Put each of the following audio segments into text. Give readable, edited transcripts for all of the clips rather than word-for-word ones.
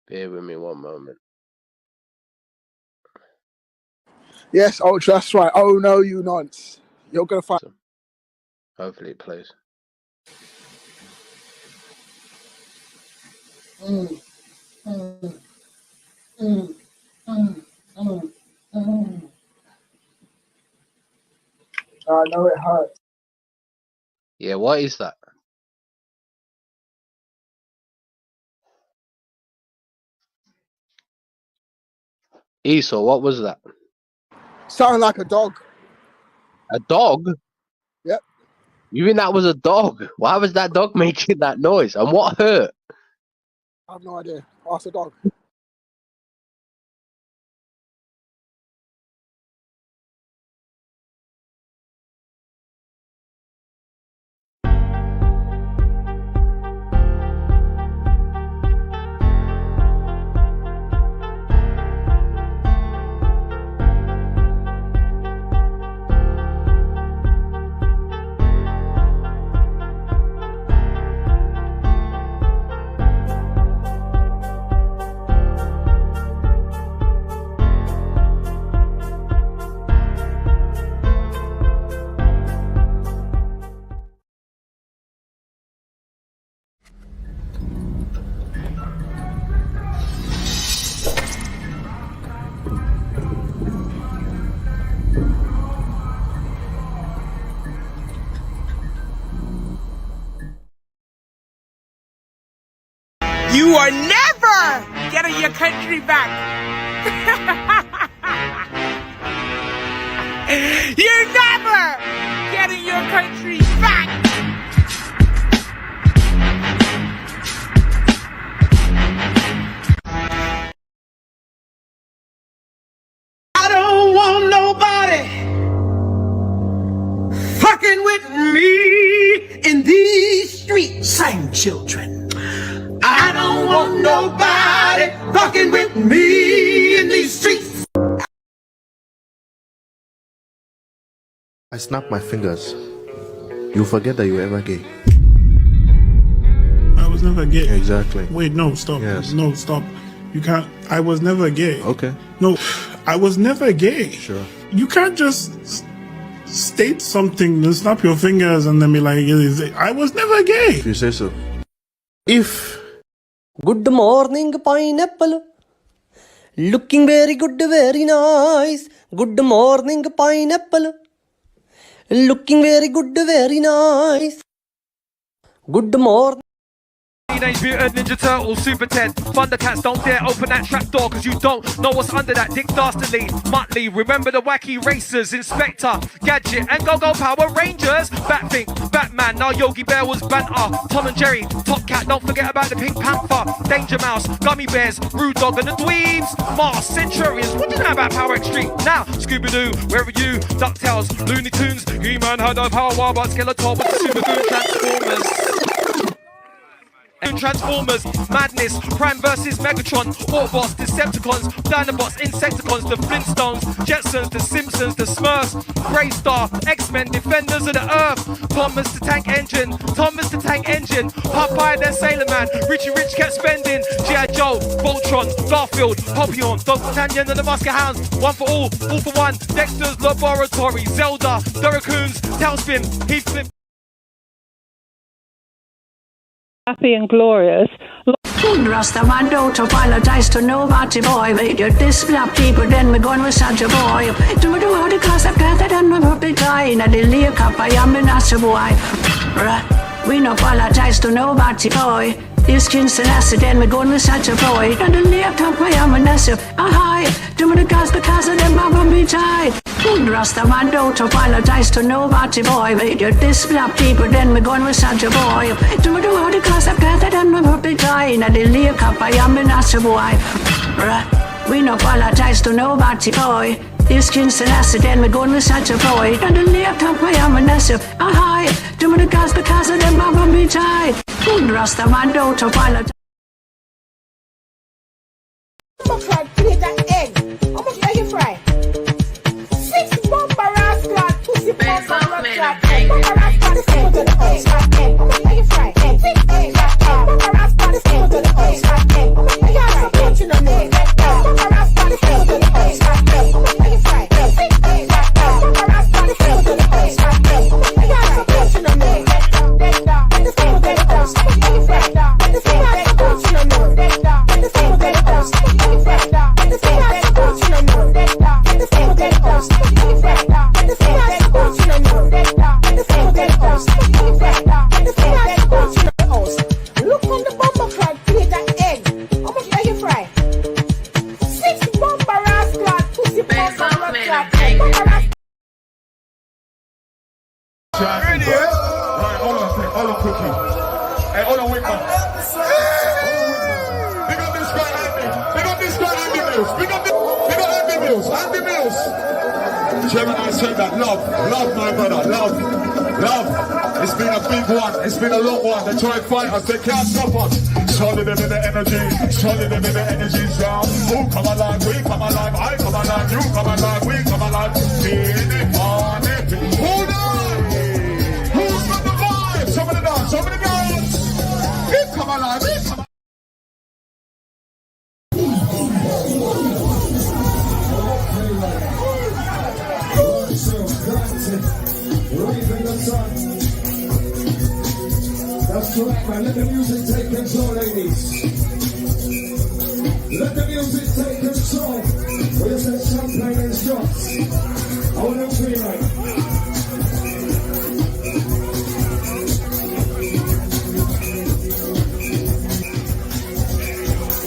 Bear with me one moment. Yes, Ultra, that's right. Oh no, you nonce. You're gonna find. Hopefully it plays. I know it hurts. Yeah, what is that? Esau, what was that? Sounded like a dog. A dog? Yep. You mean that was a dog? Why was that dog making that noise? And what hurt? I have no idea. Ask the dog. You are never getting your country back. You're never getting your country back. I don't want nobody fucking with me in these streets. Same children. I don't want nobody fucking with me in these streets. I snap my fingers. You forget that you were ever gay. I was never gay. Exactly. Wait, no, stop. Yes. No, stop. You can't. I was never gay. Okay. No, I was never gay. Sure. You can't just state something and snap your fingers and then be like, I was never gay. If you say so. If Good morning, pineapple. Looking very good, very nice. Good morning, pineapple. Looking very good, very nice. Good morning. Teenage Mutant Ninja Turtles, Super 10, Thundercats, don't dare open that trap door, cause you don't know what's under that. Dick Dastardly, Muttley, remember the wacky racers, Inspector, Gadget, and Go-Go Power Rangers. Batfink, Batman, now Yogi Bear was banter. Tom and Jerry, Top Cat, don't forget about the Pink Panther. Danger Mouse, Gummy Bears, Rude Dog and the Dweebs. Mars, Centurions, what do you know about Power Extreme? Now, Scooby-Doo, where are you? DuckTales, Looney Tunes, He-Man had no power, but Skeletor with the Super Goon Transformers. Transformers, Madness, Prime vs Megatron, Autobots, Decepticons, Dinobots, Insecticons, the Flintstones, Jetsons, the Simpsons, the Smurfs, Greystar, X-Men, Defenders of the Earth, Thomas the Tank Engine, Popeye then Sailor Man, Richie Rich kept spending, G.I. Joe, Voltron, Garfield, Hopion, D'Artagnan and the Musket Hounds, One for All for One, Dexter's Laboratory, Zelda, the Raccoons, Tailspin, Heathcliff. Happy and glorious. Rasta man don't apologize to nobody, boy. Made your displap people, then we gone with such a boy. Do me do all the cause I've gathered and my puppy guy. And I didn't leave up, I am the nasty boy. We no apologize to nobody, boy. This Kingston acid, then we gone with such a boy. And the left up, I am a nasty. Hi, do me the cause because of them, my puppy died. Rasta man don't apologize to nobody, boy. Made your displap people, then we gone with such a boy. Do me do all the cause I've gathered and my puppy died. And I didn't leave up, I am the nasty boy. We no apologize to nobody, boy. This Kingston acid, then we gone with such a boy. And the left up, I am a nasty. Hi, do me the cause because of them, my puppy died. Rasta man don't apologize. How much I play that egg? How much are you fry? 6 bumper rascal, pussy bumper rascal. Bumper rascal, this is to the egg. How much are you fry? 6 egg rascal. Bumper rascal, this is to the egg. How much are you fry? Mills. Big up Andy Mills. Andy Mills. Gemini said that. Love, my brother. Love. It's been a big one. It's been a long one. They try and fight us. They can't stop us. Solid them in the energy. Solid them in the energy sound. Who come alive? We come alive. I come alive. You come alive. We come alive. Feel it on it. Hold on. Who's got the vibe? Some of the dance. Some of the girls. We come alive. We come alive. That's correct, man. Let the music take control, ladies. Let the music take control. We just had champagne and shots. I want to feel like.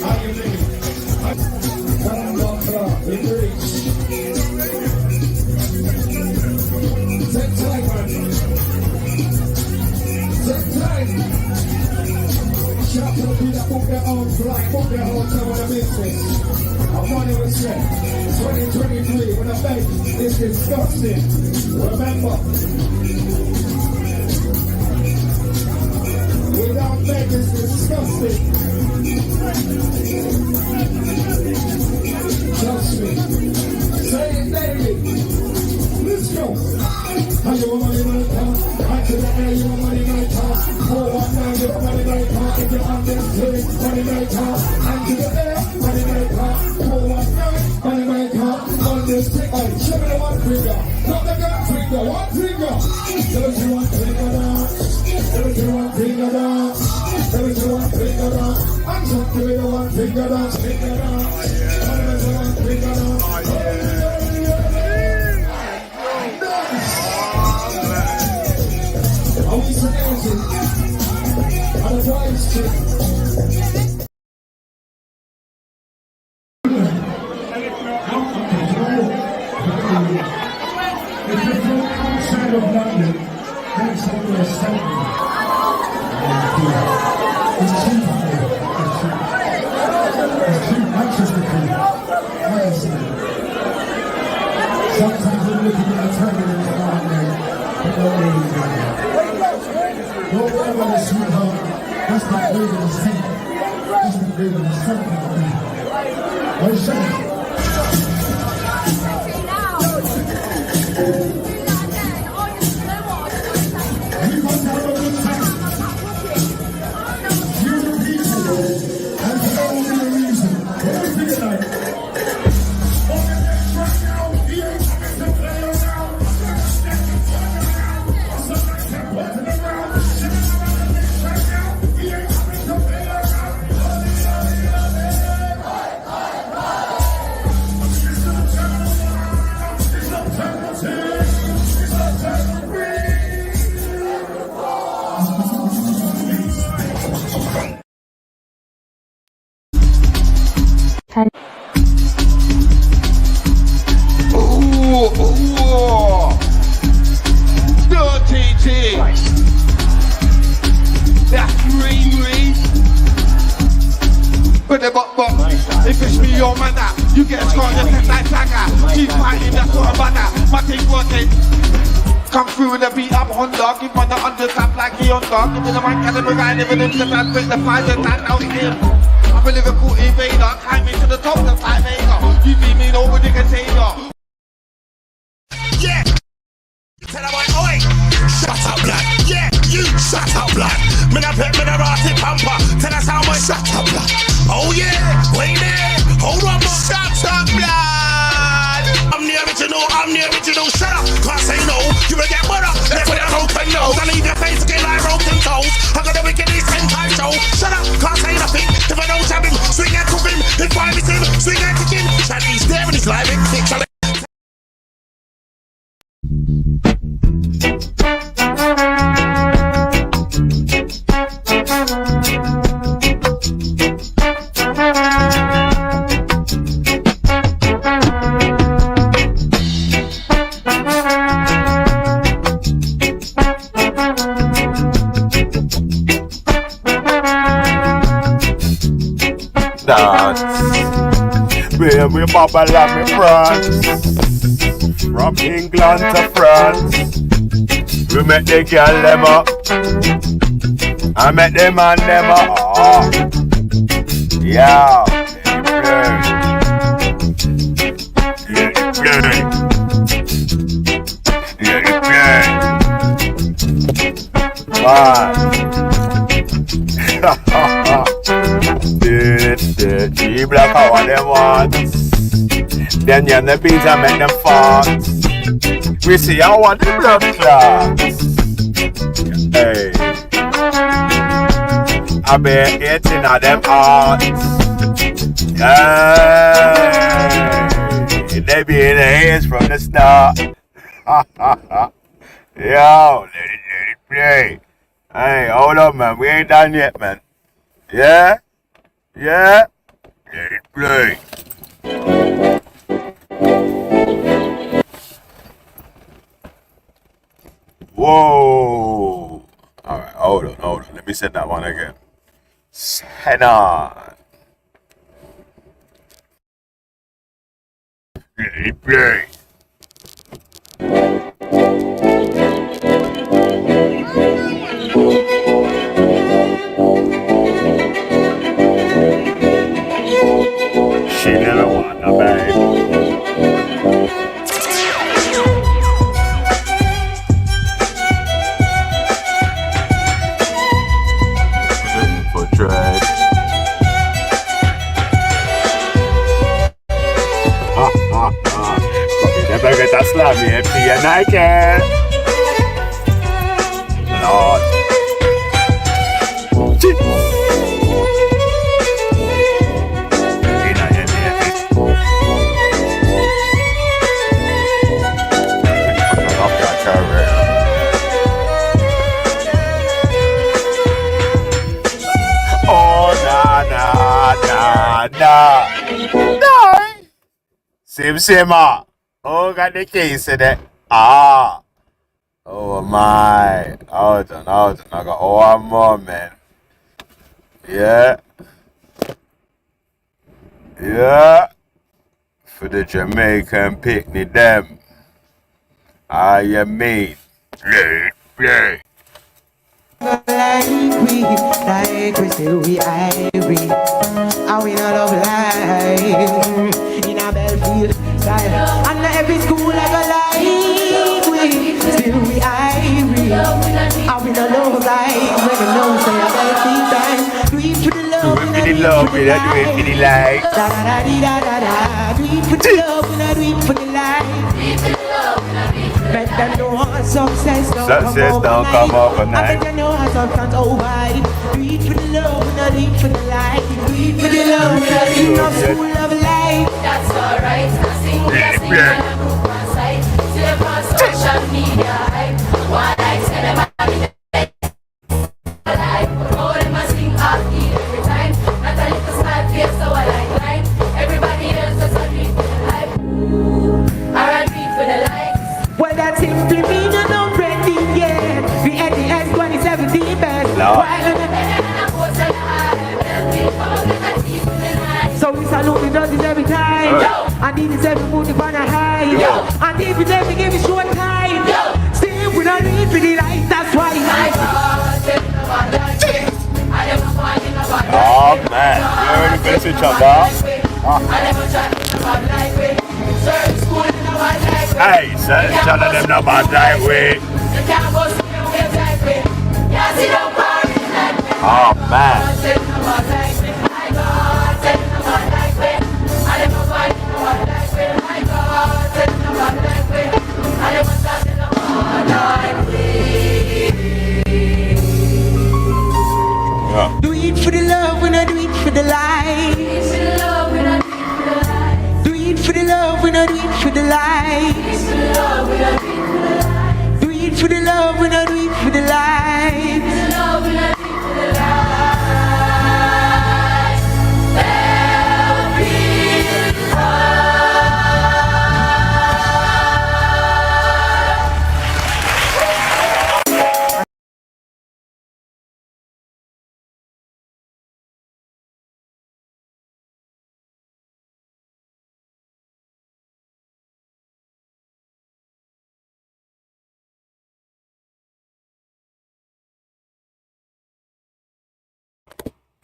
How you doing? Come on, we reach. Take time, man. Take time. Shout out to the people that book their own flight, book their hotel on the business. I'm running with set. 2023, when I beg, it's disgusting. Remember, without beg, it's disgusting. Trust me. Say it daily. Let's go. How you want money maker? Back to the air, you want money maker. 419, you want money maker. If you're on this street, money maker. Hand to the air, money maker. 419, money maker. On this street, hey, show me the one finger. Not the gun finger, one finger. Let me see one finger down. Let me see one finger down. Let me see one finger down. I'm trying to be the one finger down. Finger down. Let me see one finger down. I want some energy. I'm a wise chick. If you're from outside of London, that's how you're standing. It's cheap. It's cheap. Manchester food. Honestly. Sometimes we're looking at the turbulence around there, but don't really do that. Don't worry about it, sweetheart. That's not big in the sink. That's not big in the sink. What are you saying? We want to have a good time. You the people, and for no other reason. What do you feel like? On the next right now, he ain't coming to play around. If it's me or man that, you get scored, you take that dagger. Keep fighting, that's what I'm about that. My thing working. Come through with a beat up Honda, give man the undertap like he on dog. Give me the man caliber guy, living in the man, break the fire, that out him. I'm a Liverpool invader, climbing to the top of the 5 acre. You beat me over the container. Yeah! Tell them, oi! Shut up, blood! Yeah, you shut up, blood! Me na pet, me na ratty pamper. Tell us how much shut up, blood! Oh yeah! Wait there! Hold on, man! Shut up, blood! I'm the original, shut up! Can't say no, you will get butter! Left with a broken nose, I leave your face again like broken toes. I got the wickedest hentai show. Shut up, can't say nothing. If I don't jab him, swing and cook him. If I miss him, swing and kick him. Chinese there and he's live in thick. we bubble and me France. From England to France. We make the girl them up. I make the man them up. Oh. Yeah. Let it play. Let it play. Let it play. G-Block how them want. Then you the beats and make them fart. We see how the blood clots. Hey. I be eating at them hearts. Hey. They be in the hands from the start. Yo, let it play. Hey, hold up, man. We ain't done yet, man. Yeah? Yeah? Let it play. Whoa. Alright, hold on. Let me set that one again. Set on. Let it play. She never want no babe. For drag. Never get a slam me and be a Nike. Lord. Nah. Same. Oh, got the case of that. Ah. Oh my. Hold on. I got one more, man. Yeah. For the Jamaican picnic, them. I am made. Play. Like we still we ivory. And we not love life in a Belfield style. And every school ever like we still we ivory. And we not love life when we know say a Belfield time. Do it for the love, do it for the life. Da da da da da da. Do it for the love, we not do it for the life. Bet them know how success don't come overnight. I bet them know how substance overnight. Do it for the love, we not do it for the life. Do it for the love, we not do it for school of life. That's alright. I sing and I move on side. Still on social media hype. One night, tell them I'm in the life. All them a sing off key every time. Not a little smile face, so I like lime. Everybody else does not do it for the life. Alright, do it for the life. Well, that simply means you're not ready yet. We had the S2017 best. So we salute the judges every time. And this every movie on a high. And if we never give it short time, still we don't need for the light. That's why. Oh man, you heard the message of that? Hey, sir, tell them no bad that way. Oh man. Do it for the love, we not do it for the life. Do it for the love, we not do it for the life. Do it for the love, we not do it for the life. Do it for the love, we not do it for the life.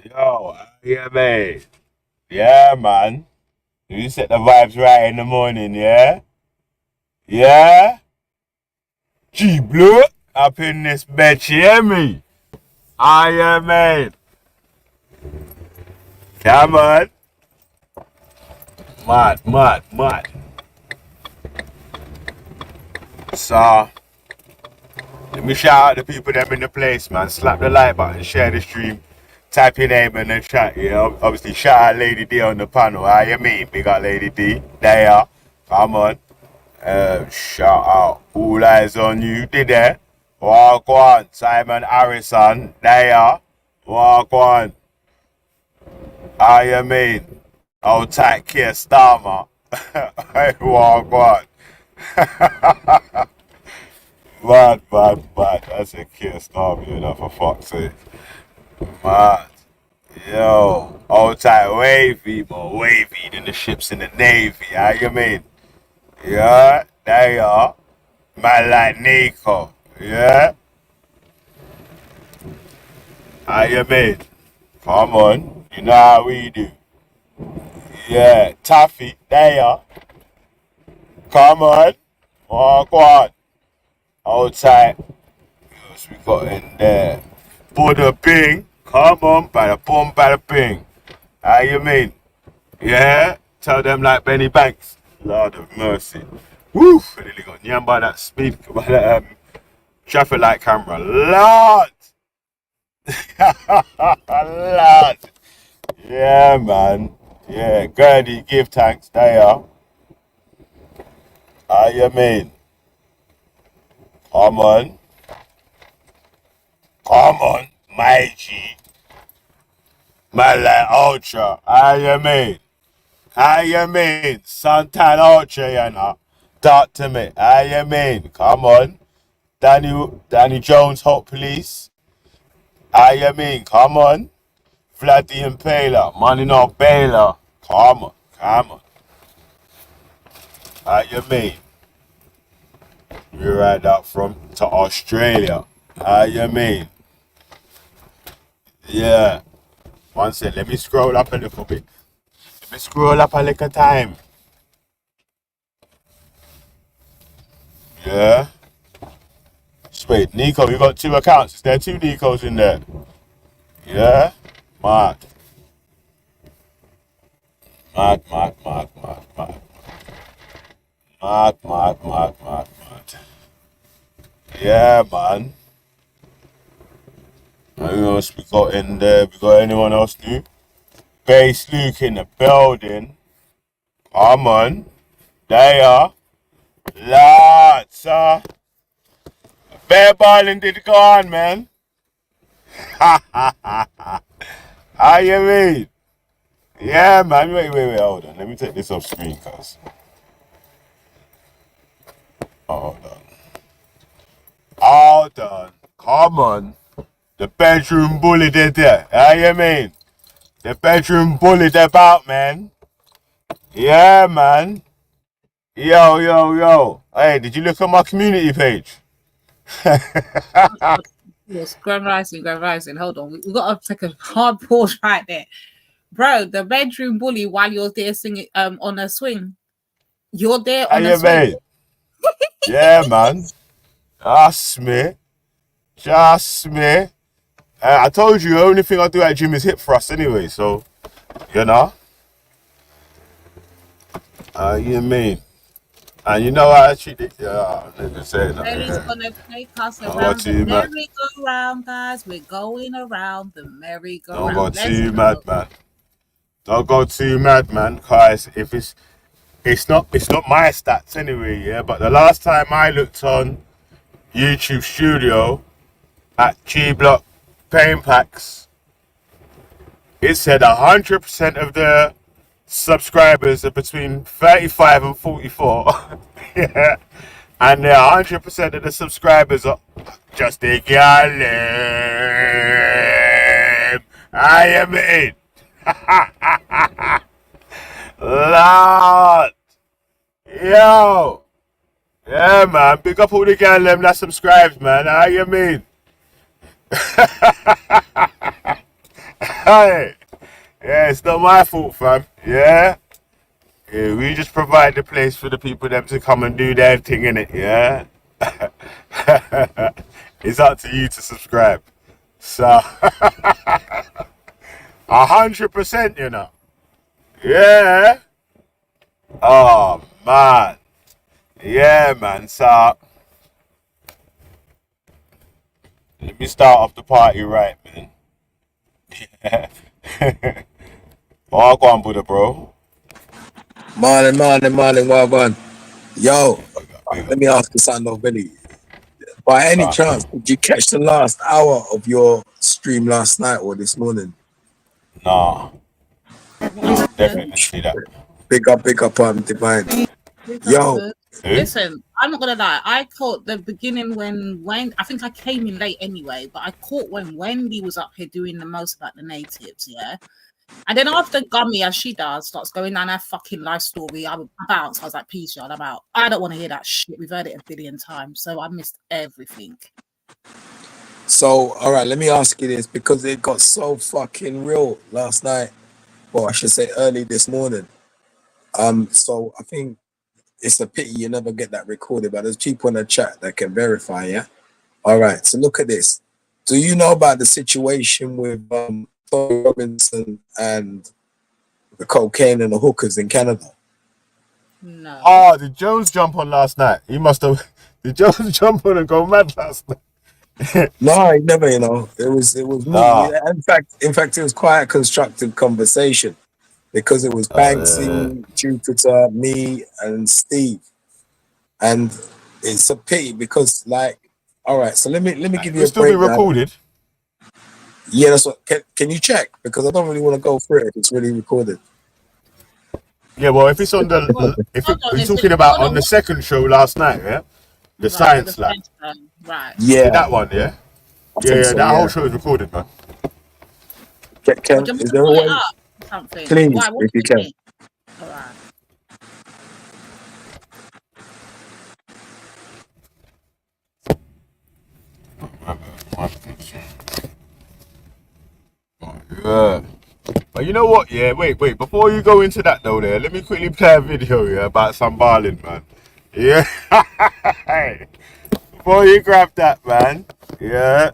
Yo, yeah, mate. Yeah, man. You set the vibes right in the morning, yeah? Yeah? G Blue up in this bitch, you hear me? Yeah, mate. Come on. Mad. So, let me shout out the people them in the place, man. Slap the like button, share the stream, type your name in the chat, yeah. Obviously, shout out Lady D on the panel, how you mean? Big up Lady D. There you are. Come on. Shout out. All eyes on you. Did there? Walk on. Simon Harrison. There you are. Walk on. How you mean? Old tight Keir Starmer. Walk on. Mad. That's a Keir Starmer, you know, for fuck's sake. Mad. Yo. Old tight Wavy, more wavy than the ships in the Navy. How you mean? Yeah, there you are. Man like Nico. Yeah? How you mean? Come on. You know how we do. Yeah, Taffy, there you are. Come on. Walk on. Outside. Yes, we got in there. Buddha Bing. Come on, bada boom, bada bing. How you mean? Yeah? Tell them like Benny Banks. Lord of mercy. Woo! I nearly got nyam by that speed, by that traffic light camera. Lord! Lord! Yeah, man. Yeah, Gurney, give thanks. There you are. How you mean? Come on. Come on, my G. Man like Ultra. How you mean? How you mean? Suntan Ultra, you know. Talk to me. How you mean? Come on. Danny Jones, Hot Police. How you mean? Come on. Vladdy Impaler, Money No Baylor. Come on. How you mean? We ride out to Australia. How you mean? Yeah. One second, let me scroll up a little bit. Let me scroll up a little time. Yeah. Wait, Nico, you got 2 accounts. Is there 2 Nicos in there? Yeah? Mad. Yeah, man. Who else we got in there? We got anyone else new? Bass Luke in the building. Come on. There you are. Lots, Bear balling did go on, man. How you mean? Yeah, man. Wait, hold on. Let me take this off screen, cuz. Hold on. Come on. The bedroom bully did there. How you mean? The bedroom bullied about, man. Yeah, man. Yo. Hey, did you look at my community page? Yes, Grand Rising. Hold on. We've got to take a hard pause right there. Bro, the bedroom bully while you're there singing on a swing. You're there on a swing. Yeah, man. Just me. I told you, the only thing I do at gym is hip thrust anyway, so, you know. You mean? And you know I treat it. Yeah, I'm not saying that. Mary's gonna take us around the merry-go-round, guys. We're going around the merry-go-round. Don't go too mad, man. Don't go too mad, man. Cause if it's not my stats anyway, yeah. But the last time I looked on YouTube Studio at G-Block Pain Packs, it said 100% of the subscribers are between 35 and 44. Yeah. And 100% of the subscribers are just a girl. I am it. Lord. Yo. Yeah, man. Big up all the girl them that subscribes, man. How you mean? Hey, yeah, it's not my fault, fam. Yeah? Yeah, we just provide the place for the people them to come and do their thing in it, yeah? It's up to you to subscribe. So 100%, you know. Yeah. Oh man. Yeah, man. So let me start off the party right, man. Yeah. Oh, go on, Buddha, bro. Morning, well gone. Yo, let me ask you something though, Billy. By any chance, did you catch the last hour of your stream last night or this morning? Nah. No, definitely see that. Big up, Divine. Yo. Listen, I'm not gonna lie. I caught the beginning when I think I came in late anyway, but I caught when Wendy was up here doing the most about the natives, yeah. And then after Gummy, as she does, starts going down her fucking life story, I would bounce. I was like, peace, y'all, I'm out. I don't want to hear that shit. We've heard it a billion times, so I missed everything. So, all right, let me ask you this, because it got so fucking real last night, or I should say early this morning. So I think it's a pity you never get that recorded, but there's people in the chat that can verify, yeah? All right, so look at this. Do you know about the situation with Tony Robinson and the cocaine and the hookers in Canada? No. Oh, did Jones jump on last night? He must have. Did Jones jump on and go mad last night? No, he never. You know, it was me. Nah. In fact, it was quite a constructive conversation because it was Banksy, Jupiter, me, and Steve, and it's a pity because, like, all right. So let me give you a still be breakdown. recorded. Yeah, that's what. Can you check? Because I don't really want to go through it if it's really recorded. Yeah, well, if it's on the, you're talking about on the second show last night, yeah, the science lab, right? Yeah, that one, yeah, so, that whole show is recorded, man. Is there a way? Please, if you can. All right. Yeah. But you know what, yeah, wait, before you go into that though there, let me quickly play a video, yeah, about some balling, man. Yeah. Before you grab that, man, yeah.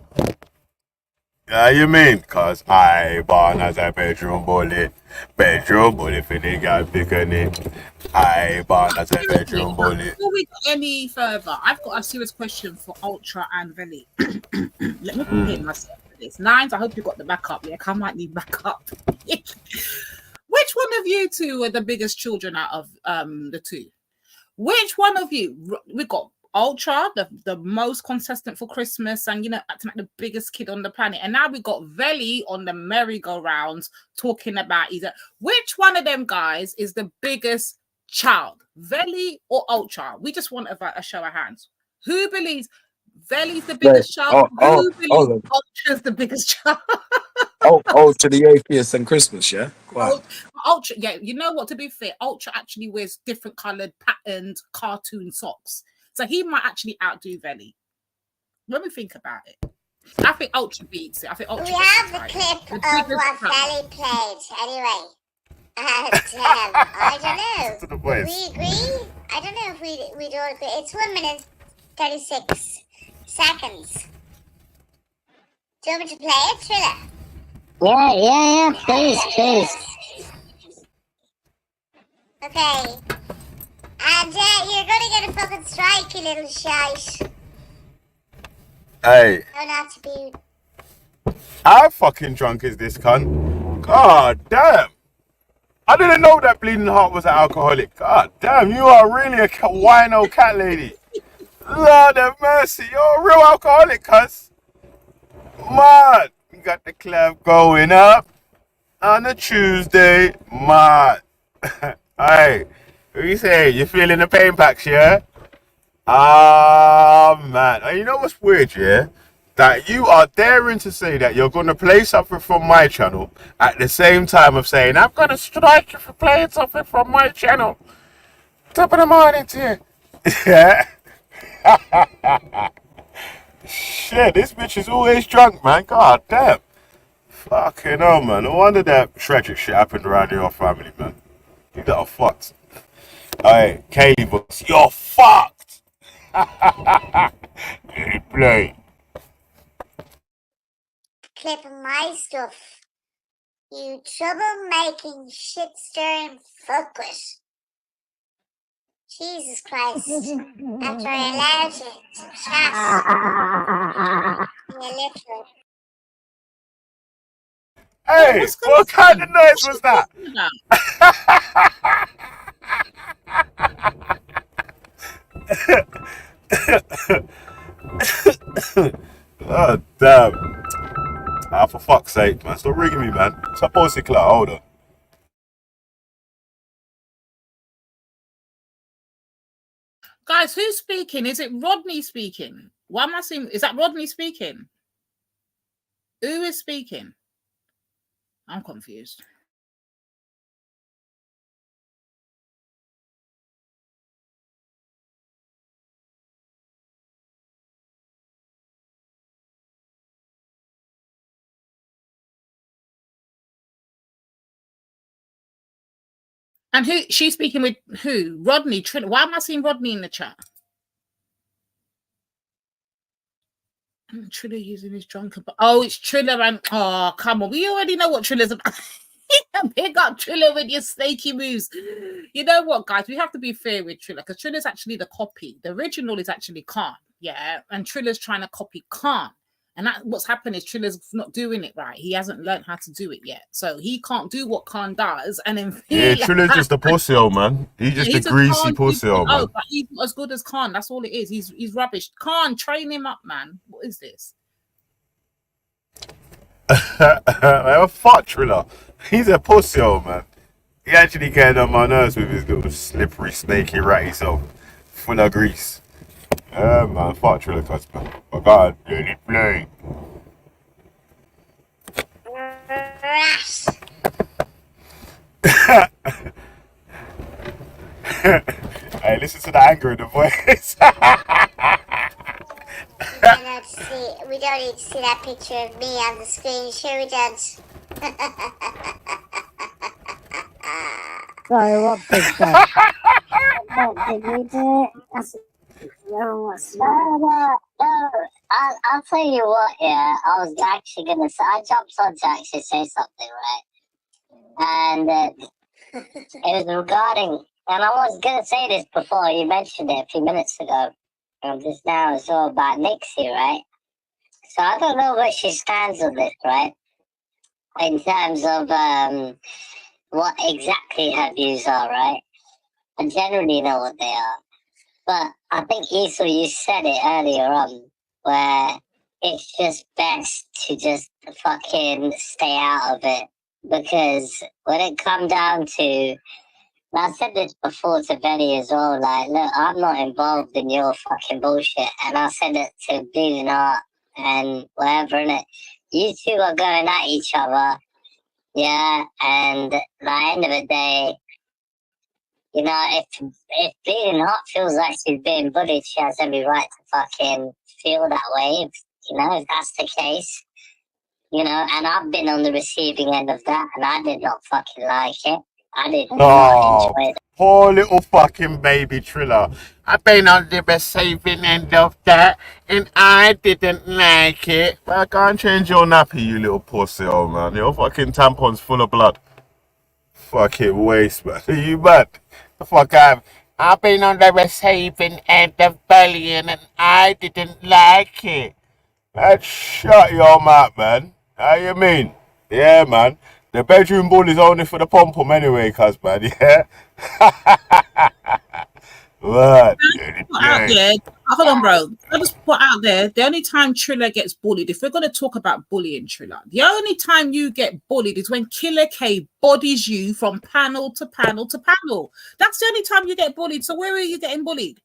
Yeah, you mean? Cause I born as a bedroom bully for the guy picking it. I born as a bedroom bully. Before we go any further, I've got a serious question for Ultra and Veli. Let me prepare myself for this. Nines, I hope you got the backup. Yeah, I might need backup. Which one of you two are the biggest children out of the two? Which one of you? We got Ultra, the most consistent for Christmas, and acting like the biggest kid on the planet. And now we got Veli on the merry-go-rounds talking about which one of them guys is the biggest child, Veli or Ultra? We just want a show of hands. Who believes Veli's the biggest child? Who believes Ultra's the biggest child? To the atheists and Christmas, yeah? Ultra, yeah, you know what, to be fair, Ultra actually wears different coloured patterned cartoon socks. So he might actually outdo Veli. When we think about it. I think Ultra beats it. I think Ultra we have the clip of what Veli played anyway. And I don't know. We agree? I don't know if we don't agree. It's 1 minute 36 seconds. Do you want me to play it, Trilla? Yeah, please. Okay. And you're gonna get a fucking strike, you little shite. Hey. No, not to be. How fucking drunk is this cunt? God damn. I didn't know that Bleeding Heart was an alcoholic. God damn, you are really a wino cat lady. Lord have mercy, you're a real alcoholic, cuz. Man, you got the club going up on a Tuesday. Man. Hey, what you say? You feeling the pain packs, yeah? Ah, man. And you know what's weird, yeah? That you are daring to say that you're going to play something from my channel at the same time of saying, I'm going to strike you for playing something from my channel. Top of the morning to you. Yeah. Shit, this bitch is always drunk, man. God damn. Fucking hell, man. No wonder that tragic shit happened around your family, man. You got fucked. Alright, Kaylee, but you're fucked. Let it play. Clipping my stuff. You troublemaking, shit-stirring fuckwit. Jesus Christ. After I allowed you to chat. You literal. Hey, what kind of noise was that? Oh, damn. Ah, for fuck's sake, man. Stop ringing me, man. Suppose you hold on. Guys, who's speaking? Is it Rodney speaking? Why am I seeing? Is that Rodney speaking? Who is speaking? I'm confused. And who she's speaking with? Who? Rodney. Triller. Why am I seeing Rodney in the chat? Triller using his drunken. Oh, it's Triller and oh, come on. We already know what Triller's about. Big up Triller with your snaky moves. You know what, guys? We have to be fair with Triller because Triller's actually the copy. The original is actually Khan, yeah, and Triller's trying to copy Khan. And that what's happened is Triller's not doing it right. He hasn't learned how to do it yet. So he can't do what Khan does. And then yeah, Triller's just a pussy old man. He's just a greasy pussy old man. But he's not as good as Khan. That's all it is. He's rubbish. Khan, train him up, man. What is this? Fuck Triller. He's a pussy old man. He actually getting on my nerves with his little slippery, snaky, ratty self. Full of grease. Yeah, man, fuck Triller cuts, man. But God, let it play. Hey, listen to the anger in the voice. We don't need to see that picture of me on the screen, sure we don't. Sorry, what big guy? What did we do? I'll tell you what, yeah, I was actually going to say, I jumped on to actually say something, right? And it was regarding, and I was going to say this before, you mentioned it a few minutes ago, just now it's all about Nixie, right? So I don't know where she stands on this, right? In terms of what exactly her views are, right? I generally know what they are. But I think, Esau, you said it earlier on, where it's just best to just fucking stay out of it. Because when it come down to, and I said this before to Benny as well, like, look, I'm not involved in your fucking bullshit. And I said it to Bleeding Heart and whatever, innit? You two are going at each other, yeah, and at the end of the day, you know, if Bleeding Heart feels like she's being bullied, she has every right to fucking feel that way, if that's the case. You know, and I've been on the receiving end of that, and I did not fucking like it. I did not enjoy it. Poor little fucking baby Triller. I've been on the receiving end of that, and I didn't like it. But I can't change your nappy, you little pussy old man. Your fucking tampon's full of blood. Fucking waste, man. Are you mad? The fuck I've been on the receiving end of bullying, and I didn't like it. Man, shut your mouth, man. How you mean? Yeah, man. The bedroom ball is only for the pom-pom anyway, cuz, man, yeah? What? Out there, hold on, bro. I just put out there, the only time Triller gets bullied, if we're going to talk about bullying Triller, the only time you get bullied is when Killer K bodies you from panel to panel to panel. That's the only time you get bullied. So where are you getting bullied?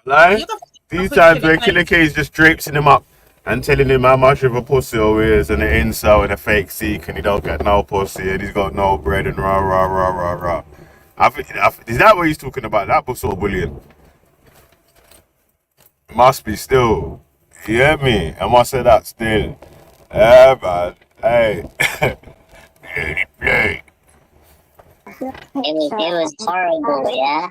Like, these times where Killer K is just draping him up and telling him how much of a pussy he is and an incel and a fake seek and he don't get no pussy and he's got no bread and rah, rah, rah, rah, rah. Is that what he's talking about? That was all bullying. Must be still. You hear me? I must say that still. Yeah, man. Hey. Let it play. It was horrible, yeah.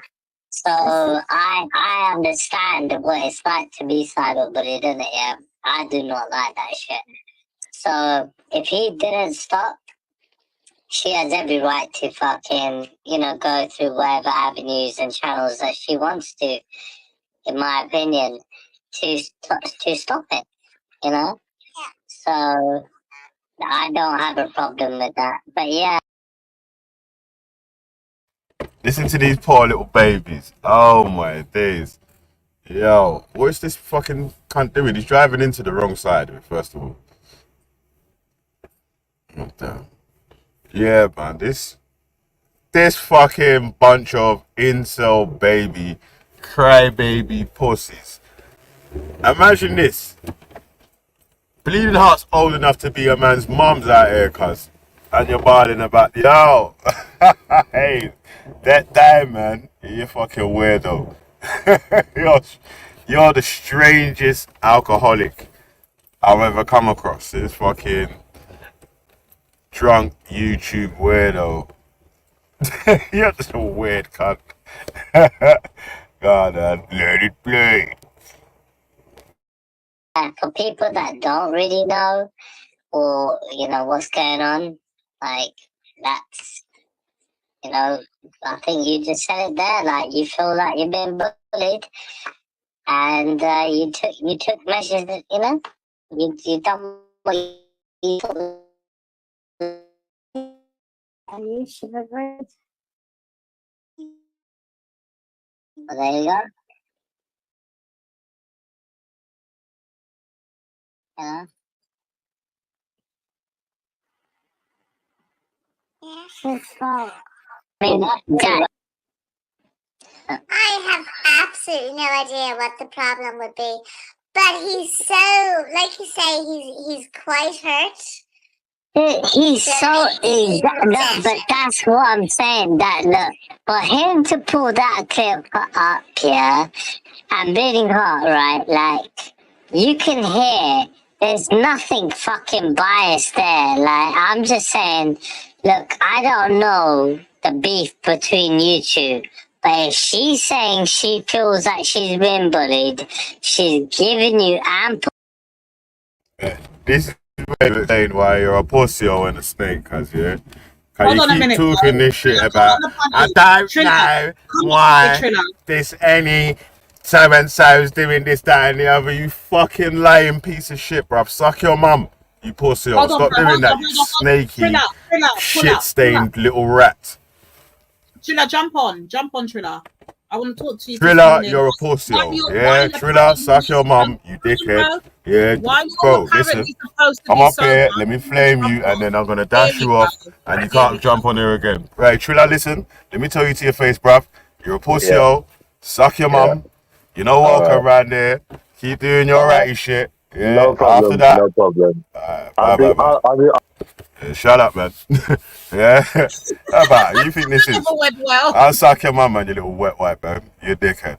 So I understand what it's like to be cyberbullied, isn't it? Yeah, I do not like that shit. So if he didn't stop, she has every right to fucking, you know, go through whatever avenues and channels that she wants to, in my opinion, to stop it, you know? So I don't have a problem with that. But yeah. Listen to these poor little babies. Oh my days. Yo, what's this fucking cunt doing? He's driving into the wrong side of it, first of all. What the? Yeah, man, this fucking bunch of incel baby, crybaby pussies. Imagine this. Bleeding Heart's old enough to be a man's mum's out here, cuz. And you're bawling about, yo. Hey, that time, man. You're fucking weirdo. you're the strangest alcoholic I've ever come across. This fucking drunk YouTube weirdo. You're just a weird cunt. God, let it play. For people that don't really know, or you know what's going on, like that's, you know, I think you just said it there. Like you feel like you've been bullied, and you took measures that, you know, you done what you thought. Are you sure? Well, there you go. Yeah. I mean, I have absolutely no idea what the problem would be, but he's so, like you say, he's quite hurt. He's so no, but that's what I'm saying. That look, for him to pull that clip up, yeah, and Bleeding Heart, right? Like you can hear, there's nothing fucking biased there. Like I'm just saying, look, I don't know the beef between you two, but if she's saying she feels like she's been bullied, she's giving you ample. This is saying why you're a pussy or a snake, cuz, yeah? Hold You on a keep minute, talking this shit about, I don't know why this any so-and-so's doing this, that, and the other. You fucking lying piece of shit, bruv. Suck your mum, you pussy. Stop doing that, you snaky, shit-stained little rat. Triller, jump on, Triller. I want to talk to you. Triller, you're a pussy, yeah? Triller, suck your mum, you dickhead. Yeah, bro, listen. I'm up here, let me flame you, and then I'm gonna dash you off, and you can't jump on there again. Right, Triller, listen. Let me tell you to your face, bruv. You're a pussy, suck your mum. You know what? Come around there. Keep doing your ratty shit. Yeah. No problem. After that, No problem. Yeah, shut up, man. Yeah. How about you think this is? I'll suck your mum, man, you little wet wipe, man. You dickhead.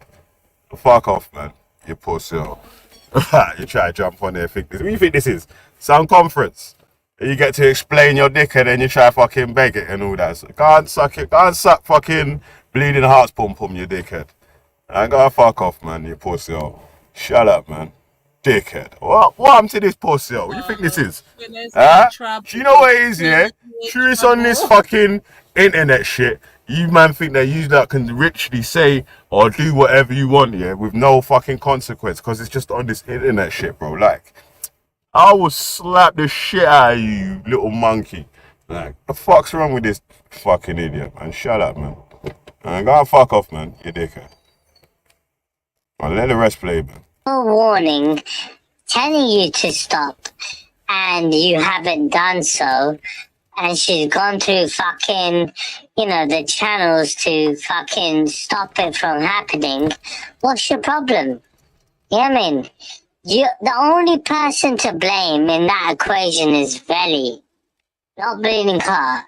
Fuck off, man. You pussy. You try to jump on there. Think this. What do you think this is? Some conference. You get to explain your dick and then you try to fucking beg it and all that. So can't suck it. Can't suck fucking Bleeding Heart's pum pum, you dickhead. I gotta fuck off, man, you pussy. Shut up, man. Dickhead. What happened to this pussy? What do you think this is? Do you know what it is, yeah? Sure, it's on this fucking internet shit. You man think that you like can literally say or do whatever you want, yeah, with no fucking consequence, because it's just on this internet shit, bro. Like, I will slap the shit out of you, you little monkey. Like, the fuck's wrong with this fucking idiot, man? Shut up, man. Go fuck off, man, you dickhead. I'll let the rest play, man. Warning, telling you to stop, and you haven't done so, and she's gone through fucking, you know, the channels to fucking stop it from happening. What's your problem? You know what I mean? The only person to blame in that equation is Veli, not Bleeding Heart.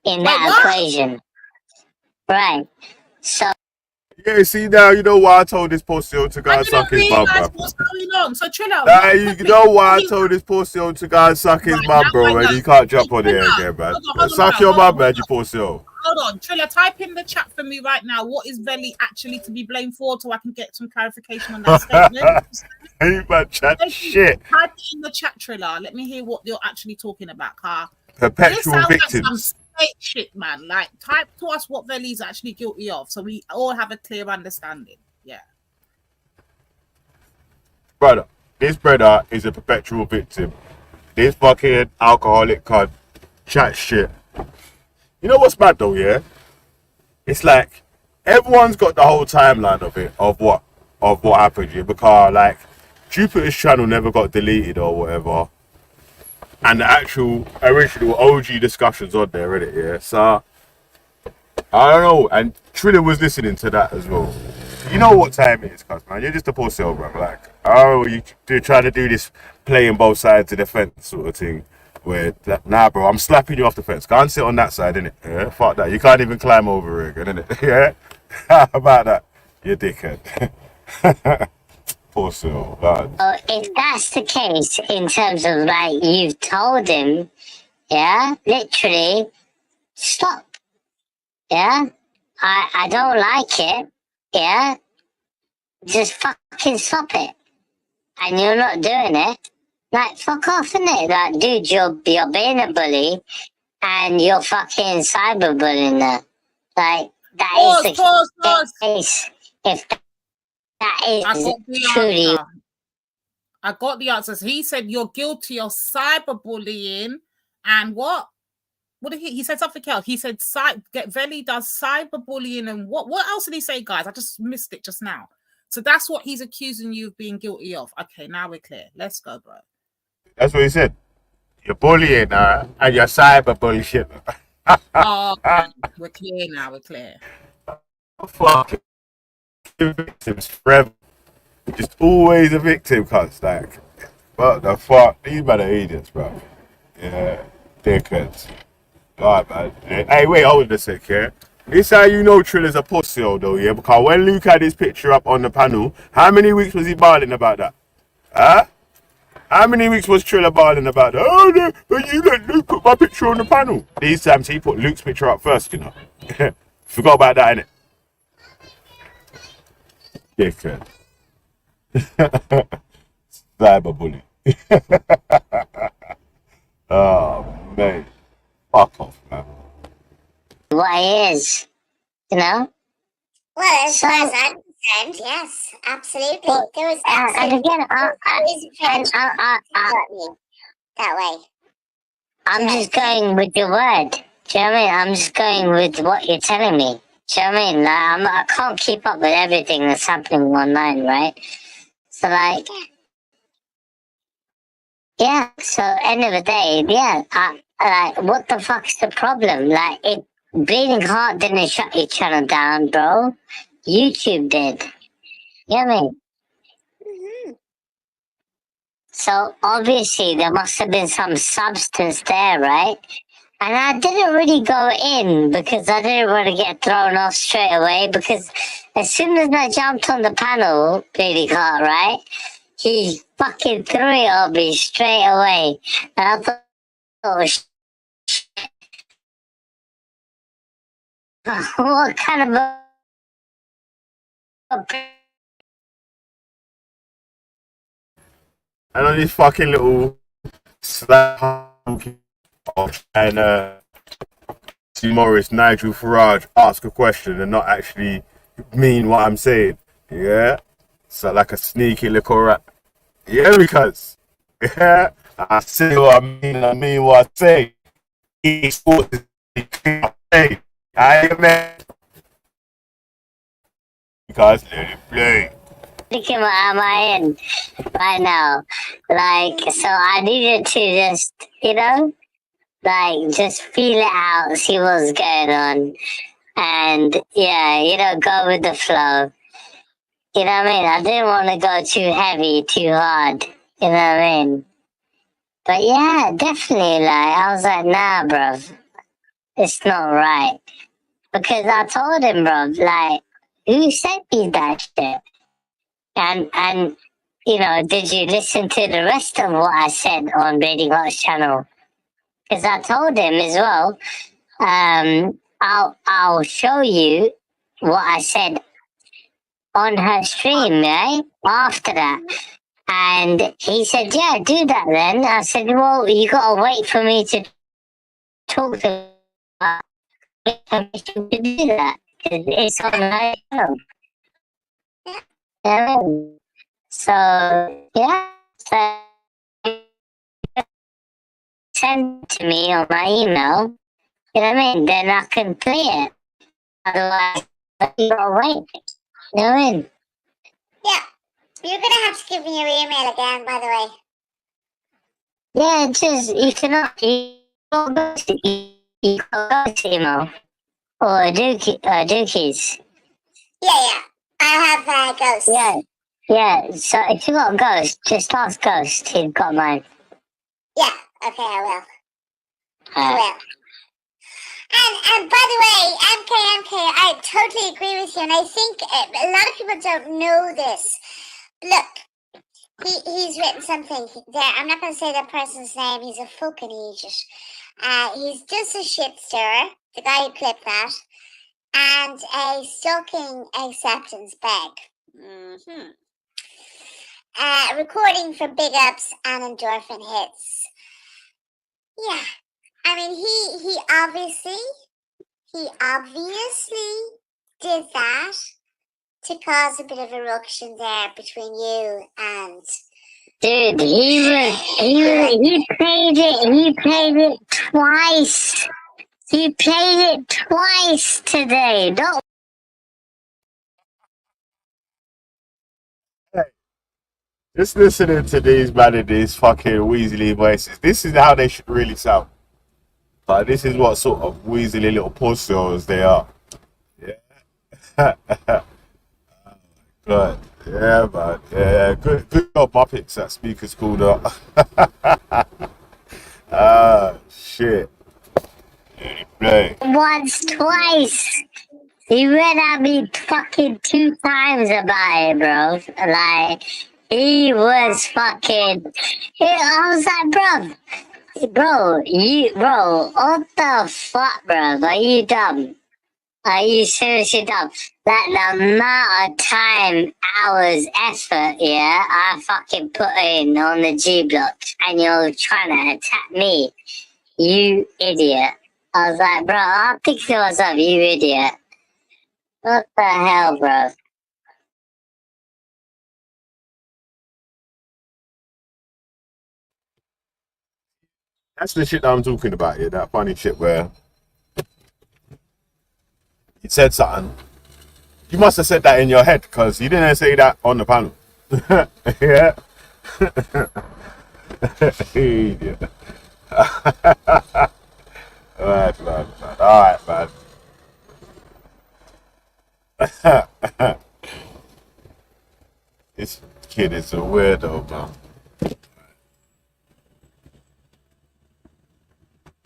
In that equation. Right. So Yeah, see now, you know why I told this pussy to go I and suck didn't his mum, realise bro. what's going on. So Trilla, Nah, what you happened? know why I He's told this pussy to go and suck his right now. mum, I bro, and know. he can't Hey, jump on the air Trilla, again, man. hold on, Suck your hold on, mum, hold man, on. you pussy. Hold on, Trilla, type in the chat for me right now. What is Veli actually to be blamed for, so I can get some clarification on that statement? Hey, man, chat shit. Type it in the chat, Trilla. Let me hear what you're actually talking about, car. This Perpetual sounds like some victims. state shit, man. Like, type to us what Veli's actually guilty of, so we all have a clear understanding. Yeah. Brother, this brother is a perpetual victim. This fucking alcoholic cunt chat shit. You know what's mad though, yeah? It's like everyone's got the whole timeline of it, of what happened here, because like Jupiter's channel never got deleted or whatever, and the actual original OG discussions on there, innit? Yeah, so I don't know, and Triller was listening to that as well. You know what time it is, cuz man, you're just a poor cell, bro. Like, oh, you're trying to do this playing both sides of the fence sort of thing. Where, nah, bro, I'm slapping you off the fence. Go and sit on that side, innit? Yeah, fuck that. You can't even climb over it, innit? Yeah? How about that? You dickhead. Poor soul, man. Well, if that's the case, in terms of like you've told him, yeah, literally, stop. Yeah, I don't like it. Yeah, just fucking stop it. And you're not doing it. Like, fuck off, innit? Like, dude, you're being a bully and you're fucking cyberbullying her. Like, that is the case. If that is truly... I got the answers. He said you're guilty of cyberbullying and what? What did he said something else. He said Veli does cyberbullying and what else did he say, guys? I just missed it just now. So that's what he's accusing you of being guilty of. Okay, now we're clear. Let's go, bro. That's what he said. You're bullying her and you're cyber bullshit. Oh, okay. We're clear now. We're clear. Fucking victims forever. Just always a victim, cuz. Like, what the fuck? These men are idiots, bro. Yeah, dickheads. Alright, man. Hey, wait, hold on a sec, yeah? This how you know Triller's a pussy, though, yeah? Because when Luke had his picture up on the panel, how many weeks was he barling about that? Huh? How many weeks was Triller barling about that? Oh, no, but you let Luke put my picture on the panel. These times he put Luke's picture up first, you know? Forgot about that, innit? Dickhead. Cyberbully. Oh, man. Fuck off, man. What it is, you know? Well, as far as I'm concerned, yes, absolutely. Well, There was and again, that way. I'm just going with your word. Do you know what I mean? I'm just going with what you're telling me. Do you know what I mean? Like, I can't keep up with everything that's happening online, right? So, like, yeah, so end of the day, yeah, like, what the fuck's the problem? Like, Bleeding Heart didn't shut your channel down, bro. YouTube did. You know what I mean? Mm-hmm. So, obviously, there must have been some substance there, right? And I didn't really go in because I didn't want to get thrown off straight away, because as soon as I jumped on the panel, Bleeding Heart, right, he fucking threw it on me straight away. And I thought, oh, shit. What kind of a... And on this fucking little slap of trying see Morris, Nigel Farage ask a question and not actually mean what I'm saying. Yeah? So like a sneaky little rat. Yeah, because yeah, I say what I mean and I mean what I say. Esports is I say. I am because let it play. Thinking about my head right now. Like, so I needed to just, you know, like, just feel it out, see what's going on. And, yeah, you know, go with the flow. You know what I mean? I didn't want to go too heavy, too hard. You know what I mean? But, yeah, definitely, like, I was like, nah, bruv. It's not right. Because I told him, bruv, like, who sent you that shit? And you know, did you listen to the rest of what I said on Brady Hot's channel? Because I told him as well, I'll show you what I said on her stream, right? After that. And he said, yeah, do that then. I said, well, you gotta wait for me to talk to her, get permission to do that. Because it's on her channel. Yeah. So, yeah. So, send to me on my email. You know what I mean? Then I can play it. Otherwise, you gotta wait. You know what I mean? Yeah. You're gonna have to give me your email again, by the way. Yeah, it's just, you cannot, you go to email. Or Dookie's. Yeah. I have Ghost. Yeah, so if you got Ghost, just ask Ghost. He's got mine. Yeah, okay, I will. I will. And by the way, MK, I totally agree with you, and I think a lot of people don't know this. Look, he's written something there. I'm not going to say that person's name. He's a fucking idiot. He's just a shit stirrer, the guy who clipped that, and a stalking acceptance bag. Recording for big ups and endorphin hits. Yeah. I mean, he obviously did that to cause a bit of a ruction there between you and. Dude, he played it twice. He played it twice today. Don't. Just listening to these these fucking Weasley voices. This is how they should really sound. Like, this is what sort of Weasley little pussies they are. Yeah. Good. Yeah, man. Yeah, good job, Muppets. That speaker's called up. Shit. Play. Once, twice. He read at me fucking 2 times about it, bro. Like, he was fucking. I was like, bro, what the fuck, bro? Are you dumb? Are you seriously dumb? Like, the amount of time, hours, effort, yeah, I fucking put in on the G block, and you're trying to attack me, you idiot. I was like, bro, I'm thinking to myself, you idiot. What the hell, bro? That's the shit that I'm talking about, yeah. That funny shit where he said something. You must have said that in your head, because you didn't say that on the panel. Yeah. Idiot. Alright, man. Alright, man. This kid is a weirdo, man.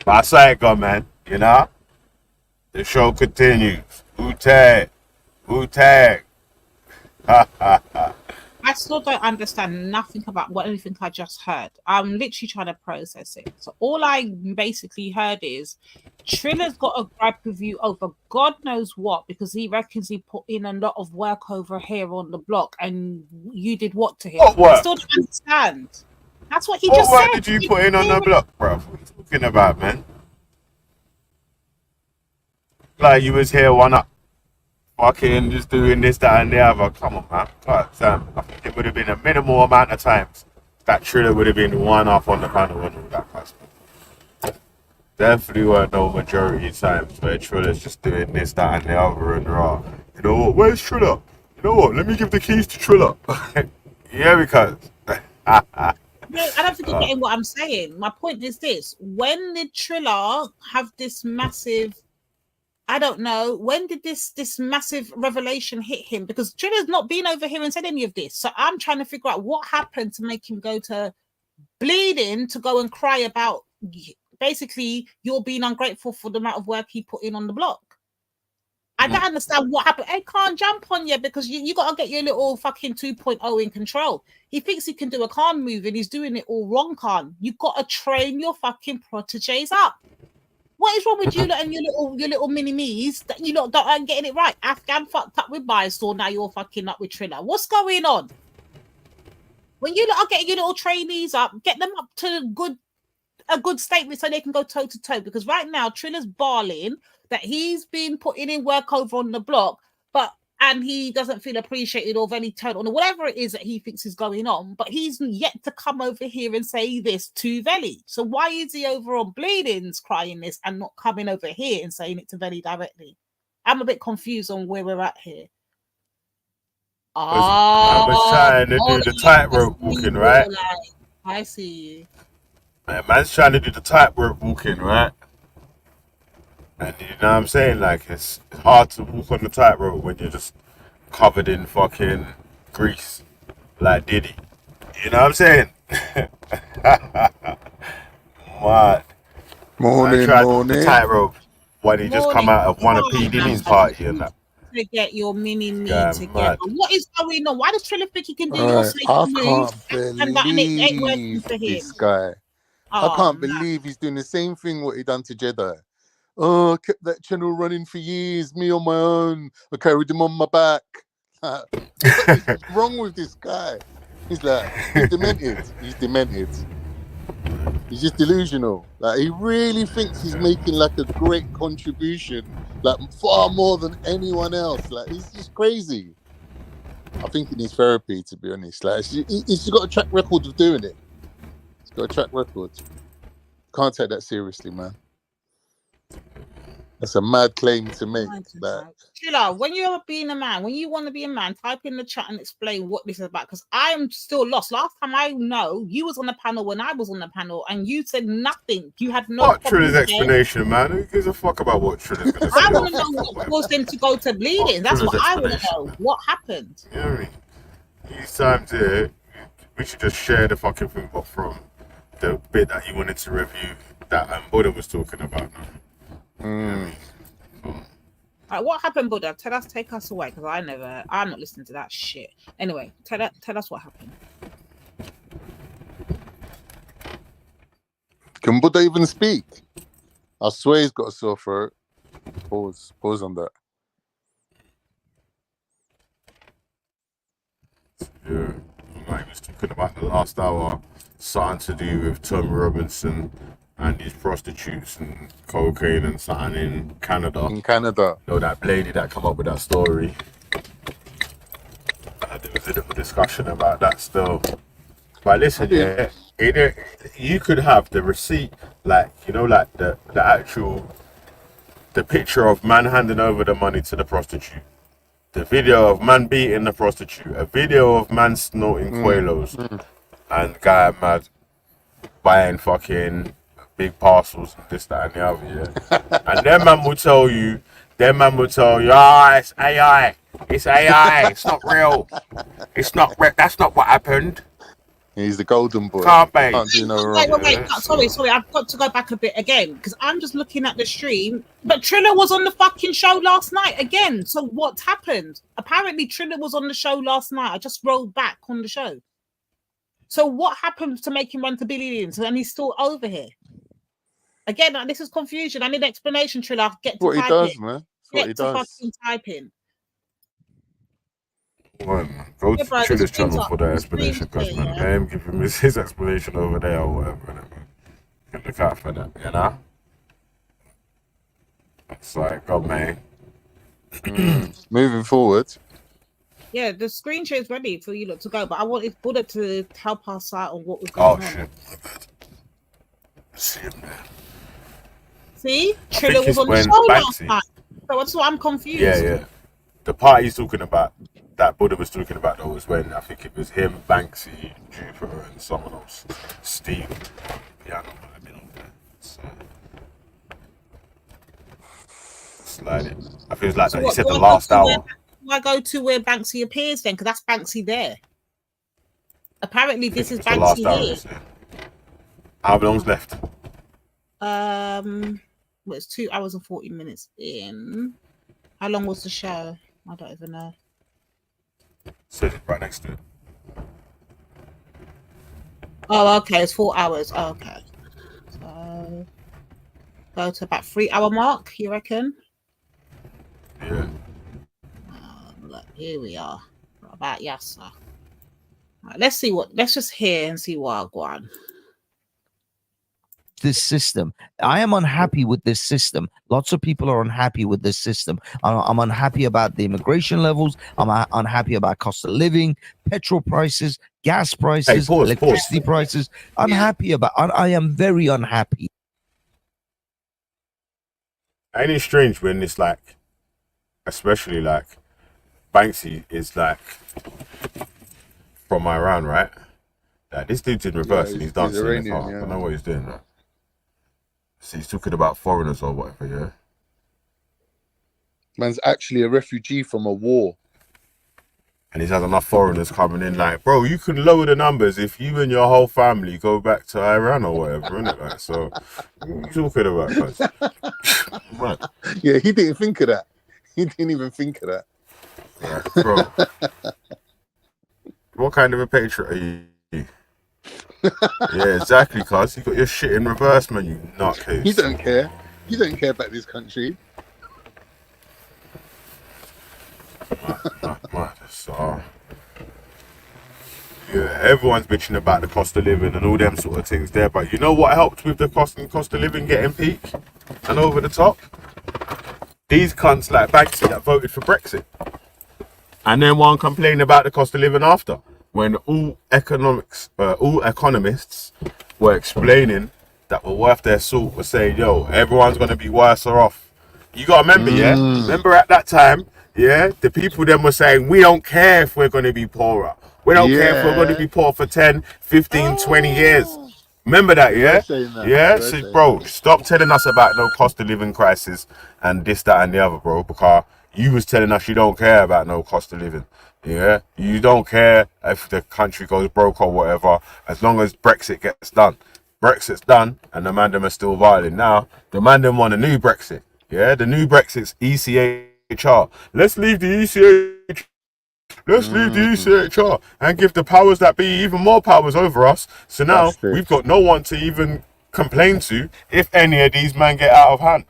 But I say it, go, man. You know? The show continues. Wu-Tang. Wu-Tang. I still don't understand nothing about anything I just heard. I'm literally trying to process it. So all I basically heard is Trilla's got a gripe with you over God knows what, because he reckons he put in a lot of work over here on the block, and you did what to him? What work? I still don't understand. That's what he What just work said. did you put in on the block, bro? What are you talking about, man? Like you was here one up. Fucking just doing this, that, and the other. Come on, man. God damn. I think it would have been a minimal amount of times that Triller would have been one up on the panel and all that kind of stuff. Definitely weren't no majority times where Trilla's just doing this, that, and the other and raw. You know what? Where's Triller? You know what? Let me give the keys to Triller. Yeah, because. No, I don't think you're getting what I'm saying. My point is this: when did Triller have this massive? I don't know. When did this massive revelation hit him? Because Triller's not been over here and said any of this. So I'm trying to figure out what happened to make him go to bleeding to go and cry about basically you're being ungrateful for the amount of work he put in on the block. I don't understand what happened. I can't jump on you because you got to get your little fucking 2.0 in control. He thinks he can do a Khan move and he's doing it all wrong, Khan. You've got to train your fucking proteges up. What is wrong with you lot and your little mini-me's that you lot aren't getting it right? Afghan fucked up with Biostore, now you're fucking up with Triller. What's going on? When you lot are getting your little trainees up, get them up to a good statement so they can go toe-to-toe. Because right now, Triller's barling that he's been putting in work over on the block, and he doesn't feel appreciated or very turned on, or whatever it is that he thinks is going on, but he's yet to come over here and say this to Veli. So why is he over on Bleedings crying this and not coming over here and saying it to Veli directly? I'm a bit confused on where we're at here. I was trying to do the tightrope walking, right? I see you. Man's trying to do the tightrope walking, right? And you know what I'm saying? Like, it's hard to walk on the tightrope when you're just covered in fucking grease, like Diddy. You know what I'm saying? What? Morning. The tightrope when he just come out of one of P. Diddy's party and that. To get your mini-me Yeah, together. mad. What is going on? Why does Triller think he can do All your right, snake I moves can't and that and it ain't working believe for him? this guy. I Oh, can't man. believe he's doing the same thing what he done to Jedi. Oh, I kept that channel running for years, me on my own. I carried him on my back. What is wrong with this guy? He's like, he's demented. He's demented. He's just delusional. Like, he really thinks he's making like a great contribution, like far more than anyone else. Like, he's just crazy. I think he needs therapy, to be honest. Like, he's got a track record of doing it. He's got a track record. Can't take that seriously, man. That's a mad claim to make. Like, Triller, when you're being a man, when you want to be a man, type in the chat and explain what this is about, because I am still lost. Last time I know, you was on the panel when I was on the panel, and you said nothing. You had no. What Triller's explanation, man? Who gives a fuck about what Triller's going to say? I want to know what caused him to go to bleeding. That's what I want to know. What happened? You know what I mean? These times here, we should just share the fucking thing, but from the bit that you wanted to review that Buddha was talking about now. Right, what happened, Buddha? Take us away, because I'm not listening to that shit. Anyway, tell us what happened. can Buddha even speak? I swear he's got a sore throat. Pause on that. Yeah, like he was talking about the last hour, something to do with Tom Robinson and his prostitutes and cocaine and something in Canada. In Canada. No, that lady that come up with that story. There was a little discussion about that still. But listen, you could have the receipt, like, you know, like the actual, the picture of man handing over the money to the prostitute. The video of man beating the prostitute. A video of man snorting Quaalos. And guy mad buying fucking big parcels and this, that, and the other, yeah. And then man will tell you, it's AI. It's AI. It's not real. It's not real. That's not what happened. He's the golden boy. Can't be. Can't do no wrong. Wait. Sorry. I've got to go back a bit again, because I'm just looking at the stream. But Triller was on the fucking show last night again. So what happened? Apparently Triller was on the show last night. I just rolled back on the show. So what happened to make him run to billions and he's still over here? Again, this is confusion. I need an explanation, Triller. Get to What he type does, in. man. That's what he Get to does. fucking type in. Go Yeah, to bro, Triller's the channel screen's for that up. explanation, because The screen's man, there, I am giving him his explanation over there or whatever. Man. Can look out for that, you know? It's like, God, man. Moving forward. Yeah, the screen share is ready for you lot to go, but I wanted Buddha to help us out on what was going on. Shit. See him there. See? I Triller think was it's on the when show last Banksy- night. So that's why I'm confused. Yeah. The part he's talking about, that Buddha was talking about, though, was when I think it was him, Banksy, Jupiter, and someone else, Steve. Yeah, I don't know. I've been over there. So, slide it. I feel like that. He said the last hour. Do I go to where Banksy appears then? Because that's Banksy there. Apparently, this is The last Banksy hour. here. How long's left? Well, it's 2 hours and 40 minutes in. How long was the show? I don't even know. Says it right next to it. Oh, okay. It's 4 hours. Oh, okay. So go to about 3 hour mark, you reckon? Yeah. Look, here we are. About Yassa. Right, let's just hear and see what I go on. This system. I am unhappy with this system. Lots of people are unhappy with this system. I'm unhappy about the immigration levels. I'm unhappy about cost of living, petrol prices, gas prices, electricity prices. Unhappy about. I am very unhappy. Ain't it strange when it's like, especially like, Banksy is like from Iran, right? Like this dude's in reverse and he's dancing in the car. I don't know what he's doing. Right? So he's talking about foreigners or whatever, yeah? Man's actually a refugee from a war. And he's had enough foreigners coming in like, bro, you can lower the numbers if you and your whole family go back to Iran or whatever, innit? Like, so, what are you talking about, guys? Right. Yeah, he didn't think of that. He didn't even think of that. Right, bro. What kind of a patriot are you? Yeah, exactly, cuz. You got your shit in reverse, man, you nutcase. You don't care. You don't care about this country. So, yeah, everyone's bitching about the cost of living and all them sort of things there. But you know what helped with the cost of living getting peak and over the top? These cunts like Banksy that voted for Brexit. And then one complain about the cost of living after. When all economists were explaining that were worth their salt, were saying, yo, everyone's going to be worse off. You got to remember, yeah? Remember at that time, yeah? The people then were saying, we don't care if we're going to be poorer. We don't care if we're going to be poor for 10, 15, 20 years. Remember that, yeah? Yeah? So, bro, stop telling us about no cost of living crisis and this, that, and the other, bro, because you was telling us you don't care about no cost of living. Yeah, you don't care if the country goes broke or whatever, as long as Brexit gets done. Brexit's done, and the man them are still violent. Now, the man them want a new Brexit. Yeah, the new Brexit's ECHR. Let's leave the ECHR. Let's leave the ECHR and give the powers that be even more powers over us. So now we've got no one to even complain to if any of these men get out of hand.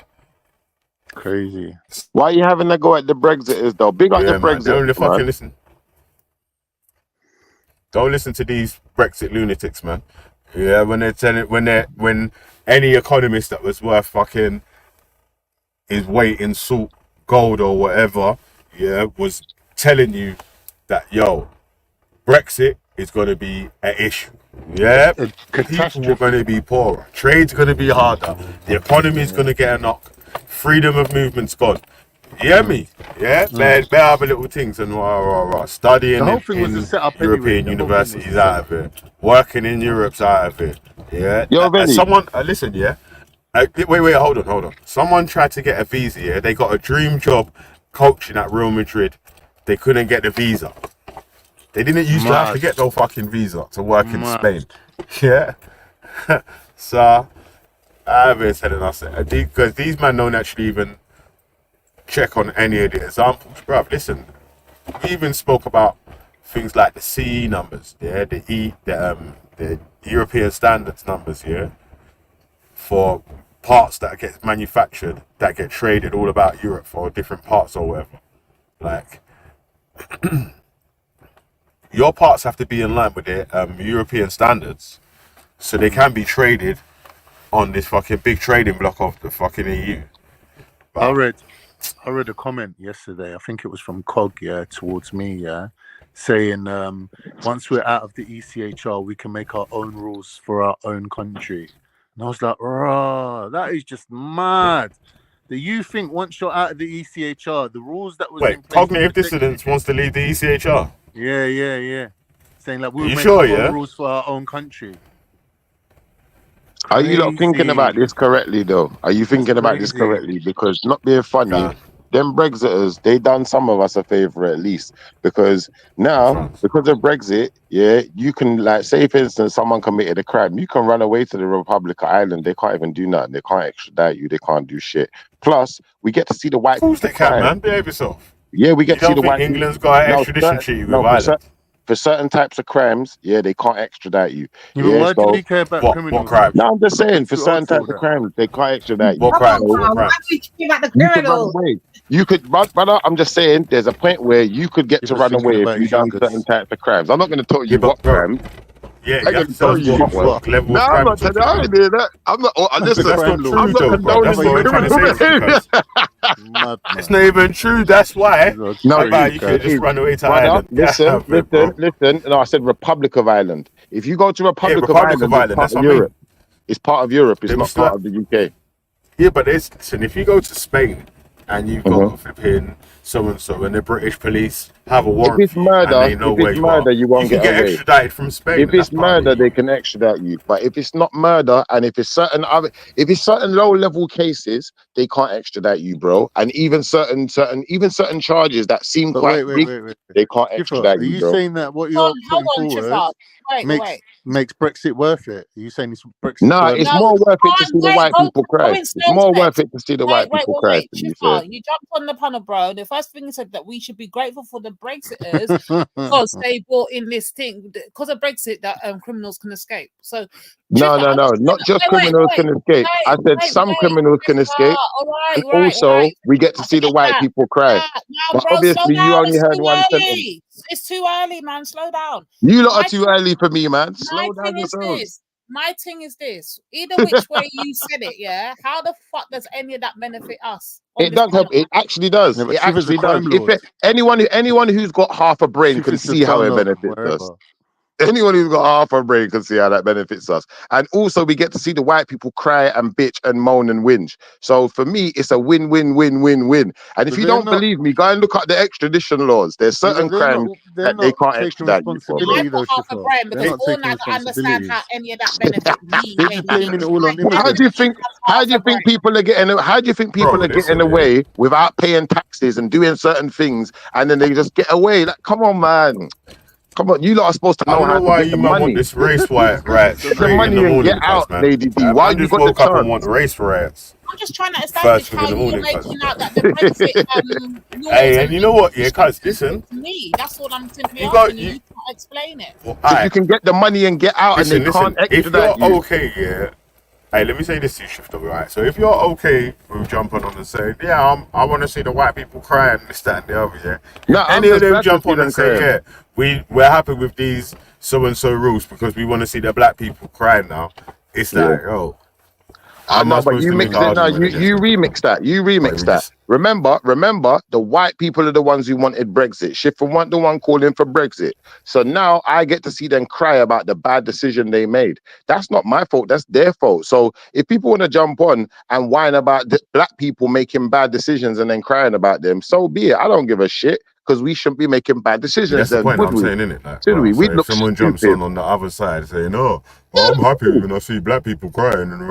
Crazy. Why are you having a go at the Brexiters though? Big up the Brexit. Don't fucking listen. Don't listen to these Brexit lunatics, man. Yeah, when they're telling, when any economist that was worth fucking his weight in salt, gold or whatever, yeah, was telling you that Brexit is going to be an issue. Yeah, people are going to be poorer. Trade's going to be harder. The economy is going to get a knock. Freedom of movement's gone. You hear me? Yeah, man, better have a little things and studying in European universities out of it. Working in Europe's out of it. Yeah. Someone, listen, yeah. Wait, hold on. Someone tried to get a visa, yeah. They got a dream job coaching at Real Madrid. They couldn't get the visa. They didn't used to have to get no fucking visa to work in Spain. Yeah. So, I've been telling us that because these men don't actually even check on any of the examples, bruv. Listen, we even spoke about things like the CE numbers, yeah, the European standards numbers, yeah, for parts that get manufactured, that get traded all about Europe for different parts or whatever. Like, your parts have to be in line with the European standards, so they can be traded on this fucking big trading block of the fucking EU. But I read a comment yesterday, I think it was from Cog, towards me, saying once we're out of the ECHR, we can make our own rules for our own country. And I was like, that is just mad. Do you think once you're out of the ECHR, the rules that was in place... Cognitive Dissidence wants to leave the ECHR? Yeah. Saying like, we'll make sure, our own rules for our own country. Are you not thinking about this correctly, though? Are you thinking about this correctly? Because not being funny, them Brexiters, they done some of us a favor at least, because now, because of Brexit, yeah, you can, like, say for instance, someone committed a crime, you can run away to the Republic of Ireland. They can't even do nothing. They can't extradite you. They can't do shit. Plus, we get to see the white Of course people they can, cry. man. Behave yourself. Yeah, we You get to see don't the think white people. England's got an extradition treaty with Ireland? For certain types of crimes, yeah, they can't extradite you. Yeah, but why do we care about What criminals? crime? No, I'm just saying, for Too old certain for all types of that. crimes, they can't extradite you. What crimes? So What crimes? About the you could run criminal. away. You could, brother, I'm just saying, there's a point where you could get to You're run thinking away if about you his done youngest. certain types of crimes. I'm not going to tell you Yeah, but what bro, crimes. yeah, I'm you going have to to tell search you what what. level No, of I'm crime not you're telling talking you. I about. ain't doing that. I'm not. Listen, That's not crime true, law. I'm not though, bro. That's condoning what you we're trying to say to you, doing cuz. Mad, It's not even true. That's why. No, About it you is. could It just is. run away to Brother, Ireland. listen. Bro. No, I said Republic of Ireland. If you go to Yeah, Republic of Republic of Ireland, it's Ireland. part That's of what I mean. Europe. It's part of Europe. It's Then we not still part have, of the UK. yeah, but listen, if you go to Spain and you've Mhm. got flipping so and so, and the British police have a If warrant it's for you and they know where you are, murder, you you won't can get get away. extradited from Spain, If and that's it's part of murder, the they can extradite you. But if it's not murder, and if it's certain other, if it's certain low level cases, they can't extradite you, bro. And even certain charges that seem But quite big, wait. they can't Schiffer, extradite are you, you bro. saying that what Hold you're hold putting on, forward Trevor. Wait. makes Brexit worth it? Are you saying Brexit's Nah, worth it's it? No, more worth it to see the white hold people cry. in It's slow more worth steps. it to see the white people cry, to be fair. Shifter, you jumped on the panel, bro. The first thing you said that we should be grateful for the Brexiters because they brought in this thing because of Brexit that criminals can escape. So, No, Triffer, no, I'm no. just Not just criminals can escape. I said some criminals can Triffer. escape. All right, And also, we get to I see the forget white that. people cry. Now, But bro, slow obviously, you down. only It's heard too one sentence. early. It's too early, man. Slow down. You lot are My too early for me, man. My Slow down thing is yourselves. this. My thing is this. Either which way you said it, yeah. How the fuck does any of that benefit us? It does help. It actually does. Yeah, but It Schiffer's a actually does. crime If lord. anyone who's got half a brain can Schiffer's see just how down it low benefits us. wherever. Anyone who's got half a brain can see how that benefits us. And also, we get to see the white people cry and bitch and moan and whinge. So for me, it's a win-win-win-win-win. And if But you they're don't not. believe me, go and look at the extradition laws. There's Yeah, but certain crimes they're that they not can't taking extradite you for, bro. responsibility I've though, got half a Schiffer. brain They're because not all taking I can understand responsibilities. how any of that benefit me. They're just blaming it all on How immigrants. do you think? How do you think people are getting? How do you think people Bro, are getting listen, away without paying taxes and doing certain things, and then they just get away? Like, come on, man. Come on, you lot are supposed to I know don't know how to why get the you man want money. this race right Get the straight in the money and get morning, cuz, out, man. Lady D. Why Man you just got the woke up and chance? want race riots. I'm just trying to First establish thing how in the you're morning, cuz. making out that the Brexit laws Hey, and and you know what? Yeah, cuz, legislation listen. to me. That's all I'm simply You got asking you. you. You can't explain it. Well, If you can get the money and get out, and they listen. can't If you're extradite you. okay, yeah. Hey, let me say this to you, Shifter, right? So if you're okay with jumping on and saying, yeah, I want to see the white people cry and this, that, and the other, yeah. No, If I'm any of just them glad to jump see on them and say, crying. yeah, we're happy with these so and so rules because we want to see the black people cry now. It's Yeah. like, oh, how am No, I but supposed you to make mix an it. No, argument against you it? remix that. You remix that. Remember, the white people are the ones who wanted Brexit. Schiffer weren't the one calling for Brexit. So now I get to see them cry about the bad decision they made. That's not my fault. That's their fault. So if people want to jump on and whine about the black people making bad decisions and then crying about them, so be it. I don't give a shit because we shouldn't be making bad decisions. Yeah, that's the then, point would I'm we? saying, innit? Like, Should bro, we? so We'd if look someone jumps stupid. on the other side saying, oh, I'm happy when I see black people crying and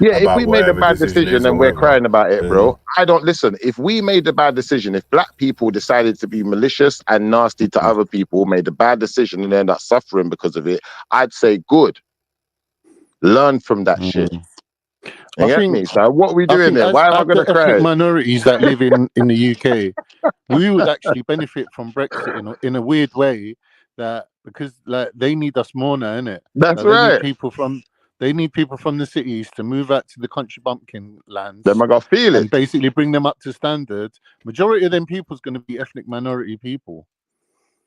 Yeah, if about we made a whatever bad decision decision is or and we're whatever, crying about it, then bro, I don't listen. If we made a bad decision, if black people decided to be malicious and nasty to other people, made a bad decision and end up suffering because of it, I'd say good. Learn from that shit. You get me? So what are we doing there? Why am I as gonna the ethnic cry? minorities that live in the UK, we would actually benefit from Brexit in a weird way, that because like they need us more now, innit? That's Like, right. they need people from the cities to move out to the country bumpkin lands. Them I got feel and it. basically bring them up to standard. Majority of them people is going to be ethnic minority people.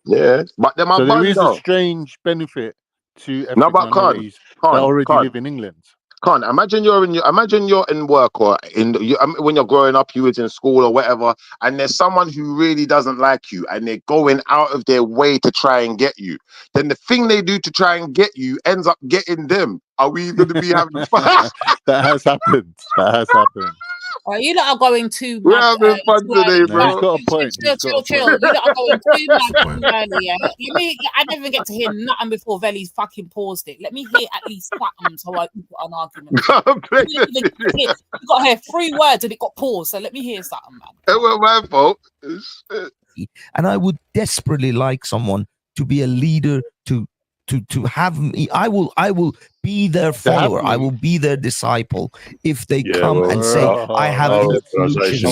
Yeah, but them are So there is a bundle. strange benefit to No, ethnic but minorities that already live in England. Can't imagine you're in work or when you're growing up, you was in school or whatever, and there's someone who really doesn't like you, and they're going out of their way to try and get you. Then the thing they do to try and get you ends up getting them. Are we going to be having fun? That has happened. That has happened. You lot are going too We're mad. having fun too today, early. bro. He's got a point. Chill. You lot are going too mad too early. Yeah? I didn't even get to hear nothing before Veli's fucking paused it. Let me hear at least something so I can put an argument. You got to hear 3 words and it got paused. So let me hear something, man. It wasn't my fault. And I would desperately like someone to be a leader, to have me. I will be their follower. I will be their disciple if they come and say, I have our the solution.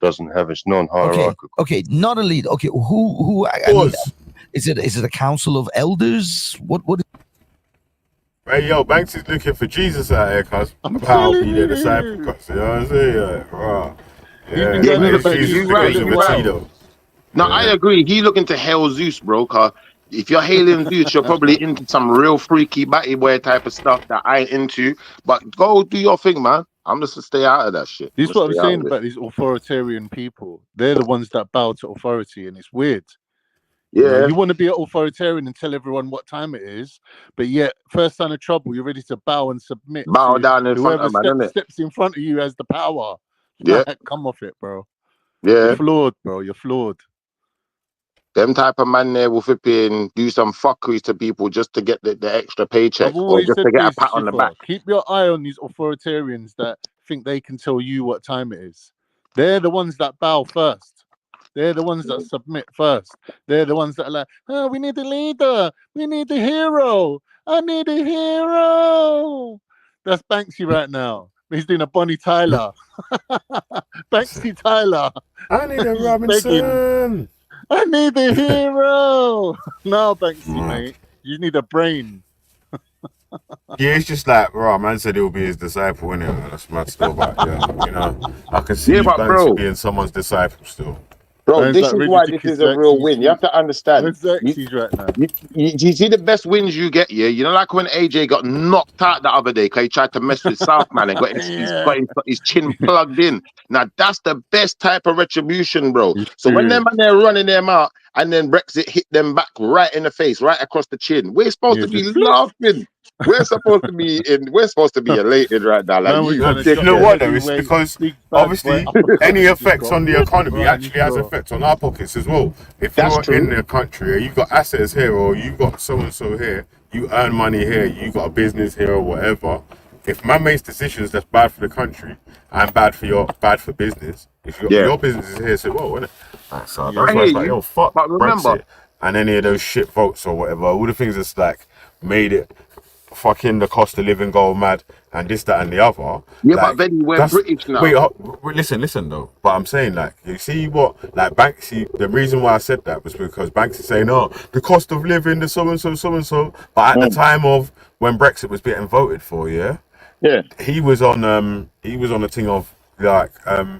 Doesn't have, it's non-hierarchical. Okay, not a leader. Okay, who I mean, is it a council of elders? What Hey, yo, Banks is looking for Jesus out here, cuz. I'll be the disciple, cuz. You know what I'm saying? You're right. No, I agree. He looking to hail Zeus, bro. Cause if you're hailing Zeus, you're probably into some real freaky batty boy type of stuff that I ain't into. But go do your thing, man. I'm just to stay out of that shit. This is what I'm saying about these authoritarian people. They're the ones that bow to authority, and it's weird. Yeah. You want to be an authoritarian and tell everyone what time it is, but yet first sign of trouble, you're ready to bow and submit. Bow down in front of whoever man, steps in front of you has the power. Yeah. Come off it, bro. Yeah. You're flawed, bro. You're flawed. Them type of man there will flipping do some fuckery to people just to get the extra paycheck I've or always just said to get a this, pat on the Shifa, back. keep your eye on these authoritarians that think they can tell you what time it is. They're the ones that bow first. They're the ones that submit first. They're the ones that are like, oh, we need a leader. We need a hero. I need a hero. That's Banksy right now. He's doing a Bonnie Tyler. Banksy Tyler. I need a Robinson. I need a hero. No, Banksy, mate. You need a brain. Yeah, it's just like, bro, man said he'll be his disciple, innit? That's mad still, but yeah, you know, I can see Banksy being someone's disciple still. Bro, this is why this is a real win. You have to understand. You see the best wins you get, yeah? You know, like when AJ got knocked out the other day because he tried to mess with Southman and got his chin plugged in. Now, that's the best type of retribution, bro. So when them man they're running them out and then Brexit hit them back right in the face, right across the chin, we're supposed to be laughing. We're supposed to be elated right now. Like, you know what though? It's because obviously any effects on the economy actually has effects on our pockets as well. If you're in the country or you've got assets here or you've got so and so here, you earn money here, you got a business here or whatever. If man makes decisions that's bad for the country and bad for business, if your business is here, so whoa, isn't it? So that's why it's like, yo, fuck Brexit and any of those shit votes or whatever. All the things that's like made it fucking the cost of living go mad and this, that, and the other. Yeah, like, but then we're British now. Wait, listen though. But I'm saying, like, you see what, like, Banksy, the reason why I said that was because Banksy saying, oh, the cost of living, the so and so. But at the time of when Brexit was getting voted for, yeah, he was on a thing of like,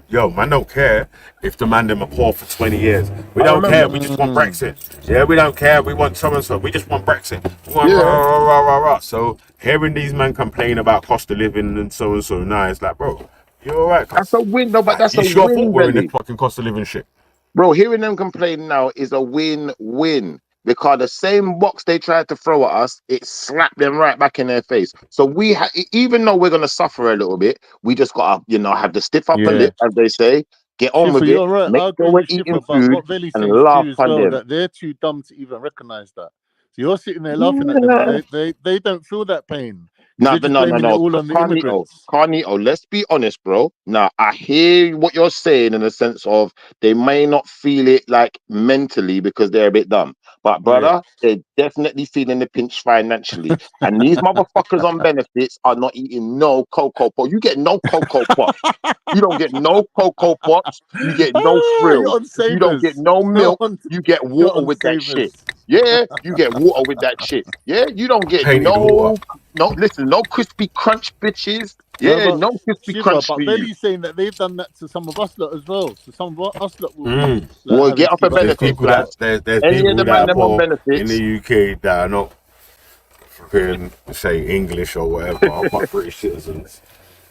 yo, man, don't care if the man them are poor for 20 years. We don't care. We just want Brexit. Yeah, we don't care. We want so and so. We just want Brexit. We want rah. So hearing these men complain about cost of living and so, now it's like, bro, you all right? That's a win, no, but that's a sure win. We're in the fucking cost of living shit, bro. Hearing them complain now is a win-win. Because the same box they tried to throw at us, it slapped them right back in their face. So even though we're gonna suffer a little bit, we just gotta, have to stiff up a lip, as they say, get on with it, right. make sure we're eating food, and laugh on them. That they're too dumb to even recognize that. So you're sitting there laughing at them, but they don't feel that pain. No. Carnito, let's be honest, bro. Now, I hear what you're saying in the sense of they may not feel it like mentally because they're a bit dumb. But, brother, they're definitely feeling the pinch financially. And these motherfuckers on benefits are not eating no Cocoa Pop. You get no Cocoa Pop. You don't get no Cocoa Pops. You get no frills. You don't get no milk. You get water with that shit. Yeah, you get water with that shit. Yeah, you don't get no crispy crunch bitches. Yeah, no crispy crunch. But Belly's saying that they've done that to some of us lot as well. So some of us lot will well, get off a benefit. There's people that are poor in the UK that are not fucking say English or whatever, but British citizens.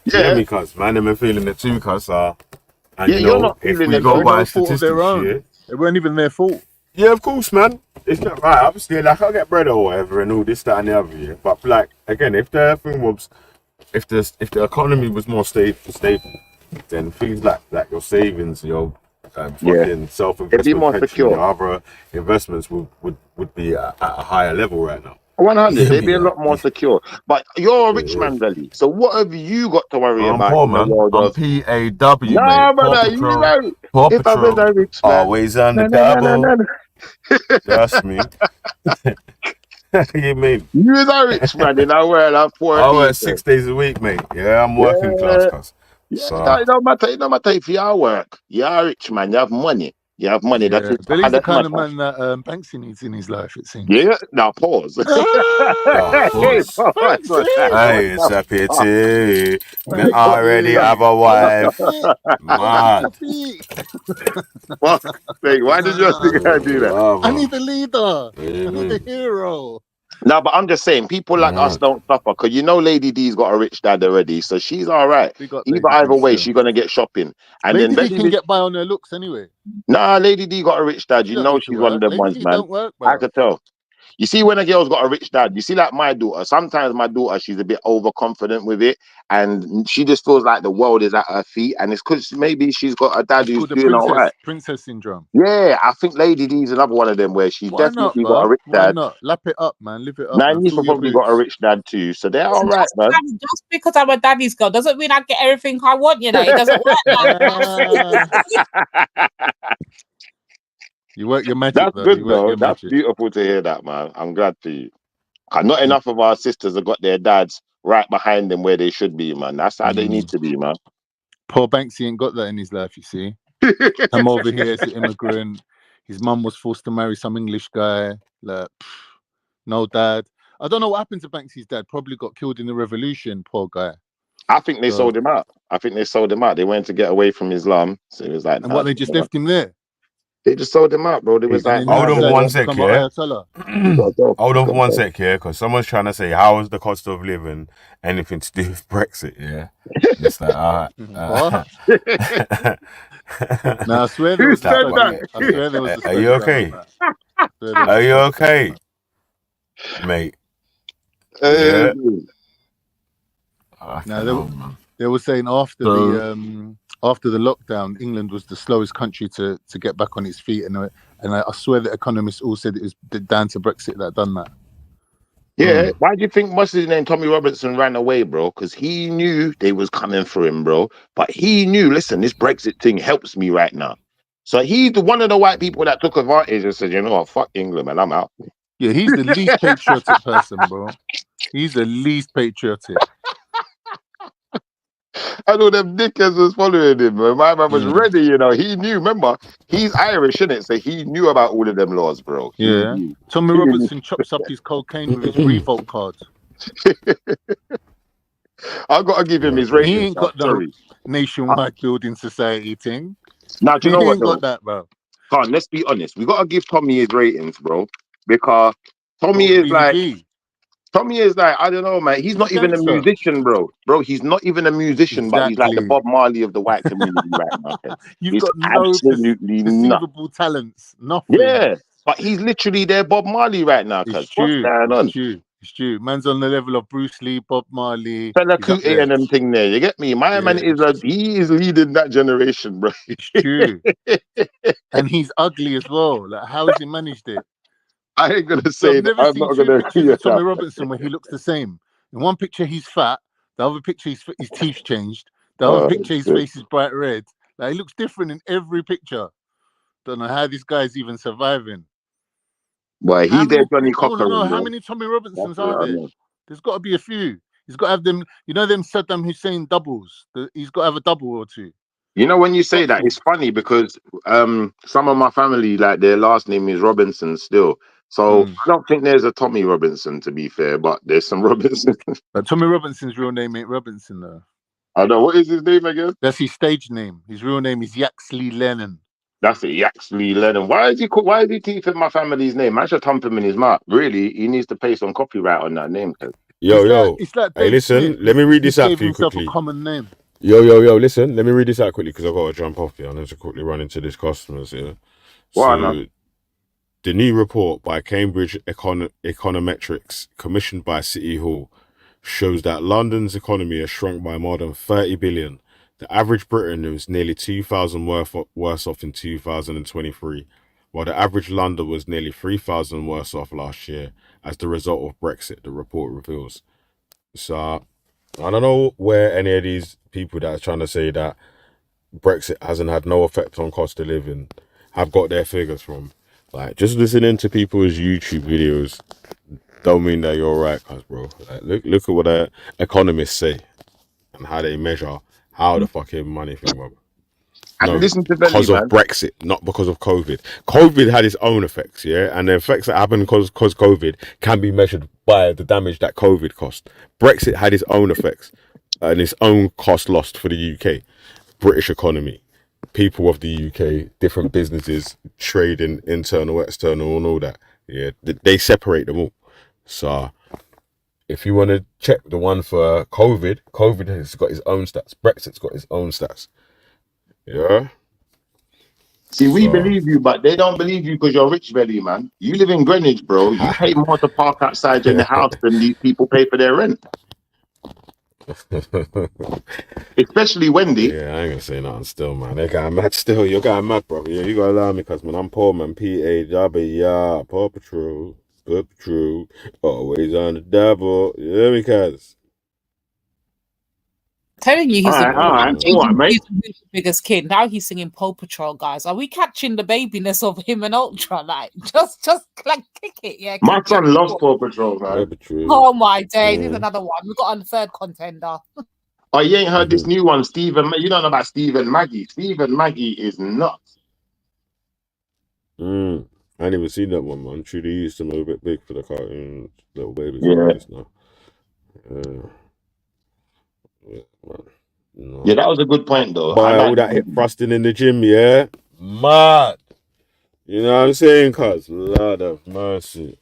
Yeah, because man, them are feeling it too, cause and you're not if we go by statistics here, it weren't even their fault. Yeah, of course, man. It's not right. Obviously, like, I get bread or whatever and all this, that, and the other. Yeah. But, like, again, if the thing was if the economy was more stable, then things like your savings, your fucking It'd be self-investment more pension, secure. your other investments would be at a higher level right now. 100. Yeah, They'd be a me, lot more secure. But you're a rich yeah. man, Deli. So what have you got to worry I'm about poor, in the man. world I'm of? PAW, Nah, mate. Paw brother, you Patrol. know. Paw If I was Patrol. a rich man, Always on the na na na na double. na. That's me. You mean? You is a rich man in a world of poor I work people. 6 days a week, mate. Yeah, I'm working class, Yeah, cuz. yeah. So, It don't matter. It don't matter if you are work. You're a rich man. You have money. You have money. That Yeah, is but all he's the that kind of matter. man that Banksy needs in his life, it seems. Yeah. Now pause. of Hey, course. pause on that. What Hey, it's the a fuck? pity. Me What already have a wife. Mad. Fuck sake, why did you think I do that? I need a leader. I need a Amen. hero. No, but I'm just saying, people like us Mad. don't suffer because you know Lady D's got a rich dad already, so she's all right. We got Either Lady D either way, still. she's gonna get shopping. And then Lady D Lady can D, get by on her looks anyway. nah, Lady D got a rich dad. She You don't know need to she's one of work. them Lady ones, D man. don't work, I bro. could tell. You see, when a girl's got a rich dad, you see, like my daughter, sometimes my daughter, she's a bit overconfident with it, and she just feels like the world is at her feet. And it's because maybe she's got a dad It's who's called the doing all right. princess syndrome. Yeah, I think Lady D's another one of them where she's Why not, definitely got a bro? rich Why dad. not? Lap it up, man. Live it up, man. Nine Fill for your probably got a boots. rich dad too, so they're all right, Just, man. just because I'm a daddy's girl doesn't mean I get everything I want, you know. It doesn't work like that. You work your magic, That's though. good You work though. your That's magic. beautiful to hear that, man. I'm glad for you. 'Cause not enough of our sisters have got their dads right behind them where they should be, man. That's how they need to be, man. Poor Banksy ain't got that in his life, you see. Come over here as an immigrant. His mum was forced to marry some English guy. Like, no dad. I don't know what happened to Banksy's dad. Probably got killed in the revolution, poor guy. I think they So, sold him out. I think they sold him out. They went to get away from Islam, so it was like, and nah, what, they just left him there? they just sold him out, bro. They was And like, then he nah, Hold on for bro, decided one to sec, become an yeah? Ayatollah. you gotta go. Hold You on for gotta one go. sec, yeah? Because someone's trying to say, how is the cost of living anything to do with Brexit, yeah? It's like, all What? right. Now, I swear there Who was a said study. that? I swear there was a Are you study done on okay? that. I swear there was Are a you study done on okay, that. mate? Yeah. I Now, don't know, man. they were saying after So, the lockdown, England was the slowest country to get back on its feet, and I swear that economists all said it was down to Brexit that done that. Yeah, why do you think what's his name, Tommy Robinson, ran away, bro? Because he knew they was coming for him, bro. But he knew, listen, this Brexit thing helps me right now. So he's the one of the white people that took advantage and said, you know what, fuck England, man, I'm out. Yeah, he's the least patriotic person, bro. He's the least patriotic. And all them dickheads was following him, man. My man was ready, you know. He knew, remember, he's Irish, innit? So he knew about all of them laws, bro. He Yeah. knew. Tommy He knew. Robertson chops up his cocaine with his revolt card. I gotta give him his He ratings. ain't I'm got the sorry. nationwide building society thing. Now, do He you know what ain't though? got that, bro. Come on, let's be honest. We gotta give Tommy his ratings, bro, because Tommy What with is like, BDG? I don't know, man. He's He's a not even a gangster. musician, bro. Bro, he's not even a musician, but he's like the Exactly. Bob Marley of the white community right now. Okay? You've He's got no absolutely nuts. perceivable talents. Nothing. Yeah, but he's literally their Bob Marley right now. It's Cause what's true. going It's on? true. It's true. Man's on the level of Bruce Lee, Bob Marley. Fela He's up Kuti there. and them thing there. You get me? My man Yeah, he is leading that generation, bro. it's true. And he's ugly as well. Like, how has he managed it? I ain't gonna So say I've that. never I'm seen not two gonna pictures agree of with Tommy that. Robinson where he looks the same. In one picture, he's fat. The other picture, his teeth changed. The other picture, his Shit. face is bright red. Like, he looks different in every picture. Don't know how this guy's even surviving. Boy, How he's their many? Johnny I want to know Cochran, how bro. many Tommy That's Robinsons are what I there? mean. There's got to be a few. He's got to have them. You know them Saddam Hussein doubles. He's got to have a double or two. You know, when you say Got that, to. it's funny because some of my family, like their last name is Robinson still. So I don't think there's a Tommy Robinson, to be fair, but there's some Robinson. But Tommy Robinson's real name ain't Robinson though. I don't know, what is his name again? That's his stage name. His real name is Yaxley Lennon. That's it, Yaxley Lennon. Why is he teething my family's name? I should thump him in his mouth. Really, he needs to pay some copyright on that name. It's like Hey, Dave listen, Smith. let me read He this out gave for you himself a quickly. common name. Yo, listen, let me read this out quickly because I've got to jump off here. I need to quickly run into this customers here. Why So, not? the new report by Cambridge Econometrics, commissioned by City Hall, shows that London's economy has shrunk by more than 30 billion. The average Briton was nearly 2,000 worse off in 2023, while the average London was nearly 3,000 worse off last year as the result of Brexit, the report reveals. So, I don't know where any of these people that are trying to say that Brexit hasn't had no effect on cost of living have got their figures from. Like, just listening to people's YouTube videos don't mean that you're right, cuz, bro. Like, look at what the economists say and how they measure how the fucking money thing, bro. And No, listen to Belly, because of man. Brexit, not because of COVID. COVID had its own effects, yeah? And the effects that happen because COVID can be measured by the damage that COVID cost. Brexit had its own effects and its own cost lost for the UK, British economy, people of the UK, different businesses, trading, internal, external, and all that. Yeah, they separate them all. So if you want to check the one for COVID, COVID has got its own stats. Brexit's got its own stats. Yeah. See, we believe you, but they don't believe you because you're rich, Belly, man. You live in Greenwich, bro. You pay more to park outside in the house than these people pay for their rent. Especially Wendy. Yeah, I ain't gonna say nothing still, man. They got mad still. You're getting mad, bro. Yeah, you gotta allow me, cuz, man, I'm poor, man. P-A-W, Paw Patrol, always on the double. You hear me, cuz? Telling you, he's All right, mate. he's the biggest kid. Now he's singing Paw Patrol, guys. Are we catching the babiness of him and Ultra? Like, just like kick it, yeah. My son loves Paw Patrol, man. Oh my days, here's another one. We've got a third contender. Oh, you ain't heard this new one, Stephen. You don't know about Stephen Maggie. Stephen Maggie is nuts. I ain't even seen that one, man. Trudy used to be a bit big for the cartoons, little babies Yeah. like this now. Yeah, man. No. Yeah, that was a good point, though. Boy, I all like that hip thrusting in the gym, yeah? Mad. You know what I'm saying, cuz? Lord of mercy.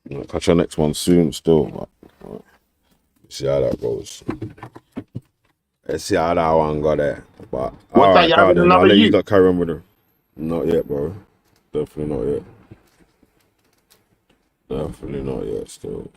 I'll catch our next one soon still, man. See how that goes. Let's see how that one got there. But What are you having I'll another let you you? not carry on with her. Not yet, bro. Definitely not yet. Definitely not yet still.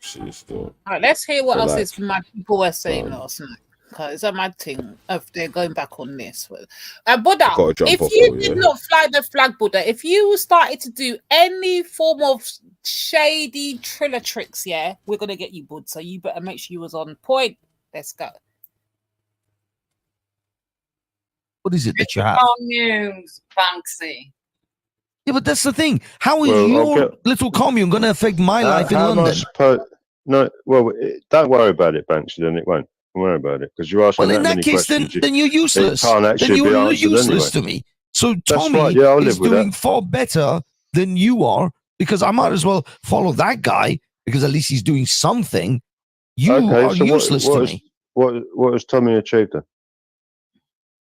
See still. All right, let's hear what else Relax. is mad people were saying last night. Because it's a mad thing if they're going back on this. Buddha, Gotta jump if off you though, did yeah. not fly the flag, Buddha, if you started to do any form of shady triller tricks, yeah, we're gonna get you, Bud. So you better make sure you was on point. Let's go. What is it that you have? Communes, Banksy. Yeah, but that's the thing. How is Well, your I'll get- little commune going to affect my life in How London? much no, well, don't worry about it, Banksy, then it won't. Don't worry about it, because you're asking Well, in that that many case, questions. then you're useless. It can't Then actually be you're answered useless anyway. to me. So That's Tommy right, yeah, I'll is live with doing that. far better than you are, because I might as well follow that guy, because at least he's doing something. You are so useless to me. what has Tommy achieved then?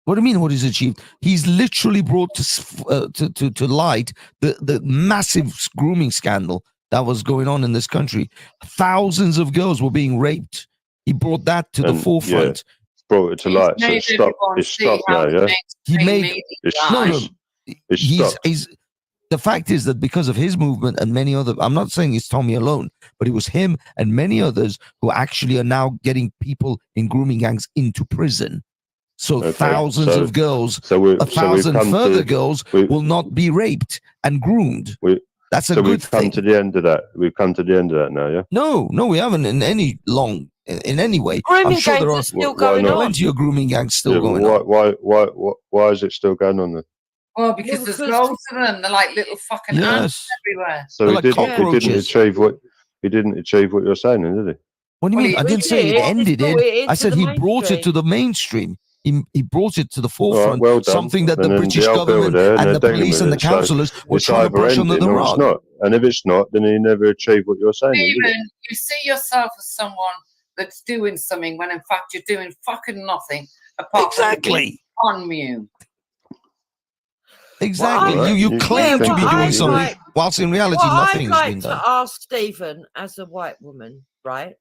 What do you mean? What he's achieved? He's literally brought to light the massive grooming scandal that was going on in this country. Thousands of girls were being raped. He brought that to the forefront. Yeah, brought it to light, so it's stopped. It's stopped now, yeah. He made It's he's stopped. the fact is that because of his movement and many other, I'm not saying it's Tommy alone, but it was him and many others who actually are now getting people in grooming gangs into prison. So Okay, thousands so- of girls, so we- a so we've thousand come further to- girls will not be raped and groomed. That's a so good we've come thing. to the end of that. We've come to the end of that now, yeah. No, we haven't in any way. Grooming I'm sure there gangs are are still going on. plenty of grooming gangs still Yeah, but going on. why is it still going on then? Well, because there's loads of them. They're like little fucking ants everywhere. So he didn't achieve what you're saying, then, did he? What do you mean? I didn't say it ended it. I said he brought it to the mainstream. He brought it to the forefront. Well done. Something that And the then British old bill government there, and they're the dealing police with and the it. So councillors were it's trying to either push under ending the or it's rug. not. And if it's not, then he never achieved what you're saying. Did he? Stephen, you see yourself as someone that's doing something when in fact you're doing fucking nothing apart Exactly. from on mute. Exactly. Well, you claim to be doing something, like- whilst in reality What nothing I'd has like been to done. ask Stephen, as a white woman, right?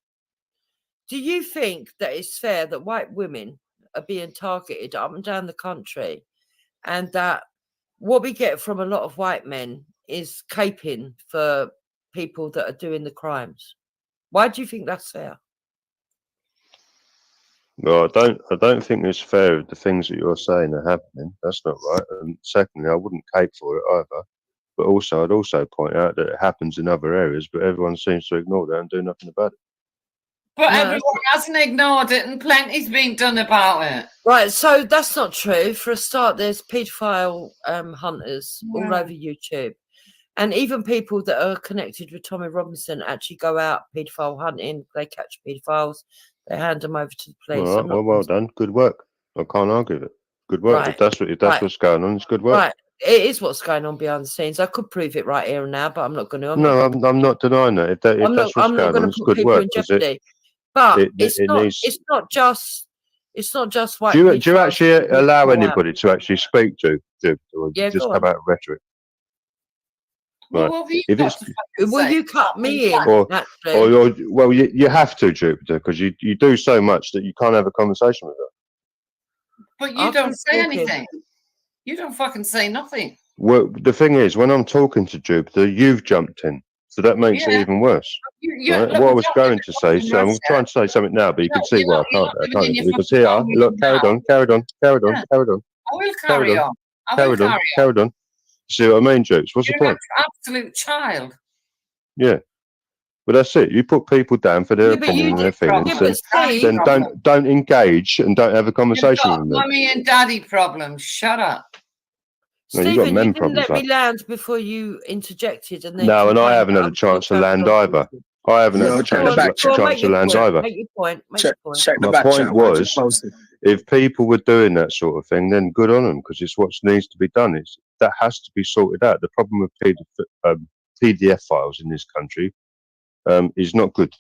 Do you think that it's fair that white women are being targeted up and down the country, and that what we get from a lot of white men is caping for people that are doing the crimes. Why do you think that's fair? Well, I don't think it's fair if the things that you're saying are happening. That's not right. And secondly, I wouldn't cape for it either. But also, I'd also point out that it happens in other areas, but everyone seems to ignore that and do nothing about it. But everyone hasn't ignored it, and plenty's been done about it. Right, so that's not true. For a start, there's paedophile hunters all over YouTube. And even people that are connected with Tommy Robinson actually go out paedophile hunting. They catch paedophiles. They hand them over to the police. All right, well done. Good work. I can't argue with it. Good work. Right. If that's what's going on, it's good work. Right. It is what's going on behind the scenes. I could prove it right here and now, but I'm not going to. I'm not denying that. If that's what's going on, it's good work. But it's not just white. Do you actually allow anybody to actually speak to or just come out of rhetoric? Right. Will you cut me in? Well, you have to, Jupiter, because you do so much that you can't have a conversation with her. But you don't say anything. You don't fucking say nothing. Well, the thing is, when I'm talking to Jupiter, you've jumped in, so that makes it even worse. Right? What I was going to say, so I'm trying to say something now, but you can see why I can't. Because here, look, carried on. I will carry on. Carried on. See what I mean, Jupes? What's the point? You're an absolute child. Yeah. But that's it. You put people down for their opinion and their feelings, then don't engage and don't have a conversation with them. Mummy and daddy problems. Shut up. No, Stephen, you didn't let me land before you interjected, and then no, and I haven't had a chance to land either. I haven't had a chance to land either. Make your point. My point was, if people were doing that sort of thing, then good on them, because it's what needs to be done. That has to be sorted out. The problem with PDF files in this country is not good.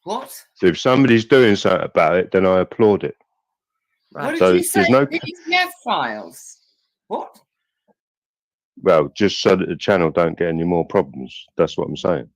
What? So if somebody's doing something about it, then I applaud it. Right. What did you say? PDF files? What? Well, just so that the channel don't get any more problems. That's what I'm saying.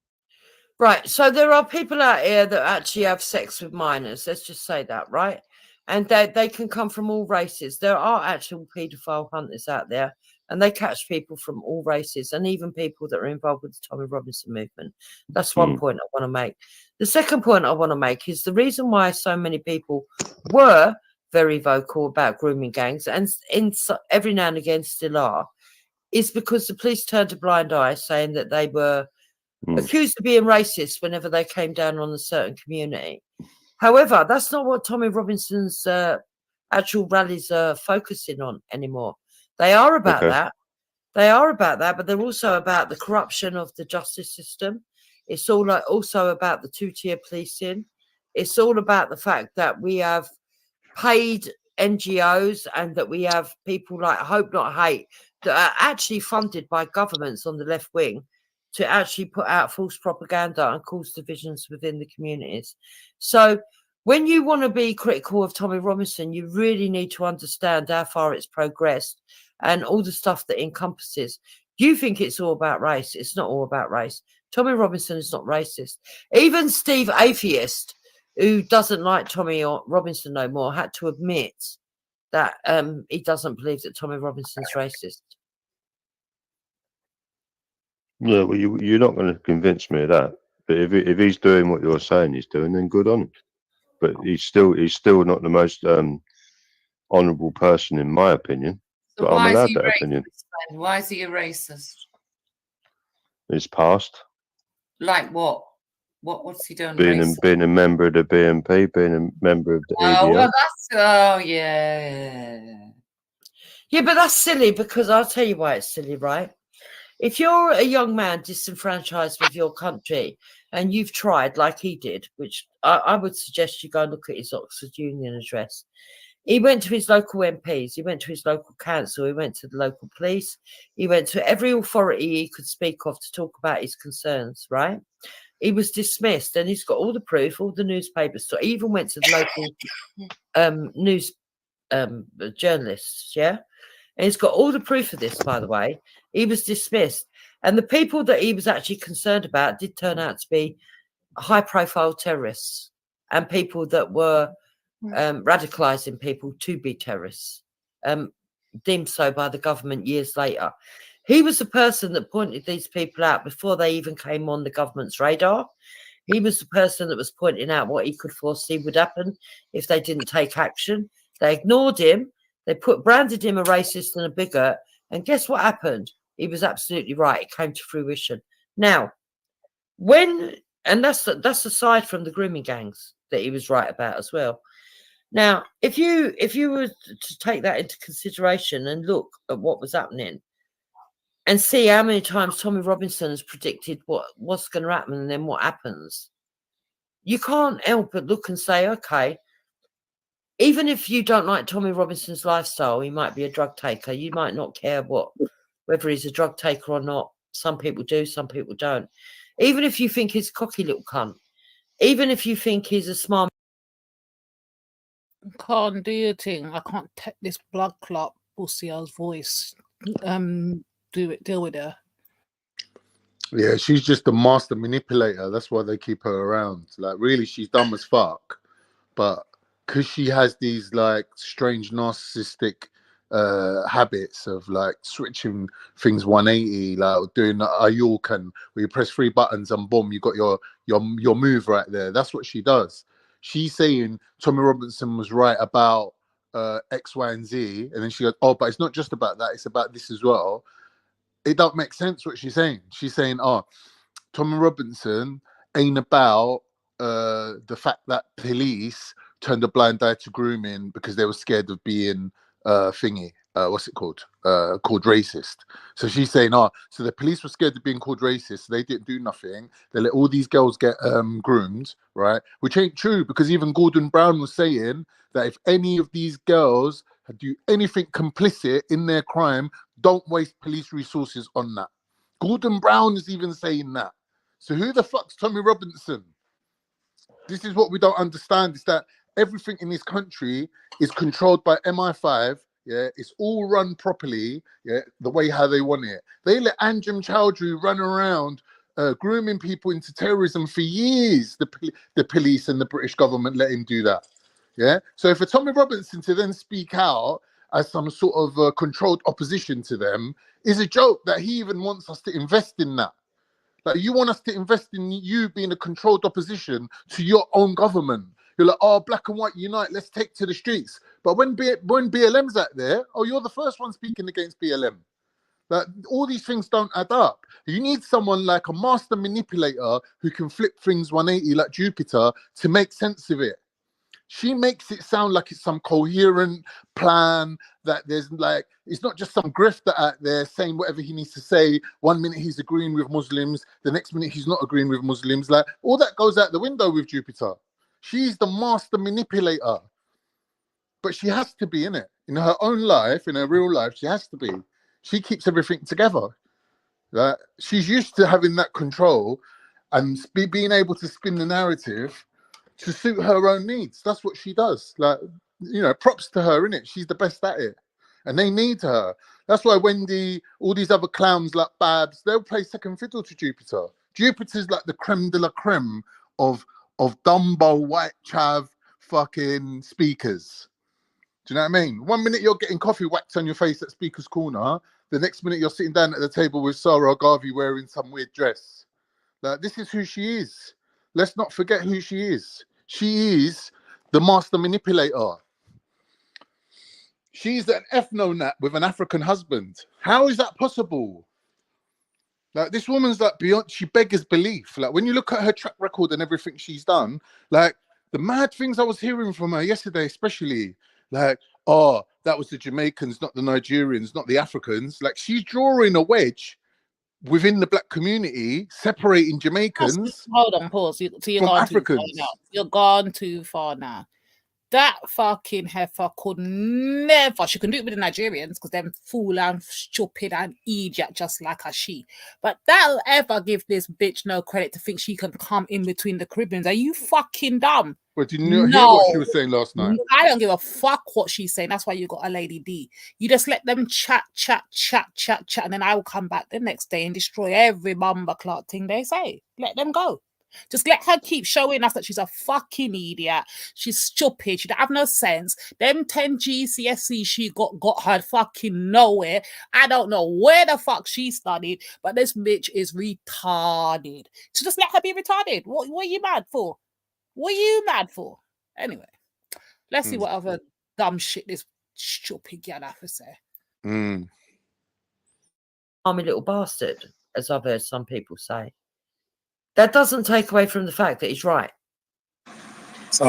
Right. So there are people out here that actually have sex with minors. Let's just say that, right? And they can come from all races. There are actual paedophile hunters out there, and they catch people from all races, and even people that are involved with the Tommy Robinson movement. That's one point I want to make. The second point I want to make is the reason why so many people were very vocal about grooming gangs, and every now and again still are, is because the police turned a blind eye, saying that they were accused of being racist whenever they came down on a certain community. However, that's not what Tommy Robinson's actual rallies are focusing on anymore. They are about that. They are about that, but they're also about the corruption of the justice system. It's also about the two-tier policing. It's all about the fact that we have paid NGOs and that we have people like Hope Not Hate that are actually funded by governments on the left wing to actually put out false propaganda and cause divisions within the communities. So when you want to be critical of Tommy Robinson, you really need to understand how far it's progressed and all the stuff that encompasses. You think it's all about race. It's not all about race. Tommy Robinson is not racist. Even Steve Atheist, who doesn't like Tommy Robinson no more, had to admit that he doesn't believe that Tommy Robinson's racist. Yeah, well, you're not going to convince me of that. But if he's doing what you're saying he's doing, then good on him. But he's still not the most honourable person, in my opinion. So but I'm allowed that opinion. Then? Why is he a racist? His past. Like what? What's he done? Being a member of the BNP, being a member of the EDO. Well, that's yeah, but that's silly, because I'll tell you why it's silly, right? If you're a young man disenfranchised with your country and you've tried, like he did, which I would suggest you go and look at his Oxford Union address. He went to his local MPs, he went to his local council, he went to the local police, he went to every authority he could speak of to talk about his concerns, right? He was dismissed, and he's got all the proof, all the newspapers. So he even went to the local news journalists, yeah? And he's got all the proof of this, by the way. He was dismissed. And the people that he was actually concerned about did turn out to be high-profile terrorists and people that were radicalising people to be terrorists, deemed so by the government years later. He was the person that pointed these people out before they even came on the government's radar. He was the person that was pointing out what he could foresee would happen if they didn't take action. They ignored him. They branded him a racist and a bigot. And guess what happened? He was absolutely right. It came to fruition. Now, that's aside from the grooming gangs that he was right about as well. Now, if you were to take that into consideration and look at what was happening and see how many times Tommy Robinson has predicted what's going to happen and then what happens, you can't help but look and say, okay, even if you don't like Tommy Robinson's lifestyle, he might be a drug taker. You might not care whether he's a drug taker or not. Some people do, some people don't. Even if you think he's a cocky little cunt, even if you think he's a smart... Can't do your thing. I can't take this blood clot pussy's voice. Deal with her. Yeah, she's just a master manipulator. That's why they keep her around. Like, really, she's dumb as fuck. But because she has these, like, strange narcissistic habits of, like, switching things 180, like doing a Yorken, where you press 3 buttons and boom, you got your move right there. That's what she does. She's saying Tommy Robinson was right about X, Y, and Z. And then she goes, oh, but it's not just about that. It's about this as well. It don't make sense what she's saying. She's saying, oh, Tommy Robinson ain't about the fact that police turned a blind eye to grooming because they were scared of being what's it called? Called racist. So she's saying, oh, so the police were scared of being called racist, so they didn't do nothing. They let all these girls get groomed, right? Which ain't true, because even Gordon Brown was saying that if any of these girls do anything complicit in their crime, don't waste police resources on that. Gordon Brown is even saying that. So who the fuck's Tommy Robinson? This is what we don't understand, is that everything in this country is controlled by MI5. Yeah, it's all run properly, yeah, the way how they want it. They let Anjem Chowdhury run around grooming people into terrorism for years. The police and the British government let him do that. Yeah, so for Tommy Robinson to then speak out as some sort of controlled opposition to them is a joke that he even wants us to invest in that. Like, you want us to invest in you being a controlled opposition to your own government. You're like, oh, black and white unite, let's take to the streets. But when BLM's out there, oh, you're the first one speaking against BLM. Like, all these things don't add up. You need someone like a master manipulator who can flip things 180 like Jupiter to make sense of it. She makes it sound like it's some coherent plan, that there's like, it's not just some grifter out there saying whatever he needs to say. 1 minute he's agreeing with Muslims, the next minute he's not agreeing with Muslims. Like, all that goes out the window with Jupiter. She's the master manipulator. But she has to be in it. In her own life, in her real life, she has to be. She keeps everything together. Like, she's used to having that control and being able to spin the narrative to suit her own needs. That's what she does. Like, you know, props to her, innit? She's the best at it. And they need her. That's why Wendy, all these other clowns like Babs, they'll play second fiddle to Jupiter. Jupiter's like the creme de la creme of Dumbo, white chav, fucking speakers. Do you know what I mean? 1 minute you're getting coffee whacked on your face at Speaker's Corner. The next minute you're sitting down at the table with Sarah Garvey wearing some weird dress. Like, this is who she is. Let's not forget who she is. She is the master manipulator. She's an ethno-nat with an African husband. How is that possible? Like, this woman's like beyond, she beggars belief. Like, when you look at her track record and everything she's done, like, the mad things I was hearing from her yesterday, especially, like, oh, that was the Jamaicans, not the Nigerians, not the Africans. Like, she's drawing a wedge within the black community, separating Jamaicans. Hold on, pause. So you're from gone Africans. too far now. You're gone too far now. That fucking heifer could never. She can do it with the Nigerians because them fool and stupid and idiot just like her she. But that'll ever give this bitch no credit to think she can come in between the Caribbeans. Are you fucking dumb? But did you hear what she was saying last night? I don't give a fuck what she's saying. That's why you got a Lady D. You just let them chat, and then I will come back the next day and destroy every bomber clock thing they say. Let them go. Just let her keep showing us that she's a fucking idiot. She's stupid. She don't have no sense. Them 10 GCSE she got her fucking nowhere. I don't know where the fuck she studied, but this bitch is retarded. So just let her be retarded. What are you mad for? What are you mad for? Anyway, let's see what other dumb shit this stupid girl have to say. Army little bastard, as I've heard some people say. That doesn't take away from the fact that he's right. So,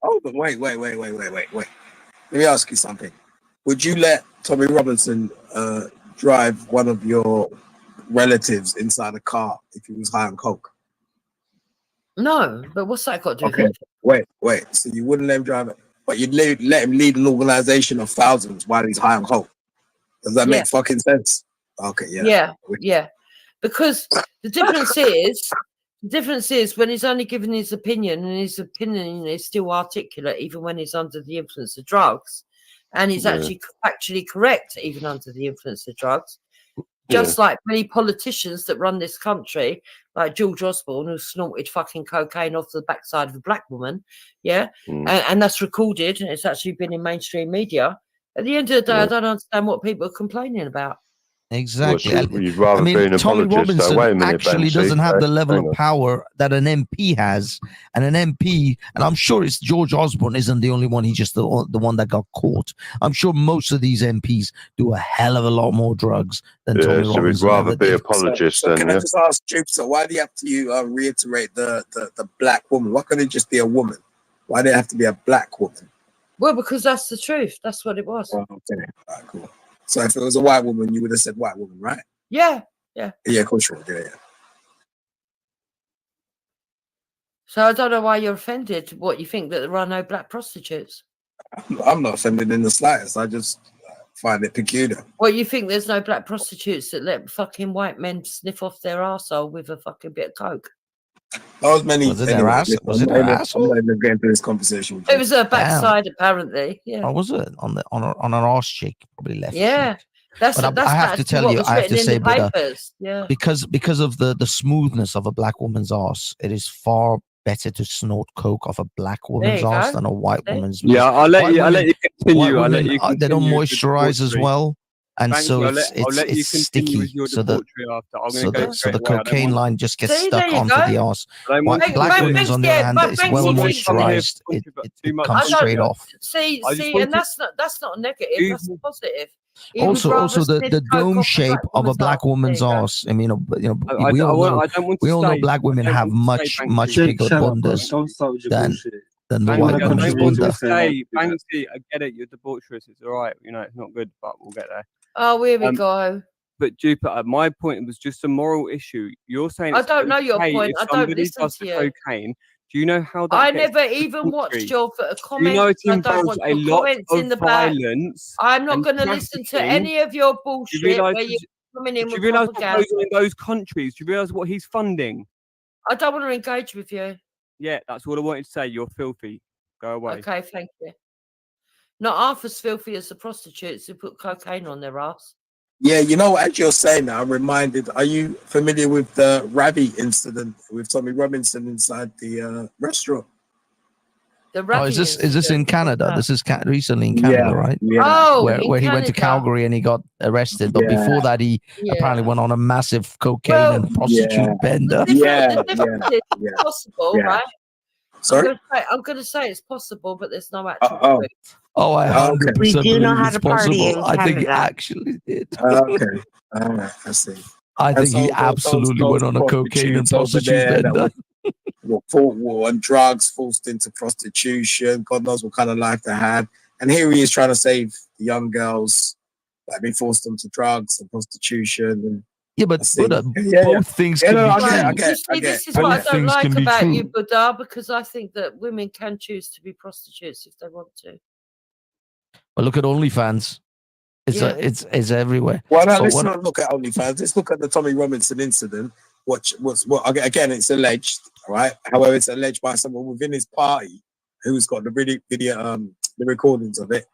hold on, wait. Let me ask you something. Would you let Tommy Robinson drive one of your relatives inside a car if he was high on coke? No, but what's that got to do Okay, with it? wait. So you wouldn't let him drive it, but you'd let him lead an organization of thousands while he's high on coke. Does that make fucking sense? Okay, Yeah. Because the difference is when he's only giving his opinion, and his opinion is still articulate even when he's under the influence of drugs, and he's actually factually correct even under the influence of drugs. Just like many politicians that run this country, like George Osborne, who snorted fucking cocaine off the backside of a black woman, and that's recorded, and it's actually been in mainstream media. At the end of the day, I don't understand what people are complaining about. Exactly. You'd rather be an Tommy apologist. Robinson Wait a minute, actually Banksy. doesn't have the level Hang of on. power that an MP has, and an MP, and I'm sure it's George Osborne isn't the only one. He's just the one that got caught. I'm sure most of these MPs do a hell of a lot more drugs than Tommy so Robinson. we'd rather ever be did. apologists So then, can I just ask Jupiter, why do you have to reiterate the black woman? Why couldn't it just be a woman? Why do it have to be a black woman? Well, because that's the truth. That's what it was. Oh, okay. All right, cool. So if it was a white woman, you would have said white woman, right? Yeah. Yeah, of course you would. Yeah. So I don't know why you're offended. What, you think that there are no black prostitutes? I'm not offended in the slightest. I just find it peculiar. Well, you think there's no black prostitutes that let fucking white men sniff off their arsehole with a fucking bit of coke? That was many. Was it their ass? Was it their asshole? I'm not even getting through this conversation with It you. was her backside, apparently. Yeah. Or was it on an arse cheek? Probably left. Yeah. That's But that's I have to actually tell what you, was I have written to in say, the Buddha, papers. Yeah. because of the smoothness of a black woman's arse, it is far better to snort coke off a black woman's you arse go. than a white See? woman's. Yeah, I'll let you continue. White I'll let women, you continue. they don't with the moisturize as debauchery. well, and Thank so you. I'll let you it's continue sticky. with your So the debauchery after. I'm going to go so straight the away. I don't cocaine want- line just gets See, stuck there you onto go. the arse. I don't want White, to black do it. women's on the other hand, but it's Banksy, well see- moisturized. It comes straight off. See, I just and wanted- that's not a negative. That's a positive. He would Also, rather the sniff coke dome off a shape of a black woman's arse. arse. I mean, we all I know don't want to we all know say- black women I don't have want to say, much Banksy. bigger bundas Don't start with your than bullshit. the Banksy, white I don't woman's want to bunda. say, Banksy, I get it. You're debaucherous. It's all right. You know, it's not good, but we'll get there. Oh, here we go. But Jupiter, my point was just a moral issue. You're saying I it's don't know your okay point. if I don't somebody listen does to the you. cocaine. Do you know how that I gets never to the even watched country? your comments. You know it I don't involves want a your lot comments of in the back. violence. I'm not and going to listen to trafficking. any of your Do you bullshit realise? where you're coming in Do you with realise what propaganda. goes on in those countries? Do you realise what he's funding? I don't want to engage with you. Yeah, that's what I wanted to say. You're filthy. Go away. Okay, thank you. Not half as filthy as the prostitutes who put cocaine on their ass. Yeah, you know, as you're saying that, I'm reminded. Are you familiar with the Ravi incident with Tommy Robinson inside the restaurant? The Oh, is this in Canada? This is recently in Canada, right? Oh, where he went to Calgary and he got arrested, but before that, he apparently went on a massive cocaine and prostitute bender. The difference is it's possible, right? Sorry? I'm going to say it's possible, but there's no actual proof. Oh, I 100% We do know believe how it's to party possible. in I think he Canada. actually did. Okay. All right. I see. I think he those absolutely went on a cocaine and prostitutes over prostitute there that bender. were on drugs, forced into prostitution. God knows what kind of life they had. And here he is trying to save the young girls that have been forced into drugs and prostitution. And yeah, but both things Yeah, can no, be I true. get it, I get it, I See, get this it. is what I Both don't things like can be about true. you, Buddha, because I think that women can choose to be prostitutes if they want to. But look at OnlyFans. It's Yeah. it's everywhere. Well, no, But let's what- not look at OnlyFans. Let's look at the Tommy Robinson incident. What again? It's alleged, right? However, it's alleged by someone within his party who's got the video, the recordings of it,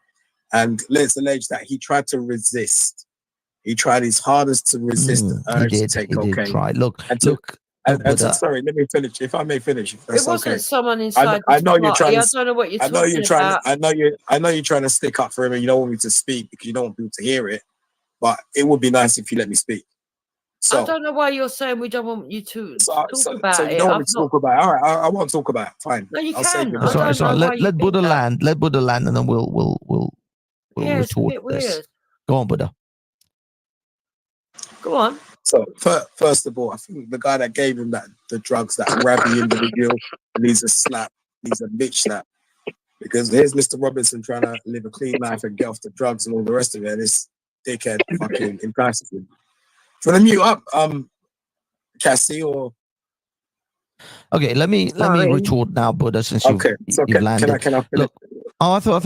and let's allege that he tried to resist. He tried his hardest to resist the he urge did. to take He cocaine. did try. Look, and to, look. Sorry, let me finish. If I may finish, if It that's wasn't okay. someone inside I this know you're party. trying I to. don't know what you're I know talking you're trying about. to. I know you're trying to stick up for him, and you don't want me to speak because you don't want people to hear it. But it would be nice if you let me speak. I So, don't know why you're saying we don't want you to talk so about you it. don't want me I've to not. talk about it. All right, I won't talk about it. Fine. No, you I'll save can. you. I don't know why you Let think Buddha that. land. Let Buddha land, and then we'll Yeah, it's a retort bit this. weird. Go on, Buddha. Go on. So first of all, I think the guy that gave him the drugs, that Ravi individual, needs a slap. Needs a bitch slap. Because here's Mr. Robinson trying to live a clean life and get off the drugs and all the rest of it. And this dickhead fucking entices him. For the mute up, Cassie or Okay, let me retort now, Buddha, since you've landed. Can I finish? Look, I thought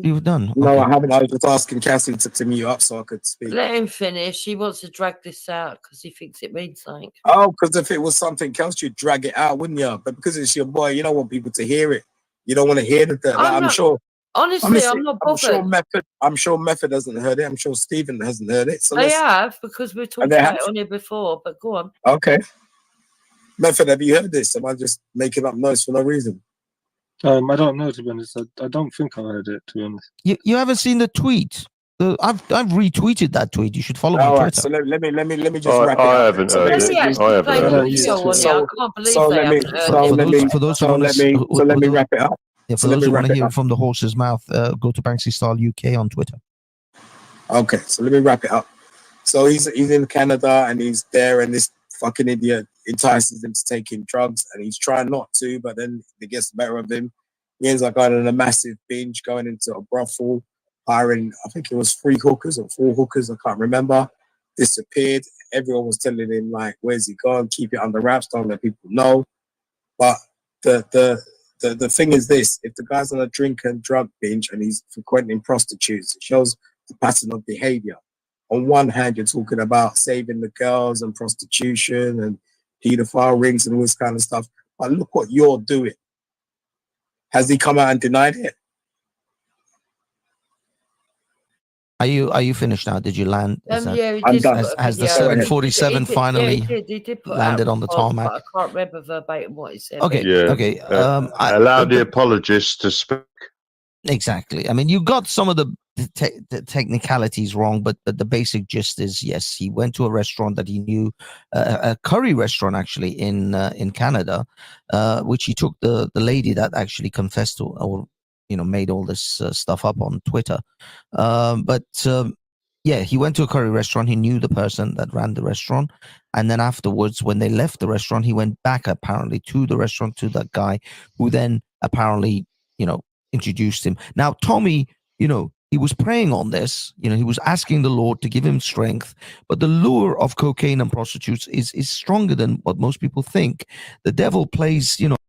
you were done. No, Okay. I haven't. I was just asking Cassie to mute up so I could speak. Let him finish. He wants to drag this out because he thinks it means something. Oh, because if it was something else, you'd drag it out, wouldn't you? But because it's your boy, you don't want people to hear it. You don't want to hear the I'm sure. Honestly, I'm not bothered. I'm sure Method hasn't heard it. I'm sure Stephen hasn't heard it. So They have, because we've talked about it on here before, but go on. Okay. Method, have you heard this? Am I just making up noise for no reason? I don't know, to be honest. I don't think I heard it, to be honest. You haven't seen the tweet? I've retweeted that tweet. You should follow me on All Twitter. right, so let me just wrap it up. I haven't heard it. I haven't heard it. So let me wrap it up. Yeah, for those who want to hear it from the horse's mouth, go to Banksy Style UK on Twitter. Okay, so let me wrap it up. So he's in Canada and he's there, and this fucking idiot entices him to taking drugs, and he's trying not to, but then it gets the better of him. He ends up going on a massive binge, going into a brothel, hiring, I think it was 3 hookers or 4 hookers, I can't remember. Disappeared. Everyone was telling him, like, where's he gone? Keep it under wraps, don't let people know. But the thing is this: if the guy's on a drink and drug binge and he's frequenting prostitutes, it shows the pattern of behavior. On one hand, you're talking about saving the girls and prostitution and pedophile rings and all this kind of stuff. But look what you're doing. Has he come out and denied it? Are you finished now? Did you land? Yeah, I'm done. Has the 747 finally he did put landed out on the response, tarmac? but I can't remember verbatim what he said. Okay, Yeah. okay. Allow the apologists to speak. Exactly. I mean, you got some of the technicalities wrong, but the basic gist is, yes, he went to a restaurant that he knew, a curry restaurant actually in Canada, which he took the lady that actually confessed to, or made all this stuff up on Twitter. Yeah, he went to a curry restaurant. He knew the person that ran the restaurant, and then afterwards, when they left the restaurant, he went back apparently to the restaurant, to that guy, who then apparently introduced him. Now, Tommy, he was praying on this. He was asking the Lord to give him strength. But the lure of cocaine and prostitutes is stronger than what most people think. The devil plays, Not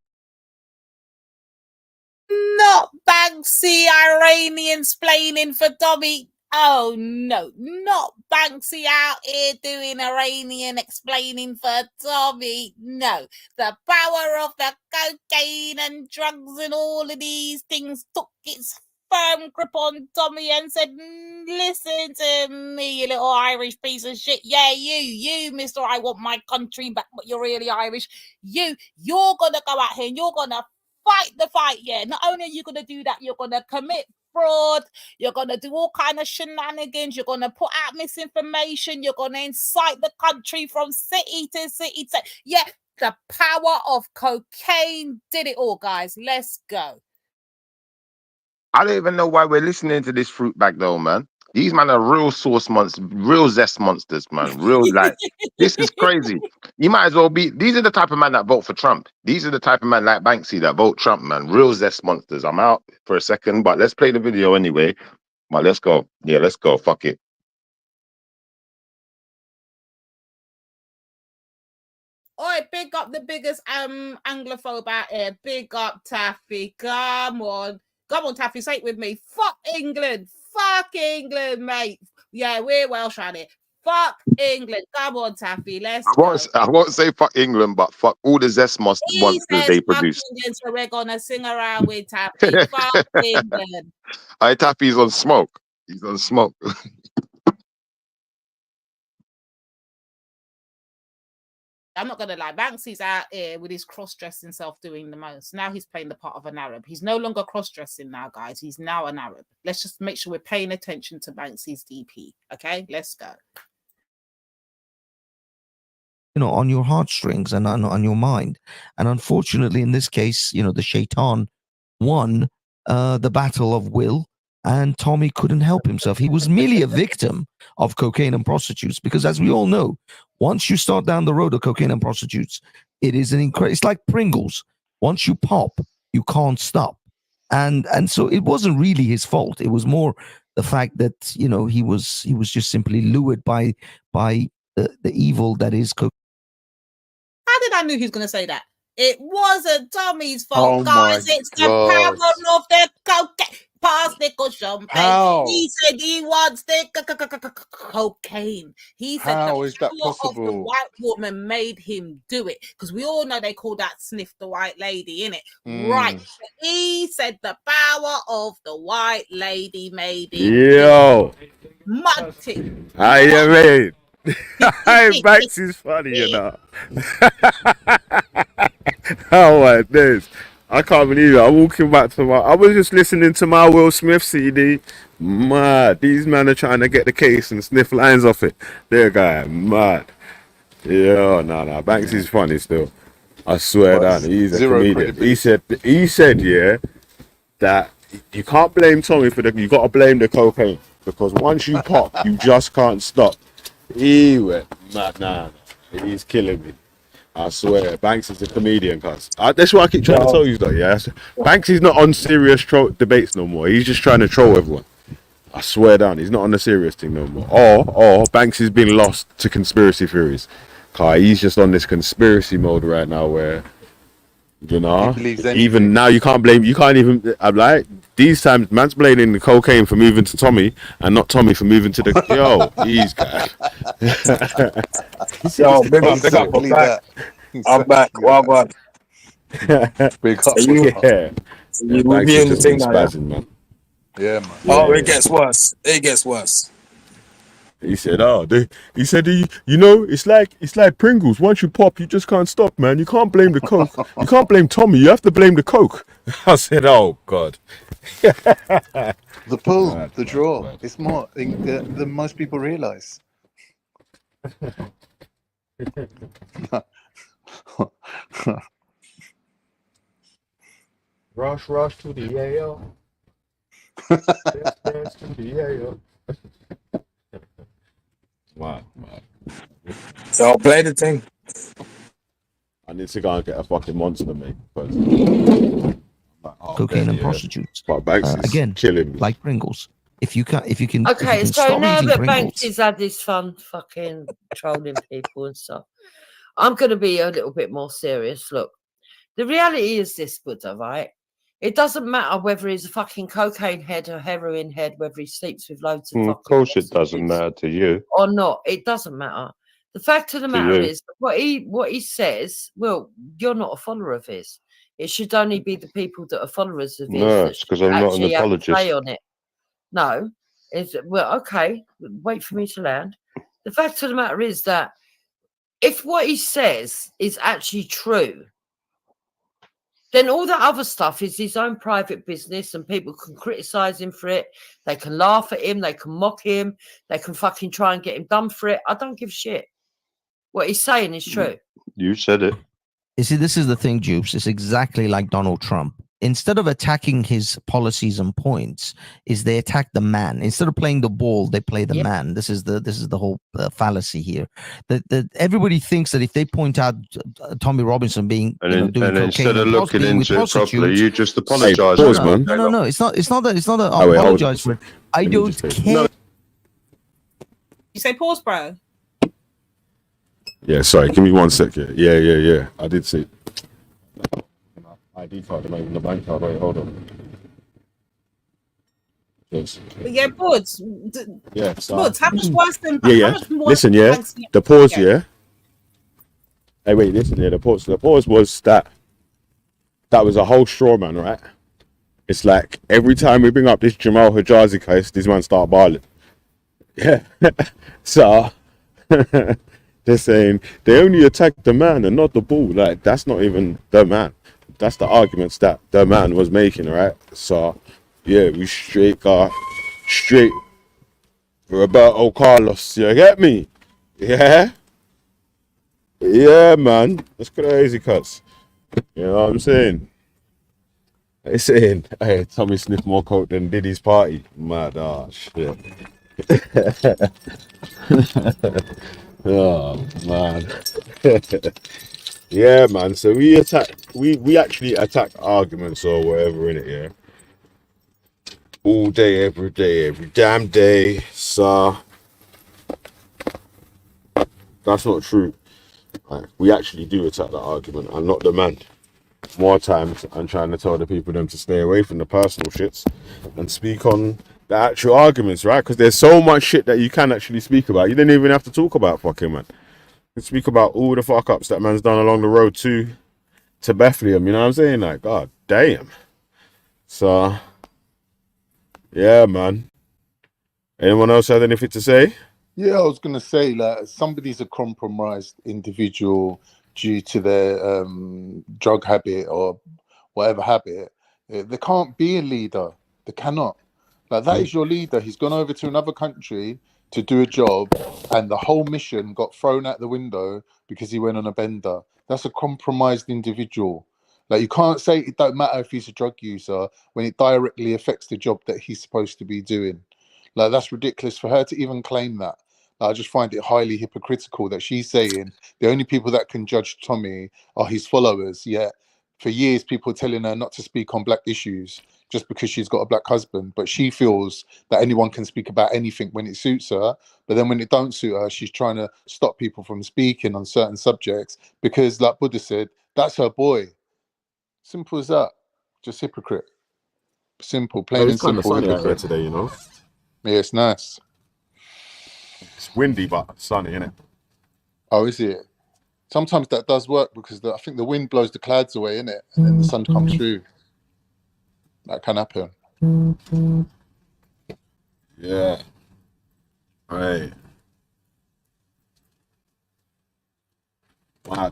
Banksy Iranian splaining for Tommy. Oh no, not Banksy out here doing Iranian explaining for Tommy. No, the power of the cocaine and drugs and all of these things took its firm grip on Tommy and said, listen to me, you little Irish piece of shit. Yeah, you, Mr. I want my country back, but you're really Irish. You're gonna go out here and you're gonna fight the fight. Yeah, not only are you gonna do that, you're gonna commit fraud, you're gonna do all kind of shenanigans, you're gonna put out misinformation, you're gonna incite the country from city to city. Yeah, the power of cocaine did it all, guys. Let's go. I don't even know why we're listening to this fruit bag though, man. These man are real sauce monsters, real zest monsters, man. Real this is crazy. You might as well be. These are the type of man that vote for Trump. These are the type of man like Banksy that vote Trump, man. Real zest monsters. I'm out for a second, but let's play the video anyway. But let's go. Yeah, let's go. Fuck it. Oi, big up the biggest Anglophobe out here. Big up Taffy. Come on, Taffy. Say it with me. Fuck England. Fuck England, mate. Yeah, we're Welsh on it. Fuck England. Come on, Taffy. Let's go. I won't say fuck England, but fuck all the zest monsters they produce. England, so we're gonna sing around with Taffy. Fuck England. Taffy's on smoke. He's on smoke. I'm not gonna lie. Banksy's out here with his cross-dressing self doing the most. Now he's playing the part of an Arab. He's no longer cross-dressing now, guys. He's now an Arab. Let's just make sure we're paying attention to Banksy's DP. Okay, let's go. You know, on your heartstrings and on your mind. And unfortunately, in this case, you know, the shaitan won the battle of will, and Tommy couldn't help himself. He was merely a victim of cocaine and prostitutes, because as we all know, once you start down the road of cocaine and prostitutes, it is an incredible, it's like Pringles. Once you pop, you can't stop. And so it wasn't really his fault. It was more the fact that, you know, he was just simply lured by the evil that is cocaine. How did I know he was going to say that? It wasn't Tommy's fault, Oh guys. my It's the God. power of the cocaine. Pass nickel champagne. How? He said he wants the cocaine. He said How the is that power of the possible? white woman made him do it. Because we all know they call that sniff the white lady, innit? Right. He said the power of the white lady made him Yo. Munty. I mean, Banks is funny, you know. Oh my days. I can't believe it. I'm walking back to I was just listening to my Will Smith CD. Mad. These men are trying to get the case and sniff lines off it. Their guy, mad. Yeah, no. Banks is funny still. I swear But down. He's a zero comedian. credibility. He said, yeah, that you can't blame Tommy for you gotta blame the cocaine. Because once you pop, you just can't stop. He went mad. Nah. He's killing me. I swear, Banks is a comedian, cuz. That's what I keep trying to tell you, though, yeah? Banks is not on serious debates no more. He's just trying to troll everyone. I swear down, he's not on the serious thing no more. Or Banks is being lost to conspiracy theories. Cuz he's just on this conspiracy mode right now where, you know, even now you can't even, I'm like, these times, man's blaming the cocaine for moving to Tommy and not Tommy for moving to the, yo, he's got. Yo, big up, I'm back. I'm back. Well, Big up. Yeah. You reviewing the thing now, spazzing, man. Yeah, man. Oh, it gets worse. It gets worse. He said, you know, it's like Pringles. Once you pop, you just can't stop, man. You can't blame the Coke. You can't blame Tommy. You have to blame the Coke. I said, oh, God. The pull, the draw. It's more than most people realize. Rush to the AO. Dance to the AO. Wow. So I'll play the thing. I need to go and get a fucking monster, mate. Cocaine and prostitutes. But Banks is again, killing me. like Pringles. If you can, Okay, so stop now eating that Pringles, Banks has had his fun fucking trolling people and stuff, I'm going to be a little bit more serious. Look, the reality is this, Buddha, right? It doesn't matter whether he's a fucking cocaine head or heroin head, whether he sleeps with loads of fucking Of course, it doesn't matter to you. or not. It doesn't matter. The fact of the To matter you. is what he says. Well, you're not a follower of his. It should only be the people that are followers of his. No, that it's 'cause should I'm not an actually have a apologist. say on it. No, it's well, okay. Wait for me to land. The fact of the matter is that if what he says is actually true, then all that other stuff is his own private business, and people can criticize him for it. They can laugh at him. They can mock him. They can fucking try and get him done for it. I don't give a shit. What he's saying is true. You said it. you see, this is the thing, Jupes. It's exactly like Donald Trump. Instead of attacking his policies and points, is they attack the man. Instead of playing the ball, they play the man. This is the whole fallacy here. That everybody thinks that if they point out Tommy Robinson being doing cocaine instead of and looking being with into it properly, prostitutes- you just apologise. No. It's not that I Oh, wait, hold apologize on. for it. I don't care. You say pause, bro. Yeah, sorry. Give me 1 second. Yeah. I did see. ID card, in the bank card. Wait, hold on. Yes. But yeah, Buds. Yeah. Buds, how much worse than? Yeah. How much worse Listen, than yeah. Banks- The pause, yeah. Hey, wait. Listen, yeah. The pause was that was a whole straw man, right? It's like every time we bring up this Jamal Hijazi case, these men start barling. Yeah. So They're saying they only attacked the man and not the ball. Like, that's not even the man. That's the arguments that the man was making, right? So, yeah, we straight got straight Roberto Carlos. You get me? Yeah? Yeah, man. That's crazy, cuts. You know what I'm saying? They're saying, hey, Tommy sniffed more coke than Diddy's party. Mad, shit. Oh, man. Yeah, man. So we actually attack arguments or whatever in it, yeah. All day, every damn day. So that's not true. Like, we actually do attack that argument. I'm not the man. More times I'm trying to tell the people them to stay away from the personal shits and speak on the actual arguments, right? Because there's so much shit that you can actually speak about. You didn't even have to talk about fucking man. You speak about all the fuck ups that man's done along the road to Bethlehem, you know what I'm saying? Like, god damn. So yeah, man. Anyone else had anything to say? Yeah, I was gonna say, like, somebody's a compromised individual due to their drug habit or whatever habit. They can't be a leader. They cannot. Like, that is your leader. He's gone over to another country to do a job, and the whole mission got thrown out the window because he went on a bender. That's a compromised individual. Like, you can't say it don't matter if he's a drug user when it directly affects the job that he's supposed to be doing. Like, that's ridiculous for her to even claim that. Like, I just find it highly hypocritical that she's saying the only people that can judge Tommy are his followers. Yet for years, people telling her not to speak on black issues just because she's got a black husband. But she feels that anyone can speak about anything when it suits her. But then when it don't suit her, she's trying to stop people from speaking on certain subjects because, like Buddha said, that's her boy. Simple as that. Just hypocrite. Simple, plain and It's kind of simple. sunny out here Hypocrite. today, you know. Yeah, it's nice. It's windy but sunny, innit? Oh, is it? Sometimes that does work because I think the wind blows the clouds away, innit? And then the sun comes through. That can happen. Yeah. Right.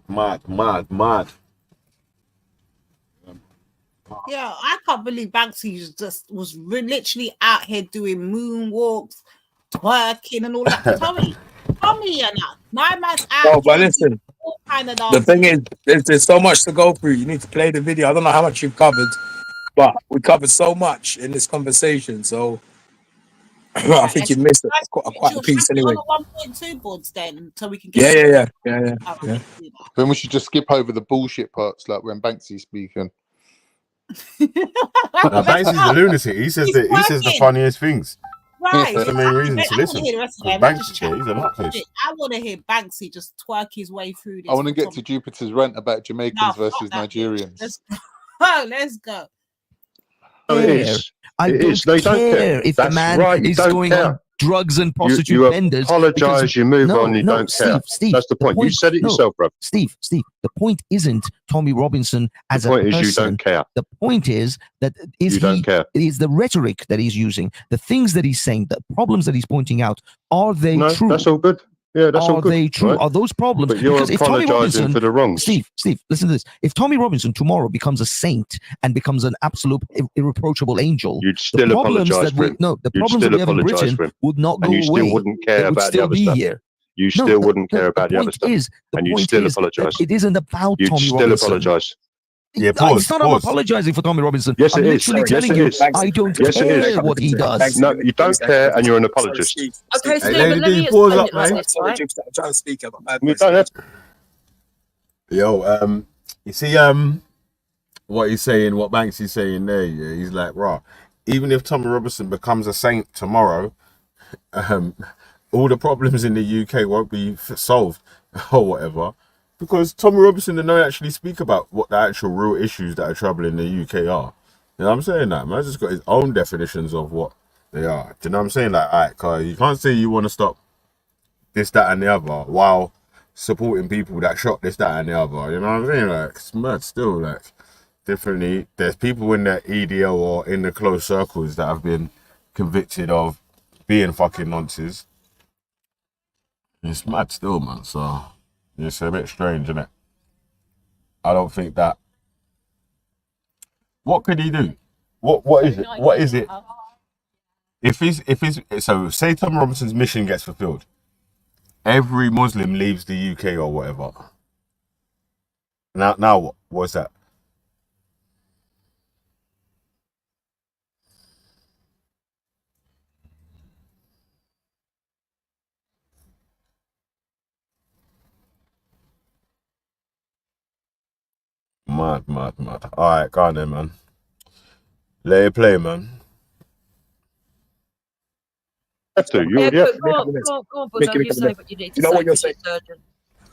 Mad. Yeah, I can't believe Banksy just was literally out here doing moonwalks, twerking, and all that. Tommy, and that. My man's out. Oh, but listen, all kind of the thing is, there's so much to go through. You need to play the video. I don't know how much you've covered, but we covered so much in this conversation. So I think you missed quite a piece anyway. 1.2 boards then, so we can get. Yeah. Then we should just skip over the bullshit parts, like when Banksy's speaking. Now, Banksy's a lunatic. He says the funniest things. Right. That's the main reason to listen. Because Banksy, he's a nutcase. I want to hear Banksy just twerk his way through this. I want to get to Jupiter's rant about Jamaicans versus Nigerians. Let's go. Oh, it is. I don't care if the man is going on drugs and prostitute vendors. You apologize, you move on, you don't care. Steve, that's the point. You said it yourself, bro. Steve, the point isn't Tommy Robinson as a person. The point is you don't care. The point is that it is the rhetoric that he's using, the things that he's saying, the problems that he's pointing out. Are they true? That's all good. Yeah, that's all good. Are they true? Right? Are those problems? But you're apologizing for the wrongs. Steve, listen to this. If Tommy Robinson tomorrow becomes a saint and becomes an absolute irreproachable angel, you'd still apologize for him. The problems that we have in Britain would not go away. And you still wouldn't care about the other stuff. You still wouldn't care about the other stuff. And you still apologize. It isn't about Tommy Robinson. You'd still apologize. Yeah, it's not I'm apologizing for Tommy Robinson. Yes, I'm it is. literally telling you, I don't care what he does. No, you don't care, and you're an apologist. Okay, Stephen, let me explain it like this, right? I'm trying to speak up. Yo, you see, what he's saying, what Banksy's saying there, yeah, he's like, right, even if Tommy Robinson becomes a saint tomorrow, all the problems in the UK won't be solved or whatever. Because Tommy Robinson did not actually speak about what the actual real issues that are troubling the UK are. You know what I'm saying? That man's just got his own definitions of what they are. Do you know what I'm saying? Like, alright, cause you can't say you want to stop this, that, and the other while supporting people that shot this, that, and the other. You know what I'm saying? Like, it's mad still. Like, definitely, there's people in the EDL or in the close circles that have been convicted of being fucking nonces. It's mad still, man. So it's a bit strange, isn't it? I don't think that. What could he do? What is it? What is it? If he's so say Tom Robinson's mission gets fulfilled, every Muslim leaves the UK or whatever. Now what? What's that? Mad. Alright, go on then, man. Let it play, man. So Yeah, but go on, Buddha, you say what you need to say. What you're 'cause you're saying? surgeon.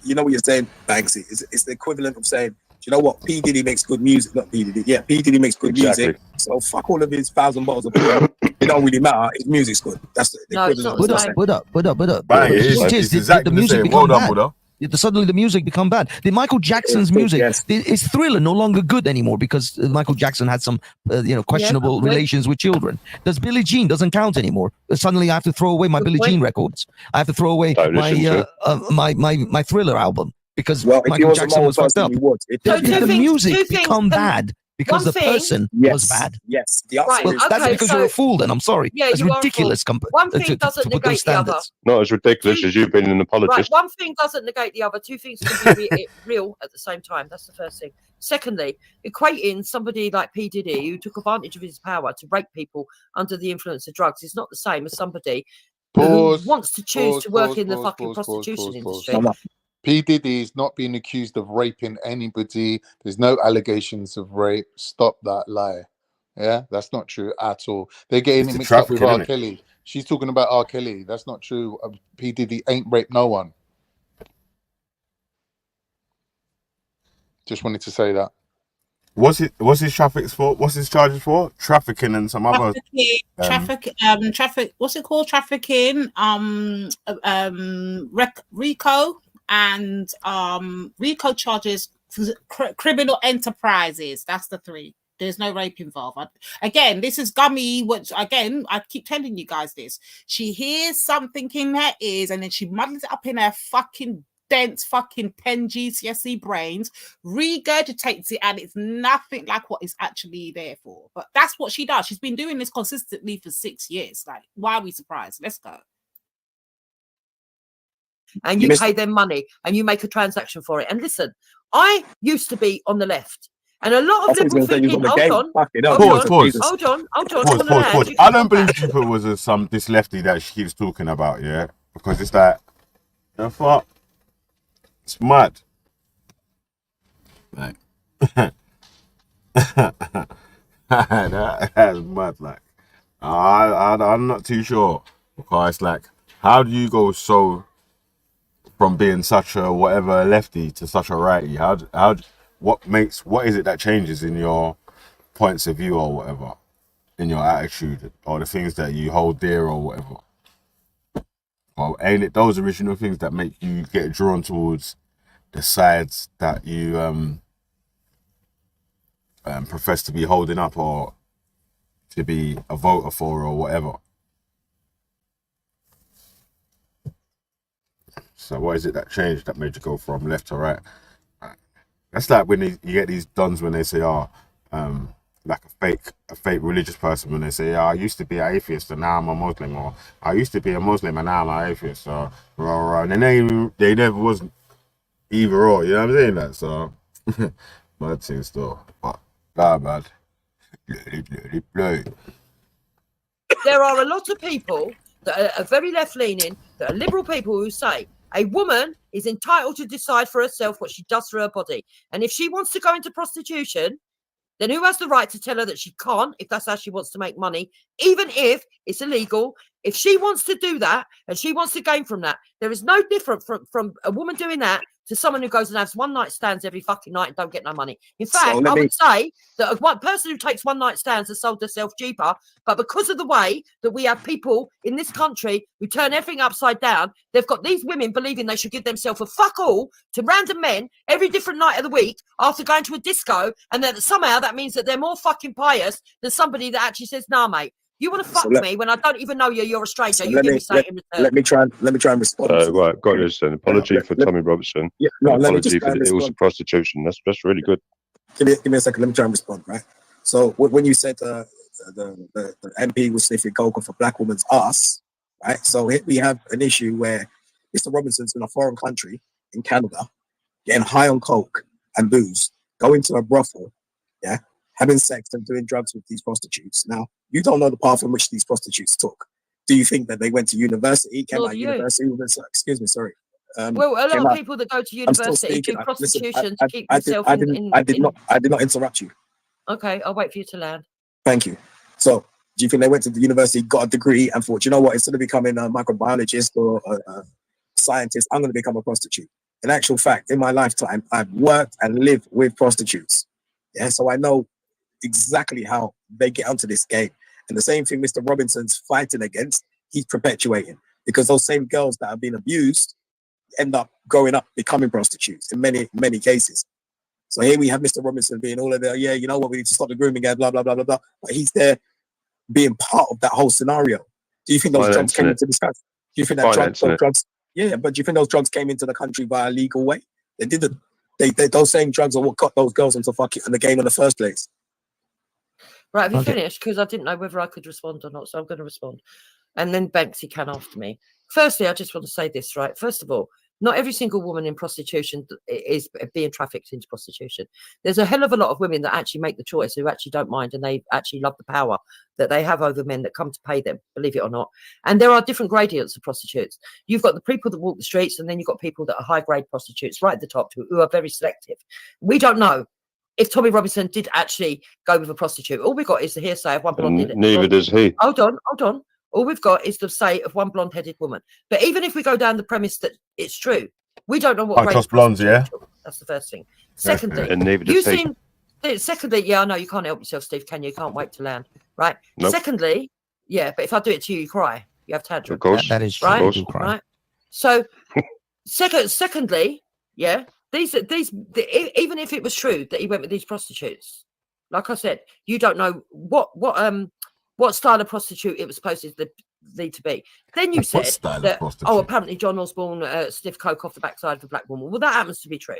You know what you're saying, Banksy? It's the equivalent of saying, do you know what? P. Diddy makes good music. Not P. Diddy. Yeah, P. Diddy makes good music. So fuck all of his 1,000 bottles of beer. It don't really matter. His music's good. That's the equivalent of saying. Buddha. Bang, it's exactly the same. Well done, Buddha. Suddenly the music become bad. The Michael Jackson's music, is Thriller no longer good anymore because Michael Jackson had some, questionable relations with children. Does Billie Jean doesn't count anymore? Suddenly I have to throw away my Billie Jean records. I have to throw away my Thriller album because Michael Jackson was fucked up. The music become bad because the person was bad. Yes, that's because you're a fool. Then I'm sorry. Yeah, it's ridiculous. One thing doesn't negate the other. Not as ridiculous as you being an apologist. Right, one thing doesn't negate the other. Two things can be real at the same time. That's the first thing. Secondly, equating somebody like P. Diddy, who took advantage of his power to rape people under the influence of drugs, is not the same as somebody who wants to choose to work in the fucking prostitution industry. P. Diddy is not being accused of raping anybody. There's no allegations of rape. Stop that lie. Yeah, that's not true at all. They're getting it mixed up with R. Kelly. She's talking about R. Kelly. That's not true. P. Diddy ain't raped no one. Just wanted to say that. What's his traffic for? What's his charges for? Trafficking and some other traffic. What's it called? Trafficking. RICO and RICO charges criminal enterprises. That's the three. There's no rape involved. Again, this is Gummy, which again, I keep telling you guys this. She hears something in her ears and then she muddles it up in her fucking dense fucking 10 GCSE brains, regurgitates it, and it's nothing like what it's actually there for. But that's what she does. She's been doing this consistently for 6 years. Like, why are we surprised? Let's go. And you pay them money and you make a transaction for it. And listen, I used to be on the left. And a lot of liberal thinking, hold on. I don't believe Jupiter was this lefty that she keeps talking about, yeah? Because it's like, the fuck? It's mad. Like, that's mad. Like, I'm not too sure. Because, like, how do you go from being such a whatever lefty to such a righty? What is it that changes in your points of view or whatever, in your attitude or the things that you hold dear or whatever? Or ain't it those original things that make you get drawn towards the sides that you profess to be holding up or to be a voter for or whatever? So what is it that changed that made you go from left to right? That's like when you get these dons when they say, like a fake religious person when they say, I used to be an atheist and now I'm a Muslim, or I used to be a Muslim and now I'm an atheist, or and then they never was either or, you know what I'm saying? That so bad things though, but bad. There are a lot of people that are very left-leaning, that are liberal people who say a woman is entitled to decide for herself what she does for her body. And if she wants to go into prostitution, then who has the right to tell her that she can't if that's how she wants to make money, even if it's illegal? If she wants to do that and she wants to gain from that, there is no different from a woman doing that to someone who goes and has one-night stands every fucking night and don't get no money. In fact, I would say that one person who takes one-night stands has sold herself cheaper, but because of the way that we have people in this country who turn everything upside down, they've got these women believing they should give themselves a fuck all to random men every different night of the week after going to a disco, and that somehow that means that they're more fucking pious than somebody that actually says, nah, mate, You want to fuck me when I don't even know you? You're a stranger. So You give me something in return. let me try and respond. Right, got this then. Apology for Tommy Robertson. Yeah, no, and let me just apology try for and the ills respond. of prostitution. That's really good. Give me a second. Let me try and respond. Right. So when you said the MP was sniffing coke off a black woman's ass, right? So here we have an issue where Mr. Robinson's in a foreign country in Canada, getting high on coke and booze, going to a brothel, yeah, having sex and doing drugs with these prostitutes. Now, you don't know the path in which these prostitutes took. Do you think that they went to university, came out of university with this? Excuse me, sorry. Well, a lot of people that go to university do prostitution to keep themselves in. I did not interrupt you. Okay, I'll wait for you to land. Thank you. So, do you think they went to the university, got a degree, and thought, you know what, instead of becoming a microbiologist or a scientist, I'm going to become a prostitute? In actual fact, in my lifetime, I've worked and lived with prostitutes. Yeah, so I know exactly how they get onto this game. And the same thing Mr. Robinson's fighting against, he's perpetuating. Because those same girls that have been abused end up growing up becoming prostitutes in many cases. So here we have Mr. Robinson being all of the, yeah, you know what, we need to stop the grooming, blah, blah, blah, blah, blah. But he's there being part of that whole scenario. Do you think those drugs came into this country? Do you think that drugs? Yeah, but do you think those drugs came into the country via a legal way? They didn't. Those same drugs are what got those girls into the game in the first place. Right, have you finished? Because I didn't know whether I could respond or not, so I'm going to respond. And then Banksy can after me. Firstly, I just want to say this, right? First of all, not every single woman in prostitution is being trafficked into prostitution. There's a hell of a lot of women that actually make the choice, who actually don't mind, and they actually love the power that they have over men that come to pay them, believe it or not. And there are different gradients of prostitutes. You've got the people that walk the streets, and then you've got people that are high-grade prostitutes right at the top who are very selective. We don't know if Tommy Robinson did actually go with a prostitute. All we've got is the hearsay of one blonde. Neither does he. Hold on. All we've got is the say of one blonde-headed woman. But even if we go down the premise that it's true, we don't know what. I trust blondes, yeah. That's the first thing. Secondly, and neither does he. Secondly, yeah, I know you can't help yourself, Steve. Can you? Can't wait to land, right? Nope. Secondly, yeah, but if I do it to you, you cry. You have tantrum. Of course, that is true. Right. Right. So, secondly, yeah, even if it was true that he went with these prostitutes, like I said, you don't know what style of prostitute it was supposed to need to be. Then you said that, apparently John Osborne sniffed coke off the backside of a black woman. Well, that happens to be true.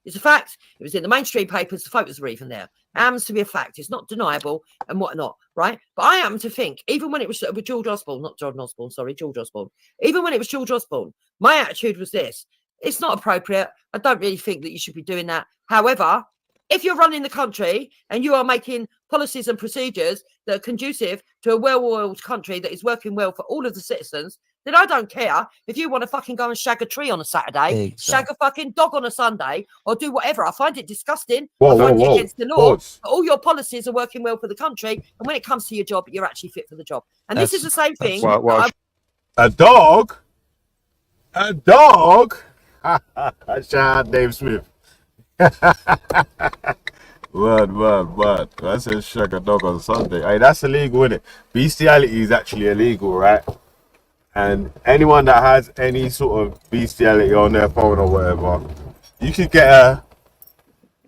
It's a fact. It was in the mainstream papers. The photos are even there. It happens to be a fact. It's not deniable and whatnot, right? But I happen to think, even when it was with George Osborne, not John Osborne, sorry, George Osborne. Even when it was George Osborne, my attitude was this. It's not appropriate. I don't really think that you should be doing that. However, if you're running the country and you are making policies and procedures that are conducive to a well-oiled country that is working well for all of the citizens, then I don't care if you want to fucking go and shag a tree on a Saturday, shag a fucking dog on a Sunday, or do whatever. I find it disgusting. I find it against the law. But all your policies are working well for the country, and when it comes to your job, you're actually fit for the job. And this is the same thing. A dog? A dog? Shout out Dave Smith. Word. I said shag a dog on Sunday. Hey, that's illegal, isn't it? Bestiality is actually illegal, right? And anyone that has any sort of bestiality on their phone or whatever, you could get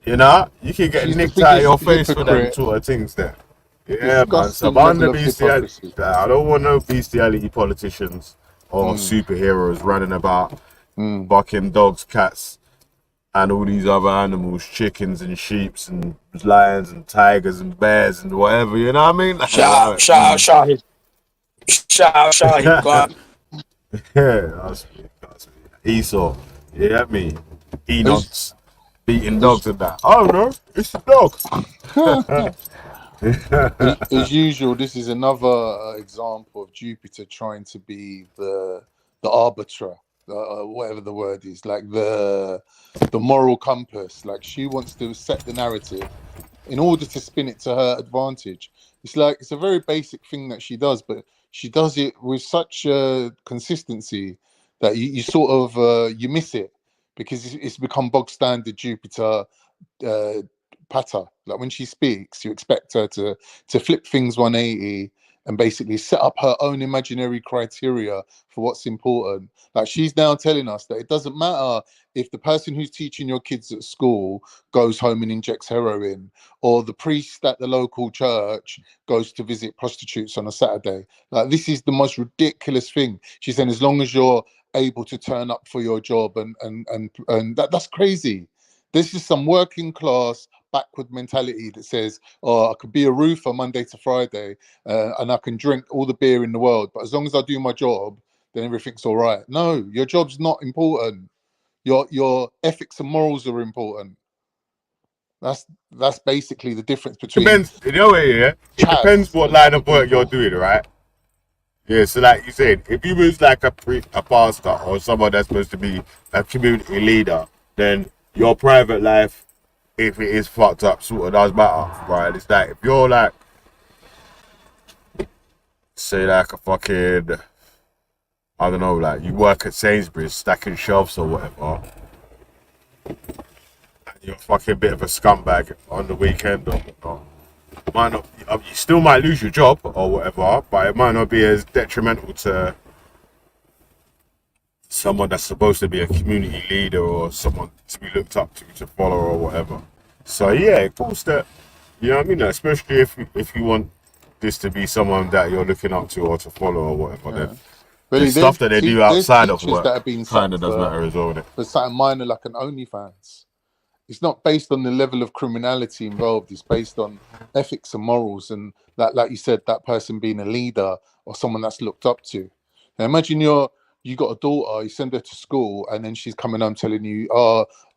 nicked out of your face for them sort of things there. Yeah, man. So I'm the bestiality. I don't want no bestiality politicians or superheroes running about bucking dogs, cats, and all these other animals, chickens and sheeps and lions and tigers and bears and whatever, you know what I mean? Shout out Shahid. Go on. Yeah, that's me. Esau, you get me? Enoch's beating dogs and that. Oh no, it's a dog. As usual, this is another example of Jupiter trying to be the arbiter. Whatever the word is, like the moral compass. Like she wants to set the narrative in order to spin it to her advantage. It's a very basic thing that she does, but she does it with such consistency that you sort of you miss it because it's become bog standard Jupiter patter. Like when she speaks, you expect her to flip things 180 and basically set up her own imaginary criteria for what's important. Like, she's now telling us that it doesn't matter if the person who's teaching your kids at school goes home and injects heroin, or the priest at the local church goes to visit prostitutes on a Saturday. Like, this is the most ridiculous thing. She's saying as long as you're able to turn up for your job, and that's crazy. This is some working class backward mentality that says, oh, I could be a roofer Monday to Friday, and I can drink all the beer in the world, but as long as I do my job, then everything's all right. No, your job's not important. Your ethics and morals are important. That's basically the difference between. Depends, you know, yeah. It depends what line of work you're doing, right? Yeah, so like you said, if you was like a pastor or someone that's supposed to be a community leader, then your private life, if it is fucked up, sort of does matter, right? It's like if you're like, say like a fucking, I don't know, like you work at Sainsbury's stacking shelves or whatever, and you're a fucking bit of a scumbag on the weekend or whatnot, might not, you still might lose your job or whatever, but it might not be as detrimental to someone that's supposed to be a community leader or someone to be looked up to follow or whatever. So yeah, of course that, you know what I mean, especially if you want this to be someone that you're looking up to or to follow or whatever, then Really, the stuff that they do outside of teachers work that have been kind of sacked does matter as well. for something minor like an OnlyFans. It's not based on the level of criminality involved. It's based on ethics and morals, and that, like you said, that person being a leader or someone that's looked up to. Now imagine you got a daughter, you send her to school, and then she's coming home telling you,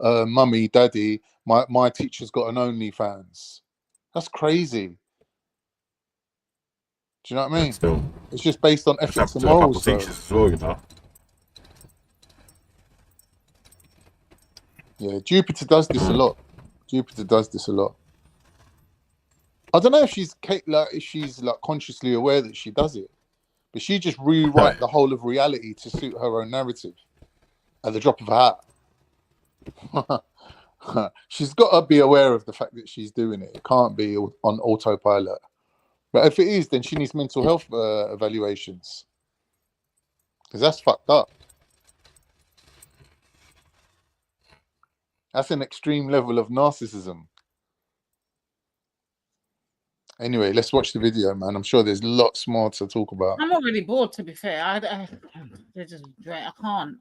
mummy, daddy, my teacher's got an OnlyFans. That's crazy. Do you know what I mean? Still, it's just based on it's ethics and to a couple morals. though. teachers as well, you know. Yeah, Jupiter does this a lot. Jupiter does this a lot. I don't know if she's consciously aware that she does it, but she just rewrite the whole of reality to suit her own narrative at the drop of a hat. She's got to be aware of the fact that she's doing it. It can't be on autopilot. But if it is, then she needs mental health evaluations, because that's fucked up. That's an extreme level of narcissism. Anyway, let's watch the video, man. I'm sure there's lots more to talk about. I'm not really bored, to be fair. They're just great. I can't.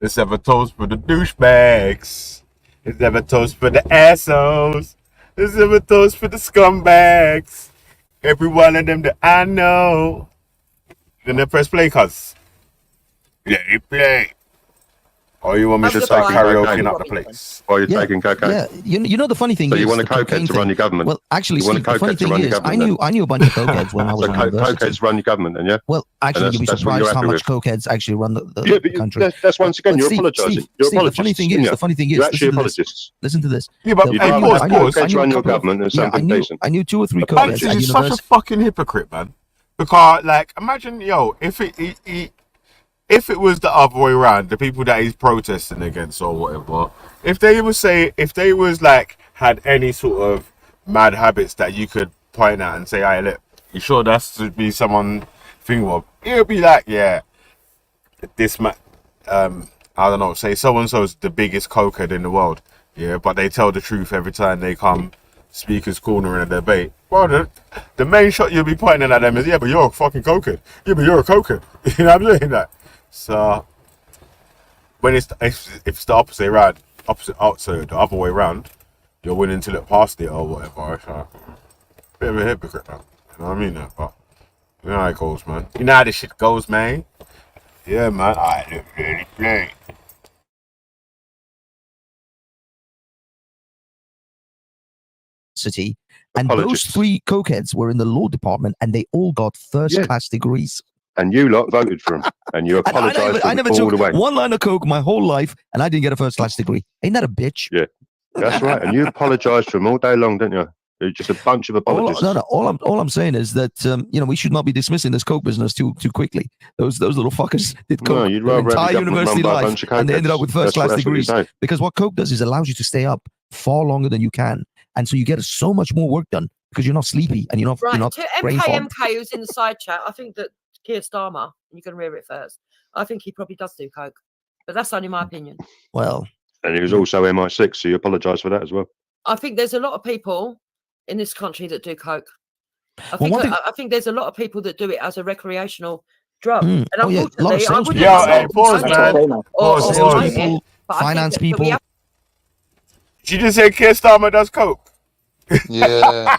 Let's have a toast for the douchebags. Let's have a toast for the assholes. Let's have a toast for the scumbags. Every one of them that I know. Then they press play, cuz. Yeah, you play. Or you want me to start karaoke up the place? Or you're taking cocaine? Yeah, you know the funny thing So is, you want a the cokehead cocaine to run thing- your government? Well, actually, You want a Steve, the funny cokehead to thing run your is, government I knew a bunch of cokeheads when I was So in university. cokeheads run your government, then, yeah? Well, actually, And you'd be that's what you're surprised how happy much cokeheads actually run the Yeah, but country. that's once again, But you're Steve, apologising. Steve, You're Steve, apologists. the funny thing is, You're actually listen to this. apologists. Listen to this. Yeah, but The- hey, I knew- pause, I knew- pause. I knew run a your couple of- government and yeah, something decent. I knew 2 or 3 Bunch cokeheads at is such a university. fucking hypocrite, man. Because, like, imagine, yo, if it was the other way around, the people that he's protesting against or whatever, if they was like had any sort of mad habits that you could point at and say, "Hey, look, you sure that's to be someone thing of?" It'll be like, yeah, this man, I don't know, say so and so's the biggest cokehead in the world, yeah, but they tell the truth every time they come speaker's corner in a debate. Well, the main shot you'll be pointing at them is, yeah, but you're a fucking cokehead. Yeah, but you're a cokehead. You know what I'm saying? That. So when if it's the opposite the other way around, you're willing to look past it or whatever. It's a bit of a hypocrite, man. You know what I mean? But you know how it goes, man. You know how this shit goes, man. Yeah, man. I look really play. City, and those 3 cokeheads were in the law department, and they all got first-class degrees. And you lot voted for him, and you apologised I never all took the way. 1 line of coke my whole life, and I didn't get a first-class degree. Ain't that a bitch? Yeah, that's right. And you apologised for him all day long, didn't you? It's just a bunch of apologists. All I'm saying is that we should not be dismissing this coke business too quickly. Those little fuckers did coke you'd their rather have entire your government university run by a life, bunch of and they ended up cokeheads. with first class That's what you're degrees. saying. Because what coke does is allows you to stay up far longer than you can, and so you get so much more work done because you're not sleepy and you're not To brain fog. MKMK, who's in the side chat, I think that Keir Starmer, and you can read it first, I think he probably does do coke. But that's only my opinion. Well, and he was also MI6, so you apologise for that as well. I think there's a lot of people in this country that do coke. I think there's a lot of people that do it as a recreational drug. And unfortunately, I wouldn't pause, man. Pause. Finance people. Did you just say Keir Starmer does coke? Yeah.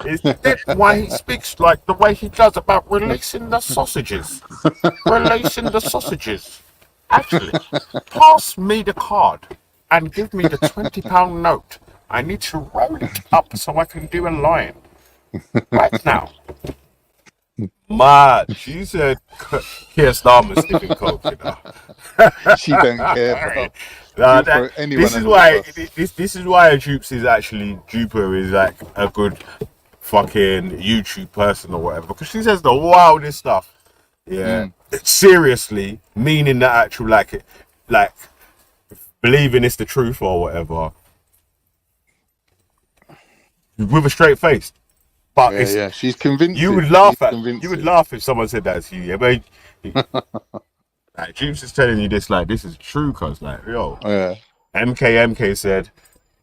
Is that why he speaks like the way he does about releasing the sausages? Releasing the sausages. Actually, pass me the card and give me the £20 note. I need to roll it up so I can do a line. Right now. Mad. She said Keir Starmer's sniffing coke, you know. She don't care. This is why Jupes is actually Juper is like a good fucking YouTube person or whatever, because she says the wildest stuff. Yeah. Seriously, meaning that actual like believing it's the truth or whatever. With a straight face. But she's convinced. You would laugh if someone said that to you. Yeah, but like, Jupes is telling you this, like, this is true, cuz, like, yo. MK said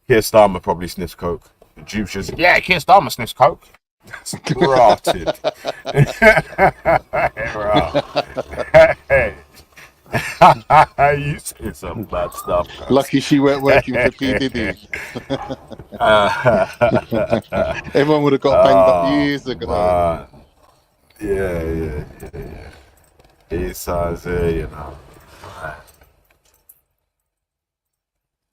Keir Starmer probably sniffs coke. Jupes just, Keir Starmer sniffs coke. That's rotted. You say some bad stuff. Cuz. Lucky she weren't working for P. Diddy. Everyone would have got banged up years ago. Yeah. It sounds, you know.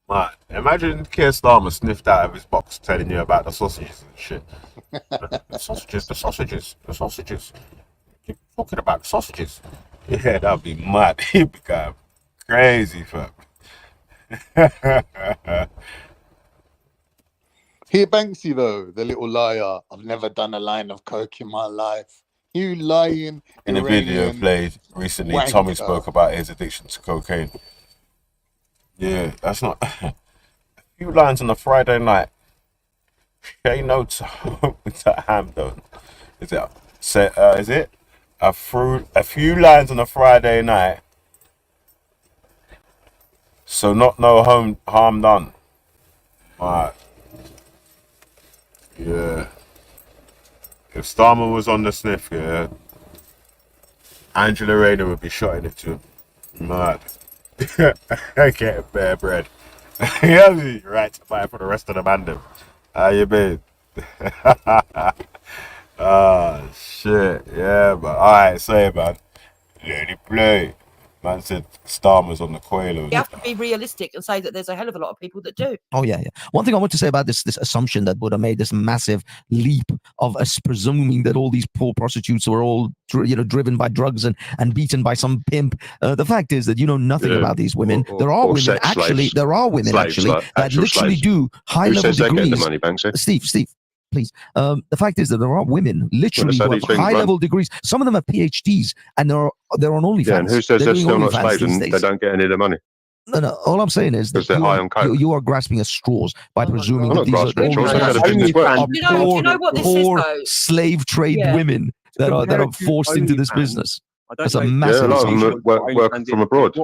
Man, imagine Keir Starmer sniffed out of his box telling you about the sausages and shit. The sausages. You're talking about the sausages. Yeah, that'd be mad. He'd become crazy, fam. Here, Banksy, though, the little liar. I've never done a line of coke in my life. You lying. In a video played recently, wanker. Tommy spoke about his addiction to cocaine. Yeah, that's not... A few lines on a Friday night. Say no to Hamden. Is it? A few lines on a Friday night. So not no harm done. Alright. Yeah. If Starmer was on the sniff, yeah, Angela Rayner would be shotting it to him. Mad. I get bare bread. Yeah, right to buy for the rest of the mandem. How you been? Oh, shit. Yeah, but alright, say it, man. Let it play. Man said Starmer's on the Quaaludes. You have to be realistic and say that there's a hell of a lot of people that do. Oh yeah. One thing I want to say about this assumption that Buddha made, this massive leap of us presuming that all these poor prostitutes were all driven by drugs and beaten by some pimp. The fact is that you know nothing about these women. There are women actually that literally do high level degrees. They get the money, Banksy? Steve. Please. The fact is that there are women literally who have high-level degrees. Some of them have PhDs, and they're on OnlyFans. Yeah, and who says they're still not slaves and they don't get any of the money? No. All I'm saying is that they're high on coke. You are grasping at straws by presuming that these are poor slave trade women that are forced into this business. That's a massive. Yeah, a lot of them work from abroad,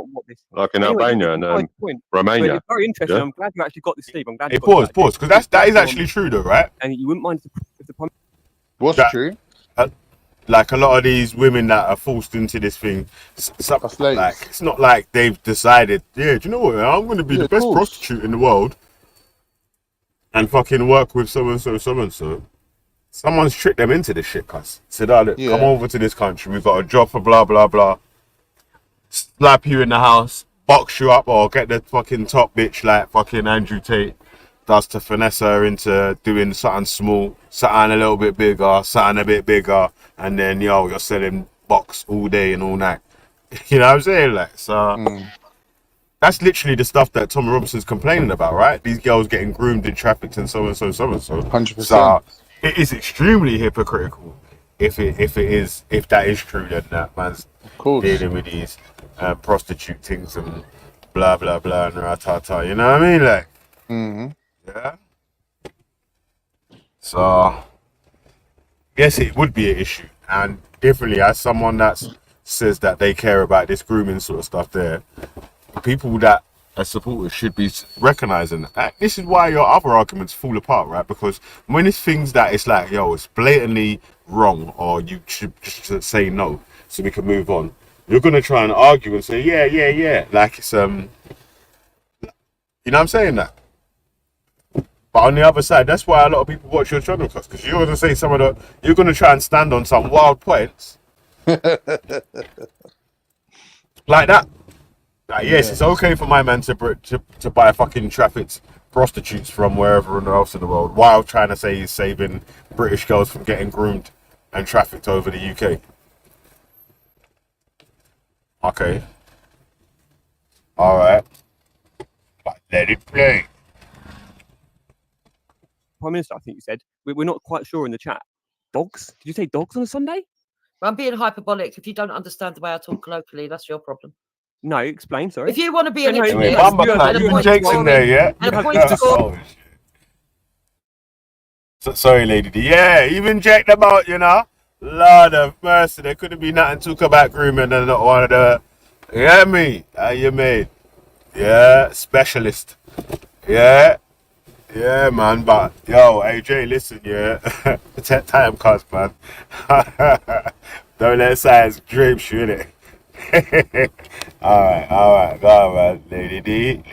like in Albania and Romania. It's very interesting. I'm glad you actually got this, Steve. I'm glad. Hey, pause, because that is actually true, though, right? And you wouldn't mind if the What's true? Like a lot of these women that are forced into this thing, like it's not like they've decided, do you know what? I'm going to be the best prostitute in the world and fucking work with so and so. Someone's tricked them into this shit, cuz. Said, look, come over to this country. We've got a job for blah, blah, blah. Slap you in the house, box you up, or get the fucking top bitch like fucking Andrew Tate does to finesse her into doing something small, something a little bit bigger, something a bit bigger, and then, you're selling box all day and all night. You know what I'm saying? Like, so, That's literally the stuff that Tom Robinson's complaining about, right? These girls getting groomed in traffic and so and so. 100%. So it is extremely hypocritical if that is true, then that man's dealing with these prostitute things and blah blah blah and ratata. You know what I mean? Like, yeah. So yes, it would be an issue, and definitely as someone that says that they care about this grooming sort of stuff, there, people that are supporters should be recognizing that. This is why your other arguments fall apart, right? Because when it's things that it's like, yo, it's blatantly wrong, or you should just say no so we can move on, you're gonna try and argue and say yeah, like it's you know what I'm saying, that. But on the other side, that's why a lot of people watch your channel, because you're gonna say you're gonna try and stand on some wild points like that. Like, yes, it's okay for my man to buy fucking trafficked prostitutes from wherever else in the world, while trying to say he's saving British girls from getting groomed and trafficked over the UK. Okay. Alright. But let it play. Prime Minister, I think you said. We're not quite sure in the chat. Dogs? Did you say dogs on a Sunday? I'm being hyperbolic. If you don't understand the way I talk colloquially, that's your problem. No, explain, sorry. If you want to be an Anyway, you Jake's in there, yeah? Sorry, Lady D. Yeah, even Jake them out, you know? Lord of mercy, there couldn't be nothing to talk about grooming and not one of the... You hear me? How you made? Yeah, specialist. Yeah. Yeah, man, but yo, AJ, listen, yeah. Protect time cards, man. Don't let science drape you, innit? Alright, go on, man. Lady D.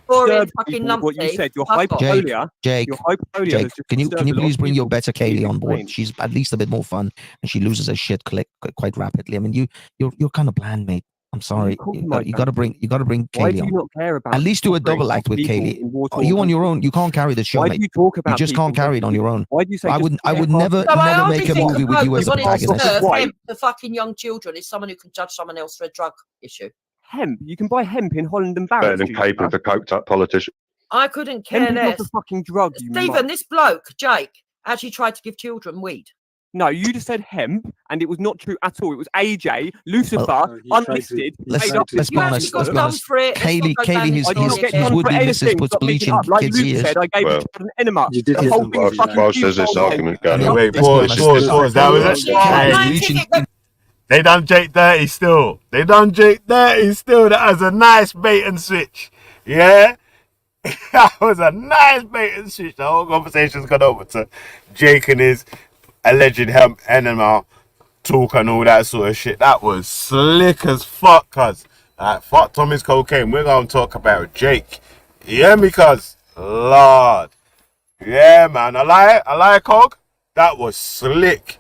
Boring fucking numpty. What you said, your hyperpolia. Jake, your hyperpolia Jake, has just can you disturbed a lot please of bring your people. better Kaylee on board? Explain. She's at least a bit more fun, and she loses her shit quite rapidly. I mean, you're kind of bland, mate. I'm sorry. You got to bring Why Kaylee do you on. not care about At least do a double act with Kaylee. Oh, you on your own. You can't carry the show, Why mate. do you talk about You just can't carry it on your own. Why do you say I would never So I hardly make a think movie with you as a on its protagonist. turf, hemp, the fucking young children is someone who can judge someone else for a drug issue. Hemp? You can buy hemp in Holland and Better Barrett. than caping for coked up politicians. I couldn't care Hemp is less. not a fucking drug, you Stephen, mutt. this bloke, Jake, actually tried to give children weed. No, you just said hemp, and it was not true at all. It was AJ, Lucifer, unlisted. Let's made up be honest. Let's be honest. Kaylee, his would-be missus puts bleach in like kids' Luke ears. said, I gave it an enema. You The whole thing is fucking Whilst there's this argument going on. Wait, pause. That was it. They done Jake dirty still. That was a nice bait and switch. Yeah? That was a nice bait and switch. The whole conversation's gone over to Jake and his alleged hemp enema talk and all that sort of shit. That was slick as fuck, cuz. Fuck Tommy's cocaine. We're gonna talk about Jake. You hear me, cuz? Lord. Yeah, man. I lie, Cog. That was slick.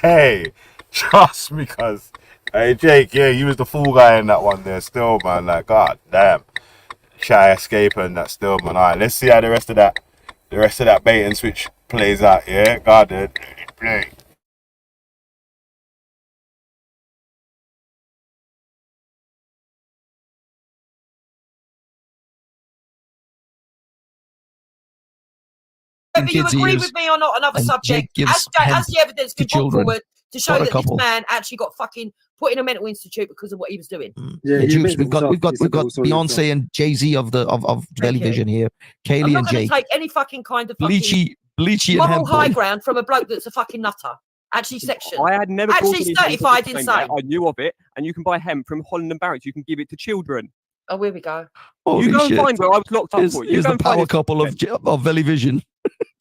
Hey, trust me, cuz. Hey, Jake, yeah, you was the fool guy in that one there still, man. Like, god damn. Try escaping that still, man. Alright, let's see how the rest of that bait and switch plays out, yeah? God, dude. Play. Whether you agree with me or not, another subject. As the evidence been brought forward to show that this man actually got fucking put in a mental institute because of what he was doing. Yeah, Jukes, we've got Beyonce and Jay-Z of Television here. Kaylee I'm not and going to Jake. take any fucking kind of fucking Bleachy and moral hemp. high ground from a bloke that's a fucking nutter. Actually, section. I had never actually certified insane. I knew of it, and you can buy hemp from Holland and Barrett. You can give it to children. Oh, here we go. You go and find where I was locked up for. Here's the power couple of Television.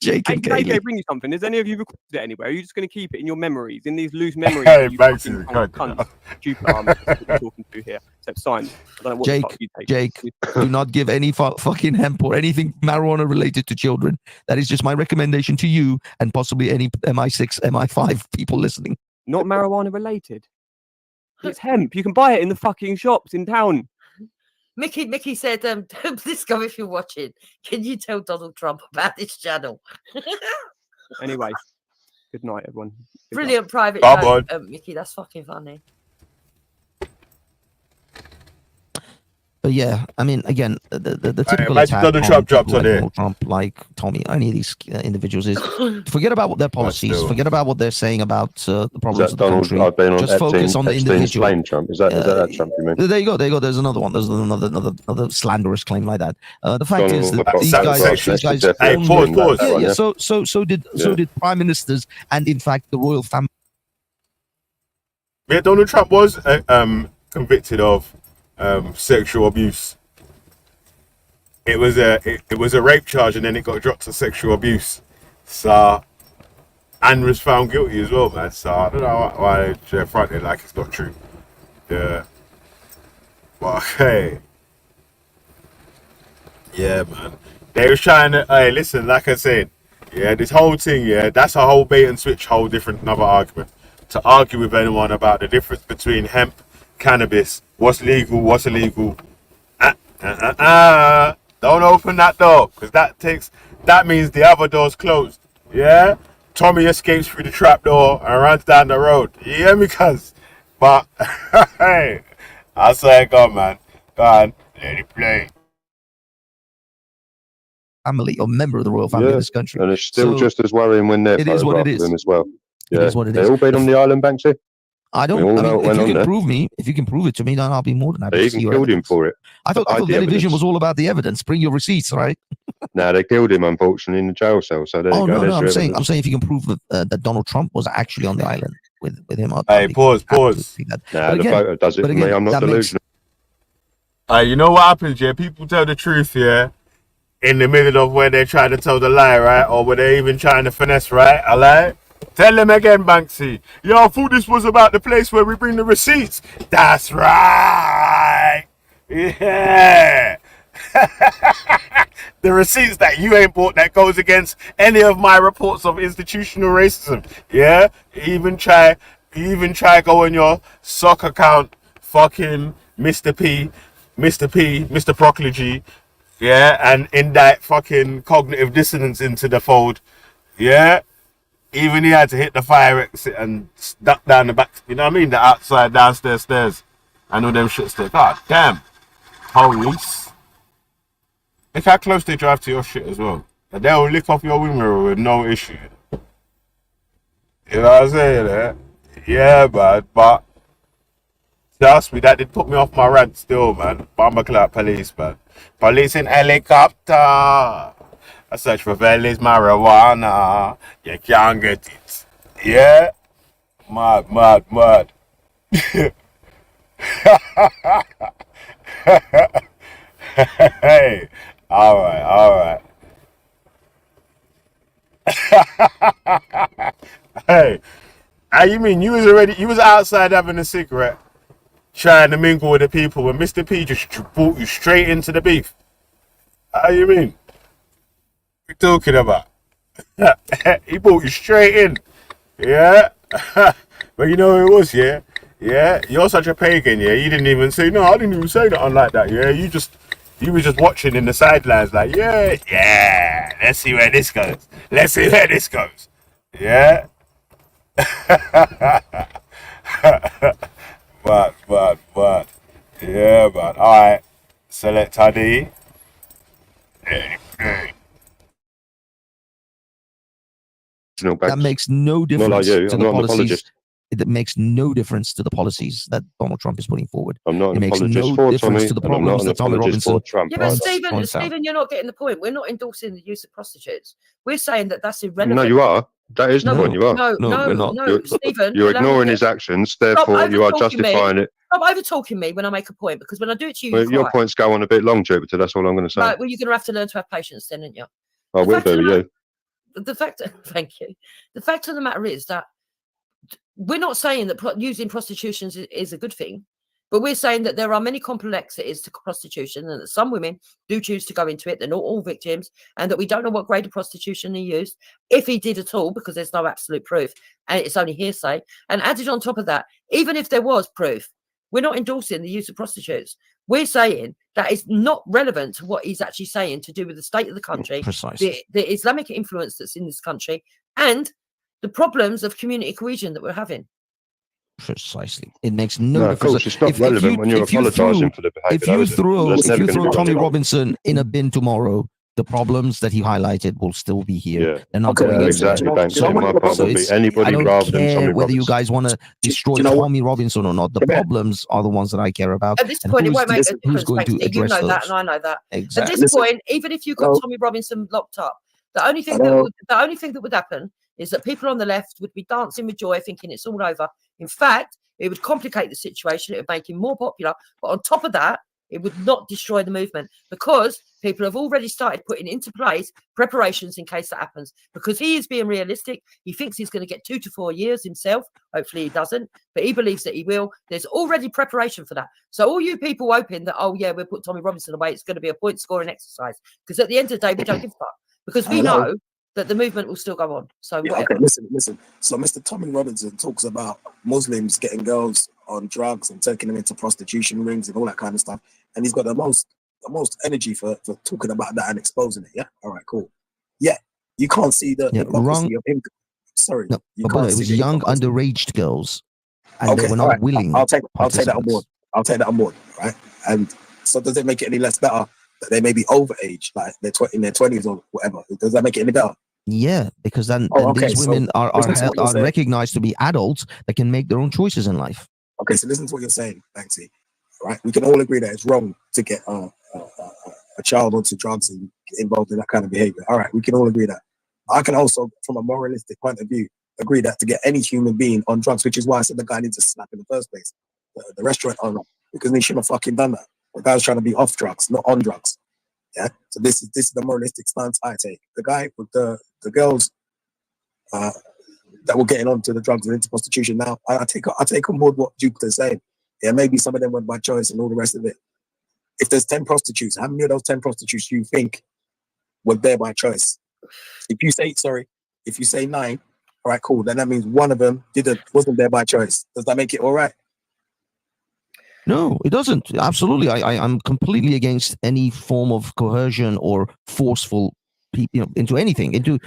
Jake and Kaylee. AJ, bring you something. Has any of you recorded it anywhere? Are you just going to keep it in your memories, in these loose memories? Hey, you Banks fucking is good. cunt, stupid arm that we're talking to here. Except signs. I don't know what the fuck you take. Jake, do not give any fucking hemp or anything marijuana related to children. That is just my recommendation to you and possibly any MI6, MI5 people listening. Not marijuana related. It's hemp. You can buy it in the fucking shops in town. Mickey said, Disco, if you're watching, can you tell Donald Trump about this channel? Anyway, good night, everyone. Good Brilliant night. private Bye, joke, Mickey. That's fucking funny. But But yeah, I mean, again, the typical imagine attack Donald on Trump people dropped on like it. Donald Trump, like Tommy, any of these individuals is forget about what their policies, still. forget about what they're saying about the Is problems that of the Donald? country. I've been on Just focus on the Epstein's individual. plane, Trump. Is that Trump you mean? There you go. There's another one. There's another slanderous claim like that. The fact is that these guys Hey, only- pause. Yeah. So did prime ministers and in fact the royal family. Yeah, Donald Trump was convicted of sexual abuse. It was a rape charge, and then it got dropped to sexual abuse. So, and was found guilty as well, man. So I don't know why they're fronting like it's not true. Yeah. But hey, yeah, man. They was trying to. Hey, listen, like I said, yeah, this whole thing, yeah, that's a whole bait and switch, whole different another argument. To argue with anyone about the difference between hemp, cannabis, what's legal, what's illegal. Don't open that door, because that means the other door's closed. Yeah? Tommy escapes through the trap door and runs down the road. You hear me, cuz? But hey, I say go on, man. Go on, let it play. Family or member of the royal family of this country. And it's still So, just as worrying when they're it is what it photographed is. them as well. It Yeah, is what it they is. all been on the island, Banksy. I don't. We all I know mean, what went if you on can there. prove it to me, then I'll be more than happy They to even see your killed him evidence. for it. I thought ID television evidence. was all about the evidence. Bring your receipts, right? Nah, they killed him unfortunately in the jail cell. So there you Oh go. no, There's no. your I'm saying evidence. if you can prove that Donald Trump was actually on the island with him. Hey, pause. That. Nah, But the again- photo does it but for again, me. I'm not that makes- delusional. You know what happens, yeah? People tell the truth, yeah, in the middle of where they're trying to tell the lie, right? Or where they're even trying to finesse, right? I lie. Tell them again, Banksy. Yo, I thought this was about the place where we bring the receipts. That's right. Yeah. The receipts that you ain't bought that goes against any of my reports of institutional racism. Yeah? Even try go on your sock account, fucking Mr. Procology, yeah, and indict fucking cognitive dissonance into the fold. Yeah? Even he had to hit the fire exit and duck down the back, you know what I mean? The outside downstairs stairs. I know them shits there. God damn. Police. Look how close they drive to your shit as well. And they'll lick off your window with no issue. You know what I'm saying? Eh? Yeah, man. But trust me, that did put me off my rant still, man. Bomber clout police, man. Police in helicopter. I search for Valley's marijuana. You can't get it. Yeah? Mad. Hey, all right. Hey, you mean you was outside having a cigarette, trying to mingle with the people when Mr. P just brought you straight into the beef? How you mean? What you talking about? He brought you straight in, yeah? But you know who it was, yeah? Yeah, you're such a pagan, yeah? You didn't even say, no, I didn't even say nothing like that, yeah? You were just watching in the sidelines like, yeah, let's see where this goes. Yeah? But. Yeah, man. Alright. Select ID. That makes no Not difference like you. to I'm the not an policies. apologist. It makes no difference to the policies that Donald Trump is putting forward. I'm not It an makes apologist no for difference Tommy, to the and I'm not problems an that Tommy apologist Robinson for Trump. Yeah, but either. Stephen, you're not getting the point. We're not endorsing the use of prostitutes. We're saying that that's irrelevant. No, you are. That is the point. You are. No, Stephen. You're allow me ignoring to- his actions, Stop therefore you are over-talking me. justifying it. Stop over-talking me when I make a point, because when I do it to you, Well, you your cry. points go on a bit long, Jupiter. That's all I'm going to say. Right, well, you're going to have to learn to have patience then, aren't you? I will fact of do the with you. Thank you. The fact of the matter is that we're not saying that using prostitution is a good thing, but we're saying that there are many complexities to prostitution and that some women do choose to go into it. They're not all victims, and that we don't know what grade of prostitution he used, if he did at all, because there's no absolute proof and it's only hearsay. And added on top of that, even if there was proof, we're not endorsing the use of prostitutes. We're saying that it's not relevant to what he's actually saying to do with the state of the country, Precisely. the Islamic influence that's in this country, and the problems of community cohesion that we're having. Precisely. It makes no, No, of difference. course, it's not relevant when you're apologising for the behaviour. If you throw Tommy Tommy Robinson in a bin tomorrow, the problems that he highlighted will still be here. Yeah. They're not Okay, going exactly, anywhere. Banksy. My part would be anybody I don't rather than care Tommy whether you Robinson. guys want to destroy Tommy Robinson or not. The problems are the ones that I care about. At this and point, it who's won't make a who's difference. going to Banksy. You address know those. that, and I know that. Exactly. At this point, even if you got Tommy Robinson locked up, the only thing that would happen is that people on the left would be dancing with joy, thinking it's all over. In fact, it would complicate the situation. It would make him more popular. But on top of that, it would not destroy the movement because people have already started putting into place preparations in case that happens. Because he is being realistic. He thinks he's going to get 2 to 4 years himself. Hopefully he doesn't, but he believes that he will. There's already preparation for that. So all you people hoping that, oh yeah, we'll put Tommy Robinson away, it's going to be a point scoring exercise. Because at the end of the day, we don't give a fuck. Because we know that the movement will still go on. So whatever. Okay, listen. So Mr. Tommy Robinson talks about Muslims getting girls on drugs and taking them into prostitution rings and all that kind of stuff. And he's got the most energy for talking about that and exposing it. Yeah. All right, cool. Yeah. You can't see the hypocrisy of him. Sorry. No, you but can't it see was the young hypocrisy. underage girls, and they Okay, were not all right. willing. I'll take that on board. participants. I'll take that on board. Right. And so does it make it any less better that they may be overage, like they're in their 20s or whatever? Does that make it any better? Yeah, because then okay, these so women are listen to what you're saying. recognized to be adults that can make their own choices in life. Okay, so listen to what you're saying, Banksy. Right, we can all agree that it's wrong to get a child onto drugs and get involved in that kind of behavior. All right, we can all agree that. I can also, from a moralistic point of view, agree that to get any human being on drugs, which is why I said the guy needs a slap in the first place, the restaurant owner, because they shouldn't have fucking done that. The guy was trying to be off drugs, not on drugs. Yeah, so this is the moralistic stance I take. The guy with the girls that were getting onto the drugs and into prostitution. Now, I take on board what Jupiter's saying. Yeah, maybe some of them went by choice and all the rest of it. If there's 10 prostitutes, how many of those 10 prostitutes you think were there by choice? If you say 9, all right, cool. Then that means one of them wasn't there by choice. Does that make it all right? No, it doesn't. Absolutely, I'm completely against any form of coercion or forceful into anything, into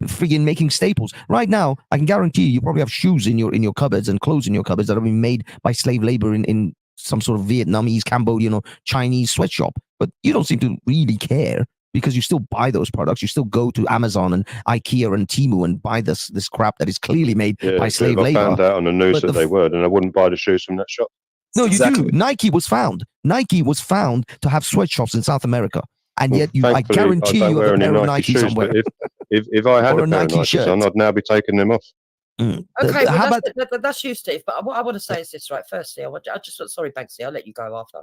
friggin' making staples. Right now, I can guarantee you probably have shoes in your cupboards and clothes in your cupboards that have been made by slave labor in some sort of Vietnamese, Cambodian, or Chinese sweatshop. But you don't seem to really care because you still buy those products. You still go to Amazon and IKEA and Temu and buy this crap that is clearly made by slave I labor. found out on the news that they were, and I wouldn't buy the shoes from that shop. No, you do. Nike was found to have sweatshops in South America. And yet, I guarantee you have a pair of Nike shoes, somewhere. But if I had Or a pair of Nikes on, I'd now be taking them off. Okay, well, that's you, Steve. But what I want to say is this, right? Firstly, sorry, Banksy, I'll let you go after.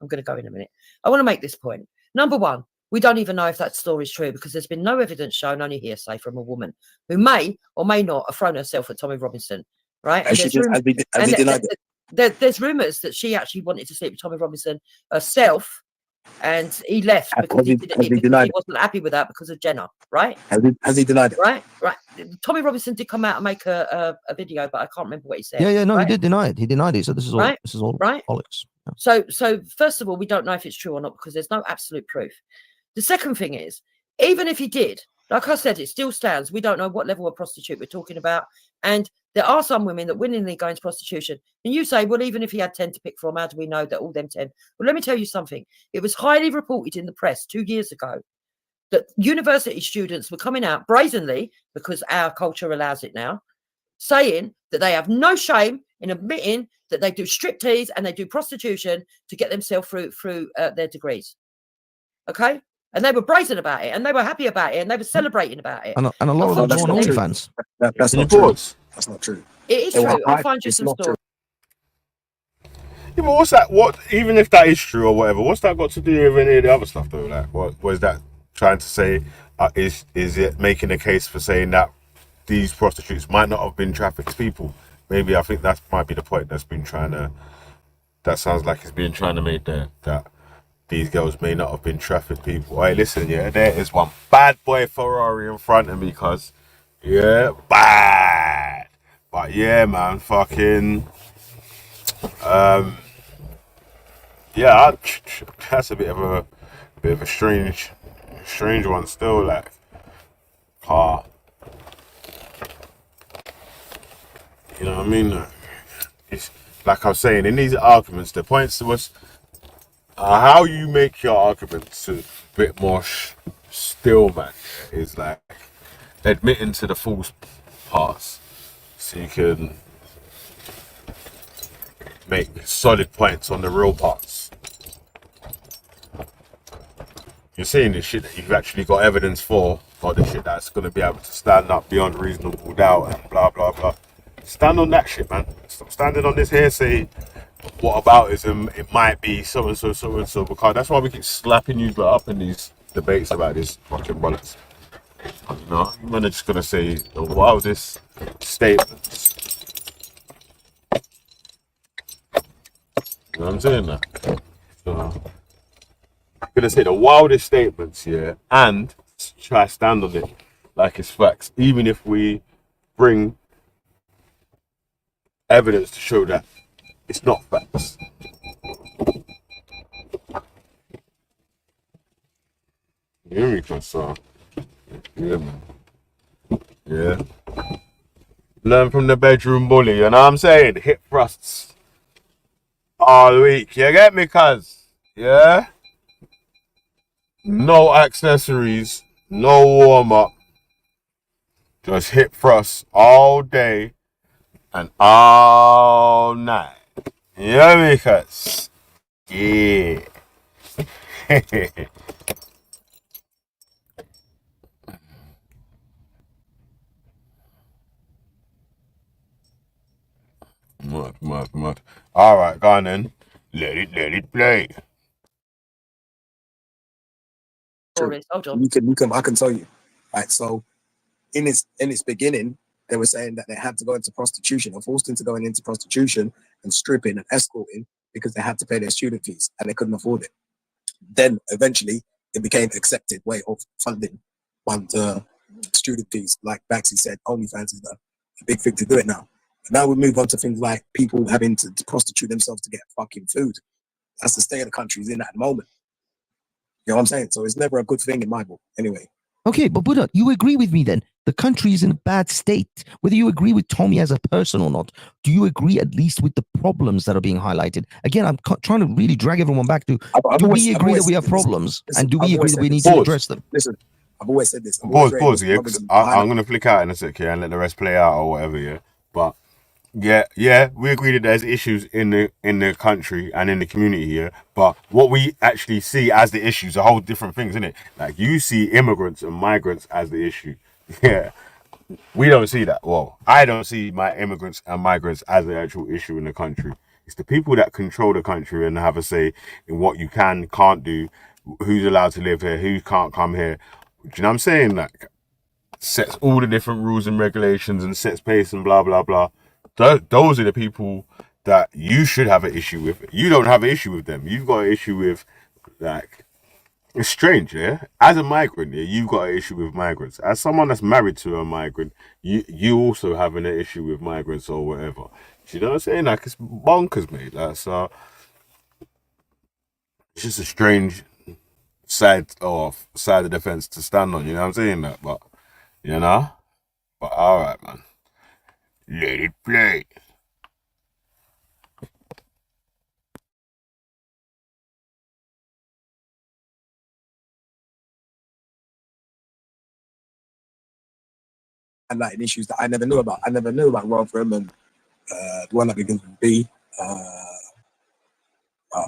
I'm going to go in a minute. I want to make this point. Number one, we don't even know if that story is true because there's been no evidence shown, only hearsay from a woman who may or may not have thrown herself at Tommy Robinson, right? Has he denied it? There's rumours that she actually wanted to sleep with Tommy Robinson herself, and he left because he wasn't happy with that because of Jenna, right? Has he denied it? Right. Tommy Robinson did come out and make a video, but I can't remember what he said. Yeah, no, right? he did deny it. He denied it. So this is all right. bollocks. So first of all, we don't know if it's true or not because there's no absolute proof. The second thing is, even if he did, like I said, it still stands. We don't know what level of prostitute we're talking about, and there are some women that willingly go into prostitution. And you say, well, even if he had 10 to pick from, how do we know that all them 10? Well, let me tell you something. It was highly reported in the press 2 years ago that university students were coming out brazenly, because our culture allows it now, saying that they have no shame in admitting that they do striptease and they do prostitution to get themselves through their degrees. Okay? And they were brazen about it, and they were happy about it, and they were celebrating about it. And a lot of them are OnlyFans. That's not true. That's not true. It is true. I'll find you some stories. Yeah, but what's that? Even if that is true or whatever, what's that got to do with any of the other stuff though? Like, what was that trying to say? Is it making a case for saying that these prostitutes might not have been trafficked people? Maybe I think that might be the point that's been trying to. That sounds like it's being trying to make there that these girls may not have been trafficked people. Hey, listen, yeah, there is one bad boy Ferrari in front of me, cuz. Yeah, bad. But yeah, man, fucking. Yeah, that's a bit of a strange one still, like. You know what I mean? it's like I was saying in these arguments, the points was how you make your arguments a bit more still, man, is like admitting to the false parts, so you can make solid points on the real parts. You're saying the shit that you've actually got evidence for, or the shit that's going to be able to stand up beyond reasonable doubt and blah blah blah. Stand on that shit, man. Stop standing on this hearsay. What aboutism? It might be so and so, so and so. Because that's why we keep slapping you up in these debates about this fucking bollocks. You know, men are just gonna say the wildest statements. You know what I'm saying? That. So, I'm gonna say the wildest statements, yeah, and try to stand on it like it's facts, even if we bring evidence to show that it's not facts. You hear me, Consor? Yeah, man. Yeah. Learn from the bedroom bully, you know what I'm saying? Hip thrusts all week. You get me, cuz? Yeah? No accessories, no warm up. Just hip thrusts all day and all night. You know me, cuz? Yeah. Mud. Alright, go on then. Let it play. I can tell you. Right, so in its beginning, they were saying that they had to go into prostitution or forced into going into prostitution and stripping and escorting because they had to pay their student fees and they couldn't afford it. Then eventually it became an accepted way of funding student fees. Like Baxi said, OnlyFans is a big thing to do it now. But now we move on to things like people having to prostitute themselves to get fucking food. That's the state of the country is in at the moment. You know what I'm saying? So it's never a good thing in my book, anyway. Okay, but Buddha, you agree with me then? The country is in a bad state. Whether you agree with Tommy as a person or not, do you agree at least with the problems that are being highlighted? Again, I'm trying to really drag everyone back to, do we agree that we have problems? And do we agree that we need to address them? Listen, I've always said this. Pause, yeah, 'cause I'm going to flick out in a sec, yeah, and let the rest play out or whatever, yeah. But yeah, we agree that there's issues in the country and in the community here. But what we actually see as the issues are whole different things, isn't it? Like you see immigrants and migrants as the issue. Yeah. We don't see that. Well, I don't see my immigrants and migrants as the actual issue in the country. It's the people that control the country and have a say in what you can't do, who's allowed to live here, who can't come here. Do you know what I'm saying? Like, sets all the different rules and regulations and sets pace and blah, blah, blah. Those are the people that you should have an issue with. You don't have an issue with them. You've got an issue with, like, it's strange, yeah? As a migrant, yeah, you've got an issue with migrants. As someone that's married to a migrant, you also have an issue with migrants or whatever. Do you know what I'm saying? Like, it's bonkers, mate. Like, so, it's just a strange side of the fence to stand on, you know what I'm saying? That, but, you know? But, alright, man. Let it play. And like issues that I never knew about. I never knew about Rotherham and the one that begins with B. I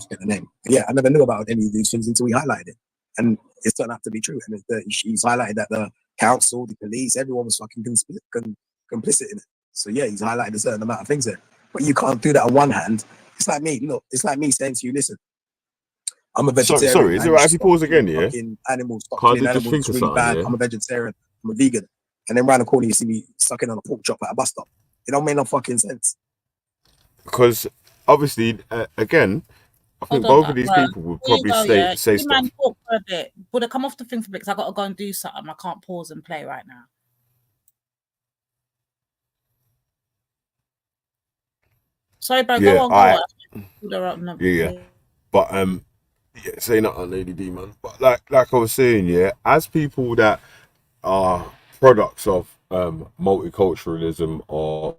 forget the name. But yeah, I never knew about any of these things until he highlighted it. And it's turned out to be true. And he's highlighted that the council, the police, everyone was fucking complicit in it. So yeah, he's highlighted a certain amount of things there. But you can't do that on one hand. It's like me, look, it's like me saying to you, listen, I'm a vegetarian. Sorry, is it right if you pause again, yeah? Animals, Can't you just animals, think it's of really something, bad. yeah? I'm a vegetarian, I'm a vegan. And then round the corner you see me sucking on a pork chop at a bus stop. It don't make no fucking sense. Because obviously, again, I think both of these people would probably say stuff. Man, talk for a bit. Would I come off the thing for a bit because I got to go and do something. I can't pause and play right now. Sorry, bro. Yeah, go on. Yeah. But yeah, say not on Lady D, man. But like I was saying, yeah, as people that are products of multiculturalism or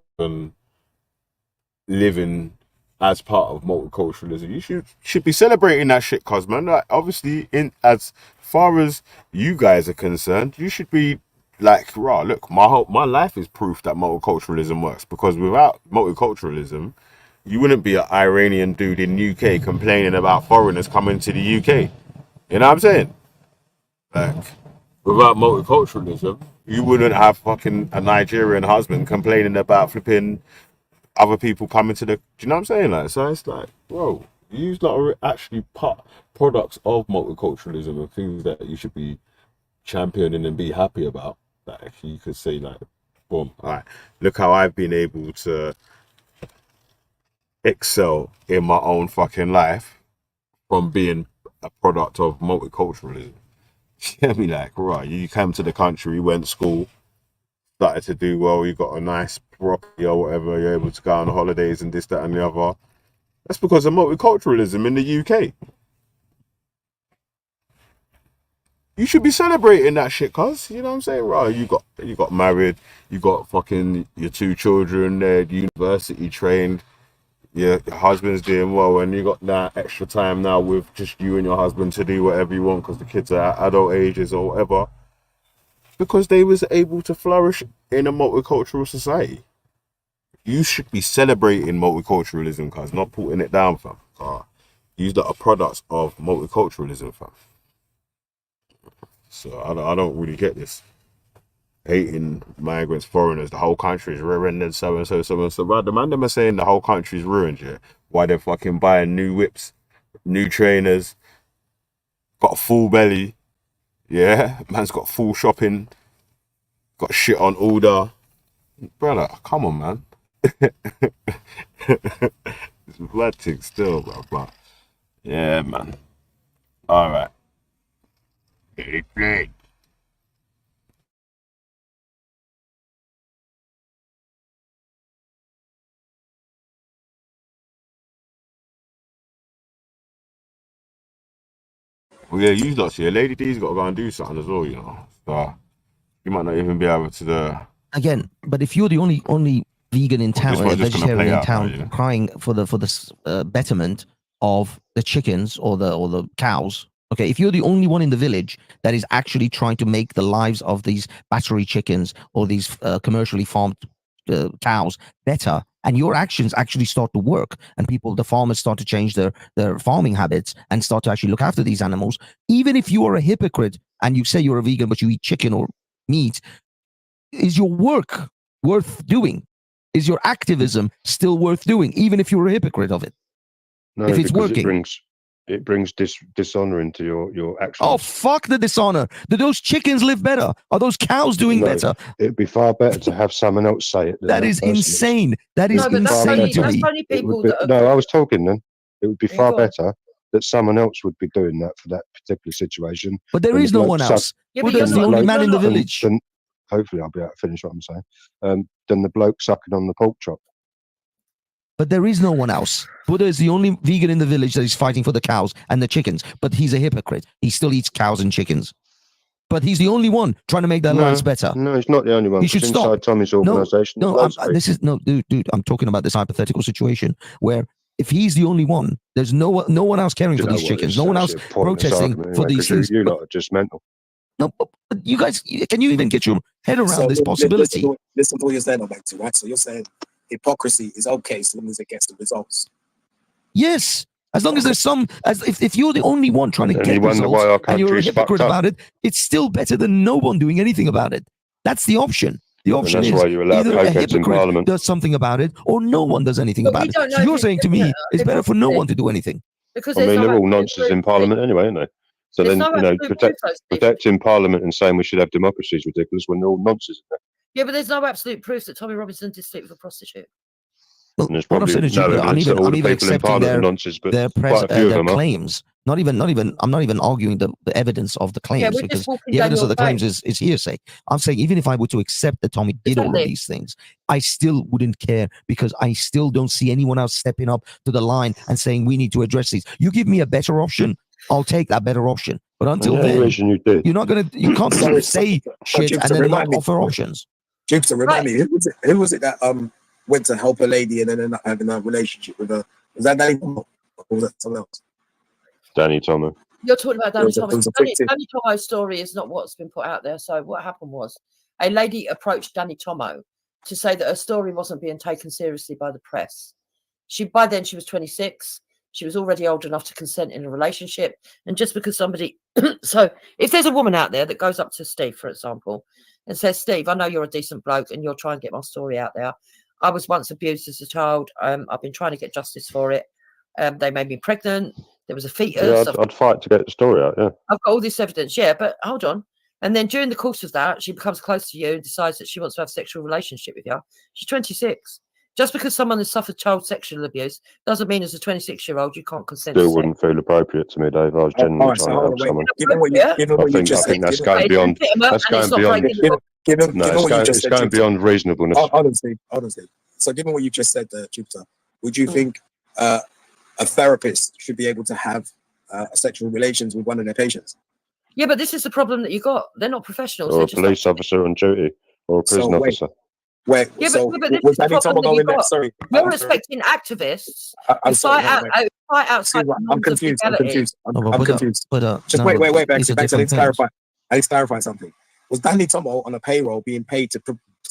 living as part of multiculturalism. You should be celebrating that shit, cuz man. Like, obviously, in as far as you guys are concerned, you should be like, rah, look, my life is proof that multiculturalism works, because without multiculturalism, you wouldn't be an Iranian dude in UK complaining about foreigners coming to the UK. You know what I'm saying? Like, without multiculturalism, you wouldn't have fucking a Nigerian husband complaining about flipping other people coming to the. Do you know what I'm saying? Like, so it's like, bro, you lot are actually products of multiculturalism and things that you should be championing and be happy about. Like, you could say, like, boom, all right, look how I've been able to excel in my own fucking life from being a product of multiculturalism. You me, like, right, you came to the country, you went to school, started to do well, you got a nice property or whatever, you're able to go on holidays and this, that, and the other. That's because of multiculturalism in the UK. You should be celebrating that shit, cuz, you know what I'm saying? Right, you got married, you got fucking your 2 children, they're university trained, your husband's doing well, and you got that extra time now with just you and your husband to do whatever you want because the kids are at adult ages or whatever, because they was able to flourish in a multicultural society. You should be celebrating multiculturalism, cuz, not putting it down, fam. You lot are products of multiculturalism, fam. So I don't really get this hating migrants, foreigners, the whole country is ruined and so and so, so and so. Right, the man them are saying the whole country's ruined, yeah. Why they're fucking buying new whips, new trainers, got a full belly, yeah. Man's got full shopping, got shit on order. Brother, come on, man. It's blood thing still, bro. But yeah, man. Alright. Get it played. Well, yeah, you lot see, Lady D's got to go and do something as well, you know. So you might not even be able to again. But if you're the only vegan in town, vegetarian in town, crying for the betterment of the chickens or the cows, okay, if you're the only one in the village that is actually trying to make the lives of these battery chickens or these commercially farmed cows better, and your actions actually start to work, and the farmers start to change their farming habits and start to actually look after these animals, even if you are a hypocrite and you say you're a vegan but you eat chicken or meat, is your work worth doing? Is your activism still worth doing, even if you're a hypocrite of it? No, if it's working, it brings dishonor into your actions. Oh, fuck the dishonor. Do those chickens live better? Are those cows doing better? It'd be far better to have someone else say it. That is insane. That is insane to me. No, I was talking then. It would be far better that someone else would be doing that for that particular situation. But there is no one else. Buddha's the only man in the village. Then hopefully I'll be able to finish what I'm saying. Then the bloke sucking on the pork chop. But there is no one else. Buddha is the only vegan in the village that is fighting for the cows and the chickens. But he's a hypocrite. He still eats cows and chickens. But he's the only one trying to make their lives better. No, he's not the only one. He should stop. Inside Tommy's organisation. Dude. I'm talking about this hypothetical situation where if he's the only one, there's no one else caring for these chickens. No one else protesting for these things. You lot are just mental. No, but you guys, can you even get your head around this possibility? Listen to what you're saying, Alberto, right? So you're saying hypocrisy is okay so long as it gets the results. Yes, as long as there's some, if you're the only one trying to get results and you're a hypocrite about it, it's still better than no one doing anything about it. That's the option. The option is either a hypocrite does something about it or no one does anything about it. So you're saying to me it's better for no one to do anything. I mean, they're all nonsense in Parliament anyway, aren't they? So then, protecting Parliament and saying we should have democracy is ridiculous when they're all nonsense. Yeah, but there's no absolute proof that Tommy Robinson did sleep with a prostitute. Well, what I'm saying is, I'm even accepting their claims. I'm not even arguing the evidence of the claims, because the evidence of the claims is hearsay. I'm saying even if I were to accept that Tommy did all of these things, I still wouldn't care, because I still don't see anyone else stepping up to the line and saying we need to address these. You give me a better option, I'll take that better option. But until then, you can't say shit and then not offer options. Jupiter, remind me, who was it that went to help a lady and then ended up having a relationship with her. Was that Danny Tomo? Or was that someone else? Danny Tomo. You're talking about Danny Tomo. There was a Danny fictive- Tomo's story is not what's been put out there. So what happened was a lady approached Danny Tomo to say that her story wasn't being taken seriously by the press. By then she was 26. She was already old enough to consent in a relationship. And just because somebody, so if there's a woman out there that goes up to Steve, for example, and says, Steve, I know you're a decent bloke and you'll try and get my story out there. I was once abused as a child. I've been trying to get justice for it. They made me pregnant. There was a fetus. Yeah, I'd fight to get the story out. Yeah. I've got all this evidence. Yeah, but hold on. And then during the course of that, she becomes close to you and decides that she wants to have a sexual relationship with you. She's 26. Just because someone has suffered child sexual abuse doesn't mean as a 26-year-old you can't consent. Still wouldn't feel appropriate to me, Dave. I was genuinely trying to help someone. Given what you just said, that's going beyond. That's going beyond. It's going beyond reasonableness. Honestly. So, given what you just said, Jupiter, would you think a therapist should be able to have sexual relations with one of their patients? Yeah, but this is the problem that you got. They're not professionals. Or a police officer on duty, or a prison officer. Yeah, but this is the problem that you got. Sorry, you're respecting activists. I'm sorry, fight outside. I'm confused. I'm confused. Just no, wait. these are I need to different clarify. I need to clarify something. Was Danny Tomo on a payroll being paid to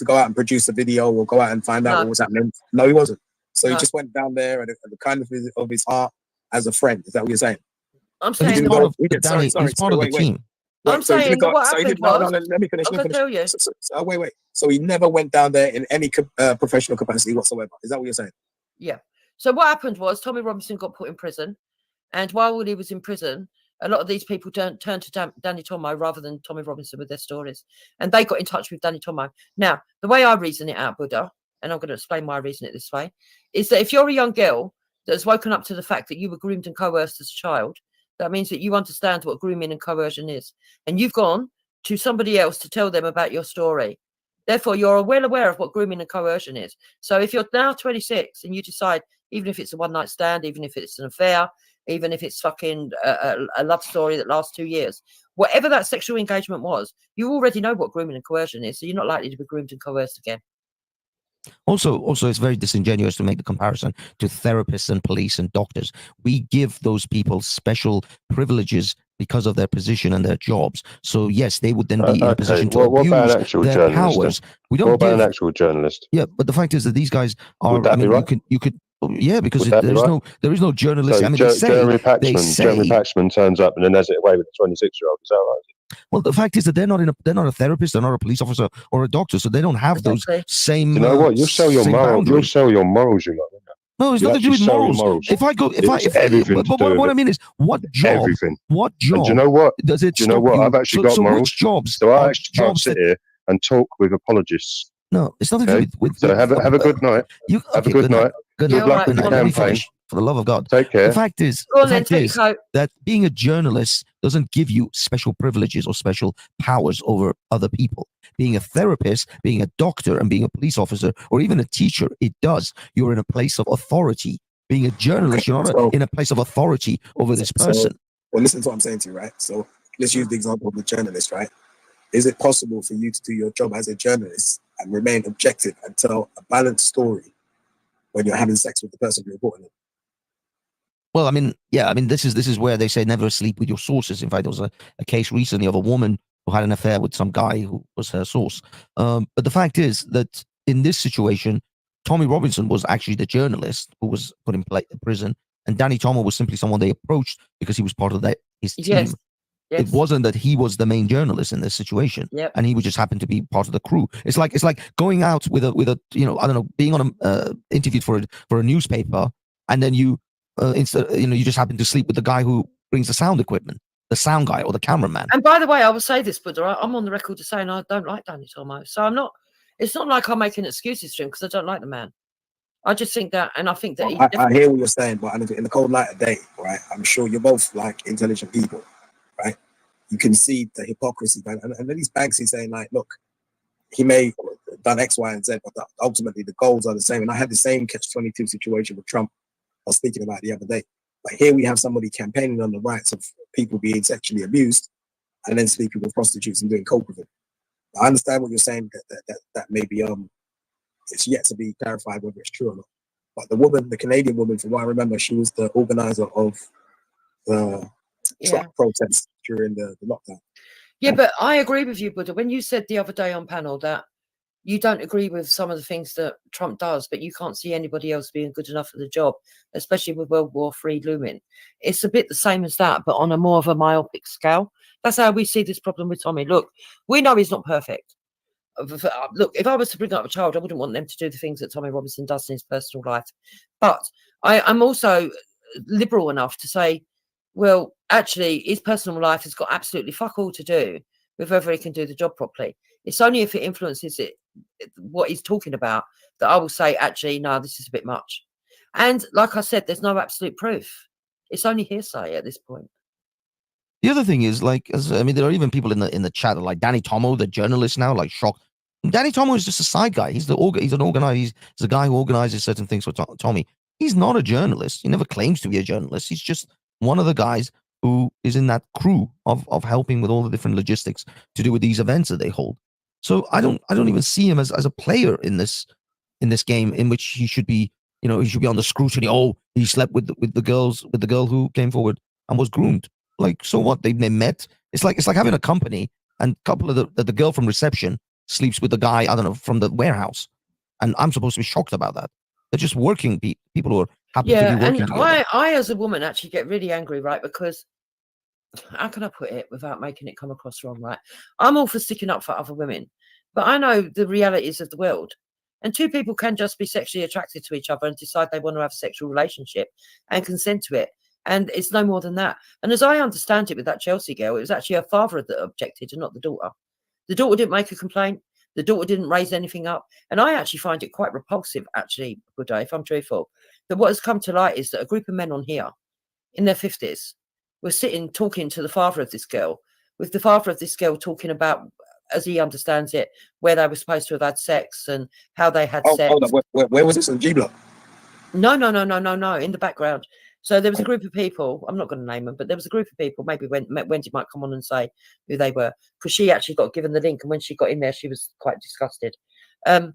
go out and produce a video or go out and find out what was happening? No, he wasn't. So he just went down there at the kind of his heart as a friend. Is that what you're saying? I'm saying he's part of the team. I'm saying what happened was. Let me finish. Tell you. So, wait. So he never went down there in any professional capacity whatsoever. Is that what you're saying? Yeah. So what happened was Tommy Robinson got put in prison, and while he was in prison, a lot of these people turned to Danny Tomo rather than Tommy Robinson with their stories, and they got in touch with Danny Tomo. Now, the way I reason it out, Buddha, and I'm going to explain why I reason it this way, is that if you're a young girl that has woken up to the fact that you were groomed and coerced as a child, that means that you understand what grooming and coercion is. And you've gone to somebody else to tell them about your story. Therefore, you're well aware of what grooming and coercion is. So if you're now 26 and you decide, even if it's a one-night stand, even if it's an affair, even if it's fucking a love story that lasts 2 years, whatever that sexual engagement was, you already know what grooming and coercion is. So you're not likely to be groomed and coerced again. Also, it's very disingenuous to make the comparison to therapists and police and doctors. We give those people special privileges because of their position and their jobs. So yes, they would then be in a position to abuse their powers. We don't. What about an actual journalist? Yeah, but the fact is that these guys are. Would that be right? You could. Yeah, because Would that be right? there is no journalist. So I mean, Jeremy Paxman turns up and then has it away with a 26-year-old. Is that right? Well, the fact is that they're not a therapist, they're not a police officer or a doctor, so they don't have those same. You know what? You'll sell your morals. You'll sell your morals. You know. No, it's nothing to do with morals. If what I mean is, what job? Everything. What job? And do you know what? Does it? Do you know what? I've actually got morals. Which jobs? So I actually can't sit here and talk with apologists. No, it's nothing to do with. So have a good night. Have a good night. Good luck with the campaign. For the love of God. Take care. The fact is that being a journalist doesn't give you special privileges or special powers over other people. Being a therapist, being a doctor, and being a police officer, or even a teacher, it does. You're in a place of authority. Being a journalist, you're not in a place of authority over this person. Well, listen to what I'm saying to you, right? So let's use the example of the journalist, right? Is it possible for you to do your job as a journalist and remain objective and tell a balanced story when you're having sex with the person you're reporting on? Well, I mean, this is where they say never sleep with your sources. In fact, there was a case recently of a woman who had an affair with some guy who was her source. But the fact is that in this situation, Tommy Robinson was actually the journalist who was put in prison, and Danny Tomo was simply someone they approached because he was part of his team. Yes. It wasn't that he was the main journalist in this situation, and he would just happen to be part of the crew. It's like going out with a I don't know, being on interviewed for a newspaper, and then you you just happen to sleep with the guy who brings the sound equipment, the sound guy or the cameraman. And by the way, I will say this, Buddha, I'm on the record to saying I don't like Danny Tomo. So I'm not. It's not like I'm making excuses for him because I don't like the man. I just think that, and I think that I hear what you're saying, but in the cold light of day, right? I'm sure you're both like intelligent people, right? You can see the hypocrisy, and then these Banksy saying like, look, he may have done X, Y, and Z, but ultimately the goals are the same. And I had the same catch-22 situation with Trump I was speaking about the other day. But here we have somebody campaigning on the rights of people being sexually abused and then sleeping with prostitutes and doing coke with them. I understand what you're saying, that may be it's yet to be clarified whether it's true or not. But the woman, the Canadian woman, from what I remember, she was the organizer of the truck protest during the lockdown. Yeah, but I agree with you, Buddha. When you said the other day on panel that you don't agree with some of the things that Trump does, but you can't see anybody else being good enough for the job, especially with World War III looming. It's a bit the same as that, but on a more of a myopic scale. That's how we see this problem with Tommy. Look, we know he's not perfect. Look, if I was to bring up a child, I wouldn't want them to do the things that Tommy Robinson does in his personal life. But I'm also liberal enough to say, well, actually, his personal life has got absolutely fuck all to do with whether he can do the job properly. It's only if it influences what he's talking about that I will say, actually, no, this is a bit much. And like I said, there's no absolute proof. It's only hearsay at this point. The other thing is, like, there are even people in the chat that, like Danny Tomo, the journalist now, like shocked. Danny Tomo is just a side guy. He's an organizer. He's a guy who organizes certain things for Tommy. He's not a journalist. He never claims to be a journalist. He's just one of the guys who is in that crew of helping with all the different logistics to do with these events that they hold. So I don't even see him as a player in this game in which he should be, he should be under scrutiny. Oh, he slept with the girl who came forward and was groomed. Like, so what? They met. It's like having a company and a couple of the girl from reception sleeps with the guy, I don't know, from the warehouse. And I'm supposed to be shocked about that. They're just working people who are happy to be working together. I, as a woman, actually get really angry, right? Because how can I put it without making it come across wrong, right? I'm all for sticking up for other women, but I know the realities of the world. And two people can just be sexually attracted to each other and decide they want to have a sexual relationship and consent to it. And it's no more than that. And as I understand it with that Chelsea girl, it was actually her father that objected and not the daughter. The daughter didn't make a complaint. The daughter didn't raise anything up. And I actually find it quite repulsive, actually, Buddha, if I'm truthful, that what has come to light is that a group of men on here in their 50s were sitting talking to the father of this girl, with the father of this girl talking about, as he understands it, where they were supposed to have had sex and how they had sex. Hold on. Where was this on G Block? No, in the background. So there was a group of people, I'm not going to name them, but there was a group of people, maybe Wendy might come on and say who they were, because she actually got given the link, and when she got in there, she was quite disgusted. But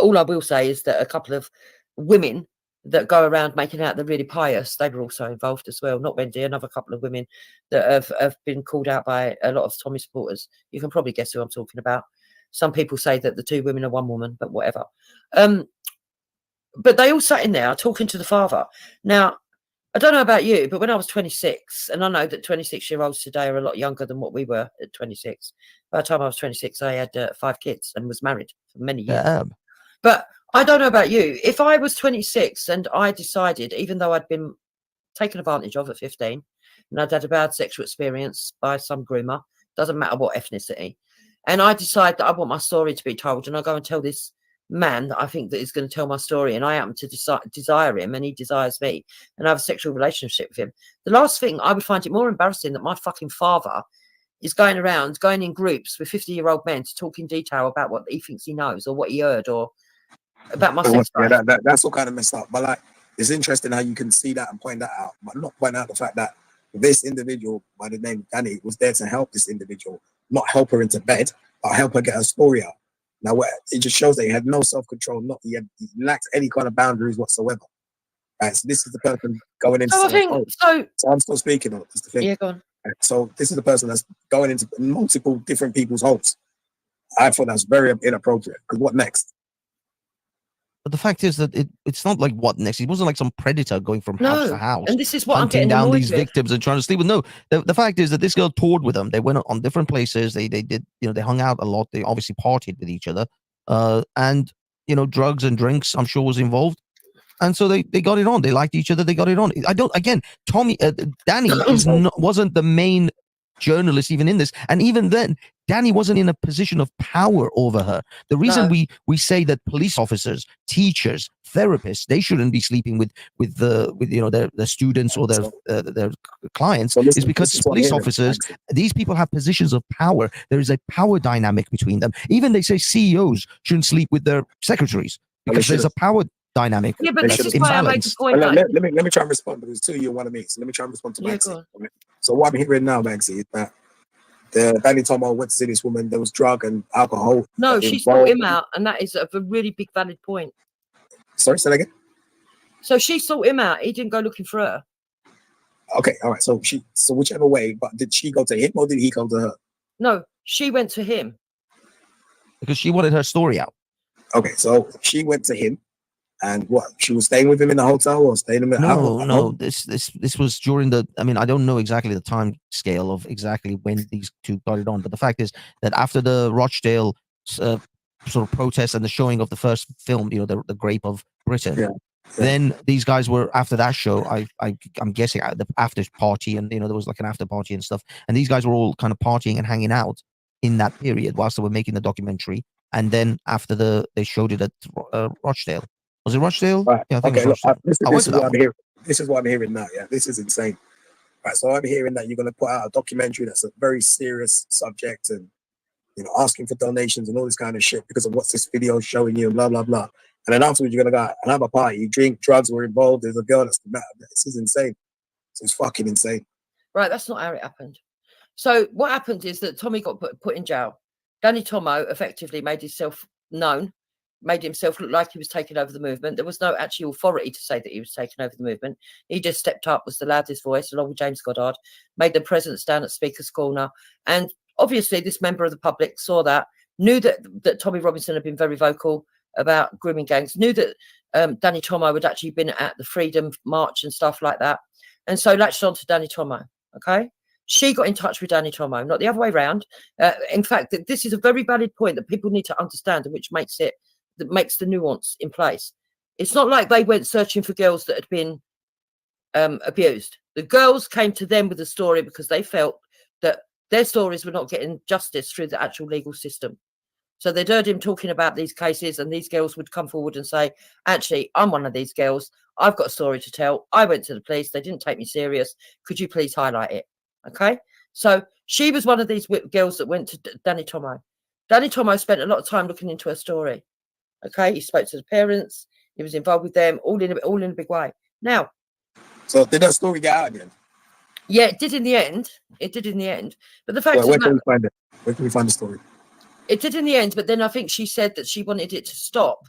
all I will say is that a couple of women that go around making out they're really pious, they were also involved as well. Not Wendy, another couple of women that have been called out by a lot of Tommy supporters. You can probably guess who I'm talking about. Some people say that the two women are one woman, but whatever. But they all sat in there talking to the father. Now, I don't know about you, but when I was 26, and I know that 26-year-olds today are a lot younger than what we were at 26. By the time I was 26, I had 5 kids and was married for many years. Yeah. But I don't know about you. If I was 26 and I decided, even though I'd been taken advantage of at 15, and I'd had a bad sexual experience by some groomer, doesn't matter what ethnicity, and I decide that I want my story to be told, and I go and tell this man that I think that is going to tell my story, and I happen to desire him and he desires me, and I have a sexual relationship with him, the last thing, I would find it more embarrassing that my fucking father is going around, going in groups with 50-year-old men to talk in detail about what he thinks he knows or what he heard or about my sex life. Yeah, that's all kind of messed up. But like, it's interesting how you can see that and point that out, but not point out the fact that this individual by the name of Danny was there to help this individual, not help her into bed, but help her get her story out. Now, it just shows that he had no self-control, he lacked any kind of boundaries whatsoever. Right, so this is the person going into. So I'm still speaking on. That's the thing. Yeah, go on. Right, so this is the person that's going into multiple different people's homes. I thought that's very inappropriate. Because what next? But the fact is that it's not like what next. It wasn't like some predator going from house to house, and this is what hunting I'm down annoyed these with. victims and trying to sleep with. No, the fact is that this girl toured with them. They went on different places. They did, they hung out a lot. They obviously partied with each other, and drugs and drinks, I'm sure, was involved. And so they got it on. They liked each other. They got it on. Danny wasn't the main journalist even in this, and even then Danny wasn't in a position of power over her. The reason we say that police officers, teachers, therapists, they shouldn't be sleeping with their students or their clients is because police officers, these people have positions of power. There is a power dynamic between them. Even they say CEOs shouldn't sleep with their secretaries because there's a power dynamic. Yeah, but this is why I make the point. Let me try and respond because two of you want to meet. So let me try and respond to Maxie. So what I'm hearing now, Maxie, is that Danny Tomo went to see this woman. There was drug and alcohol. No, she sought him out, and that is a really big valid point. Sorry, say that again. So she sought him out. He didn't go looking for her. Okay, all right. So whichever way, but did she go to him or did he go to her? No, she went to him because she wanted her story out. Okay, so she went to him, and what? She was staying with him in the hotel or staying with him? No. This was during the. I mean, I don't know exactly the time scale of exactly when these two got it on, but the fact is that after the Rochdale sort of protest and the showing of the first film, the Grape of Britain. Yeah. Then these guys were after that show. I'm guessing at the after party, and there was like an after party and stuff. And these guys were all kind of partying and hanging out in that period whilst they were making the documentary. And then after they showed it at Rochdale. Was it Rochdale? Right. Yeah, I think okay, it was Rochdale. this is what I'm hearing. This is what I'm hearing now. Yeah, this is insane. Right. So I'm hearing that you're going to put out a documentary that's a very serious subject, and asking for donations and all this kind of shit because of what's this video showing you and blah blah blah. And then afterwards, you're going to go and have a party. You drink, drugs were involved. There's a girl that's the matter. This is insane. This is fucking insane. Right, that's not how it happened. So what happened is that Tommy got put in jail. Danny Tomo effectively made himself known, made himself look like he was taking over the movement. There was no actual authority to say that he was taking over the movement. He just stepped up, was the loudest voice, along with James Goddard, made the presence down at Speaker's Corner. And obviously this member of the public saw that, knew that Tommy Robinson had been very vocal about grooming gangs, knew that Danny Tomo had actually been at the Freedom March and stuff like that, and so latched on to Danny Tomo. Okay, she got in touch with Danny Tomo, not the other way around. In fact, this is a very valid point that people need to understand, and which makes the nuance in place. It's not like they went searching for girls that had been abused. The girls came to them with a story because they felt that their stories were not getting justice through the actual legal system. So they'd heard him talking about these cases, and these girls would come forward and say, actually, I'm one of these girls. I've got a story to tell. I went to the police. They didn't take me serious. Could you please highlight it? Okay. So she was one of these girls that went to Danny Tomo. Danny Tomo spent a lot of time looking into her story. Okay. He spoke to the parents. He was involved with them all in a big way. Now. So did that story get out again? Yeah, it did in the end. But the fact is, where can we find it? Where can we find the story? It did in the end, but then I think she said that she wanted it to stop.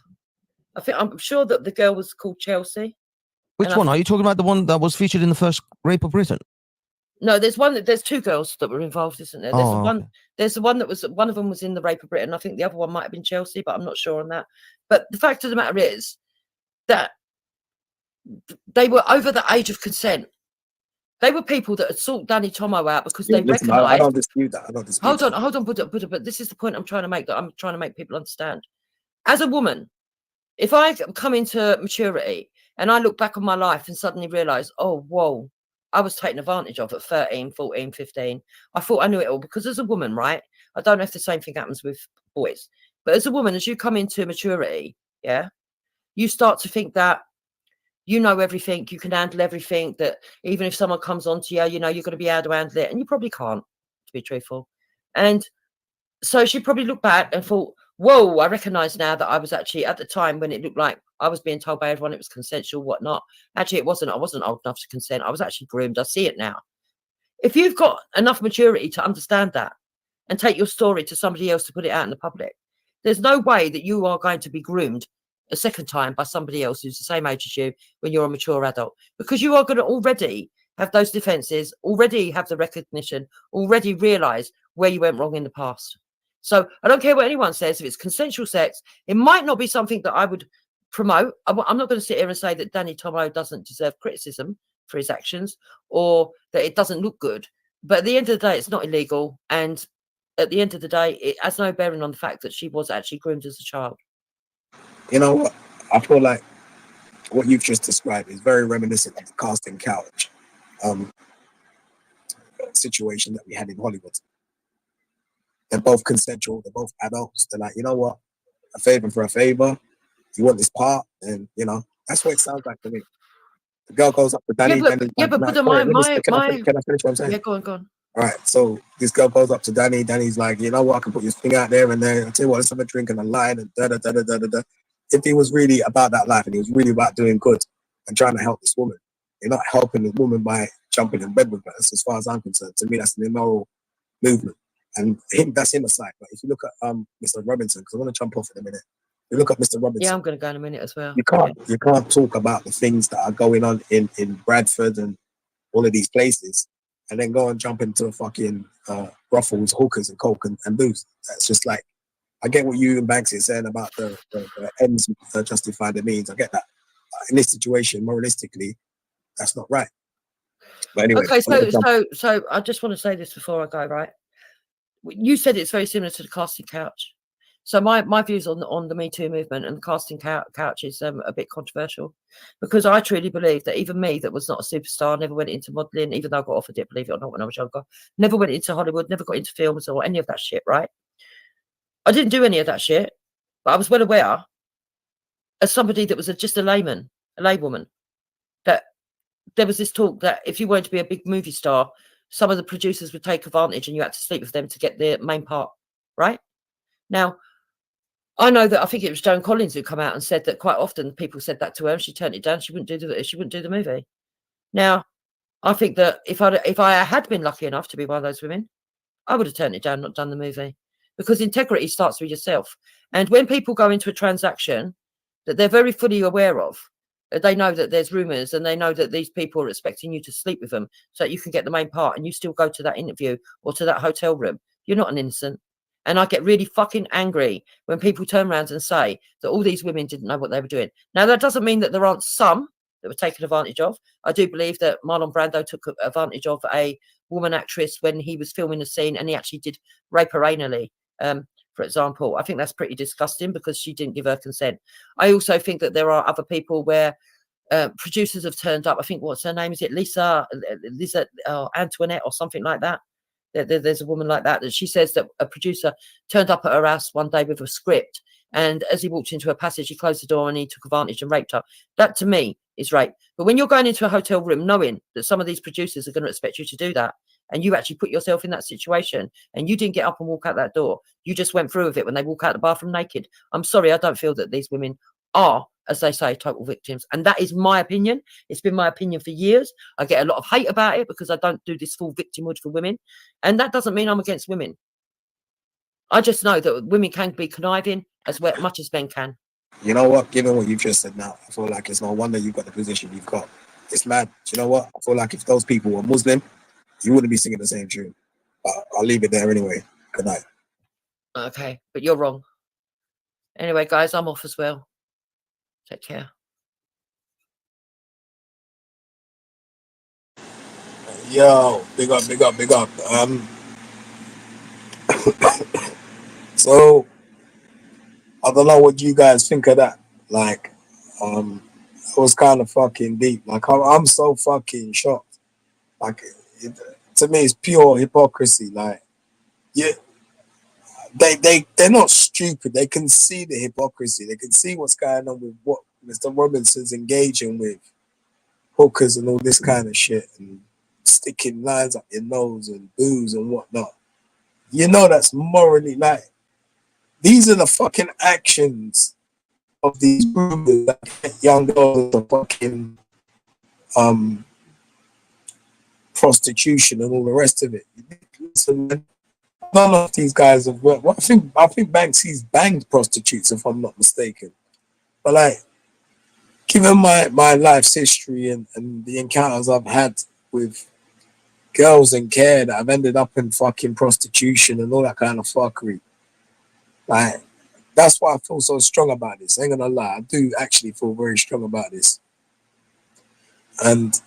I'm sure that the girl was called Chelsea. Which one? Are you talking about the one that was featured in the first Rape of Britain? No, there's two girls that were involved, isn't there? There's the one that was, one of them was in the Rape of Britain. I think the other one might have been Chelsea, but I'm not sure on that. But the fact of the matter is that they were over the age of consent. They were people that had sought Danny Tomo out because they recognised. I don't dispute that. Hold on, but this is the point I'm trying to make, that I'm trying to make people understand. As a woman, if I come into maturity and I look back on my life and suddenly realise, oh, whoa, I was taken advantage of at 13, 14, 15. I thought I knew it all, because as a woman, right, I don't know if the same thing happens with boys, but as a woman, as you come into maturity, yeah, you start to think that you know everything, you can handle everything, that even if someone comes on to you, you're going to be able to handle it, and you probably can't, to be truthful. And so she probably looked back and thought, whoa, I recognise now that I was actually, at the time when it looked like I was being told by everyone it was consensual, whatnot. Actually, it wasn't. I wasn't old enough to consent. I was actually groomed. I see it now. If you've got enough maturity to understand that and take your story to somebody else to put it out in the public, there's no way that you are going to be groomed a second time by somebody else who's the same age as you when you're a mature adult, because you are going to already have those defenses, already have the recognition, already realise where you went wrong in the past. So I don't care what anyone says. If it's consensual sex, it might not be something that I would promote. I'm not going to sit here and say that Danny Tomo doesn't deserve criticism for his actions, or that it doesn't look good. But at the end of the day, it's not illegal. And at the end of the day, it has no bearing on the fact that she was actually groomed as a child. You know what? I feel like what you've just described is very reminiscent of the casting couch situation that we had in Hollywood. They're both consensual. They're both adults. They're like, you know what? A favor for a favor. You want this part? And, that's what it sounds like to me. The girl goes up to Danny. Can I finish what I'm saying? Yeah, go on. All right. So this girl goes up to Danny. Danny's like, you know what? I can put your thing out there, and then I tell you what, let's have a drink and a line and da da da da da da. If he was really about that life and he was really about doing good and trying to help this woman, you're not helping the woman by jumping in bed with her. That's as far as I'm concerned. To me, that's an immoral movement. And that's him aside. But if you look at Mr. Robinson, because I want to jump off in a minute. You look at Mr. Robinson. Yeah, I'm going to go in a minute as well. You can't talk about the things that are going on in Bradford and all of these places, and then go and jump into fucking brothels, hookers, and coke and booze. That's just like, I get what you and Banksy are saying about the ends justify the means. I get that. In this situation, moralistically, that's not right. But anyway, Okay, so I just want to say this before I go, right? You said it's very similar to the casting couch. So my views on the Me Too movement and the casting couch is a bit controversial, because I truly believe that even me, that was not a superstar, never went into modelling, even though I got offered it, believe it or not, when I was younger, never went into Hollywood, never got into films or any of that shit, right? I didn't do any of that shit, but I was well aware, as somebody that was just a laywoman, that there was this talk that if you wanted to be a big movie star, some of the producers would take advantage and you had to sleep with them to get the main part, right? Now, I know that I think it was Joan Collins who come out and said that quite often people said that to her and she turned it down. She wouldn't do the movie. Now, I think that if I had been lucky enough to be one of those women, I would have turned it down, not done the movie, because integrity starts with yourself. And when people go into a transaction that they're very fully aware of, they know that there's rumors and they know that these people are expecting you to sleep with them so that you can get the main part, and you still go to that interview or to that hotel room, you're not an innocent. And I get really fucking angry when people turn around and say that all these women didn't know what they were doing. Now, that doesn't mean that there aren't some that were taken advantage of. I do believe that Marlon Brando took advantage of a woman actress when he was filming a scene and he actually did rape her anally, for example. I think that's pretty disgusting because she didn't give her consent. I also think that there are other people where producers have turned up. I think, what's her name? Is it Lisa Antoinette or something like that? There's a woman like that she says that a producer turned up at her house one day with a script, and as he walked into a passage, he closed the door and he took advantage and raped her. That to me is rape. But when you're going into a hotel room knowing that some of these producers are going to expect you to do that, and you actually put yourself in that situation and you didn't get up and walk out that door, you just went through with it when they walk out the bathroom naked. I'm sorry, I don't feel that these women are, as they say, total victims. And that is my opinion. It's been my opinion for years. I get a lot of hate about it because I don't do this full victimhood for women. And that doesn't mean I'm against women. I just know that women can be conniving as much as men can. You know what? Given what you've just said now, I feel like it's no wonder you've got the position you've got. It's mad. Do you know what? I feel like if those people were Muslim, you wouldn't be singing the same tune. But I'll leave it there anyway. Good night. Okay, but you're wrong. Anyway, guys, I'm off as well. Take care. Yo, big up. So I don't know what you guys think of that. Like, it was kind of fucking deep. Like, I'm so fucking shocked. Like, to me, it's pure hypocrisy. Like, yeah, they're not stupid. They can see the hypocrisy. They can see what's going on with what Mr. Robinson's engaging with, hookers and all this kind of shit, and sticking lines up your nose and booze and whatnot. You know that's morally, like, these are the fucking actions of these groomers that get young girls to fucking prostitution and all the rest of it. Listen, man, none of these guys have worked. Well, I think Banksy's banged prostitutes, if I'm not mistaken. But like, given my life's history and the encounters I've had with girls in care that have ended up in fucking prostitution and all that kind of fuckery, like, that's why I feel so strong about this. I ain't gonna lie, I do actually feel very strong about this. And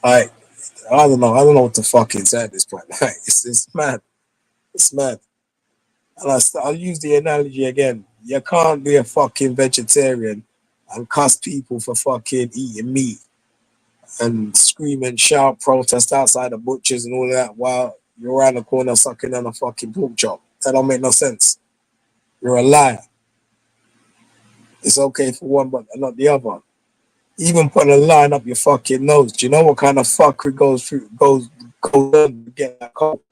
I don't know what to fucking say at this point. Like, it's mad. It's mad. And I'll use the analogy again. You can't be a fucking vegetarian and cuss people for fucking eating meat and scream and shout, protest outside the butchers and all that while you're around the corner sucking on a fucking pork chop. That don't make no sense. You're a liar. It's okay for one, but not the other. Even putting a line up your fucking nose. Do you know what kind of fuckery goes on to get that coke?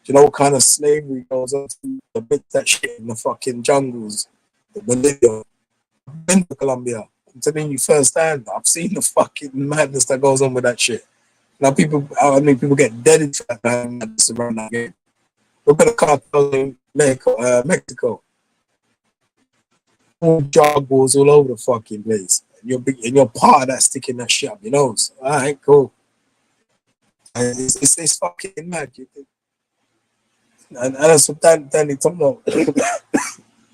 Do you know what kind of slavery goes on to bit that shit in the fucking jungles, the Bolivia? I've been to Colombia. I'm telling you firsthand. I've seen the fucking madness that goes on with that shit. Now people get dead for that around that game. Look at the cartel in Mexico. All jog balls all over the fucking place. And you're part of that sticking that shit up your nose. All right, cool. And it's fucking mad. And that's what Danny Tomo,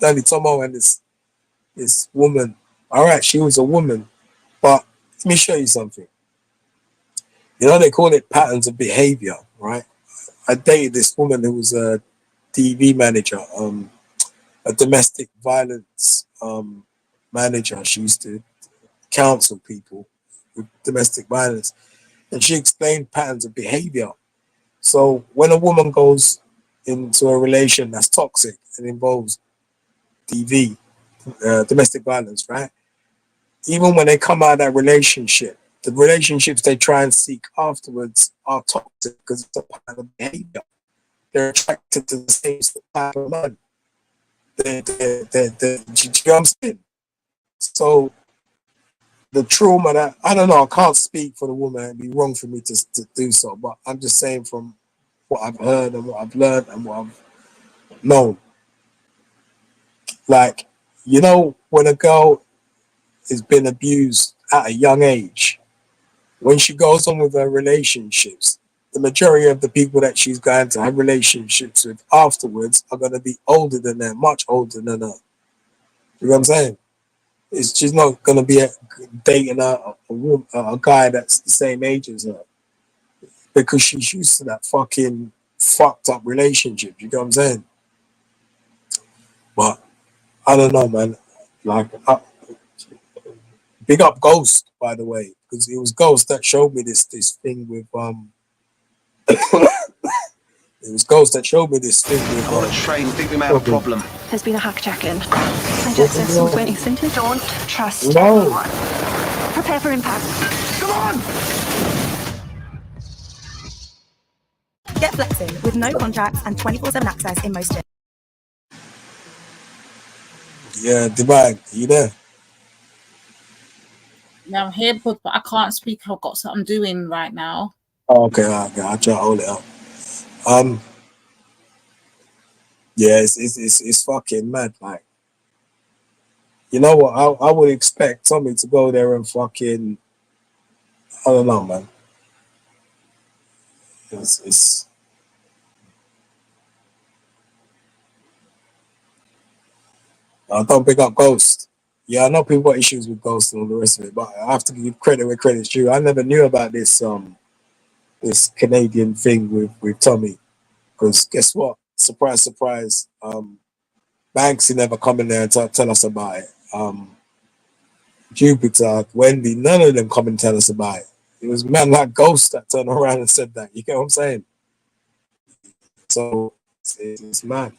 Danny Tomo and this woman. All right, she was a woman, but let me show you something. You know, they call it patterns of behavior, right? I dated this woman who was a TV manager, a domestic violence manager. She used to counsel people with domestic violence, and she explained patterns of behavior. So when a woman goes into a relation that's toxic and involves domestic violence, right? Even when they come out of that relationship, the relationships they try and seek afterwards are toxic because it's a pattern of behavior. They're attracted to the same type of man. Do you know what I'm saying? So the trauma that, I don't know, I can't speak for the woman. It'd be wrong for me to do so, but I'm just saying from what I've heard and what I've learned and what I've known. Like, you know, when a girl has been abused at a young age, when she goes on with her relationships, the majority of the people that she's going to have relationships with afterwards are going to be older than her, much older than her. You know what I'm saying? She's not going to be dating a guy that's the same age as her because she's used to that fucking fucked up relationship. You know what I'm saying? But I don't know, man. Like, big up Ghost, by the way, because it was Ghost that showed me this thing with it was Ghost that showed me this thing with On a train, think we may have a problem. There's been a hijacking. I just said something. Simply don't trust anyone. Prepare for impact. Come on! Get flexing with no contracts and 24/7 access in most gyms. Yeah, Divine, you there? Yeah, I'm here, but I can't speak. I've got something doing right now. Oh, okay, I'll try to hold it up. Yeah, it's fucking mad. Like, you know what? I would expect Tommy to go there and fucking, I don't know, man. It's I don't pick up Ghost. Yeah, I know people got issues with Ghost and all the rest of it, but I have to give credit where credit's due. I never knew about this this Canadian thing with Tommy, because guess what? Surprise, surprise. Banksy never come in there and tell us about it. Jupiter, Wendy, none of them come and tell us about it. It was man like Ghost that turned around and said that. You get what I'm saying? So it's mad.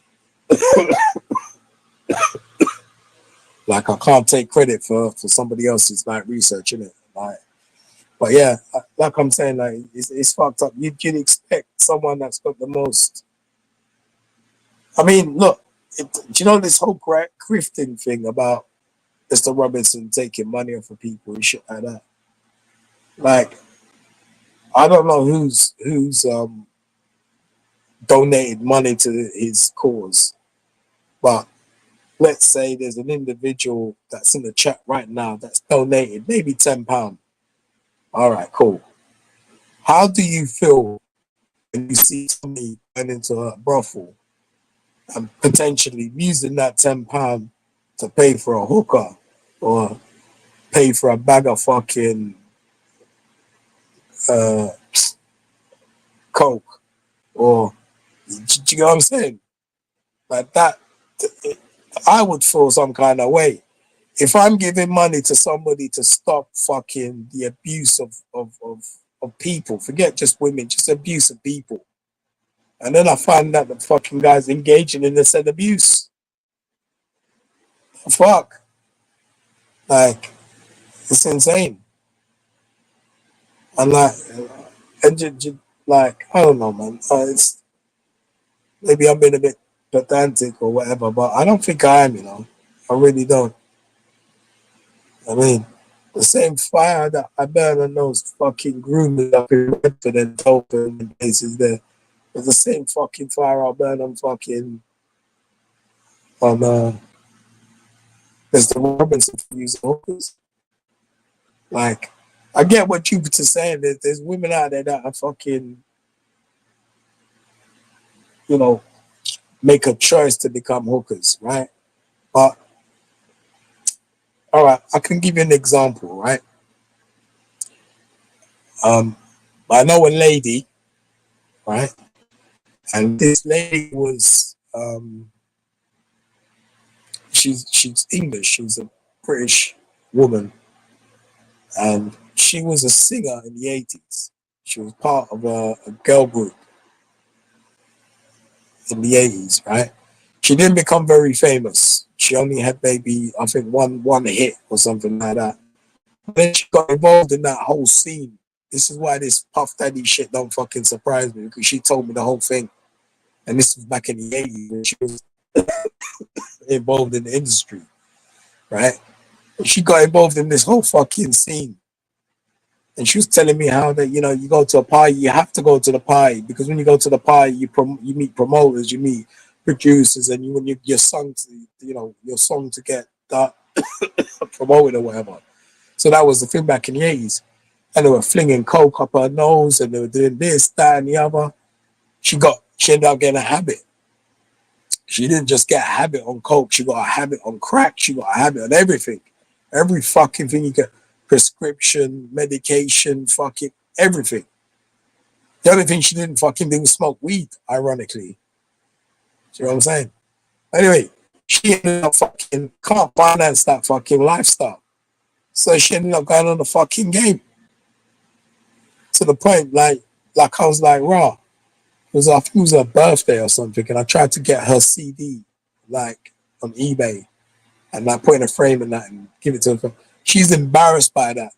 Like, I can't take credit for somebody else's like research, innit? Like, but yeah, like I'm saying, like it's fucked up. You'd expect someone that's got the most. I mean, look, do you know this whole grifting thing about Mr. Robinson taking money off of people and shit like that? Like, I don't know who's donated money to his cause, but let's say there's an individual that's in the chat right now that's donated maybe £10. All right, cool. How do you feel when you see somebody going into a brothel and potentially using that £10 to pay for a hooker or pay for a bag of fucking coke? Or, do you know what I'm saying? Like that, I would feel some kind of way. If I'm giving money to somebody to stop fucking the abuse of people, forget just women, just abuse of people, and then I find that the fucking guy's engaging in the said abuse. Fuck. Like, it's insane. And like, like, I don't know, man. It's, maybe I'm being a bit pedantic or whatever, but I don't think I am, you know. I really don't. I mean, The same fire that I burn on those fucking groomers up in Redford and Telford and places there. It's the same fucking fire I burn on fucking Mr. Robinson for using hookers. Like, I get what Jupiter's saying. There's women out there that are fucking, you know, make a choice to become hookers, right? But all right, I can give you an example, right? I know a lady, right? And this lady was she's English, she's a British woman, and she was a singer in the 80s. She was part of a girl group in the 80s, right? She didn't become very famous. She only had maybe, I think, one hit or something like that. Then she got involved in that whole scene. This is why this Puff Daddy shit don't fucking surprise me, because she told me the whole thing. And this was back in the 80s when she was involved in the industry, right? And she got involved in this whole fucking scene. And she was telling me how that, you know, you go to a party, you have to go to the party, because when you go to the party, you meet promoters, you meet producers, and you want your song to, you know, your song to get that promoted or whatever. So that was the thing back in the 80s. And they were flinging coke up her nose, and they were doing this, that, and the other. She ended up getting a habit. She didn't just get a habit on coke. She got a habit on crack. She got a habit on everything. Every fucking thing you get. Prescription, medication, fucking everything. The only thing she didn't fucking do was smoke weed, ironically. See what I'm saying? Anyway, she ended up fucking can't finance that fucking lifestyle. So she ended up going on the fucking game. To the point, like I was like, raw. I think it was her birthday or something, and I tried to get her CD, like, on eBay, and like put in a frame and that and give it to her. She's embarrassed by that,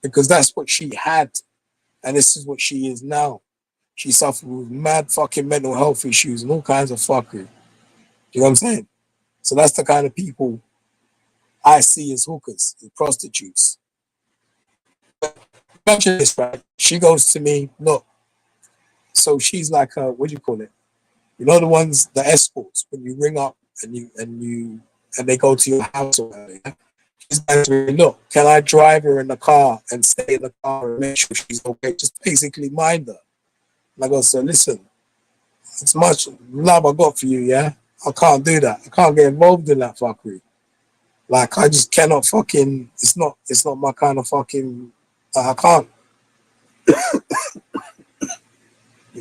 because that's what she had, and this is what she is now. She suffered with mad fucking mental health issues and all kinds of fuckery. You know what I'm saying? So that's the kind of people I see as hookers and prostitutes. Imagine this, right? She goes to me, look. So she's like, what do you call it? You know the ones, the escorts, when you ring up and they go to your house or whatever. She's like, look, can I drive her in the car and stay in the car and make sure she's okay? Just basically mind her. And I go, so listen, it's much love I got for you, yeah? I can't do that. I can't get involved in that fuckery. Like, I just cannot fucking, it's not my kind of fucking, I can't.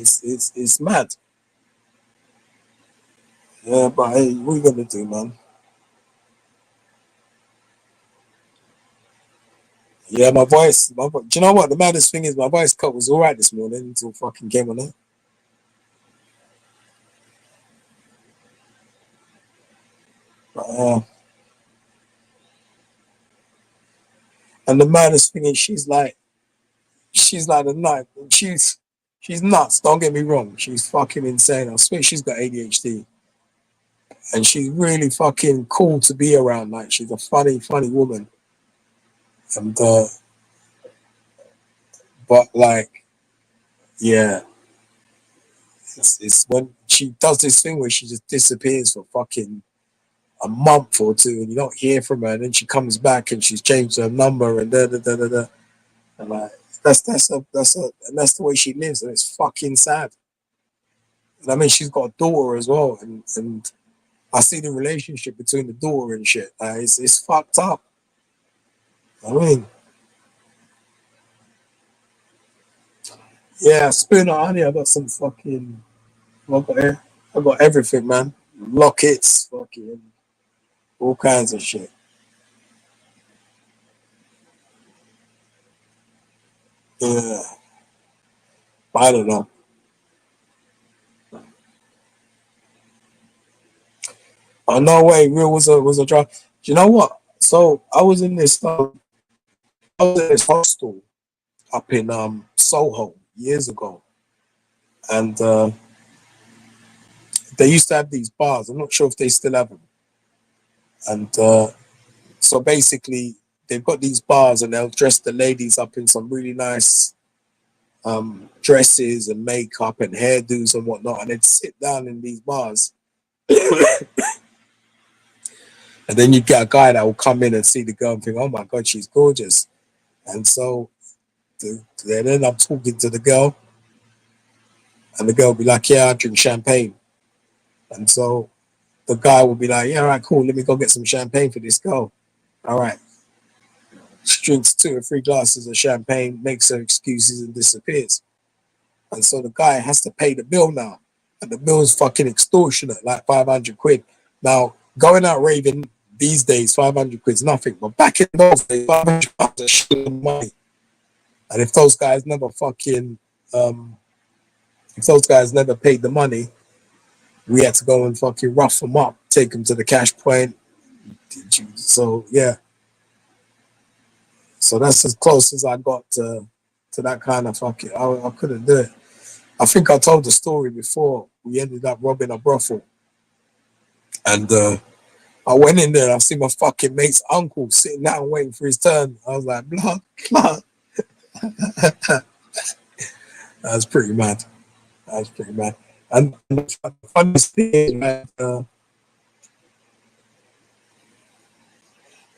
It's mad. Yeah, but hey, what are you gonna do, man? Yeah, my voice. Do you know what the maddest thing is? My voice cut was all right this morning until fucking came on it. But, and the maddest thing is, she's like a nut. She's nuts. Don't get me wrong. She's fucking insane. I swear she's got ADHD, and she's really fucking cool to be around. Like, she's a funny woman, and but like, yeah. It's when she does this thing where she just disappears for fucking a month or two, and you don't hear from her, and then she comes back and she's changed her number and and like that's the way she lives, and it's fucking sad. And I mean, she's got a daughter as well, and I see the relationship between the daughter and shit. It's fucked up. I mean, yeah, spoon of honey. I got some fucking. I got everything, man. Lockets, fucking all kinds of shit. Yeah, I don't know. Oh no way, real was a drop. You know what? So I was in this hostel up in Soho years ago, and they used to have these bars. I'm not sure if they still have them. And so basically, they've got these bars and they'll dress the ladies up in some really nice dresses and makeup and hairdos and whatnot, and they'd sit down in these bars. And then you get a guy that will come in and see the girl and think, oh my God, she's gorgeous. And so they end up talking to the girl, and the girl will be like, yeah, I drink champagne. And so the guy will be like, yeah, all right, cool, let me go get some champagne for this girl. All right. She drinks 2 or 3 glasses of champagne, makes her excuses and disappears. And so the guy has to pay the bill now. And the bill is fucking extortionate, like 500 quid. Now, going out raving these days, 500 quid's nothing. But back in those days, 500 quid was a shit of money. And if those guys never fucking, if those guys never paid the money, we had to go and fucking rough them up, take them to the cash point. So, yeah. So that's as close as I got to that kind of fucking, I couldn't do it. I think I told the story before. We ended up robbing a brothel. And I went in there and I see my fucking mate's uncle sitting down waiting for his turn. I was like, blah, blah. That was pretty mad. That was pretty mad. And the funniest thing is, man,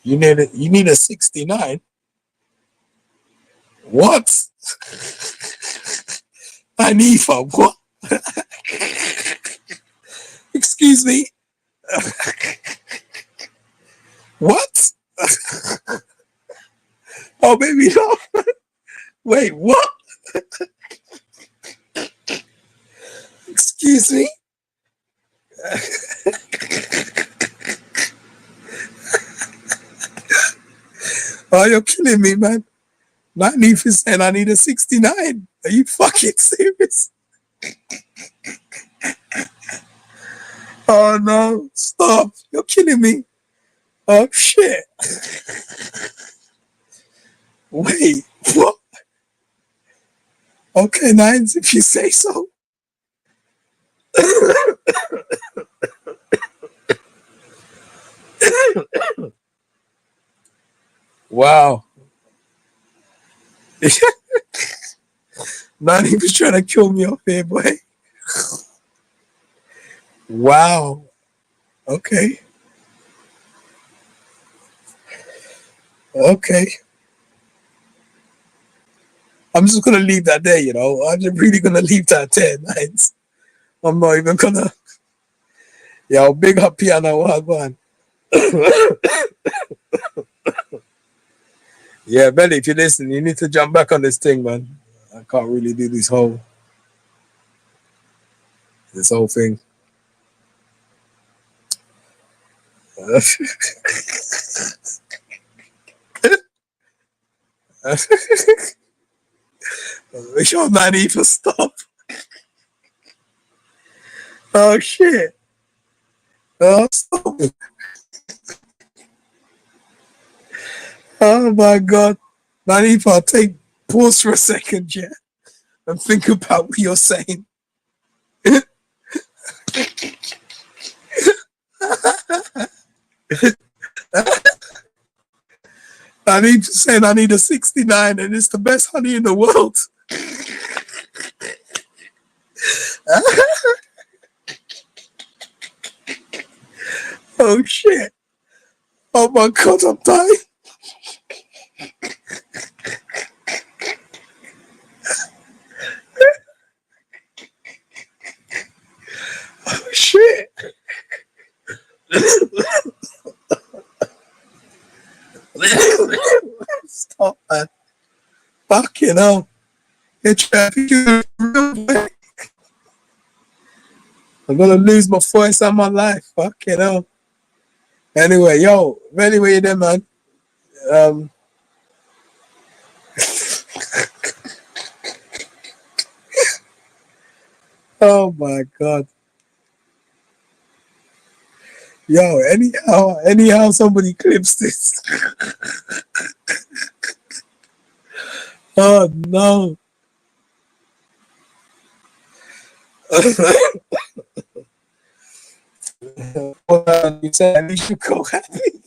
you need a 69? What? Hanifa, what? Excuse me? What? Oh, baby, no. Wait, what? Excuse me? Oh, you're killing me, man. 90%, I need a 69. Are you fucking serious? Oh, no. Stop. You're killing me. Oh, shit. Wait, what? Okay, Nines, if you say so. Wow. Not even trying to kill me up here, boy. Wow. Okay. Okay. I'm just gonna leave that there, you know. I'm just really gonna leave that there, Nines. I'm not even gonna. Yo, big up piano one. Yeah, Belly, if you listen, you need to jump back on this thing, man. I can't really do this whole thing. Your man even stop. Oh shit. Oh, stop. Oh my God. Man, if I take pause for a second, yeah, and think about what you're saying. I need to say I need a 69 and it's the best honey in the world. Oh shit. Oh my God, I'm dying. Oh shit. Stop, man. Fucking hell. You're trafficking real way. I'm gonna lose my voice and my life. Fucking hell. Anyway, yo, anyway, there, man. Oh my God. Yo, anyhow, somebody clips this. Oh no. You said at least you go happy.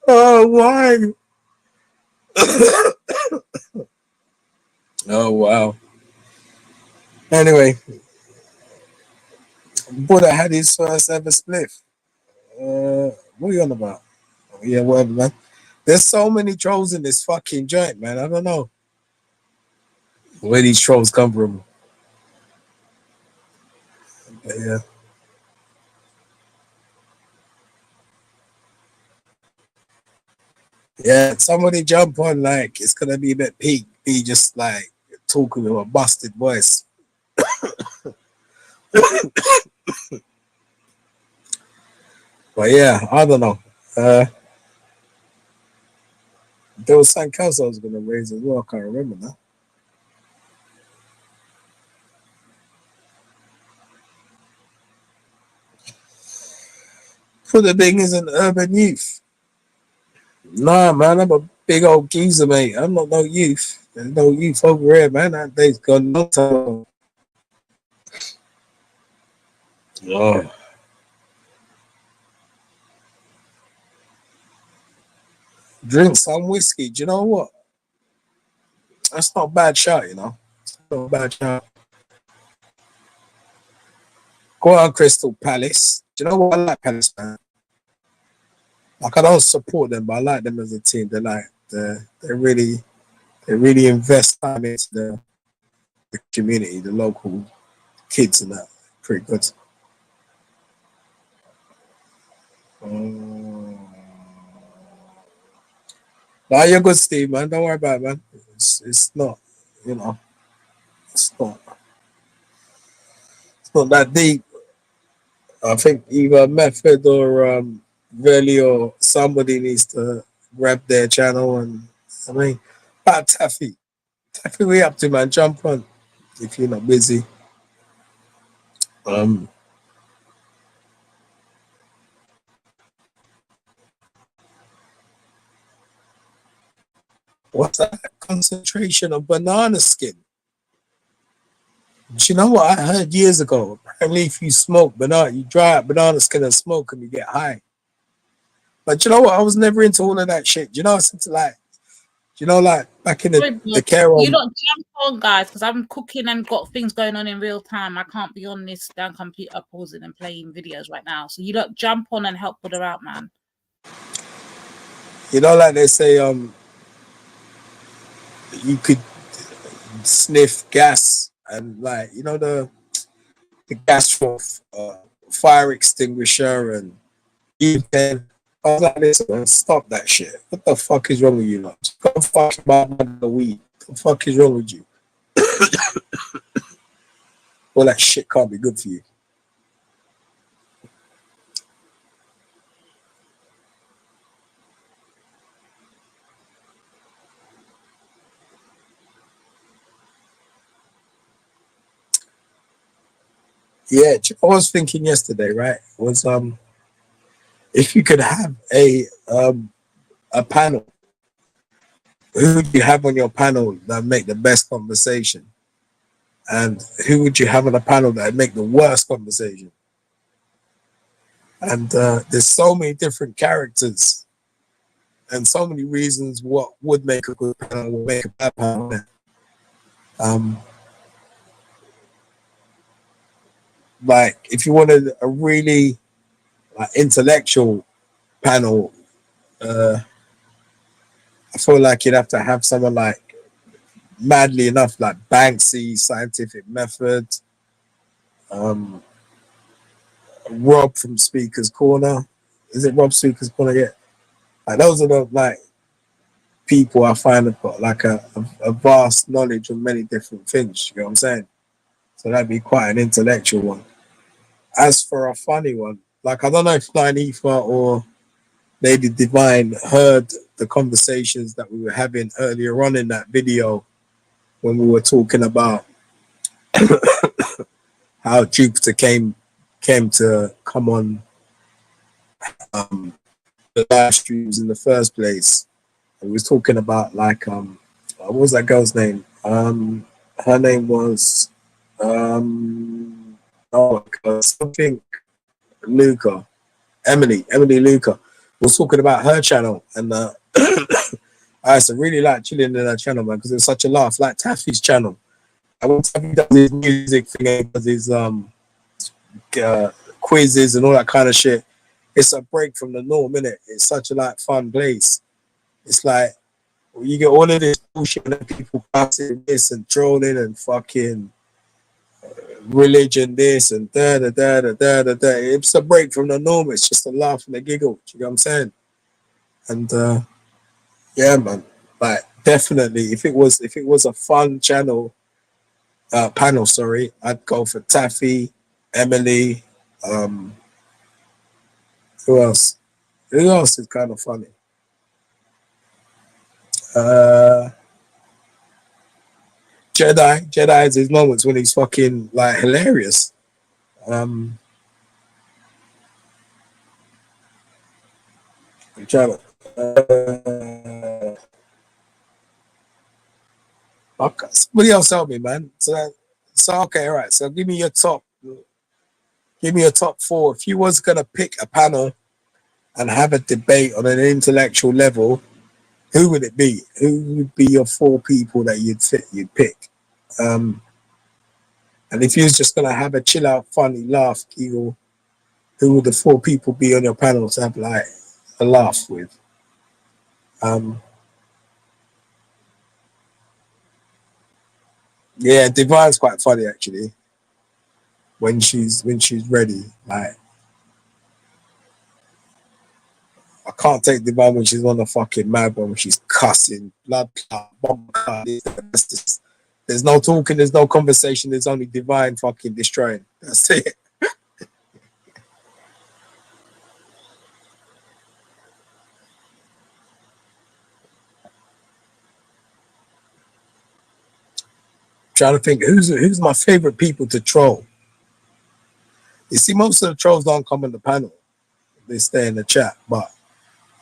Oh, why? Oh, wow. Anyway, Buddha had his first ever spliff. What are you on about? Oh, yeah, whatever, man. There's so many trolls in this fucking joint, man. I don't know where these trolls come from. But yeah. Yeah, somebody jump on, like, it's gonna be a bit peak. Be just like talking with a busted voice. But yeah, I don't know. There was something else I was gonna raise as well. I can't remember now. For the thing is an urban youth. Nah, man, I'm a big old geezer, mate. I'm not no youth. There's no youth over here, man. That day's gone no time. Oh. Drink some whiskey. Do you know what? That's not a bad shot, you know. It's not a bad shot. Go on, Crystal Palace. Do you know what I like Palace, man? Like, I don't support them, but I like them as a team. They're like they really invest time into the community, the local kids, and that. Pretty good. Nah, you're good, Steve, man. Don't worry about it, man. It's not, you know, it's not that deep. I think either Method or Verly or somebody needs to grab their channel and I mean, Taffy, we up to, man. Jump on if you're not busy. What's that concentration of banana skin? Do you know what I heard years ago? Apparently, if you smoke banana, you dry out banana skin and smoke and you get high. But you know what? I was never into all of that shit. Do you know, I was into like, you know, like back in the care home. You don't jump on, guys, because I'm cooking and got things going on in real time. I can't be on this damn computer pausing and playing videos right now. So you don't jump on and help Buddha out, man. You know, like they say, you could sniff gas and like, you know, the gas for fire extinguisher and you can. I was like, listen, stop that shit. What the fuck is wrong with you, lot? Go fuck about the weed. What the fuck is wrong with you? All that shit can't be good for you. Yeah, I was thinking yesterday, right? Was if you could have a panel, who would you have on your panel that make the best conversation? And who would you have on a panel that make the worst conversation? And there's so many different characters and so many reasons what would make a good panel, would make a bad panel. Like if you wanted a really intellectual panel, I feel like you'd have to have someone like, madly enough, like Banksy, Scientific Method, Rob from Speaker's Corner. Is it Rob Speaker's Corner yet? Like those are the like people I find have got like a vast knowledge of many different things. You know what I'm saying? So that'd be quite an intellectual one. As for a funny one, like I don't know if Flying Ether or Lady Divine heard the conversations that we were having earlier on in that video when we were talking about how Jupiter came to come on the live streams in the first place. And we was talking about like what was that girl's name? Her name was something Luca. Emily Luca was talking about her channel, and I used to really like chilling in her channel, man, because it's such a laugh. Like Taffy's channel. I want Taffy does his music thing, he does his quizzes and all that kind of shit. It's a break from the norm, innit? It's such a like fun place. It's like you get all of this bullshit and people passing this and trolling and fucking religion this and da da da da da da da. It's a break from the norm. It's just a laugh and a giggle. You know what I'm saying? And yeah, man. Like definitely, if it was a fun panel, sorry, I'd go for Taffy, Emily. Who else? Who else is kind of funny? Jedi has his moments when he's fucking like hilarious. I'm trying to. Okay, somebody else help me, man. So okay, all right. So give me your top 4. If you was gonna pick a panel and have a debate on an intellectual level, who would it be? Who would be your 4 people that you'd pick? And if you was just gonna have a chill out, funny laugh, giggle, who would the 4 people be on your panel to have like a laugh with? Yeah, Divine's quite funny actually. When she's ready, like I can't take Divine when she's on the fucking mad one, when she's cussing, blood clot, bomb clot. There's no talking, there's no conversation, there's only Divine fucking destroying. That's it. Trying to think who's my favorite people to troll. You see, most of the trolls don't come on the panel; they stay in the chat. But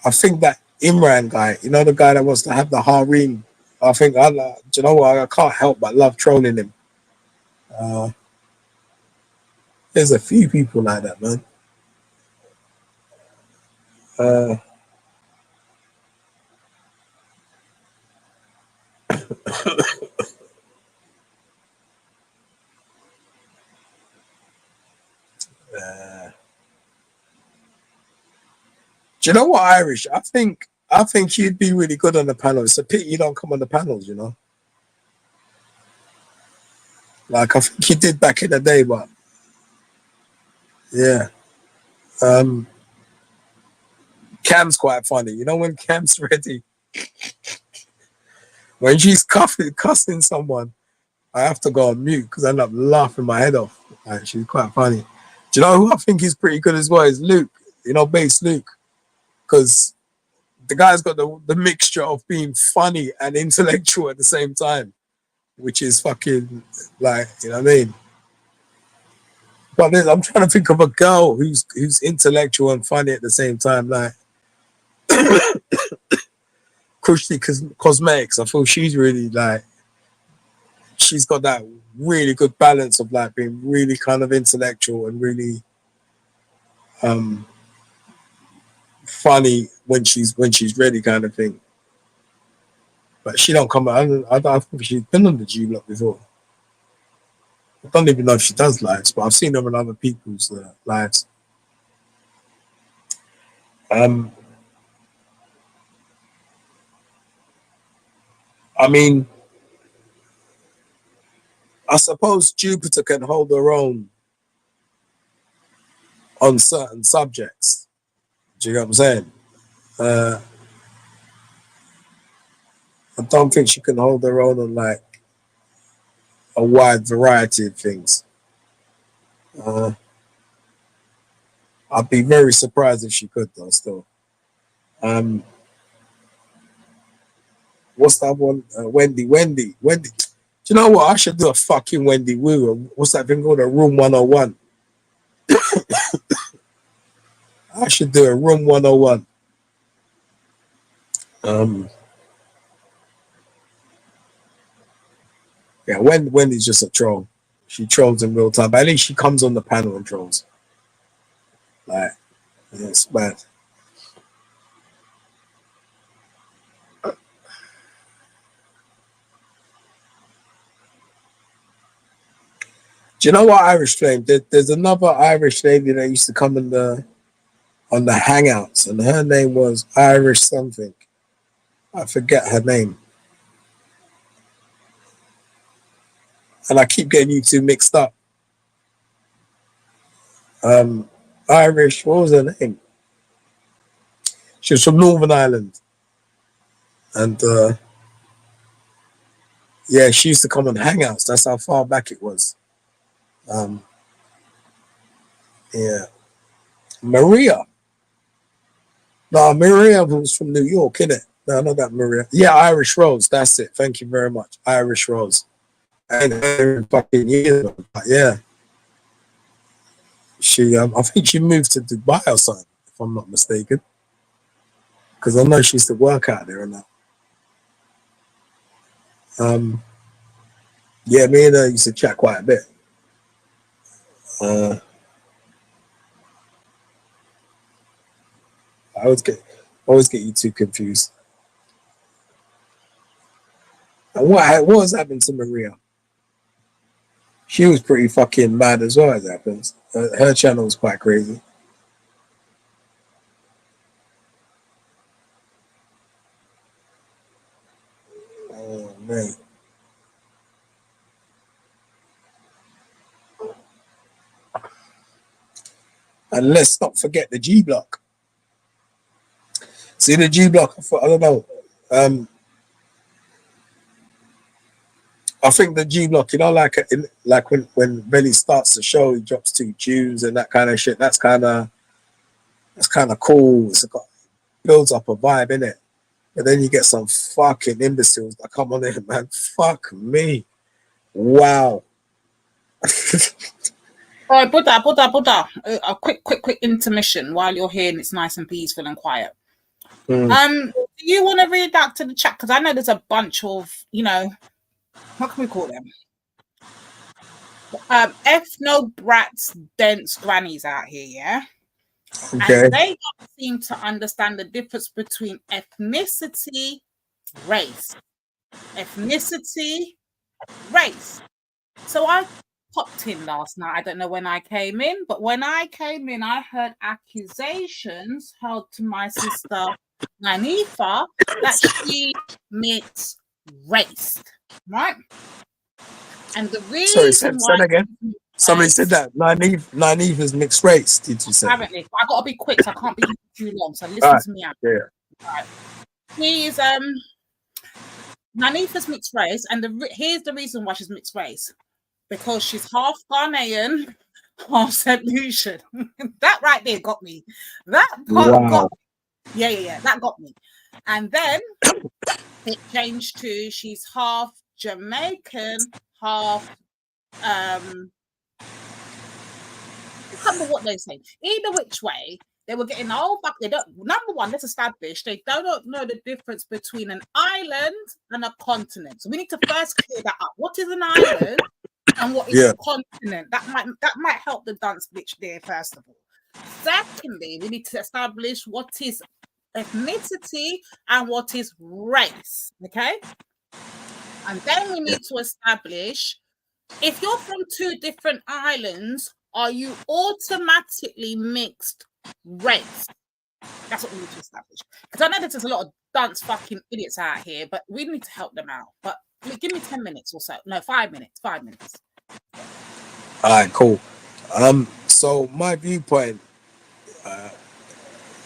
I think that Imran guy, you know, the guy that wants to have the harem, I think do you know what? I can't help but love trolling him. There's a few people like that, man. Do you know what, Irish? I think you'd be really good on the panel. It's a pity you don't come on the panels, you know. Like I think you did back in the day, but yeah. Cam's quite funny. You know when Cam's ready, when she's cussing someone, I have to go on mute because I end up laughing my head off. Like, she's quite funny. Do you know who I think is pretty good as well? Is Luke. You know, Bass Luke. Because the guy's got the mixture of being funny and intellectual at the same time, which is fucking like, you know what I mean? But I'm trying to think of a girl who's intellectual and funny at the same time, like Kushti Cosmetics. I feel she's really like, she's got that really good balance of like being really kind of intellectual and really funny when she's ready, kind of thing. But she don't come. I don't think she's been on the G Block before. I don't even know if she does lives, but I've seen her on other people's lives. I mean, I suppose Jupiter can hold her own on certain subjects. Do you know what I'm saying? I don't think she can hold her own on like a wide variety of things. I'd be very surprised if she could though still. What's that one? Wendy. Do you know what? I should do a fucking Wendy Woo. What's that thing called? A Room 101. I should do a Room 101. Yeah, Wendy's just a troll. She trolls in real time. But at least she comes on the panel and trolls. Like, yeah, it's bad. Do you know what Irish flame? There's another Irish lady that used to come on the Hangouts, and her name was Irish something. I forget her name, and I keep getting you two mixed up. Irish. What was her name? She was from Northern Ireland, and yeah, she used to come on Hangouts. That's how far back it was. Yeah, Maria. No, Maria was from New York, innit? No, not that Maria. Yeah, Irish Rose. That's it. Thank you very much. Irish Rose. And fucking years ago, but yeah. She, I think she moved to Dubai or something, if I'm not mistaken. Because I know she used to work out there and that. Yeah, me and her used to chat quite a bit. I always get you two confused. And what was happening to Maria? She was pretty fucking mad as well, as happens. Her channel was quite crazy. Oh man. And let's not forget the G Block. See the G Block? I don't know. I think the G Block, you know, like when Belly starts the show, he drops 2 tunes and that kind of shit. That's kind of cool. It builds up a vibe, innit? But then you get some fucking imbeciles that come on there, man. Fuck me. Wow. All right, Buddha. A quick intermission while you're here and it's nice and peaceful and quiet. Do you want to read that to the chat? Because I know there's a bunch of, you know, what can we call them? Ethno brats, dense grannies out here, yeah? Okay. And they don't seem to understand the difference between ethnicity, race. Ethnicity, race. So I popped in last night. I don't know when I came in, but when I came in, I heard accusations held to my sister Nanifa that she mixed race, right? And the reason Sorry, say that again. Somebody said that Nynaeve is mixed race. Did you say? Apparently, I gotta be quick, so I can't be too long. So listen to me out. Yeah. Right. She's Nanifa's mixed race, and here's the reason why she's mixed race. Because she's half Ghanaian, half St. Lucian. That right there got me. That part got me. Yeah. That got me. And then it changed to she's half Jamaican, half I can't remember what they say. Either which way, they were getting all back. They don't. Number one, let's establish they don't know the difference between an island and a continent. So we need to first clear that up. What is an island? And what is a continent? That might help the dance bitch there, first of all. Secondly, we need to establish what is ethnicity and what is race. Okay? And then we need to establish if you're from 2 different islands, are you automatically mixed race? That's what we need to establish. Because I know there's a lot of dance fucking idiots out here, but we need to help them out. But give me 10 minutes or so. No, 5 minutes. 5 minutes. All right, cool. So my viewpoint,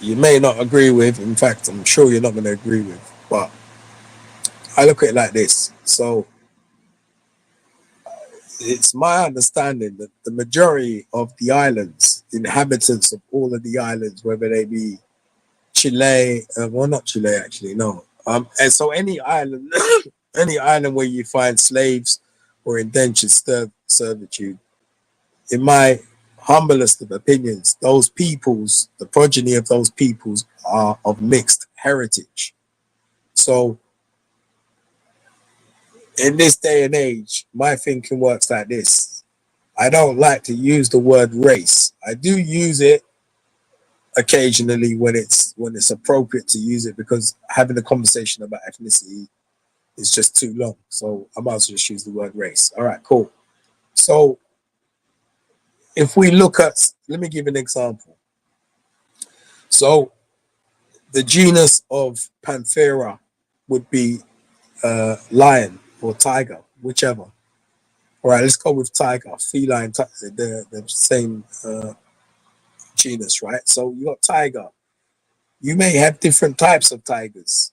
you may not agree with. In fact, I'm sure you're not going to agree with. But I look at it like this. So it's my understanding that the majority of the islands, the inhabitants of all of the islands, whether they be Chile, well, not Chile actually, no. And so any island, any island where you find slaves or indentured servitude, in my humblest of opinions, those peoples, the progeny of those peoples are of mixed heritage. So in this day and age, my thinking works like this. I don't like to use the word race. I do use it occasionally when it's appropriate to use it, because having a conversation about ethnicity is just too long. So I might as well just use the word race. All right, cool. So if we look at, let me give an example. So the genus of Panthera would be lion or tiger, whichever. All right, let's go with tiger, feline, the same genus, right? So you got tiger. You may have different types of tigers.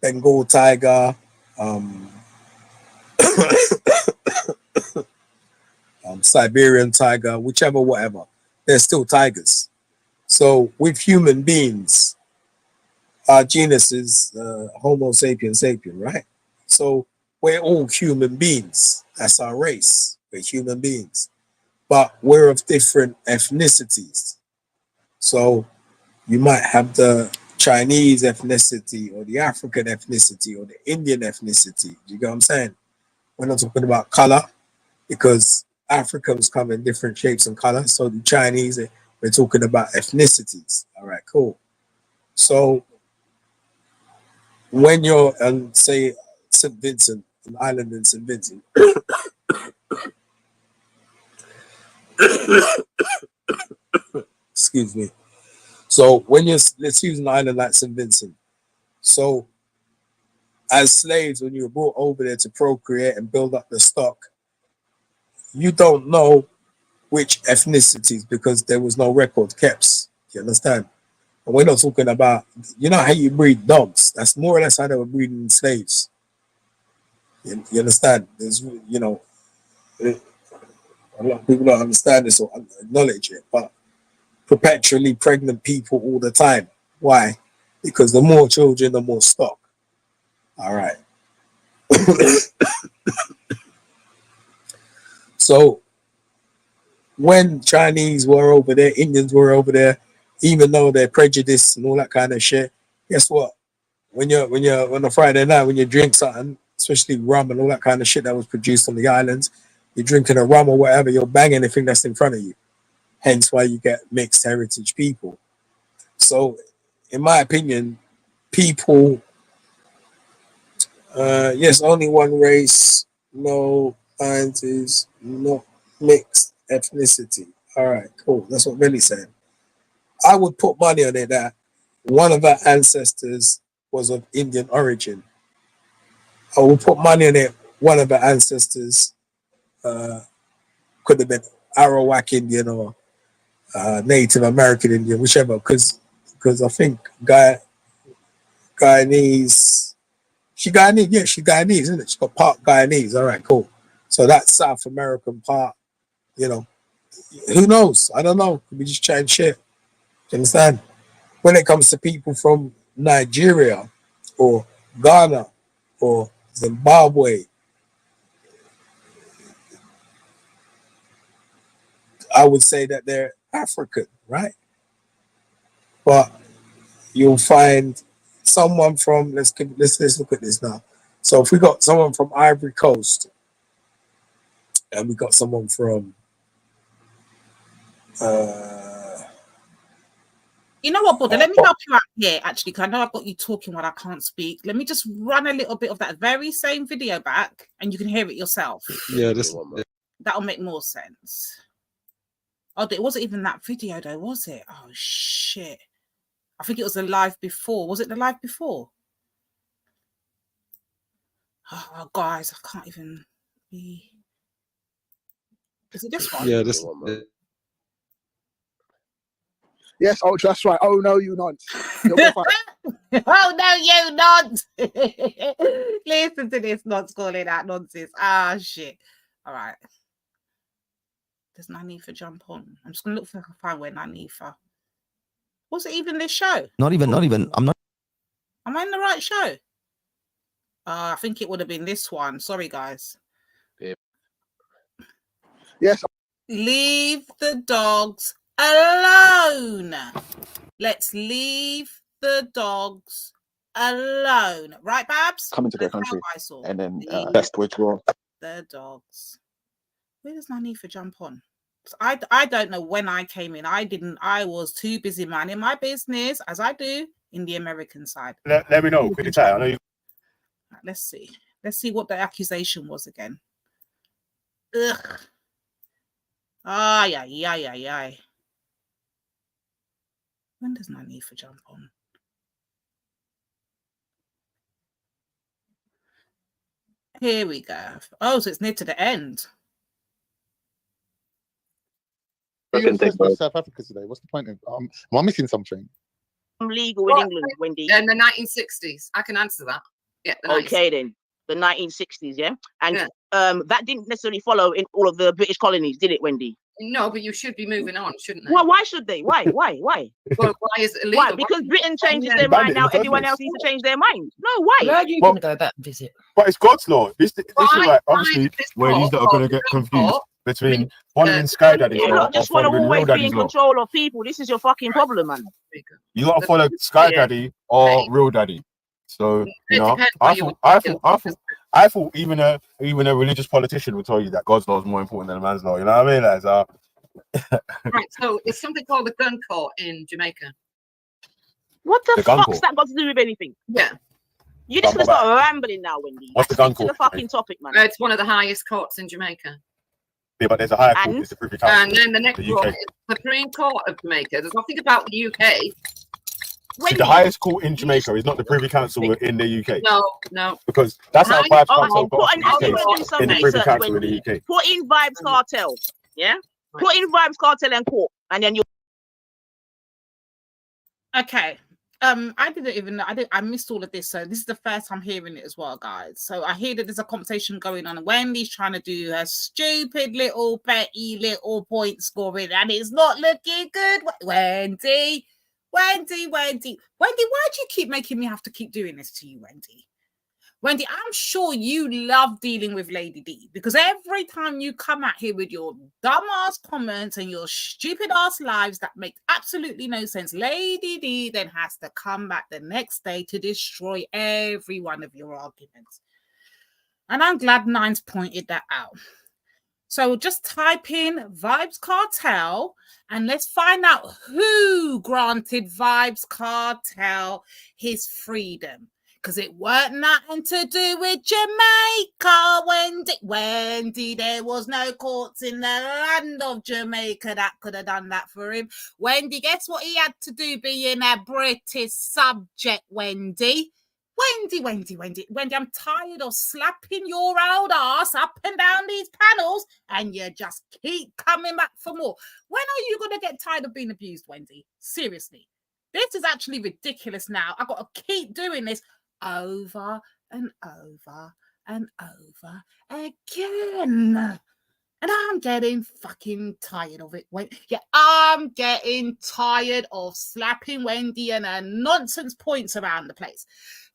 Bengal tiger, Siberian tiger, whichever, whatever. They're still tigers. So with human beings, our genus is Homo sapien sapien, right? So we're all human beings. That's our race. We're human beings. But we're of different ethnicities. So you might have the Chinese ethnicity or the African ethnicity or the Indian ethnicity. You get what I'm saying? We're not talking about color because Africans come in different shapes and colors. So the Chinese, we're talking about ethnicities. All right, cool. So when you're say St. Vincent, an island in St. Vincent, excuse me. So when you're, let's use an island like St. Vincent. So as slaves, when you were brought over there to procreate and build up the stock, you don't know which ethnicities because there was no record kept. You understand? And we're not talking about, you know how you breed dogs. That's more or less how they were breeding slaves. You understand? There's, you know, a lot of people don't understand this or acknowledge it, but perpetually pregnant people all the time. Why? Because the more children, the more stock. All right. So when Chinese were over there, Indians were over there, even though they're prejudiced and all that kind of shit, guess what? When on a Friday night, when you drink something, especially rum and all that kind of shit that was produced on the islands, you're drinking a rum or whatever, you're banging anything that's in front of you. Hence why you get mixed heritage people. So, in my opinion, people, yes, only one race, no sciences, not mixed ethnicity. All right, cool. That's what Billy's saying. I would put money on it that one of our ancestors was of Indian origin. I would put money on it one of our ancestors could have been Arawak Indian or Native American Indian, whichever, because I think Guyanese, she's Guyanese, isn't it? She's got part Guyanese. All right, cool. So that South American part, you know, who knows? I don't know. Could be just chatting shit. You understand? When it comes to people from Nigeria or Ghana or Zimbabwe, I would say that they're African, right? But you'll find someone from, let's look at this now. So if we got someone from Ivory Coast and we got someone from you know what, Buddha? Let me help you out here, actually, because I know I've got you talking while I can't speak. Let me just run a little bit of that very same video back and you can hear it yourself. Yeah, that'll make more sense. Oh, it wasn't even that video though, was it? Oh shit. I think it was the live before. Was it the live before? Oh, guys, I can't even be. Is it this one? Yeah, this one. Yes, Ultra, that's right. Oh no, you not. Oh no, you not. Listen to this nonce calling out nonsense. Ah, shit. All right. Does Nanifa jump on? I'm just gonna look for if I can find where Nanifa. Was it even this show? Not even. I'm not. Am I in the right show? I think it would have been this one. Sorry, guys. Yes. Leave the dogs alone. Let's leave the dogs alone. Right, Babs? Come into their country and then best withdraw. The dogs. Where does Nanifa jump on? I don't know when I came in. I was too busy minding my business, as I do in the American side. Let me know. Quick chat. I know you. Let's see. Let's see what the accusation was again. Ugh. Ay. When does Nanifa jump on? Here we go. Oh, so it's near to the end. You're supposed to South Africa today. What's the point of? Am I missing something? Legal in England, Wendy. In the 1960s. I can answer that. Yeah. Okay, then. The 1960s, yeah? And that didn't necessarily follow in all of the British colonies, did it, Wendy? No, but you should be moving on, shouldn't they? Well, why should they? Why? Well, why is it illegal? Why? Because Britain changes their mind now. Everyone else needs to change their mind. No, why? Where are you going to go back and visit? But it's God's law. This is like, obviously, where these that are going to get confused between following Sky Daddy's You law lot or just want to following Real always be in Daddy's law. control of people. This is your fucking problem, man. You got to follow Sky Daddy or Real Daddy. So, you know, I thought even a religious politician would tell you that God's law is more important than a man's law. You know what I mean? Like, Right, so it's something called the gun court in Jamaica. What the gun fuck's court? that got to do with anything? Yeah. You're just going to start rambling now, Wendy. What's the gun Stick to the court? fucking topic, man. It's one of the highest courts in Jamaica. Yeah, but there's a higher court. It's the Privy Council. And then the next the one UK. is the Supreme Court of Jamaica. There's nothing about the UK. See, the highest court in Jamaica is not the Privy Council in the UK. No. Because that's how Vibes Cartel got Put in off the case in the Privy Council in the UK. Put in Vibes Cartel, yeah? Put in Vibes Cartel and court, and then you. Okay. I didn't even know. I missed all of this. So this is the first time hearing it as well, guys. So I hear that there's a conversation going on. Wendy's trying to do her stupid little petty little point scoring, and it's not looking good. Wendy, why do you keep making me have to keep doing this to you, Wendy? Wendy, I'm sure you love dealing with Lady D, because every time you come out here with your dumb-ass comments and your stupid-ass lives that make absolutely no sense, Lady D then has to come back the next day to destroy every one of your arguments. And I'm glad Nines pointed that out. So just type in Vibes Cartel and let's find out who granted Vibes Cartel his freedom. Because it weren't nothing to do with Jamaica, Wendy. There was no courts in the land of Jamaica that could have done that for him. Wendy, guess what he had to do being a British subject, Wendy? Wendy, I'm tired of slapping your old ass up and down these panels and you just keep coming back for more. When are you going to get tired of being abused, Wendy? Seriously. This is actually ridiculous now. I've got to keep doing this over and over and over again. And I'm getting fucking tired of it. I'm getting tired of slapping Wendy and her nonsense points around the place.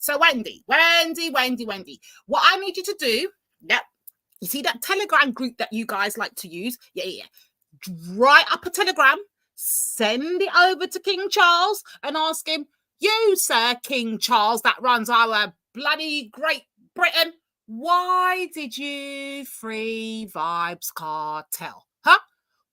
So Wendy, what I need you to do, you see that Telegram group that you guys like to use? Yeah. Write up a telegram, send it over to King Charles and ask him, you, Sir King Charles, that runs our bloody Great Britain, why did you free Vibes Cartel? Huh?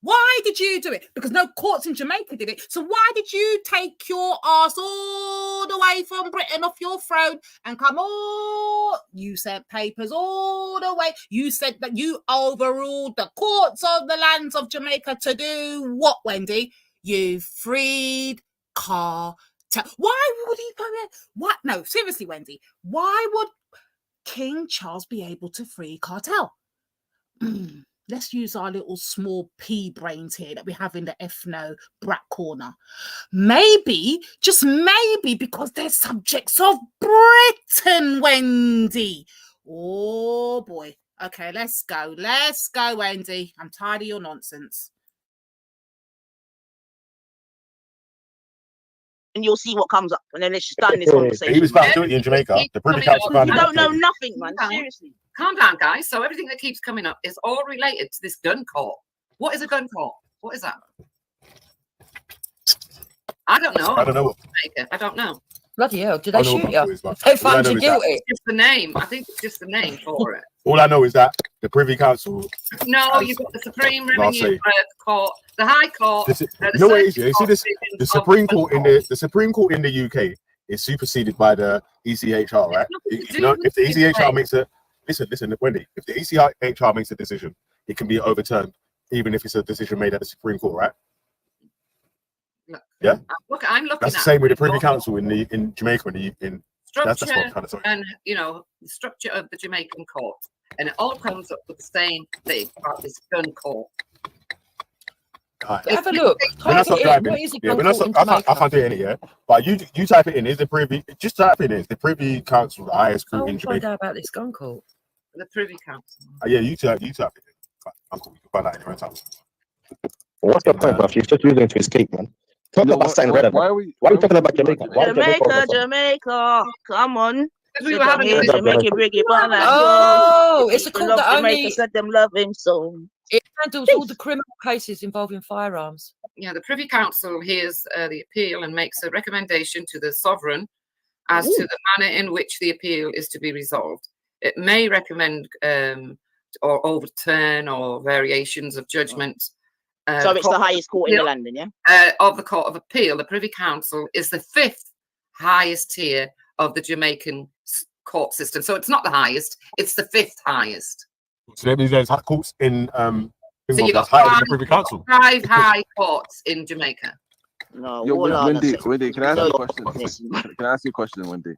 Why did you do it? Because no courts in Jamaica did it. So why did you take your ass all the way from Britain off your throne and come all... You sent papers all the way. You said that you overruled the courts of the lands of Jamaica to do what, Wendy? You freed Cartel. Why would he go there? What? No, seriously, Wendy. Why would King Charles be able to free Cartel? Let's use our little small pea brains here that we have in the ethno brat corner. Maybe, just maybe, because they're subjects of Britain, Wendy. Oh boy. Okay, let's go. Let's go, Wendy. I'm tired of your nonsense. And you'll see what comes up, and then let's just done this conversation. He was found guilty in Jamaica. The Privy Council found him You don't know guilty. nothing, man. Seriously. Calm down, guys. So everything that keeps coming up is all related to this gun court. What is a gun court? What is that? I don't know. I don't know. Bloody hell, did they shoot you? They found you guilty. It's just the name. I think it's just the name for it. All I know is that the Privy Council. No, you've got the Supreme Revenue Court, the High Court. You know what it is? Yeah? You see this? The Supreme Court in the UK is superseded by the ECHR, right? You know, if the ECHR makes a listen, Wendy. If the ECHR makes a decision, it can be overturned even if it's a decision made at the Supreme Court, right? Look, Yeah. I'm looking. That's the at same with the Privy Council in Jamaica. That's structure what I'm kind of sorry. and the structure of the Jamaican court, and it all comes up with the same thing about this gun court. Have a look. When I stop driving, What is it? yeah, when I can't do it here. But you type it in. Is the Privy? Just type it in. Is the Privy Council the highest court in I'll find Jamaica? out about this gun court. The Privy Council. Yeah, you type it in. Uncle, you can find out anywhere else. What's the point, bruv? You're just using to escape, man. Talk about something relevant. Why are we talking about Jamaica? Why Jamaica, come on. We were having Jamaica, bring it back. Oh, it's a court that Jamaica, only said them love him so. it handles all the criminal cases involving firearms. Yeah, the Privy Council hears the appeal and makes a recommendation to the sovereign as to the manner in which the appeal is to be resolved. It may recommend or overturn or variations of judgment. So it's the highest court in the land, yeah? Of the Court of Appeal. The Privy Council is the 5th highest tier of the Jamaican court system. So it's not the highest, it's the 5th highest. So that means there's courts in So you've got higher than the Privy Council. 5 high courts in Jamaica. No, Yo, Wendy, can I ask you a question? Can I ask you a question, Wendy?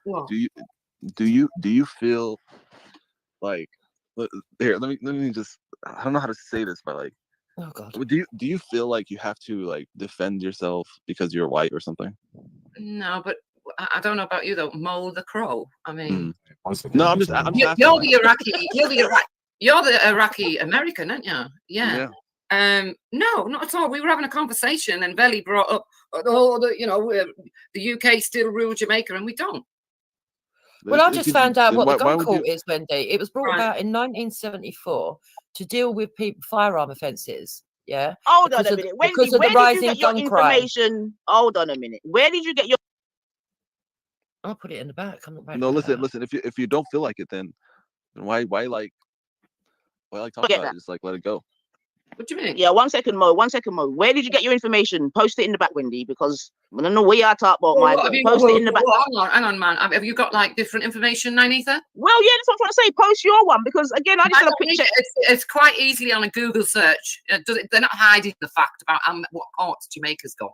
What? Do you feel like here? Let me just. I don't know how to say this, but like, oh god, do you feel like you have to like defend yourself because you're white or something? No, but I don't know about you though. Mo the Crow. I mean, no, I'm just you're the Iraqi. You're the Iraqi American, aren't you? Yeah. No, not at all. We were having a conversation, and Veli brought up, the UK still rule Jamaica, and we don't. Well, I just found out what the gun court is, Wendy. It was brought about in 1974 to deal with firearm offences. Yeah. Hold on a minute, Wendy. Because of the rising gun crime. Information. Hold on a minute. Where did you get your? I'll put it in the back. I'm not. No, listen. If you don't feel like it, then why talk about it? Just like let it go. What do you mean? Yeah, 1 second, Mo. Where did you get your information? Post it in the back, Wendy, because I don't know where you are talking about. Post it in the back. Hang on, man. Have you got like different information, Nanitha? Well, yeah, that's what I'm trying to say. Post your one, because again, I just had a picture. It's quite easily on a Google search. They're not hiding the fact about what courts Jamaica's got.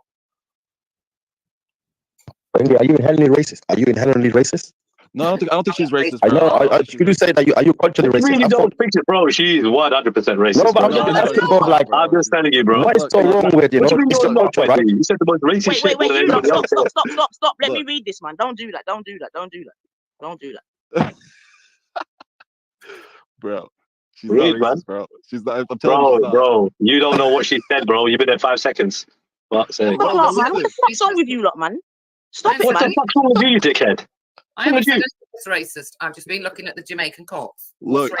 Wendy, are you inherently racist? No, I don't think she's racist. I know. Could you say that are you culturally racist? I really don't think it, bro. She's 100% racist. No, but I'm just asking about like. I'm just telling you, bro. What is so wrong with What you mean it's you're not, culture, right? You said the most racist shit. Wait, stop. Let me read this, man. Don't do that. Bro. She's Read, not racist, bro. She's not. I'm telling you. Bro, you don't know what she said, bro. You've been there 5 seconds. What man? What the fuck's wrong with you lot, man? Stop it, man. What the fuck's wrong with you, dickhead? I haven't said it's racist. I've just been looking at the Jamaican courts. Look,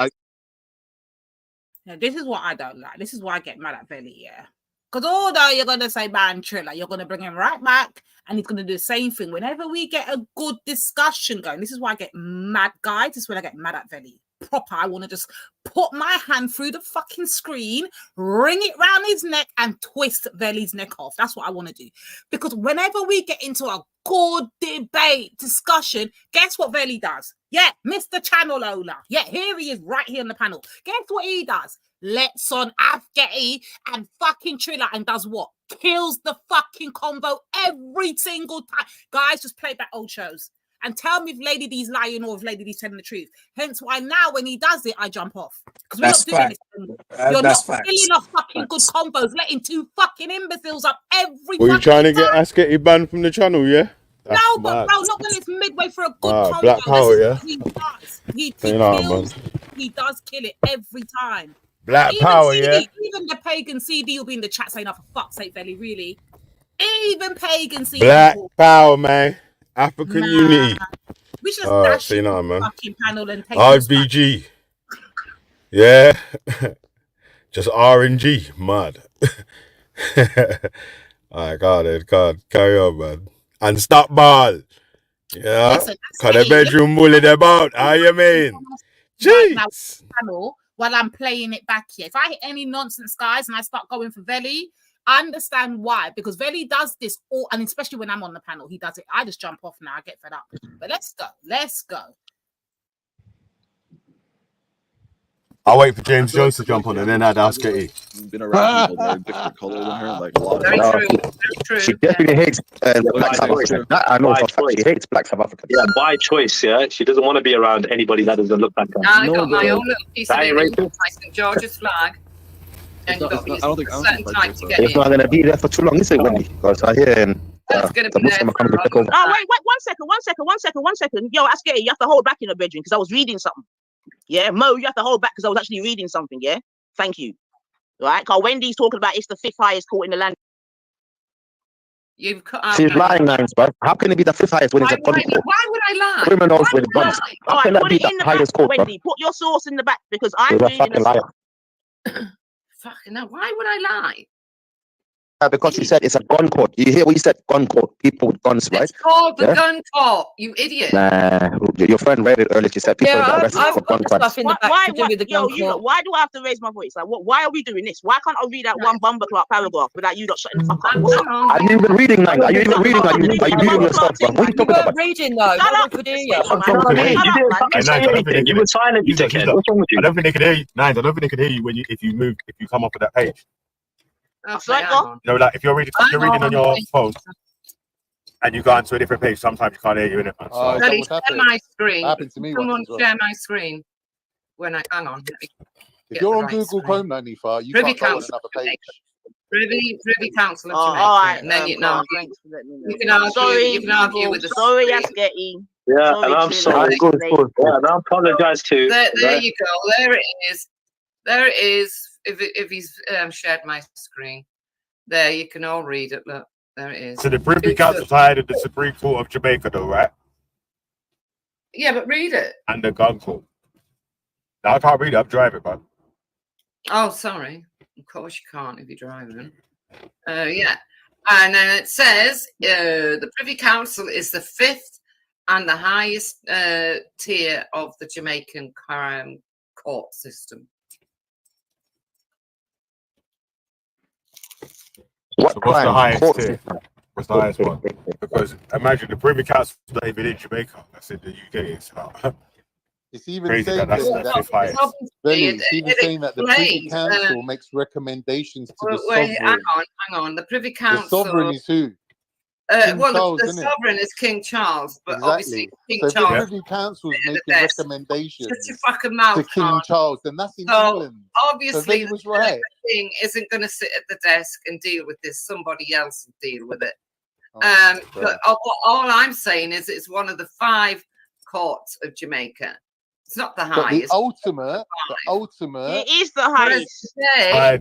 this is what I don't like. This is why I get mad at Veli, yeah. Because although you're going to say man Triller, you're going to bring him right back and he's going to do the same thing. Whenever we get a good discussion going, this is why I get mad, guys. This is when I get mad at Veli. Proper, I want to just put my hand through the fucking screen, ring it round his neck and twist Veli's neck off. That's what I want to do. Because whenever we get into a good debate, discussion, guess what Veli does? Yeah, Mr. Channel Owner. Yeah, here he is right here on the panel. Guess what he does? Lets on Afghani and fucking Triller and does what? Kills the fucking convo every single time. Guys, just play back old shows. And tell me if Lady D's lying or if Lady D's telling the truth. Hence why now when he does it, I jump off. Because we're not doing this. You're not filling off fucking good combos, letting 2 fucking imbeciles up every Were you trying to get Asketty banned from the channel, yeah? That's no, but mad. bro, not when it's midway for a good combo. Black Power, yeah? He does. He kills. He does kill it every time. Black Even Power, CD, yeah? Even the pagan CD will be in the chat saying, oh, for fuck's sake, Veli, really? Even pagan CD. Black Power, man. African unity. We should just dash see now, man. fucking panel and take RBG. Yeah. Just RNG. Mad. Alright, God. Carry on, man. And stop ball. Yeah. Cause the bedroom bully them out. How you mean? Jeez. While I'm playing it back here. If I hit any nonsense, guys, and I start going for Veli, I understand why, because Veli does this all, and especially when I'm on the panel, he does it. I just jump off now. I get fed up. But let's go. I'll wait for James Jones to jump on and then I'd ask Getty. Been around people that are different color than her, like a lot of Very people. true. Very true. She definitely hates black South Africans. That I know for a fact. She hates black South Africans. Yeah, by choice. Yeah, she doesn't want to be around anybody that doesn't look like her. I got my own little piece of That it ain't in racist. my St. George's flag. And you've got to be a certain type to get It's in. not going to be there for too long, is it, Wendy? Because I hear That's going to the be there Muslim are for coming to a take long over. Oh, wait, 1 second. Yo, ask Getty, you have to hold back in a bedroom because I was reading something. Yeah, Mo, you have to hold back because I was actually reading something, yeah? Thank you. Right? Because Wendy's talking about it's the 5th highest court in the land. You've cut out. She's lying, Nines, bro. How can it be the 5th highest when it's a gun court? Why would I lie? Criminals with guns. How All can right, that put be it the in the highest back, court, bro? Wendy. Put your source in the back because I'm You're a reading fucking liar. Fucking hell, why would I lie? Because you said it's a gun court. You hear what you said? Gun court. People with guns, right? It's called the Yeah? gun court, you idiot. Nah, your friend read it earlier. She said people get arrested for gun crimes. Why do I have to raise my voice? Like, why are we doing this? Why can't I read that one bumper clock paragraph without you not shutting the fuck up? Are you even reading, Nine? Are you even reading? Are you reading yourself, bro? What are you talking about? Reading though. Shut up. Could hear you. You didn't fucking say anything. You were silent, you dickhead. What's wrong with you? I don't think they could hear you. Nines, I don't think they could hear you when if you come up with that page. No, like if you're reading on your phone and you go onto a different page, sometimes you can't hear you in it. Well, share my screen. Happened to me Someone once as well. share my screen. When I hang on. If you're on Google Chrome, Nanifa, you Privy can't go on Council. another page. Privy Council of Jamaica. all right, and then you can thanks for letting me know. you can argue. Sorry, You can argue with the sorry, ask Getty. Yeah, Sorry, and I'm Chile. sorry. Yeah, and I apologize too. There you go. There it is. There it is. If he's shared my screen, there you can all read it. Look, there it is. So the Privy Council's higher than the Supreme Court of Jamaica, though, right? Yeah, but read it. And the gun court. Now, I can't read it. I'm driving, man. Oh, sorry. Of course you can't if you're driving. Yeah. And then it says the Privy Council is the 5th and the highest tier of the Jamaican court system. What So what's the crime? highest Court tier? system. What's the highest one? Because imagine the Privy Council is not even in Jamaica. That's in the UK. It's It's even crazy saying that's that, the 5th highest. Benny, it's even saying that the Privy explains, Council makes recommendations to the Wait, sovereign. hang on. The Privy The Council. sovereign is who? King Well, Charles, the isn't it? sovereign is King Charles, but obviously King So if the Charles. Privy Council is at the making desk. recommendations Shut your fucking mouth, to King Khan. Charles, then that's in So England. obviously, so was right. the king isn't going to sit at the desk and deal with this. Somebody else will deal with it. But all I'm saying is it's one of the 5 courts of Jamaica. It's not the But highest. the ultimate. It is the highest.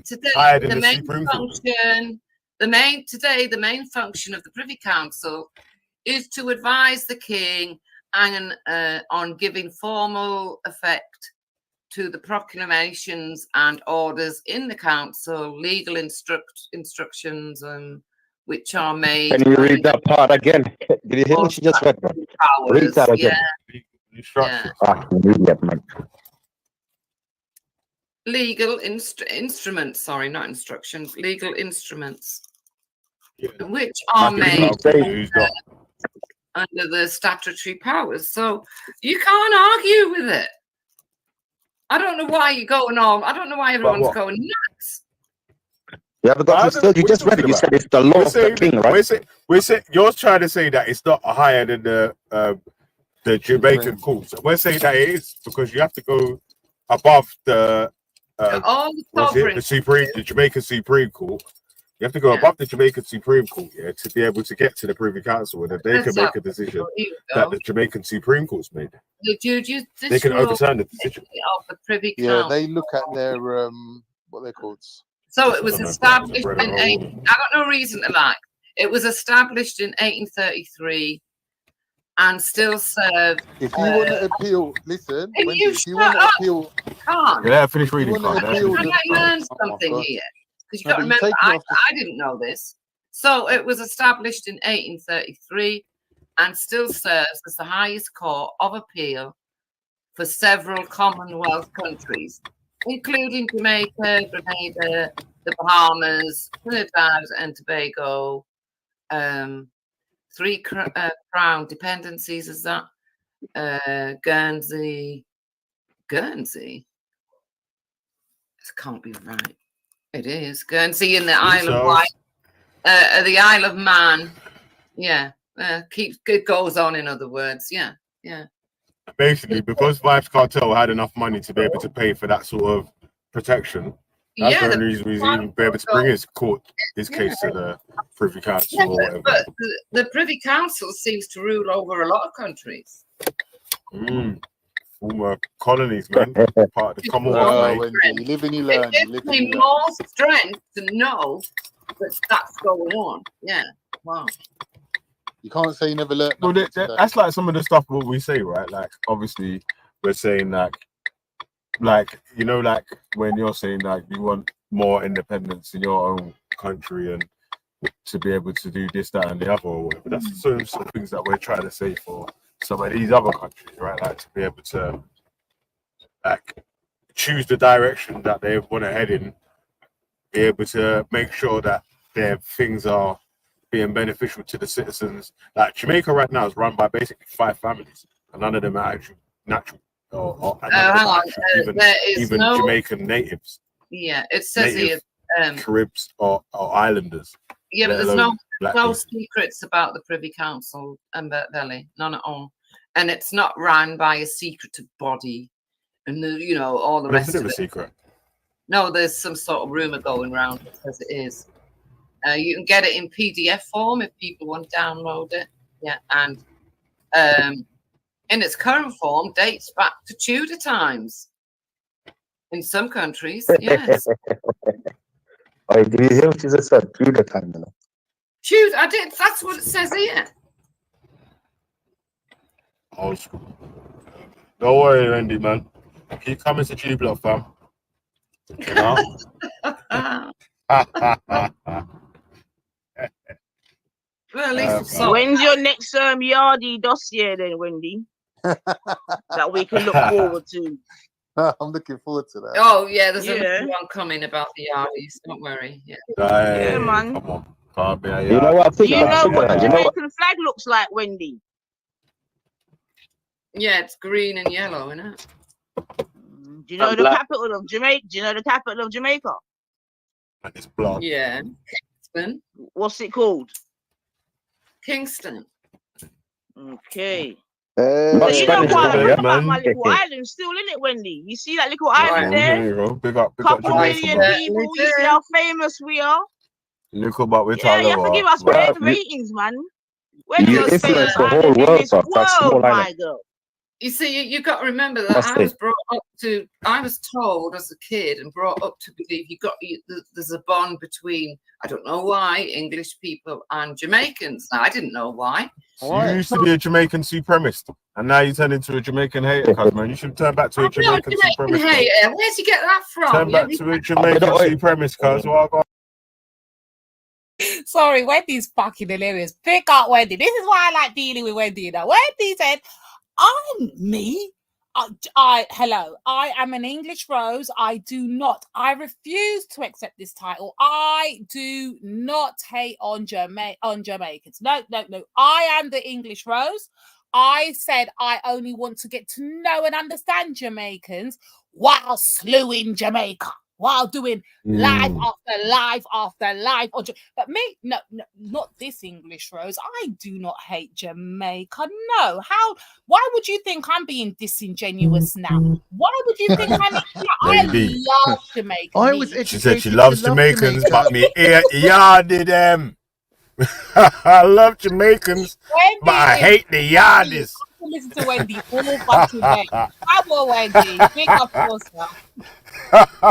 Today, than the the main Supreme Court. function, the main function of the Privy Council is to advise the king and on giving formal effect to the proclamations and orders in the council, legal instructions, which are made. Can you read that part again? Did you hear what she just read, bro? Read that again. Yeah. Idiot, man. Legal instruments, sorry, not instructions, legal instruments, which are made under the statutory powers. So you can't argue with it. I don't know why you're going on. I don't know why everyone's going nuts. Yeah, because you just read it. You said it's the law of the king, right? You're trying to say that it's not higher than the Jamaican courts. We're saying that it is because you have to go above the the Jamaican Supreme Court. You have to go above the Jamaican Supreme Court, to be able to get to the Privy Council, and then they can make a decision that the Jamaican Supreme Court's made. They can overturn the decision. Of the Privy Council. Yeah, they look at their what they're called. So it was established in I got no reason to lie. It was established in 1833 and still served. If you want to appeal, listen. If Wendy, you if you want to appeal, can't. Yeah, finish reading. Can I learn something here? Because you got to remember, I didn't know this. So it was established in 1833 and still serves as the highest court of appeal for several Commonwealth countries, including Jamaica, Grenada, the Bahamas, Trinidad and Tobago, 3 crown dependencies, is that? Guernsey. can't be right. It is. Guernsey and the Isle of Wight, the Isle of Man. Yeah. It goes on, in other words. Yeah. Basically, because Vibes Cartel had enough money to be able to pay for that sort of protection, that's the only reason he's even be able to bring his case to the Privy Council or whatever. But the Privy Council seems to rule over a lot of countries. Former colonies, man. Part of the Commonwealth. You live and you learn. It gives me more strength to know that that's going on. Yeah. Wow. You can't say you never learned. Well, that's like some of the stuff what we say, right? Like, obviously, we're saying like you know, like when you're saying like you want more independence in your own country and to be able to do this, that, and the other, or whatever. That's some things that we're trying to say for some of these other countries, right? Like to be able to like choose the direction that they want to head in, be able to make sure that their things are being beneficial to the citizens. Like Jamaica right now is run by basically 5 families, and none of them are actual natural or hang on. even no... Jamaican natives. Yeah, it says native here Caribs or islanders. Yeah, but there's no secrets about the Privy Council and Belly, none at all. And it's not run by a secretive body, and all the rest of it. Secret. No, there's some sort of rumor going around that says it is. You can get it in PDF form if people want to download it. Yeah, and in its current form, dates back to Tudor times. In some countries, yes. Oh, did you hear what she just said? Tudor time, you know. Tudor, I did. That's what it says here. Old school. Don't worry, Randy, man. Keep coming to Tubular, fam. You know? Well, at least when's your next Yardy dossier then, Wendy? That we can look forward to. I'm looking forward to that. Oh yeah, there's another one coming about the Yardies. Don't worry. Yeah, yeah, man. Come on. Can't be a You know what? Do you know what the Jamaican flag looks like, Wendy? Yeah, it's green and yellow, isn't it? Do you know the capital of Jamaica? Do you know the capital of Jamaica? It's blocked. Yeah, Kingston. What's it called? Kingston. Okay. Not So you know Spanish, what I yeah, like about man. my little island still, in it, Wendy? You see that little island there? Big up Couple Jamaica, million man. people. You see how famous we are? Look about which Yeah, you have to give us great ratings, man. We're the You most famous influence the whole island in world, this bro. That's world, small my island. girl. You see, you got to remember that Must I be. was brought up to. I was told as a kid and brought up to believe there's a bond between, I don't know why, English people and Jamaicans. Now, I didn't know why. You used to be a Jamaican supremacist, and now you turn into a Jamaican hater, cuz, man. You should turn back to a Jamaican supremacist. Hater. Where'd you get that from? Turn back to a Jamaican supremacist, cuz. Sorry, Wendy's fucking hilarious. Pick up Wendy. This is why I like dealing with Wendy. You know, Wendy said, "I'm me. Hello. I am an English Rose. I refuse to accept this title. I do not hate on Jamaicans. No. I am the English Rose. I said I only want to get to know and understand Jamaicans while slewing Jamaica, while doing life after life after life. But me, no, not this English Rose. I do not hate Jamaica. No. Why would you think I'm being disingenuous now? Why would you think I love Jamaica? She said she loves Jamaicans, but me yarded them. I love Jamaicans, Wendy, but I hate the yardies. Listen to Wendy all fucking day. Come on, Wendy. Pick up yourself.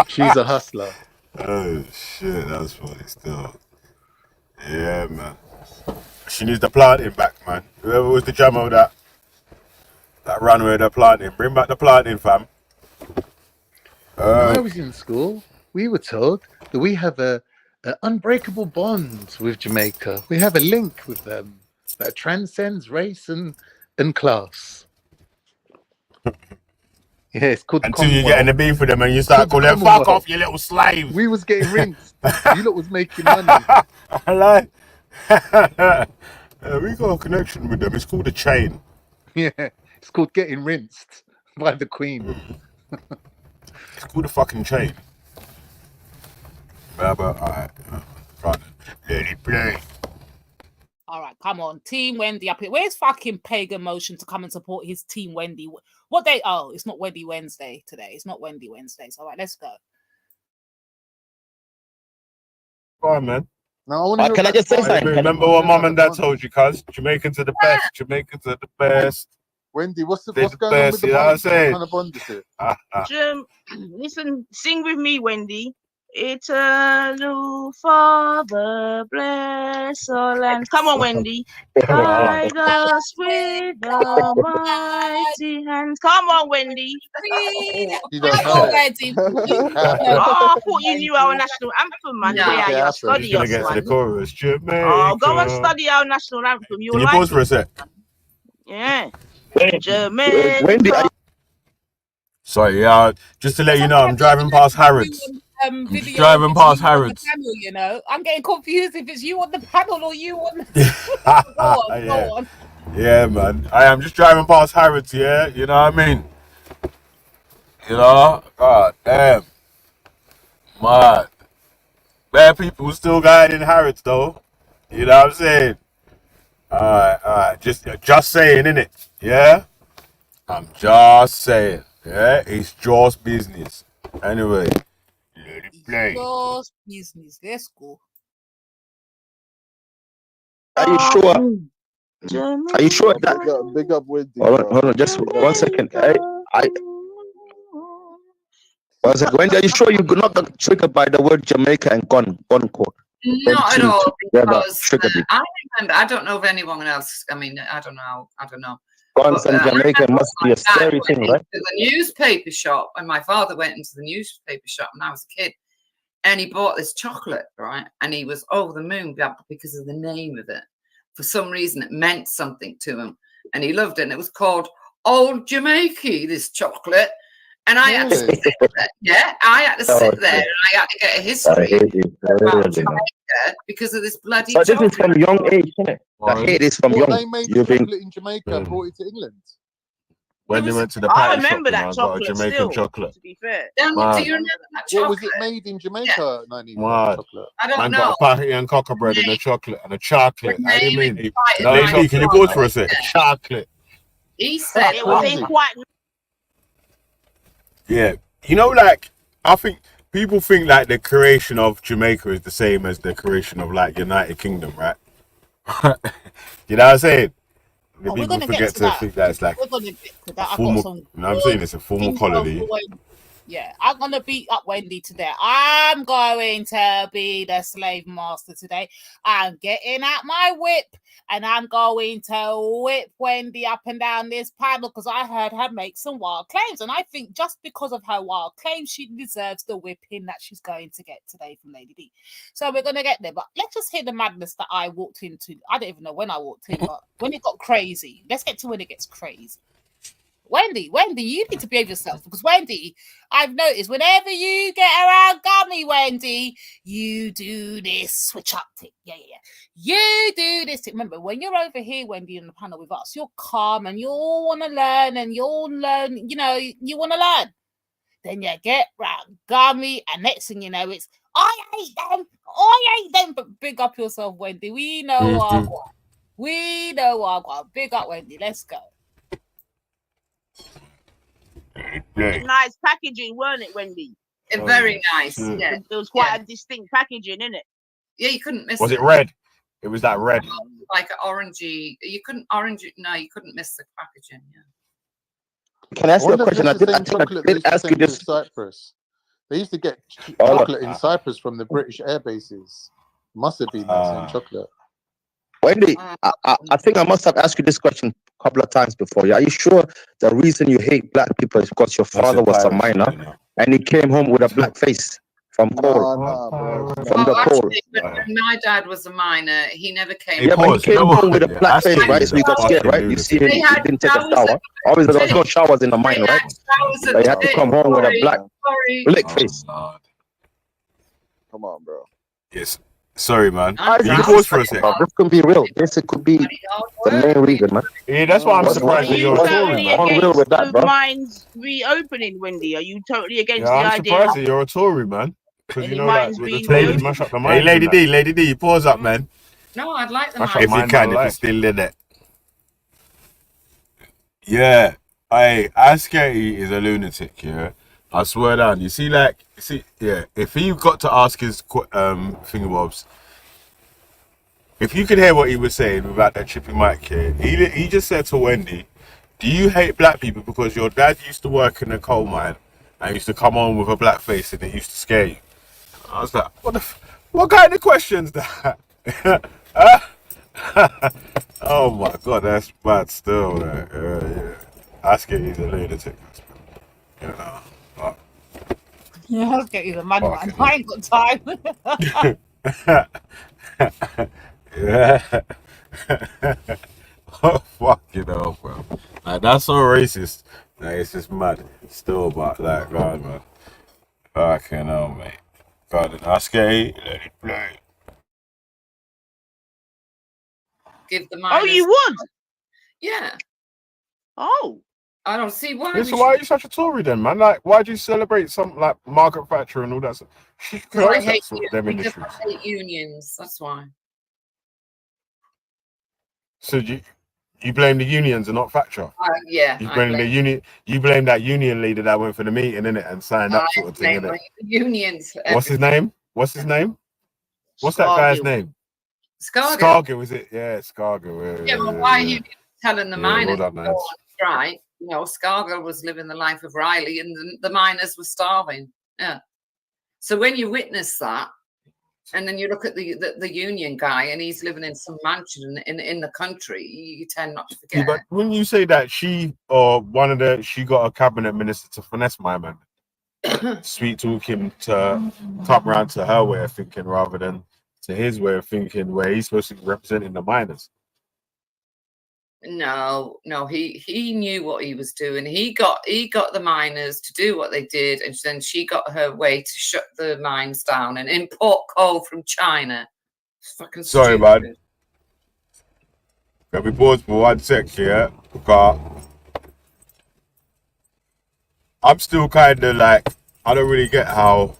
She's a hustler. Oh shit, that's funny still. Yeah, man. She needs the planting back, man. Whoever was the jammer that ran with the planting, bring back the planting, fam. When I was in school, we were told that we have a unbreakable bond with Jamaica. We have a link with them that transcends race and class. Yeah, it's called Until you get in the beef with them and you start calling them, fuck off, you little slave. We was getting rinsed. You lot was making money. I like. We got a connection with them. It's called a chain. Yeah, it's called getting rinsed by the Queen. It's called a fucking chain. Alright. Let it play. All right, come on. Team Wendy up here. Where's fucking Pagan Motion to come and support his team Wendy? What day? Oh, it's not Wendy Wednesday today. It's not Wendy Wednesdays. All right, let's go. Go on, man. No, can I just say something? Remember what mum and dad told you, cuz? Jamaicans are the best. Jamaicans are the best. Wendy, what's They're going on with the you know what I'm saying? What kind of bond is it? Listen, sing with me, Wendy. Eternal Father, bless all lands. Come on, Wendy. Guide us with almighty hands. Come on, Wendy. You don't know it. I thought you knew our national anthem, man. Yeah, Yeah, study Gonna us, get to the man. chorus. Jamaica. Oh, go and study our national anthem. You'll Can you like pause for a sec? Yeah. Jamaica. Wendy, Sorry, yeah. Just to let you know, I'm driving past Harrods. I'm just driving past Harrods. Panel, you know, I'm getting confused if it's you on the panel or you on. Go on. Yeah, man. I am just driving past Harrods. Yeah, you know what I mean. You know, god damn, man. Bad people still guiding Harrods though. You know what I'm saying? Alright. Just saying, innit? Yeah? I'm just saying. Yeah? It's just business. Anyway, let it play. Just business. Let's go. Are you sure? Are you sure that? Big up Wendy. Hold on, just 1 second. One second. Wendy, are you sure you're not got triggered by the word Jamaica and gun court? Not at all, because triggered you. I remember. I don't know if anyone else. I mean, I don't know. Guns and Jamaica must be a scary thing, right? To the newspaper shop, and my father went into the newspaper shop when I was a kid, and he bought this chocolate, right? And he was over the moon because of the name of it. For some reason, it meant something to him, and he loved it. And it was called Old Jamaica, this chocolate. And I had to sit there. Yeah, I had to sit there, and I had to get a history about Jamaica because of this bloody So this chocolate. is from young age, isn't it? I hate this from young. They made chocolate in Jamaica and brought it to England. When they went to the I patty remember shop, that I got a chocolate Jamaican still, chocolate. to be fair. Do you Man. remember that What chocolate? was it made in Jamaica? 90s What? chocolate. I don't Man know. got a patty and cocker bread and a chocolate and a chocolate. How do you mean? Right, No, right, Lee, can you right. pause for a sec? Chocolate. He said It was in quite. Yeah. You know, like, I think people think like the creation of Jamaica is the same as the creation of like United Kingdom, right? You know what I'm saying? The we're people gonna get forget to to that. think that it's like We're gonna get to that. a I've formal, got some. you know what I'm saying? It's a formal info colony. for Wendy. Yeah, I'm gonna beat up Wendy today. I'm going to be the slave master today. I'm getting out my whip and I'm going to whip Wendy up and down this panel because I heard her make some wild claims. And I think just because of her wild claims, she deserves the whipping that she's going to get today from Lady D. So we're gonna get there. But let's just hear the madness that I walked into. I don't even know when I walked in, but when it got crazy. Let's get to when it gets crazy. Wendy, you need to behave yourself because Wendy, I've noticed whenever you get around Gummy, Wendy, you do this switch up thing. Yeah. You do this thing. Remember, when you're over here, Wendy, on the panel with us, you're calm and you all want to learn and you'll learn, you know, you want to learn. Then you get round Gummy and next thing you know, it's, I hate them. But big up yourself, Wendy. We know our one. We know our one. Big up, Wendy. Let's go. Nice packaging, weren't it, Wendy? Very nice. Yeah. It was quite a distinct packaging, innit? Yeah, you couldn't miss Was it. it red? It was that red. Like an orangey. You couldn't you couldn't miss the packaging. Yeah. Can I ask you a question? I did ask you this. Cyprus. They used to get chocolate in Cyprus from the British air bases. Must have been the same chocolate. Wendy, I think I must have asked you this question a couple of times before. Are you sure the reason you hate black people is because your father was a minor and he came home with a black face from coal? From the coal. Actually, when my dad was a minor, he never came. Yeah, but he came home with a black face, right? So you got scared, right? You see him, he didn't take a shower. Obviously, there was no showers in the mine, right? So he had to come home with a black lick face. Come on, bro. Yes. Sorry, man. Can you pause for a second? This could be real. This could be the main reason, man. Yeah, that's why I'm surprised that you're a Tory, man. I'm real with that, bro. Mines reopening, Wendy. Are you totally against Yeah, the I'm idea? surprised that you're a Tory, man. Because you Any know, like mines with the being Tories, built? mash up the Hey, minds. Lady and D, Lady D, pause up, man. No, I'd like the If mine. you mine can, my if life. it's still in it. Yeah, Askeri is a lunatic. Yeah, I swear down. You see, yeah. If he got to ask his thingamabobs, if you could hear what he was saying about that chippy mic here, he just said to Wendy, "Do you hate black people because your dad used to work in a coal mine and used to come on with a black face and it used to scare you?" I was like, what kind of questions that? Oh my god, that's bad still. Yeah. Asking he's a lunatic. You know. But, Yeah, let's get you the man. fucking I ain't got time. yeah. Oh, fucking hell, bro. Like, that's so racist. Like, it's just mad. Still, but like, God, man. Fucking hell, mate. God, Askeri, let it play. Give the miners. Oh, you would? Yeah. Oh. I don't see why. Yeah, so why are you such a Tory then, man? Like, why do you celebrate something like Margaret Thatcher and all that stuff? She Because I closed that hate sort you. of them Because industries. I hate unions. That's why. So you blame the unions and not Thatcher? Yeah. You I blame the blame union. You blame that union leader that went for the meeting, innit, and signed up, sort of thing, innit? unions. For What's his everything. name? What's his name? What's that guy's name? Scargill. Scargill, is it? Yeah, Scargill. Yeah, well, why are you telling the Yeah, well miners done, to go lads. on strike? You know, Scargill was living the life of Riley, and the miners were starving. Yeah. So when you witness that, and then you look at the union guy, and he's living in some mansion in the country, you tend not to Yeah, forget. but when you say that she got a cabinet minister to finesse my man, sweet talk him to come round to her way of thinking rather than to his way of thinking, where he's supposed to be representing the miners. No, he knew what he was doing. He got the miners to do what they did, and then she got her way to shut the mines down and import coal from China. It's fucking Sorry, stupid. man. Can we pause for 1 sec, yeah? Because I'm still kind of like, I don't really get how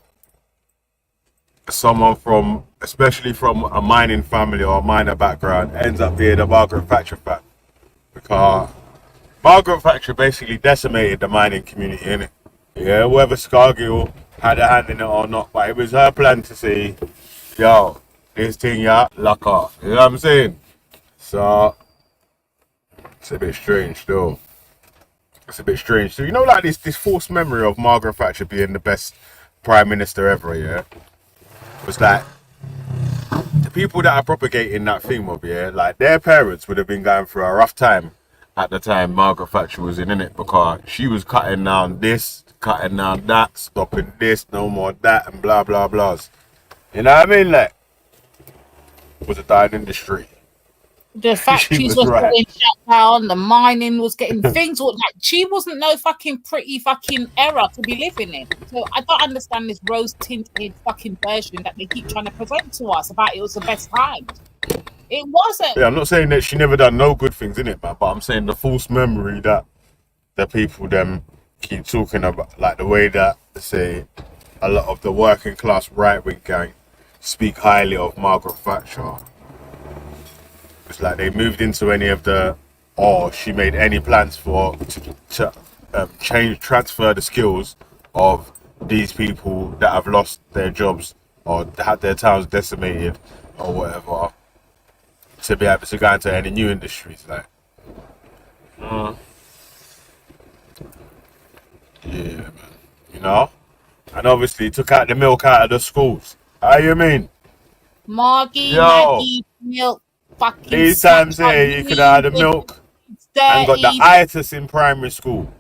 someone from, especially from a mining family or a miner background, ends up being a Margaret Thatcher fan. Because Margaret Thatcher basically decimated the mining community, innit? Yeah, whether Scargill had a hand in it or not, but it was her plan to say, yo, this thing, yeah, lock off. You know what I'm saying? So, it's a bit strange, still. It's a bit strange. So, you know, like this false memory of Margaret Thatcher being the best prime minister ever, yeah? Was like, the people that are propagating that thing of, yeah, like their parents would have been going through a rough time at the time Margaret Thatcher was in it, because she was cutting down this, cutting down that, stopping this, no more that, and blah blah blahs. You know what I mean? Like, it was a dying industry. The factories was right. getting shut down, the mining was getting things were like she wasn't no fucking pretty fucking era to be living in. So I don't understand this rose tinted fucking version that they keep trying to present to us about it was the best time. It wasn't. Yeah, I'm not saying that she never done no good things in it, man, but I'm saying the false memory that the people them keep talking about, like the way that, say, a lot of the working class right wing gang speak highly of Margaret Thatcher. It's like they moved into any of the, or she made any plans to transfer the skills of these people that have lost their jobs or had their towns decimated or whatever, to be able to go into any new industries. Like, yeah, man, you know, and obviously took out the milk out of the schools. How you mean? Maggie, Yo. Maggie, milk, fucking. These times here, you could have had the milk and got the itis in primary school.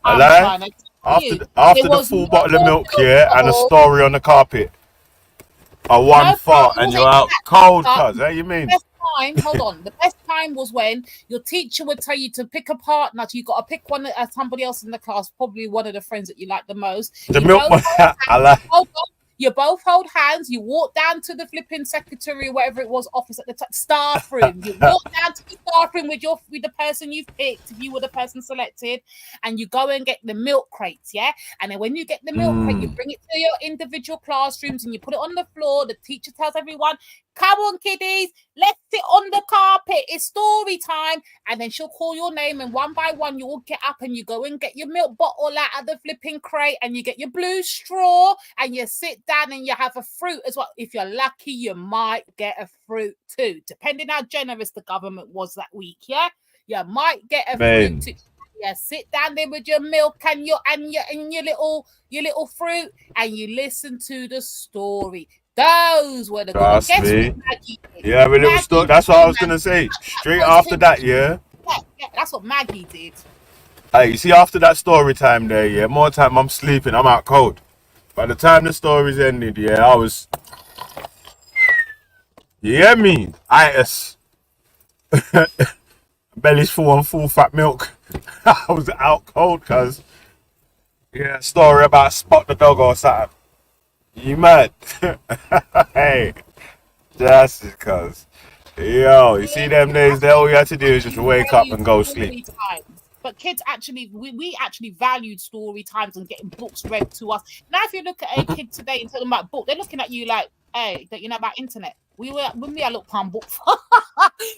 I'm Hello? trying to tell you, After there the was full no bottle of milk, milk yeah, and a bottle. story on the carpet. A one No, fart it and wasn't you're out that. cold, But cuz. How you mean? the best time, hold on. The best time was when your teacher would tell you to pick a partner. So you got to pick one somebody else in the class, probably one of the friends that you like the most. The You milk don't one, go I like. hold on. You both hold hands. You walk down to the flipping secretary, or whatever it was, office at the staff room. You walk down to the staff room with the person you've picked, if you were the person selected, and you go and get the milk crates, yeah. And then when you get the milk crate, you bring it to your individual classrooms and you put it on the floor. The teacher tells everyone, "Come on, kiddies, let's sit on the carpet. It's story time." And then she'll call your name, and one by one, you all get up and you go and get your milk bottle out of the flipping crate, and you get your blue straw, and you sit down and you have a fruit as well. If you're lucky, you might get a fruit too, depending how generous the government was that week. Yeah, you might get a fruit too. Yeah, sit down there with your milk and your little fruit, and you listen to the story. Those were the good ones. Trust Guess me. what Maggie did? Yeah, a little Maggie story. did, That's what I was man. gonna say. Straight after that, yeah. Yeah, that's what Maggie did. Hey, you see, after that story time there, yeah, more time I'm sleeping, I'm out cold. By the time the stories ended, yeah, I was. You hear me? Itis. Belly's full on full fat milk. I was out cold, cuz. Yeah, story about Spot the dog or something. You mad? Hey, that's it, cuz. Yo, you see them days there, all you had to do is just wake up and go sleep. But kids actually, we actually valued story times and getting books read to us. Now, if you look at a kid today and tell them about book, they're looking at you like, "Hey, don't you know about internet?" When we looked on books,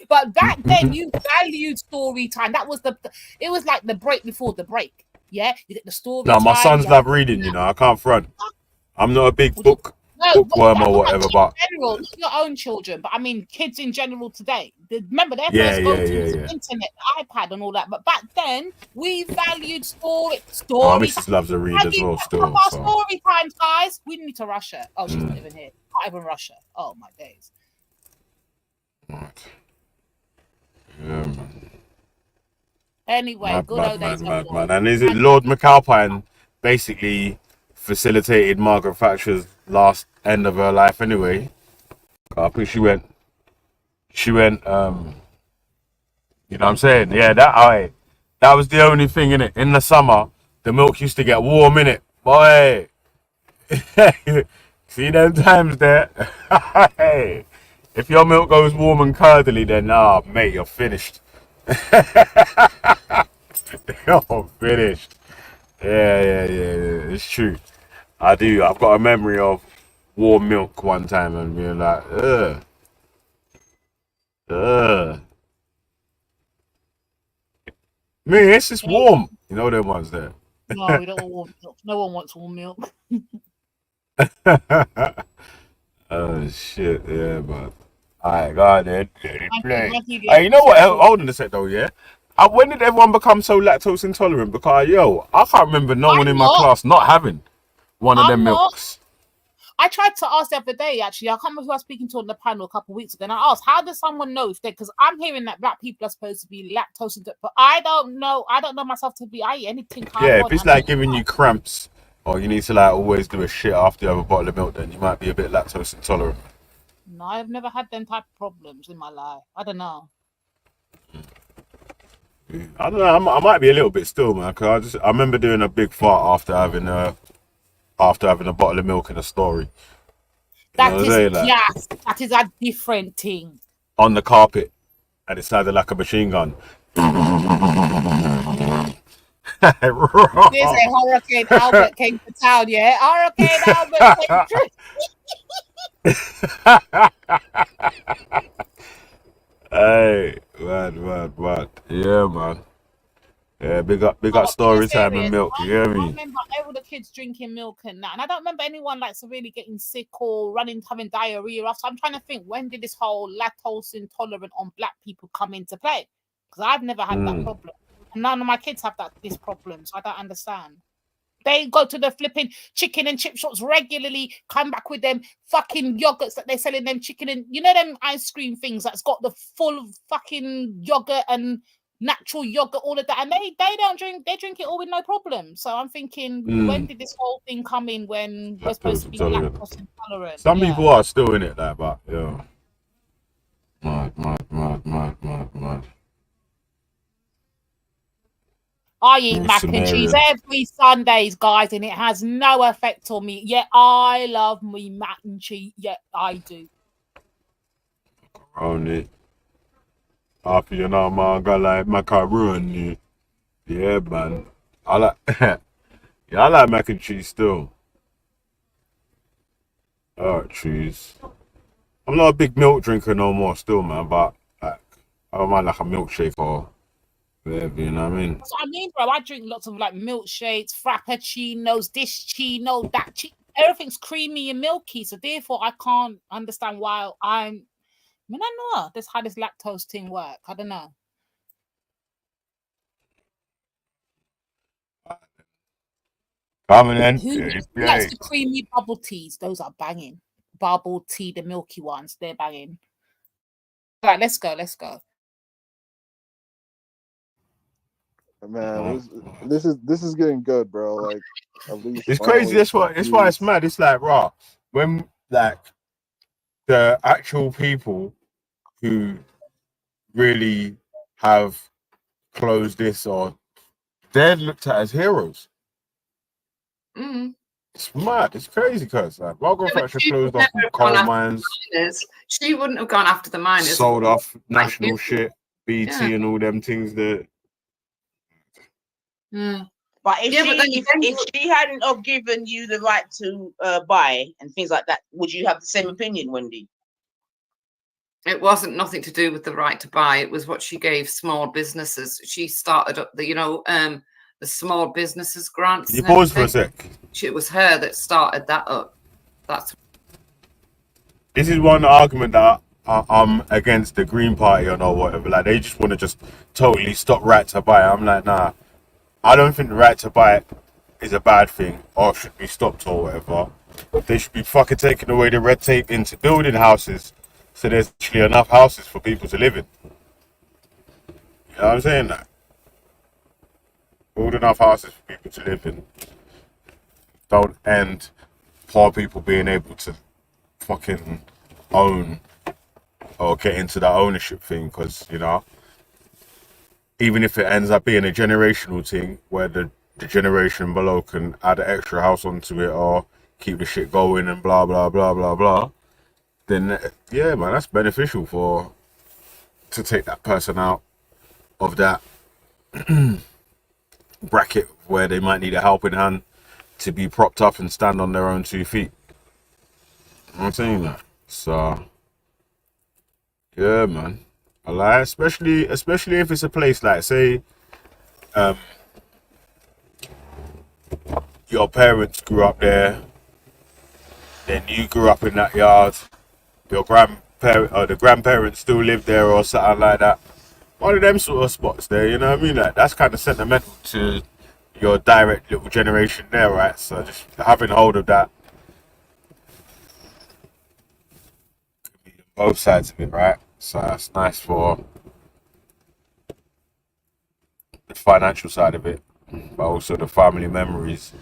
but back then you valued story time. That was it was like the break before the break. Yeah, you get the story. No, my time, sons love reading, you know. I can't front. I'm not a big bookworm or whatever, but general, not your own children, but I mean kids in general today. Remember, their Yeah, first go yeah, to yeah, was yeah. internet, the iPad, and all that. But back then, we valued my story. missus loves to read as Maggie, well what's still. our So story times, guys. We need to rush her. Oh, she's not even here. Not even Russia. Oh my days. yeah, man. Anyway, Mad, good mad, old mad, days. mad, mad. And is it Lord McAlpine basically facilitated Margaret Thatcher's last end of her life anyway? I think she went, you know what I'm saying? Yeah, that was the only thing in it. In the summer, the milk used to get warm in it. Boy, see them times there? Hey, if your milk goes warm and curdly, then mate, you're finished. You're finished. Yeah. It's true. I do. I've got a memory of warm milk one time and being like, Man, it's just warm. You know them ones there. No, we don't want warm milk. No one wants warm milk. Oh shit, yeah, but alright, go on then. Let it play. Maggie, Hey, you know what? Hold on a sec though, yeah. When did everyone become so lactose intolerant? Because I can't remember no one in my class not having one of them milks. I tried to ask the other day, actually. I can't remember who I was speaking to on the panel a couple of weeks ago. And I asked, how does someone know if they, because I'm hearing that black people are supposed to be lactose intolerant, but I don't know myself to be anything. Yeah, if it's like giving you cramps or you need to like always do a shit after you have a bottle of milk, then you might be a bit lactose intolerant. No, I've never had them type of problems in my life. I don't know. I don't know. I might be a little bit still, man. Cause I remember doing a big fart after having a bottle of milk in a story. That is yes. That is a different thing. On the carpet, and it sounded like a machine gun. There's a Hurricane Albert came to town, yeah. Hurricane Albert came to Hey, man. Yeah, man. Yeah, big up story time and milk. You hear I me? remember all the kids drinking milk and that, and I don't remember anyone like severely getting sick or having diarrhea. So I'm trying to think, when did this whole lactose intolerant on black people come into play? Because I've never had that problem. None of my kids have this problem, so I don't understand. They go to the flipping chicken and chip shops regularly, come back with them fucking yogurts that they're selling them chicken and them ice cream things that's got the full fucking yogurt and natural yogurt, all of that, and they don't drink. They drink it all with no problem. So I'm thinking, when did this whole thing come in? When we're supposed to be lactose intolerant? Some people are still in it, like, but yeah. Mad. I eat mac and scenario. cheese every Sundays, guys, and it has no effect on me. Yeah, I love me mac and cheese. Yeah, I do. On it. After you know, man, I got like macaroni. Yeah, man. I like, yeah, I like mac and cheese still. Cheese. I'm not a big milk drinker no more, still, man. But like, I don't mind like a milkshake or whatever. You know what I mean? That's what I mean, bro. I drink lots of like milkshakes, frappuccinos, this chino, that chino. Everything's creamy and milky, so therefore I can't understand why I don't know this how this lactose thing work. I don't know. Coming in. Who likes the creamy bubble teas? Those are banging. Bubble tea, the milky ones, they're banging. All right, let's go. Let's go. Man, this is getting good, bro. Like, at least It's crazy. That's why it's mad. It's like, raw. When like the actual people who really have closed this, or they're looked at as heroes. It's mad. It's crazy, cuz like Margaret Thatcher closed off coal mines. She wouldn't have gone after the miners. Sold off national shit, BT and all them things that. But if she hadn't have given you the right to buy and things like that, would you have the same opinion, Wendy? It wasn't nothing to do with the right to buy. It was what she gave small businesses. She started up the the small businesses grants. Can you pause for a sec? It was her that started that up. This is one argument that I'm against the Green Party or no whatever. Like they just want to just totally stop right to buy. I'm like, nah. I don't think the right to buy is a bad thing or should be stopped or whatever. They should be fucking taking away the red tape into building houses so there's actually enough houses for people to live in. You know what I'm saying? That build enough houses for people to live in. Don't end poor people being able to fucking own or get into that ownership thing, because you know, even if it ends up being a generational thing where the generation below can add an extra house onto it or keep the shit going and blah blah blah blah blah, then yeah, man, that's beneficial to take that person out of that bracket where they might need a helping hand to be propped up and stand on their own 2 feet. I'm saying that. So yeah, man. I like, especially if it's a place like, say, your parents grew up there, then you grew up in that yard, your grandparent or the grandparents still live there or something like that. One of them sort of spots there, you know what I mean? Like that's kind of sentimental to your direct little generation there, right? So just having hold of that, both sides of it, right? So that's nice for the financial side of it, but also the family memories.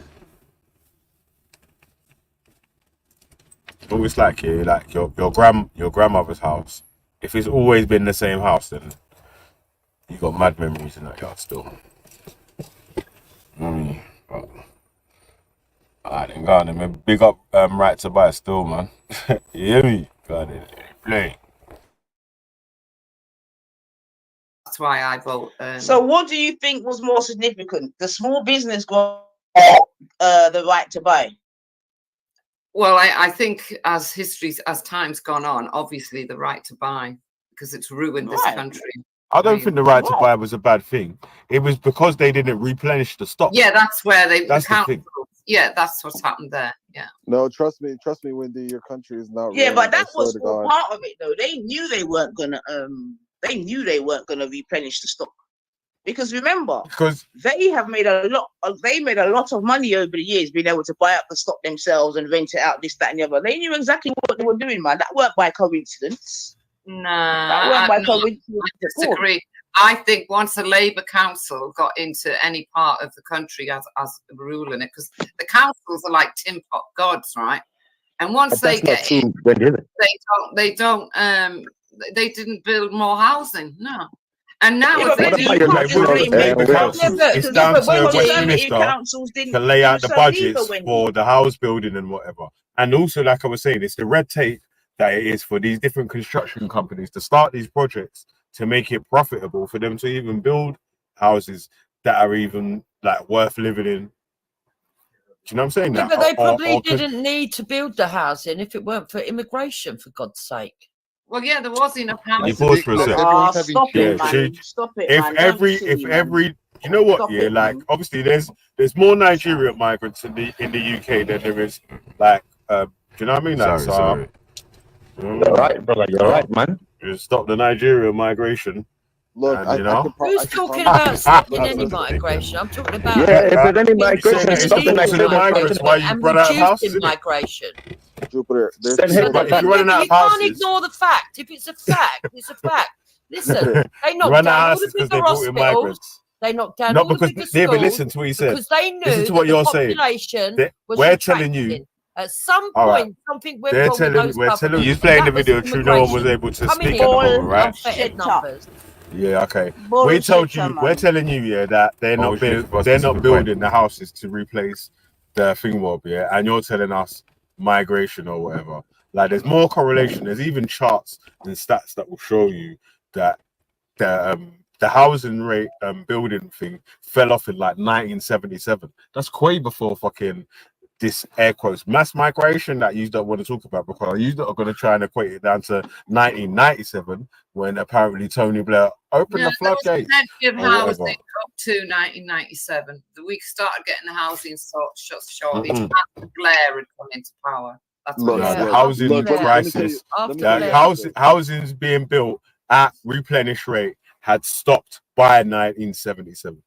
Always like your grandmother's house. If it's always been the same house, then you got mad memories in that yard still. But I didn't go on them. Big up right to buy still, man. You hear me? God, play. That's why I vote. So what do you think was more significant? The small business got the right to buy? Well, I think as time's gone on, obviously the right to buy, because it's ruined this country. I don't think the right to buy was a bad thing. It was because they didn't replenish the stock. Yeah, that's where That's the thing. Yeah, that's what's happened there. Yeah. No, trust me, Wendy. Your country is not. Yeah, ruined, but that I swear was to all God. part of it, though. They knew they weren't gonna. They knew they weren't gonna replenish the stock, because remember, they have made a lot. They made a lot of money over the years, being able to buy up the stock themselves and rent it out, this, that, and the other. They knew exactly what they were doing, man. That weren't by coincidence. No, That weren't by coincidence. I disagree. I think once a Labour council got into any part of the country as ruling it, because the councils are like tin pot gods, right? And once they get in, they didn't build more housing. No, And now, Yeah, if they but do, you can't just blame the councils. It's down to the West Minister councils didn't to lay do out the so either, budgets Wendy. for the house building and whatever. And also, like I was saying, it's the red tape that it is for these different construction companies to start these projects to make it profitable for them to even build houses that are even like worth living in. Do you know what I'm saying? Yeah, That but they probably didn't need to build the housing if it weren't for immigration, for God's sake. well, yeah, there was enough Can you houses. pause for a sec? Oh, stop Yeah, it, man. she- Stop it, if man. every, Don't be silly, if man. every, you know what? Stop Yeah, it, like man. obviously there's more Nigerian migrants in the UK than there is like, do you know what I mean? Like, Sorry. You're right, brother. You're right, man. You stop the Nigerian migration. Look, and, you know, Who's talking about stopping any migration? I'm talking about Yeah, if there's any You're saying migration, that it's stop the because of the Nigerian migrants why you and run out of houses, reducing isn't it? migration. Jupiter, there's Send people him- But if that you're running out You of can't houses, ignore the fact. If it's a fact, it's a fact. Listen, they you knocked run out down of all houses the because they bigger brought in hospitals. migrants. They knocked down Not all the because, bigger David, schools listen to what he said. because they knew Listen to that what the you're saying. population was We're telling you. retracting. At some All right. point, something went They're wrong with telling, those we're telling governments. you. Playing the That was video. True, no one was immigration. able to Coming speak in at the moment, right? unfettered numbers. Yeah, okay. We Bullshit, told you, man. we're telling you, yeah, that they're not building the houses to replace the thingwob, yeah, and you're telling us migration or whatever. Like, there's more correlation. There's even charts and stats that will show you that the housing rate building thing fell off in like 1977. That's way before fucking this air quotes mass migration that you don't want to talk about, because you are going to try and equate it down to 1997 when apparently Tony Blair opened the there was floodgates. plenty of or housing whatever. up to 1997. We started getting the housing shortage Mm-mm. after Blair had come into power. That's Look, what The look, housing look, let me crisis, tell you housing's being built at replenished rate had stopped by 1977.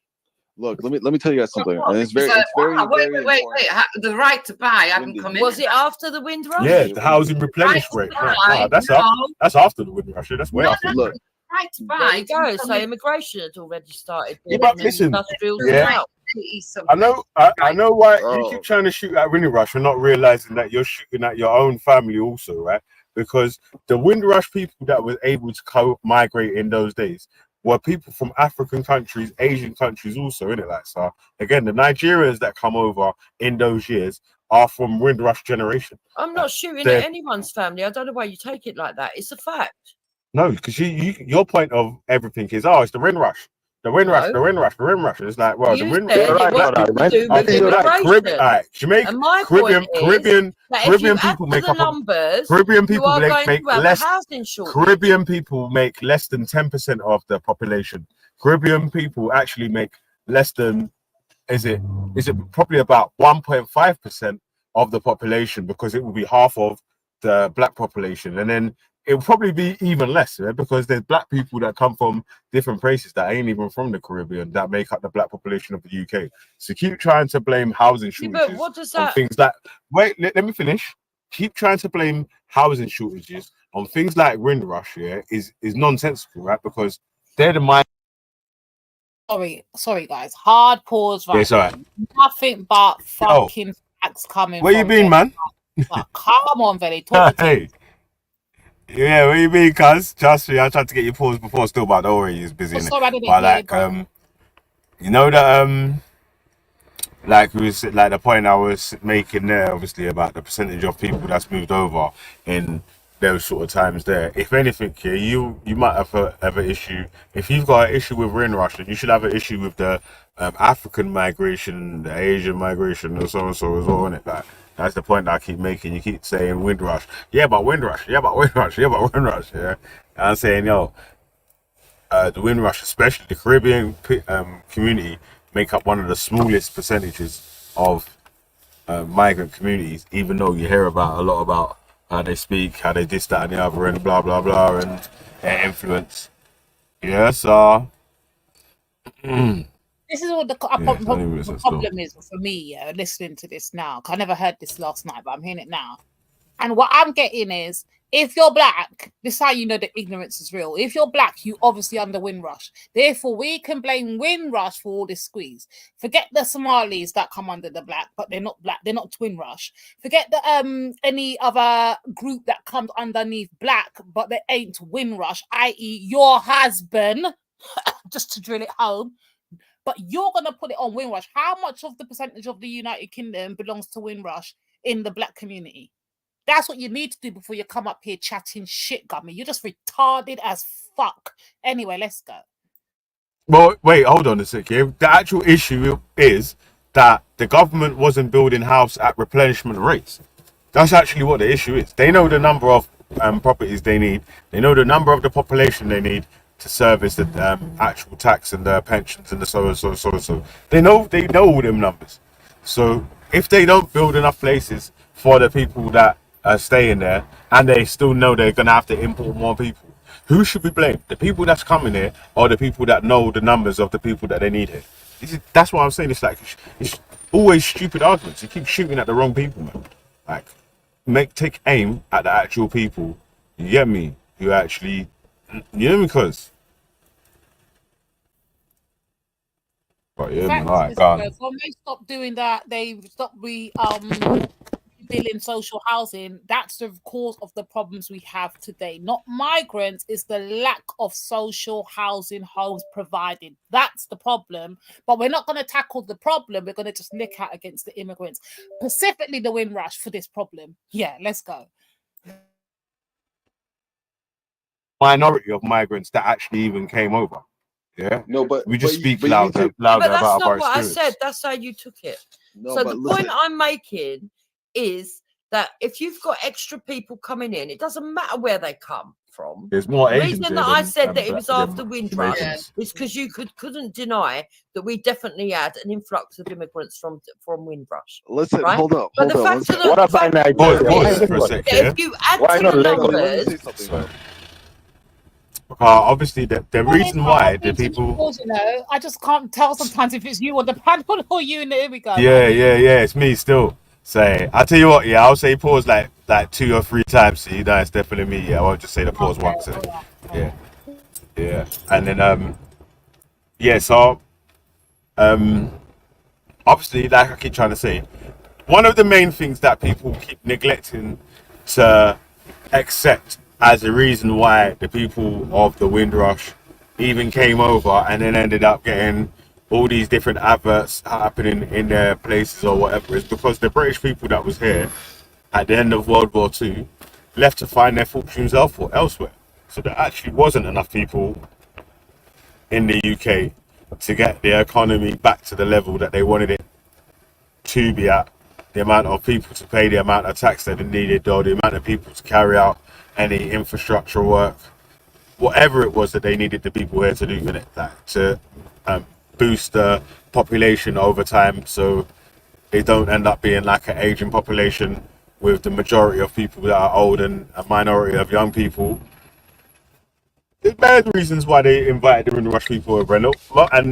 Look, let me tell you guys something. And it's So, very wait. important. The right to buy hadn't come in. Was it after the Windrush? Yeah, the housing replenished Right rate. to No, buy, that's after the Windrush. That's way after. Look, right to There buy. you go. So immigration had already started. Yeah, but listen, Industrials yeah. out. I know why you keep trying to shoot at Windrush and not realizing that you're shooting at your own family also, right? Because the Windrush people that were able to migrate in those days were people from African countries, Asian countries also, innit? Like, so again, the Nigerians that come over in those years are from Windrush generation. I'm not shooting they're- at anyone's family. I don't know why you take it like that. It's a fact. No, because your point of everything is, it's the Windrush. The Windrush, No. the Windrush, the Windrush. It's like, well, You the Windrush. said it wasn't to do with immigration. Jamaica, And my Caribbean, point is Caribbean, that if Caribbean you add people to make the up. numbers, Caribbean you people are going make to have less. a housing shortage. Caribbean people make less than 10% of the population. Caribbean people actually make less than. Is it probably about 1.5% of the population, because it will be half of the black population, and then it will probably be even less, right? Because there's black people that come from different places that ain't even from the Caribbean that make up the black population of the UK. So keep trying to blame housing Yeah, shortages but what does on that? things like let me finish. Keep trying to blame housing shortages on things like Windrush, is nonsensical, right? Because they're the Sorry, guys. Hard pause. Yeah, Right. it's all right. Nothing but fucking facts coming. Where you from been, Veli. man? Come on, Veli. Talk to Hey. Yeah, where you been, cuz? Trust me, I tried to get you paused before still, but don't worry, he's busy. Oh, innit? sorry, I didn't But hear you, like, bro. you know that like we was like the point I was making there, obviously, about the percentage of people that's moved over in those sort of times there. If anything, here you might have an issue. If you've got an issue with Windrush, then you should have an issue with the African migration, the Asian migration, and so as well, innit? Like, that's the point that I keep making. You keep saying Windrush, yeah, but Windrush, yeah, but Windrush, yeah, but Windrush, yeah. And I'm saying, yo, the Windrush, especially the Caribbean community, make up one of the smallest percentages of migrant communities, even though you hear about a lot about how they speak, how they this, that, and the other, and blah, blah, blah, and their influence. Yeah, so... This is what the it's only minutes the next door. problem is for me, listening to this now. 'Cause I never heard this last night, but I'm hearing it now. And what I'm getting is, if you're black, this is how you know the ignorance is real. If you're black, you obviously under Windrush. Therefore, we can blame Windrush for all this squeeze. Forget the Somalis that come under the black, but they're not black. They're not Windrush. Forget the any other group that comes underneath black, but they ain't Windrush, i.e., your husband. just to drill it home. But you're going to put it on Windrush. How much of the percentage of the United Kingdom belongs to Windrush in the black community? That's what you need to do before you come up here chatting shit, Gummy. You're just retarded as fuck. Anyway, let's go. Well, wait, hold on a sec here. The actual issue is that the government wasn't building house at replenishment rates. That's actually what the issue is. They know the number of properties they need. They know the number of the population they need to service the actual tax and the pensions and the so. They know all them numbers. So if they don't build enough places for the people that are staying there, and they still know they're gonna have to import more people, who should we blame? The people that's coming here, or the people that know the numbers of the people that they need here? That's what I'm saying. It's like it's always stupid arguments. You keep shooting at the wrong people, man. Like, take aim at the actual people. You get me? You actually, you know, because. But yeah, man. All right, go on. When they stop doing that, they stop rebuilding social housing. That's the cause of the problems we have today. Not migrants, it's the lack of social housing homes provided. That's the problem. But we're not going to tackle the problem. We're going to just lick out against the immigrants, specifically the Windrush for this problem. Yeah, let's go. Minority of migrants that actually even came over. Yeah. No, but we just speak but louder that's about not our what I experience. said. That's how you took it. No, So but the listen. point I'm making is that if you've got extra people coming in, it doesn't matter where they come from. There's more The Asians reason here that I than, said that it black- was than after Windrush Jamaicans. is because you couldn't deny that we definitely had an influx of immigrants from Windrush. Listen, right? hold up, But the hold up. fact of What the about fact of the Nigeria? matter Why is not? for a sec, that yeah? if you add Why to not the Lagos? numbers, Obviously, the reason why the people. Pause, you know, I just can't tell sometimes if it's you or the panel or you. And here we go. Yeah, man. yeah, it's me still. Say, I'll tell you what, yeah, I'll say pause like 2 or 3 times, so you know it's definitely me. Yeah, I won't just say the pause once. Yeah, and then yeah, so obviously, like I keep trying to say, one of the main things that people keep neglecting to accept as a reason why the people of the Windrush even came over and then ended up getting all these different adverts happening in their places or whatever is because the British people that was here at the end of World War II left to find their fortunes elsewhere. So there actually wasn't enough people in the UK to get the economy back to the level that they wanted it to be at. The amount of people to pay the amount of tax that they needed, or the amount of people to carry out any infrastructure work, whatever it was that they needed the people here to do with it, to boost the population over time, so they don't end up being like an aging population with the majority of people that are old and a minority of young people. There's bad reasons why they invited the Windrush people over, and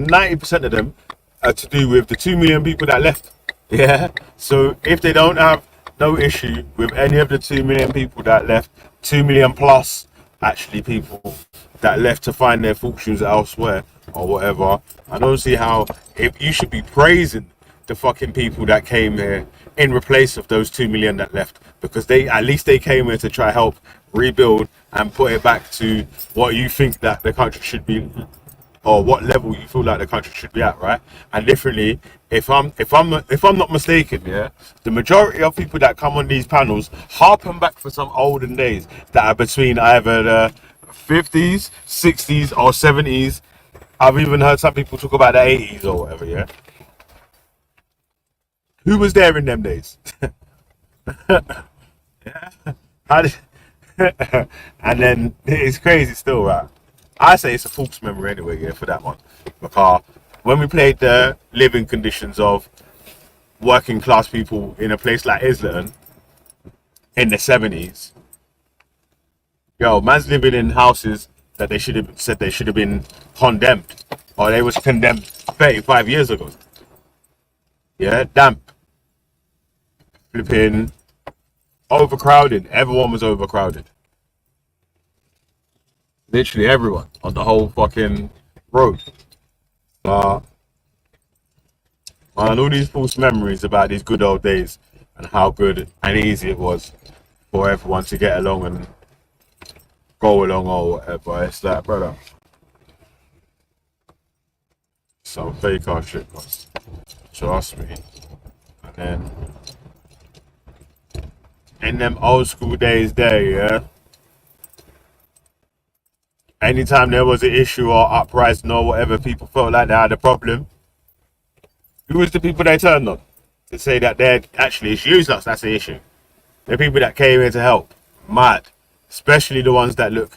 90% of them are to do with the 2 million people that left. Yeah. So if they don't have no issue with any of the 2 million people that left, 2 million plus actually people that left to find their fortunes elsewhere or whatever, I don't see how if you should be praising the fucking people that came here in replace of those 2 million that left, because they at least they came here to try help rebuild and put it back to what you think that the country should be, or what level you feel like the country should be at, right? And differently, if I'm not mistaken, yeah, the majority of people that come on these panels harpen back for some olden days that are between either the 50s, 60s, or 70s. I've even heard some people talk about the 80s or whatever, yeah. Who was there in them days? Yeah. How did... And then it's crazy still, right? I say it's a false memory anyway, yeah, for that one. Because when we played the living conditions of working class people in a place like Islington in the 70s, yo, man's living in houses that they should have said they should have been condemned, or they was condemned 35 years ago. Yeah, damp, flipping, overcrowded. Everyone was overcrowded. Literally everyone on the whole fucking road. Man, all these false memories about these good old days and how good and easy it was for everyone to get along and go along or whatever. It's like, brother, some fake ass shit, boss. Trust me. And then in them old school days there, yeah. Anytime there was an issue or uprising or whatever, people felt like they had a problem. Who was the people they turned on? To say that they're actually it's useless, that's the issue. The people that came here to help. Mad. Especially the ones that look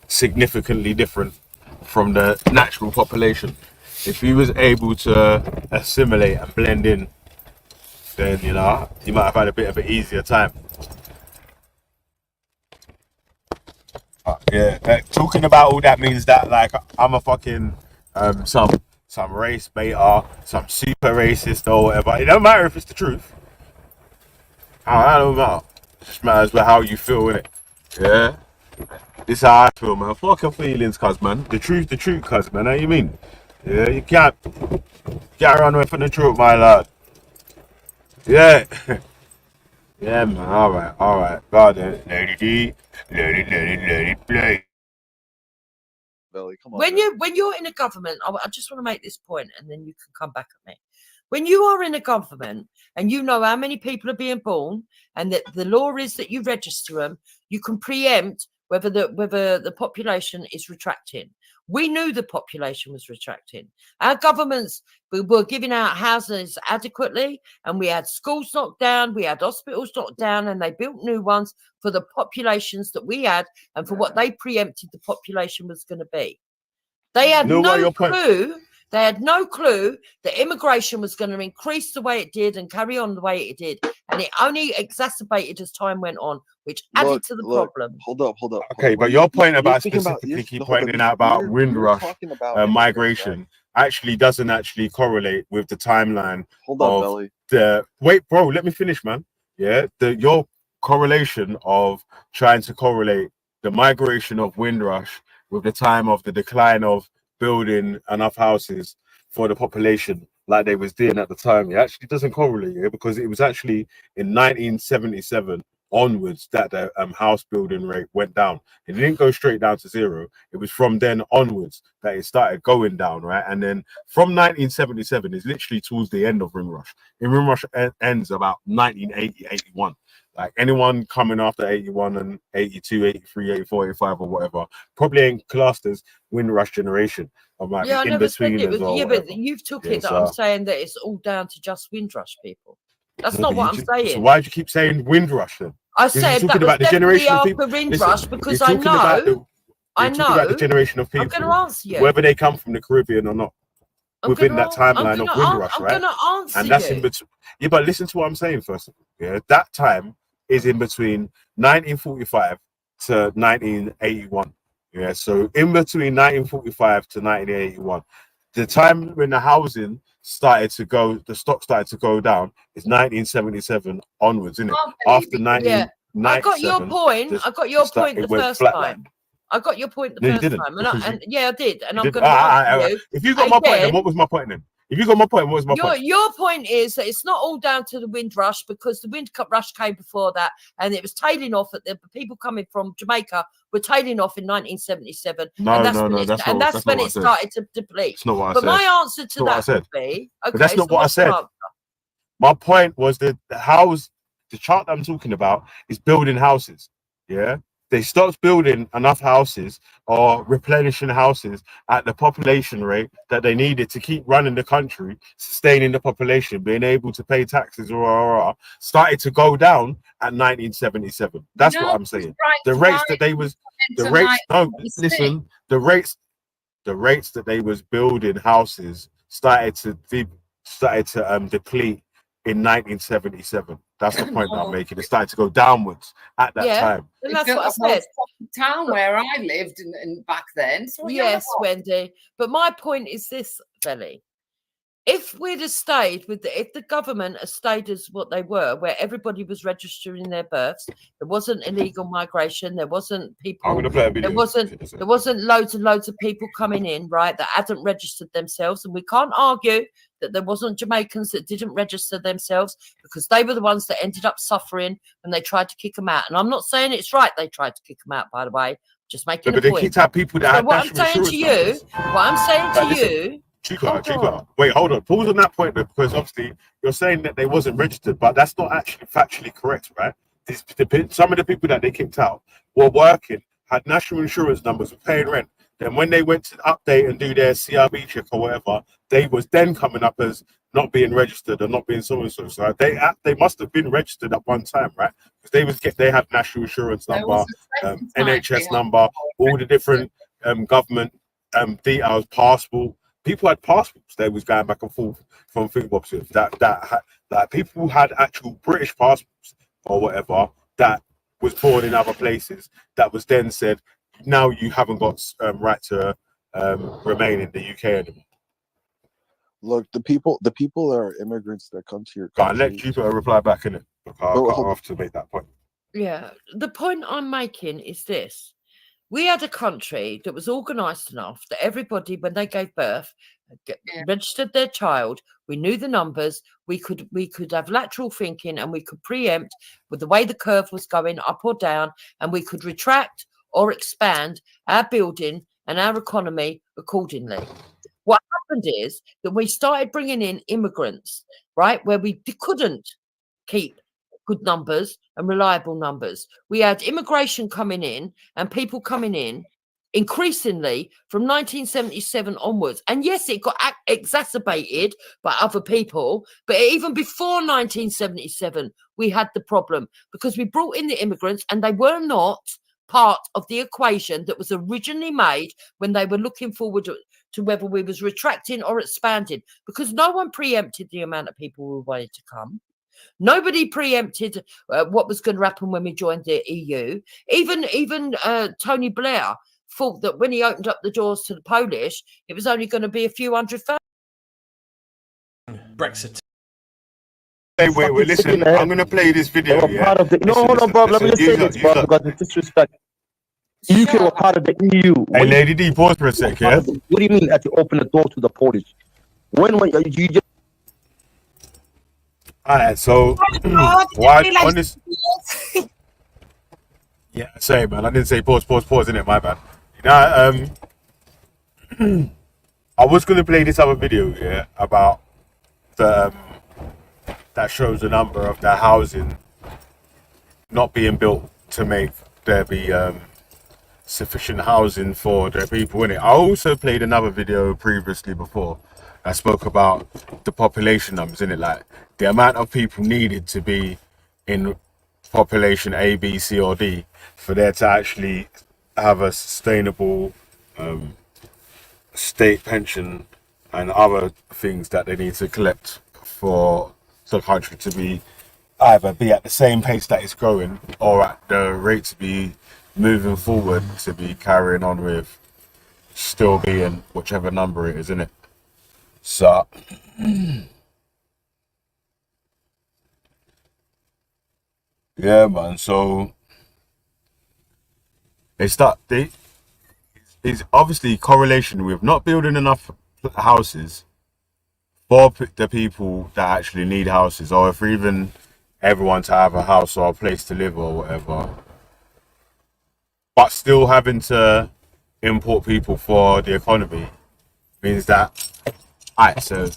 significantly different from the natural population. If he was able to assimilate and blend in, then you know he might have had a bit of an easier time. Yeah, talking about all that means that like I'm a fucking some race beta, some super racist or whatever. It don't matter if it's the truth. I don't know. It just matters with how you feel, innit? Yeah. This is how I feel, man. Fuck your feelings, cuz, man. The truth, cuz, man. How you mean? Yeah, you can't run away from the truth, my lord. Yeah. Yeah, man. Alright. God, Lady D. Let it play. Belly, come on. When you're in a government, I just want to make this point, and then you can come back at me. When you are in a government and you know how many people are being born, and that the law is that you register them, you can preempt whether the population is retracting. We knew the population was retracting. Our governments were giving out houses adequately, and we had schools knocked down, we had hospitals knocked down, and they built new ones for the populations that we had and for what they preempted the population was going to be. They had no clue. They had no clue that immigration was going to increase the way it did and carry on the way it did. And it only exacerbated as time went on, which added to the problem. Hold up. Okay, but your point about specifically keep pointing out about Windrush migration actually doesn't actually correlate with the timeline of the... Wait, bro, let me finish, man. Yeah, your correlation of trying to correlate the migration of Windrush with the time of the decline of building enough houses for the population like they was doing at the time, it actually doesn't correlate, yeah, because it was actually in 1977 onwards that the house building rate went down. It didn't go straight down to zero. It was from then onwards that it started going down, right? And then from 1977 is literally towards the end of Windrush. And Windrush ends about 1980, 81. Like anyone coming after 81 and 82, 83, 84, 85 or whatever probably ain't classed as Windrush generation. Like Yeah, I never said it was. Yeah, but whatever. you've took Yeah, it that so- I'm saying that it's all down to just Windrush people. That's not what I'm saying. So why do you keep saying Windrush then? I Because you're said talking that was about the definitely generation of after people. Windrush Listen, because you're I talking about know. you're talking about the generation of I'm people, going to answer you. whether they come from the Caribbean or not, within that timeline of Windrush, I'm right? going to answer And that's you. in between. Yeah, but listen to what I'm saying first. Yeah, that time is in between 1945 to 1981. Yeah, so in between 1945 to 1981, the time when the housing started to go, the stock started to go down is 1977 onwards, isn't it? After 1997, I got your point. I got your point the it went first flatline. time. I got your point the No, you first didn't, time, because and yeah, I did. And You I'm did- going to ask you. If you got my point, then again, what was my point then? If you got my point, what was my point? Your point is that it's not all down to the Windrush because the Windrush came before that, and it was tailing off. At the people coming from Jamaica were tailing off in 1977, No, and that's no, when no, it, that's and not- that's that's when not it what I said. started to deplete. It's not what I But said. my answer It's to not what I that said. would be But okay. that's not so what I what's your said. answer? My point was that the chart I'm talking about is building houses. Yeah, they stopped building enough houses or replenishing houses at the population rate that they needed to keep running the country, sustaining the population, being able to pay taxes, started to go down at 1977. That's what I'm saying. The rates that they was, the rates. No, listen. The rates that they was building houses started to deplete in 1977. That's the point that I'm making. It started to go downwards at that time. And They that's built what I a whole said. town where I lived in back then. So what are you on Yes, about? Wendy. But my point is this, Belly. If we'd have stayed with if the government had stayed as what they were, where everybody was registering their births, there wasn't illegal migration, there wasn't people, I'm gonna play a video. there wasn't loads and loads of people coming in, right, that hadn't registered themselves, and we can't argue that there wasn't Jamaicans that didn't register themselves because they were the ones that ended up suffering when they tried to kick them out. And I'm not saying it's right they tried to kick them out, by the way. Just making But a they point. kicked out people that So had what I'm national saying to insurance you, numbers. what I'm saying But to listen, you, Chica, hold on. wait, hold on. Pause on that point though, because obviously you're saying that they wasn't registered, but that's not actually factually correct, right? Some of the people that they kicked out were working, had national insurance numbers, were paying rent. Then when they went to update and do their CRB check or whatever, they was then coming up as not being registered or not being so and so. So they must have been registered at one time, right? Because they had national insurance There number, was a second time they NHS had number, all the different government details, passport. People had passports. They was going back and forth from fingerboxes. That people had actual British passports or whatever that was born in other places. That was then said, now you haven't got right to remain in the UK anymore. Look, the people that are immigrants that come to your But country. let you put a reply back in it. I'll cut her off to make that point. Yeah, the point I'm making is this. We had a country that was organised enough that everybody, when they gave birth, registered their child. We knew the numbers. We could have lateral thinking, and we could preempt with the way the curve was going up or down, and we could retract or expand our building and our economy accordingly. What happened is that we started bringing in immigrants, right, where we couldn't keep good numbers and reliable numbers. We had immigration coming in and people coming in increasingly from 1977 onwards. And yes, it got exacerbated by other people, but even before 1977, we had the problem because we brought in the immigrants and they were not part of the equation that was originally made when they were looking forward to whether we was retracting or expanding, because no one preempted the amount of people who wanted to come. Nobody preempted what was going to happen when we joined the EU. Even Tony Blair thought that when he opened up the doors to the Polish, it was only going to be a few 100,000. Brexit. Hey, wait, listen. I'm going to play this video. They were part of the. No, hold on, bro. Let me just say this, bro, because it's disrespect. UK were part of the EU. Hey, Lady D, pause for a sec, yeah? What do you mean that you open the door to the Polish? When you just. Alright, so why on this? Yeah, sorry, man. I didn't say pause, innit? My bad. You know, I was gonna play this other video, yeah, about the that shows the number of the housing not being built to make there be sufficient housing for the people in it. I also played another video previously before. I spoke about the population numbers in it, like the amount of people needed to be in population A, B, C, or D for there to actually have a sustainable state pension and other things that they need to collect for the country to be either be at the same pace that it's growing or at the rate to be moving forward to be carrying on with still being whichever number it is, in it. So yeah, man. So it's obviously correlation with not building enough houses for the people that actually need houses, or if even everyone to have a house or a place to live or whatever, but still having to import people for the economy means that, alright, so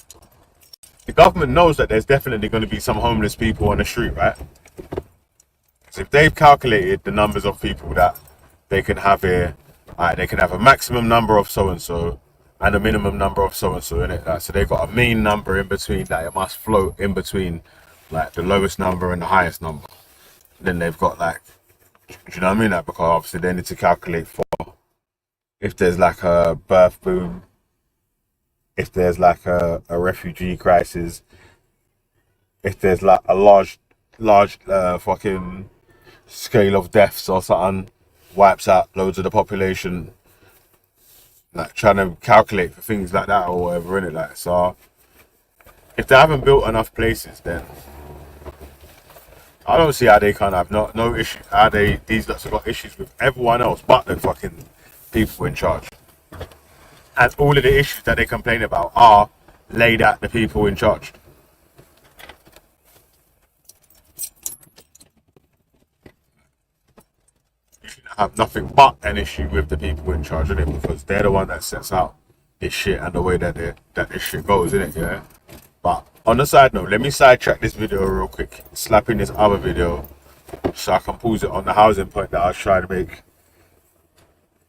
the government knows that there's definitely going to be some homeless people on the street, right? So if they've calculated the numbers of people that they can have here, alright, they can have a maximum number of so-and-so and a minimum number of so-and-so in it. Like, so they've got a mean number in between that it must float in between, like the lowest number and the highest number. Then they've got like, do you know what I mean? Like, because obviously they need to calculate for if there's like a birth boom, if there's like a refugee crisis, if there's like a large fucking scale of deaths or something, wipes out loads of the population, like trying to calculate for things like that or whatever, innit? Like, so if they haven't built enough places, then I don't see how they can't have no issue. How these lots have got issues with everyone else but the fucking people in charge. And all of the issues that they complain about are laid at the people in charge. have nothing but an issue with the people in charge of it, because they're the one that sets out this shit and the way that this shit goes, innit? Yeah. But on the side note, let me sidetrack this video real quick, slap in this other video so I can pause it on the housing point that I was trying to make.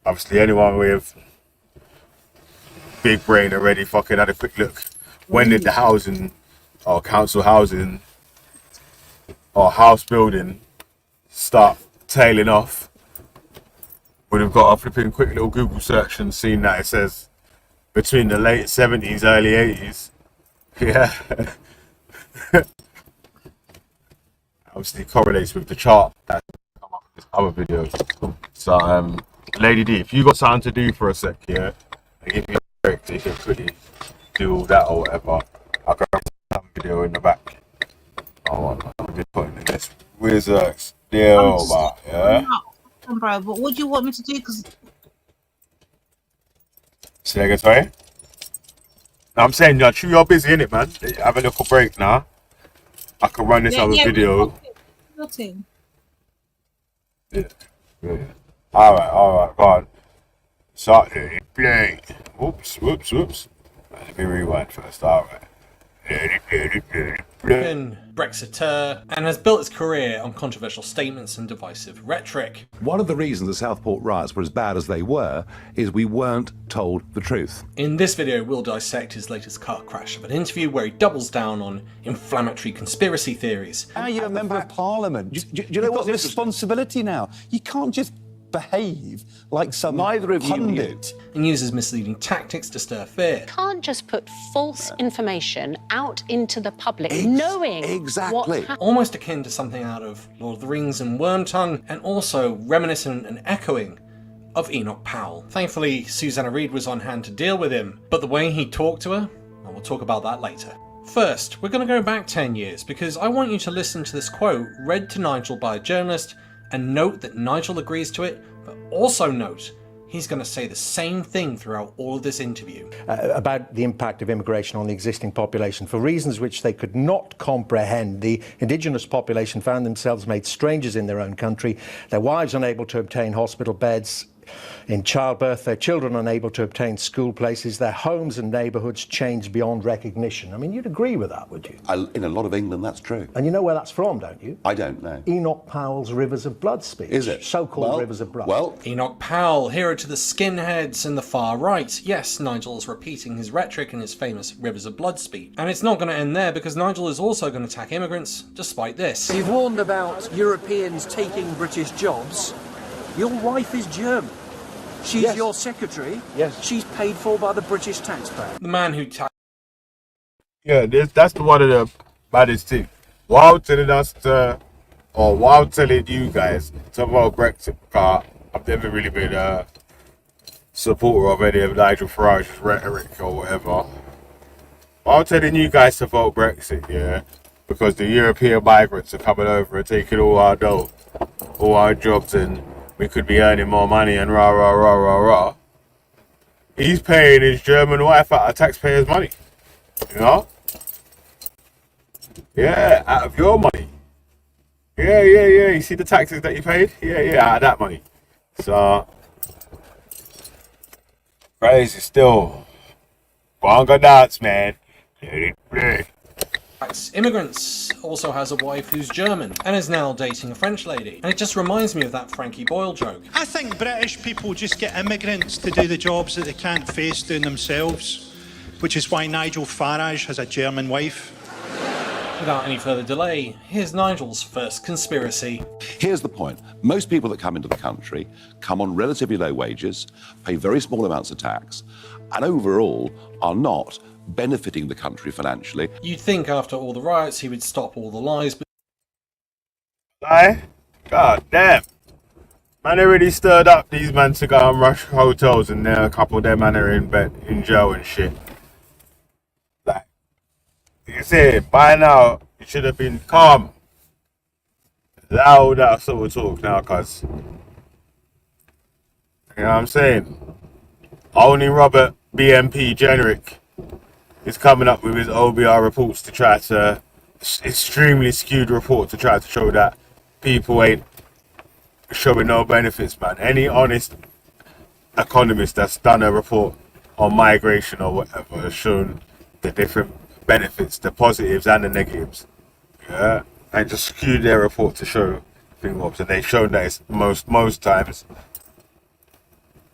Obviously, anyone with big brain already fucking had a quick look. When did the housing or council housing or house building start tailing off? Would have got a flipping quick little Google search and seen that it says between the late 70s, early 80s. Yeah. Obviously correlates with the chart that come up in this other video. So Lady D, if you got something to do for a sec, yeah, and give me a break so you can quickly do all that or whatever, I'll go some video in the back. Oh, I'm just putting in this wizards deal, but yeah. Bro, but what do you want me to do? Because Say again, sorry? No, I'm saying, you're busy, innit, man? Have a little break now. I can run this other video. Nothing. Yeah. Alright, go on. Start play. Whoops. Let me rewind first, alright. Brexiter, and has built its career on controversial statements and divisive rhetoric. One of the reasons the Southport riots were as bad as they were is we weren't told the truth. In this video, we'll dissect his latest car crash of an interview where he doubles down on inflammatory conspiracy theories. How are you a member of parliament? Do you know what responsibility now? You can't just behave like some pundit. And uses misleading tactics to stir fear. Can't just put false information out into the public, knowing what happened. Almost akin to something out of Lord of the Rings and Wormtongue, and also reminiscent and echoing of Enoch Powell. Thankfully, Susanna Reid was on hand to deal with him, but the way he talked to her, well, we'll talk about that later. First, we're going to go back 10 years, because I want you to listen to this quote read to Nigel by a journalist, and note that Nigel agrees to it, but also note he's going to say the same thing throughout all of this interview. About the impact of immigration on the existing population. For reasons which they could not comprehend, the indigenous population found themselves made strangers in their own country, their wives unable to obtain hospital beds in childbirth, their children unable to obtain school places, their homes and neighbourhoods changed beyond recognition. I mean, you'd agree with that, would you? In a lot of England, that's true. And you know where that's from, don't you? I don't know. Enoch Powell's Rivers of Blood speech. Is it? So-called Rivers of Blood. Well, Enoch Powell, hero to the skinheads and the far right. Yes, Nigel's repeating his rhetoric in his famous Rivers of Blood speech. And it's not going to end there, because Nigel is also going to attack immigrants despite this. You've warned about Europeans taking British jobs. Your wife is German. She's your secretary. Yes. She's paid for by the British taxpayer. The man who Yeah, that's one of the baddest things. While telling us while telling you guys to vote Brexit, because I've never really been a supporter of any of Nigel Farage's rhetoric or whatever. While telling you guys to vote Brexit, yeah, because the European migrants are coming over and taking all our dough, all our jobs, and we could be earning more money and rah. He's paying his German wife out of taxpayers' money. You know? Yeah, out of your money. Yeah. You see the taxes that you paid? Yeah, out of that money. So, crazy still. Bongo dance, man. Let it play. Immigrants also has a wife who's German and is now dating a French lady. And it just reminds me of that Frankie Boyle joke. I think British people just get immigrants to do the jobs that they can't face doing themselves, which is why Nigel Farage has a German wife. Without any further delay, here's Nigel's first conspiracy. here's the point. Most people that come into the country come on relatively low wages, pay very small amounts of tax, and overall are not benefiting the country financially. You'd think after all the riots he would stop all the lies, but... Lie? God damn. Man already stirred up these men to go and rush hotels, and then a couple of them man are in jail and shit. Like, you see, by now, you should have been calm. Loud, that sort of talk now, cuz. You know what I'm saying? Only Robert BMP Generic is coming up with his OBR reports to try to, extremely skewed report to try to show that people ain't showing no benefits, man. Any honest economist that's done a report on migration or whatever has shown the different benefits, the positives and the negatives. Yeah, and just skewed their report to show things, and they've shown that it's most times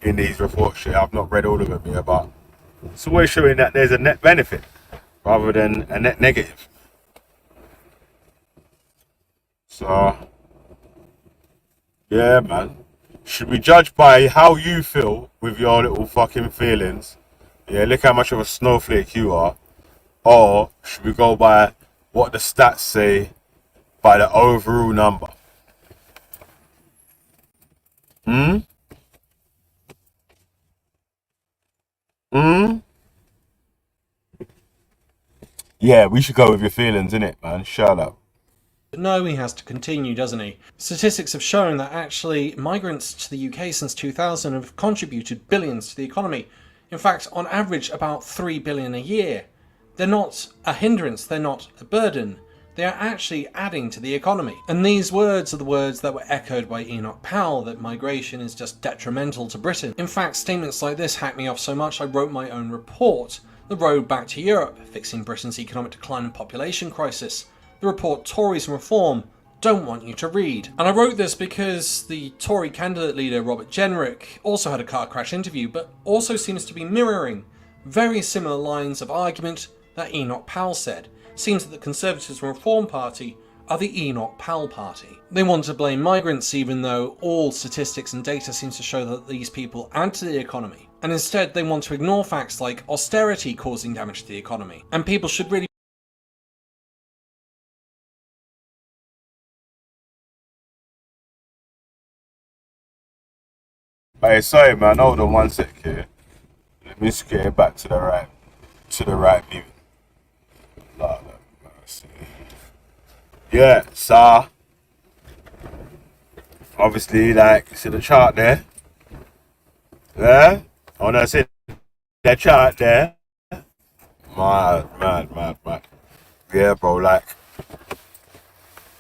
in these reports. I've not read all of them here, but it's always showing that there's a net benefit rather than a net negative. So, yeah, man. Should we judge by how you feel with your little fucking feelings? Yeah, look how much of a snowflake you are. Or should we go by what the stats say by the overall number? Hmm? Hmm? Yeah, we should go with your feelings, innit, man? Shut up. But no, he has to continue, doesn't he? Statistics have shown that actually migrants to the UK since 2000 have contributed billions to the economy. In fact, on average, about 3 billion a year. They're not a hindrance, they're not a burden. They are actually adding to the economy. And these words are the words that were echoed by Enoch Powell, that migration is just detrimental to Britain. In fact, statements like this hacked me off so much I wrote my own report, The Road Back to Europe, Fixing Britain's Economic Decline and Population Crisis. The report Tories and Reform don't want you to read. And I wrote this because the Tory candidate leader Robert Jenrick also had a car crash interview, but also seems to be mirroring very similar lines of argument that Enoch Powell said. Seems that the Conservatives and Reform Party are the Enoch Powell Party. They want to blame migrants even though all statistics and data seems to show that these people add to the economy. And instead they want to ignore facts like austerity causing damage to the economy. And people should really Hey, sorry, man. Hold on 1 sec here. Let me just get it back to the right view. Lord have mercy. Yeah, so obviously, like, see the chart there? Yeah? Oh no, see that chart there? Mad. Yeah, bro, like,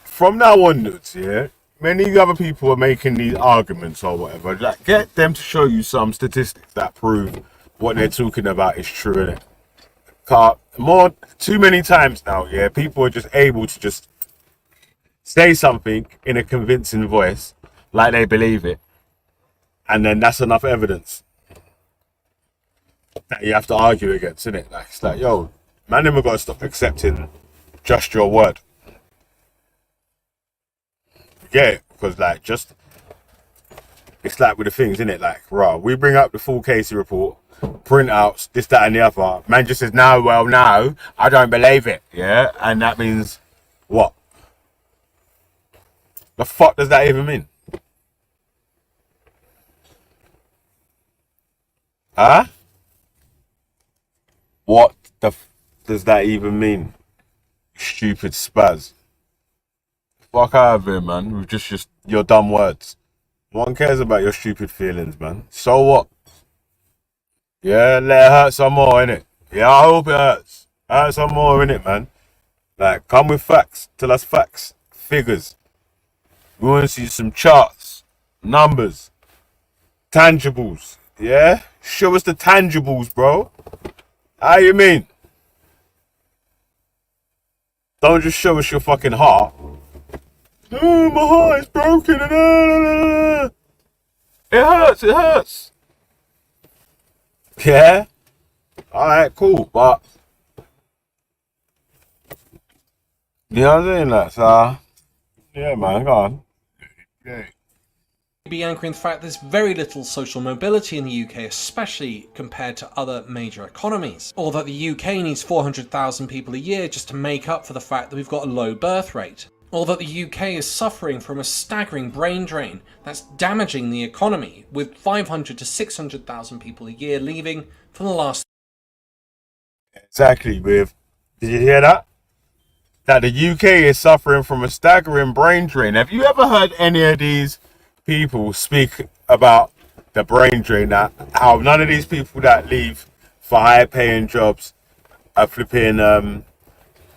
from now onwards, yeah, many other people are making these arguments or whatever. Like, get them to show you some statistics that prove what they're talking about is true, innit? Too many times now, yeah, people are just able to just say something in a convincing voice, like they believe it, and then that's enough evidence that you have to argue against, innit? Like, it's like, yo, man, never got to stop accepting just your word. Yeah, because like it's like with the things, innit? Like, raw, we bring up the full Casey report, printouts, this, that, and the other. Man just says, no, I don't believe it. Yeah, and that means what? The fuck does that even mean? Huh? What the does that even mean? Stupid spaz. Fuck out of here, man. With just your dumb words. No one cares about your stupid feelings, man. So what? Yeah, let it hurt some more, innit? Yeah, I hope it hurts. Hurt some more, innit, man? Like, come with facts. Tell us facts. Figures. We want to see some charts. Numbers. Tangibles. Yeah? Show us the tangibles, bro. How you mean? Don't just show us your fucking heart. Oh, my heart is broken. It hurts. Yeah? Alright, cool, but you know what I'm saying? Like, so, yeah, man, go on. Yeah. Be anchoring the fact there's very little social mobility in the UK, especially compared to other major economies. Or that the UK needs 400,000 people a year just to make up for the fact that we've got a low birth rate. Or that the UK is suffering from a staggering brain drain that's damaging the economy, with 500 to 600,000 people a year leaving for the last... Exactly, did you hear that? That the UK is suffering from a staggering brain drain. Have you ever heard any of these people speak about the brain drain, that how none of these people that leave for high paying jobs are flipping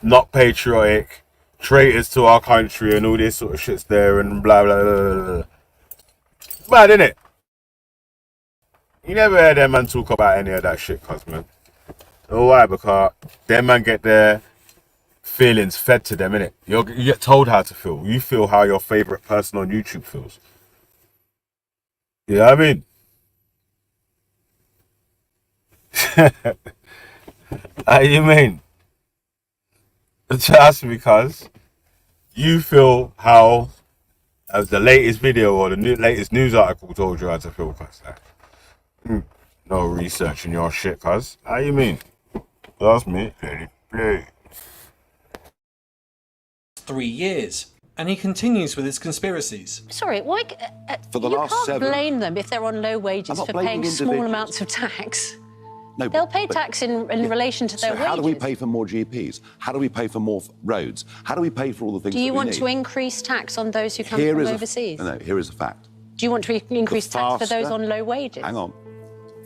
not patriotic, traitors to our country and all this sort of shit's there and blah blah blah blah. mad, innit? You never hear them man talk about any of that shit, cuz, man. Oh, why? Because them man get their feelings fed to them, innit? You get told how to feel. You feel how your favourite person on YouTube feels. You know what I mean? How you mean? Just because you feel how as the latest video or the latest news article told you how to feel, cuz. No research in your shit, cuz. How you mean? That's me. Let it play. 3 years. And he continues with his conspiracies. Sorry, why? For the you last can't 7 blame them if they're on low wages I'm not for blaming paying small individuals. amounts of tax. No, They'll pay tax in relation to their So wages. how do we pay for more GPs? How do we pay for more roads? How do we pay for all the things Do you that we want need? to increase tax on those who come Here from is overseas? No, here is a fact. Do you want to increase tax for those faster- on low wages? Hang on.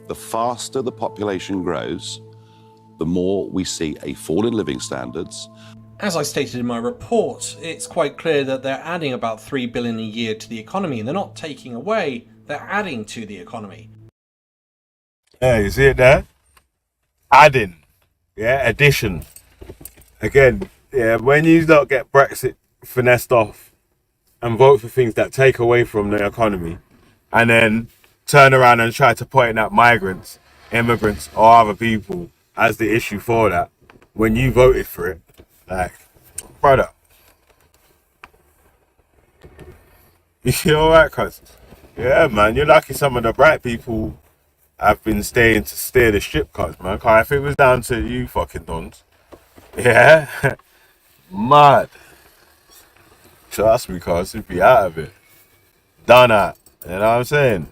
The faster the population grows, the more we see a fall in living standards. As I stated in my report, it's quite clear that they're adding about $3 billion a year to the economy, and they're not taking away, they're adding to the economy. Yeah, you see it there? Adding. Yeah, addition. Again, yeah, when you don't get Brexit finessed off and vote for things that take away from the economy, and then turn around and try to point at migrants, immigrants, or other people as the issue for that, when you voted for it, like, brother, you alright, cuz? Yeah, man, you're lucky some of the bright people have been staying to steer the ship, cuz, man. Cause if it was down to you fucking dons, yeah, mad. Trust me, cuz, you'd be out of it. Done that. You know what I'm saying?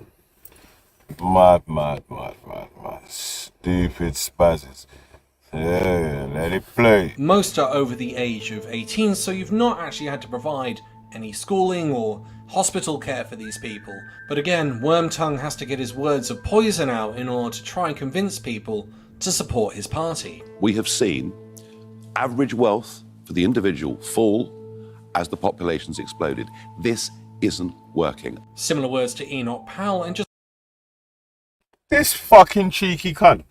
Mad. Stupid spazzes. Yeah, let it play. Most are over the age of 18, so you've not actually had to provide any schooling or hospital care for these people. But again, Wormtongue has to get his words of poison out in order to try and convince people to support his party. We have seen average wealth for the individual fall as the population's exploded. This isn't working. Similar words to Enoch Powell, and just This fucking cheeky cunt.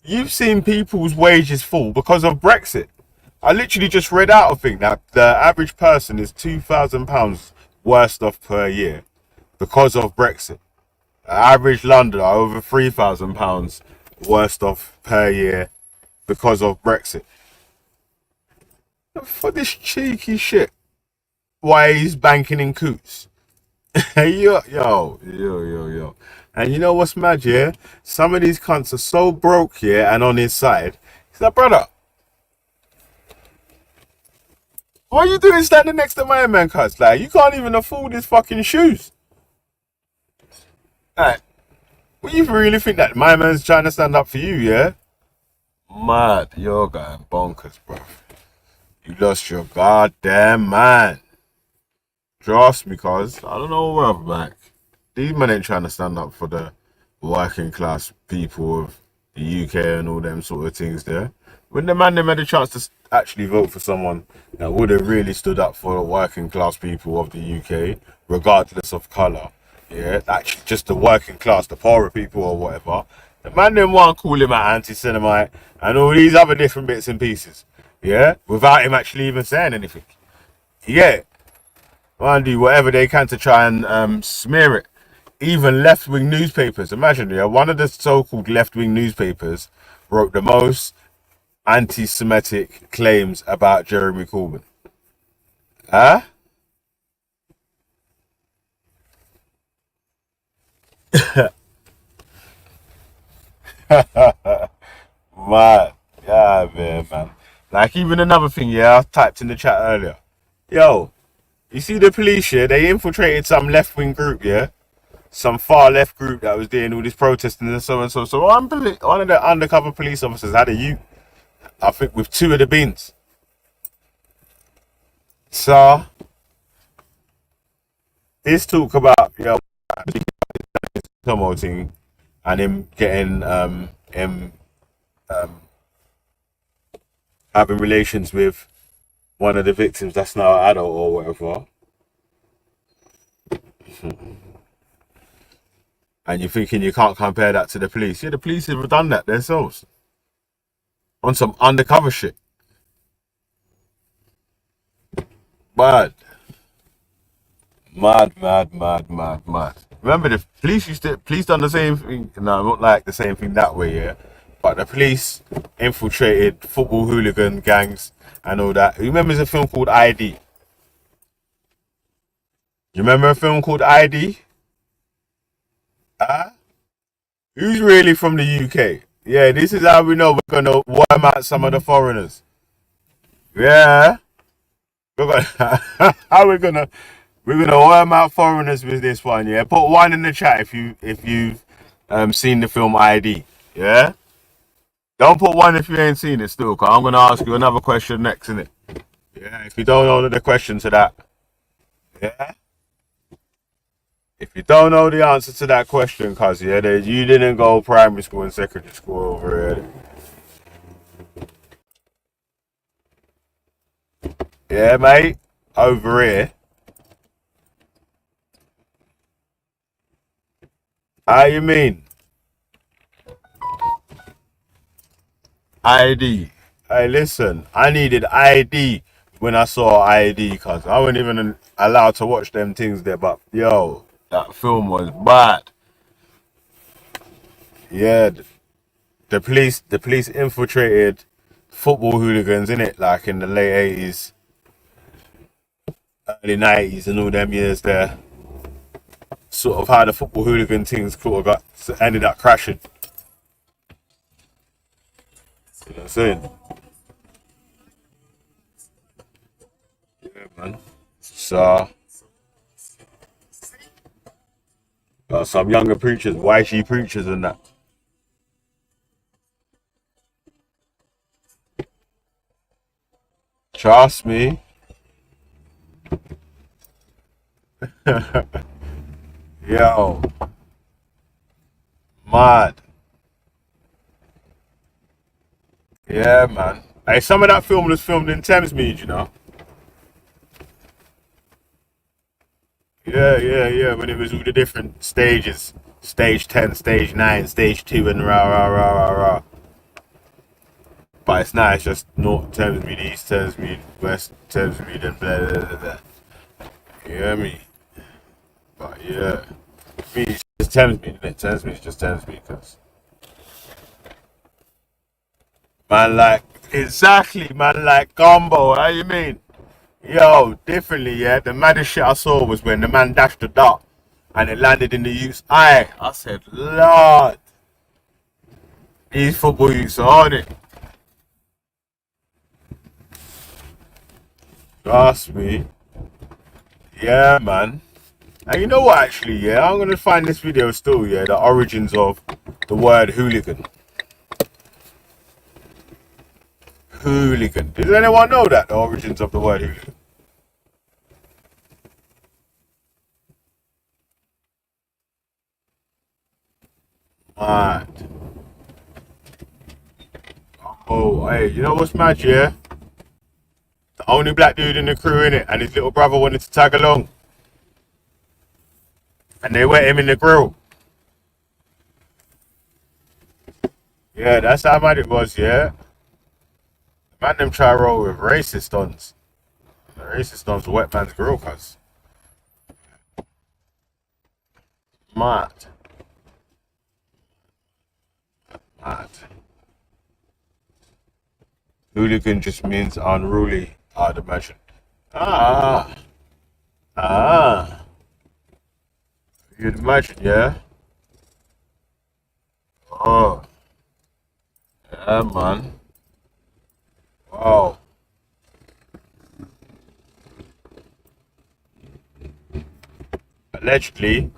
You've seen people's wages fall because of Brexit. I literally just read out a thing that the average person is £2,000 worse off per year because of Brexit. The average Londoner over £3,000 worse off per year because of Brexit. For this cheeky shit, why he's banking in coots. Yo. And you know what's mad, yeah? Some of these cunts are so broke, yeah, and on his side. He's like, brother, what are you doing standing next to my man, cuz? Like, you can't even afford his fucking shoes. Like, what you really think that my man's trying to stand up for you, yeah? Mad, you're going bonkers, bro. You lost your goddamn mind. Trust me, cuz. I don't know where I'm back. These men ain't trying to stand up for the working class people of the UK and all them sort of things there. When the man them had a chance to actually vote for someone that would have really stood up for the working class people of the UK, regardless of colour, yeah, actually just the working class, the poorer people or whatever, the man them won't call him an anti-Semite and all these other different bits and pieces, yeah, without him actually even saying anything. Yeah, want to do whatever they can to try and smear it. Even left-wing newspapers. Imagine, yeah, one of the so-called left-wing newspapers wrote the most anti-Semitic claims about Jeremy Corbyn. Huh? Man, yeah, man. Like, even another thing, yeah, I typed in the chat earlier. Yo, you see the police, yeah, they infiltrated some left-wing group, yeah? Some far left group that was doing all this protesting and so and so. So one of the undercover police officers had a youth, I think, with 2 of the beans. So this talk about, you know, promoting and him getting having relations with one of the victims that's now an adult or whatever. And you're thinking you can't compare that to the police. Yeah, the police have done that themselves. On some undercover shit. Mad. Mad. Remember, the police done the same thing. No, not like the same thing that way, yeah. But the police infiltrated football hooligan gangs and all that. Remember there's a film called ID? You remember a film called ID? Huh? Who's really from the UK? Yeah, this is how we know we're gonna worm out some of the foreigners. Yeah. How we're gonna worm out foreigners with this one, yeah? Put one in the chat if you've seen the film ID. Yeah? Don't put one if you ain't seen it still, cause I'm gonna ask you another question next, innit? Yeah, if you don't know the question to that. Yeah? If you don't know the answer to that question, cuz yeah, you didn't go primary school and secondary school over here. Yeah, mate. Over here. How you mean? ID. Hey, listen. I needed ID when I saw ID, cuz I wasn't even allowed to watch them things there. But yo, that film was bad. Yeah, the police infiltrated football hooligans, innit? Like in the late 80s, early 90s, and all them years there. Sort of how the football hooligan things sort of ended up crashing. You know what I'm saying? Yeah, man. So, got some younger preachers, YG preachers and that. Trust me. Yo. Mad. Yeah, man. Hey, some of that film was filmed in Thamesmead, you know. Yeah. When it was all the different stages. Stage 10, stage 9, stage 2, and rah. But it's nice, just North Thamesmead, East Thamesmead, West Thamesmead, and blah, blah, blah, blah. You hear me? But yeah. Me, it's just Thamesmead, innit? Thamesmead's just Thamesmead, cuz. Man, like, exactly, man, like Gumbo, how you mean? Yo, differently, yeah. The maddest shit I saw was when the man dashed the dart and it landed in the youth's eye. I said, Lord, these football youths are on it. Trust me. Yeah, man. And you know what, actually, yeah? I'm going to find this video still, yeah? The origins of the word hooligan. Hooligan. Does anyone know that? The origins of the word hooligan? Mad. Oh, hey, you know what's mad, yeah? The only black dude in the crew, innit? And his little brother wanted to tag along. And they wet him in the grill. Yeah, that's how mad it was, yeah? Man, them try to roll with racist dons. The racist dons wet man's grill, cuz. Mad. Hooligan just means unruly, I'd imagine. You'd imagine, yeah? Oh. Yeah, man. Wow. Allegedly,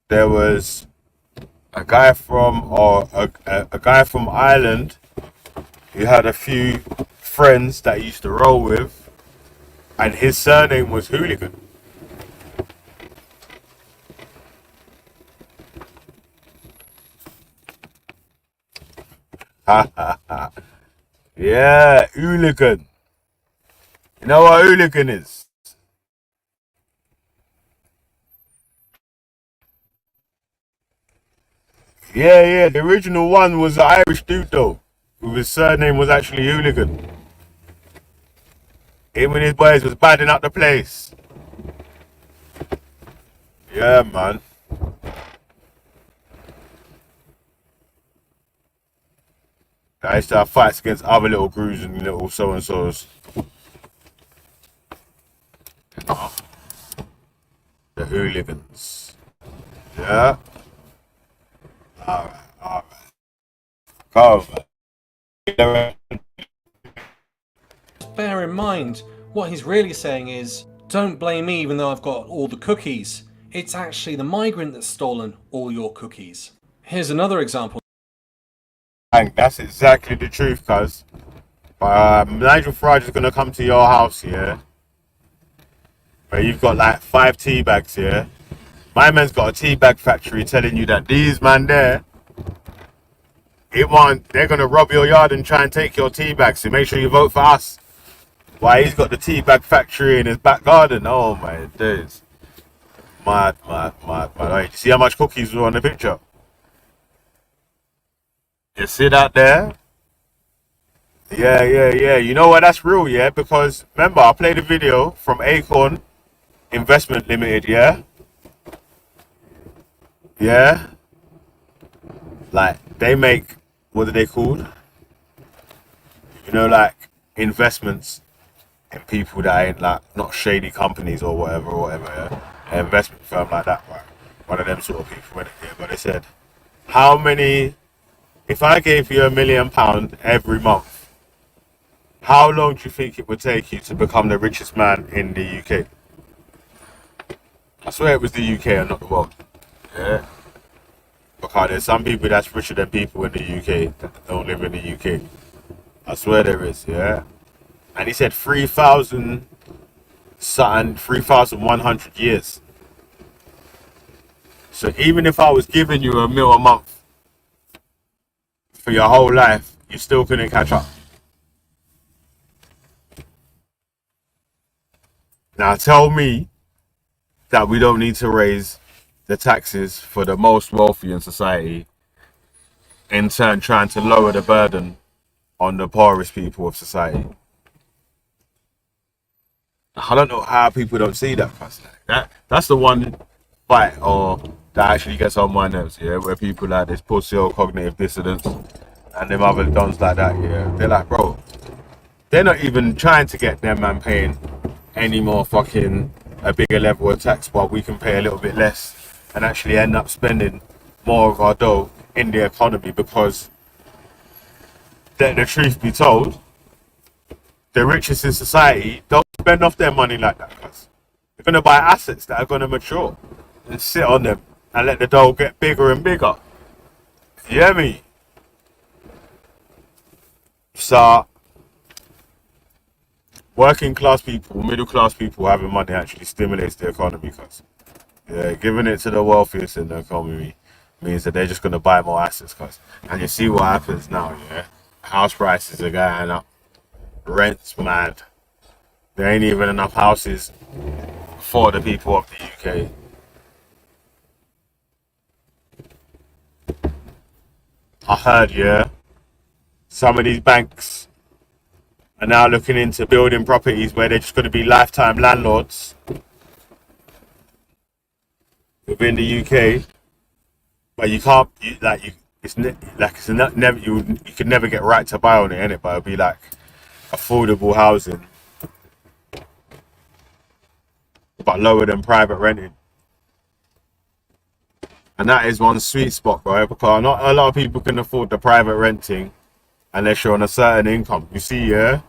there was a guy from a guy from Ireland who had a few friends that he used to roll with, and his surname was Hooligan. Yeah, hooligan. You know what hooligan is? Yeah, the original one was an Irish dude though. His surname was actually Hooligan. Him and his boys was badding up the place. Yeah, man. I used to have fights against other little crews and little so-and-sos. The hooligans. Yeah. Alright. Come on. Bear in mind, what he's really saying is, don't blame me even though I've got all the cookies. It's actually the migrant that's stolen all your cookies. Here's another example. That's exactly the truth, cuz. Nigel Farage is gonna come to your house, yeah? Where you've got like 5 tea bags, yeah? My man's got a tea bag factory telling you that these man there, they're gonna rob your yard and try and take your tea bags, so make sure you vote for us. Why, he's got the tea bag factory in his back garden. Oh my days. Mad. Hey, you see how much cookies were on the picture? You see that there? Yeah. You know what? That's real, yeah? Because remember, I played a video from Acorn Investment Limited, yeah? Yeah? Like, they make, what are they called? You know, like, investments in people that ain't, like, not shady companies or whatever, yeah? An investment firm like that, right? One of them sort of people went here, but they said, how many, if I gave you £1 million every month, how long do you think it would take you to become the richest man in the UK? I swear it was the UK and not the world. Yeah. Because there's some people that's richer than people in the UK that don't live in the UK. I swear there is, yeah. And he said 3,000 something, 3,100 years. So even if I was giving you £1 million a month for your whole life, you still couldn't catch up. Now tell me that we don't need to raise the taxes for the most wealthy in society, in turn trying to lower the burden on the poorest people of society. I don't know how people don't see that. That's the one fight or that actually gets on my nerves, yeah, where people like this pussy or cognitive dissonance and them other dons like that, yeah. They're like, bro, they're not even trying to get them man paying any more fucking a bigger level of tax while we can pay a little bit less and actually end up spending more of our dough in the economy, because the truth be told, the richest in society don't spend off their money like that, cuz they're going to buy assets that are going to mature and sit on them and let the dough get bigger and bigger. You hear me? So working class people, middle class people having money actually stimulates the economy, cuz yeah, giving it to the wealthiest in the economy means that they're just going to buy more assets, cuz. And you see what happens now, yeah? House prices are going up, rent's mad. There ain't even enough houses for the people of the UK. I heard, yeah, some of these banks are now looking into building properties where they're just going to be lifetime landlords within the UK, but you can't, you could never get right to buy on it, innit? But it'll be like affordable housing, but lower than private renting. And that is one sweet spot, bro, because not a lot of people can afford the private renting unless you're on a certain income. You see, yeah?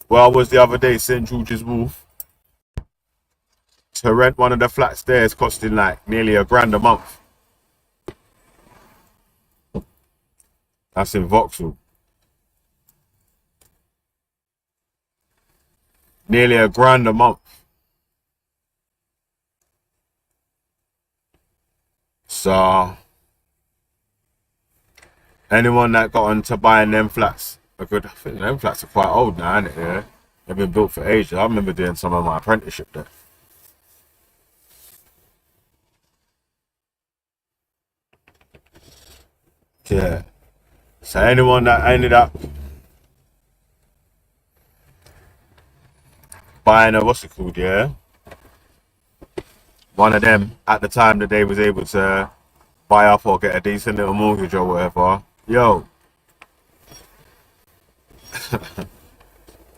Well, I was the other day, St. George's Wharf. To rent one of the flats there is costing like nearly £1,000 a month. That's in Vauxhall. Nearly £1,000 a month. So anyone that got on to buying them flats, I think them flats are quite old now, ain't it? Yeah, they've been built for ages. I remember doing some of my apprenticeship there. Yeah. So anyone that ended up buying a what's it called, yeah? One of them at the time that they was able to buy up or get a decent little mortgage or whatever. Yo.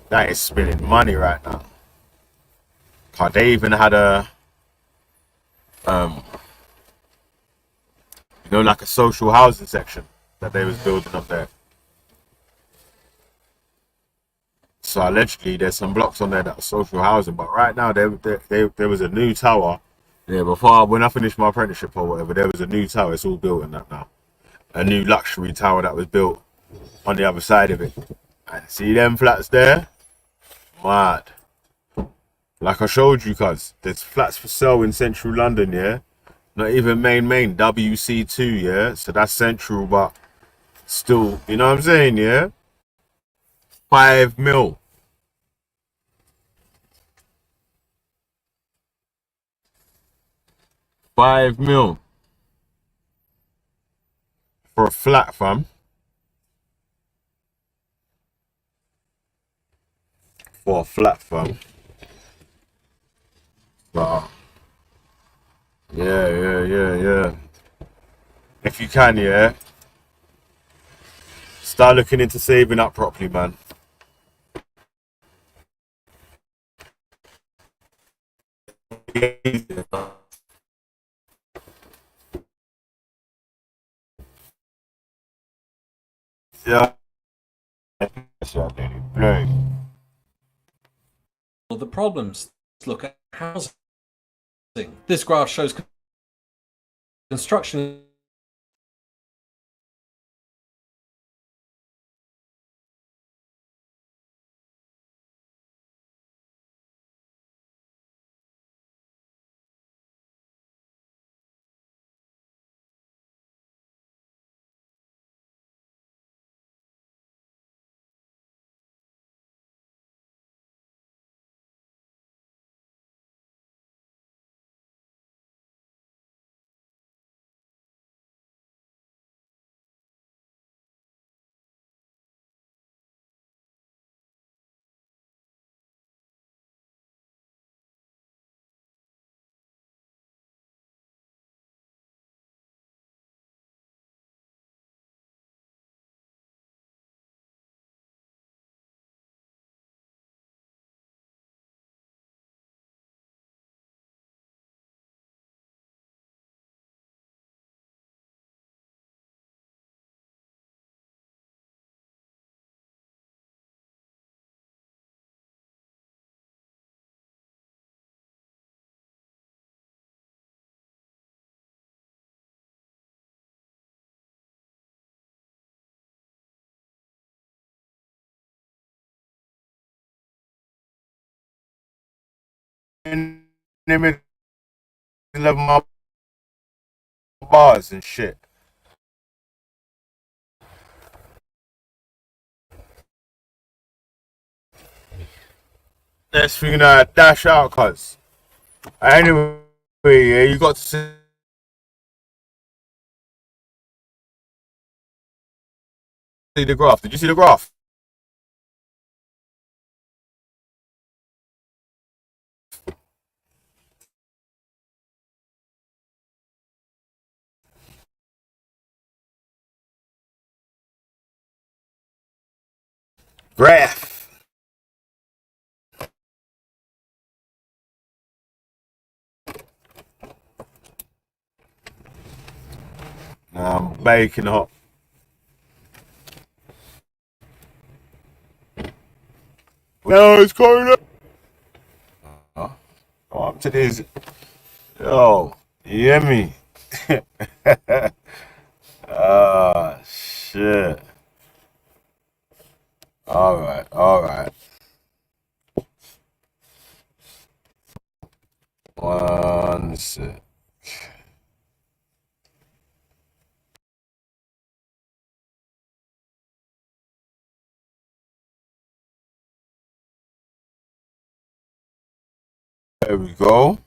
That is spilling money right now. Cause they even had a like a social housing section that they was building up there. So allegedly there's some blocks on there that are social housing, but right now there was a new tower. Yeah, when I finished my apprenticeship or whatever, there was a new tower. It's all built in that now. A new luxury tower that was built on the other side of it. And see them flats there? Mad. Like I showed you, cuz there's flats for sale in central London, yeah? Not even main WC2, yeah? So that's central, but still, you know what I'm saying, yeah? 5 mil. $5 million for a flat, fam. For a flat, fam. Wow. Yeah. If you can, yeah. Start looking into saving up properly, man. Yeah. Well, the problems. Let's look at housing. This graph shows construction in the middle of my bars and shit. Next thing you know, I dash out, cuz. Anyway, yeah, you got to see the graph. Did you see the graph? Graph. Now I'm baking hot. No, it's going up. Oh, up to this. Yo, you hear me? Ah, shit. Alright. One sec. There we go.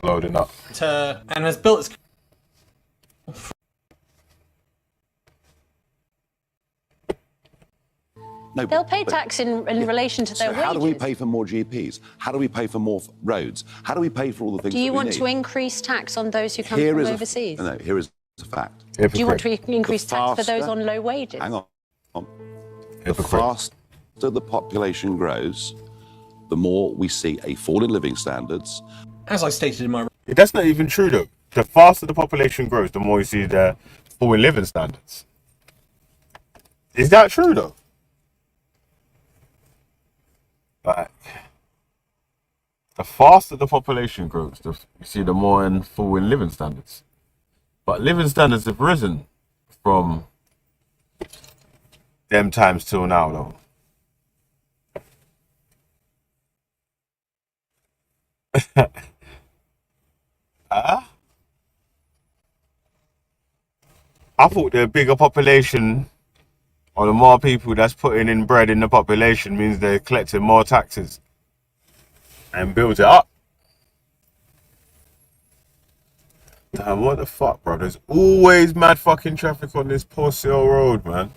loading up. And has built its No, They'll pay but- tax in relation to their So wages. how do we pay for more GPs? How do we pay for more roads? How do we pay for all the things Do you that we want need? to increase tax on those who come Here from is overseas? No, here is a fact. Do you want to increase tax for those on low wages? Hang on. The faster the population grows, the more we see a fall in living standards. As I stated in my... That's not even true, though. The faster the population grows, the more you see the fall in living standards. Is that true, though? Like, the faster the population grows, you see the more in fall in living standards. But living standards have risen from them times till now, though. I thought the bigger population or the more people that's putting in bread in the population means they're collecting more taxes and builds it up. Damn, what the fuck, bro? There's always mad fucking traffic on this Port Road, man.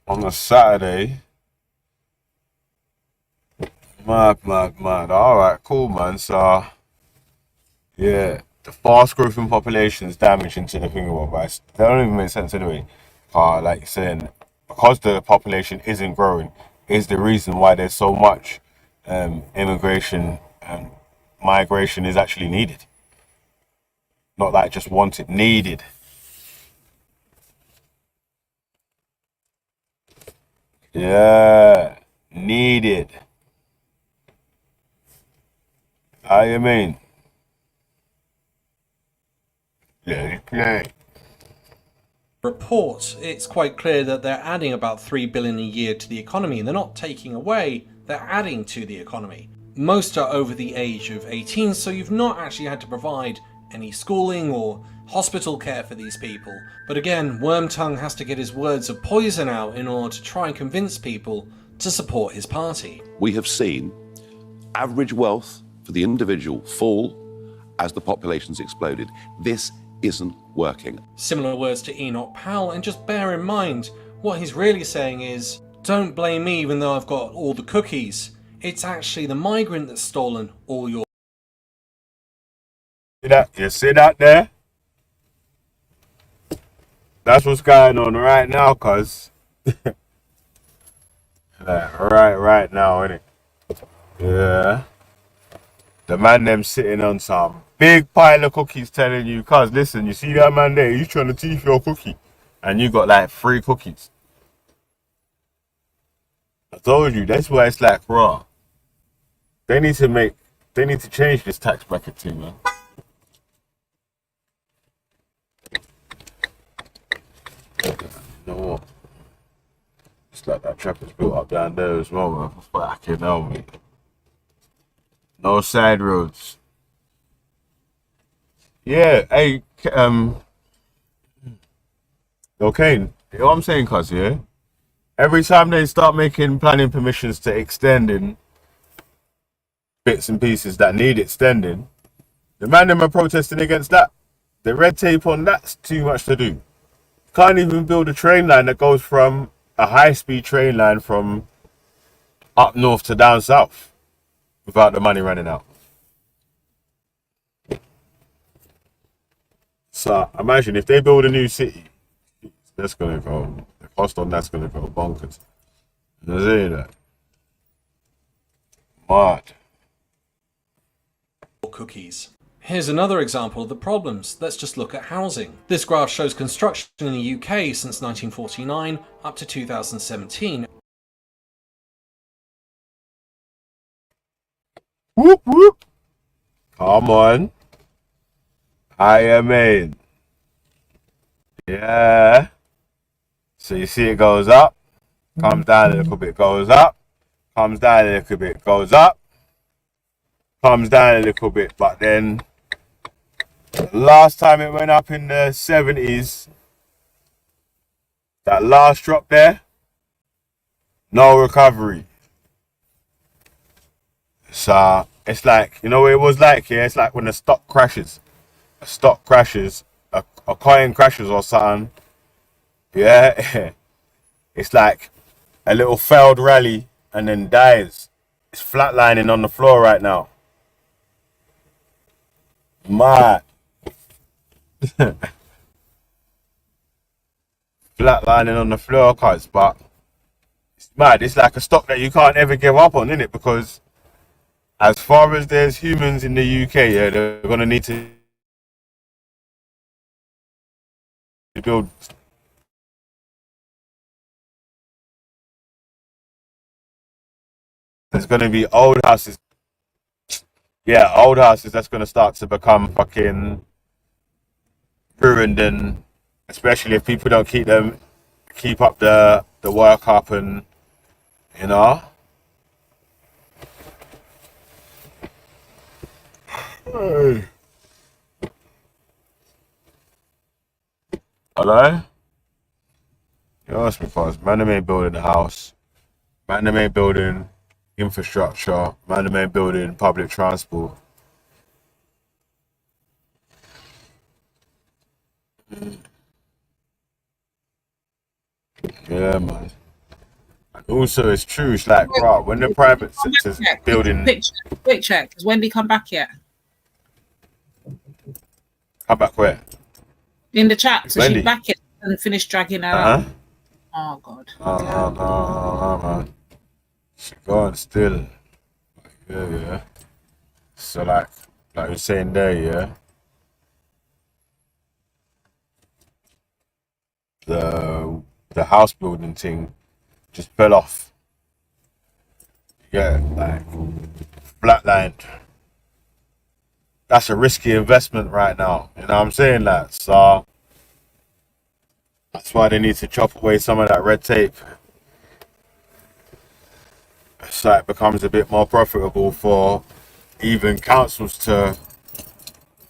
On a Saturday. Mad. Alright, cool, man. So, yeah, the fast growth in population is damaging to the thing about that don't even make sense anyway. Like you're saying, because the population isn't growing, is the reason why there's so much immigration and migration is actually needed. Not like just wanted, needed. Yeah, needed. How you mean? Let it play. report, it's quite clear that they're adding about $3 billion a year to the economy, and they're not taking away, they're adding to the economy. Most are over the age of 18, so you've not actually had to provide any schooling or hospital care for these people. But again, Wormtongue has to get his words of poison out in order to try and convince people to support his party. We have seen average wealth for the individual fall as the population's exploded. This isn't working. Similar words to Enoch Powell, and just bear in mind, what he's really saying is, don't blame me even though I've got all the cookies. It's actually the migrant that's stolen all your... You see that there? That's what's going on right now, cuz. right now, innit? Yeah. The man them sitting on some big pile of cookies telling you, cuz, listen, you see that man there, he's trying to teeth your cookie. And you got like 3 cookies. I told you, that's why it's like, raw. They need to change this tax bracket thing, man. You know what? It's like that trap is built up down there as well, man. Fucking hell, mate. No side roads. Yeah, hey, okay, you know what I'm saying, cuz, yeah? Every time they start making planning permissions to extending bits and pieces that need extending, the man them are protesting against that. The red tape on that's too much to do. Can't even build a train line that goes from a high-speed train line from up north to down south without the money running out. So imagine if they build a new city, that's gonna go. The cost on that's gonna go bonkers. You see that? What? Cookies. Here's another example of the problems. Let's just look at housing. This graph shows construction in the UK since 1949 up to 2017. Whoop whoop. Come on. I am in. Yeah. So you see it goes up, comes down a little bit, goes up, comes down a little bit, goes up, comes down a little bit, but then last time it went up in the 70s, that last drop there, no recovery. So it's like, you know what it was like, yeah? It's like when the stock crashes. A stock crashes, a coin crashes or something. Yeah. It's like a little failed rally and then dies. It's flatlining on the floor right now. Mad. Flatlining on the floor, cuz, but it's mad. It's like a stock that you can't ever give up on, innit? Because as far as there's humans in the UK, yeah, they're gonna need to build. There's gonna be old houses. Yeah, old houses that's gonna start to become fucking ruined, and especially if people don't keep up the work up, and you know. Hey. Hello? You asked me first. Man, them ain't building a house. Man, them ain't building infrastructure. Man, them ain't building public transport. Yeah, man. And also, it's true. It's like, bro, when the private sector's building. Quick check. Has Wendy come back yet? Come back where? In the chat. So Wendy? she's back yet and finished dragging her out. Oh, God. No, man. She gone still. Yeah. So, like you're saying there, yeah. The house building thing just fell off. Yeah, like flatlined. That's a risky investment right now. You know what I'm saying? That so that's why they need to chop away some of that red tape, so it becomes a bit more profitable for even councils to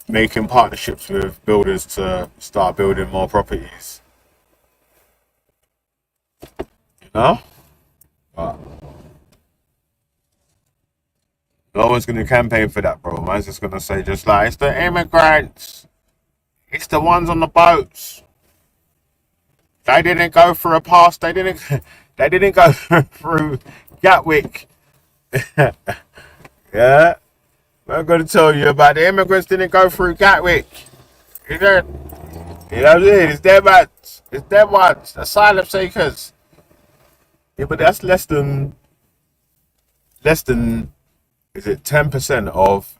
making partnerships with builders to start building more properties. You know? But no one's gonna campaign for that, bro. Man's just gonna say just like, it's the immigrants. It's the ones on the boats. They didn't go through a pass. They didn't go through Gatwick. Yeah. I'm gonna tell you about the immigrants didn't go through Gatwick. You know what I'm saying? It's their ones. It's their ones. Asylum seekers. Yeah, but that's less than is it 10% of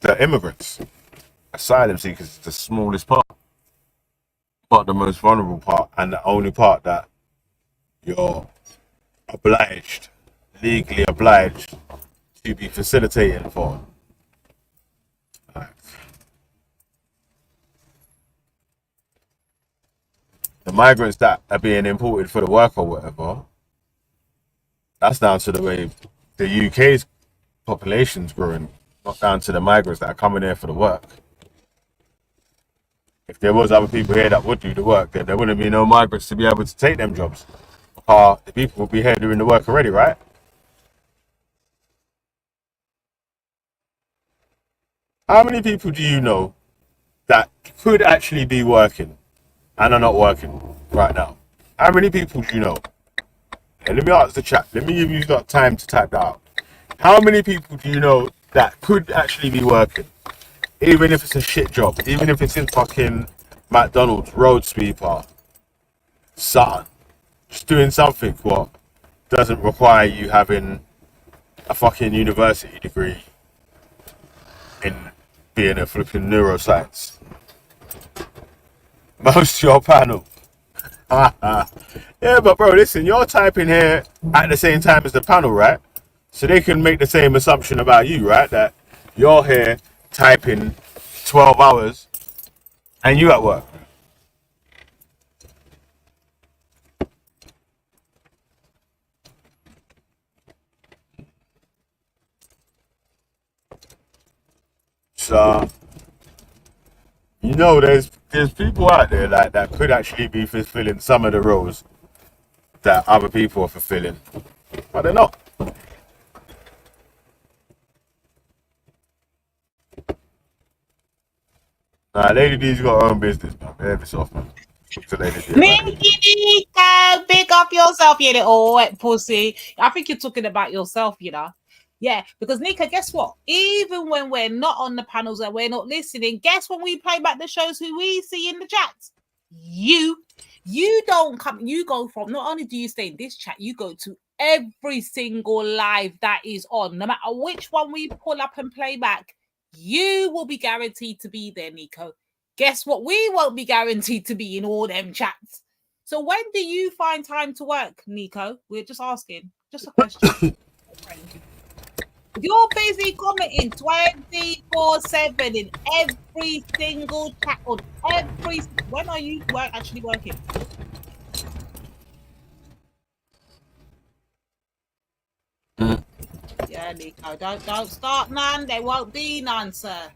the immigrants? Asylum seekers is the smallest part, but the most vulnerable part, and the only part that you're legally obliged to be facilitating for. Right. The migrants that are being imported for the work or whatever, that's down to the way the UK's population's growing, not down to the migrants that are coming here for the work. If there was other people here that would do the work, then there wouldn't be no migrants to be able to take them jobs. The people would be here doing the work already, right? How many people do you know that could actually be working and are not working right now? How many people do you know? And let me ask the chat. Let me give you that time to type that out. How many people do you know that could actually be working? Even if it's a shit job. Even if it's in fucking McDonald's, road sweeper, something. Just doing something what doesn't require you having a fucking university degree in being a flipping neuroscience. Most of your panel. Yeah, but bro, listen, you're typing here at the same time as the panel, right? So they can make the same assumption about you, right? That you're here typing 12 hours and you at work. So, you know, there's people out there like that could actually be fulfilling some of the roles that other people are fulfilling, but they're not. Nah, Lady D's got her own business, man. Behave yourself, man. Talk to Lady D about it. Nico, big up yourself, you little wet pussy. I think you're talking about yourself, you know. Yeah, because Nika, guess what? Even when we're not on the panels and we're not listening, guess when we play back the shows who we see in the chats? You don't come, you go from, not only do you stay in this chat, you go to every single live that is on. No matter which one we pull up and play back, you will be guaranteed to be there, Nico. Guess what? We won't be guaranteed to be in all them chats. So when do you find time to work, Nico? We're just asking. Just a question. You're busy commenting 24/7 in every single chat on every. When are you actually working? Yeah, Nico, don't start none. There won't be none, sir.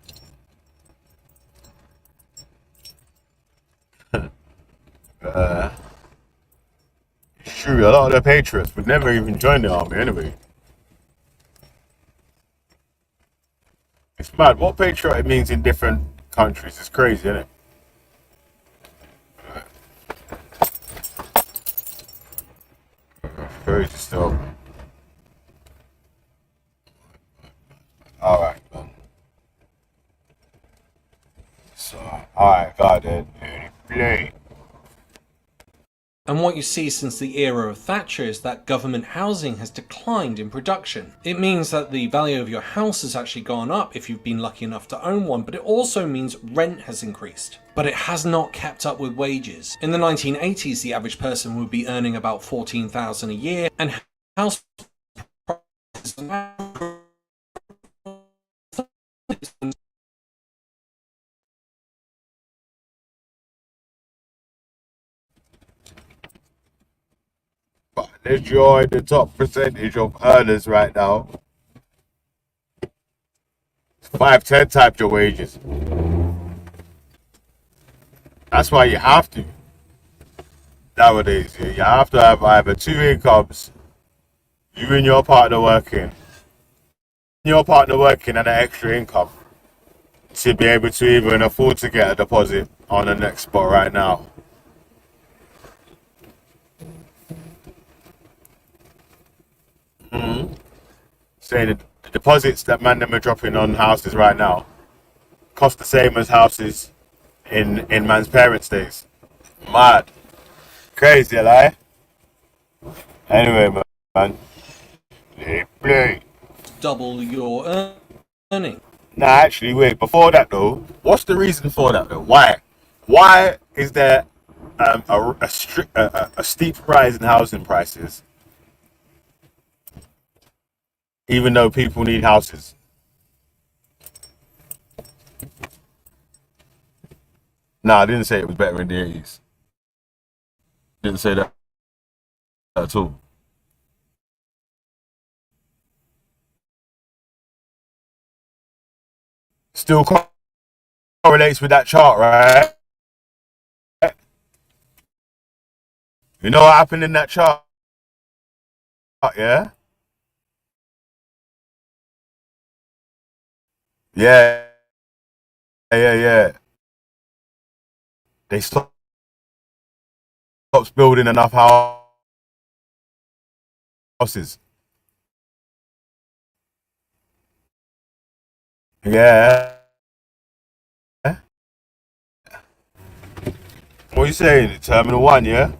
It's true, a lot of the patriots would never even join the army anyway. It's mad. What patriotic means in different countries is crazy, isn't it? Crazy stuff. Alright, man. So, alright, got it. Play. And what you see since the era of Thatcher is that government housing has declined in production. It means that the value of your house has actually gone up if you've been lucky enough to own one, but it also means rent has increased. But it has not kept up with wages. In the 1980s, the average person would be earning about $14,000 a year, and house prices But let's join the top percentage of earners right now. 5-10 times your wages. That's why you have to. Nowadays, you have to have either 2 incomes, you and your partner working, and an extra income to be able to even afford to get a deposit on the next spot right now. Saying that the deposits that man them are dropping on houses right now cost the same as houses in man's parents' days. Mad. Crazy, like. Anyway, man. Play. double your earning. Nah, actually, wait. Before that, though, what's the reason for that, though? Why? Why is there a steep rise in housing prices, even though people need houses? Nah, I didn't say it was better in the 80s. Didn't say that at all. Still correlates with that chart, right? You know what happened in that chart? Yeah? Yeah. They stopped building enough houses. Yeah. What are you saying? Terminal 1, yeah?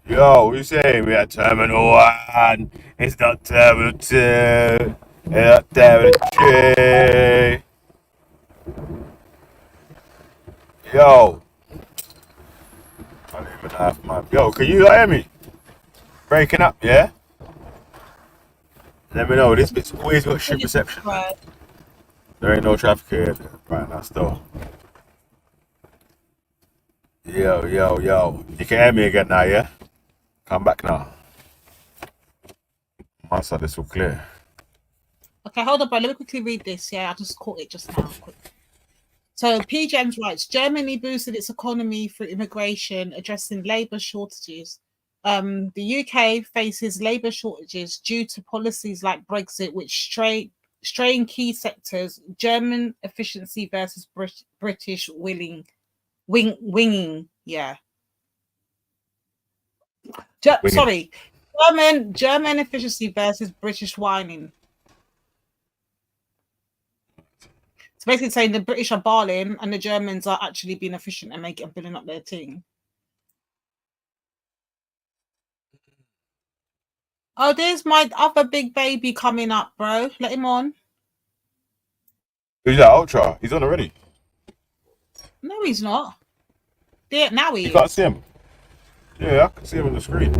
Yo, what are you saying? We at Terminal 1. It's not Terminal 2. It's not Terminal 3. Yo. I don't even have my... Yo, can you hear me? Breaking up, yeah? Let me know. This bit's always got shit reception. There ain't no traffic here right now still. Yo. You can hear me again now, yeah? Come back now. My side is all clear. Okay, hold on, bro. Let me quickly read this. Yeah, I just caught it just now. Quick. So P. James writes, Germany boosted its economy through immigration, addressing labour shortages. The UK faces labour shortages due to policies like Brexit, which strain key sectors, German efficiency versus British winging. Yeah. Sorry, German efficiency versus British whining. It's basically saying the British are balling and the Germans are actually being efficient and building up their team. Oh, there's my other big baby coming up, bro. Let him on. Who's that? Ultra. He's on already. No, he's not. Yeah, now he You is. can't see him. Yeah, I can see him on the screen.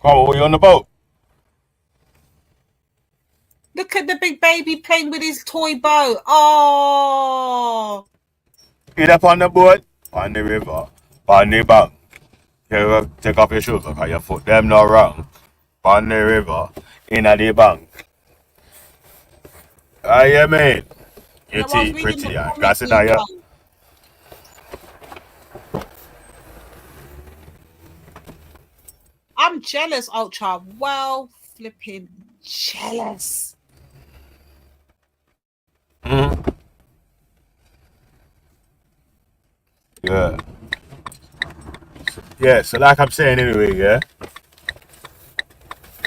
Come on, are you on the boat? Look at the big baby playing with his toy boat. Oh. Get up on the boat, on the river, on the bank. You take off your shoes because your foot them not wrong. On the river, in the bank. Yeah, man. You're pretty, yeah. Got it, yeah. I'm jealous, Ultra. Well, flipping jealous. Mm-hmm. Yeah. Yeah, so like I'm saying anyway, yeah.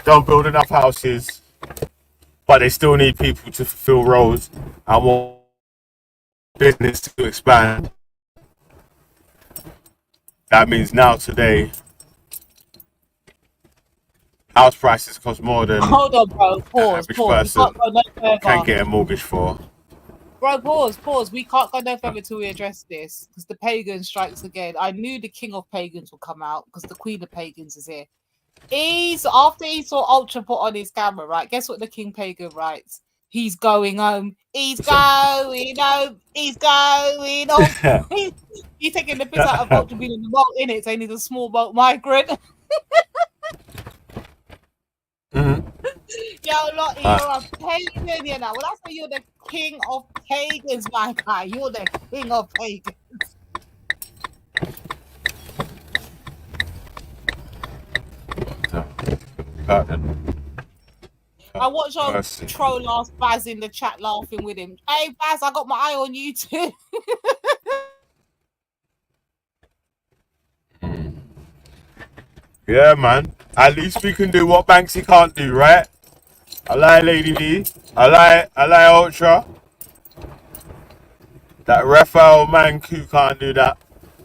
Don't build enough houses, but they still need people to fulfill roles and want business to expand. That means now today, house prices cost more than Hold on, bro. Pause. average Pause. person We can't go no can further. get a mortgage for. Bro, pause. We can't go no further till we address this because the pagan strikes again. I knew the king of pagans would come out because the queen of pagans is here. After he saw Ultra put on his camera, right? Guess what the king pagan writes? He's going home. He's going home. He's going home. He's taking the piss out of Ultra being in the boat, innit? Saying he's a small boat migrant. Mm-hmm. Yo, look, you're a pagan, you know. Well, that's why you're the king of pagans, my guy. You're the king of pagans. I watched our troll last Baz in the chat laughing with him. Hey, Baz, I got my eye on you too. Yeah, man. At least we can do what Banksy can't do, right? I lie, Lady V. I lie, Ultra. That Raphael Mancu can't do that.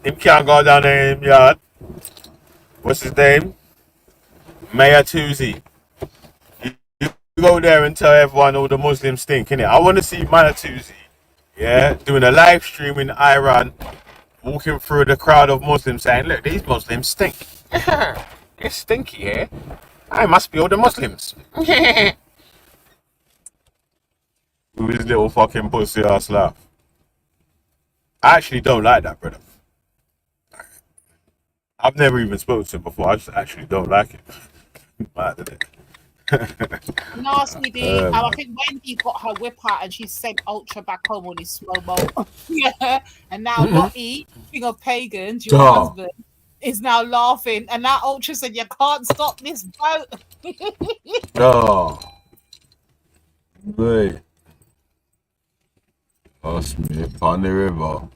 Him can't go down there in him yard. What's his name? Mayor Tuzi. You go there and tell everyone all the Muslims stink, innit? I want to see Mayor Tuzi, yeah, doing a live stream in Iran, walking through the crowd of Muslims saying, look, these Muslims stink. It's stinky here. I must be all the Muslims. With his little fucking pussy ass laugh. I actually don't like that, brother. I've never even spoken to him before. I just actually don't like it. Mad, isn't it? Nasty D. I think Wendy got her whip out and she sent Ultra back home on his slow mo. Yeah. And now Lottie, king of pagans, your husband, is now laughing. And now Ultra said, you can't stop this boat. Oh. Wait. Ask me upon the river.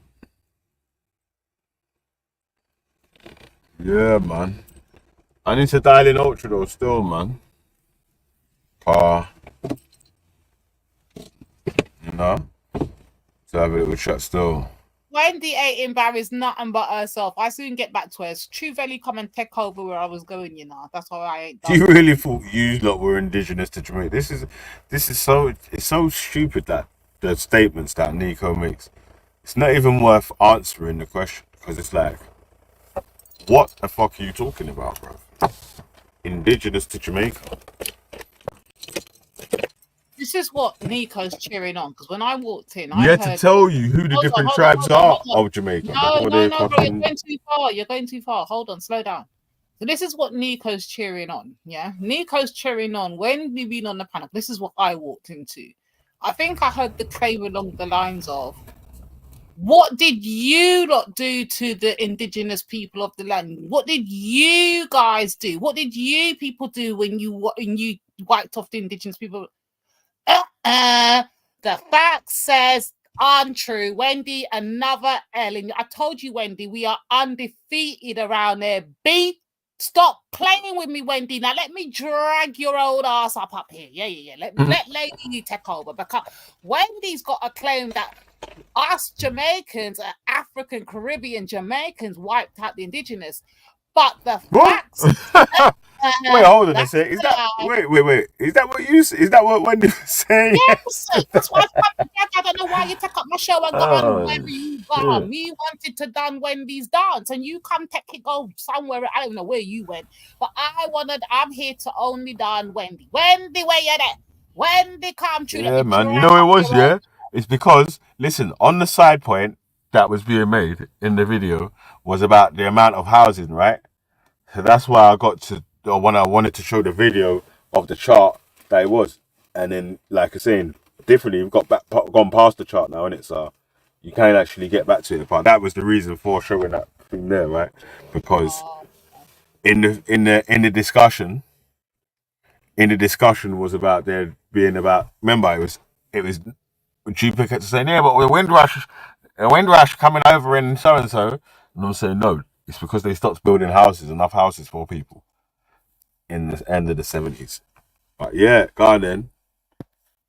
Yeah, man. I need to dial in Ultra though still, man. You know? To have a little chat still. Wendy ain't embarrassed nothing but herself. I soon get back to her. True Valley come and take over where I was going, you know. That's why I ain't done. You really thought you lot were indigenous to Jamaica? This is so stupid, that the statements that Nico makes. It's not even worth answering the question because it's like, what the fuck are you talking about, bro? Indigenous to Jamaica. This is what Nico's cheering on because when I walked in, We had to tell you who the different tribes are of Jamaica. No, bro, you're going too far. You're going too far. Hold on, slow down. So this is what Nico's cheering on. Yeah, Nico's cheering on when we've been on the panel. This is what I walked into. I think I heard the claim along the lines of, what did you lot do to the indigenous people of the land? What did you guys do? What did you people do when you wiped off the indigenous people. The fact says untrue. Wendy, another Ellen. I told you, Wendy, we are undefeated around there. B. Stop playing with me, Wendy. Now let me drag your old ass up here. Yeah. Let Lady take over, because Wendy's got a claim that us Jamaicans, African, Caribbean Jamaicans, wiped out the indigenous. But the facts. Wait, hold on a sec. Is that wait? Is that what you? Is that what Wendy was saying? Yes, that's why I don't know why you took up my show and got on wherever you got. Me wanted to done Wendy's dance, and you come take it go somewhere. I don't know where you went, but I'm here to only done Wendy. Wendy, where you at? Wendy, come true. Yeah, man. You know what it was, yeah? It's because, listen, on the side point that was being made in the video was about the amount of housing, right? So that's why I got to, or when I wanted to show the video of the chart that it was. And then, like I was saying, differently, we've gone past the chart now, innit? So you can't actually get back to it. But that was the reason for showing that thing there, right? Because in the discussion was about there being about, remember, it was duplicates saying, yeah, but the wind rush coming over in so and so. And I'm saying, no, it's because they stopped building enough houses for people in the end of the 70s. But yeah, go on then.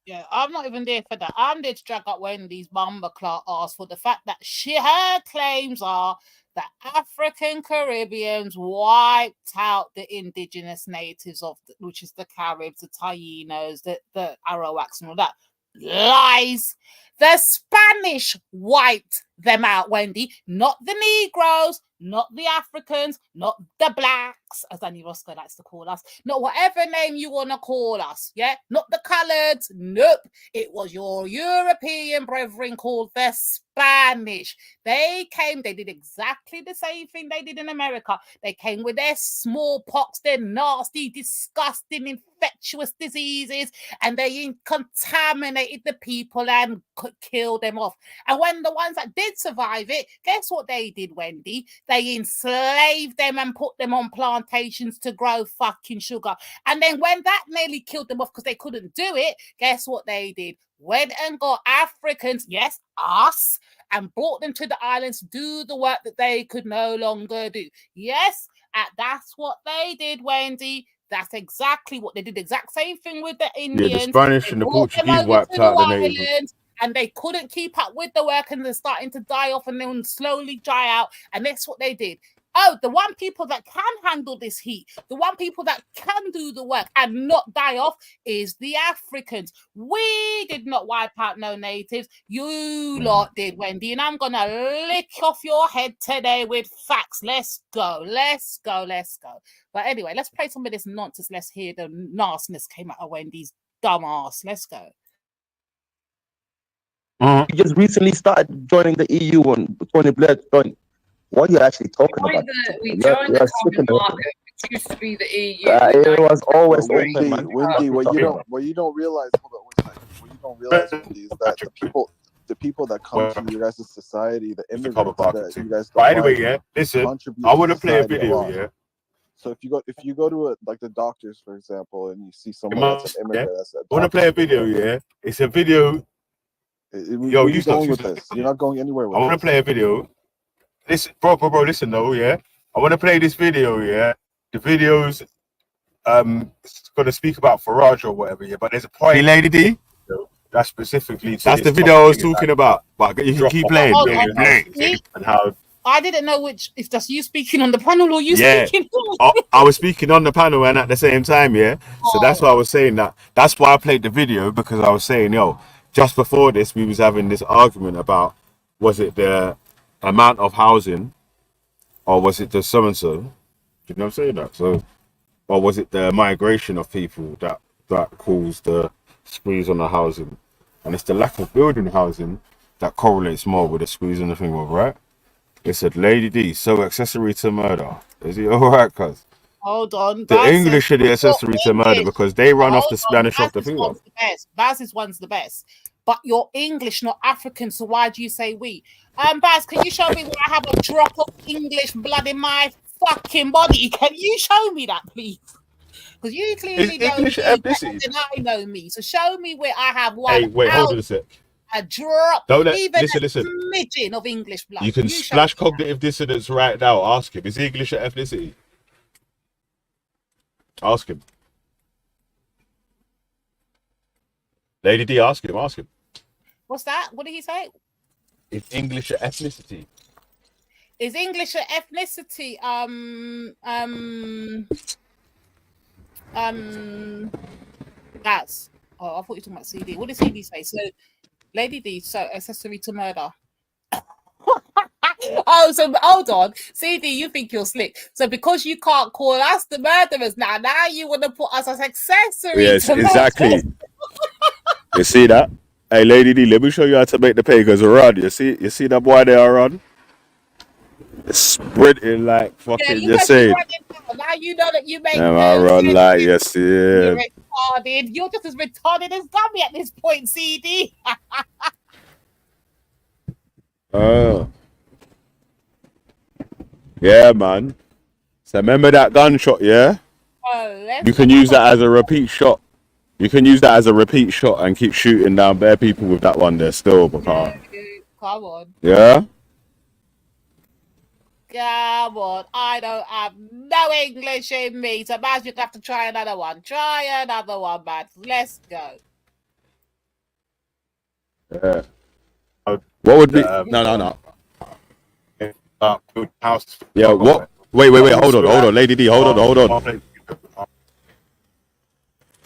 Yeah, I'm not even there for that. I'm there to drag up Wendy's bumbleclaw ass for the fact that her claims are that African Caribbeans wiped out the indigenous natives which is the Caribs, the Tainos, the Arawaks and all that. Lies. The Spanish wiped them out, Wendy, not the Negroes, not the Africans, not the blacks, as Danny Roscoe likes to call us, not whatever name you want to call us, yeah? Not the coloreds, nope. It was your European brethren called the Spanish. They came, they did exactly the same thing they did in America. They came with their smallpox, their nasty, disgusting, infectious diseases, and they contaminated the people and killed them off. And when the ones that did survive it, guess what they did, Wendy? They enslaved them and put them on plantations to grow fucking sugar. And then when that nearly killed them off because they couldn't do it, guess what they did? Went and got Africans, yes, us, and brought them to the islands to do the work that they could no longer do. Yes, that's what they did, Wendy. That's exactly what they did. Exact same thing with the Indians. Yeah, the Spanish and the Portuguese wiped out the natives. And they couldn't keep up with the work, and they're starting to die off and then slowly dry out. And that's what they did. Oh, the one people that can handle this heat, the one people that can do the work and not die off is the Africans. We did not wipe out no natives. You lot did, Wendy. And I'm going to lick off your head today with facts. Let's go. But anyway, let's play some of this nonsense. Let's hear the nastiness came out of Wendy's dumb ass. Let's go. You just recently started joining the EU and Tony Blair joined. What are you actually talking about? We joined the common market, which used to be the EU. It was always open, man. Wendy, what you don't realize, hold on one second. What you don't realize, Wendy, is that the people that come to you guys' society, the immigrants that you guys. But anyway, yeah. Listen, I want to play a video, yeah. So if you go to like the doctors, for example, and you see someone that's an immigrant, that's a doctor, I want to play a video, yeah. It's a video. Yo, you going with this? You're not going anywhere with I want to play a video. Listen, bro, listen though, yeah. I want to play this video, yeah. The video's gonna speak about Farage or whatever, yeah. But there's a point, Lady D. That's specifically. That's the video I was talking about. But you can keep playing. And how I didn't know if that's you speaking on the panel or you speaking. I was speaking on the panel and at the same time, yeah. So that's why I was saying that. That's why I played the video, because I was saying, yo, just before this, we was having this argument about, was it the amount of housing or was it the so-and-so? You know what I'm saying? That? So, or was it the migration of people that caused the squeeze on the housing? And it's the lack of building housing that correlates more with the squeeze on the thing, right? It said, Lady D, so accessory to murder. Is he all right, cuz? Hold on. The English are the accessory to murder because they run off the Spanish off the finger. Baz's one's the best. But you're English, not African, so why do you say we? Baz, can you show me where I have a drop of English blood in my fucking body? Can you show me that, please? because you clearly know English me ethnicity. better than I know me. So show me where I have one. Hey, wait, hold on a sec. A drop, Don't let even listen. a smidgen of English blood. You can You show splash me that. cognitive dissonance right now. Ask him. Is he English at ethnicity? Ask him. Lady D, ask him. Ask him. What's that? What did he say? Is English at ethnicity? Is English an ethnicity? That's. Oh, I thought you were talking about CD. What did CD say? So, Lady D, so accessory to murder. Oh, so hold on, CD, you think you're slick. So because you can't call us the murderers now you want to put us as accessory. Yes, to exactly. murder. You see that? Hey, Lady D, let me show you how to make the pagans run. You see that boy there run? It's sprinting like fucking. You see? Now you know that you make. I run like yes, yeah. You're retarded. You're just as retarded as Gummy at this point, CD. Oh. Yeah, man. So remember that gunshot, yeah? You can use that as a repeat shot. You can use that as a repeat shot and keep shooting down bare people with that one there still, but Come on. yeah? Come on. I don't have no English in me. So Maz, you have to try another one. Try another one, man. Let's go. Yeah. What would be no. House. Yeah, what? Wait, hold on, Lady D, hold on.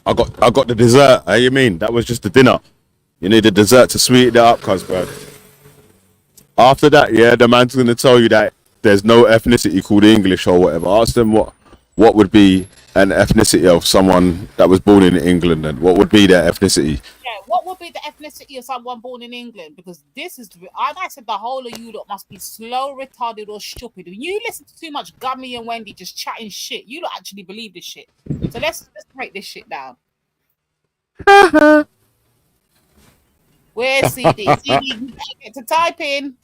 I got the dessert. How you mean? That was just the dinner. You need the dessert to sweeten it up, cuz bro. After that, yeah, the man's gonna tell you that there's no ethnicity called English or whatever. Ask them what would be an ethnicity of someone that was born in England, and what would be their ethnicity. Yeah, what would be the ethnicity of someone born in England? Because this is, I said the whole of you lot must be slow, retarded, or stupid. When you listen to too much Gummy and Wendy just chatting shit, you don't actually believe this shit. So let's break this shit down. Where's CD? CD, you gotta get to type in.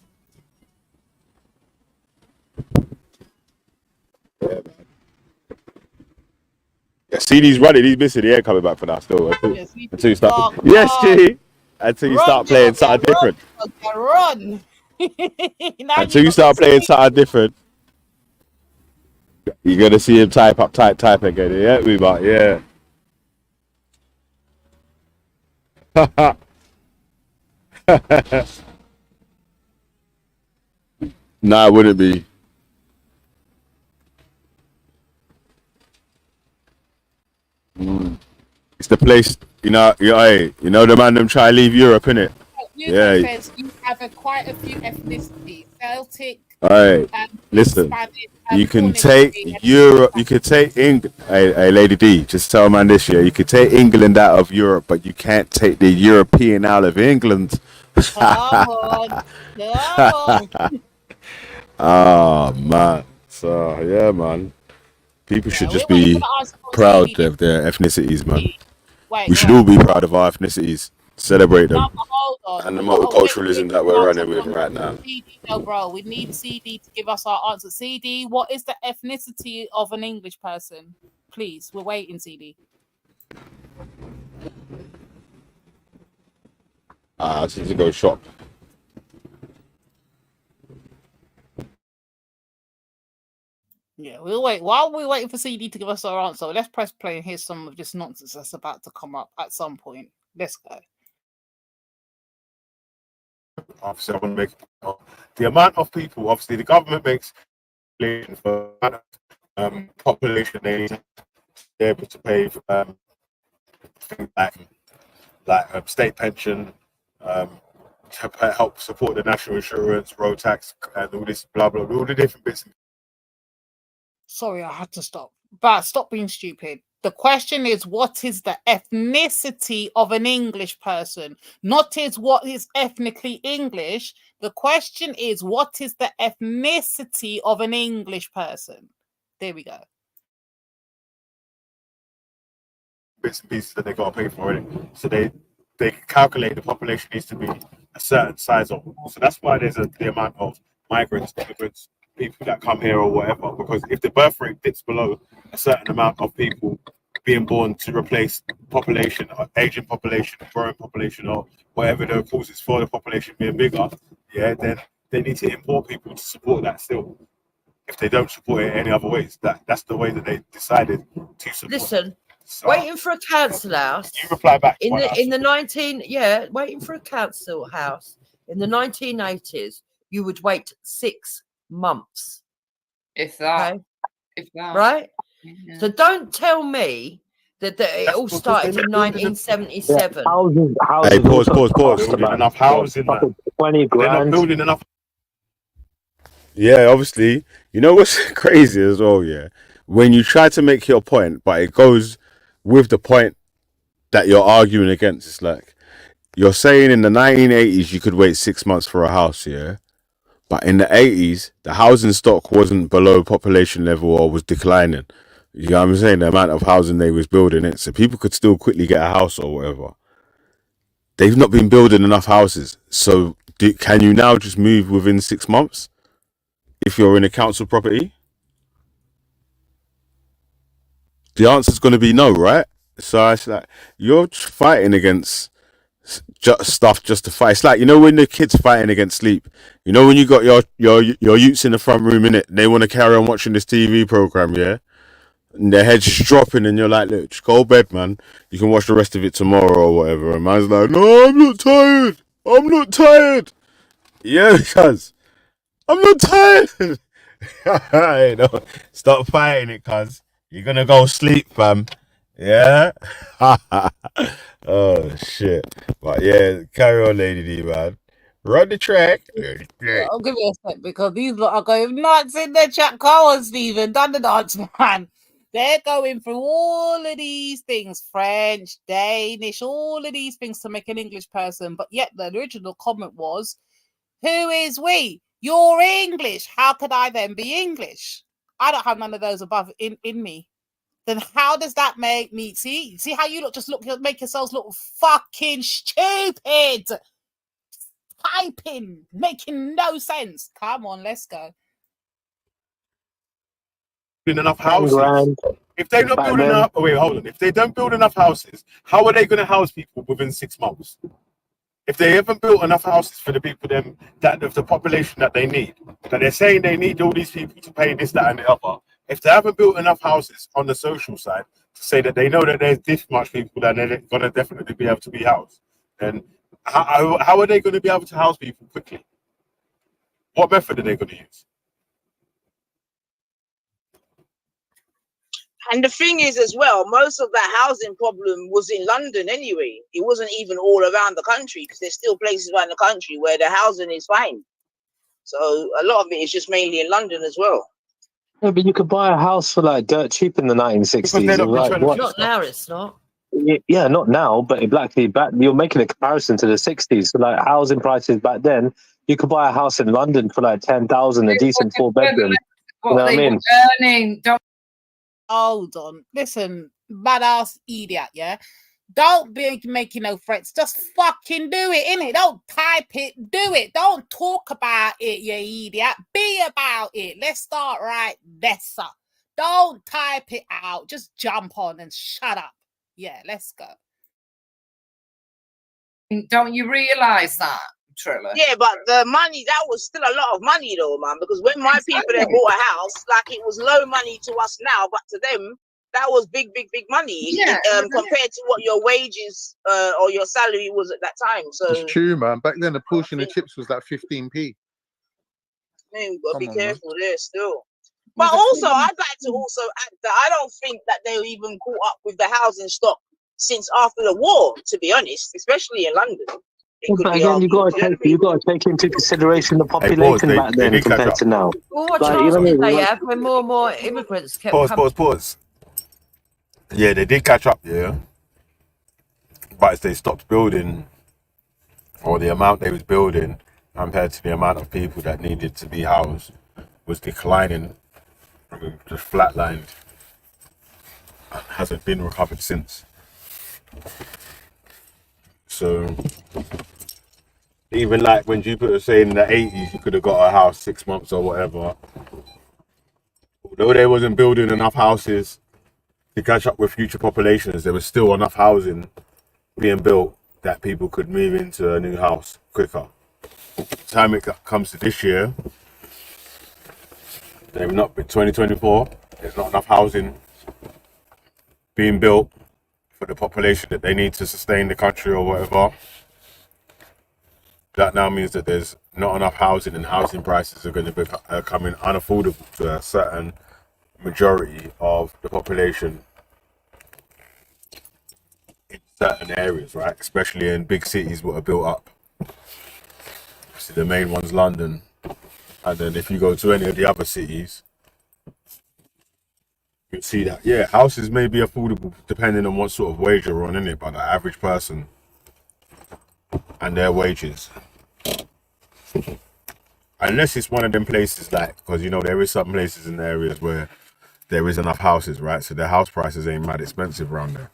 Yeah, CD's running. He's missing. He ain't coming back for that still. Until you start. Oh, Yes, God. G. Until you start playing something different. Run. Until you start playing something different. You're gonna see him type again. Yeah, we might. Yeah. Nah, it wouldn't be. It's the place, you know the man them try to leave Europe, innit? Yeah. Says you have quite a few ethnicities. Celtic. Alright, listen. You can take Europe. You could take England. Hey, Lady D, just tell man this year. You could take England out of Europe, but you can't take the European out of England. Oh man. So yeah, man. People should just be proud of their ethnicities, man. We should all be proud of our ethnicities. Celebrate them. And the multiculturalism that we're running with right now. No, bro, we need CD to give us our answer. CD, what is the ethnicity of an English person? Please, we're waiting, CD. I just need to go shop. Yeah, we'll wait. While we're waiting for CD to give us our answer, let's press play and hear some of this nonsense that's about to come up at some point. Let's go. Obviously, I want to make the amount of people. Obviously, the government makes for population they need to be able to pay things like state pension, to help support the national insurance, road tax, and all this blah blah, all the different bits. Sorry, I had to stop. But stop being stupid. The question is, what is the ethnicity of an English person? Not is what is ethnically English. The question is, what is the ethnicity of an English person? There we go. Bits and pieces that they got to pay for it. So they calculate the population needs to be a certain size of. So that's why there's the amount of migrants, immigrants, people that come here or whatever. Because if the birth rate dips below a certain amount of people being born to replace population, or aging population, growing population, or whatever the causes for the population being bigger, yeah, then they need to import people to support that still. If they don't support it any other ways, that's the way that they decided to support. Listen, So, waiting for a council house. you reply back in the 19 waiting for a council house in the 1980s. You would wait 6 months, if that, okay? if that, Right? Yeah. So don't tell me that it all started in 1977. Hey, pause. Enough housing, man. 20 They're not grand. building enough. Yeah, obviously. You know what's crazy as well, yeah? When you try to make your point, but it goes with the point that you're arguing against. It's like, you're saying in the 1980s you could wait 6 months for a house, yeah? But in the 80s, the housing stock wasn't below population level or was declining. You know what I'm saying? The amount of housing they was building it. So people could still quickly get a house or whatever. They've not been building enough houses. So can you now just move within 6 months if you're in a council property? The answer's going to be no, right? So it's like, you're fighting against stuff just to fight. It's like, you know, when the kids fighting against sleep, you know, when you got your youths in the front room, innit, they want to carry on watching this TV program, yeah, and their heads just dropping, and you're like, look, just go to bed, man, you can watch the rest of it tomorrow or whatever. And man's like, no, I'm not tired, yeah, because I'm not tired. You know, stop fighting it, cuz you're gonna go sleep, fam. Yeah. Oh shit. But yeah, carry on, Lady D, man. Run the track. I'll give you a sec because these lot are going nuts in the chat. Carl and Stephen done the dance, man. They're going through all of these things, French, Danish, all of these things to make an English person. But yet the original comment was, who is we? You're English. How could I then be English? I don't have none of those above in me. Then how does that make me see how you make yourselves look fucking stupid? Typing, making no sense. Come on, let's go. Enough houses. If they're not building enough, hold on. If they don't build enough houses, how are they going to house people within 6 months? If they haven't built enough houses for the people that of the population that they need, that they're saying they need all these people to pay this, that, and the other. If they haven't built enough houses on the social side to say that they know that there's this much people that they're going to definitely be able to be housed, then how are they going to be able to house people quickly? What method are they going to use? And the thing is as well, most of that housing problem was in London anyway. It wasn't even all around the country, because there's still places around the country where the housing is fine. So a lot of it is just mainly in London as well. Yeah, but you could buy a house for like dirt cheap in the 1960s. Like, what? Not now, it's not. Yeah, not now, but you're making a comparison to the 60s. So like housing prices back then, you could buy a house in London for like 10,000, a decent 4-bedroom. You know what I mean? Earning, hold on. Listen, badass idiot, yeah? Don't be making no threats. Just fucking do it, innit? Don't type it. Do it. Don't talk about it, you idiot. Be about it. Let's start right there, sir. Don't type it out. Just jump on and shut up. Yeah, let's go. Don't you realise that, Trilla? Yeah, but the money, that was still a lot of money though, man. Because when my people they bought a house, like it was low money to us now, but to them, that was big money. Yeah, compared to what your wages or your salary was at that time. So It's true, man. Back then, the portion of chips was like 15p. Man, we've got to be Come on, man. careful there still. But also, I'd like to also add that I don't think that they've even caught up with the housing stock since after the war, to be honest, especially in London. But again, you got to take into consideration the population back then compared to now. Well, what Like, chance you know did what I they mean? have when more and more immigrants kept coming? Pause. Yeah, they did catch up, yeah. But as they stopped building, or the amount they was building compared to the amount of people that needed to be housed was declining, just flatlined, and hasn't been recovered since. So even like when Jupiter was saying in the 80s you could have got a house 6 months or whatever, although they wasn't building enough houses, to catch up with future populations, there was still enough housing being built that people could move into a new house quicker. By the time it comes to this year, they've not been 2024. There's not enough housing being built for the population that they need to sustain the country or whatever. That now means that there's not enough housing, and housing prices are going to be becoming unaffordable to a certain majority of the population in certain areas, right? Especially in big cities that are built up. So the main one's London, and then if you go to any of the other cities, you can see that, yeah, houses may be affordable depending on what sort of wage you're on, innit? But the average person and their wages, unless it's one of them places, like, because you know there is some places in the areas where there is enough houses, right? So the house prices ain't mad expensive around there.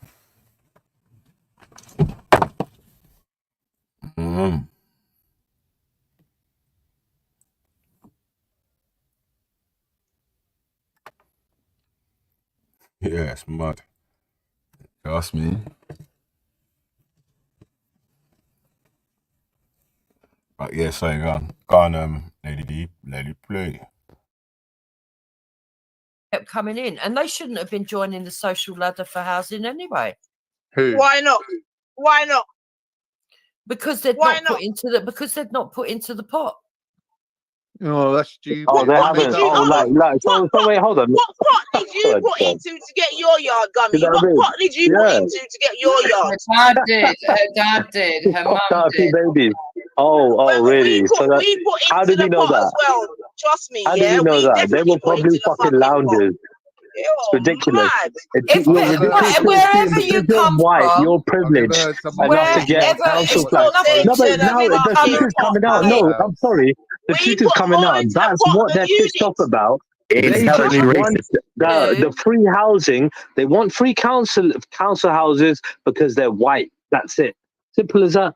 Yeah, it's mad. Trust me. But yeah, so go on, Lady D, Lady Play. Kept coming in, and they shouldn't have been joining the social ladder for housing anyway. Who? Why not? Why not? Because they'd not put into the put into the pot. Oh, that's stupid. Oh, they haven't. Oh, like. So wait, hold on. What pot did you put into to get your yard, Gummy? You know what I mean? What pot did you put into to get your yard? Her dad did, her mum Got a few did. babies. Oh, really? We So put into how did the you know pot that? as well. Trust me, How yeah. did you know We that? They definitely were put into probably the fucking lounges. You're It's ridiculous. mad. It's Wherever you you're come white, from, you're privileged enough to get council flat. No, but now the truth is coming out. No, I'm sorry. The truth is coming out. That's what they're pissed off about. They just want the free housing. They want free council houses because they're white. That's it. Simple as that.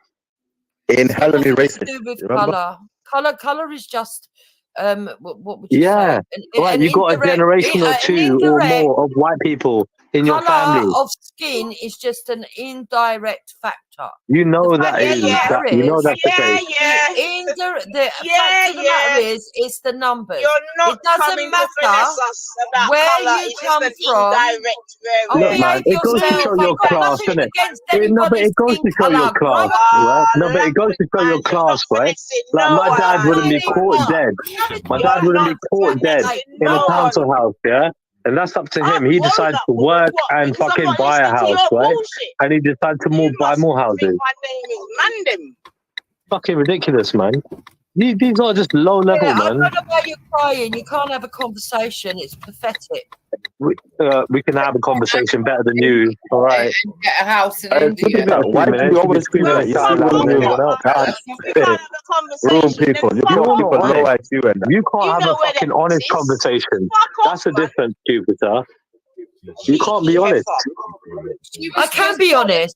Inherently to racist. do with Remember? color is just what would you Yeah, say? right. You got a generation or two or more of white people in your color family. of skin is just an indirect factor. You know The that fact of is the matter that. You know is- that's the case. The fact of the matter is, it's the numbers. You're not It doesn't coming to finesse matter us about where colour. you It's come just an from. indirect Oh, Look, behave man, it goes to yourself. show I've your got class, nothing innit? against No, but anybody's it goes skin to show your colour. class, right? No, but it goes to show your class, right? Like, my dad wouldn't be caught dead. My dad wouldn't be caught dead in a council house, yeah? And that's up to him. He decided to work and fucking buy a house, right? And he decided to buy more houses. My name is Mandem. Fucking ridiculous, man. These are just low level, I man. don't know why you're crying. You can't have a conversation. It's pathetic. We can have a conversation better than you, all right? And get a house in India. Why do you always scream at everyone else? Rude people. You call people low IQ and You can't have a fucking honest conversation. That's a difference, Jupiter. You can't be honest. I can be honest.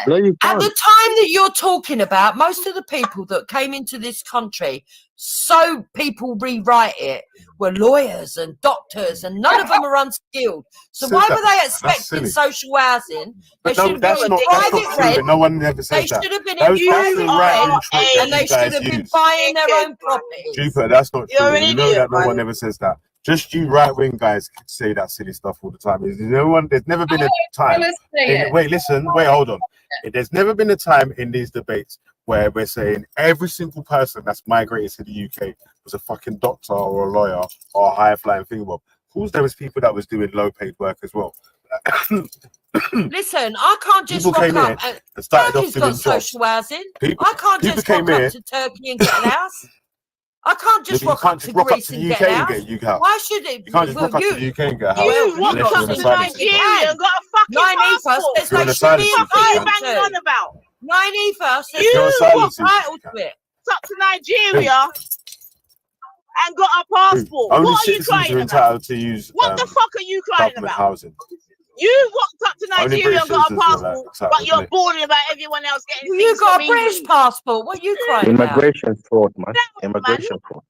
No, you At can't. the time that you're talking about, most of the people that came into this country, so people rewrite it, were lawyers and doctors, and none of them are unskilled. So Said why that. were they That's expecting silly. social housing? They But no, should have that's been not in private true. rent. No one ever says They that. should have been That's in the private right rent, trick that and you they should guys have been use. buying their own properties. Jupiter, that's not You're true. an You know idiot, that no man. one ever says that. Just you right-wing guys say that silly stuff all the time. There's never been a time. Wait, hold on. There's never been a time in these debates where we're saying every single person that's migrated to the UK was a fucking doctor or a lawyer or a high-flying thingamab. Who's there was people that was doing low-paid work as well. Listen, I can't just People rock came up. here and started off Turkey's got doing jobs. social housing. People- I can't people just came rock here- up to Turkey and get an house. I can't just You rock can't up just to rock up Greece to and the get UK an and house. get a UK house. Why should it? You can't just rock up to the UK and get a house. You unless rock you're up on to asylum seeker. Nigeria and got a fucking Nine passport. There's You're no an asylum shilling seeker. What are you entitled banging on to. about? 9 there's You're no asylum seeker. entitled to it. Up to Nigeria and got a passport. Only What are you citizens crying are about? entitled to use What the fuck are you crying government about? housing. You walked up to Only Nigeria and got a British citizens are passport, entitled but to you're live. boring about everyone else getting You things got from a British England. passport. What are you crying about? Immigration fraud, man. Immigration fraud.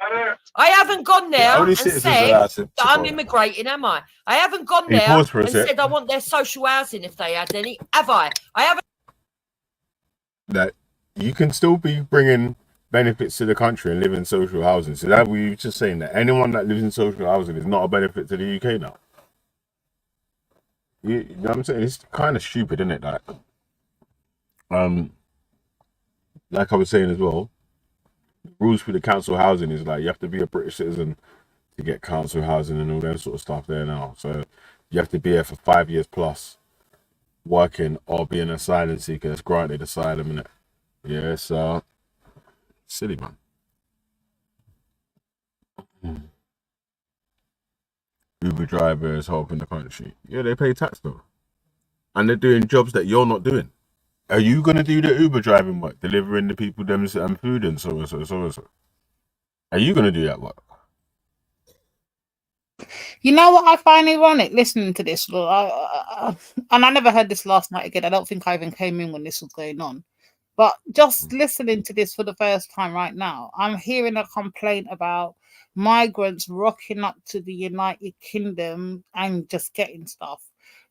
I haven't gone there only and citizens said allowed to that I'm vote. immigrating, am I? I haven't gone Can you there pause for a and sec? said I want their social housing if they had any. Have I? I haven't. That you can still be bringing benefits to the country and live in social housing. So that we were just saying that anyone that lives in social housing is not a benefit to the UK now. You know what I'm saying? It's kind of stupid, isn't it? Like I was saying as well, rules for the council housing is like you have to be a British citizen to get council housing and all that sort of stuff there now. So you have to be here for 5 years plus working or be an asylum seeker that's granted asylum in it. Yeah, so silly, man. Uber drivers helping the country. Yeah, they pay tax though. And they're doing jobs that you're not doing. Are you gonna do the Uber driving work, delivering the people them food and so and so? Are you gonna do that work? You know what I find ironic listening to this, and I never heard this last night again. I don't think I even came in when this was going on. But just listening to this for the first time right now, I'm hearing a complaint about migrants rocking up to the United Kingdom and just getting stuff.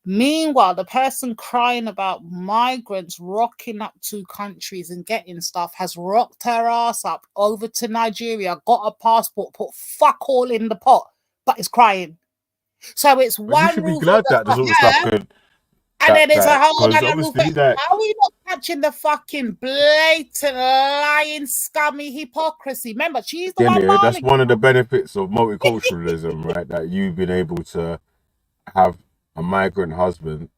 Meanwhile, the person crying about migrants rocking up to countries and getting stuff has rocked her ass up over to Nigeria, got a passport, put fuck all in the pot, but is crying. So it's Well, you one should be rule glad for that the sort of stuff could. and then it's a whole Because other rule. obviously that. How are we not catching the fucking blatant, lying, scummy hypocrisy? Remember, she's the one. Yeah, that's one of the benefits of multiculturalism, right? That you've been able to have a migrant husband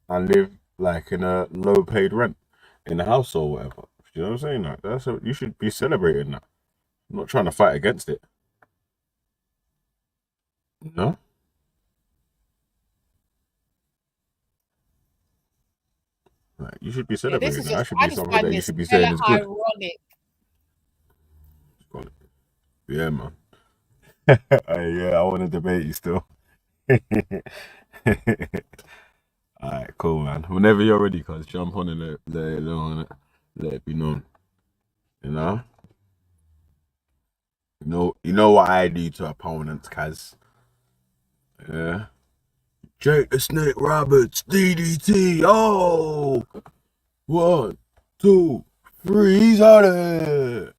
and live like in a low-paid rent in the house or whatever. You know what I'm saying? Like you should be celebrating that. I'm not trying to fight against it. No. Like, you should be celebrating that. That should be something that you should be saying is good. Ironic. Yeah, man. Yeah, I want to debate you still. Alright, cool, man. Whenever you're ready, cuz jump on and let it be known. You know what I do to opponents, cuz. Yeah. Jake the Snake Roberts, DDT. Oh, 1, 2, 3. He's on it.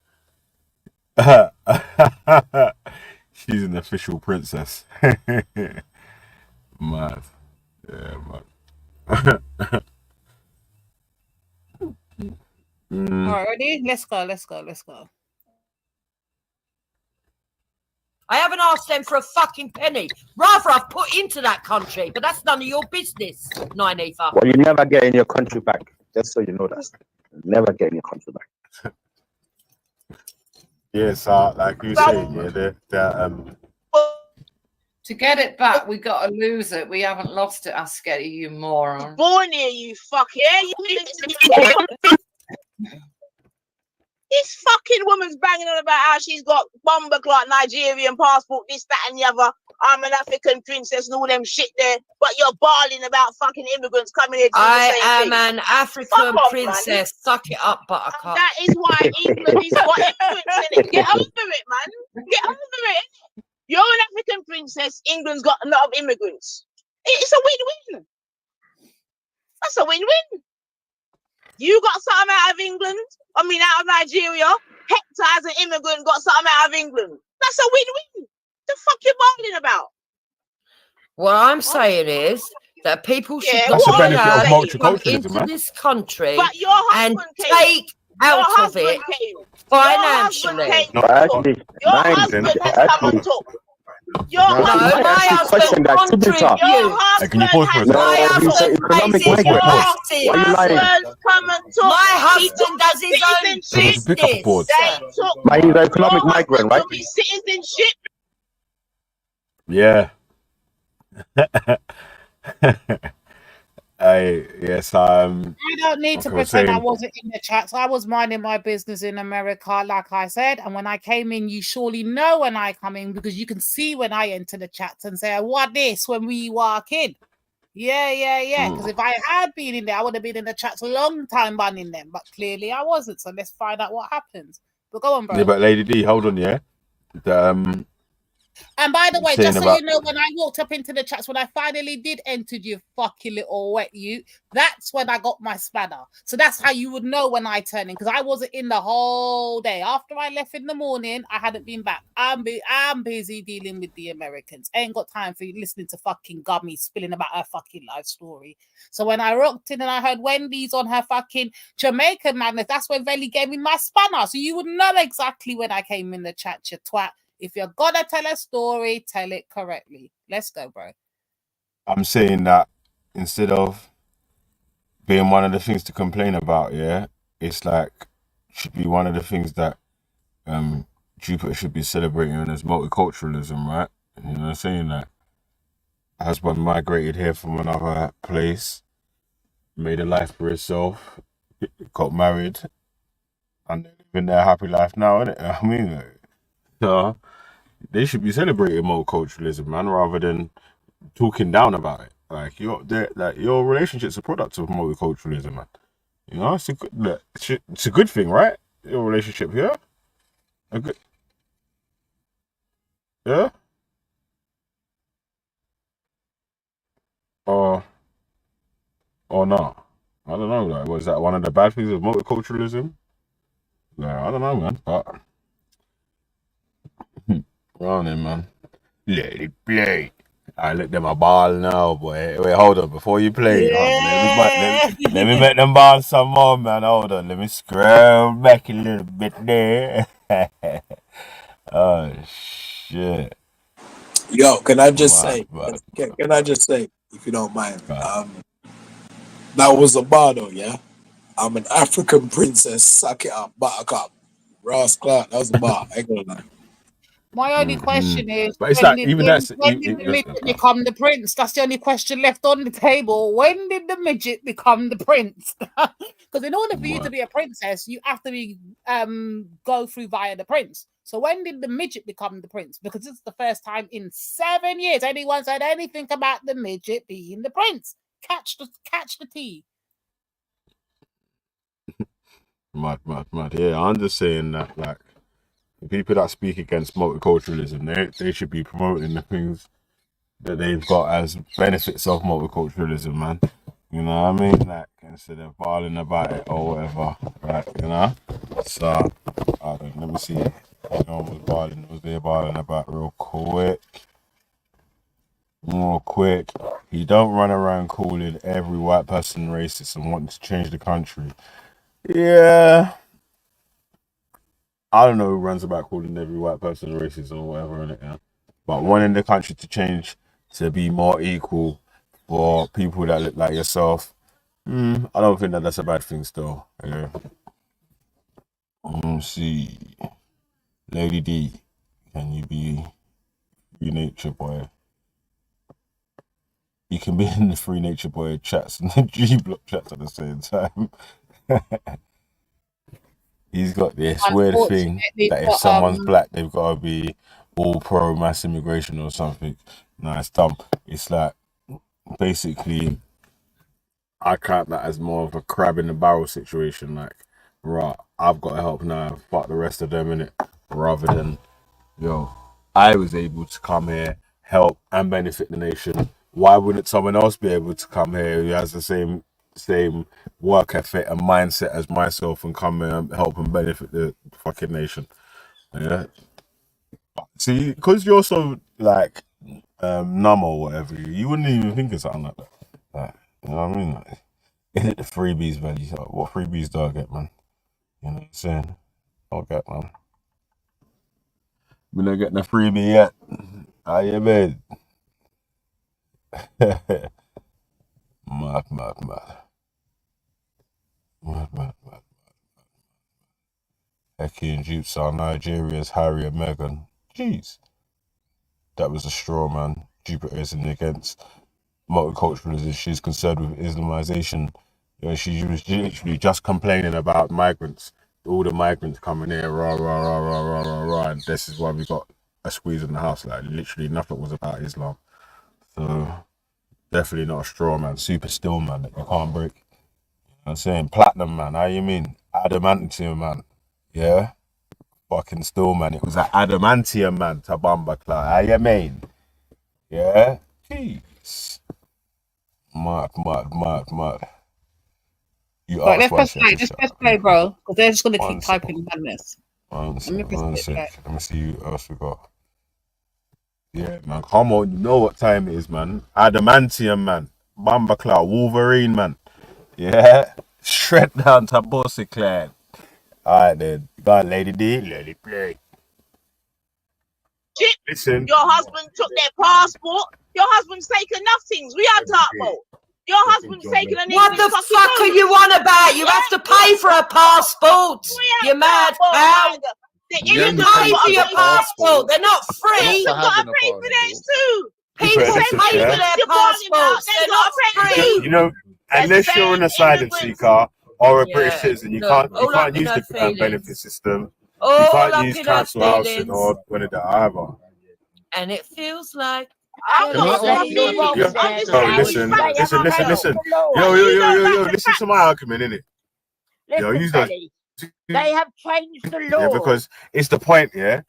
She's an official princess. Mad. Yeah, man. All right, ready? Let's go. I haven't asked them for a fucking penny. Rather, I've put into that country, but that's none of your business, Nine Ether. Well, you never get in your country back. Just so you know that. Never get in your country back. Yes, like you say, yeah, To get it back, we got to lose it. We haven't lost it, Askeri, you moron. Born here, you fuck. Yeah, this fucking woman's banging on about how she's got bomber clock Nigerian passport, this, that, and the other. I'm an African princess and all them shit there, but you're bawling about fucking immigrants coming here to do the same am thing. an African off, princess. Man. Suck it up, buttercup. That is why England is got immigrants in it. Get over it, man. Get over it. You're an African princess. England's got a lot of immigrants. It's a win-win. That's a win-win. You got something out of England. I mean, out of Nigeria. Hector as an immigrant got something out of England. That's a win-win. The fuck you moaning about? What I'm saying is that people should That's the benefit of come multiculturalism, into man. this country But your and husband came. take out Your of it husband came. financially. No, actually, Your husband has come and took. Your husband, my husband contributes. Can you pause for a second? My husband economic pays his migrant. taxes. Why are you lying? come and took. My husband does his own Pick up a board. business. He's an economic migrant, right? Took his citizenship. Yeah. Yes, I don't need to like I was pretend I saying- wasn't in the chats. I was minding my business in America, like I said. And when I came in, you surely know when I come in because you can see when I enter the chats and say, "What this?" when we walk in. Yeah. Because if I had been in there, I would have been in the chats a long time banning them. But clearly I wasn't. So let's find out what happens. But go on, bro. Yeah, but Lady D, hold on, yeah. the And by the way, saying just so about you know, when I walked up into the chats, when I finally did enter you fucking little wet you, that's when I got my spanner. So that's how you would know when I turned in, because I wasn't in the whole day. After I left in the morning, I hadn't been back. I'm busy dealing with the Americans. I ain't got time for you listening to fucking Gummy spilling about her fucking life story. So when I rocked in and I heard Wendy's on her fucking Jamaican madness, that's when Velly gave me my spanner. So you would know exactly when I came in the chat, you twat. If you're gonna tell a story, tell it correctly. Let's go, bro. I'm saying that instead of being one of the things to complain about, yeah, it's like should be one of the things that Jupiter should be celebrating as multiculturalism, right? You know what I'm saying? That husband migrated here from another place, made a life for himself, got married, and they're living their happy life now, innit? I mean, so they should be celebrating multiculturalism, man, rather than talking down about it. Like your relationship's a product of multiculturalism, man. You know, it's a good, look, it's a good thing, right? Your relationship, yeah, a good, yeah, or not. I don't know. Like, was that one of the bad things of multiculturalism? Yeah, I don't know, man. But on in, man. Let it play. I let them a ball now, boy. Wait, hold on. Before you play, hold on. Let me make them ball some more, man. Hold on. Let me scroll back a little bit there. Oh, shit. Yo, can I just say, can I just say, if you don't mind, that was a bardo, yeah? I'm an African princess, suck it up, buttercup. Ross Clark, that was a bar. I ain't gonna lie. My only question is, But it's when like, did, even when, that's when did the midget become the prince? That's the only question left on the table. When did the midget become the prince? Because in order for you to be a princess, you have to be go through via the prince. So when did the midget become the prince? Because it's the first time in 7 years anyone said anything about the midget being the prince. Catch the tea. Mad. Yeah, I'm just saying that, like, the people that speak against multiculturalism, they should be promoting the things that they've got as benefits of multiculturalism, man. You know what I mean? Like, instead of barling about it or whatever, right? You know? So, let me see. Was they barling about real quick? More quick. You don't run around calling every white person racist and wanting to change the country. Yeah. I don't know who runs about calling every white person racist or whatever, innit? Yeah? But wanting the country to change to be more equal for people that look like yourself, I don't think that's a bad thing still. Yeah. Let's see. Lady D, can you be Free Nature Boy? You can be in the Free Nature Boy chats and the G-Block chats at the same time. He's got this weird thing that if someone's black, they've got to be all pro mass immigration or something. No, it's dumb. It's like, basically, I count that as more of a crab in the barrel situation. Like, right, I've got to help now, fuck the rest of them, innit? Rather than, yo, I was able to come here, help, and benefit the nation. Why wouldn't someone else be able to come here who has the same work ethic and mindset as myself and come here and help and benefit the fucking nation? Yeah. See, because you're so, like, numb or whatever, you wouldn't even think of something like that. Like, you know what I mean? Like, is it the freebies, man? What freebies do I get, man? You know what I'm saying? I'll get, man. We're not getting a freebie yet. How you been? Mad. Eki and Jutes are Nigeria's Harry and Meghan. Jeez. That was a straw, man. Jupiter isn't against multiculturalism. She's concerned with Islamization. You know, she was literally just complaining about migrants. All the migrants coming here, rah, and this is why we got a squeeze in the house. Like, literally nothing was about Islam. So, definitely not a straw, man. Super still, man, that you can't break. You know what I'm saying? Platinum, man. How you mean? Adamantium, man. Yeah? fucking still, man. It was an adamantium, man, to Bamba Cloud. How you mean? Yeah? Jeez. Mad. You Right, asked let's one press play, bro, because they're just gonna keep typing madness. One Let me press sec. play. Let me see who else we got. Yeah, man. Come on. You know what time it is, man. Adamantium, man. Bamba Cloud. Wolverine, man. Yeah. Shred down to Bossy Clan. Alright then. Go on, Lady D. Let it play. Chip, Listen. your husband took their passport. Your husband's taken nothings. We are talk about. Your husband's taken an What the fuck are you on about? You have to pay for a passport. You mad cow? You pay for your passport. They're not free. You've got to pay for theirs too. People pay for their passports. They're not free. You know, unless you're an asylum seeker or a British citizen, you can't use the benefit system. You can't use council housing or whatever either. And it feels like I'm not listen. Yo, listen to my argument, innit? Yo, use that. They have changed the law. Yeah, because it's the point, yeah?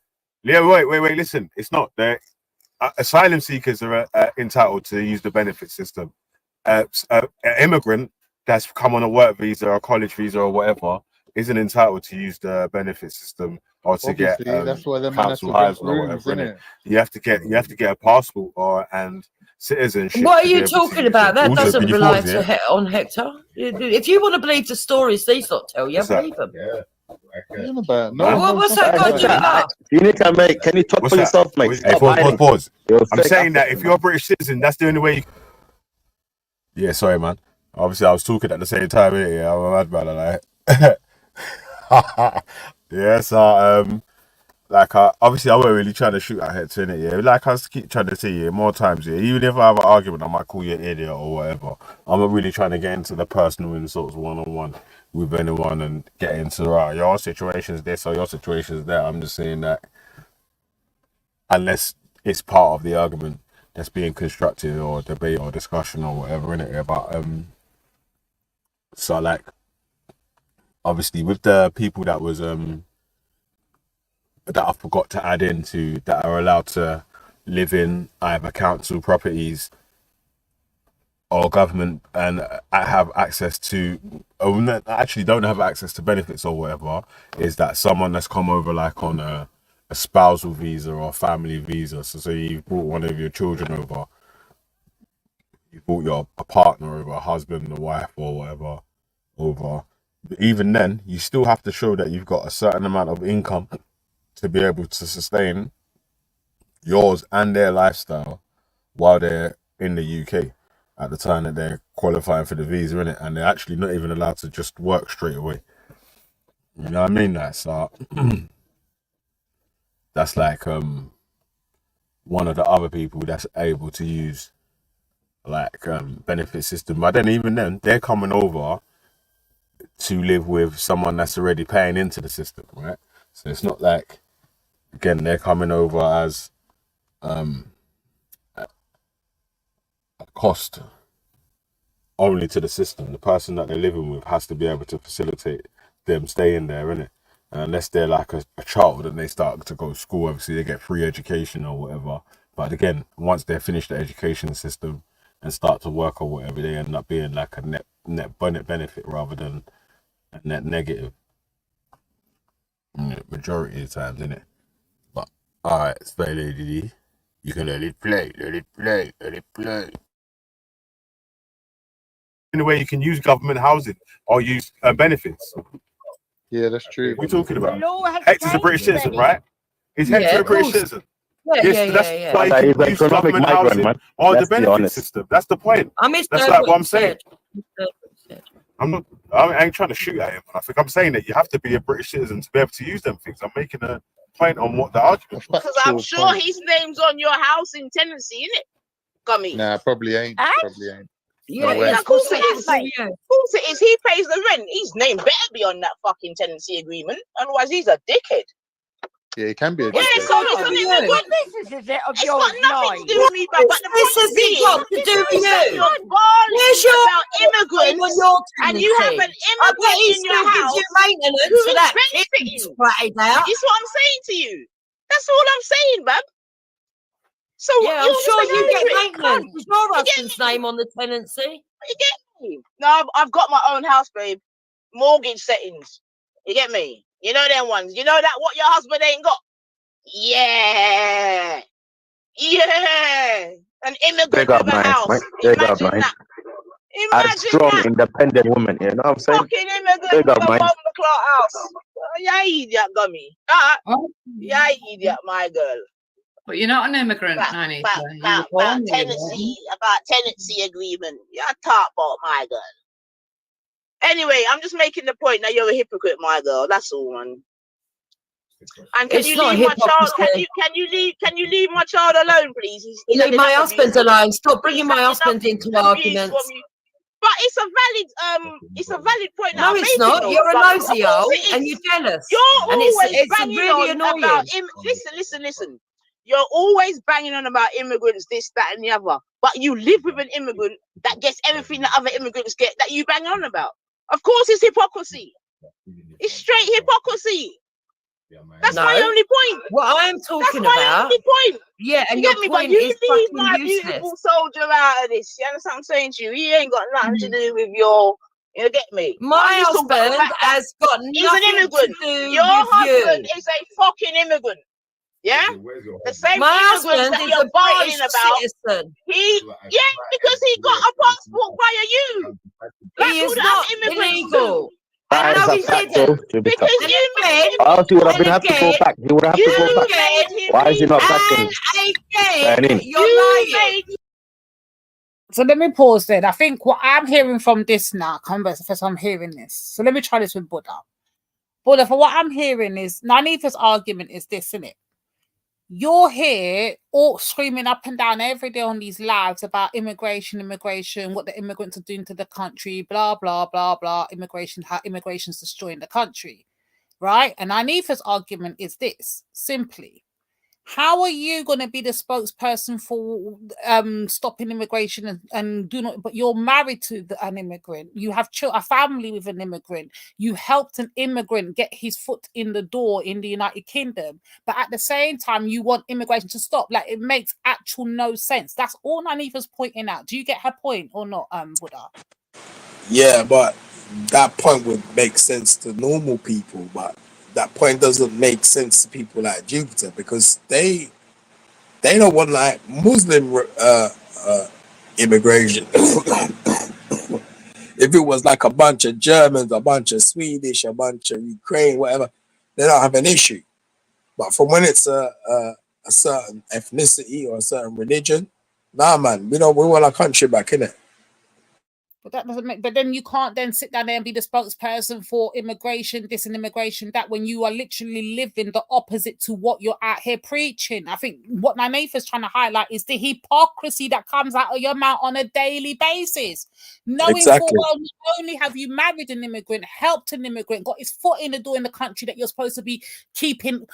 Yeah, wait, listen. It's not that asylum seekers are entitled to use the benefit system. An immigrant that's come on a work visa or a college visa or whatever isn't entitled to use the benefit system or to Obviously, get that's why the council hires or whatever. innit? You have to get a passport and citizenship. What are to be you able to talking use about? it. That Also, doesn't can you rely pause, yeah? on Hector. If you want to believe the stories these lot tell you, believe them. What's that got to do with that? You need to make. Can you talk What's for that? yourself, mate? Hey, pause. I'm fake saying that if African, you're a British citizen, that's the only way. Yeah, sorry, man. Obviously, I was talking at the same time. Yeah, I'm a mad man. Like, yeah. So, obviously, I wasn't really trying to shoot at Hector, innit? Yeah, like I keep trying to say, yeah, more times, yeah. Even if I have an argument, I might call you an idiot or whatever. I'm not really trying to get into the personal insults one-on-one with anyone and get into your situation's this or your situation's that. I'm just saying that unless it's part of the argument that's being constructed or debate or discussion or whatever, innit? But so like obviously with the people that was that I forgot to add into that are allowed to live in either council properties or government and have access to actually don't have access to benefits or whatever, is that someone that's come over like on a spousal visa or a family visa. So you brought one of your children over, you brought a partner over, a husband, a wife or whatever over. But even then, you still have to show that you've got a certain amount of income to be able to sustain yours and their lifestyle while they're in the UK at the time that they're qualifying for the visa, innit? And they're actually not even allowed to just work straight away. You know what I mean? That's that's like one of the other people that's able to use like benefit system. But then even then, they're coming over to live with someone that's already paying into the system, right? So it's not like, again, they're coming over as a cost only to the system. The person that they're living with has to be able to facilitate them staying there, innit? And unless they're like a child and they start to go to school, obviously they get free education or whatever. But again, once they're finished the education system and start to work or whatever, they end up being like a net benefit rather than a net negative. Majority of the times, innit? But alright, Spy Lady, you can let it play. In a way, you can use government housing or use benefits. Yeah, that's true. What are we talking about? Hector's a British citizen, right? Is Hector a British citizen? That's why you can use government housing or the benefit system. That's the point. That's like what I'm saying. I ain't trying to shoot at him. I think I'm saying that you have to be a British citizen to be able to use them things. I'm making a point on what the argument was. Because I'm sure his name's on your house in tenancy, innit? Gummy. Nah, probably ain't. Yeah, of course it is. Of course it is. He pays the rent. His name better be on that fucking tenancy agreement. Otherwise, he's a dickhead. Yeah, it can be a Yeah, dickhead. so it's It's got nothing to do with me, but the This point has being, got to do with you. you're barley Where's your about immigrants, on your and you have an tenancy? I bet immigrant he in your still gives house. you maintenance who for is that benefiting. kid splatted out. It's what I'm saying to you. That's all I'm saying, man. So Yeah, you're I'm sure just a you get hypocrite, cunt. maintenance. Is your You get husband's name on the tenancy? You get me? No, I've got my own house, babe. Mortgage settings. You get me? You know them ones. You know that what your husband ain't got? Yeah. Yeah. An immigrant Big up, with a man. house. Big up, Imagine man. that. A Imagine strong, that. independent woman. You know what I'm saying? Fucking immigrant Big with up, a man. bomb clock house. Yeah, idiot, gummy. Yeah, idiot, my girl. But you're not an immigrant, Nanny. You were born here, weren't you? About tenancy agreement. You're talk about my girl. Anyway, I'm just making the point that you're a hypocrite, my girl. That's all, man. And can It's you not leave my child? hypocrisy. Can you leave my child alone, please? He's Leave had my enough husband abuse. alone. Stop bringing He's my had husband enough into abuse arguments. from you. But it's a valid point that No, I'm it's making, not. though. You're a Like, of nosy course old it and is. you're jealous. You're And always it's banging really on annoying. about listen. You're always banging on about immigrants, this, that, and the other. But you live with an immigrant that gets everything that other immigrants get that you bang on about. Of course, it's hypocrisy. It's straight hypocrisy. That's my only point. What I'm talking That's my about. only point. Yeah, and You your get me? But point you is leave fucking my useless. beautiful soldier out of this. You understand what I'm saying to you? He ain't got nothing to do with your. You get me? My I'm just talking about the husband fact that has got he's an nothing immigrant. to do Your with husband you. is a fucking immigrant. Yeah? The same My immigrants husband that is you're a barring British about. citizen. Because he got a passport via you. Black He people is that not have immigrants illegal. too. And That is no, a he fact, didn't. though, to be Because fair. you made him. Or else he would have and been have to go again, back. He would have to go back. Made him Why is he not back in? and Man, again, in? you're You lying. made So let me pause there. I think what I'm hearing from this now, first I'm hearing this. So let me try this with Buddha. Buddha, for what I'm hearing is Nanifa's argument is this, isn't it? You're here all screaming up and down every day on these lives about immigration, what the immigrants are doing to the country, blah, blah, blah, blah, immigration, how immigration's destroying the country, right? And Anifa's argument is this, simply. How are you going to be the spokesperson for stopping immigration and do not? But you're married to an immigrant. You have a family with an immigrant. You helped an immigrant get his foot in the door in the United Kingdom. But at the same time, you want immigration to stop. Like, it makes actual no sense. That's all Nanifa's pointing out. Do you get her point or not, Buddha? Yeah, but that point would make sense to normal people, but that point doesn't make sense to people like Jupiter because they don't want like Muslim immigration. If it was like a bunch of Germans, a bunch of Swedish, a bunch of Ukraine, whatever, they don't have an issue. But from when it's a certain ethnicity or a certain religion, nah, man, we want our country back, innit? But that doesn't make. But then you can't then sit down there and be the spokesperson for immigration, this and immigration that, when you are literally living the opposite to what you're out here preaching. I think what Nanifa's trying to highlight is the hypocrisy that comes out of your mouth on a daily basis. Knowing full well, not only have you married an immigrant, helped an immigrant, got his foot in the door in the country that you're supposed to be keeping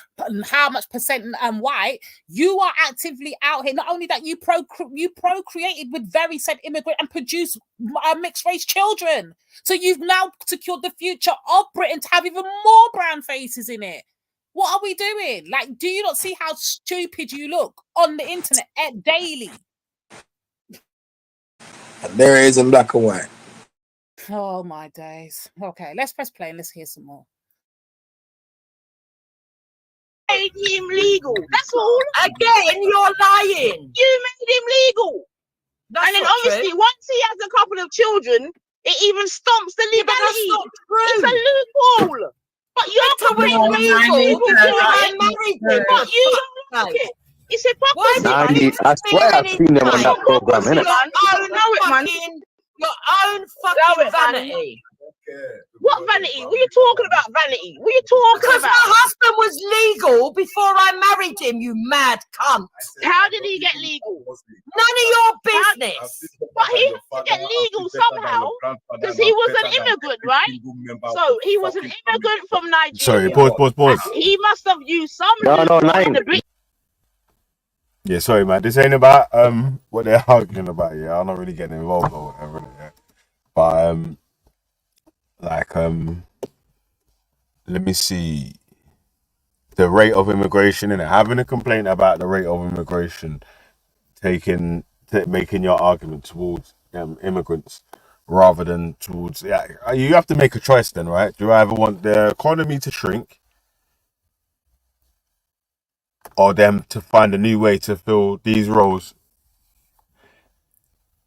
how much percent white, you are actively out here. Not only that, you procreated with very said immigrant and produced mixed race children. So you've now secured the future of Britain to have even more brown faces in it. What are we doing? Like, do you not see how stupid you look on the internet daily? And there it is in black and white. Oh my days. Okay, let's press play and let's hear some more. Made him legal. That's all. Again, you're lying. You made him legal. That's and then not obviously, true. once he has a couple of children, it even stomps the Yeah, but legality. that's not true. It's a loophole. But you're complaining legal people before do I it. married him. But you don't like it. It's hypocrisy. I swear I've seen them on that program, innit? Your own fucking vanity. What vanity? What are you talking about, vanity? What are you talking Because about? my husband was legal before I married him, you mad cunt. How did he get legal? None of your business. But he had to get legal somehow because he was an immigrant, right? So he was an immigrant from Nigeria. Sorry, pause. He must have used some No, in the nine. Yeah, sorry, man. This ain't about what they're arguing about. Yeah, I'm not really getting involved or whatever. Yeah. But let me see, the rate of immigration, and having a complaint about the rate of immigration, making your argument towards immigrants rather than towards, you have to make a choice then, right? Do you either want the economy to shrink or them to find a new way to fill these roles?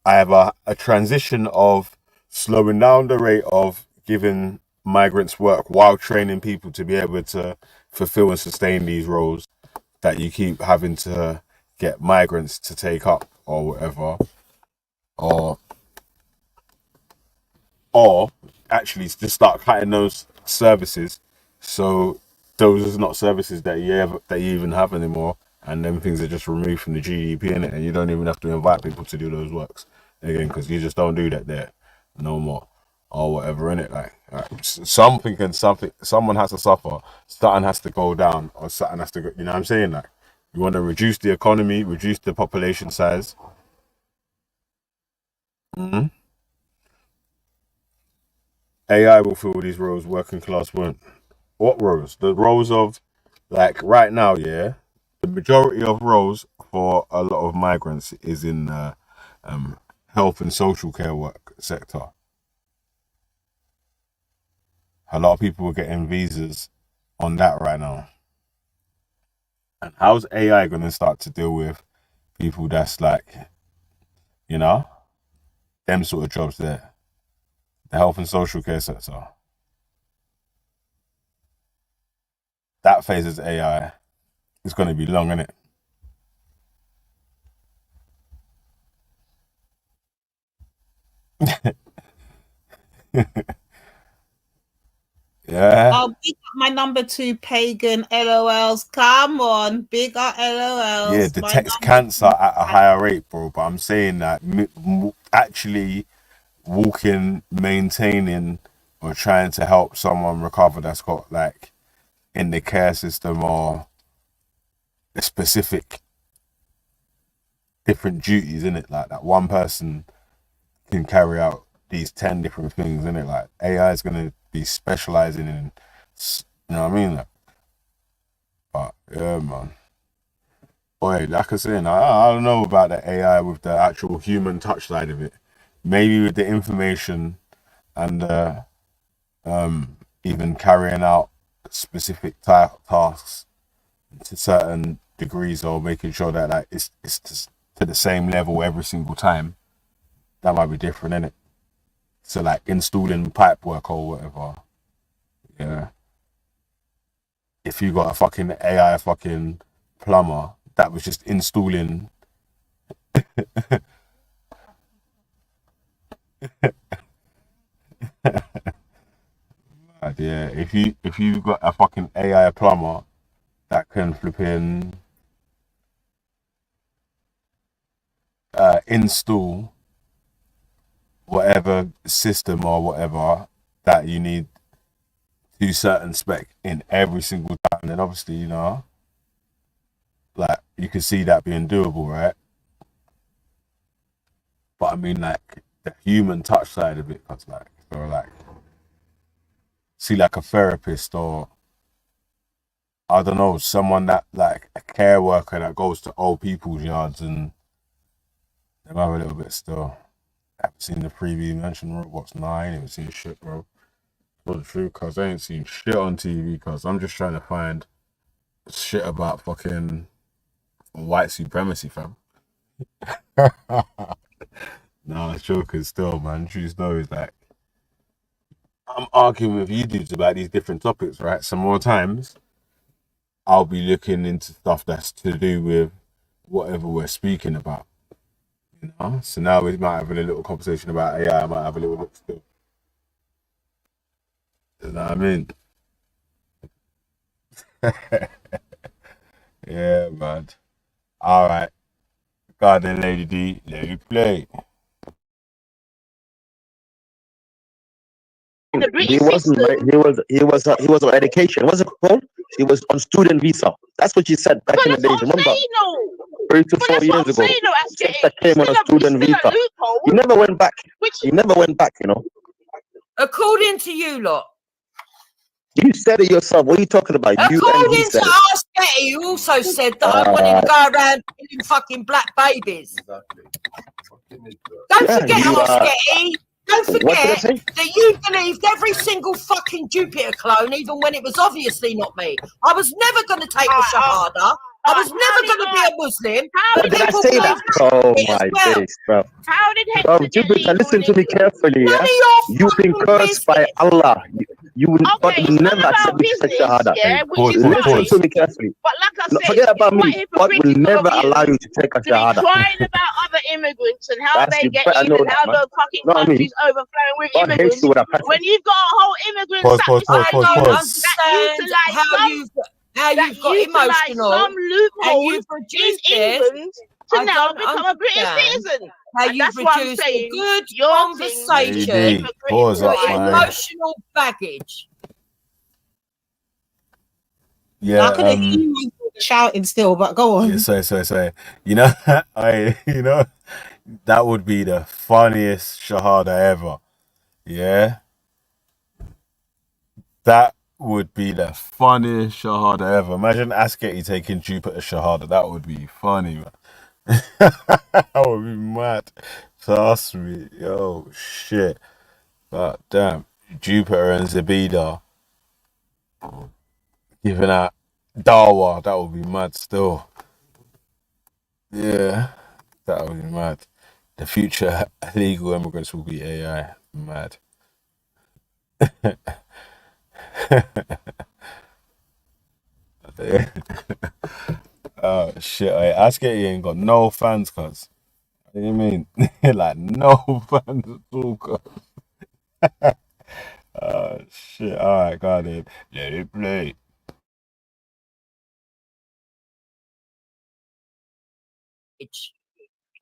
I have a transition of slowing down the rate of giving migrants work while training people to be able to fulfill and sustain these roles that you keep having to get migrants to take up or whatever, or actually just start cutting those services, so those are not services that you even have anymore, and then things are just removed from the GDP in it, and you don't even have to invite people to do those works again because you just don't do that there no more or whatever in it. Like someone has to suffer, something has to go down, or something has to go, you know what I'm saying? Like, you want to reduce the economy, reduce the population size. AI will fill these roles, working class won't. What roles? The roles of, like, right now, yeah, the majority of roles for a lot of migrants is in health and social care work sector. A lot of people are getting visas on that right now. And how's AI going to start to deal with people that's like, you know, them sort of jobs there? The health and social care sector. That phases AI. It's going to be long, isn't it? Yeah. Oh, big up my number 2 pagan LOLs. Come on, big up LOLs. Yeah, detects cancer at a higher rate, bro. But I'm saying that actually walking, maintaining, or trying to help someone recover that's got, like, in the care system or a specific different duties in it, like that one person can carry out these 10 different things in it. Like, AI is going to be specializing in, you know what I mean? Like, but yeah, man. Boy, like I said, I don't know about the AI with the actual human touch side of it. Maybe with the information and even carrying out specific tasks to certain degrees, or making sure that, like, it's to the same level every single time. That might be different, innit? So, like, installing pipe work or whatever. Yeah. If you got a fucking AI fucking plumber that was just installing yeah, if you got a fucking AI plumber that can flip in install whatever system or whatever that you need to certain spec in every single time, then obviously, you know, like, you can see that being doable, right? But I mean, like, the human touch side of it, cause like, or like, see, like a therapist, or I don't know, someone that, like, a care worker that goes to old people's yards, and they have a little bit still. I haven't seen the preview mention Roblox 9. I haven't seen shit, bro. For the truth, cause I ain't seen shit on TV, cause I'm just trying to find shit about fucking white supremacy, fam. No, it's joking still, man. True stories, like, I'm arguing with you dudes about these different topics, right? Some more times I'll be looking into stuff that's to do with whatever we're speaking about. You know? So now we might have a little conversation about AI, I might have a little look still. You know what I mean? Yeah, man. Alright. God then, Lady D, let me play. He wasn't. He was on education. What's it called? He was on student visa. That's what you said back in the days. Remember, 3 to 4 years ago, that came on a student visa. He never went back. He never went back. You know. According to you lot, You said it yourself. What are you talking about? You and he According said to it. Ask Getty, who also said that I wanted to go around killing fucking black babies. Don't Yeah, forget, you Ask are. Getty. Don't What did I forget say? that you believed every single fucking Jupiter clone, even when it was obviously not me. I was never going to take the Shahada. I was never going to be a Muslim. Oh, But did I people say that? believed Oh it as my well. days, bro. How did Bro, Hector get Jupiter, legal listen in to me England? carefully, None yeah? of your You've been fucking cursed by business. Allah. God Okay, will it's not never accept about me to take business, Shahada. yeah, which Pause, is pause, Listen fine. to pause. me carefully. But like I No, said, forget it's about quite me. God will hypocritical of never allow you you to take a to be Shahada. crying about other immigrants and how That's they you get better in know and that, how man. the fucking Not me. country's overflowing with God hates immigrants you with a passion. when you've got a whole immigrant Pause, pause, pause, I pause, don't pause. understand how you've got emotional some and loopholes you've in reduced this. England to I now don't become a British understand citizen. how And you've that's what I'm reduced a saying. good Your thing is conversation Lady, pause to up, man. emotional baggage. Yeah, I couldn't hear you shouting still, but go on. yeah, so, you know, that would be the funniest Shahada ever. Yeah, that would be the funniest Shahada ever. Imagine Asketi taking Jupiter Shahada. That would be funny, man. That would be mad. Trust me. Yo, shit. But damn, Jupiter and Zabida giving out Dawa. That would be mad still. Yeah, that would be mad. The future illegal immigrants will be AI. Mad. Oh shit! Asketi ain't got no fans, cuz. What do you mean? Like no fans at all, cuz. Oh shit! All right, got it. Let it play.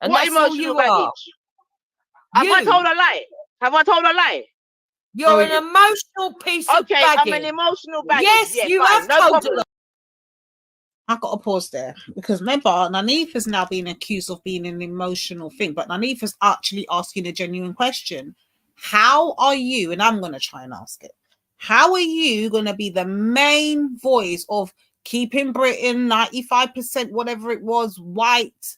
And what that's all emotional you are. baggage? Have I You. told a lie? Have I told a lie? You're an emotional piece of Okay, baggage. I'm an emotional baggage. Yes, Yeah, you fine, have no told problem. a lie. I got to pause there because remember, Nanif has now been accused of being an emotional thing, but Nanif is actually asking a genuine question. How are you, and I'm going to try and ask it, how are you going to be the main voice of keeping Britain 95%, whatever it was, white,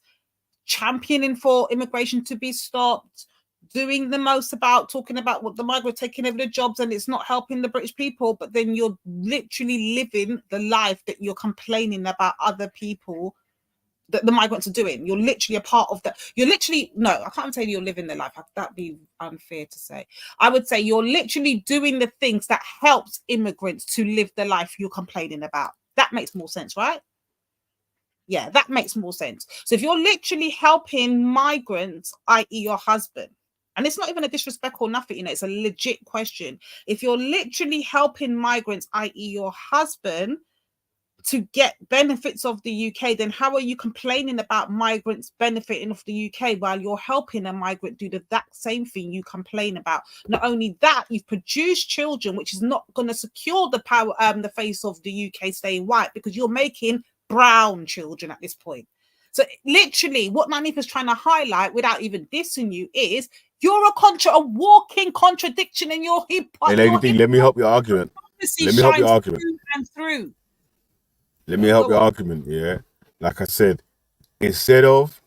championing for immigration to be stopped, doing the most about talking about what the migrants taking over the jobs and it's not helping the British people, but then you're literally living the life that you're complaining about other people that the migrants are doing. You're literally a part of that. You're literally, no, I can't say you're living their life. That'd be unfair to say. I would say you're literally doing the things that helps immigrants to live the life you're complaining about. That makes more sense, right? Yeah, that makes more sense. So if you're literally helping migrants, i.e. your husband, and it's not even a disrespect or nothing, it's a legit question. If you're literally helping migrants, i.e. your husband, to get benefits of the UK, then how are you complaining about migrants benefiting of the UK while you're helping a migrant do the exact same thing you complain about? Not only that, you've produced children, which is not going to secure the power, the face of the UK staying white, because you're making brown children at this point. So literally what Nanif is trying to highlight without even dissing you is you're a walking contradiction in your hip hop. Hey, Lady D, let me help your argument. Let me help your argument. Through and through. Let me help your argument, yeah? Like I said, instead of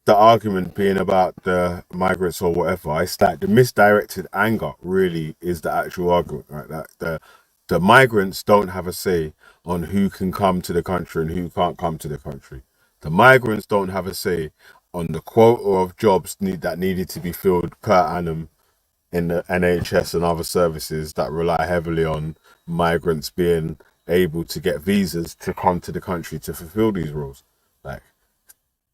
the argument being about the migrants or whatever, it's like the misdirected anger really is the actual argument, right? That the migrants don't have a say on who can come to the country and who can't come to the country. The migrants don't have a say on the quota of jobs that needed to be filled per annum in the NHS and other services that rely heavily on migrants being able to get visas to come to the country to fulfill these roles. Like,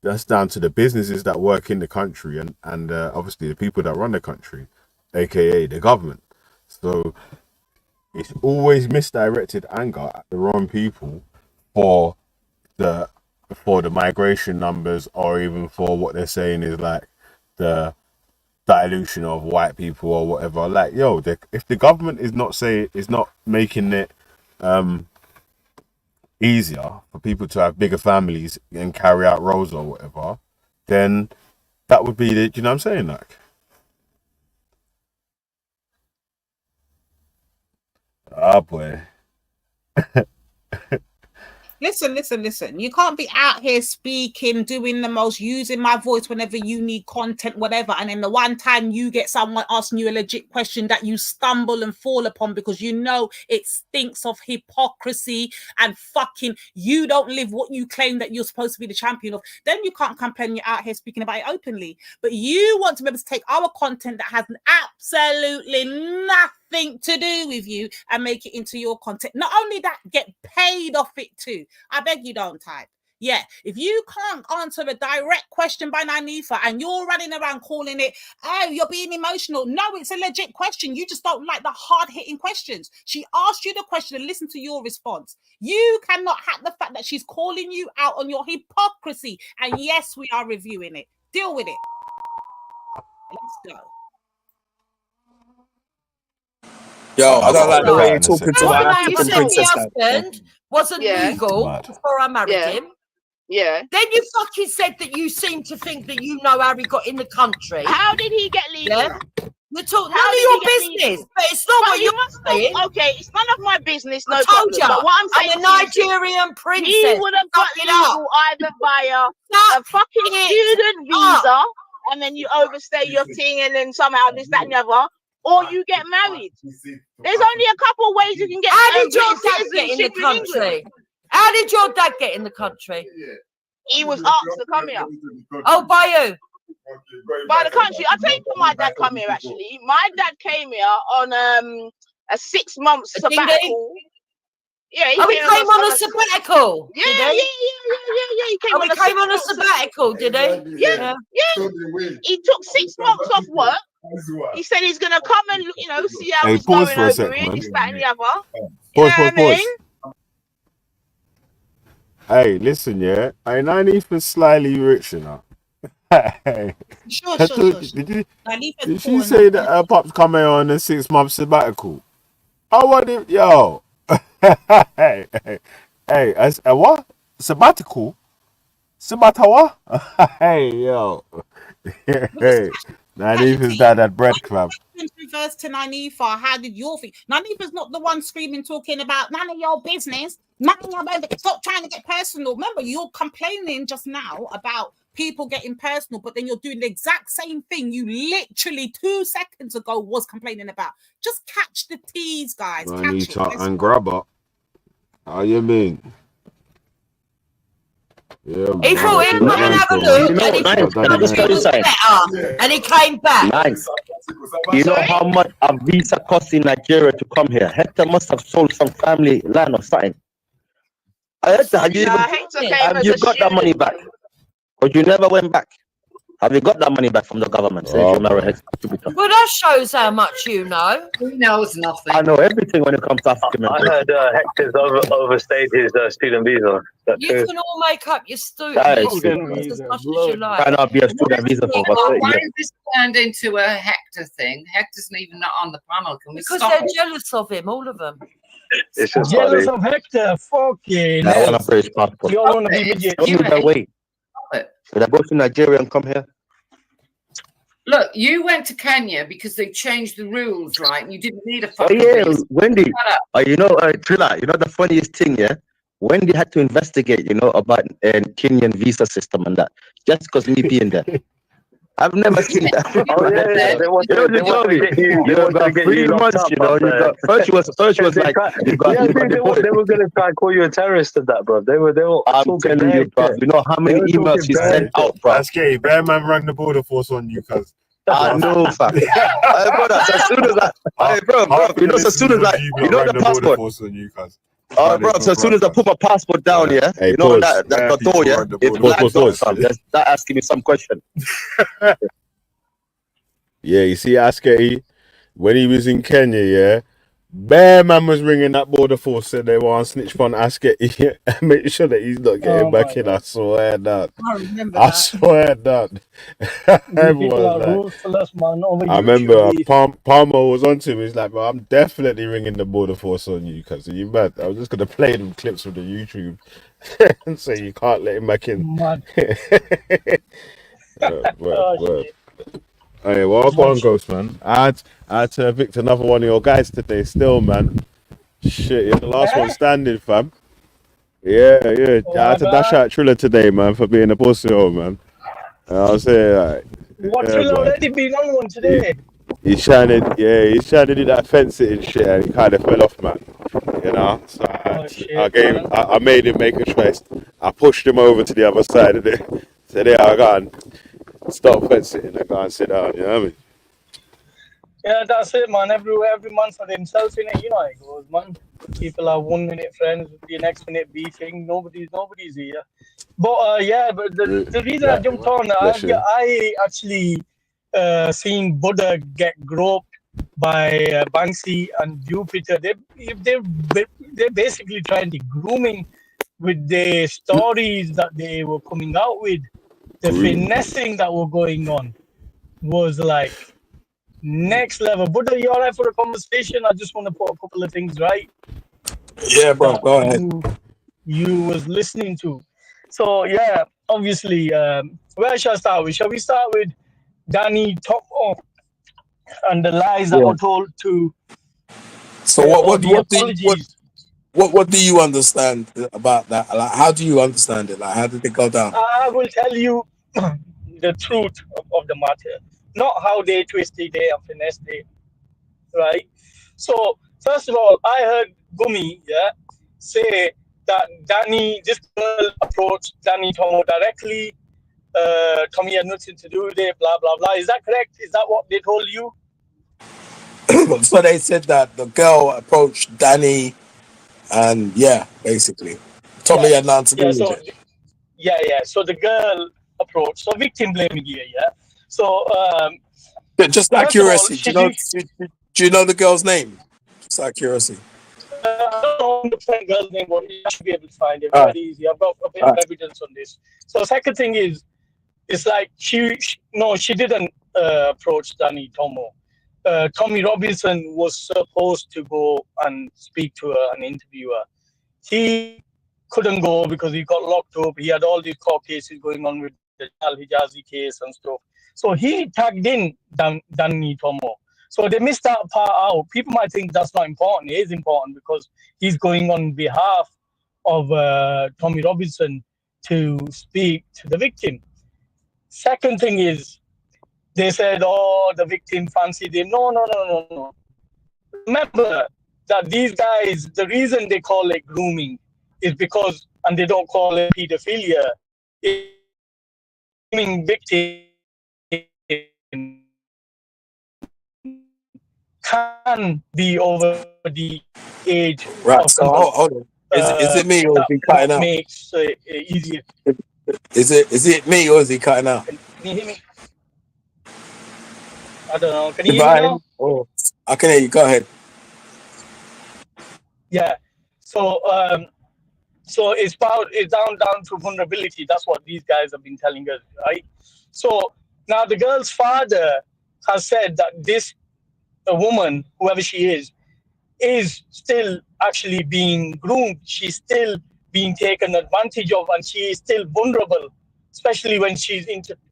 that's down to the businesses that work in the country and obviously the people that run the country, aka the government. So it's always misdirected anger at the wrong people for the migration numbers, or even for what they're saying is like the dilution of white people or whatever. Like, yo, if the government is not making it easier for people to have bigger families and carry out roles or whatever, then that would be the, you know what I'm saying? Like, Ah, boy. Listen. You can't be out here speaking, doing the most, using my voice whenever you need content, whatever. And then the one time you get someone asking you a legit question that you stumble and fall upon because you know it stinks of hypocrisy and fucking you don't live what you claim that you're supposed to be the champion of, then you can't complain you're out here speaking about it openly. But you want to be able to take our content that has absolutely nothing to do with you and make it into your content. Not only that, get paid off it too. I beg you don't type. Yeah, if you can't answer a direct question by Nanifa and you're running around calling it, oh, you're being emotional. No, it's a legit question. You just don't like the hard-hitting questions. She asked you the question and listen to your response. You cannot hack the fact that she's calling you out on your hypocrisy. And yes, we are reviewing it. Deal with it. Let's go. Yo, I don't like the way you're talking to my You African said princess. my husband wasn't legal before I married him. Yeah. Then you fucking said that you seem to think that you know how he got in the country. How did he get legal? Yeah? You're talking none of your business, but it's not what you're saying. Okay, it's none of my business. No I told problem. you, But what I'm saying, I'm a Nigerian princess. he would have got legal either via a fucking student visa, and then you overstay your thing, and then somehow this, that, and the other, or you get married. There's only a couple of ways you can get. How did your dad get in the country? How did your dad get in the country? He was asked to come here. Oh, by who? By the country. I'll tell you why my dad come here, actually. My dad came here on a 6-month sabbatical. Yeah, he came on a sabbatical. Yeah. He came on a sabbatical, did he? Yeah. He took 6 months off work. He said he's gonna come and see how it's going over here, this, that, and the other. Pause. Hey, listen, yeah. I know Nanifa's slightly rich, you know. Sure. Did she say that her pops come here on a 6-month sabbatical? I want him, yo. Hey, what? Sabbatical? Sabbatawa? Hey, yo. Hey, Nanifa's dad at Bread Club. Reverse to Nanifa, how did your thing? Nanifa's not the one screaming, talking about none of your business. None of your business. Stop trying to get personal. Remember, you're complaining just now about people getting personal, but then you're doing the exact same thing you literally 2 seconds ago was complaining about. Just catch the tease, guys. Manita and grabber. How you mean? Yeah, he thought he'd come and have a look, and he came back. Nice. You know how much a visa costs in Nigeria to come here? Hector must have sold some family land or something. Hector, have you got that money back? But you never went back. Have you got that money back from the government? Well, that shows how much you know. He knows nothing. I know everything when it comes to African. I heard Hector's overstayed his student visa. You can all make up your student visa as much as you like. Cannot be a student visa for Why is this turned into a Hector thing? Hector's even not on the panel. Can we because stop they're it? jealous of him, all of them. It's just jealous of Hector. Fucking. I want a British passport. You all want to be with Don't move away. Should I go to Nigeria and come here? Look, you went to Kenya because they changed the rules, right? And you didn't need a Oh fucking yeah, visa. Wendy. Shut up. Trilla, the funniest thing, yeah? Wendy had to investigate, about Kenyan visa system and that, just because me being there. I've never seen that. You got 3 months, First was like, they were going to try and call you a terrorist and that, bro. They were I'm telling you, bro. You know how many emails she sent out, bro? That's scary. Bear man rang the border force on you, cuz. I know, fam. As soon as as soon as the passport. Oh, bro, so as soon as I put my passport down, yeah, hey, that door, yeah, it's black. Start asking me some question. Yeah, you see, Askety, when he was in Kenya, yeah, Bear man was ringing that border force, said they want to snitch on Askety and make sure that he's not getting back in. I swear that. I remember I swear that. Everyone I remember Palmer was on to him. He's like, bro, I'm definitely ringing the border force on you because you mad. I was just gonna play them clips from the YouTube and say you can't let him back in. Hey, well, go on, Ghost, man. I had to evict another one of your guys today still, man. Shit, you're the last one standing, fam. Yeah. I had to dash out Triller today, man, for being a pussy hole, man. And I was saying, like, What yeah, Triller man. already been on one today? He's trying to do that fence sitting shit, and he kind of fell off, man. You know, so I made him make a choice. I pushed him over to the other side of it. Said, "Yeah, I got stop fence sitting. I go and sit down." You know what I mean? Yeah, that's it, man. Every man for themselves, innit? You know how it goes, man. People are 1 minute friends, the next minute beefing. Nobody's here. But but the reason I jumped on, I actually seen Buddha get groped by Banksy and Jupiter. They're basically trying to grooming with the stories that they were coming out with. The finessing that were going on was like next level. Buddha, you alright for a conversation? I just want to put a couple of things right. Yeah, bro, go ahead. You was listening to. So yeah, obviously, where shall I start with? Shall we start with Danny Tomo and the lies that were told to? So what do you understand about that? Like, how do you understand it? Like, how did it go down? I will tell you the truth of the matter, not how they twisted it and finessed it, right? So first of all, I heard Gumi, say that this girl approached Danny Tomo directly. Tommy had nothing to do with it, blah blah blah. Is that correct? Is that what they told you? So they said that the girl approached Danny, and basically, Tommy had nothing to do with it. So the girl approached. So victim blaming here, So just out of curiosity, do you know the girl's name? Just out of curiosity. I don't know the girl's name, but I should be able to find it very easy. I've got a bit of evidence on this. So second thing is, it's like she didn't approach Danny Tomo. Tommy Robinson was supposed to go and speak to her and interview her. He couldn't go because he got locked up. He had all these court cases going on with the Al Hijazi case and stuff. So he tagged in Danny Tomo. So they missed that part out. People might think that's not important. It is important because he's going on behalf of Tommy Robinson to speak to the victim. Second thing is, they said, the victim fancied him. No. Remember that these guys, the reason they call it grooming is because, and they don't call it pedophilia, it's grooming victim can be over the age. Right, so hold on. Is it me or is he cutting out? Makes it easier. Is it me or is he cutting out? Can you hear me? I don't know. Can you hear me now? Oh, I can hear you. Go ahead. Yeah. So it's down to vulnerability. That's what these guys have been telling us, right? So now the girl's father has said that a woman, whoever she is still actually being groomed. She's still being taken advantage of, and she is still vulnerable, especially when she's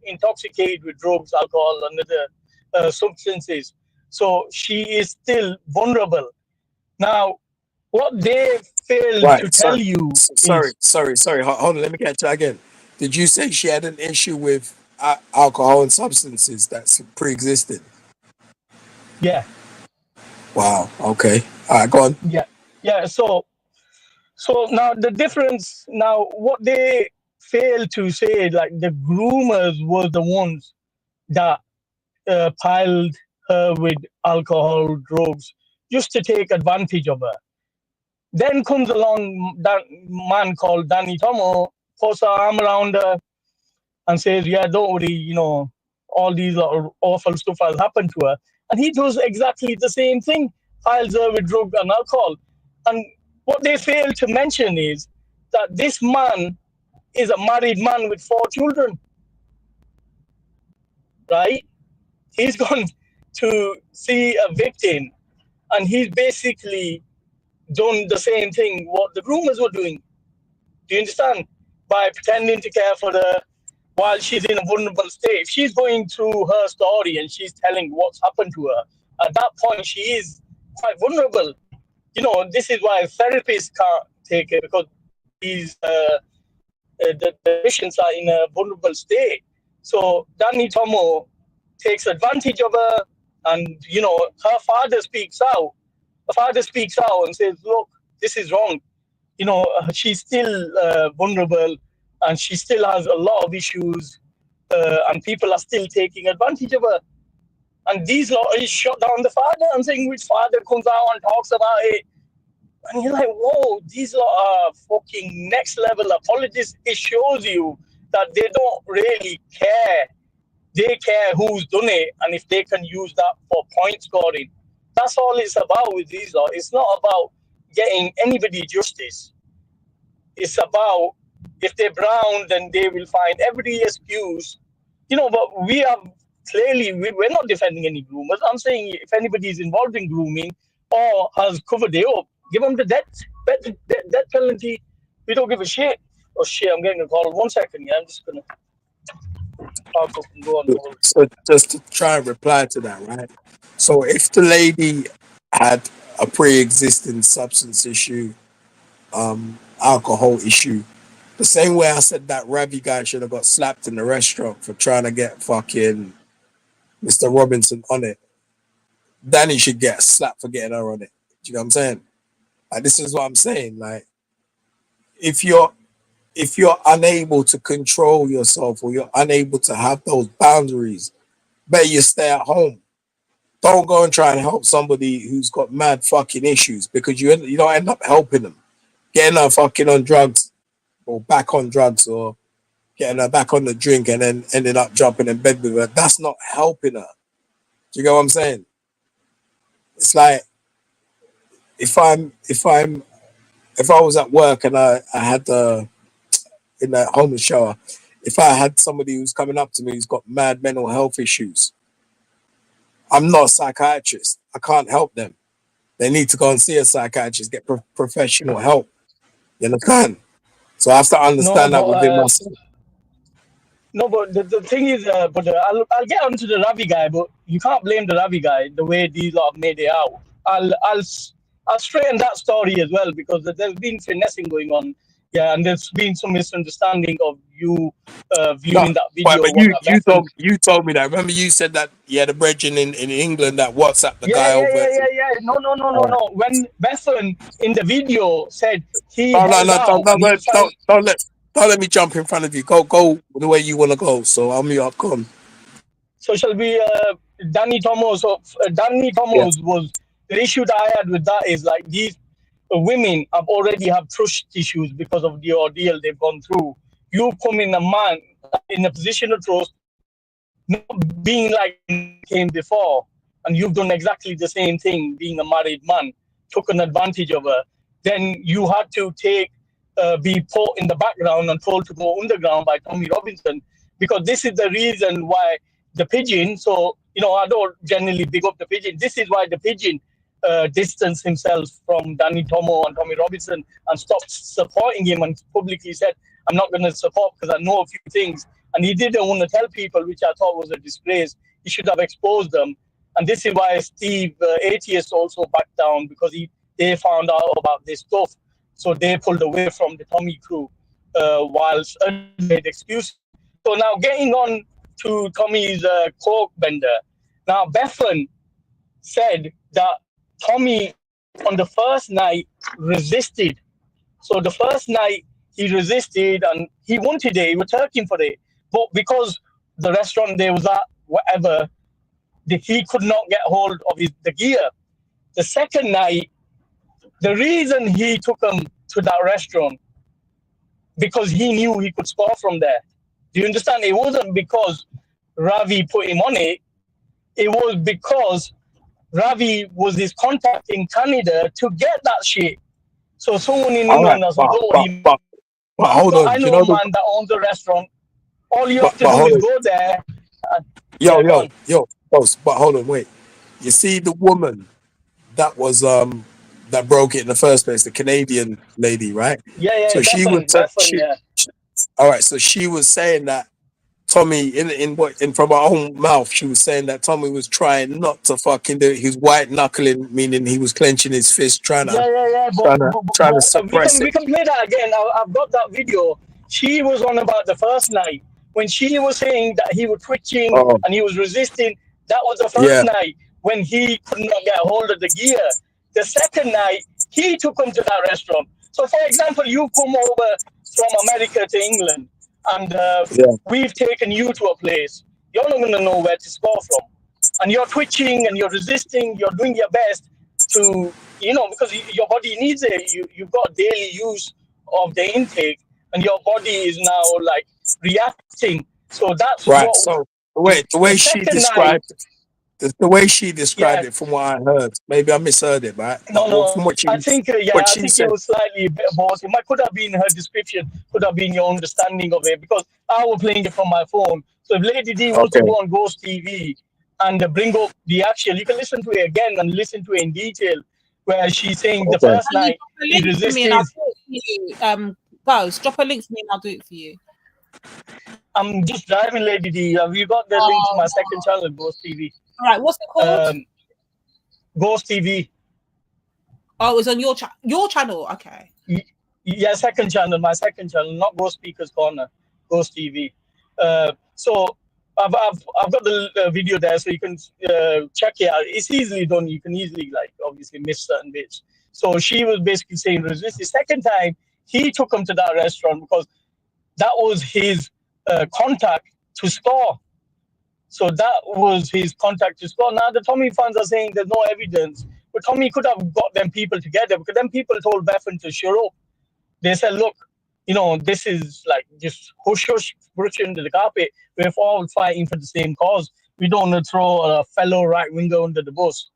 intoxicated with drugs, alcohol, and other substances. So she is still vulnerable. Now, what they failed to tell you Sorry. Hold on, let me catch that again. Did you say she had an issue with alcohol and substances that's pre-existing? Yeah. Wow. Okay. All right, go on. Yeah. So now the difference. Now, what they failed to say, like the groomers were the ones that piled her with alcohol, drugs, just to take advantage of her. Then comes along that man called Danny Tomo, puts her arm around her and says, "Yeah, don't worry, all these awful stuff has happened to her." And he does exactly the same thing, piles her with drug and alcohol. And what they fail to mention is that this man is a married man with 4 children, right? He's gone to see a victim, and he's basically done the same thing what the groomers were doing. Do you understand? By pretending to care for her while she's in a vulnerable state. If she's going through her story and she's telling what's happened to her, at that point she is quite vulnerable. this is why therapists can't take it, because the patients are in a vulnerable state. So Danny Tomo takes advantage of her, and her father speaks out. The father speaks out and says, "Look, this is wrong. She's still vulnerable, and she still has a lot of issues, and people are still taking advantage of her." And these lot is shut down the father and saying which father comes out and talks about it. And you're like, whoa, these lot are fucking next level apologists. It shows you that they don't really care. They care who's done it and if they can use that for point scoring. That's all it's about with these lot. It's not about getting anybody justice. It's about if they're brown, then they will find every excuse. But we have clearly, we're not defending any groomers. I'm saying if anybody is involved in grooming or has covered it up, give them the death penalty. We don't give a shit. Oh shit, I'm getting a call. 1 second, yeah, I'm just gonna park up and go on hold. So just to try and reply to that, right? So if the lady had a pre-existing substance issue, alcohol issue, the same way I said that Ravi guy should have got slapped in the restaurant for trying to get fucking Mr. Robinson on it, Danny should get slapped for getting her on it. Do you know what I'm saying? Like, this is what I'm saying. Like, if you're unable to control yourself or you're unable to have those boundaries, better you stay at home. Don't go and try and help somebody who's got mad fucking issues, because you don't end up helping them, getting her fucking on drugs or back on drugs, or getting her back on the drink and then ended up jumping in bed with her. That's not helping her. Do you get what I'm saying? It's like if I was at work and I had in that homeless shower, if I had somebody who's coming up to me who's got mad mental health issues, I'm not a psychiatrist. I can't help them. They need to go and see a psychiatrist, get professional help. You understand? So I have to understand that within myself. No, but the thing is, I'll get onto the Ravi guy, but you can't blame the Ravi guy the way these lot have made it out. I'll straighten that story as well, because there's been finessing going on, yeah, and there's been some misunderstanding of you viewing that video. But you told me that. Remember, you said that you had a brethren in England that WhatsApp the guy over. Yeah. No. When Bethan in the video said he don't let me jump in front of you. Go the way you want to go. So I'm you up. Come. So shall we? Danny Thomas. Danny Thomas was the issue that I had with that is like these women already have trust issues because of the ordeal they've gone through. You come in a man in a position of trust, not being like came before, and you've done exactly the same thing, being a married man, took an advantage of her. Then you had to be put in the background and told to go underground by Tommy Robinson, because this is the reason why the pigeon. So I don't generally big up the pigeon. This is why the pigeon distanced himself from Danny Tomo and Tommy Robinson and stopped supporting him and publicly said, I'm not going to support because I know a few things. And he didn't want to tell people, which I thought was a disgrace. He should have exposed them. And this is why Steve Atheist also backed down, because they found out about this stuff. So they pulled away from the Tommy crew whilst made excuses. So now getting on to Tommy's coke bender. Now Bethan said that Tommy on the first night resisted. So the first night he resisted and he wanted it, he was working for it. But because the restaurant they was at, whatever, he could not get hold of the gear. The second night, the reason he took him to that restaurant, because he knew he could score from there. Do you understand? It wasn't because Ravi put him on it. It was because Ravi was his contact in Canada to get that shit. So someone in England has hold on. I know a man that owns a restaurant. All you have to do is go there. Yo, boss, but hold on, wait. You see the woman that was that broke it in the first place, the Canadian lady, right? Yeah. So she was yeah. all right. So she was saying that Tommy in from her own mouth, she was saying that Tommy was trying not to fucking do it. He was white knuckling, meaning he was clenching his fist, trying to suppress we it. can play that again. I've got that video. She was on about the first night when she was saying that he was twitching Oh, and he was resisting. That was the first yeah, night when he could not get a hold of the gear. The second night, he took him to that restaurant. So, for example, you come over from America to England, and yeah, we've taken you to a place. You're not going to know where to score from, and you're twitching and you're resisting. You're doing your best to, because your body needs it. You've got daily use of the intake, and your body is now like reacting. So that's right. what. So the way The she second night, described the way she described yeah. it, from what I heard, maybe I misheard it, right? Well, No. from what I think, what I she think it said. was slightly a bit both. It could have been her description, could have been your understanding of it, because I was playing it from my phone. So if Lady D wants to Okay, go on Ghost TV and bring up the actual, you can listen to it again and listen to it in detail, where she's saying the okay. first Can you night drop a he link to me and I'll resisted. do it for you? Ghost, drop a link to me and I'll do it for you. I'm just driving, Lady D. Have you got the link to my second channel, Ghost TV? All right, what's it called? Ghost TV. Oh, it's on your channel. Okay. Yeah, second channel, my second channel, not Ghost Speakers Corner, Ghost TV. So I've got the video there, so you can check it out. It's easily done. You can easily obviously miss certain bits. So she was basically saying resist. The second time he took him to that restaurant because that was his contact to score. So that was his contact to score. Now the Tommy fans are saying there's no evidence, but Tommy could have got them people together, because them people told Bethan to shut up. They said, look, this is like just hush, brush under the carpet. We're all fighting for the same cause. We don't want to throw a fellow right winger under the bus.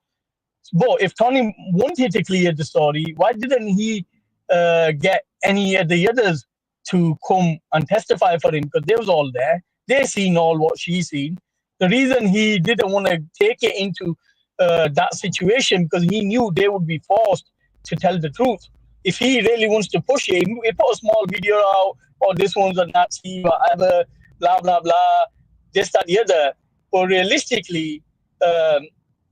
But if Tony wanted to clear the story, why didn't he get any of the others to come and testify for him? Because they was all there. They seen all what she seen. The reason he didn't want to take it into that situation, because he knew they would be forced to tell the truth. If he really wants to push it, he put a small video out, or this one's a Nazi, whatever, blah, blah, blah, this, that, the other. But realistically,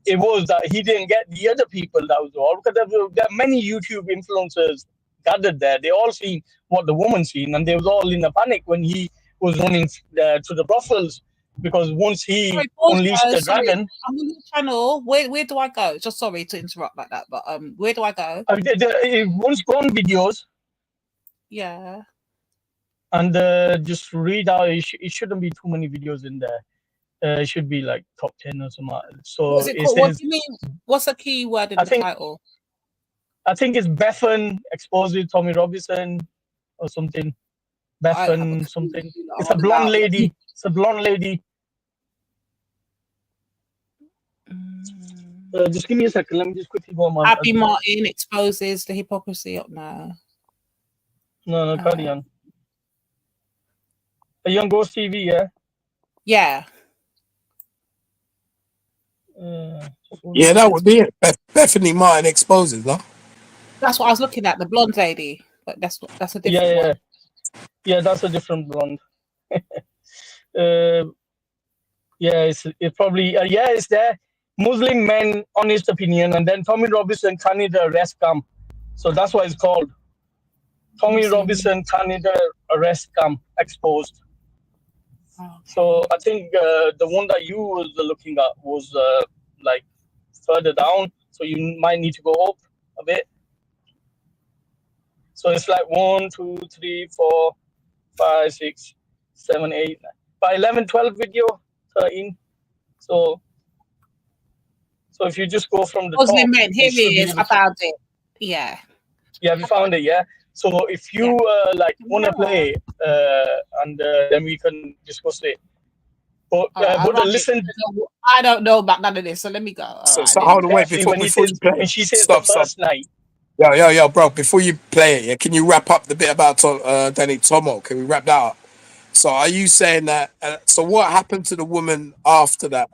it was that he didn't get the other people that was all, because there are many YouTube influencers gathered there. They all seen what the woman seen, and they was all in a panic when he was running to the brothels, because once he unleashed the dragon. I'm on your channel. Where do I go? Just sorry to interrupt like that, but where do I go? Once go on videos. Yeah. And just read out. It shouldn't be too many videos in there. It should be like top 10 or something. So what's it called? What do you mean? What's the key word in the title? I think it's Bethan exposes Tommy Robinson or something. Bethan something. It's a blonde lady. It's a blonde lady. Just give me a second. Let me just quickly go on my. Abby Martin exposes the hypocrisy of no. No, carry on. Are you on Ghost TV? Yeah. Yeah. Yeah, that would be it. Bethany Martin exposes, no? That's what I was looking at, the blonde lady, but that's a different one. Yeah, that's a different blonde. It's probably it's there. Muslim men, honest opinion, and then Tommy Robinson Canada arrest scam. So that's what it's called. Tommy Robinson Canada arrest scam exposed. So I think the one that you was looking at was like further down, so you might need to go up a bit. So it's like 1, 2, 3, 4, 5, 6, 7, 8, 9. By 11, 12 video, 13. So if you just go from the top, men, here he is. I found it. Yeah. Yeah, we found it. Yeah. So if you want to play, and then we can discuss it. But listen, I don't know about none of this, so let me go. So hold on, wait, before you play. When she says Stop. the first night. Yo, bro, before you play it, can you wrap up the bit about Danny Tomo? Can we wrap that up? So are you saying that, so what happened to the woman after that?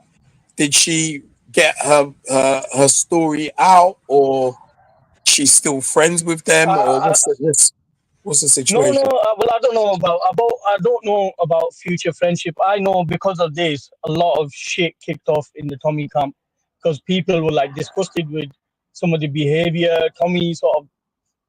Did she get her story out, or she's still friends with them, or what's this? What's the No, situation? well, I don't know about future friendship. I know because of this, a lot of shit kicked off in the Tommy camp because people were like disgusted with some of the behavior. Tommy sort of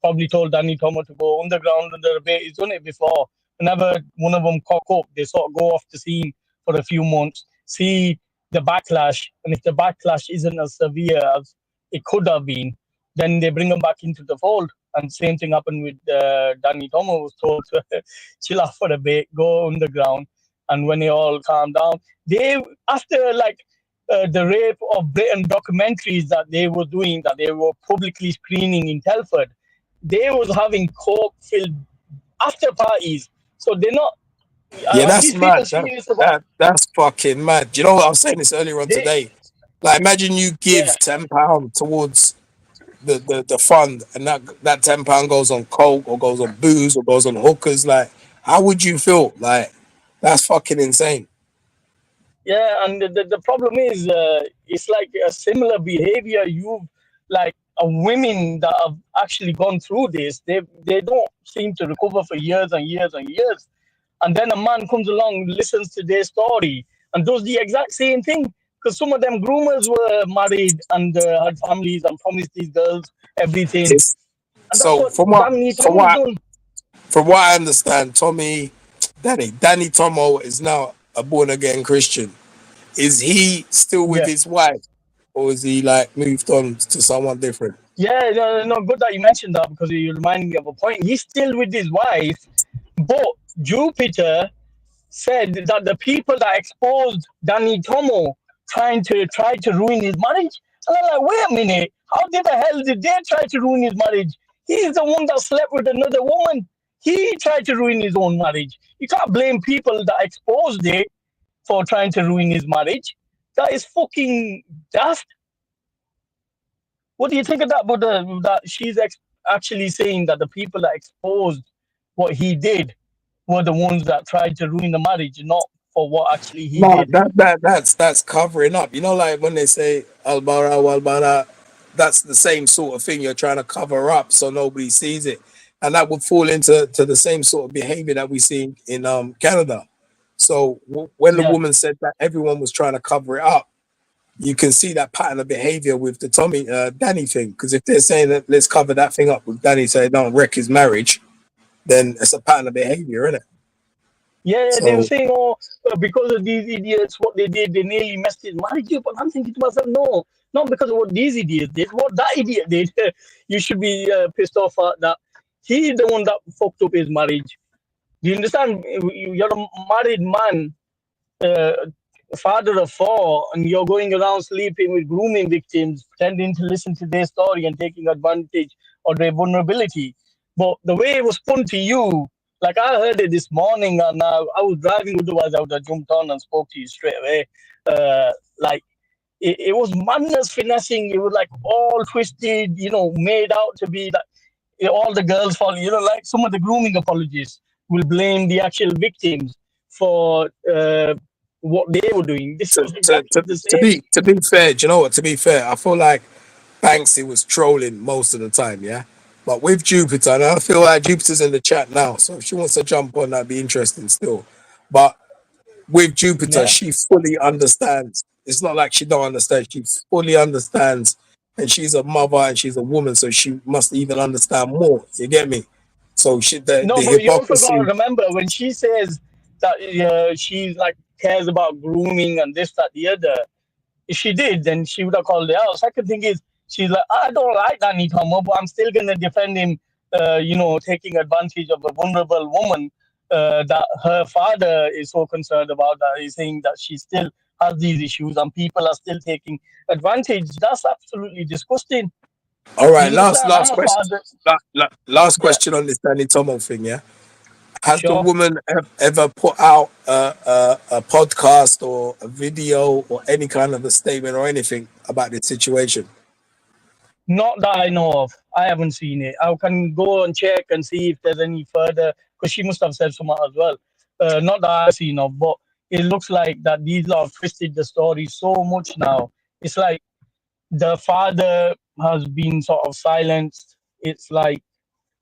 probably told Danny Tomo to go underground under the bait. He's done it before. Whenever one of them cock up, they sort of go off the scene for a few months, see the backlash, and if the backlash isn't as severe as it could have been, then they bring them back into the fold. And same thing happened with Danny Tomo, was told to chill out for a bit, go underground, and when it all calmed down, they after like the rape of Britain documentaries that they were doing, that they were publicly screening in Telford, they was having coke-filled after parties. So they're not. Yeah, Are that's these people mad. serious about? That's fucking mad. You know what I was saying this earlier on They, today? Like, imagine you yeah, give £10 towards the fund, and that £10 goes on coke or goes on booze or goes on hookers. Like, how would you feel? Like, that's fucking insane. yeah, and the problem is, it's like a similar behavior. Like women that have actually gone through this, they don't seem to recover for years and years and years. And then a man comes along, listens to their story, and does the exact same thing. Because some of them groomers were married and had families and promised these girls everything. It's, And that's so what Danny Tomo's done. from what I understand, Danny Tomo is now a born again Christian. Is he still with Yeah. his wife, or is he like moved on to someone different? Yeah, no, good that you mentioned that because you remind me of a point. He's still with his wife, but Jupiter said that the people that exposed Danny Tomo tried to ruin his marriage. And I'm like, wait a minute, how the hell did they try to ruin his marriage? He's the one that slept with another woman. He tried to ruin his own marriage. You can't blame people that exposed it for trying to ruin his marriage. That is fucking daft. What do you think of that? But that she's actually saying that the people that exposed what he did were the ones that tried to ruin the marriage, not for what actually he No, did. that's covering up. You know, like when they say Albara, that's the same sort of thing. You're trying to cover up so nobody sees it, and that would fall into the same sort of behavior that we see in Canada. So when the Yeah. woman said that everyone was trying to cover it up, you can see that pattern of behavior with the Danny thing. Because if they're saying that let's cover that thing up with Danny saying don't wreck his marriage, then it's a pattern of behavior, isn't it? Yeah, they were So saying, oh, because of these idiots, what they did, they nearly messed his marriage up. And I'm thinking to myself, no, not because of what these idiots did, what that idiot did. You should be pissed off at that. He's the one that fucked up his marriage. Do you understand? You're a married man, father of four, and you're going around sleeping with grooming victims, pretending to listen to their story and taking advantage of their vulnerability. But the way it was spun to you, like I heard it this morning, and I was driving, otherwise I would have jumped on and spoke to you straight away. Like it was madness, finessing. It was like all twisted, made out to be like all the girls fall. Like some of the grooming apologists will blame the actual victims for what they were doing. This was exactly the same. to be fair, do you know what? To be fair, I feel like Banksy was trolling most of the time, yeah. But with Jupiter, and I feel like Jupiter's in the chat now, so if she wants to jump on, that'd be interesting still. But with Jupiter, Yeah. she fully understands. It's not like she don't understand. She fully understands, and she's a mother and she's a woman, so she must even understand more. You get me? So the No, but you also got to hypocrisy. remember when she says that she like cares about grooming and this, that, the other. If she did, then she would have called it out. Second thing is, she's like, I don't like Danny Tomo, but I'm still going to defend him, taking advantage of a vulnerable woman that her father is so concerned about, that he's saying that she still has these issues and people are still taking advantage. That's absolutely disgusting. All right, You last understand? I'm a question. father. Last Yeah, question on this Danny Tomo thing, yeah. Has the sure. woman ever put out a podcast or a video or any kind of a statement or anything about this situation? Not that I know of. I haven't seen it. I can go and check and see if there's any further, because she must have said something as well. Not that I've seen of, but it looks like that these lot have twisted the story so much now. It's like, the father has been sort of silenced. It's like,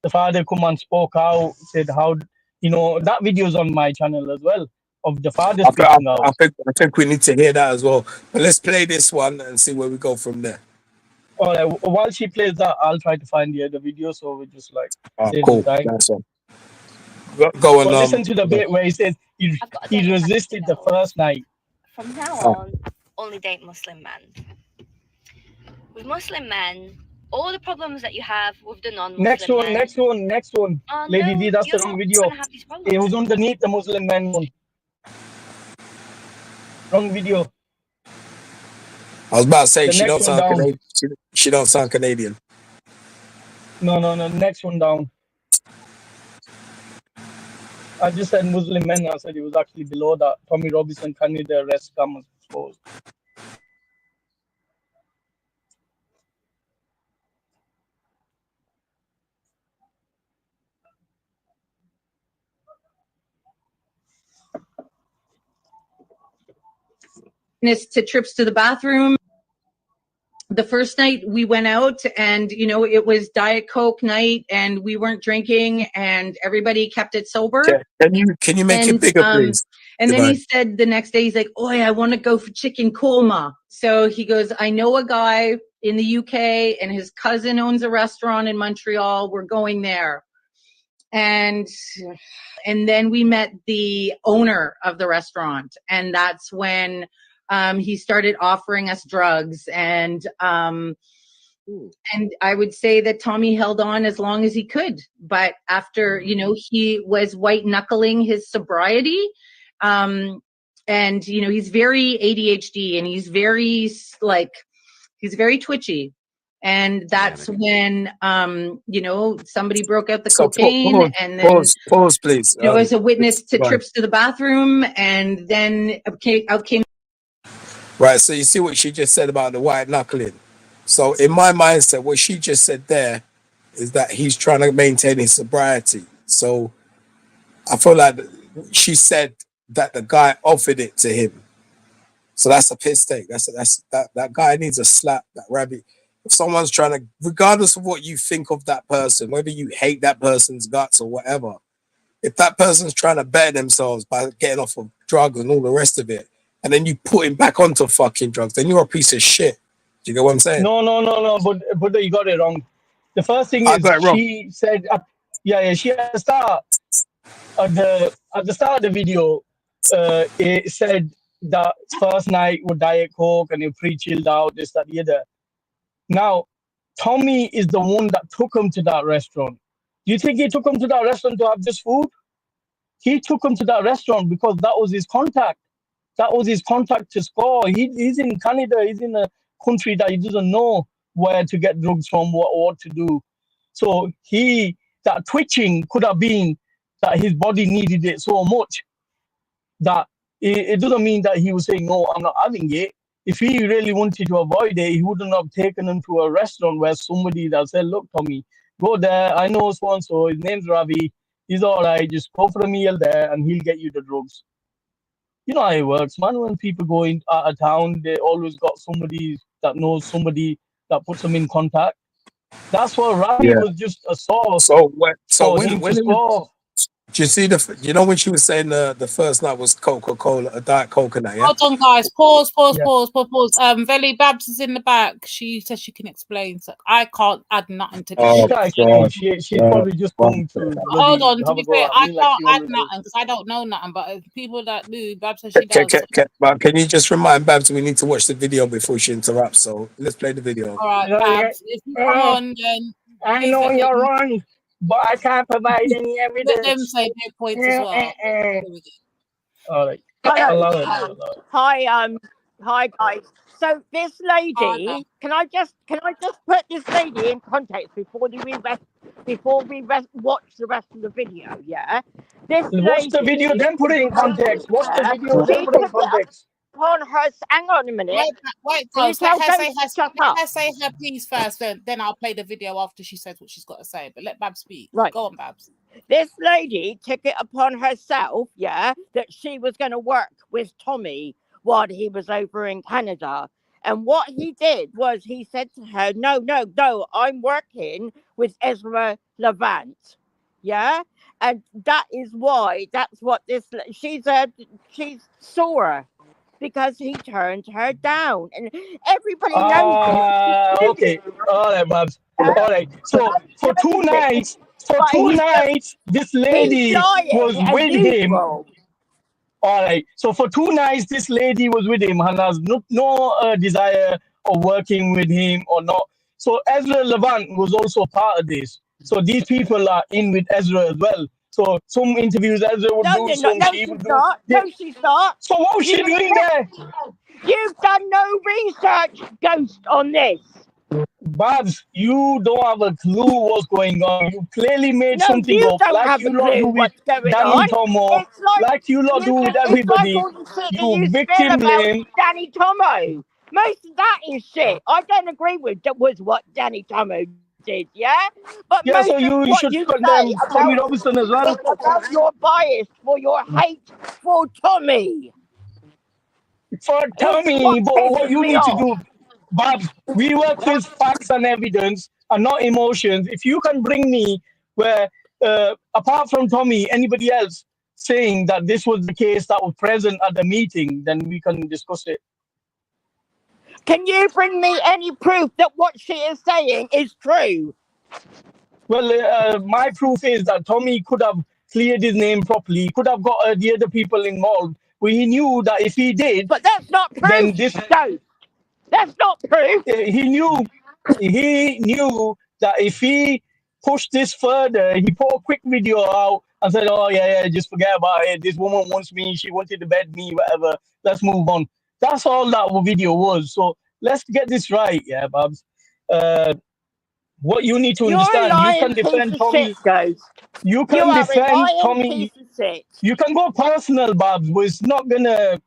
the father come and spoke out, said how, you know, that video's on my channel as well, of the father speaking out. I think we need to hear that as well. But let's play this one and see where we go from there. All right, while she plays that, I'll try to find the other video, so we just like save Cool. the time. Nice one. Go on. But listen to the bit where he says he resisted the first night. From now on, only date Muslim men. With Muslim men, all the problems that you have with the non-Muslim men. Next one. Lady D, that's the wrong video. It was underneath the Muslim men one. Wrong video. I was about to say The she next don't one sound down. Canadian. She don't sound Canadian. No. Next one down. I just said Muslim men. I said it was actually below that. Tommy Robinson, Canada arrest scam exposed. To trips to the bathroom. The first night we went out and, you know, it was Diet Coke night and we weren't drinking and everybody kept it sober. Can you make it bigger, please? And then he said the next day, he's like, "Oh, I want to go for chicken korma." So he goes, "I know a guy in the UK and his cousin owns a restaurant in Montreal. We're going there." And then we met the owner of the restaurant. And that's when he started offering us drugs. And I would say that Tommy held on as long as he could. But after, you know, he was white knuckling his sobriety. And, you know, he's very ADHD and he's very he's very twitchy. And that's when, you know, somebody broke out the cocaine and then pause, please. You know, as a witness to trips to the bathroom, and then out came. Right. So you see what she just said about the white knuckling. So in my mindset, what she just said there is that he's trying to maintain his sobriety. So I feel like she said that the guy offered it to him. So that's a piss take. That guy needs a slap, that rabbit. If someone's trying to, regardless of what you think of that person, whether you hate that person's guts or whatever, if that person's trying to better themselves by getting off of drugs and all the rest of it, and then you put him back onto fucking drugs, then you're a piece of shit. Do you get what I'm saying? No. But you got it wrong. The first thing is she said, she at the start of the video, it said that first night with Diet Coke and you're pretty chilled out, this, that, the other. Now, Tommy is the one that took him to that restaurant. Do you think he took him to that restaurant to have just food? He took him to that restaurant because that was his contact. That was his contact to score. He's in Canada. He's in a country that he doesn't know where to get drugs from, what to do. So that twitching could have been that his body needed it so much that it doesn't mean that he was saying, "No, I'm not having it." If he really wanted to avoid it, he wouldn't have taken him to a restaurant where somebody that said, "Look, Tommy, go there. I know so-and-so. His name's Ravi. He's all right. Just go for a meal there and he'll get you the drugs." You know how it works, man. When people go out of town, they always got somebody that knows somebody that puts them in contact. That's what Ravi was just a source. So do you see you know when she was saying the first night was Coca-Cola, a Diet Coconut, yeah? Hold on, guys. Pause. Veli Babs is in the back. She says she can explain. So I can't add nothing to this. She's probably just going to. Hold on. To be fair, I can't add nothing because I don't know nothing. But people that do, Babs says she does. But can you just remind Babs we need to watch the video before she interrupts? So let's play the video. All right, Babs. If you come on, then I know you're wrong, but I can't provide any evidence. Let them say their points as well. All right. Hi guys. So this lady, can I just put this lady in context before we watch the rest of the video? Yeah. Watch the video, then put it in context. Watch the video, then put it in context. Hang on a minute. Wait, let her say her piece first, then I'll play the video after she says what she's got to say. But let Babs speak. Right. Go on, Babs. This lady took it upon herself, that she was going to work with Tommy while he was over in Canada. And what he did was he said to her, no, I'm working with Ezra Levant. Yeah. And that's what she's sore because he turned her down. And everybody knows this. Okay. All right, Babs. All right. So for 2 nights, this lady he's lying was as with him. usual. All right. So for 2 nights, this lady was with him and has no desire of working with him or not. So Ezra Levant was also part of this. So these people are in with Ezra as well. So some interviews Ezra would do, some she would do. No, she's not. So what was she doing there? You've done no research, Ghost, on this. Babs, you don't have a clue what's going on. You clearly made something up, like you lot do with Danny Tomo, like you lot do with everybody. You victim blame. Danny Tomo. Most of that is shit. I don't agree with what Danny Tomo did, yeah? But Yeah, most so of you what should you condemn say Tommy about, Robinson as well. about your bias for your hate for Tommy. For Tommy, but what you need to do, Babs, we work with facts and evidence and not emotions. If you can bring me where, apart from Tommy, anybody else saying that this was the case that was present at the meeting, then we can discuss it. Can you bring me any proof that what she is saying is true? Well, my proof is that Tommy could have cleared his name properly. He could have got the other people involved. But he knew that if he did, but that's not proof. Then this, no, that's not proof. He knew that if he pushed this further, he put a quick video out and said, "Oh yeah, just forget about it. This woman wants me. She wanted to bed me, whatever. Let's move on." That's all that video was. So let's get this right, yeah, Babs. What you need to understand, you can defend Tommy. You can defend Tommy. You can go personal, Babs, but it's not gonna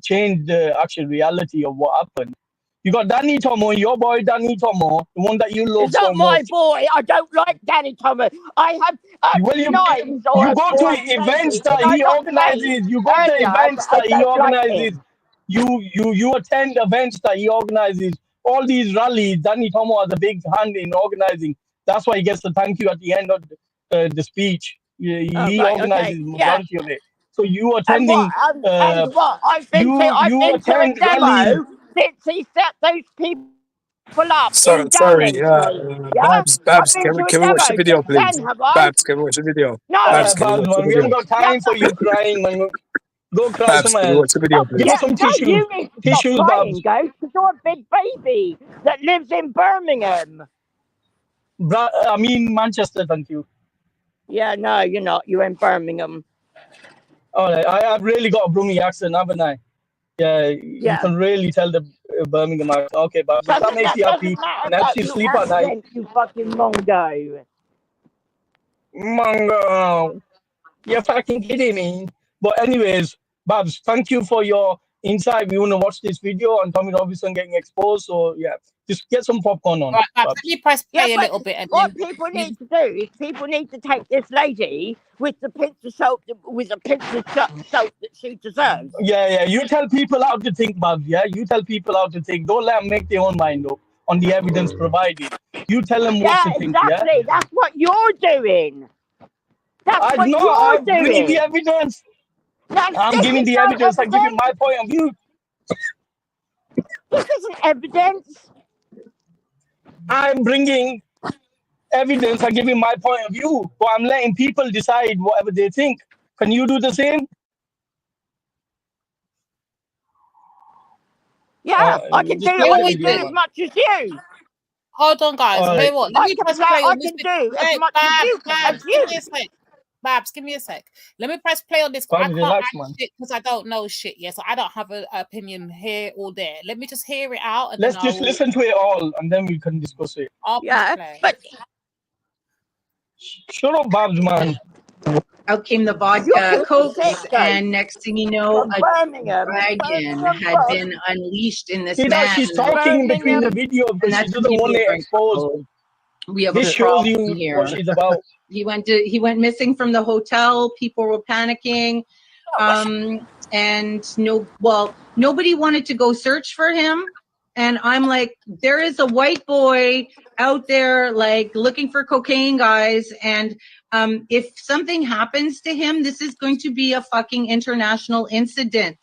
change the actual reality of what happened. You got Danny Tomo, your boy Danny Tomo, the one that you love He's not my boy. I don't like Danny Tomo. I have you go to events that he organizes. You go to events that he organizes. You attend events that he organizes. All these rallies, Danny Tomo has a big hand in organizing. That's why he gets the thank you at the end of the speech. He organizes majority of it. So you attending? And what? I've been to a demo since he set those people up. Sorry, Babs, can we watch the video, please? Babs, can we watch the video? No, Babs, can we watch the we video? haven't got time for you crying, man. Go cry Babs, somewhere can we watch else. the video, please? Give us some tissues. You need to Tissues, stop crying, Babs. Ghost, because you're a big baby that lives in Birmingham. I mean Manchester, thank you. Yeah, no, you're not. You're in Birmingham. All right, I've really got a Brummy accent, haven't I? Yeah, you can really tell the Birmingham accent. Okay, but that makes you happy and helps you sleep at night. You fucking mongo. Mongo. You're fucking kidding me. But anyways, Babs, thank you for your insight. We want to watch this video on Tommy Robinson getting exposed. So yeah, just get some popcorn on. Right, Babs, let me press play a little bit. And what people need to do is people need to take this lady with the pinch of salt, that she deserves. Yeah. You tell people how to think, Babs. Yeah, you tell people how to think. Don't let them make their own mind up on the evidence provided. You tell them what to think. Exactly. Yeah, That's what you're doing. That's what you're I'm doing. bringing the evidence. I'm giving the evidence. I'm giving my point of view. This isn't evidence. I'm bringing evidence. I'm giving my point of view. But I'm letting people decide whatever they think. Can you do the same? Yeah, I can do as much as you. Hold on, guys. Right. Hear what? Let me press play on this. As much as you. Give me a sec. Babs, give me a sec. Let me press play on this. I can't add shit because I don't know shit yet, so I don't have an opinion here or there. Let me just hear it out. And let's just listen to it all, and then we can discuss it. But shut up, Babs, man. Out came the vodka cokes, and next thing you know, a dragon had been unleashed in this man. She's talking in between the video because she doesn't want it exposed. We have this a shows problem you here. what she's about. He went missing from the hotel. People were panicking. And nobody wanted to go search for him. And I'm like, there is a white boy out there like looking for cocaine, guys. And if something happens to him, this is going to be a fucking international incident.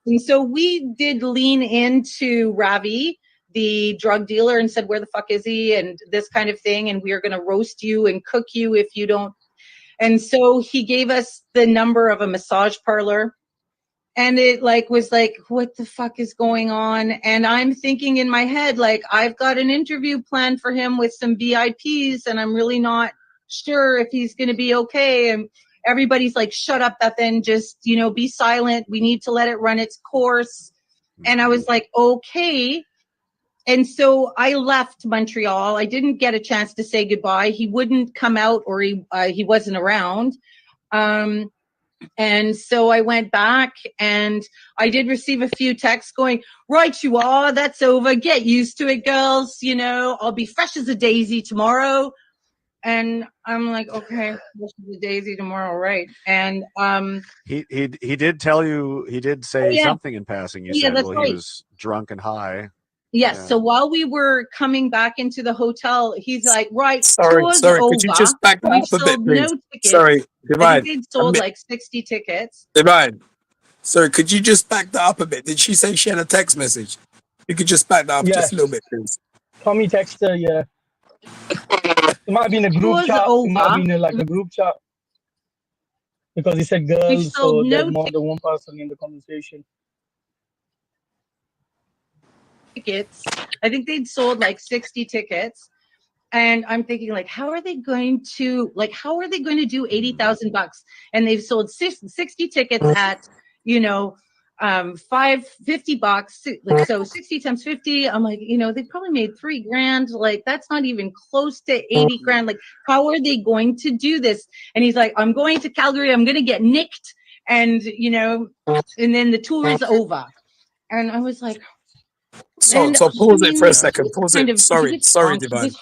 And so we did lean into Ravi, the drug dealer, and said, where the fuck is he? And this kind of thing. And we are going to roast you and cook you if you don't. And so he gave us the number of a massage parlor. And it was like, what the fuck is going on? And I'm thinking in my head, like, I've got an interview planned for him with some VIPs, and I'm really not sure if he's going to be okay. And everybody's like, shut up, Bethan, just, be silent. We need to let it run its course. And I was like, okay. And so I left Montreal. I didn't get a chance to say goodbye. He wouldn't come out, or he wasn't around. And so I went back, and I did receive a few texts going, right you are, that's over. Get used to it, girls. I'll be fresh as a daisy tomorrow. And I'm like, okay, fresh as a daisy tomorrow, right? And he did tell you, he did say something in passing. You said, well, he was drunk and high. Yes. Yeah. So while we were coming back into the hotel, he's like, right, Sorry, over. could you just back that We've up a bit, sold please? no tickets. Sorry, I Divine. think they'd sold like 60 tickets. Divine. Sorry, could you just back that up a bit? Did she say she had a text message? You could just back that up just a little bit, please. Tommy texted her, yeah. It might be in a group chat. It might be in a group chat. Because he said girls, so there's more than one person in the conversation. Tickets. I think they'd sold like 60 tickets. And I'm thinking, like, how are they going to do $80,000? And they've sold 60 tickets at, $50. Like, so 60 times 50, I'm like, they probably made $3,000. Like, that's not even close to 80 grand. Like, how are they going to do this? And he's like, I'm going to Calgary. I'm going to get nicked. And, and then the tour is over. And I was like, So pause it for a second. Pause it. Sorry, Divine.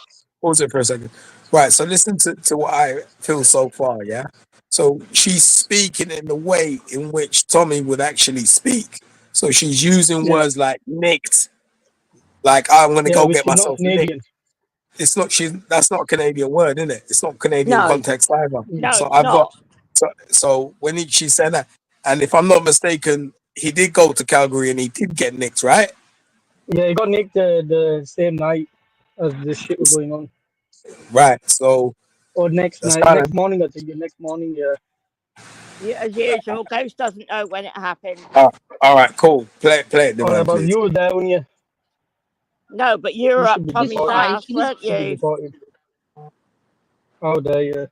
Pause it for a second. Right. So listen to what I feel so far. Yeah. So she's speaking in the way in which Tommy would actually speak. So she's using words like nicked, like I'm going to go get myself nicked. It's not. That's not a Canadian word, is it? It's not Canadian context either. No, so it's I've not. got. So when she said that, and if I'm not mistaken, he did go to Calgary and he did get nicked, right? Yeah, he got nicked the same night as the shit was going on. Right. So. Or next morning, I think. The next morning, yeah. Yeah, as usual, Ghost doesn't know when it happened. All right, cool. Play it, Divine, But please. you were there, weren't you? No, but you were up Tommy's ass, weren't you? Oh, there, yeah.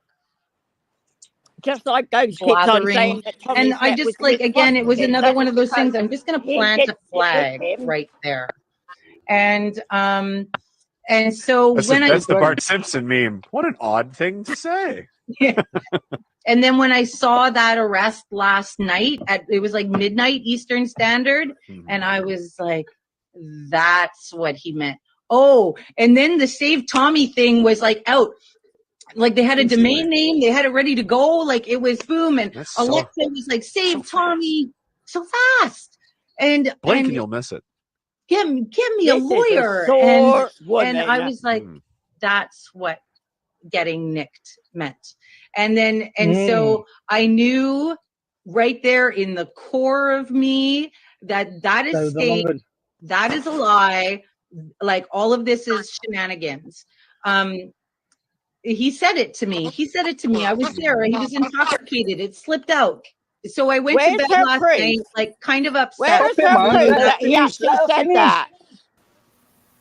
Just like Ghost keeps on saying that Tommy and I just like, again, it was another one of those things. I'm just going to plant a flag right there. And so that's the Bart Simpson meme. What an odd thing to say. Yeah. And then when I saw that arrest last night it was like midnight Eastern Standard, and I was like, that's what he meant. Oh, and then the Save Tommy thing was like out. Like they had a domain name, they had it ready to go, like it was boom, and Alexa was like, Save Tommy so fast. And blink and you'll miss it. Give me a lawyer. And I was like, that's what getting nicked meant. And so I knew right there in the core of me that is fake, that is a lie, like all of this is shenanigans. He said it to me. I was there. He was intoxicated. It slipped out. So I went to bed last night, like kind of upset. Where's her proof that he actually said that?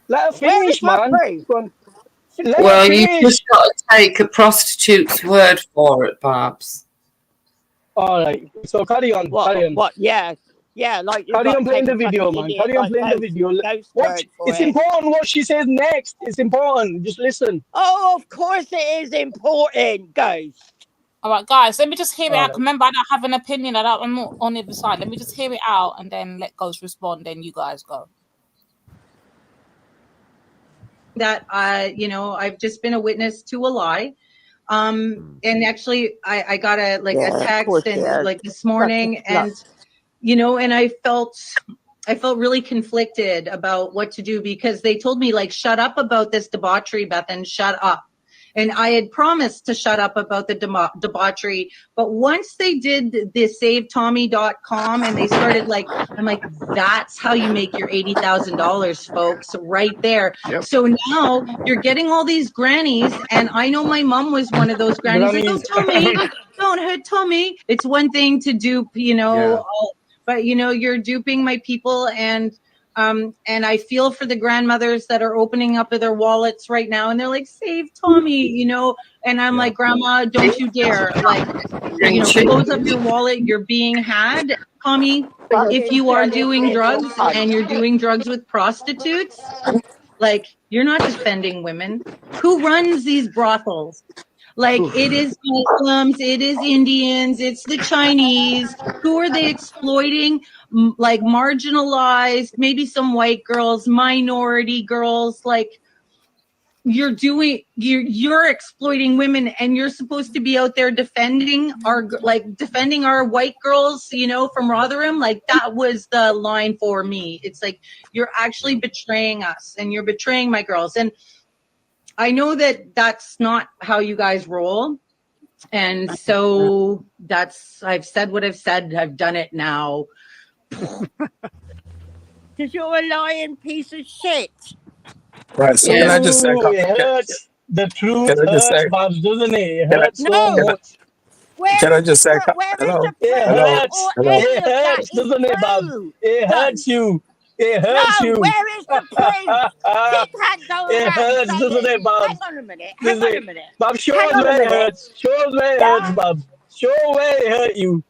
Let her finish, man. Well, you've just got to take a prostitute's word for it, Babs. All right. So carry on. What? Yeah. Yeah, like carry on playing the video, man. Carry on playing the video. It's important what she says next. It's important. Just listen. Oh, of course it is important, Ghost. All right, guys, let me just hear it out. Remember, I don't have an opinion. I'm not on either side. Let me just hear it out and then let Ghost respond. Then you guys go. That I've just been a witness to a lie. And actually, I got a Yeah, of text course and she is. like this Such a morning, and slut. and I felt really conflicted about what to do, because they told me, like, shut up about this debauchery, Bethan, shut up. And I had promised to shut up about the debauchery. But once they did the SaveTommy.com and they started, like, I'm like, that's how you make your $80,000, folks, right there. Yep. So now you're getting all these grannies. And I know my mom was one of those grannies. Like, oh, Tommy, don't hurt Tommy. It's one thing to dupe, Yeah. but you're duping my people. And I feel for the grandmothers that are opening up their wallets right now, and they're like, save Tommy, and I'm like, Grandma, don't you dare. Like, close up your wallet. You're being had, Tommy. If you are doing drugs and you're doing drugs with prostitutes, like, you're not defending women. Who runs these brothels? Like, it is Muslims, it is Indians, it's the Chinese. Who are they exploiting? Like, marginalized, maybe some white girls, minority girls. Like, you're exploiting women, and you're supposed to be out there defending our white girls, from Rotherham. Like, that was the line for me. It's like, you're actually betraying us, and you're betraying my girls. And I know that that's not how you guys roll. And so I've said what I've said. I've done it now. Because you're a lying piece of shit. Right. So can I just say, It hurts. The truth can I just hurts, say, Babs, doesn't it? It can I, hurts so much. can I just say, Where is hello, the proof It hello, hurts. or hello. any It of that hurts, is doesn't it, Babs? true? It hurts you. It hurts No, you. where is the proof? She can't go It around hurts, saying, doesn't it, Babs? hang on a minute, Does hang on a it? minute. Babs, show Hang us on a where it minute. hurts. Show us where it hurts, Babs. Show where it hurt you.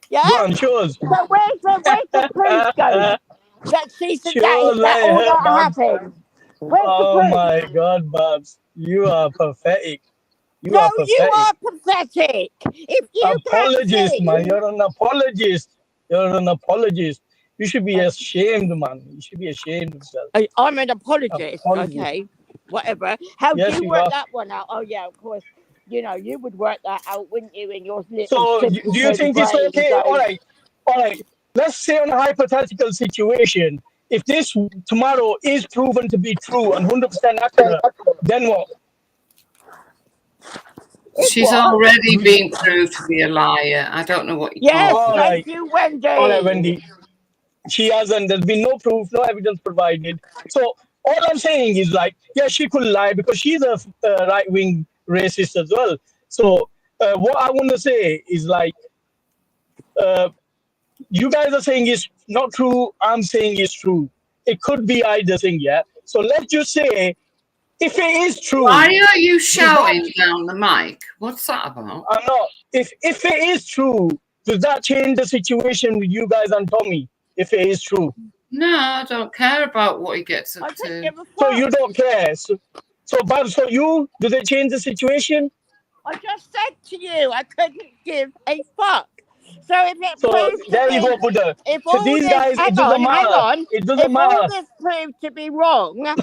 Yeah? Go on, show us. So where's the proof going? That she said Show us that where it all hurt, that Babs. happened. Where's the Oh proof? my God, Babs. You are pathetic. You No, are you pathetic. are pathetic. If you Apologist, can't man. see, You're an apologist. You're an apologist. You should be ashamed, man. You should be ashamed of yourself. I'm an apologist. Apologist. Okay, whatever. How Yes, do you you work are. that one out? Oh yeah, of course. You would work that out, wouldn't you? In your little So, do you simpleton think it's brain okay? going, All right. Let's say on a hypothetical situation, if this tomorrow is proven to be true and 100% accurate, then what? She's already been proved to be a liar. I don't know what you're yes, talking about. thank you, Wendy. All right, Wendy. She hasn't. There's been no proof, no evidence provided. So all I'm saying is, like, yeah, she could lie because she's a right-wing racist as well. So what I want to say is, like, you guys are saying it's not true. I'm saying it's true. It could be either thing, yeah. So let's just say, if it is true, why are you shouting down the mic? What's that about? I'm not. If it is true, does that change the situation with you guys and Tommy? If it is true. No, I don't care about what he gets up to. So you don't care. So Babs, for you, does it change the situation? I just said to you, I couldn't give a fuck. So if it So proves there to you be, go, Buddha. if So all these this, guys, hang it doesn't on, matter. It doesn't if all matter. this proved to be wrong,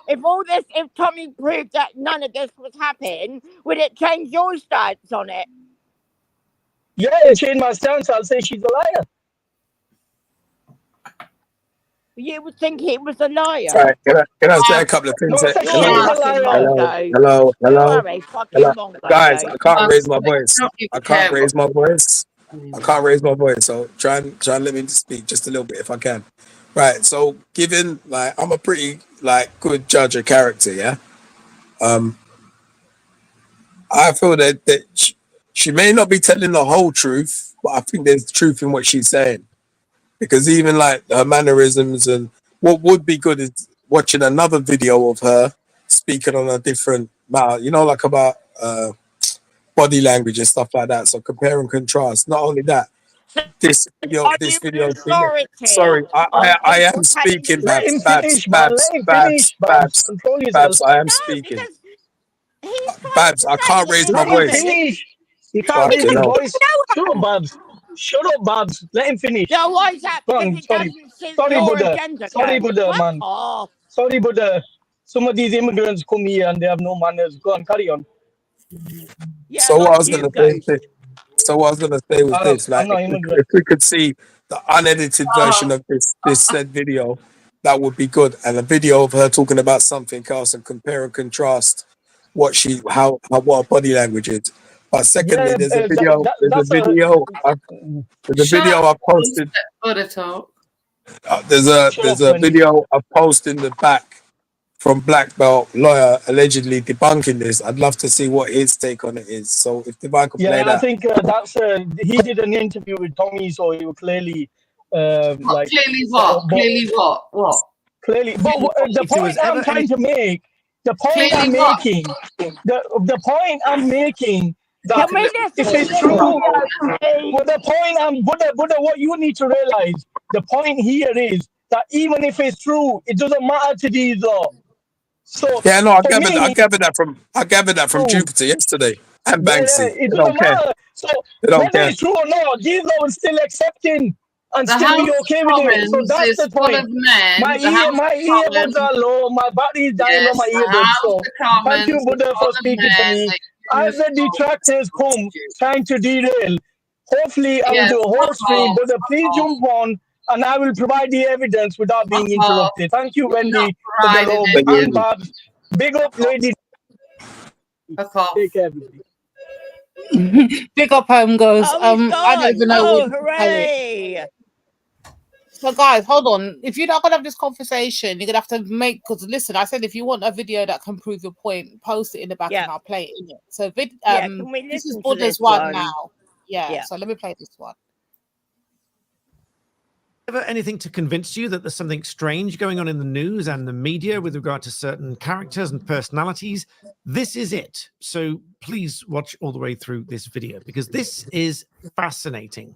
if Tommy proved that none of this was happening, would it change your stance on it? Yeah, it changed my stance. I'll say she's a liar. You would think he was a liar. Sorry, can I say a couple of things? No, I said You're a fucking mongo. Hello. You are a fucking mongo. Guys, I can't raise my voice. I can't care raise my voice. I can't raise my voice. So try and let me speak just a little bit if I can. Right. So given, like, I'm a pretty, like, good judge of character, yeah. I feel that she may not be telling the whole truth, but I think there's truth in what she's saying. Because even, like, her mannerisms, and what would be good is watching another video of her speaking on a different matter, like about body language and stuff like that. So compare and contrast. Not only that, this video. Sorry, I am speaking, Let him Babs. finish, man. Let him finish, Babs. Control yourself. Babs, I am speaking. Babs, I can't raise my Let him voice. finish. He can't raise his voice. Shut up, Babs. Shut up, Babs. Let him finish. No, why is that? Go on, Because it sorry. doesn't suit Sorry, your Buddha. agenda. Sorry, Buddha, Fuck man. off. Sorry, Buddha. Some of these immigrants come here and they have no manners. Go on, carry on. Yeah, So what I like was you, gonna Ghost. say, so what I was gonna say was this: I'm like, not if immigrant. we could see the unedited version of this said video, that would be good, and a video of her talking about something else and compare and contrast what she what her body language is. But secondly, Yeah, there's a video. that's a. There's a Shut video up, I posted. butter talk. Shut There's up, a Wendy. video I posted in the back from Black Belt lawyer allegedly debunking this. I'd love to see what his take on it is. So if Divine could play Yeah, I that. think that's he did an interview with Tommy, so he was clearly What, like clearly what? but Clearly what? What? clearly. But the If there was point I'm ever any, trying to make, the point Clearly I'm what? making, the point I'm making that Can we listen if to it's this true, video, please? but the point Buddha, what you need to realize, the point here is that even if it's true, it doesn't matter to these lot. So Yeah, no, for I me, gathered that from true. Jupiter yesterday and Yeah, Banksy. it They doesn't don't care. matter. So They don't whether care. it's true or not, these lot will still accept him and The still House be of okay with it. So Commons that's is the full of point. men. The House My of earbuds Commons, are low. My battery is dying on yes, my the earbuds. House So of thank you, Commons is Buddha, full for of speaking to men me. that As use the detractors come trying to derail, hopefully I will yes, do a whole fuck stream. off, Buddha, please fuck off, jump on and I will provide the evidence without fuck being off. interrupted. Thank you, You're not Wendy, for the providing love. any And evidence. Babs. Big up, lady. Fuck off. Take care, everybody. Big up home goes. Oh, he's I don't gone. even know Oh, what to tell it. hooray. So guys, hold on. If you're not gonna have this conversation, you're gonna have to make, because listen, I said if you want a video that can prove your point, post it in the back and I'll play it in it. So Can we this is listen to Buddha's this one one? now. Yeah, Yeah. so let me play this one. ever anything to convince you that there's something strange going on in the news and the media with regard to certain characters and personalities? This is it. So please watch all the way through this video because this is fascinating.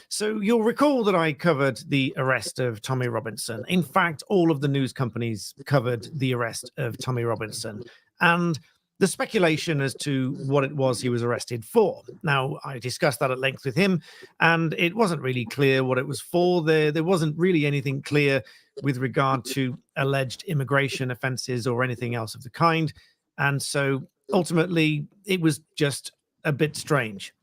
So you'll recall that I covered the arrest of Tommy Robinson. In fact, all of the news companies covered the arrest of Tommy Robinson. And the speculation as to what it was he was arrested for. Now, I discussed that at length with him, and it wasn't really clear what it was for. There wasn't really anything clear with regard to alleged immigration offenses or anything else of the kind. And so ultimately, it was just a bit strange.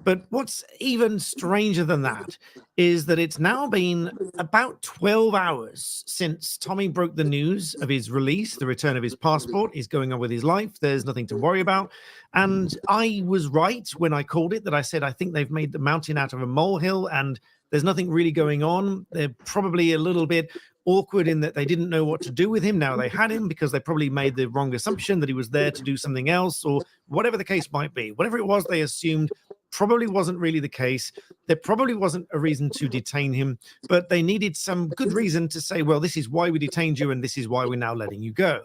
But what's even stranger than that is that it's now been about 12 hours since Tommy broke the news of his release, the return of his passport. He's going on with his life. There's nothing to worry about. And I was right when I called it that I said, I think they've made the mountain out of a molehill and there's nothing really going on. They're probably a little bit awkward in that they didn't know what to do with him. Now they had him because they probably made the wrong assumption that he was there to do something else or whatever the case might be. Whatever it was they assumed probably wasn't really the case. There probably wasn't a reason to detain him, but they needed some good reason to say, well, this is why we detained you and this is why we're now letting you go.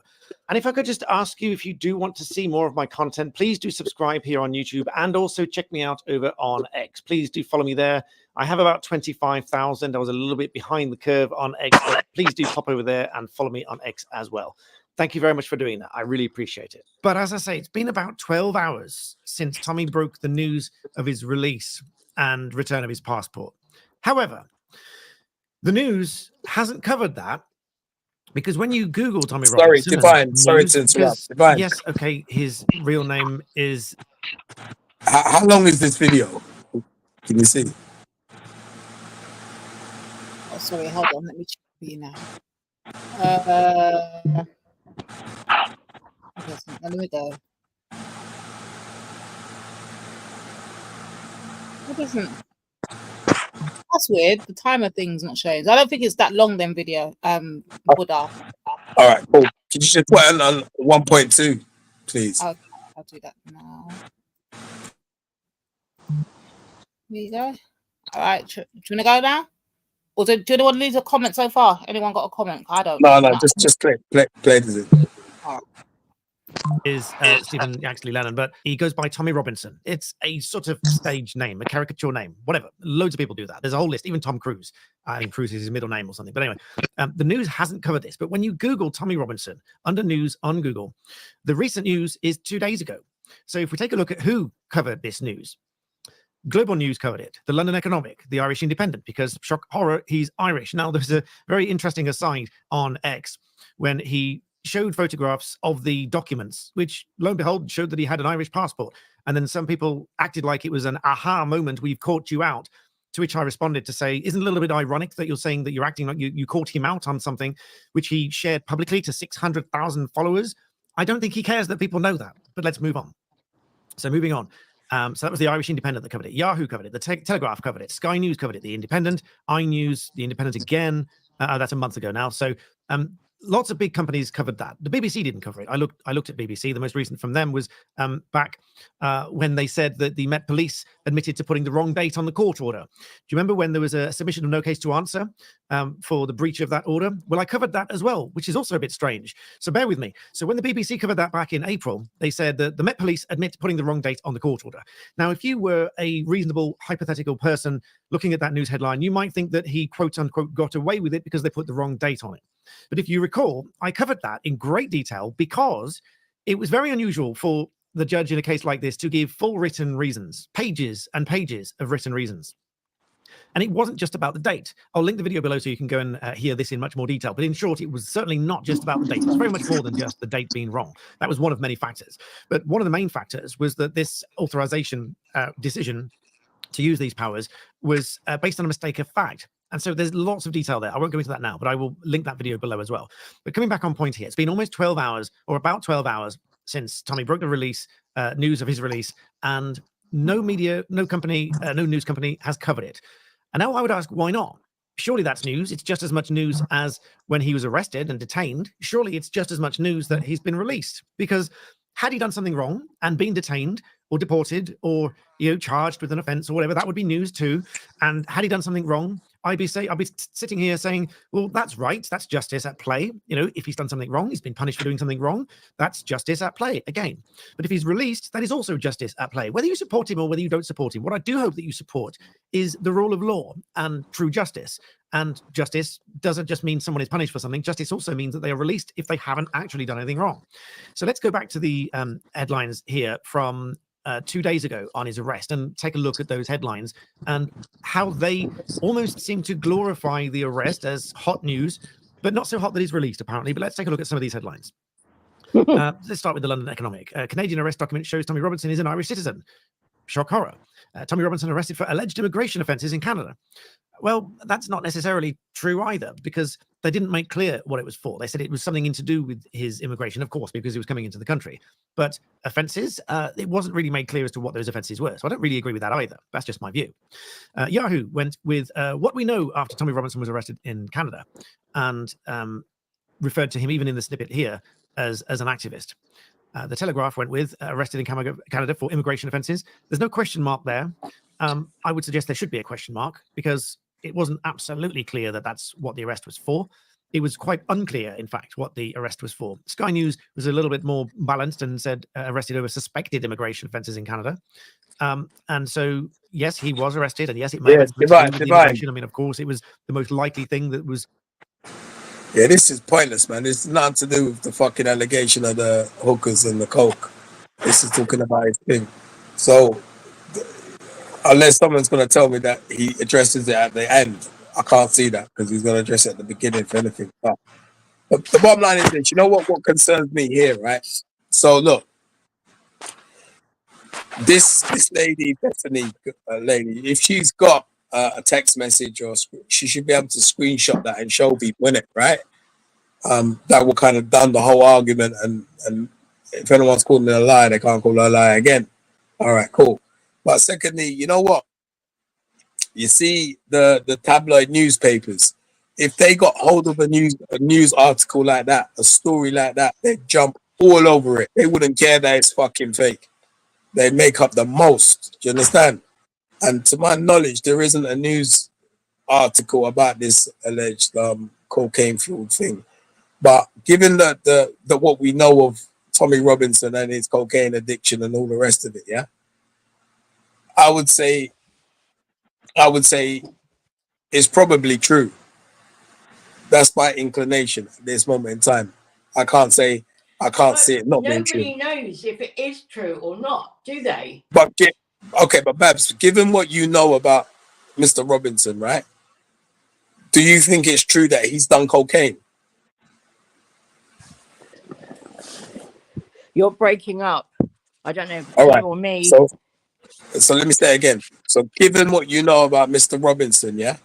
And if I could just ask you, if you do want to see more of my content, please do subscribe here on YouTube and also check me out over on X. Please do follow me there. I have about 25,000. I was a little bit behind the curve on X, but please do pop over there and follow me on X as well. Thank you very much for doing that. I really appreciate it. But as I say, it's been about 12 hours since Tommy broke the news of his release and return of his passport. However, the news hasn't covered that because when you Google Tommy Robinson... Divine. Sorry to interrupt. Divine. Yes, okay, his real name is... How long is this video? Can you see? Oh, sorry, hold on, let me check for you now. Let me go. It doesn't. That's weird. The timer thing's not showing. I don't think it's that long. Then video. Buddha. All right, cool. Can you just put it on 1.2, please? I'll do that now. There you go. All right. Do you want to go now? Or do anyone leave a comment so far? Anyone got a comment? I don't. No, just play this. All right. Is Stephen actually Lennon, but he goes by Tommy Robinson. It's a sort of stage name, a caricature name, whatever. Loads of people do that. There's a whole list, even Tom Cruise. I think Cruise is his middle name or something. But anyway, the news hasn't covered this. But when you Google Tommy Robinson under news on Google, the recent news is 2 days ago. So if we take a look at who covered this news, Global News covered it, the London Economic, the Irish Independent, because shock horror, he's Irish. Now, there's a very interesting aside on X when he showed photographs of the documents, which lo and behold showed that he had an Irish passport. And then some people acted like it was an aha moment, we've caught you out. To which I responded to say, isn't it a little bit ironic that you're saying that you're acting like you caught him out on something which he shared publicly to 600,000 followers? I don't think he cares that people know that, but let's move on. So moving on. So that was the Irish Independent that covered it. Yahoo covered it. The Telegraph covered it. Sky News covered it. The Independent, iNews, the Independent again. That's a month ago now. So lots of big companies covered that. The BBC didn't cover it. I looked at BBC. The most recent from them was back when they said that the Met Police admitted to putting the wrong date on the court order. Do you remember when there was a submission of no case to answer for the breach of that order? Well, I covered that as well, which is also a bit strange. So bear with me. So when the BBC covered that back in April, they said that the Met Police admit to putting the wrong date on the court order. Now, if you were a reasonable, hypothetical person looking at that news headline, you might think that he, quote unquote, got away with it because they put the wrong date on it. But if you recall, I covered that in great detail because it was very unusual for the judge in a case like this to give full written reasons, pages and pages of written reasons. And it wasn't just about the date. I'll link the video below so you can go and hear this in much more detail. But in short, it was certainly not just about the date. It was very much more than just the date being wrong. That was one of many factors. But one of the main factors was that this authorization decision to use these powers was based on a mistake of fact. And so there's lots of detail there. I won't go into that now, but I will link that video below as well. But coming back on point here, it's been almost 12 hours or about 12 hours since Tommy broke the release, news of his release, and no media, no company, no news company has covered it. And now I would ask, why not? Surely that's news. It's just as much news as when he was arrested and detained. Surely it's just as much news that he's been released, because had he done something wrong and been detained or deported or charged with an offense or whatever, that would be news too. And had he done something wrong, I'd be sitting here saying, well, that's right, that's justice at play. If he's done something wrong, he's been punished for doing something wrong, that's justice at play again. But if he's released, that is also justice at play, whether you support him or whether you don't support him. What I do hope that you support is the rule of law and true justice. And justice doesn't just mean someone is punished for something. Justice also means that they are released if they haven't actually done anything wrong. So let's go back to the headlines here from 2 days ago on his arrest and take a look at those headlines and how they almost seem to glorify the arrest as hot news, but not so hot that he's released, apparently. But let's take a look at some of these headlines. Let's start with the London Economic. Canadian arrest document shows Tommy Robinson is an Irish citizen. Shock horror. Tommy Robinson arrested for alleged immigration offences in Canada. Well, that's not necessarily true either, because they didn't make clear what it was for. They said it was something to do with his immigration, of course, because he was coming into the country. But offences, it wasn't really made clear as to what those offences were. So I don't really agree with that either. That's just my view. Yahoo went with what we know after Tommy Robinson was arrested in Canada and referred to him, even in the snippet here, as an activist. The Telegraph went with arrested in Canada for immigration offences. There's no question mark there. I would suggest there should be a question mark, because it wasn't absolutely clear that that's what the arrest was for. It was quite unclear, in fact, what the arrest was for. Sky News was a little bit more balanced and said arrested over suspected immigration offences in Canada. And so, yes, he was arrested, and yes, it may have been something to do with the immigration. I mean, of course, it was the most likely thing that was. Yeah, this is pointless, man. It's nothing to do with the fucking allegation of the hookers and the coke. This is talking about his thing. So, unless someone's going to tell me that he addresses it at the end, I can't see that, because he's going to address it at the beginning for anything. But the bottom line is this, you know what concerns me here, right? So, look, this lady, Bethany lady, if she's got a text message, or she should be able to screenshot that and show people, innit, right? That will kind of done the whole argument, and if anyone's calling it a lie, they can't call it a lie again. All right, cool. But secondly, you know what? You see the tabloid newspapers, if they got hold of a news article like that, a story like that, they'd jump all over it. They wouldn't care that it's fucking fake. They make up the most. Do you understand? And to my knowledge, there isn't a news article about this alleged cocaine fueled thing. But given the what we know of Tommy Robinson and his cocaine addiction and all the rest of it, yeah, I would say it's probably true. That's my inclination at this moment in time. I can't see it not being true. Nobody knows if it is true or not, do they? But okay, but Babs, given what you know about Mr. Robinson, right? Do you think it's true that he's done cocaine? You're breaking up. I don't know if it's All you right. or me. So let me say again. So given what you know about Mr. Robinson, yeah,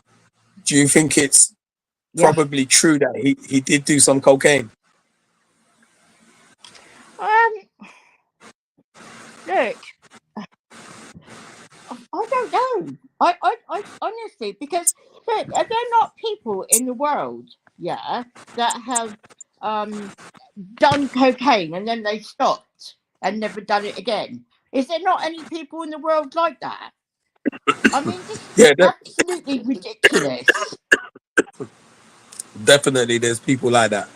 do you think it's probably true that he did do some cocaine? Look, I don't know. I honestly, because look, are there not people in the world, yeah, that have done cocaine and then they stopped and never done it again? Is there not any people in the world like that? I mean, this is absolutely ridiculous. Definitely, there's people like that.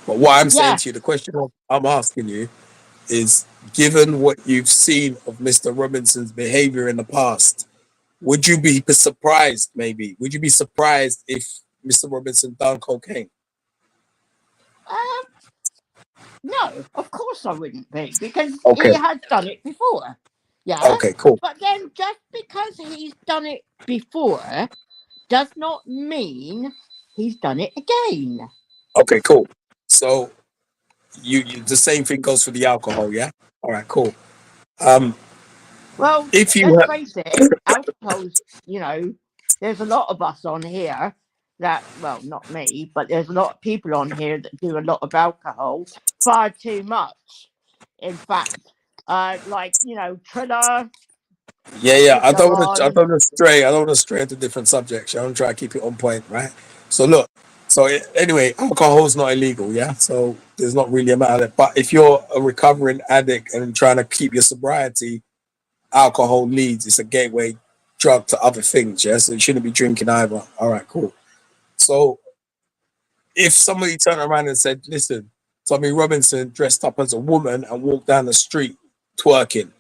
But what I'm saying Yeah. to you, the question I'm asking you is, given what you've seen of Mr. Robinson's behavior in the past, would you be surprised, maybe? Would you be surprised if Mr. Robinson done cocaine? No, of course I wouldn't be, because he Okay. has done it before. Yeah. Okay, cool. But then just because he's done it before does not mean he's done it again. Okay, cool. So you the same thing goes for the alcohol, yeah? All right, cool. Well, If you let's have, face it, alcohol's, there's a lot of us on here that, well, not me, but there's a lot of people on here that do a lot of alcohol, far too much. In fact, Triller. yeah, I I don't want to stray. I don't want to stray into different subjects. I want to try to keep it on point, right? So look, anyway, alcohol is not illegal, yeah. So there's not really a matter. But if you're a recovering addict and trying to keep your sobriety, alcohol leads. It's a gateway drug to other things, yeah. So you shouldn't be drinking either. All right, cool. So if somebody turned around and said, "Listen, Tommy Robinson dressed up as a woman and walked down the street twerking,"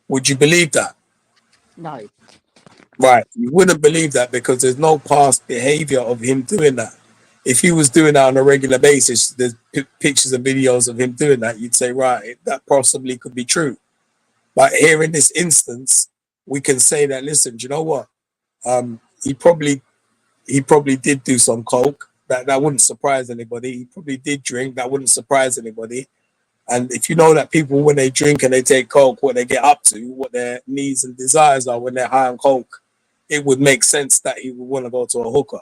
would you believe that? No. Right. You wouldn't believe that because there's no past behavior of him doing that. If he was doing that on a regular basis, there's pictures and videos of him doing that, you'd say, right, that possibly could be true. But here in this instance, we can say that, listen, do you know what? He probably did do some coke. That wouldn't surprise anybody. He probably did drink. That wouldn't surprise anybody. And if you know that people, when they drink and they take coke, what they get up to, what their needs and desires are when they're high on coke, it would make sense that he would want to go to a hooker.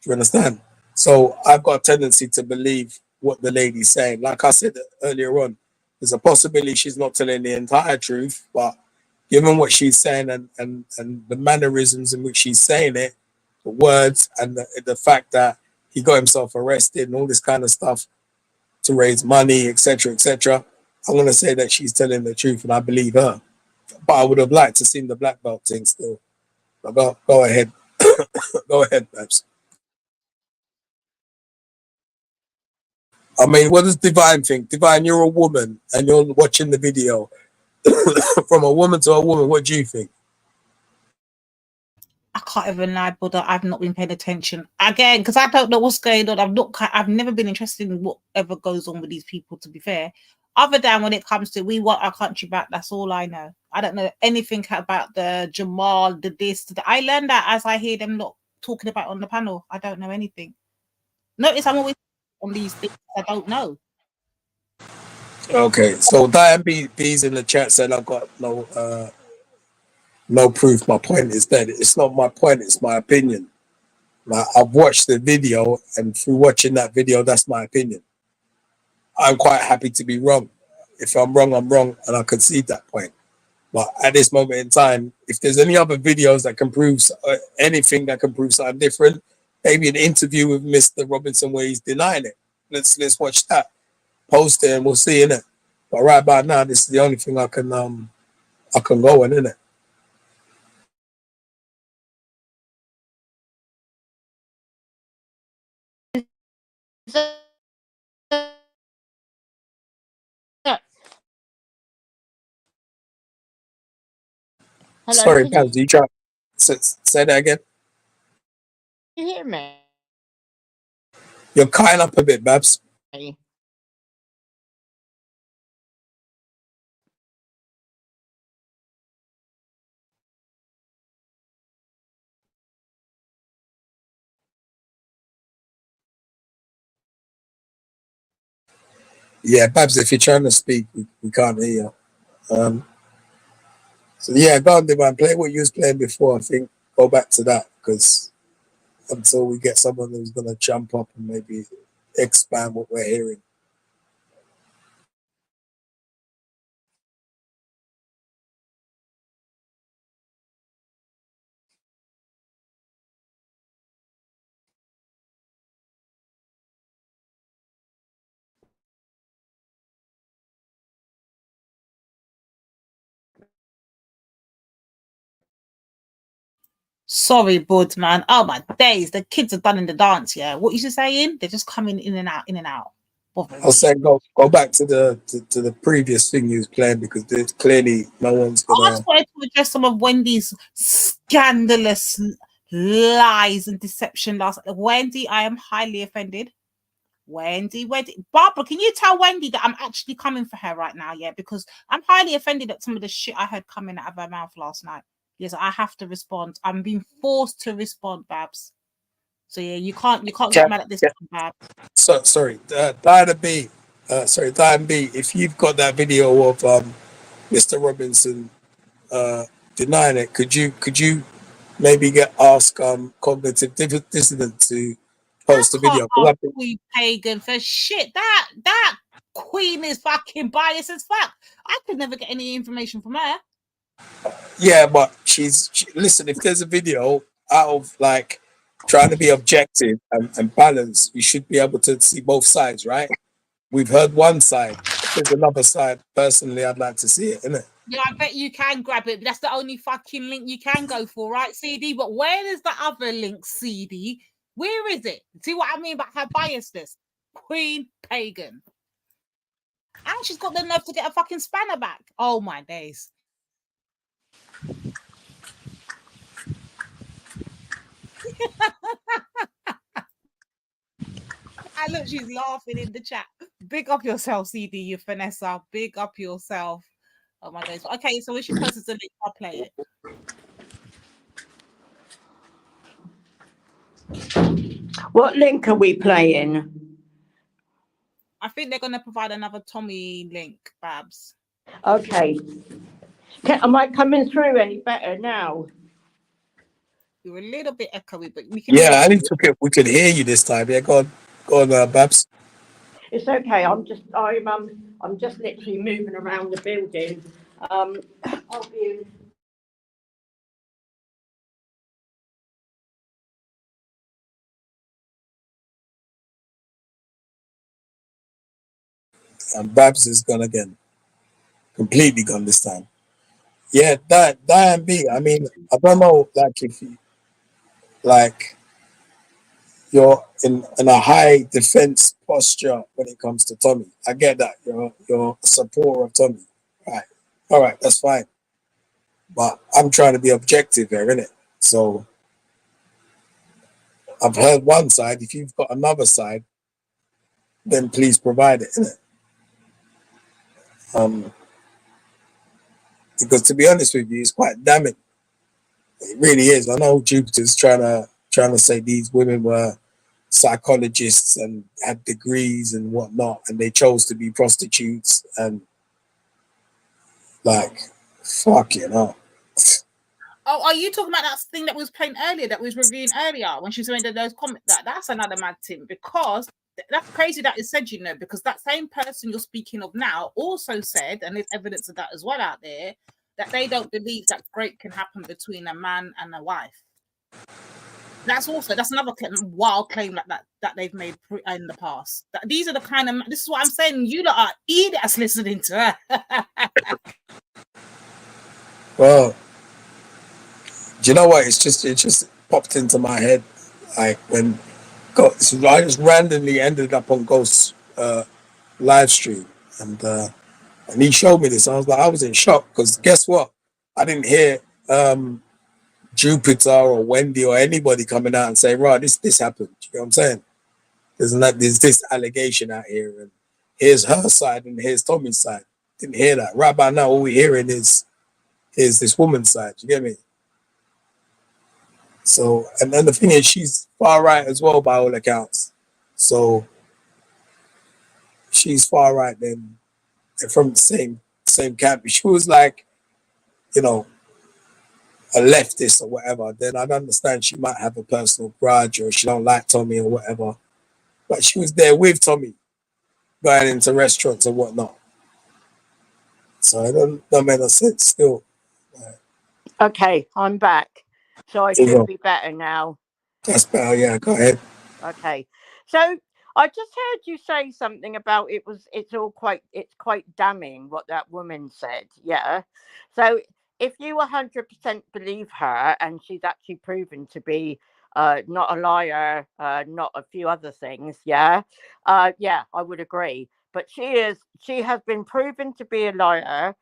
Do you understand? So I've got a tendency to believe what the lady's saying. Like I said earlier on, there's a possibility she's not telling the entire truth, but given what she's saying and the mannerisms in which she's saying it, the words and the fact that he got himself arrested and all this kind of stuff to raise money, etc., I'm going to say that she's telling the truth and I believe her. But I would have liked to see the black belt thing still. But go ahead. Go ahead, Babs. I mean, what does Divine think? Divine, you're a woman and you're watching the video. From a woman to a woman, what do you think? I can't even lie, brother. I've not been paying attention again because I don't know what's going on. I've never been interested in whatever goes on with these people. To be fair, other than when it comes to we want our country back, that's all I know. I don't know anything about the Jamal, the this. I learned that as I hear them not talking about on the panel. I don't know anything. Notice I'm always on these things I don't know. Okay, so Diane B's in the chat said I've got no proof. My point is that it's not my point, it's my opinion. I've watched the video, and through watching that video, that's my opinion. I'm quite happy to be wrong. If I'm wrong, I'm wrong, and I concede that point. But at this moment in time, if there's any other videos that can prove anything that can prove something different, maybe an interview with Mr. Robinson where he's denying it. Let's watch that. Post it and we'll see, innit? But right about now, this is the only thing I can go on, innit? Hello, Sorry, can Babs, do you try say that again? you hear me? You're cutting up a bit, Babs. Yeah, Babs, if you're trying to speak, we can't hear you. So yeah, go on, Divine. Play what you was playing before. I think go back to that because until we get someone who's gonna jump up and maybe expand what we're hearing. Sorry, Bud, man. Oh my days, the kids are done in the dance. Yeah, what you saying? They're just coming in and out, in and out. I'll say go back to the previous thing you was playing because there's clearly no one's I gonna. just wanted to address some of Wendy's scandalous lies and deception last. Wendy, I am highly offended. Wendy, Barbara, can you tell Wendy that I'm actually coming for her right now? Yeah, because I'm highly offended at some of the shit I heard coming out of her mouth last night. Yes, I have to respond. I'm being forced to respond, Babs. So yeah, you can't get mad at this, Babs. So sorry, Diana B. Diana B. If you've got that video of Mr. Robinson denying it, could you maybe ask cognitive dissident to post the video? Queen Pagan for shit. That queen is fucking biased as fuck. I could never get any information from her. Yeah, but listen, if there's a video out of like trying to be objective and balanced, you should be able to see both sides, right? We've heard one side. If there's another side, personally, I'd like to see it, innit? Yeah, I bet you can grab it, but that's the only fucking link you can go for, right, CD? But where is the other link, CD? Where is it? See what I mean about her biasness? Queen Pagan. And she's got the nerve to get a fucking spanner back. Oh my days. And look, she's laughing in the chat. Big up yourself, CD, you Vanessa. Big up yourself. Oh my days. Okay, so when she posts the link, I'll play it. What link are we playing? I think they're going to provide another Tommy link, Babs. Okay. Am I coming through any better now? You're a little bit echoey, but we can. Yeah, I think we could hear you this time. Yeah, go on, Babs. It's okay. I'm just literally moving around the building. I'll be in. And Babs is gone again. Completely gone this time. Yeah, Diane B. I mean, I don't know, like if you, like you're in a high defense posture when it comes to Tommy. I get that you're a supporter of Tommy, right? All right, that's fine. But I'm trying to be objective here, innit? So I've heard one side. If you've got another side, then please provide it, innit? Because to be honest with you, it's quite damning. It really is. I know Jupiter's trying to say these women were psychologists and had degrees and whatnot, and they chose to be prostitutes and like, fuck, you know. Oh, are you talking about that thing that was playing earlier, that was reviewing earlier when she was doing those comments? That's another mad thing, because that's crazy that is said, you know, because that same person you're speaking of now also said, and there's evidence of that as well out there, that they don't believe that rape can happen between a man and a wife. That's another wild claim that they've made in the past. These are the kind of, this is what I'm saying, you lot are idiots listening to her. Well, do you know what? It just popped into my head, like when I just randomly ended up on Ghost's live stream, and he showed me this. I was in shock because guess what? I didn't hear Jupiter or Wendy or anybody coming out and saying, "Right, this happened." You know what I'm saying? There's this allegation out here, and here's her side and here's Tommy's side. Didn't hear that. Right by now, all we're hearing is this woman's side. You get me? So, and then the thing is, she's far right as well by all accounts. So she's far right, then they're from the same camp. If she was like, you know, a leftist or whatever, then I'd understand she might have a personal grudge or she don't like Tommy or whatever. But she was there with Tommy, going into restaurants and whatnot. So it don't make no sense still. Okay, I'm back. So I There you should go. be better now. That's better, yeah, go ahead. Okay. So I just heard you say something about it's quite damning what that woman said. Yeah. So if you 100% believe her and she's actually proven to be not a liar, not a few other things, yeah, I would agree. But she has been proven to be a liar.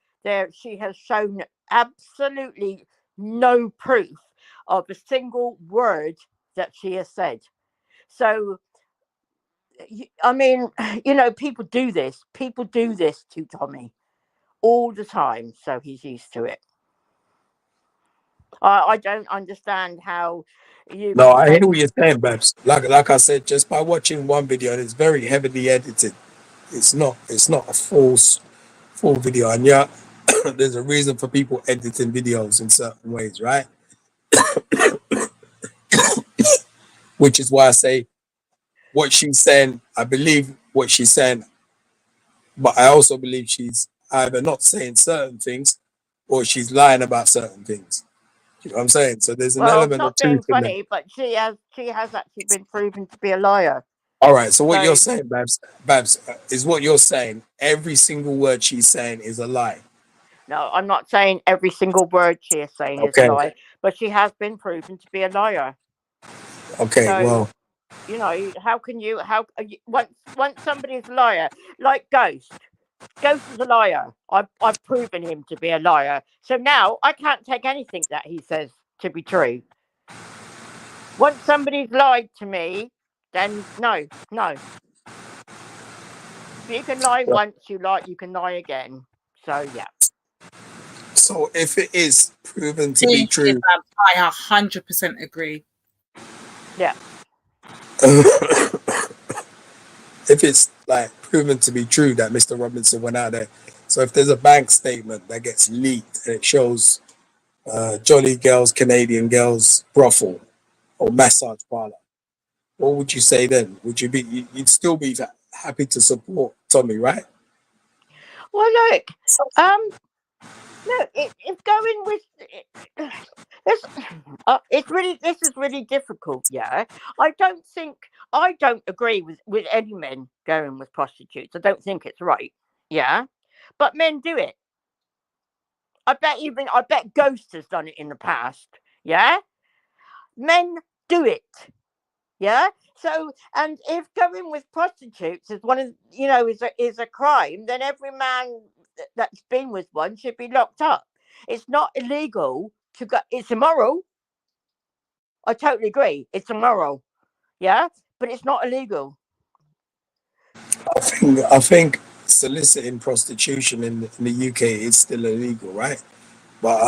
She has shown absolutely no proof of a single word that she has said. So, I mean, you know, people do this. People do this to Tommy all the time. So he's used to it. I don't understand how you No, can I say. hear what you're saying, Babs. Like I said, just by watching one video, and it's very heavily edited. It's not a full video, and yeah, there's a reason for people editing videos in certain ways, right? Which is why I say what she's saying. I believe what she's saying, but I also believe she's either not saying certain things or she's lying about certain things. You know what I'm saying? So there's an Well, element of not being truth in there. funny, but she has actually been proven to be a liar. All right. So what you're So saying, Babs, is what you're saying. Every single word she's saying is a lie. no, I'm not saying every single word she is saying is a Okay. lie, but she has been proven to be a liar. Okay. So Well, you know, once somebody's a liar, like Ghost. Ghost is a liar. I've proven him to be a liar. So now I can't take anything that he says to be true. Once somebody's lied to me, then no. If you can lie once, you can lie again. So yeah. so if it is proven to be true, I 100% agree. Yeah. if it's like proven to be true that Mr. Robinson went out there, so if there's a bank statement that gets leaked and it shows Johnny Girls, Canadian Girls brothel or massage parlor, what would you say then? Would you be? You'd still be happy to support Tommy, right? Well, look, it's going with this is really difficult. Yeah, I don't agree with any men going with prostitutes. I don't think it's right. Yeah, but men do it. I bet Ghost has done it in the past. Yeah, men do it. Yeah. So, and if going with prostitutes is is a crime, then every man that's been with one should be locked up. It's not illegal to go. It's immoral. I totally agree. It's immoral. Yeah, but it's not illegal. I think soliciting prostitution in the UK is still illegal, right? But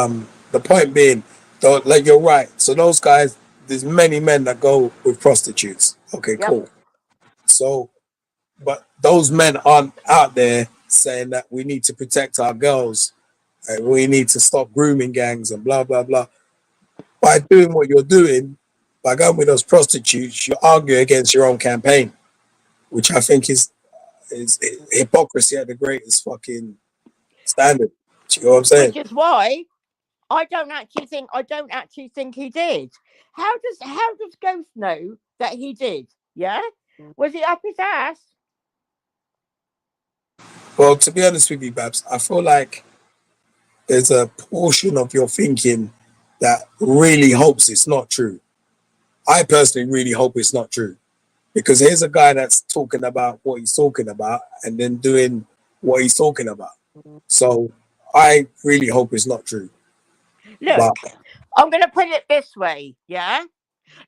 the point being, though, like you're right. So those guys, there's many men that go with prostitutes. Okay, Yep. cool. So, but those men aren't out there saying that we need to protect our girls and we need to stop grooming gangs and blah blah blah. By doing what you're doing, by going with those prostitutes, you argue against your own campaign, which I think is hypocrisy at the greatest fucking standard. Do you know what I'm saying? Which is why I don't actually think he did. How does Ghost know that he did? Yeah, was it up his ass? Well, to be honest with you, Babs, I feel like there's a portion of your thinking that really hopes it's not true. I personally really hope it's not true. Because here's a guy that's talking about what he's talking about and then doing what he's talking about. So I really hope it's not true. Look, But I'm going to put it this way. Yeah,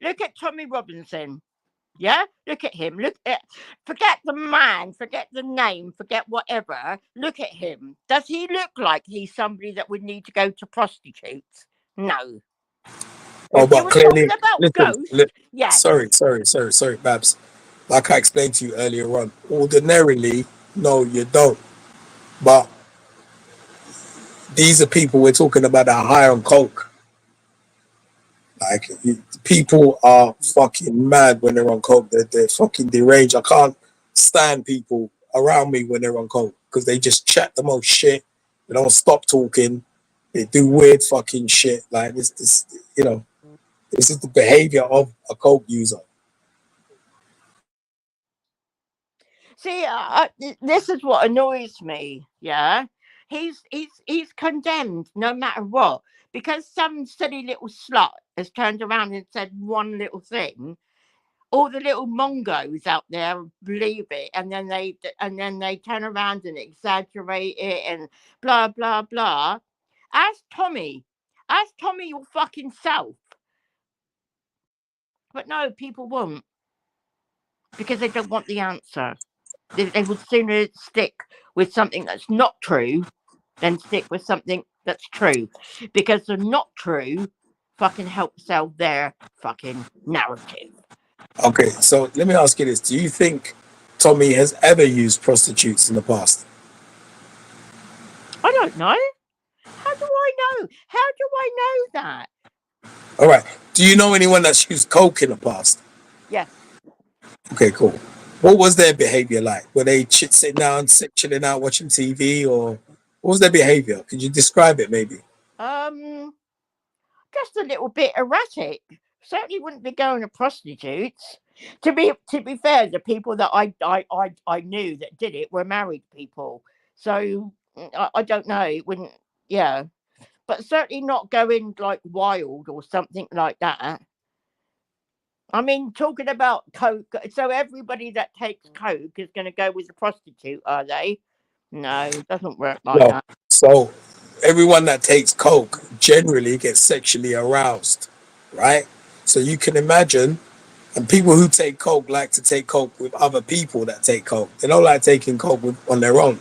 look at Tommy Robinson. Yeah, look at him. Forget the man, forget the name, forget whatever. Look at him. Does he look like he's somebody that would need to go to prostitutes? No. oh, but clearly, listen, Ghost, yes. sorry, Babs. Like I explained to you earlier on, ordinarily No, you don't. But these are people we're talking about that are high on coke. Like, people are fucking mad when they're on coke. They're fucking deranged. I can't stand people around me when they're on coke because they just chat the most shit. They don't stop talking. They do weird fucking shit. Like this, this is the behavior of a coke user. See, this is what annoys me. Yeah, he's condemned no matter what, because some silly little slut has turned around and said one little thing. All the little mongos out there believe it, and then they turn around and exaggerate it and blah blah blah. Ask Tommy your fucking self. But no, people won't, because they don't want the answer. They would sooner stick with something that's not true than stick with something that's true, because the not true fucking help sell their fucking narrative. Okay, so let me ask you this: do you think Tommy has ever used prostitutes in the past? I don't know. How do I know? How do I know that? All right. Do you know anyone that's used coke in the past? Yes. Okay, cool. What was their behavior like? Were they sitting down, chilling out, watching TV, or what was their behavior? Could you describe it, maybe? Just a little bit erratic. Certainly wouldn't be going to prostitutes. To be fair, the people that I knew that did it were married people, so I don't know. It wouldn't, yeah, but certainly not going like wild or something like that. I mean, talking about coke, so everybody that takes coke is going to go with a prostitute, are they? No, it doesn't work like No. that. So everyone that takes coke generally gets sexually aroused, right? So you can imagine, and people who take coke like to take coke with other people that take coke. They don't like taking coke on their own.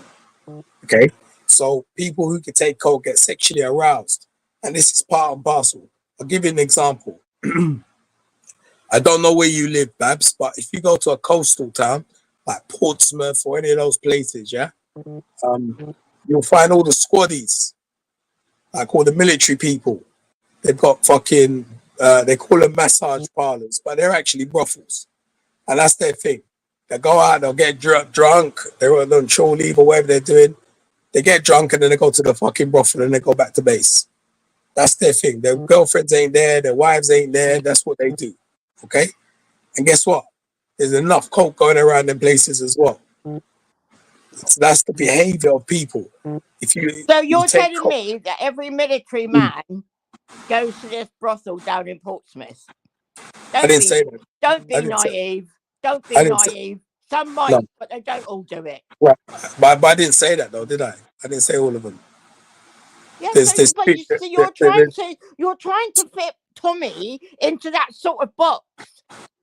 Okay, so people who can take coke get sexually aroused, and this is part and parcel. I'll give you an example. I don't know where you live, Babs, but if you go to a coastal town like Portsmouth or any of those places, yeah, you'll find all the squaddies, like all the military people. They've got fucking, they call them massage parlors, but they're actually brothels, and that's their thing. They go out, they'll get drunk, they're on shore leave or whatever they're doing. They get drunk and then they go to the fucking brothel and they go back to base. That's their thing. Their girlfriends ain't there, their wives ain't there. That's what they do. Okay? And guess what? There's enough coke going around in places as well. So that's the behavior of people. If you So you're take telling coke, me that every military man goes to this brothel down in Portsmouth? I didn't say that. Don't be I didn't say, naive. Don't be I didn't say, naive. Some no. might, but they don't all do it. Right. But I didn't say that though, did I? I didn't say all of them. Yeah, There's but you see, you're trying to fit Tommy into that sort of box.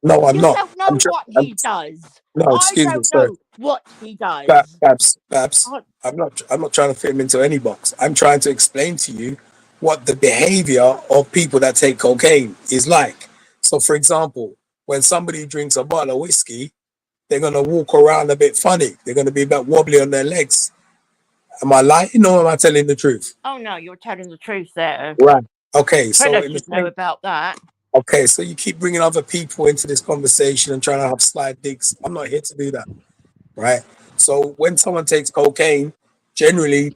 No, I'm You not. don't know what he does. No, I excuse me, don't sorry. know what he does. Babs, Oh, I'm not trying to fit him into any box. I'm trying to explain to you what the behavior of people that take cocaine is like. So, for example, when somebody drinks a bottle of whiskey, they're gonna walk around a bit funny. They're gonna be a bit wobbly on their legs. Am I lying or am I telling the truth? oh no, you're telling the truth there. Right. Okay. So Fella in the should know same, about that. okay, so you keep bringing other people into this conversation and trying to have slide digs. I'm not here to do that. Right. So when someone takes cocaine, generally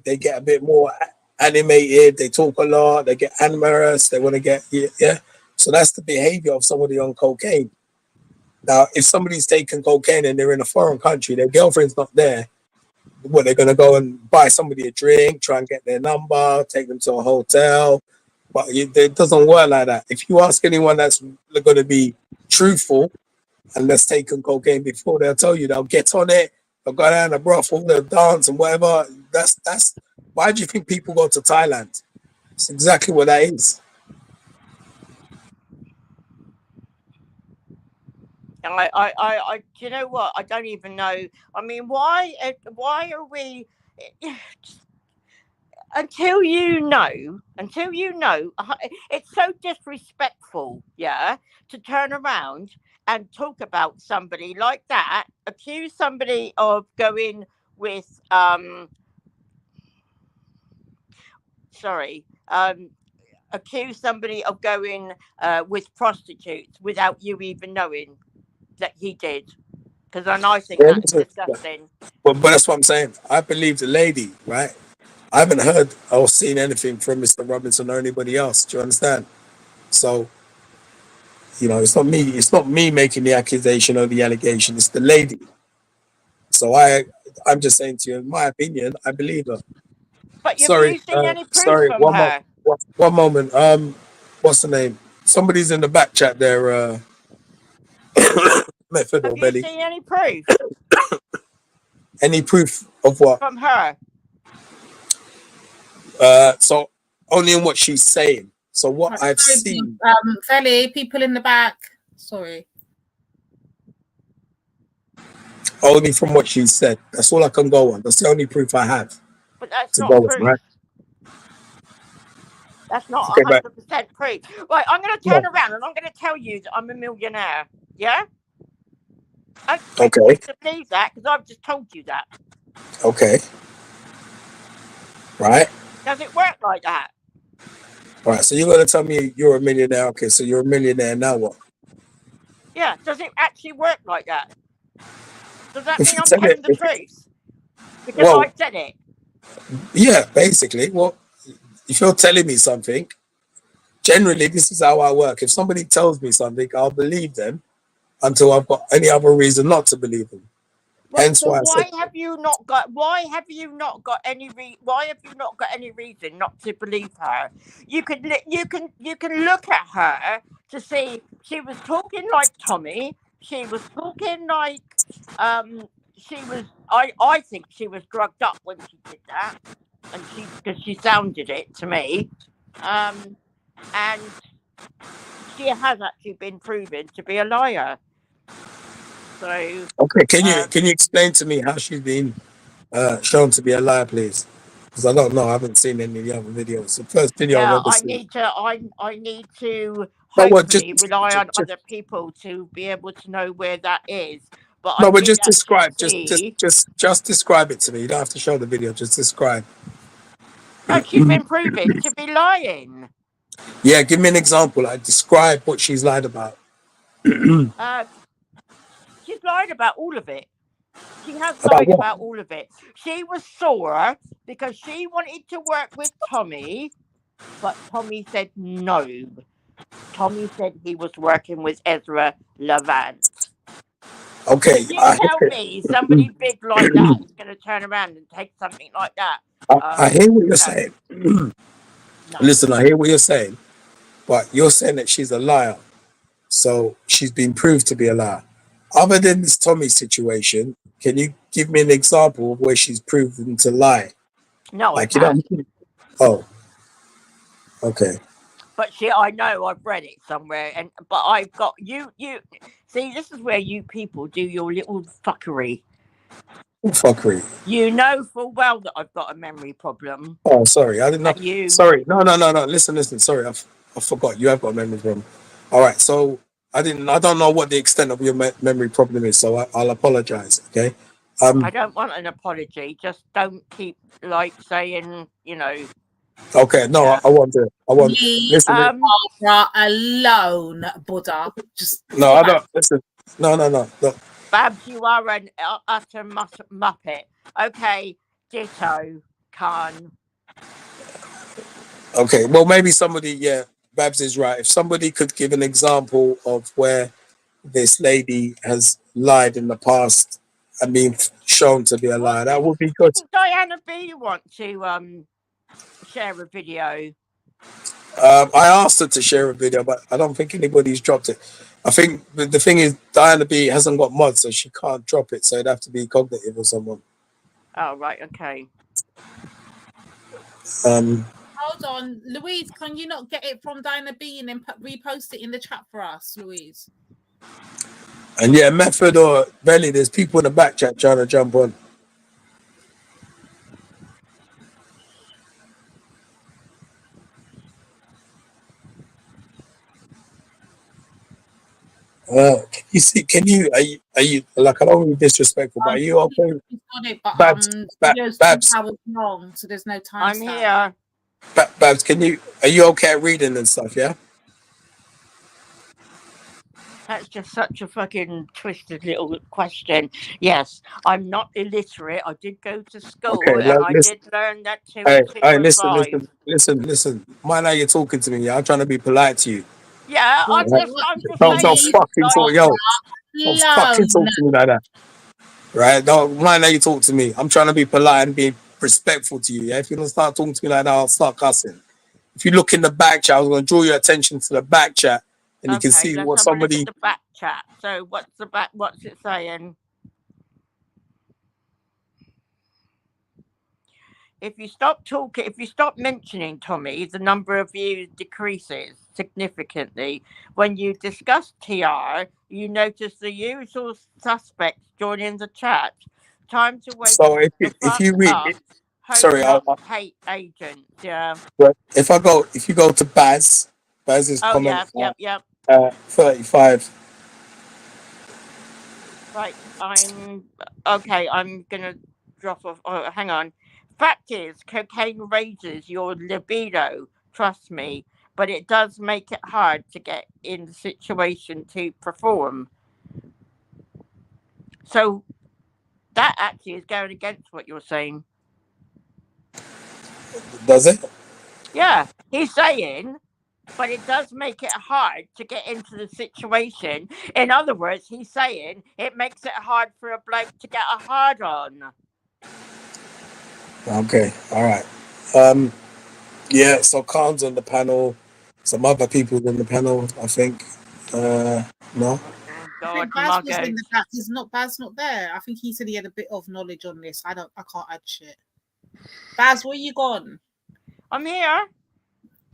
they get a bit more animated. They talk a lot. They get amorous. They want to get yeah. So that's the behavior of somebody on cocaine. Now, if somebody's taking cocaine and they're in a foreign country, their girlfriend's not there. What, they're gonna go and buy somebody a drink, try and get their number, take them to a hotel. But it doesn't work like that. If you ask anyone that's going to be truthful and that's taken cocaine before, they'll tell you they'll get on it, they'll go down the brothel, they'll dance and whatever. That's why do you think people go to Thailand? It's exactly what that is. I you know what? I don't even know. I mean, why are we? Until you know, it's so disrespectful, yeah, to turn around and talk about somebody like that, accuse somebody of going with accuse somebody of going with prostitutes without you even knowing that he did. Because I think Yeah, that's disgusting. but that's what I'm saying. I believe the lady, right? I haven't heard or seen anything from Mr. Robinson or anybody else. Do you understand? So, it's not me. It's not me making the accusation or the allegation. It's the lady. So I'm just saying to you, in my opinion, I believe her. But have Sorry, you seen any proof sorry. from her? One moment. What's the name? Somebody's in the back chat there. Method or Have you belly. seen any proof Any proof of what? from her? So only in what she's saying. So what Right, I've sorry, seen, Feli, people in the back. Sorry. only from what she said. That's all I can go on. That's the only proof I have But that's to not go with, proof. right? That's not Okay, but 100% proof. Right, I'm going to turn no. around and I'm going to tell you that I'm a millionaire. Yeah? I expect Okay, you to believe that because I've just told you that. okay, right, Does it work like that? right. So you're gonna tell me you're a millionaire? Okay, so you're a millionaire now. What? Yeah. Does it actually work like that? Does that If mean you I'm tell telling it, the truth? Because well, I said it. yeah, basically. Well, if you're telling me something, generally this is how I work. If somebody tells me something, I'll believe them until I've got any other reason not to believe them. Right, Hence so why I said, why have you not got any reason not to believe her? You can look at her to see she was talking like Tommy. She was talking like she was I think she was drugged up when she did that, and because she sounded it to me. And she has actually been proven to be a liar. So okay, can you explain to me how she's been shown to be a liar, please? Because I don't know. I haven't seen any of the other videos. The first video I've yeah, ever seen. I need to No, what? Just, hopefully rely on other people to be able to know where that is. But I no, but did just actually describe. see. Just describe it to me. You don't have to show the video. Just describe. No, she's been proven to be lying. Yeah, give me an example. Like, describe what she's lied about. She's lied about all of it. She has About lied what? about all of it. She was sore because she wanted to work with Tommy, but Tommy said no. Tommy said he was working with Ezra Levant. Okay, So you tell me somebody big like that is going to turn around and take something like that. I hear what you're No. saying. Listen, I hear what you're saying, but you're saying that she's a liar. So she's been proved to be a liar. Other than this Tommy situation, can you give me an example of where she's proven to lie? No, Like, I can't. Oh, okay. But I know I've read it somewhere, but I've got you. See, this is where you people do your little fuckery. Fuckery. You know full well that I've got a memory problem. Oh, sorry. I didn't know. You. Sorry. No. Listen. Sorry. I forgot. You have got a memory problem. All right. So I don't know what the extent of your memory problem is. So I'll apologize. Okay. I don't want an apology. Just don't keep saying, Okay. No, yeah. I won't do it. I won't. Leave Listen. Barbara alone, Buddha. Just No, I don't. Listen. No. Babs, you are an utter muppet. Okay, ditto, Khan. Okay. Well, maybe somebody. Yeah, Babs is right. If somebody could give an example of where this lady has lied in the past and been shown to be a liar, that would be good. Didn't Diana B want to share a video? I asked her to share a video, but I don't think anybody's dropped it. I think the thing is, Diana B hasn't got mods, so she can't drop it. So it'd have to be Cognitive or someone. Oh, right, okay. Hold on, Louise. Can you not get it from Diana B and then repost it in the chat for us, Louise? And yeah, Method or Belly, there's people in the back chat trying to jump on. You see, are you like, I don't want to be disrespectful, but are you okay? He's got it, but Babs, video's 2 Babs, hours long, so there's no time. I'm here. Babs, are you okay at reading and stuff? Yeah. That's just such a fucking twisted little question. Yes, I'm not illiterate. I did go to school Okay. and I Listen. did learn that 2 Hey, and 2 hey, are 5. listen. Mind how you're talking to me. Yeah, I'm trying to be polite to you. Yeah, Well, I'm just Don't saying, fucking talk, like, yo. Don't fucking Slow. talk to me like that. Right? Don't mind how you talk to me. I'm trying to be polite and be respectful to you. Yeah. If you don't start talking to me like that, I'll start cussing. If you look in the back chat, I was going to draw your attention to the back chat, and you can okay, see let's what have a look somebody. at the back chat. So what's it saying? If you stop mentioning Tommy, the number of views decreases significantly. When you discuss TR, you notice the usual suspects joining the chat. Time to wake So the if fuck you read, up. Hope sorry, not hate agents. Yeah. but if you go to Baz's Oh comment yeah. Yep. 35. Right. I'm gonna drop off. Oh, hang on. Fact is, cocaine raises your libido. Trust me, but it does make it hard to get in the situation to perform. So that actually is going against what you're saying. Does it? Yeah, he's saying, but it does make it hard to get into the situation. In other words, he's saying it makes it hard for a bloke to get a hard on. Okay, all right. Yeah, so Khan's on the panel, some other people's on the panel, I think. No? Oh, I God, think Baz was in Margot. the back. Baz not there. I think he said he had a bit of knowledge on this. I can't add shit. Baz, where you gone? I'm here.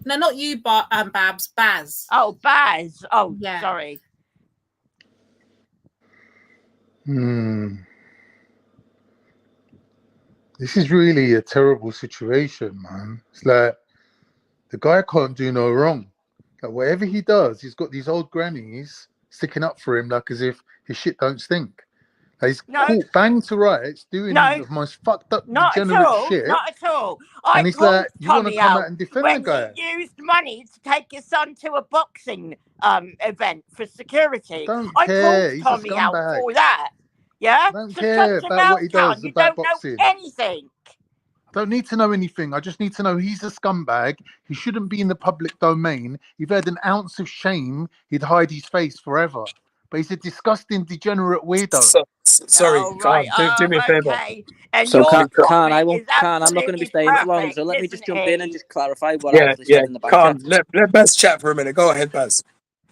No, not you, but Babs. Baz. Oh, Baz. Oh, yeah. Sorry. This is really a terrible situation, man. It's like the guy can't do no wrong. Like whatever he does, he's got these old grannies sticking up for him, like as if his shit don't stink. Like he's caught bang to rights doing the most fucked up, degenerate shit. Not at all. And I it's called like you want to Tommy come out out and defend the when guy. he used money to take his son to a boxing event for security. I care. called He's a Tommy out scumbag. for that. Yeah? Don't So care shut your about what mouth, he John. does You about don't boxing. know anything. Don't need to know anything. I just need to know he's a scumbag. He shouldn't be in the public domain. If he had an ounce of shame, he'd hide his face forever. But he's a disgusting, degenerate weirdo. Sorry, Right. do me a favor. Okay. And So your Khan, comment I'm is not going to be absolutely staying for long. perfect, So let me just isn't jump in and he? just clarify what I actually said in the back chat. Let Baz chat for a minute. Go ahead, Baz.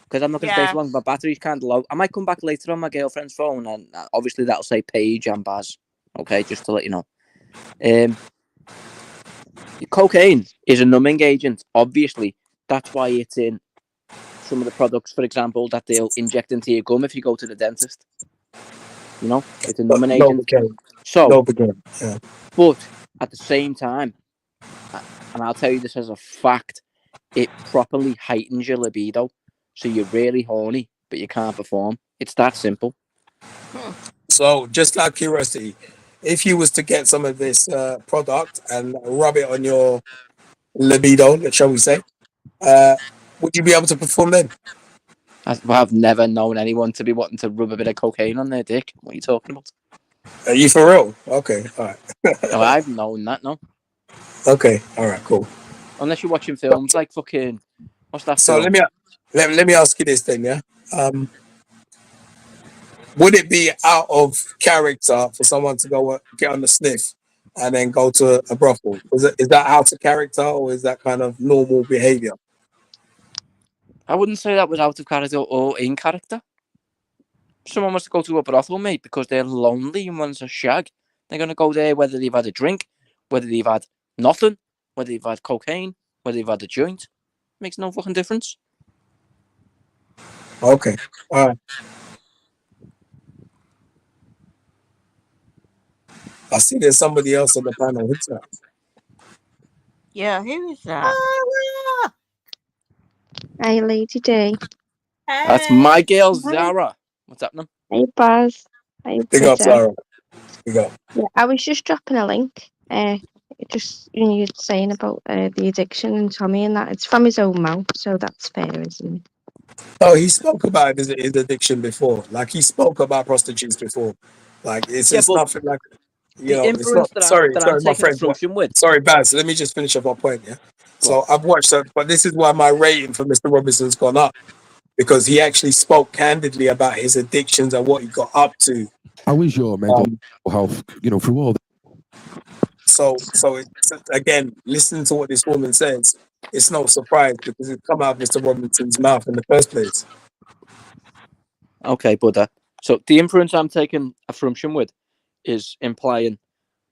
Because I'm not going to stay for long. My battery's kind of low. I might come back later on my girlfriend's phone, and obviously that'll say Paige and Baz. Okay, just to let you know. Cocaine is a numbing agent. Obviously, that's why it's in some of the products, for example, that they'll inject into your gum if you go to the dentist. You know, it's a numbing agent. But at the same time, and I'll tell you this as a fact, it properly heightens your libido. So you're really horny, but you can't perform. It's that simple. So, just out of curiosity, if you was to get some of this product and rub it on your libido, shall we say, would you be able to perform then? I've never known anyone to be wanting to rub a bit of cocaine on their dick. What are you talking about? Are you for real? Okay, all right. No, I've known that, no. Okay, all right, cool. Unless you're watching films like fucking, what's that So film? let me ask you this then, yeah. Would it be out of character for someone to go get on the sniff and then go to a brothel? Is that out of character, or is that kind of normal behavior? I wouldn't say that was out of character or in character. Someone wants to go to a brothel, mate, because they're lonely and wants a shag. They're going to go there whether they've had a drink, whether they've had nothing, whether they've had cocaine, whether they've had a joint. Makes no fucking difference. Okay, all right. I see there's somebody else on the panel. Who's that? Yeah, who is that? Hi, Lady D. That's my girl Zara. What's happening? Hey, Baz. Hey, Big up, Peter. Zara. Big up. Yeah, I was just dropping a link. Just you're saying about the addiction and Tommy and that. It's from his own mouth, so that's fair, isn't it? Oh, he spoke about his addiction before. Like he spoke about prostitutes before. Like it's Yeah, but nothing like the it's not. inference that Sorry, I'm my taking friend. assumption with. Sorry, Baz. Let me just finish off my point. Yeah. So I've watched that, but this is why my rating for Mr. Robinson's gone up because he actually spoke candidly about his addictions and what he got up to. How is your mental health? Through all. So it's, again, listening to what this woman says, it's no surprise because it come out of Mr. Robinson's mouth in the first place. Okay, Buddha. So the inference I'm taking assumption with is implying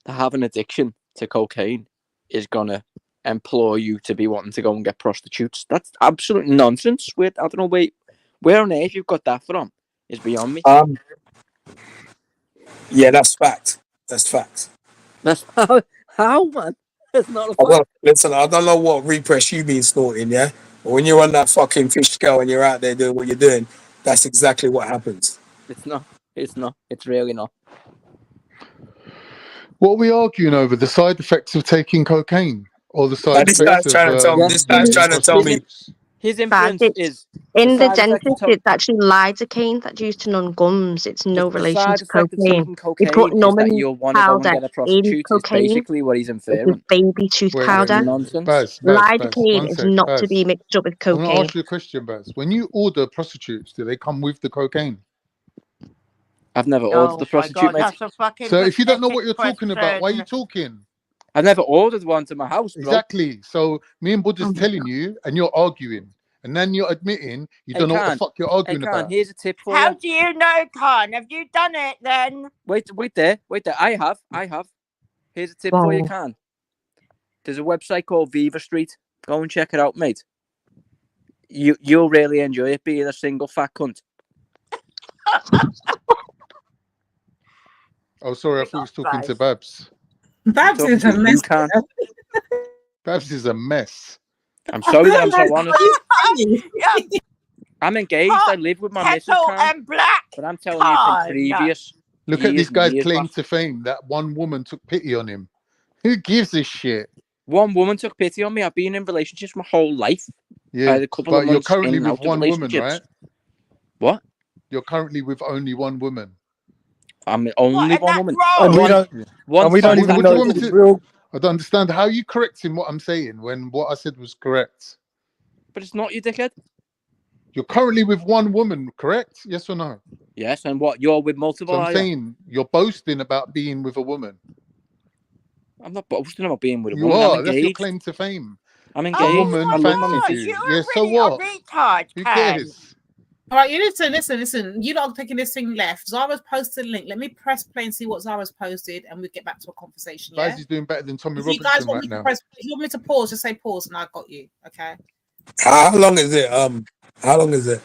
that having addiction to cocaine is gonna employ you to be wanting to go and get prostitutes. That's absolute nonsense. I don't know where on earth you've got that from. Is beyond me. Yeah, that's fact. That's fact. That's how man. It's not a fact. Listen, I don't know what repress you been snorting, yeah? But when you're on that fucking fish scale and you're out there doing what you're doing, that's exactly what happens. It's not. It's not. It's really not. What are we arguing over? The side effects of taking cocaine or the side This effects guy's trying to tell me. This guy's trying to tell me. His Baz, inference it's is in the side effect dentist. It's actually lidocaine that's used to numb gums. It's no the relation side to effect of cocaine. taking They put cocaine is that numbing you'll want to go and powder get a in prostitute. Is cocaine, basically what he's which inferring. is baby tooth Wait, powder. Nonsense. Baz, Lidocaine one is sec, not to Baz. be mixed up with I'm going to cocaine. ask you a question, Baz. When you order prostitutes, do they come with the cocaine? I've never ordered the prostitute, mate. That's a fucking So if you don't know what pathetic you're talking about, why are you question. talking? I've never ordered one to my house, bro. Exactly. So me and Buddha's telling you, and you're arguing, and then you're admitting you don't know what the fuck you're arguing about. Here's a tip for How you. do you know, Khan? Have you done it then? Wait there. I have. Here's a tip for you, Khan. There's a website called Viva Street. Go and check it out, mate. You'll really enjoy it being a single fat cunt. Oh, sorry, I thought he was talking to Babs. Babs is a mess. Babs is a mess. I'm sorry that I'm so honest. I'm engaged. I live with my missus, and black. but I'm telling you from previous. Look at years this guy's and years claim back. to fame that one woman took pity on him. Who gives a shit? One woman took pity on me. I've been in relationships my whole life. Yeah, I had a couple but of you're months currently in and with out of one woman, relationships. right? What? You're currently with only one woman. I'm only one woman. And we don't, One and we don't even know fantastic- it's real. I don't understand how you correcting what I'm saying when what I said was correct. But it's not, you dickhead. You're currently with one woman, correct? Yes or no? Yes, and what? You're with multiple. So I'm are you? saying you're boasting about being with a woman. I'm not boasting about being with a You woman. are. I'm That's your engaged. claim to fame. I'm A engaged. woman I love my fancies missus. you. Yeah, so what? Who cares? All right, you listen. You're not taking this thing left. Zara's posted a link. Let me press play and see what Zara's posted, and we'll get back to a conversation. Yeah? Baz is doing better than Tommy If you guys Robinson want right me to now. press, if you want me to pause, just say pause, and I got you. Okay. How long is it? How long is it?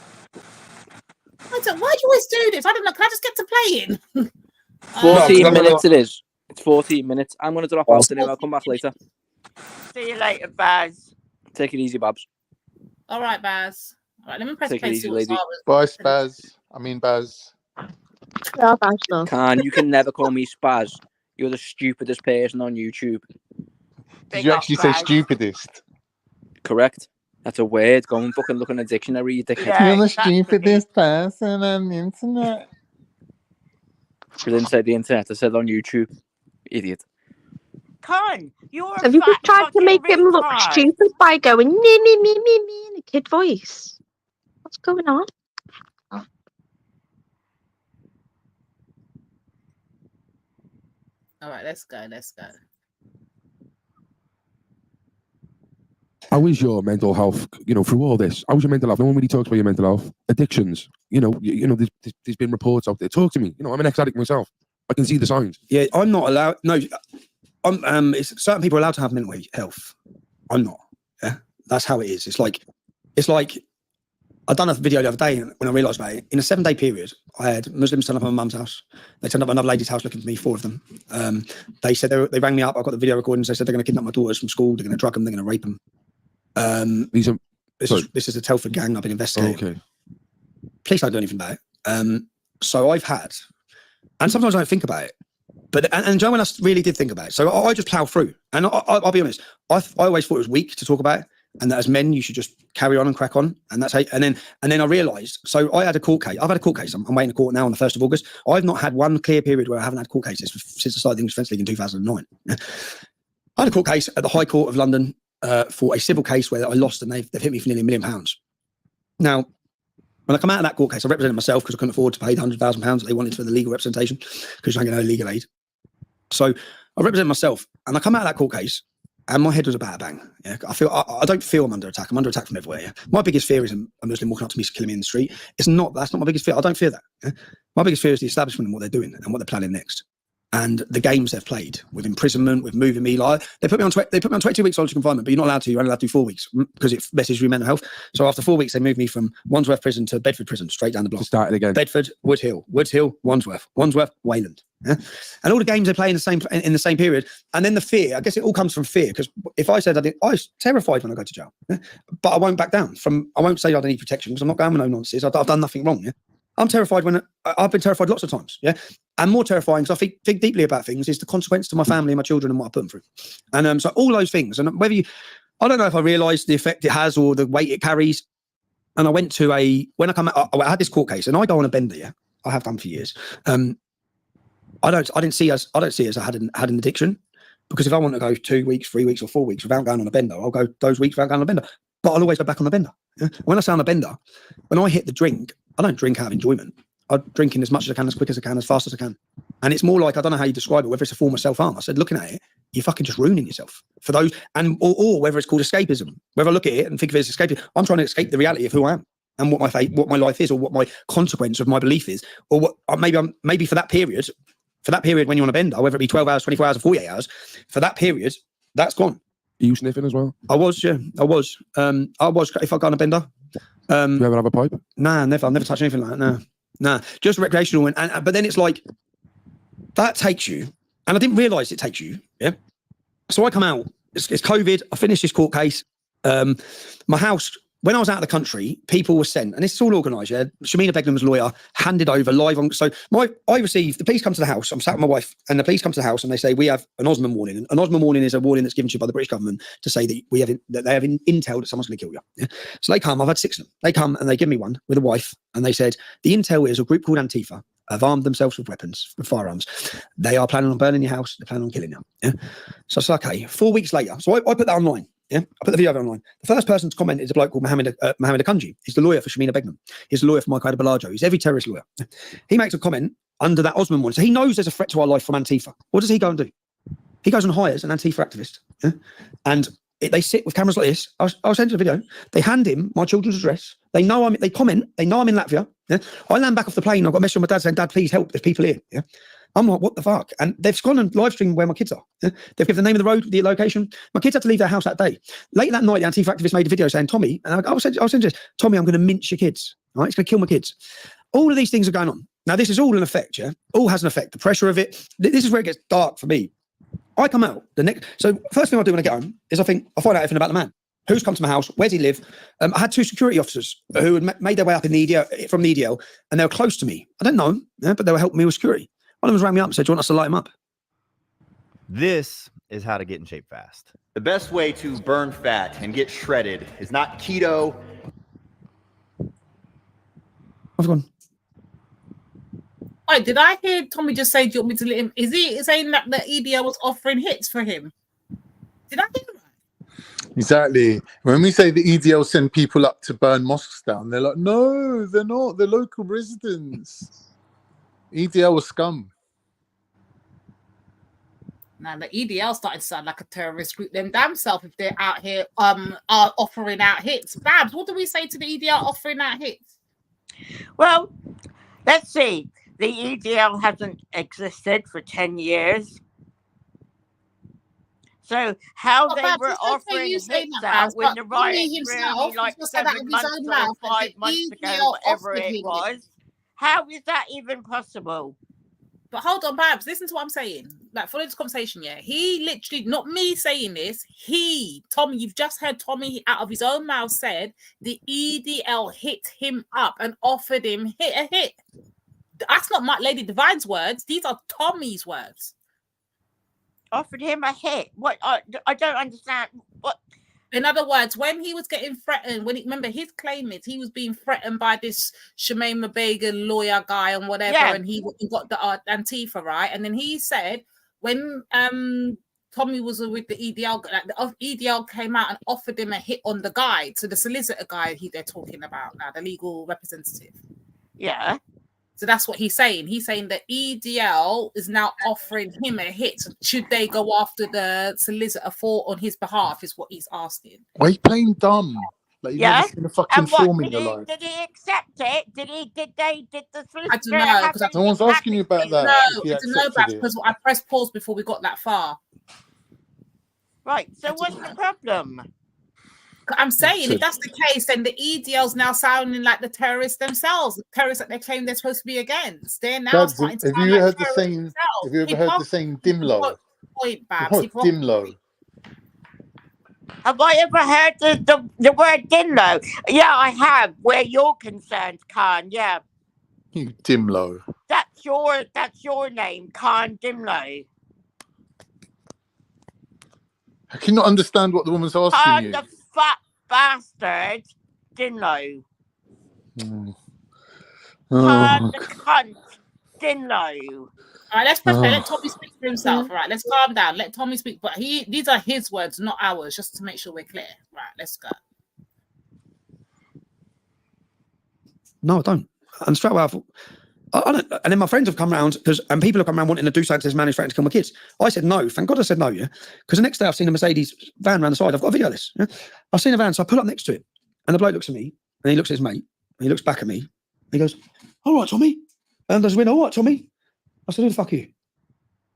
Why do you always do this? I don't know. Can I just get to playing? 14 minutes it is. It's 14 minutes. I'm going to drop out anyway. I'll come back later. See you later, Baz. Take it easy, Babs. All right, Baz. All right, let me press Take play it and easy, see what lady. Zara's. Bye, Spaz. I mean, Baz. Khan, you can never call me Spaz. You're the stupidest person on YouTube. Did you actually say stupidest? Correct. That's a word. Go and fucking look in a dictionary, you dickhead. Yeah, You're the exactly. stupidest person on the internet. I didn't say the internet. I said on YouTube. Idiot. Khan, you're a Have you fat tried to fucking make him look retard. stupid by going me in a kid voice? What's going on? All right, let's go. How is your mental health? Through all this, how's your mental health? No one really talks about your mental health. Addictions. There's been reports out there. Talk to me. I'm an ex-addict myself. I can see the signs. Yeah, I'm not allowed. No, I'm. Certain people are allowed to have mental health. I'm not. Yeah, that's how it is. It's like I done a video the other day when I realised about it. In a 7-day period, I had Muslims turn up at my mum's house. They turned up at another lady's house looking for me, 4 of them. They said they rang me up. I got the video recordings. They said they're going to kidnap my daughters from school. They're going to drug them. They're going to rape them. This is the Telford gang I've been investigating. Okay. police don't do anything about it. So I've had, and sometimes I don't think about it, but and Joe, when I really did think about it, so I just plough through, and I'll be honest, I always thought it was weak to talk about it, and that as men you should just carry on and crack on, and that's how. And then I realised. So I had a court case. I've had a court case. I'm waiting to court now on the 1st of August. I've not had one clear period where I haven't had court cases since I started the English Defence League in 2009. I had a court case at the High Court of London for a civil case where I lost, and they've hit me for nearly £1 million. Now, when I come out of that court case, I represented myself because I couldn't afford to pay the £100,000 that they wanted for the legal representation because you don't get no legal aid. So I represent myself, and I come out of that court case, and my head was about a bang. Yeah, I don't feel I'm under attack. I'm under attack from everywhere. Yeah? My biggest fear is a Muslim walking up to me, killing me in the street. That's not my biggest fear. I don't fear that. Yeah? My biggest fear is the establishment and what they're doing and what they're planning next. And the games they've played with imprisonment, with moving me, like they put me on 22 weeks solitary confinement, but you're not allowed to. You're only allowed to do 4 weeks because it messes your mental health. So after 4 weeks, they moved me from Wandsworth Prison to Bedford Prison, straight down the block. Started again. Bedford, Wood Hill, Wandsworth, Wayland. Yeah? And all the games they play in the same period. And then the fear, I guess it all comes from fear. Because if I said I was terrified when I go to jail, yeah? But I won't back down. I won't say I don't need protection because I'm not going with no nonsense. I've done nothing wrong. Yeah? I'm terrified I've been terrified lots of times. Yeah. And more terrifying, because I think deeply about things, is the consequence to my family and my children and what I put them through. And so all those things, and I don't know if I realised the effect it has or the weight it carries. And I went to I had this court case, and I go on a bender. Yeah, I have done for years. I don't see as I had an addiction, because if I want to go 2 weeks, 3 weeks, or 4 weeks without going on a bender, I'll go those weeks without going on a bender. But I'll always go back on the bender. Yeah? When I say on a bender, when I hit the drink, I don't drink out of enjoyment. I drink in as much as I can, as quick as I can, as fast as I can. And it's more like, I don't know how you describe it, whether it's a form of self-harm. I said, looking at it, you're fucking just ruining yourself for those, or whether it's called escapism. Whether I look at it and think of it as escapism, I'm trying to escape the reality of who I am and what my life is, or what my consequence of my belief is, or what maybe for that period when you're on a bender, whether it be 12 hours, 24 hours, or 48 hours, for that period, that's gone. Are you sniffing as well? I was, yeah. I was. If I go on a bender. Do you ever have a pipe? Nah, never. I've never touched anything like that. Nah, just recreational. But then it's like, that takes you, and I didn't realise it takes you. Yeah. So I come out. It's COVID. I finished this court case. My house. When I was out of the country, people were sent, and this is all organised. Yeah, Shamina Begum's lawyer handed over live on. So I received, the police come to the house. I'm sat with my wife, and the police come to the house, and they say, we have an Osman warning. And an Osman warning is a warning that's given to you by the British government to say that they have intel that someone's going to kill you. Yeah? So they come. I've had 6 of them. They come and they give me one with a wife, and they said the intel is a group called Antifa have armed themselves with weapons, with firearms. They are planning on burning your house. They're planning on killing you. Yeah. So it's okay. 4 weeks later, so I put that online. Yeah, I put the video online. The first person to comment is a bloke called Mohammed Akunji. He's the lawyer for Shamina Begum. He's the lawyer for Michael Balajo. He's every terrorist lawyer. He makes a comment under that Osman one. So he knows there's a threat to our life from Antifa. What does he go and do? He goes and hires an Antifa activist. Yeah? And they sit with cameras like this. I'll send you the video. They hand him my children's address. They know they comment. They know I'm in Latvia. Yeah? I land back off the plane. I've got a message from my dad saying, Dad, please help. There's people here. Yeah. I'm like, what the fuck? And they've gone and live streamed where my kids are. Yeah? They've given the name of the road, the location. My kids had to leave their house that day. Later that night, the Antifa activist made a video saying, Tommy, and I'll send you this, Tommy, I'm going to mince your kids. All right? It's going to kill my kids. All of these things are going on. Now, this is all an effect, yeah? All has an effect. The pressure of it. This is where it gets dark for me. I come out. So first thing I do when I get home is I find out everything about the man. Who's come to my house? Where's he live? I had 2 security officers who had made their way up from the EDL, and they were close to me. I don't know them, yeah, but they were helping me with security. One of them rang me up and said, do you want us to light him up? This is how to get in shape fast. The best way to burn fat and get shredded is not keto. I've gone. Wait, did I hear Tommy just say, do you want me to let him? Is he saying that the EDL was offering hits for him? Did I hear that? Exactly. When we say the EDL send people up to burn mosques down, they're like, no, they're not. They're local residents. EDL was scum. Now the EDL started to sound like a terrorist group them damn self if they're out here are offering out hits. Babs, what do we say to the EDL offering out hits? Well, let's see. The EDL hasn't existed for 10 years. So how they were offering hits out when the riot really like 7 months or 5 months ago, whatever it was. How is that even possible? But hold on, Babs, listen to what I'm saying. Like, follow this conversation, yeah? He literally, not me saying this, Tommy, you've just heard Tommy out of his own mouth said the EDL hit him up and offered him a hit. That's not my Lady Divine's words. These are Tommy's words. Offered him a hit. What? I don't understand. What? In other words, when he was getting threatened, remember his claim is he was being threatened by this Shemaine Mabegan lawyer guy and whatever, Yeah. and he got the Antifa, right? And then he said when Tommy was with the EDL, like the EDL came out and offered him a hit on the guy, to the solicitor guy they're talking about now, the legal representative. Yeah. So that's what he's saying. He's saying that EDL is now offering him a hit. Should they go after the solicitor on his behalf? Is what he's asking. Why are you playing dumb? Like you've never seen a fucking And what, film in your life. did he accept it? Did the solicitor I don't know, because No one's asking you about that. No, if he I don't know, accepted it. because I pressed pause before we got that far. Right. So what's the problem? I'm saying if that's the case, then the EDL's now sounding like the terrorists themselves, the terrorists that they claim they're supposed to be against. They're now Babs, starting to have sound you like heard the terrorists same? themselves. Have you ever heard the same Dimlo? Point, Babs. Dimlo. Have I ever heard the word Dinlo? Yeah, I have. Where you're concerned, Khan. Yeah, You Dimlo. that's your name, Khan Dimlo. I cannot understand what the woman's asking Khan you. the fat bastard, Dinlo. Mm. Khan Oh, the cunt, Dinlo. All right, let's press play. Oh. Let Tommy speak for himself. All right, let's calm down. Let Tommy speak. But these are his words, not ours, just to make sure we're clear. Right, let's go. No, I don't. And straight away, I thought, I don't. And then my friends have come round and people have come around wanting to do something to this man who's threatening to kill my kids. I said no. Thank God I said no, yeah. Because the next day I've seen a Mercedes van around the side. I've got a video of this. Yeah? I've seen a van, so I pull up next to it, and the bloke looks at me, and he looks at his mate, and he looks back at me. And he goes, "All right, Tommy." And I went, "All right, Tommy." I said, "Who the fuck are you?"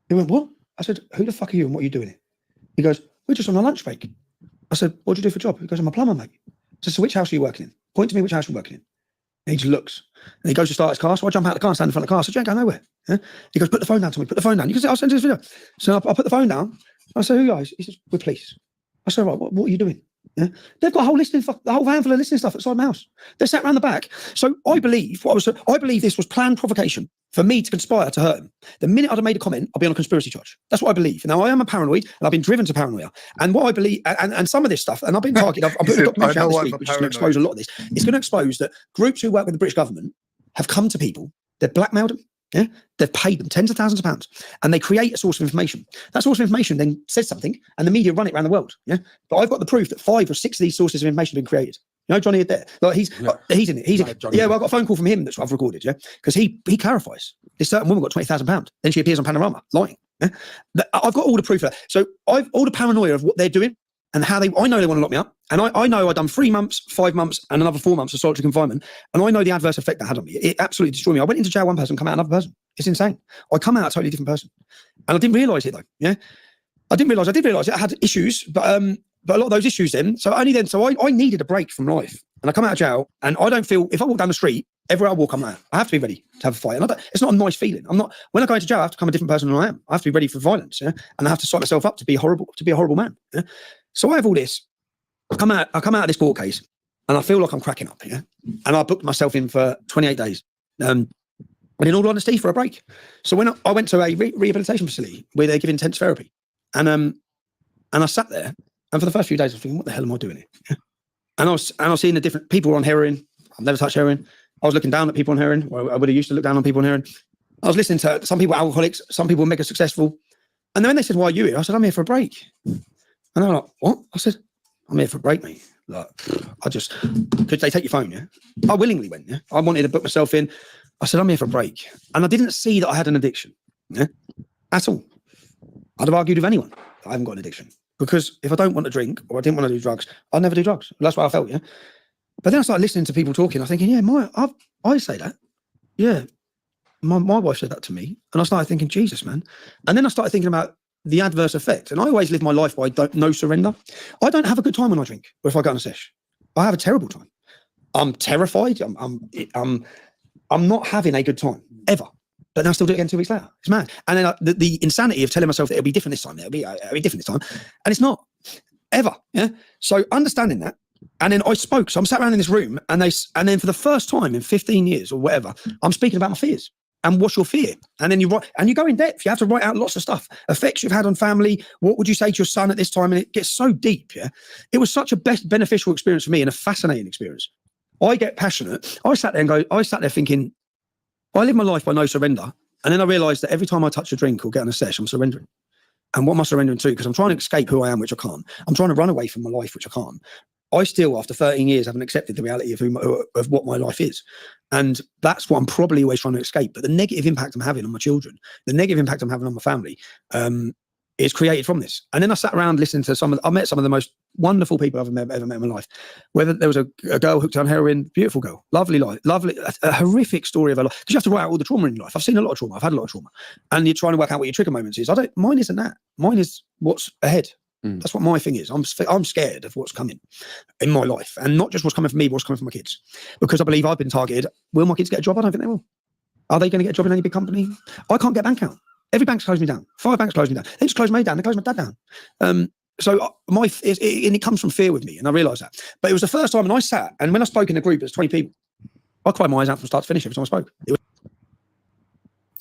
He went, "What?" I said, "Who the fuck are you and what are you doing here?" He goes, "We're just on a lunch break." I said, "What do you do for a job?" He goes, "I'm a plumber, mate." I said, "So which house are you working in? Point to me which house you're working in." And he just looks. And he goes to start his car. So I jump out of the car and stand in front of the car. I said, "You ain't going nowhere." Yeah? He goes, "Put the phone down, Tommy. Put the phone down." You can say, "I'll send you this video." So I put the phone down. I said, "Who are you guys?" He says, "We're police." I said, "Right, what are you doing?" Yeah? They've got a whole listening, the whole van full of listening stuff outside my house. They're sat around the back. So I believe this was planned provocation for me to conspire to hurt him. The minute I'd have made a comment, I'll be on a conspiracy charge. That's what I believe. Now I am a paranoid, and I've been driven to paranoia. And what I believe, and some of this stuff, and I've been targeted. I'm putting a documentary out this week, which is going to expose a lot of this. It's going to expose that groups who work with the British government have come to people. They've blackmailed them. Yeah, they've paid them tens of thousands of pounds, and they create a source of information. That source of information then says something, and the media run it around the world. Yeah, but I've got the proof that 5 or 6 of these sources of information have been created. You know, Johnny, like he's in it. He's in it. Yeah, well, I got a phone call from him that's I've recorded. Yeah, because he clarifies this certain woman got £20,000. Then she appears on Panorama lying. Yeah? I've got all the proof of that. So I've all the paranoia of what they're doing and how I know they want to lock me up. And I know I've done 3 months, 5 months, and another 4 months of solitary confinement. And I know the adverse effect that had on me. It absolutely destroyed me. I went into jail one person, come out another person. It's insane. I come out a totally different person. And I didn't realise it though. Yeah. I did realise it. I had issues, but a lot of those issues then. So I needed a break from life. And I come out of jail and I don't feel, if I walk down the street, everywhere I walk, I'm like, I have to be ready to have a fight. And it's not a nice feeling. When I go into jail, I have to become a different person than I am. I have to be ready for violence. Yeah. And I have to psych myself up to be a horrible man. Yeah? So I have all this. I come out of this court case and I feel like I'm cracking up here. And I booked myself in for 28 days. And in all honesty, for a break. So when I went to a rehabilitation facility where they give intense therapy, and I sat there, and for the first few days I was thinking, what the hell am I doing here? And I was seeing the different people on heroin. I've never touched heroin. I was looking down at people on heroin. Or I would have used to look down on people on heroin. I was listening to some people alcoholics, some people mega successful. And then when they said, "Why are you here?" I said, "I'm here for a break." And they were like, "What?" I said, "I'm here for a break, mate." Like, could they take your phone? Yeah, I willingly went. Yeah, I wanted to book myself in. I said, "I'm here for a break," and I didn't see that I had an addiction. Yeah, at all. I'd have argued with anyone that I haven't got an addiction, because if I don't want to drink or I didn't want to do drugs, I'd never do drugs. That's what I felt. Yeah, but then I started listening to people talking. I'm thinking, yeah, I say that. Yeah, my wife said that to me, and I started thinking, Jesus, man. And then I started thinking about the adverse effect. And I always live my life by no surrender. I don't have a good time when I drink or if I go on a sesh. I have a terrible time. I'm terrified. I'm not having a good time ever. but then I still do it again 2 weeks later. It's mad. And then the insanity of telling myself that it'll be different this time. It'll be different this time, and it's not ever. Yeah. So understanding that, and then I spoke. So I'm sat around in this room, and then for the first time in 15 years or whatever, I'm speaking about my fears. And what's your fear? And then you write, and you go in depth. You have to write out lots of stuff. Effects you've had on family. What would you say to your son at this time? And it gets so deep. Yeah. It was such a beneficial experience for me and a fascinating experience. I get passionate. I sat there thinking, I live my life by no surrender. And then I realized that every time I touch a drink or get on a sesh, I'm surrendering. And what am I surrendering to? Because I'm trying to escape who I am, which I can't. I'm trying to run away from my life, which I can't. I still, after 13 years, haven't accepted the reality of what my life is. And that's what I'm probably always trying to escape. But the negative impact I'm having on my children, the negative impact I'm having on my family, is created from this. And then I sat around listening to I met some of the most wonderful people I've ever met in my life. Whether there was a girl hooked on heroin, beautiful girl, lovely life, a horrific story of her life. Because you have to write out all the trauma in your life. I've seen a lot of trauma. I've had a lot of trauma. And you're trying to work out what your trigger moments is. Mine isn't that. Mine is what's ahead. That's what my thing is. I'm scared of what's coming in my life, and not just what's coming for me, but what's coming for my kids. Because I believe I've been targeted. Will my kids get a job? I don't think they will. Are they going to get a job in any big company? I can't get a bank account. Every bank's closed me down. 5 banks closed me down. They just closed me down. They closed my dad down. So it comes from fear with me, and I realise that. But it was the first time, and I sat, and when I spoke in a group, there's 20 people. I cried my eyes out from start to finish every time I spoke.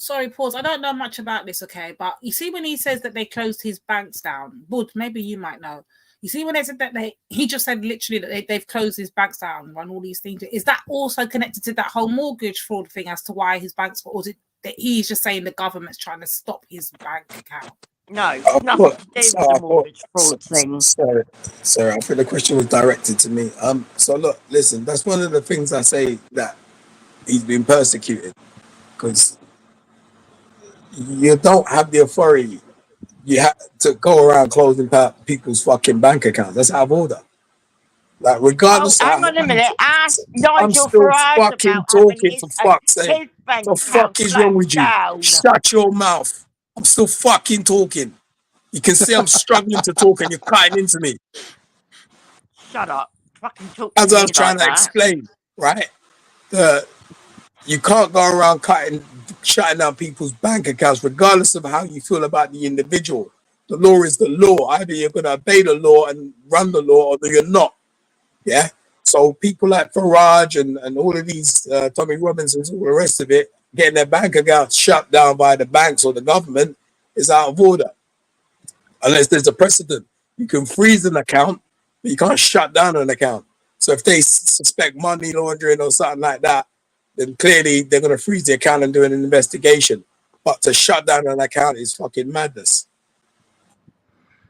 Sorry, pause. I don't know much about this, okay? But you see when he says that they closed his banks down, Bud, maybe you might know. You see when they said that he just said literally that they've closed his banks down and all these things. Is that also connected to that whole mortgage fraud thing as to why his banks, or is it that he's just saying the government's trying to stop his bank account? No, nothing to do with the mortgage fraud thing. Sorry, I think the question was directed to me. So look, listen, that's one of the things I say, that he's been persecuted, because you don't have the authority. You have to go around closing people's fucking bank accounts. That's out of order. Like, regardless. Hang on a minute. Ask I'm Nigel still Farage fucking about having talking, his, for fuck's sake. his bank The fuck account is wrong with closed you? down. Shut your mouth. I'm still fucking talking. You can see I'm struggling to talk, and you're cutting into me. Shut up. Fucking talk to As I me was trying like to that. explain, right? You can't go around shutting down people's bank accounts, regardless of how you feel about the individual. The law is the law. Either you're going to obey the law and run the law, or you're not. Yeah. So people like Farage and all of these Tommy Robinsons and all the rest of it, getting their bank accounts shut down by the banks or the government, is out of order. Unless there's a precedent. You can freeze an account, but you can't shut down an account. So if they suspect money laundering or something like that, then clearly they're going to freeze the account and do an investigation. But to shut down an account is fucking madness.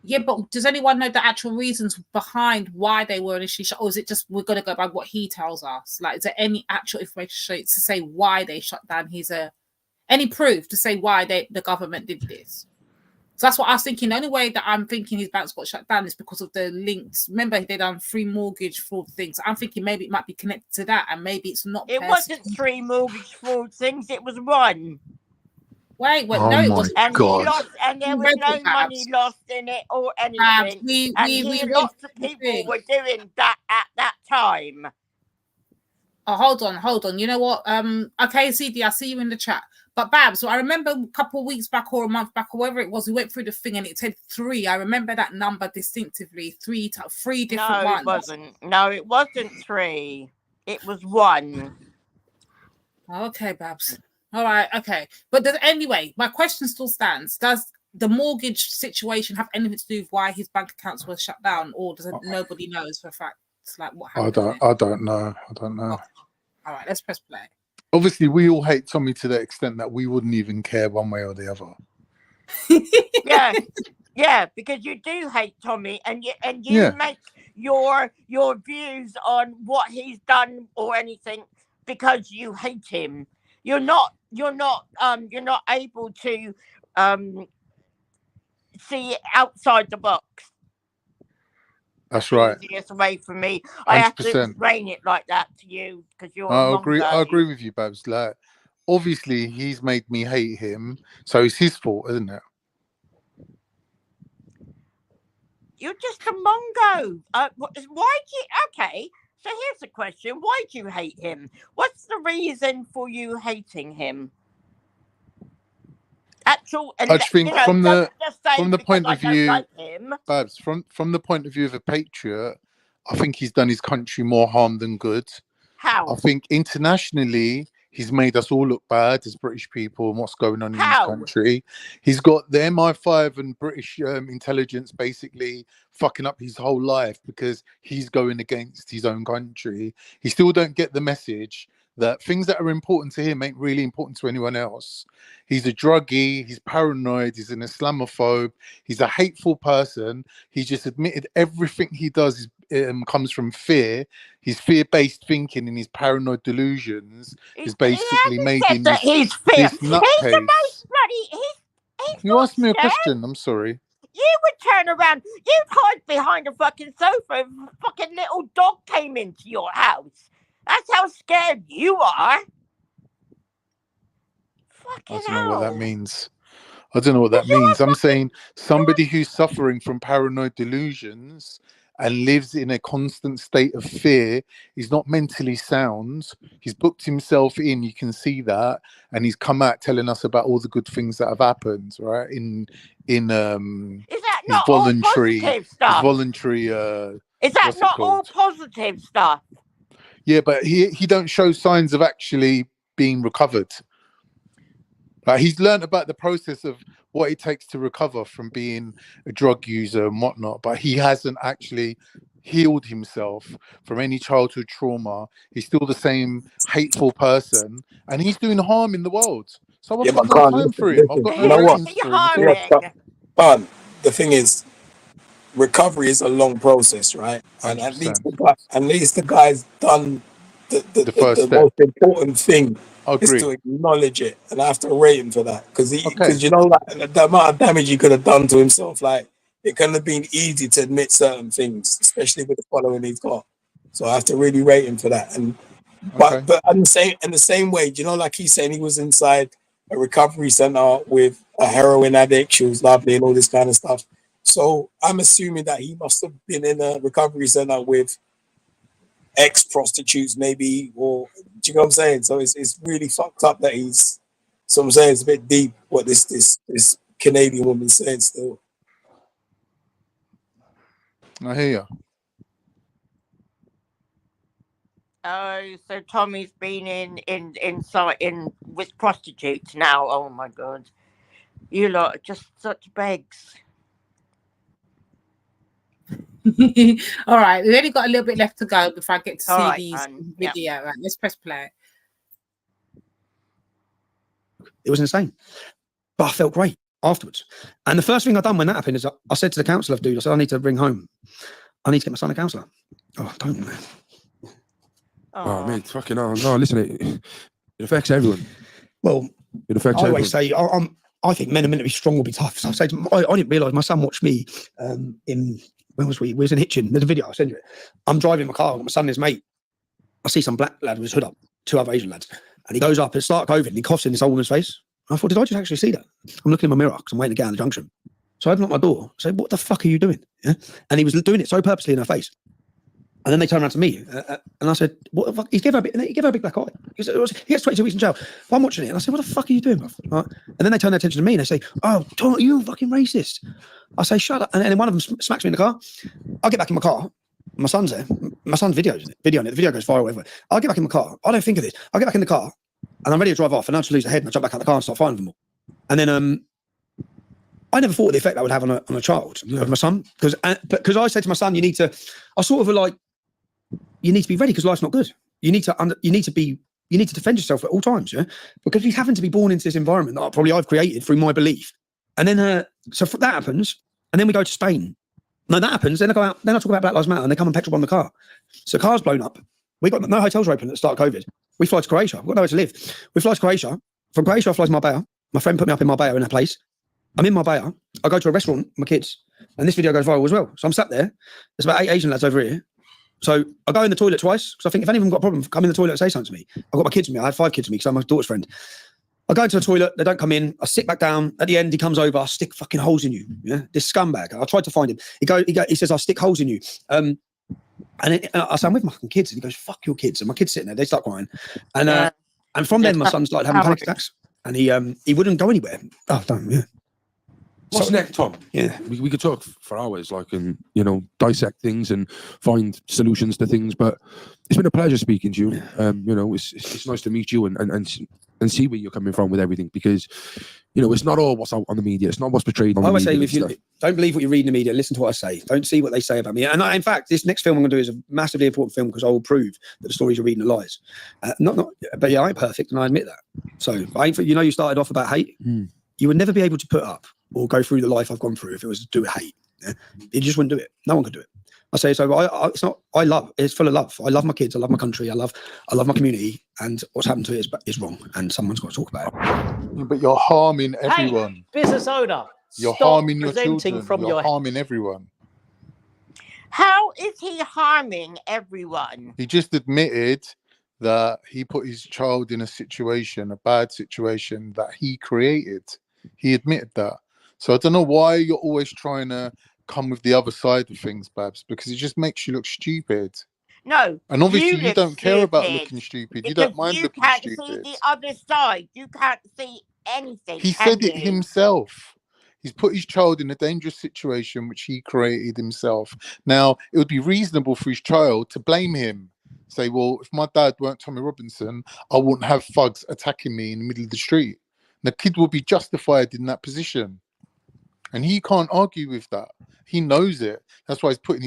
Yeah, but does anyone know the actual reasons behind why they were initially shut, or is it just we're going to go by what he tells us? Like, is there any actual information to say why they shut down any proof to say why the government did this? So that's what I was thinking. The only way that I'm thinking his banks got shut down is because of the links. Remember, they done 3 mortgage fraud things. So I'm thinking maybe it might be connected to that, and maybe it's not. It wasn't 3 mortgage fraud things. It was 1. Wait, oh no, it was. And he lost, and there was no money lost in it or anything. And lots of people were doing that at that time. Oh, hold on. You know what? Okay, CD, I see you in the chat. But Babs, so I remember a couple of weeks back or a month back or whatever it was, we went through the thing and it said 3. I remember that number distinctively. 3 different ones. No, it wasn't. No, it wasn't 3. It was 1. Okay, Babs. All right, okay. But anyway, my question still stands. Does the mortgage situation have anything to do with why his bank accounts were shut down, or does nobody knows for a fact? It's like what happened? I don't know. All right, let's press play. Obviously, we all hate Tommy to the extent that we wouldn't even care one way or the other. Yeah, because you do hate Tommy, and you make your views on what he's done or anything because you hate him. You're not able to see outside the box. That's right. Easiest way for me. 100%. I have to explain it like that to you because you're. I agree with you, Babs. Like, obviously, he's made me hate him, so it's his fault, isn't it? You're just a mongo. Why do you? Okay, so here's the question: why do you hate him? What's the reason for you hating him? actual. I just think from the point of view, like him. Babs, from the point of view of a patriot, I think he's done his country more harm than good. How? I think internationally, he's made us all look bad as British people and what's going on in his country. He's got the MI5 and British intelligence basically fucking up his whole life because he's going against his own country. He still don't get the message that things that are important to him ain't really important to anyone else. He's a druggie, he's paranoid, he's an Islamophobe, he's a hateful person. He just admitted everything he does comes from fear. His fear-based thinking and his paranoid delusions is basically made him this nutcase. He's the most bloody. He's You asked me a question, I'm sorry. You would turn around, you'd hide behind a fucking sofa if a fucking little dog came into your house. That's how scared you are. I don't know what that means. I don't know what that means. I'm saying somebody who's suffering from paranoid delusions and lives in a constant state of fear is not mentally sound. He's booked himself in, you can see that, and he's come out telling us about all the good things that have happened, right? In is that not voluntary, all positive stuff? Is that not all positive stuff? Yeah, but he don't show signs of actually being recovered. Like he's learned about the process of what it takes to recover from being a drug user and whatnot, but he hasn't actually healed himself from any childhood trauma. He's still the same hateful person, and he's doing harm in the world. So I've got no time for him. I've got no ratings for him. But the thing is, recovery is a long process, right? And at least the guy's done the most important thing is to acknowledge it, and I have to rate him for that because you know, like the amount of damage he could have done to himself, like it couldn't have been easy to admit certain things, especially with the following he's got. So I have to really rate him for that. And but in the same way, you know, like he's saying, he was inside a recovery center with a heroin addict. She was lovely and all this kind of stuff. So I'm assuming that he must have been in a recovery center with ex-prostitutes, maybe, or do you know what I'm saying? So it's really fucked up that he's. So I'm saying it's a bit deep what this Canadian woman's saying still. I hear you. Oh, so Tommy's been in with prostitutes now. Oh my god, you lot are just such begs. All right, we've only got a little bit left to go before I get to see these video. Yeah. Right, let's press play. It was insane, but I felt great afterwards. And the first thing I done when that happened is I said to the counsellor, dude, I said, I need to bring home. I need to get my son a counsellor. Oh, don't, man. Oh, man, fucking hell. No, listen, it affects everyone. Well, it affects I everyone. always say, I think men are meant to be strong or be tough. So I say, I didn't realise my son watched me where was we? We was in Hitchin. There's a video, I'll send you it. I'm driving my car with my son and his mate. I see some black lad with his hood up, 2 other Asian lads. And he goes up, it's start COVID, and he coughs in this old woman's face. I thought, did I just actually see that? I'm looking in my mirror because I'm waiting to get out of the junction. So I open up my door. I say, what the fuck are you doing? Yeah? And he was doing it so purposely in her face. And then they turned around to me, and I said, "What the fuck?" He gave her a big black eye. He gets 22 weeks in jail. Well, I'm watching it, and I said, "What the fuck are you doing, bro?" Right? And then they turn their attention to me, and they say, "Oh, Tom, you fucking racist." I say, "Shut up!" And then one of them smacks me in the car. I get back in my car. My son's there. My son's videoing it. The video goes viral everywhere. I get back in my car. I don't think of this. I get back in the car, and I'm ready to drive off. And I just lose the head, and I jump back out of the car and start fighting them all. And then I never thought of the effect that would have on a child, of my son, because I said to my son, you need to be ready because life's not good. You need to defend yourself at all times, yeah, because he's having to be born into this environment that probably I've created through my belief. And then so that happens, and then we go to Spain. No, that happens. Then I go out. Then I talk about Black Lives Matter, and they come and petrol bomb the car. So the car's blown up. We got no hotels were open at the start of COVID. We fly to Croatia. We've got nowhere to live. We fly to Croatia. From Croatia, I fly to Marbella. My friend put me up in Marbella in a place. I'm in Marbella. I go to a restaurant with my kids, and this video goes viral as well. So I'm sat there. There's about 8 Asian lads over here. So I go in the toilet twice because I think if any of them got a problem, come in the toilet and say something to me. I've got my kids with me. I had 5 kids with me because I'm my daughter's friend. I go into the toilet. They don't come in. I sit back down. At the end, he comes over. I stick fucking holes in you. Yeah, this scumbag. I tried to find him. He says, "I'll stick holes in you." And I say, "I'm with my fucking kids." And he goes, "Fuck your kids." And my kids sitting there. They start crying. And from then, my son started having panic attacks. and he wouldn't go anywhere. Oh, damn, yeah. What's So- next, Tom? Yeah. We could talk for hours, like, and dissect things and find solutions to things. But it's been a pleasure speaking to you. It's nice to meet you and see where you're coming from with everything, because it's not all what's out on the media. It's not what's portrayed on I the always media. say, if you don't believe what you read in the media, listen to what I say. Don't see what they say about me. And in fact, this next film I'm going to do is a massively important film, because I will prove that the stories you're reading are lies. But yeah, I ain't perfect, and I admit that. So you started off about hate. You would never be able to put up or go through the life I've gone through if it was to do with hate. Yeah? You just wouldn't do it. No one could do it. I say so. It's not. I love. It's full of love. I love my kids. I love my country. I love my community. And what's happened to it is wrong. And someone's got to talk about it. But you're harming everyone. Hey, business owner. You're stop harming your presenting children. from You're harming everyone. How is he harming everyone? He just admitted that he put his child in a bad situation that he created. He admitted that. So I don't know why you're always trying to come with the other side of things, Babs, because it just makes you look stupid. No. And obviously you look don't care about stupid looking stupid. You because don't mind you looking can't see stupid. the other side. You can't see anything. He can said it you? himself. He's put his child in a dangerous situation which he created himself. Now, it would be reasonable for his child to blame him. Say, well, if my dad weren't Tommy Robinson, I wouldn't have thugs attacking me in the middle of the street. The kid will be justified in that position. And he can't argue with that. He knows it. That's why he's putting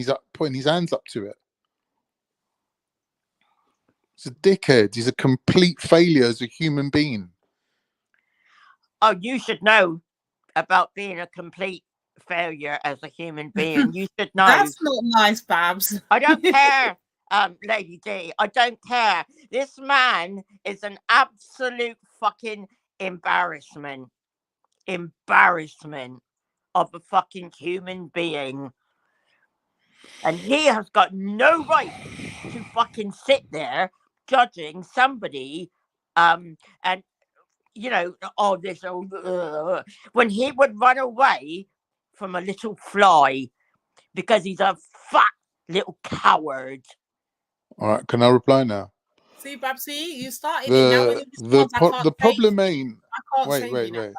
his hands up to it. He's a dickhead. He's a complete failure as a human being. Oh, you should know about being a complete failure as a human being. You should know. That's not nice, Babs. I don't care, Lady D. I don't care. This man is an absolute fucking embarrassment. Embarrassment of a fucking human being. And he has got no right to fucking sit there judging somebody and when he would run away from a little fly because he's a fat little coward. All right, can I reply now? See, Babsy, you started it now. When you The problem ain't. Wait.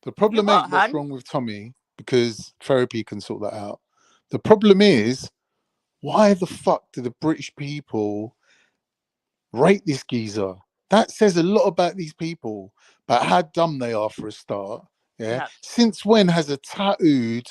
The problem You what, ain't what's hun? wrong with Tommy, because therapy can sort that out. The problem is, why the fuck do the British people rate this geezer? That says a lot about these people, about how dumb they are for a start. Yeah. No. Since when has a tattooed,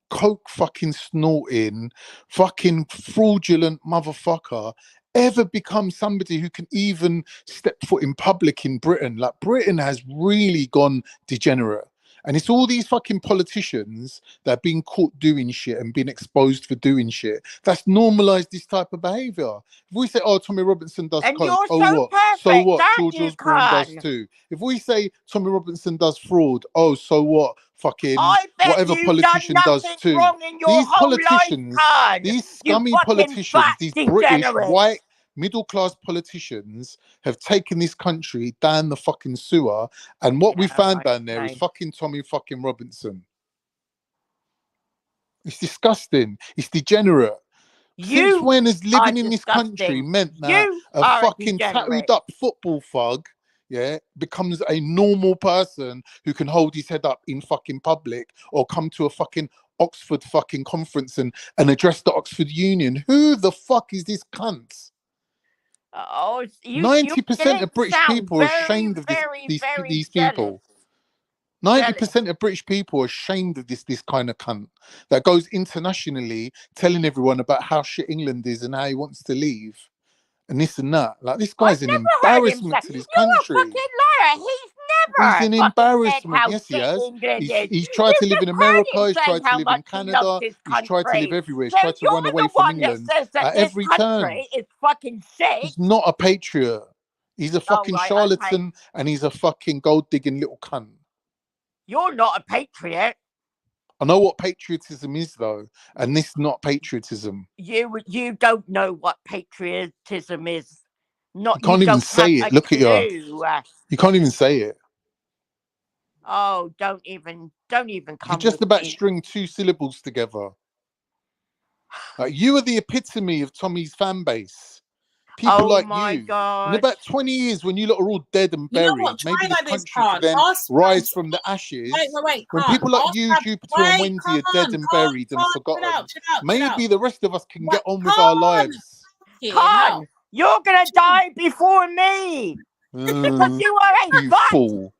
coke fucking snorting, fucking fraudulent motherfucker ever become somebody who can even step foot in public in Britain? Like, Britain has really gone degenerate. And it's all these fucking politicians that are being caught doing shit and being exposed for doing shit that's normalized this type of behavior. If we say, oh, Tommy Robinson does And coke, you're oh so what? perfect, So what? aren't George you, Osborne does Con? too. If we say Tommy Robinson does fraud, oh, so what? Fucking I bet whatever you've politician done does nothing too. wrong in your These whole politicians, life, Con. these You scummy fucking politicians, fat these British degenerate. white middle-class politicians have taken this country down the fucking sewer, and what we found down there is fucking Tommy fucking Robinson. It's disgusting. It's degenerate. Since when has living in this country meant that a fucking tattooed up football thug, yeah, becomes a normal person who can hold his head up in fucking public or come to a fucking Oxford fucking conference and address the Oxford Union? Who the fuck is this cunt? 90% of British people are ashamed of these people. 90% of British people are ashamed of this kind of cunt that goes internationally telling everyone about how shit England is and how he wants to leave and this and that. Like, this guy's an embarrassment to this country. You're a fucking liar. He's never He's an fucking said embarrassment. how Yes, he shit has. England is. He's tried to live in You've heard America. him He's saying tried to how live in much he Canada. loves this He's tried to live country. everywhere. He's So tried to run you're away the from one that England says that at this every turn. country is fucking shit. He's not a patriot. He's a fucking right, charlatan, and he's a fucking gold-digging little cunt. You're not a patriot. I know what patriotism is, though, and this is not patriotism. You don't know what patriotism is. You can't even say it. Look at you. You can't even say it. Oh, don't even come. You just about string two syllables together. Like, you are the epitome of Tommy's fan base. people Oh like my you. In God. about 20 years, when you lot are all dead and You know buried, what? Try maybe this like this, country Khan. could then Ask rise Babs. from the ashes. Wait, When Khan. people like Ask you, Babs. Jupiter and Wait, Wendy, are dead and Khan, buried and chill forgotten, out. maybe the rest of us can get on with our Khan, lives. Khan, you're gonna die before me because you are a You fat fool.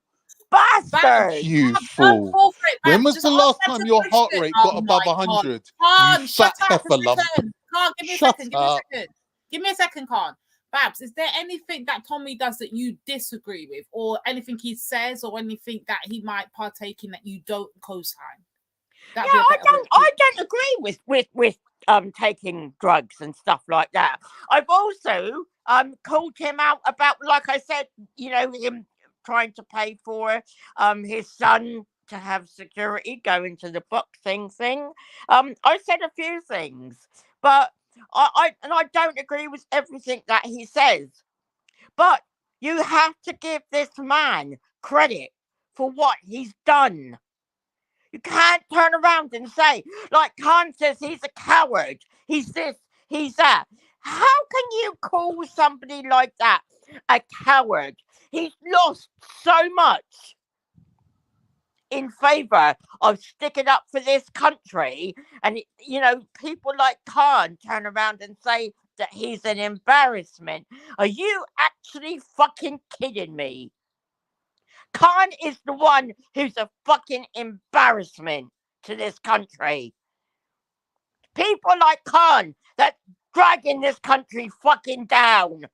bastard. You Don't fool. fall for it, When Babs. was Just the ask last Babs time a your heart question. rate Oh got above my God. 100? You Khan, shut fat up. heifer It's lump. your turn. Khan, give me a Shut second. Give me a up. second. Give me a second, Khan. Babs, is there anything that Tommy does that you disagree with, or anything he says, or anything that he might partake in that you don't co-sign? That'd be a better way. I don't agree with taking drugs and stuff like that. I've also called him out about, like I said, you know, him trying to pay for his son to have security going to the boxing thing. I said a few things, but I don't agree with everything that he says. But you have to give this man credit for what he's done. You can't turn around and say, like Khan says, he's a coward. He's this, he's that. How can you call somebody like that a coward? He's lost so much in favor of sticking up for this country. And, you know, people like Khan turn around and say that he's an embarrassment. Are you actually fucking kidding me? Khan is the one who's a fucking embarrassment to this country. People like Khan that dragging this country fucking down.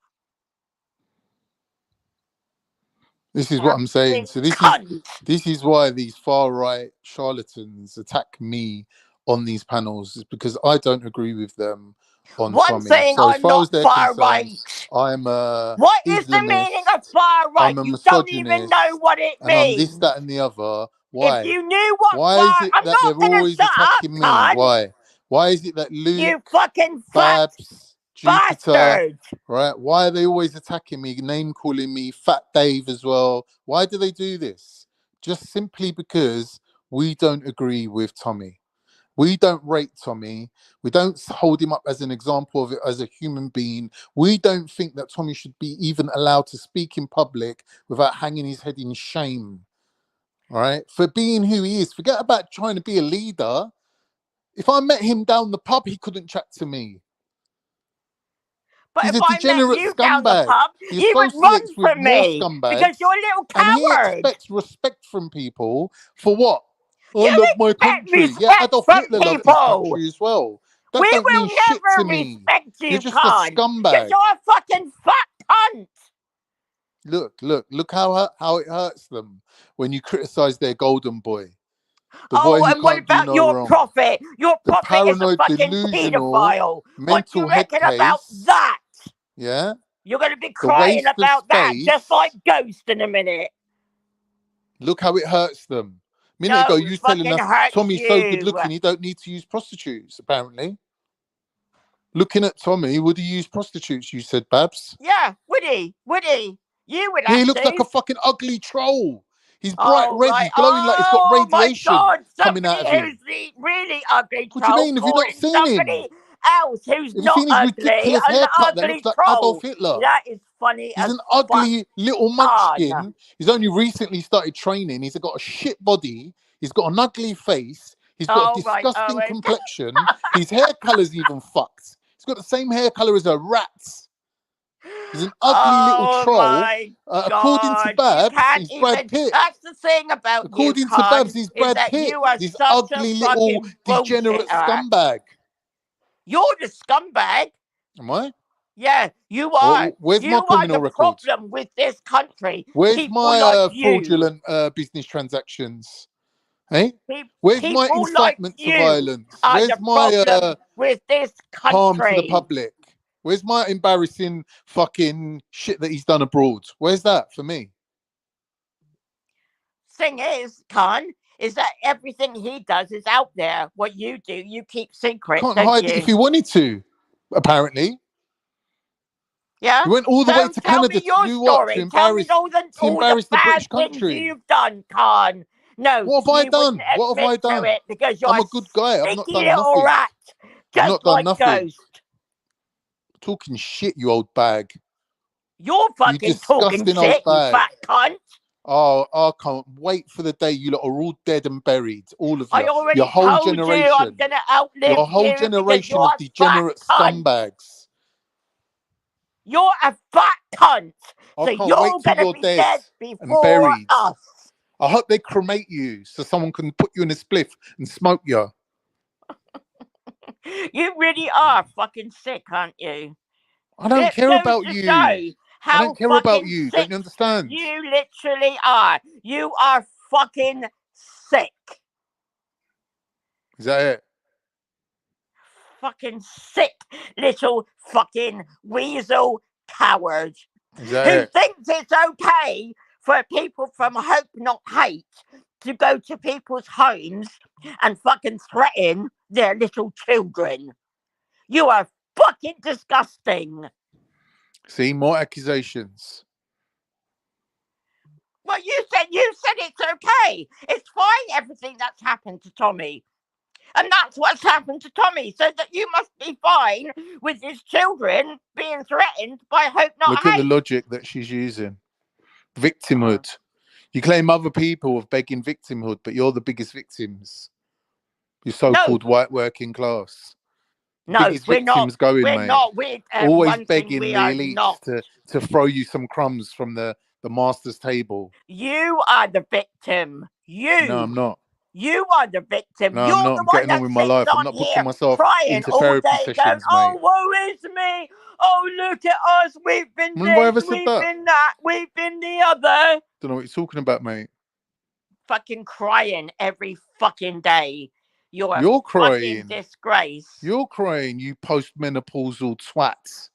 This is what I'm saying. So this is why these far right charlatans attack me on these panels, is because I don't agree with them on One Tommy. thing, So as I'm far not as they're far concerned, right. I'm a What is the meaning of far right? I'm a You don't even know misogynist, what it and I'm means. this, that, and the other. If Why? you knew what Why is far, it I'm that they're not gonna always shut up, attacking me? Khan. Why? Why is it that Luke, You fucking fat Babs, Jupiter, bastard. right? Why are they always attacking me, name calling me Fat Dave as well? Why do they do this? Just simply because we don't agree with Tommy. We don't rate Tommy. We don't hold him up as an example of it as a human being. We don't think that Tommy should be even allowed to speak in public without hanging his head in shame, right? For being who he is. Forget about trying to be a leader. If I met him down the pub, he couldn't chat to me. But He's if a I met degenerate you down the scumbag. pub, He you would run associates with from more me scumbags, because you're a little and he coward. expects respect from people for what? I You love my expect country. Yeah, respect Adolf from Hitler loved his people. country as well. That We don't will mean shit to never me. respect you, You're just Khan, a because scumbag. you're a fucking fat cunt. Look how it hurts them when you criticize their golden boy. The Oh, boy who and what can't do about no your wrong. prophet? Your The prophet is a paranoid, fucking delusional, pedophile. What do you mental head reckon about case. that? Yeah? You're going to be The crying waste of about that just space. like Ghost in a minute. Look how it hurts them. A minute No, ago, it you was telling fucking us hurts Tommy's so good you. looking, he don't need to use prostitutes, apparently. Looking at Tommy, would he use prostitutes, you said, Babs? Yeah, would he? Would he? You would Yeah, have he looks to. like a fucking ugly troll. He's bright Oh, red, right. he's glowing like he's got Oh, my radiation God. coming Somebody out of who's him. the really ugly What do you troll mean? Have you not calling seen somebody him? else who's Have you not seen his ugly ridiculous an haircut that ugly looks like troll? Adolf Hitler? That is funny He's as an ugly little Khan. munchkin. He's only recently started training. He's got a shit body. He's got an ugly face. He's got a Oh, right. disgusting Oh, okay. complexion. His hair color's even fucked. He's got the same hair color as a rat. He's an ugly little Oh, troll. my According to God. You Babs, can't he's Brad even. Pitt. That's the thing about you, According to Khan, Babs, he's is Brad that Pitt. you are This such ugly a little fucking degenerate bullshitter. scumbag. You're the scumbag. Am I? Yeah, you are. Where's my You are criminal the record? problem with this country. Where's People my like you. fraudulent business transactions? Hey? Where's my People incitement like to you violence? are Where's the my problem with this harm to the country. public? Where's my embarrassing fucking shit that he's done abroad? Where's that for me? Thing is, Khan, is that everything he does is out there. What you do, you keep secret, Can't don't hide you? it if he wanted to, apparently. Yeah. He went all the way to tell Canada me your to do what? story. Tell me all the embarrass the bad British things country. you've done, Khan. No, What have I you wouldn't done? What have I admit to done? it because you're I'm a good guy. I've not sneaky done little nothing. rat, I've just not done like nothing. Ghost. Talking shit, you old bag. You're fucking talking disgusting old shit, you bag. fat cunt. Oh, I can't wait for the day you lot are all dead and buried. All of you. I already Your whole told generation. you I'm gonna outlive Your whole you because generation you're of a degenerate fat cunt. scumbags. You're a fat cunt. I So can't you're wait till gonna you're be dead dead and before buried. us. I hope they cremate you so someone can put you in a spliff and smoke you. You really are fucking sick, aren't you? I don't It care goes about to you. show how I don't care about fucking you. sick Don't you understand? you literally are. You are fucking sick. Is that it? Fucking sick little fucking weasel coward Is that who it? thinks it's okay for people from Hope Not Hate to go to people's homes and fucking threaten their little children. You are fucking disgusting. See, more accusations. Well, you said it's okay. It's fine, everything that's happened to Tommy. And that's what's happened to Tommy. So that you must be fine with his children being threatened by Hope Not Look at the Hate. logic that she's using. Victimhood. You claim other people of begging victimhood, but you're the biggest victims. Your so-called white working class. No, Biggest we're not. victims going, We're mate. not. We're Always one thing begging we the are elites not. to throw you some crumbs from the master's table. You are the victim. You. No, I'm not. You are the victim. No, You're I'm not. the I'm one getting on that with my sits life. I'm on not here booking myself crying into all therapy day, going, sessions, "Oh, mate. woe is me! Oh, look at us! We've been When have I this, ever said we've that? been that, we've been the other." Don't know what you're talking about, mate. Fucking crying every fucking day. You're a You're fucking crying. disgrace. You're crying, you postmenopausal twat.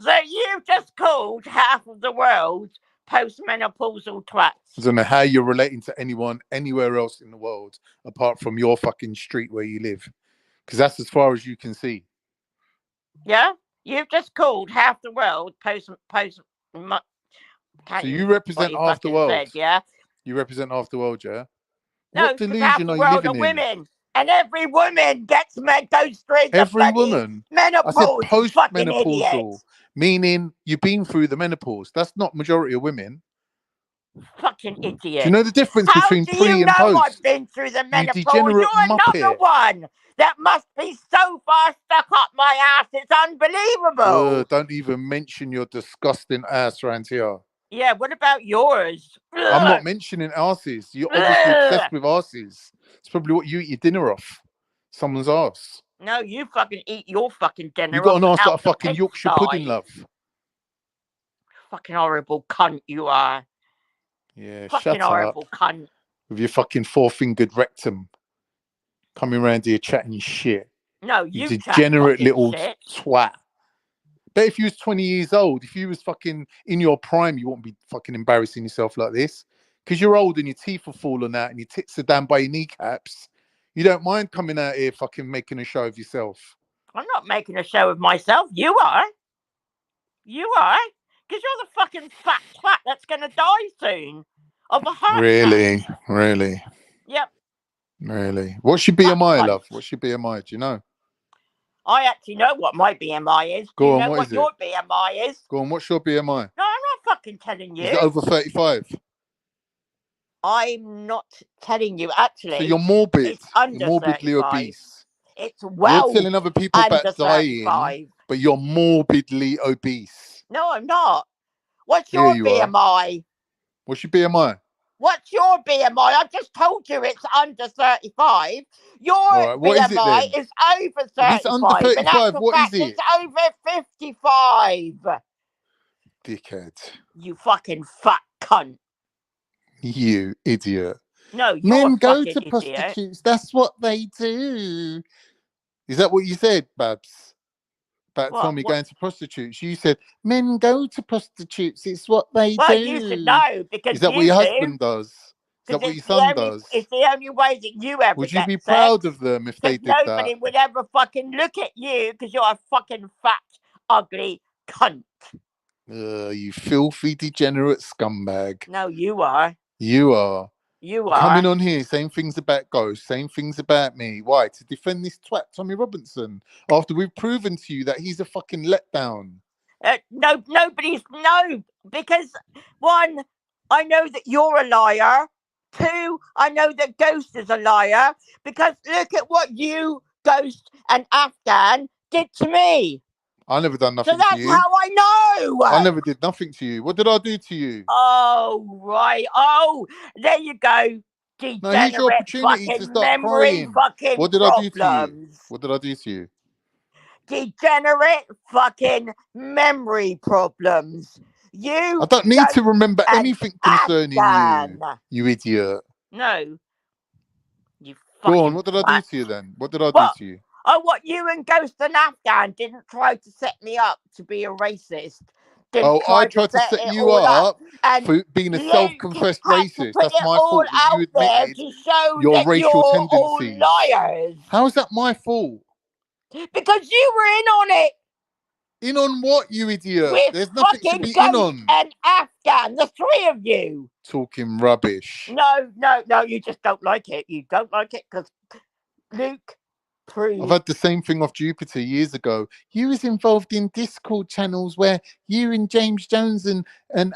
So you've just called half of the world postmenopausal twats. I don't know how you're relating to anyone anywhere else in the world apart from your fucking street where you live. Because that's as far as you can see. Yeah? You've just called half the world post. So you represent half the world. Said, yeah? You represent half the world, yeah? No, What because half delusion the are you world living are in? women. And every woman goes through the Every bloody woman. menopause. I said You fucking postmenopausal, idiots. meaning you've been through the menopause. That's not majority of women. Fucking idiot. Do you know the difference How between do pre you and know post? I've been through the You menopause? degenerate You're another muppet. one that must be so far stuck up my ass. It's unbelievable. Don't even mention your disgusting ass around here. Yeah, what about yours? I'm not mentioning asses. You're obviously obsessed with asses. It's probably what you eat your dinner off. Someone's ass. No, you fucking eat your fucking dinner. You got an ass out like a the fucking Yorkshire pudding, pigsty. love. Fucking horrible cunt you are. Yeah, Fucking shut horrible up. cunt. With your fucking four-fingered rectum. Coming around here chatting shit. No, You you degenerate little shit. twat. Bet if you was 20 years old, if you was fucking in your prime, you wouldn't be fucking embarrassing yourself like this. Because you're old and your teeth are falling out and your tits are down by your kneecaps. You don't mind coming out here fucking making a show of yourself. I'm not making a show of myself. You are. You are. Because you're the fucking fat twat that's going to die soon. Of a heart attack. Really? Yep. Really? What's your BMI, love? What's your BMI? Do you know? I actually know what my BMI is. Do Go you on, know what what is your it? BMI is? Go on, what's your BMI? No, I'm not fucking telling you. Is it over 35? I'm not telling you, actually. So you're morbid. It's under You're morbidly 35. obese. It's well You're telling other people about under dying, 35. but you're morbidly obese. No, I'm not. What's Yeah, your you are. BMI? What's your BMI? What's your BMI? I just told you it's under 35. Your All right, what is it BMI then? is over 35. If it's under 35, In actual what is fact, it? it's over 55. Dickhead. You fucking fat cunt. You idiot. No, you're Men a go fucking to idiot. prostitutes. That's what they do. Is that what you said, Babs? About What? Tommy going to prostitutes? You said men go to prostitutes. It's what they do. Well, you should know because Is that what you your do. husband does? Is that 'Cause what your it's the son only- does? It's the only way that you ever Would you get be sex, proud of them if they 'cause did nobody that? would ever fucking look at you because you're a fucking fat, ugly cunt. You filthy, degenerate scumbag. No, you are. You are. You are. Coming on here, saying things about ghosts, saying things about me. Why? To defend this twat, Tommy Robinson, after we've proven to you that he's a fucking letdown. No, because one, I know that you're a liar. Two, I know that Ghost is a liar. Because look at what you, Ghost, and Afghan did to me. I never done nothing So that's to you. how I know. I never did nothing to you. What did I do to you? Oh, right. Oh, there you go. Now here's your Degenerate opportunity to fucking start memory crying. fucking What did I do to you? problems. What did I do to you? Degenerate fucking memory problems. You I don't need to remember and anything concerning Afghan. you idiot. No. You Go fucking on, what did I do twat. to you then? What did I do What? to you? Oh, what, you and Ghost and Afghan didn't try to set me up to be a racist. Didn't I try tried to set it you all up and for being a Luke self-confessed had to racist. put That's it my all fault that you out there admitted to show your that you're racial all tendencies. liars. How is that my fault? Because you were in on it. In on what, you idiot? With There's nothing to fucking be in Ghost on. and Afghan, the three of you. Talking rubbish. No, you just don't like it. You don't like it because Luke proved. I've had the same thing off Jupiter years ago. You was involved in Discord channels where you and James Jones and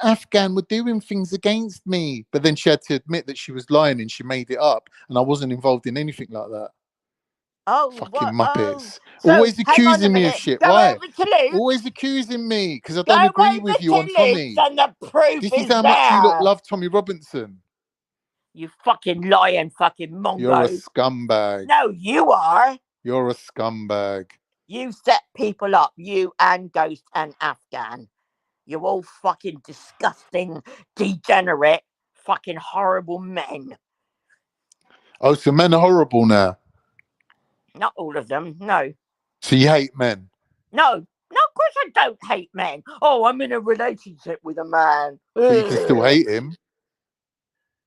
Afghan were doing things against me. But then she had to admit that she was lying and she made it up. And I wasn't involved in anything like that. Oh, fucking what? Muppets. So, Always hang on a accusing me of minute. shit. Go Why? over to Luke. Always accusing me because I Go don't agree over with you to on Tommy. Luke and the proof This is is how much you lot there. love Tommy Robinson. You fucking lying fucking mongo. You're a scumbag. No, you are. You're a scumbag. You set people up, you and Ghost and Afghan. You're all fucking disgusting, degenerate, fucking horrible men. Oh, so men are horrible now. Not all of them, no. So you hate men. No, of course I don't hate men. Oh, I'm in a relationship with a man. But you can still hate him.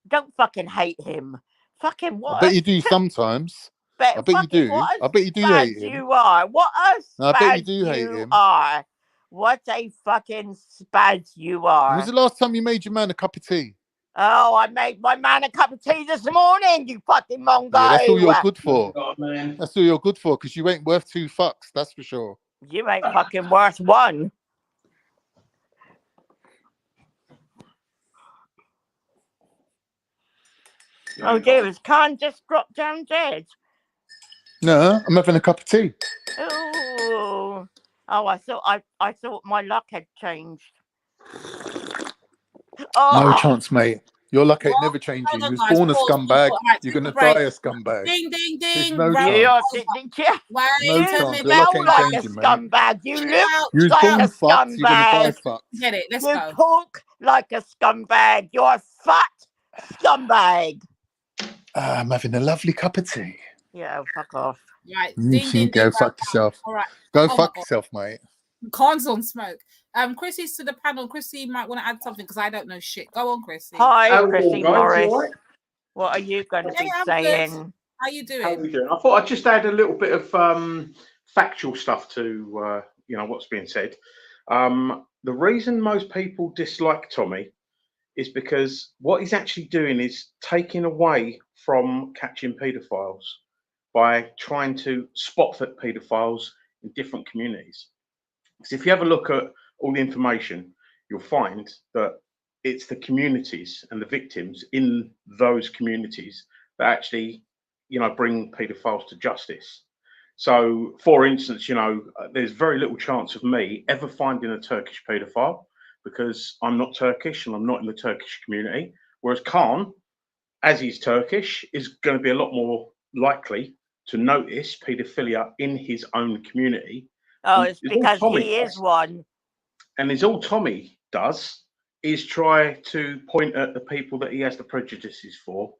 Don't fucking hate him. Fucking what? I bet you do sometimes. But I bet you do. What a I bet you do spaz hate him. you are. What a No, I bet you spaz do hate you him. are. What a fucking spaz you are. When was the last time you made your man a cup of tea? Oh, I made my man a cup of tea this morning, you fucking mongo. Yeah, that's all you're good for. That's all you're good for, because you ain't worth 2 fucks, that's for sure. You ain't fucking worth one. Oh dear, his can just dropped down dead. No, I'm having a cup of tea. Oh, I thought my luck had changed. No Oh, chance, mate. Your luck ain't never changing. Hold on, You was guys. born a Pause, scumbag. pause. Right, You're take gonna a break. die a scumbag. Ding, ding, There's ding. no Round chance. Wait No a chance. minute. Your luck smell ain't like a changing, mate. scumbag. You look You was like born a fucked. You're gonna die scumbag. fucked. Get it. Let's You go. talk like a scumbag. You're a fat scumbag. I'm having a lovely cup of tea. Yeah, fuck off. Right. You Ding, can ding, go ding. fuck yourself. All right. Go Oh my fuck God. yourself, mate. Cons on smoke. Chrissy's to the panel. Chrissy might want to add something because I don't know shit. Go on, Chrissy. Hi, Hello, Chrissy guys. Morris. You all right? What are you going to Hey, be I'm saying? good. How you doing? How are we doing? I thought I'd just add a little bit of factual stuff to what's being said. The reason most people dislike Tommy is because what he's actually doing is taking away from catching paedophiles by trying to spot paedophiles in different communities. So if you have a look at all the information, you'll find that it's the communities and the victims in those communities that actually, bring paedophiles to justice. So, for instance, there's very little chance of me ever finding a Turkish paedophile because I'm not Turkish and I'm not in the Turkish community. Whereas Khan, as he's Turkish, is going to be a lot more likely to notice paedophilia in his own community. Oh, And it's all because Tommy he is does- one. And it's all Tommy does is try to point at the people that he has the prejudices for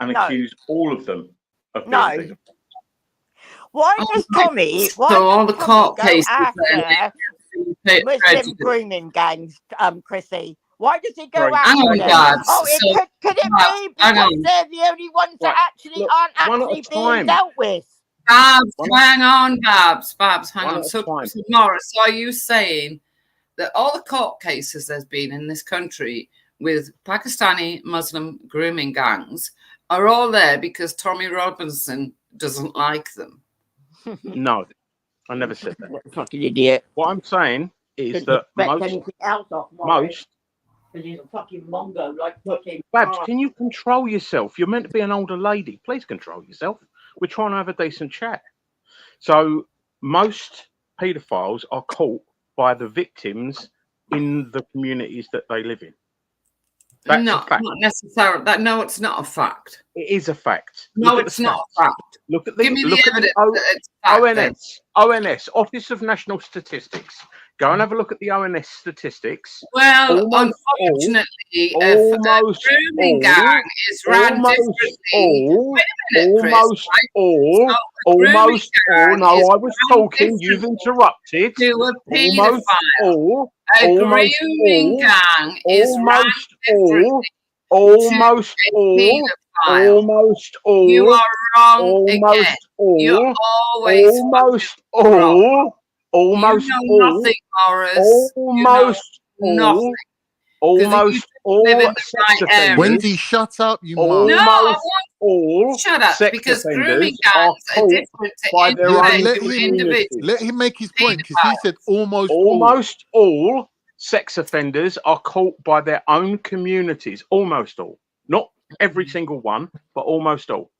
and No. accuse all of them of being No. paedophiles. Why does Tommy? So Why all does the Tommy court go cases after then, Muslim grooming gangs, Chrissy? Why does he go Right. after Hang on, them? Babs. Oh, So, could it Babs, be hang because on. they're the only ones that Right. actually Look, aren't one at a actually being time. dealt with? Babs, One at- hang on, Babs, hang One on. at a So, time. Morris, are you saying that all the court cases there's been in this country with Pakistani Muslim grooming gangs are all there because Tommy Robinson doesn't like them. No, I never said that. Fucking idiot. What I'm saying is that Anything else off most. Because he's a fucking mongo, like fucking. Babs, can you control yourself? You're meant to be an older lady. Please control yourself. We're trying to have a decent chat. So most paedophiles are caught by the victims in the communities that they live in. That's a fact. Not necessarily. No, it's not a fact. It is a fact. No, it's not a fact. Look at the, Give me look the at the evidence that it's a fact, ONS, Office of National Statistics. Go and have a look at the ONS statistics. Well, unfortunately, a grooming gang is run differently. Almost all. No, I was talking. You've interrupted. To a Almost paedophile. all. A Almost grooming all. gang is run Almost all. Almost all. You are wrong Almost again. all. You're always Almost wrong. all. Almost You know all. nothing, Morris. Almost you know all. nothing. 'Cause if Almost you all live in the sex right offenders. area- Wendy, shut up, you Almost mum. No, I won't. all Shut up, sex because offenders grooming are gangs are caught different to by their Yeah, but own let communities. him make his point, because he said almost all. Almost all sex offenders are caught by their own communities. Almost all. Not every single one, but almost all.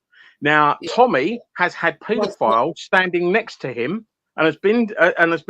Now, Tommy has had paedophiles standing next to him and has been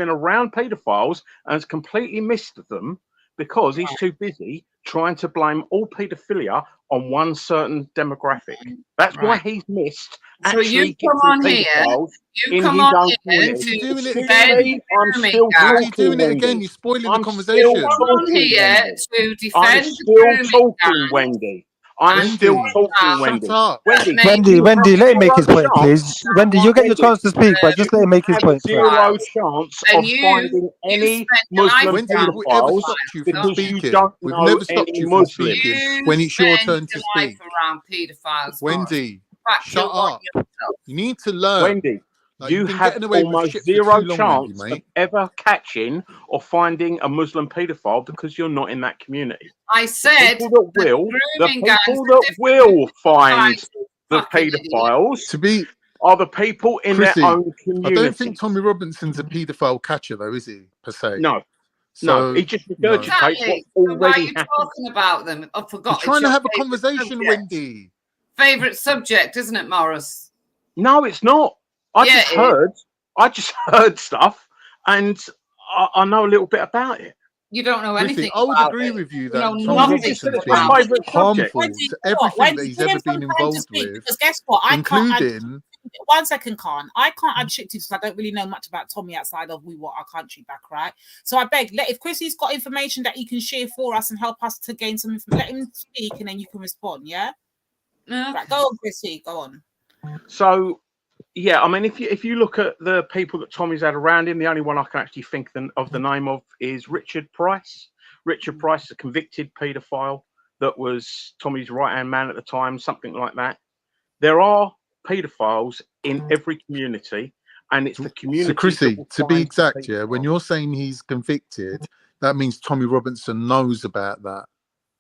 around paedophiles and has completely missed them because he's too busy trying to blame all paedophilia on one certain demographic. That's why he's missed So you actually come on here. paedophiles You in come his on own here community. to doing it Excuse again. me, I'm grooming still gangs. You're talking, doing it again. Wendy. You're spoiling the I'm conversation. still Come on talking, here Wendy. to I'm defend the still grooming talking, gangs. Wendy. I'm Wendy, still talking, Shut Wendy. up. Wendy, Wendy, you Wendy, have let him make zero his point, please. chance. Wendy, you get your Wendy, chance to speak, but just let him make his have point first. zero chance And of you finding any spent your Muslim life Wendy, have we ever paedophiles stopped you from because you speaking? don't We've know never stopped any you from Muslims. speaking You when it's your spend turn to your life speak. around paedophiles, Morris. Wendy, In fact, shut you're one up. yourself. You need to learn. Wendy, Like, you you've been have getting away with almost shit for zero too long, Wendy, chance of mate. ever catching or finding a Muslim paedophile because you're not in that community. I said People that the will, the grooming gangs people are that different will find types, the fucking idiot. paedophiles To be are the people in their Chrissy, own I don't community. think Tommy Robinson's a paedophile catcher, though, is he, per se? No, So, he just no. regurgitates Exactly. what's So why are already you happened. talking about them? I forgot. We're It's trying to your have a favourite conversation, subject. Wendy. Favorite subject, isn't it, Morris? No, it's not. I Yeah, just heard stuff, and I know a little bit about it. You don't know Chrissy, anything I would about agree it. with you You that know Tommy nothing just said Robinson's it's my about it. favourite subject. harmful Wendy, to what? everything Wendy, that he's give him ever some been time to involved speak, with, because guess what? I can't. including... 1 second, Khan. I can't add shit to this. I don't really know much about Tommy outside of we want our country back, right? So I beg, if Chrissy's got information that he can share for us and help us to gain some information, let him speak and then you can respond, yeah? Right, go on, Chrissy, go on. So, yeah, I mean, if you look at the people that Tommy's had around him, the only one I can actually think of the name of is Richard Price. Richard Price is a convicted paedophile that was Tommy's right-hand man at the time, something like that. There are paedophiles in every community, and it's the community. So, Chrissy, to be find exact, yeah, when you're saying he's convicted, that means Tommy Robinson knows about that.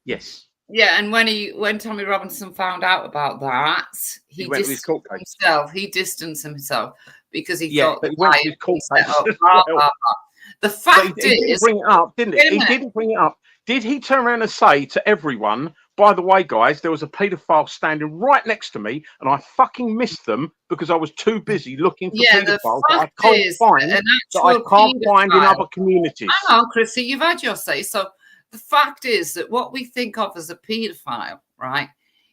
Yes. Yeah, and when Tommy Robinson found out about that, he went with his court distanced case. himself. He distanced himself because he Yeah, thought but the he went guy with his court had set case up, as blah, well. blah, blah. The But fact he didn't is, bring it up, didn't wait a he? He minute. didn't bring it up. Did he turn around and say to everyone, by the way, guys, there was a paedophile standing right next to me and I fucking missed them because I was too busy looking for Yeah, the paedophiles that I fact can't is find, an that I actual can't find in paedophile. other communities. Hang on, Chrissy, you've had your say. So the fact is that what we think of as a paedophile, right,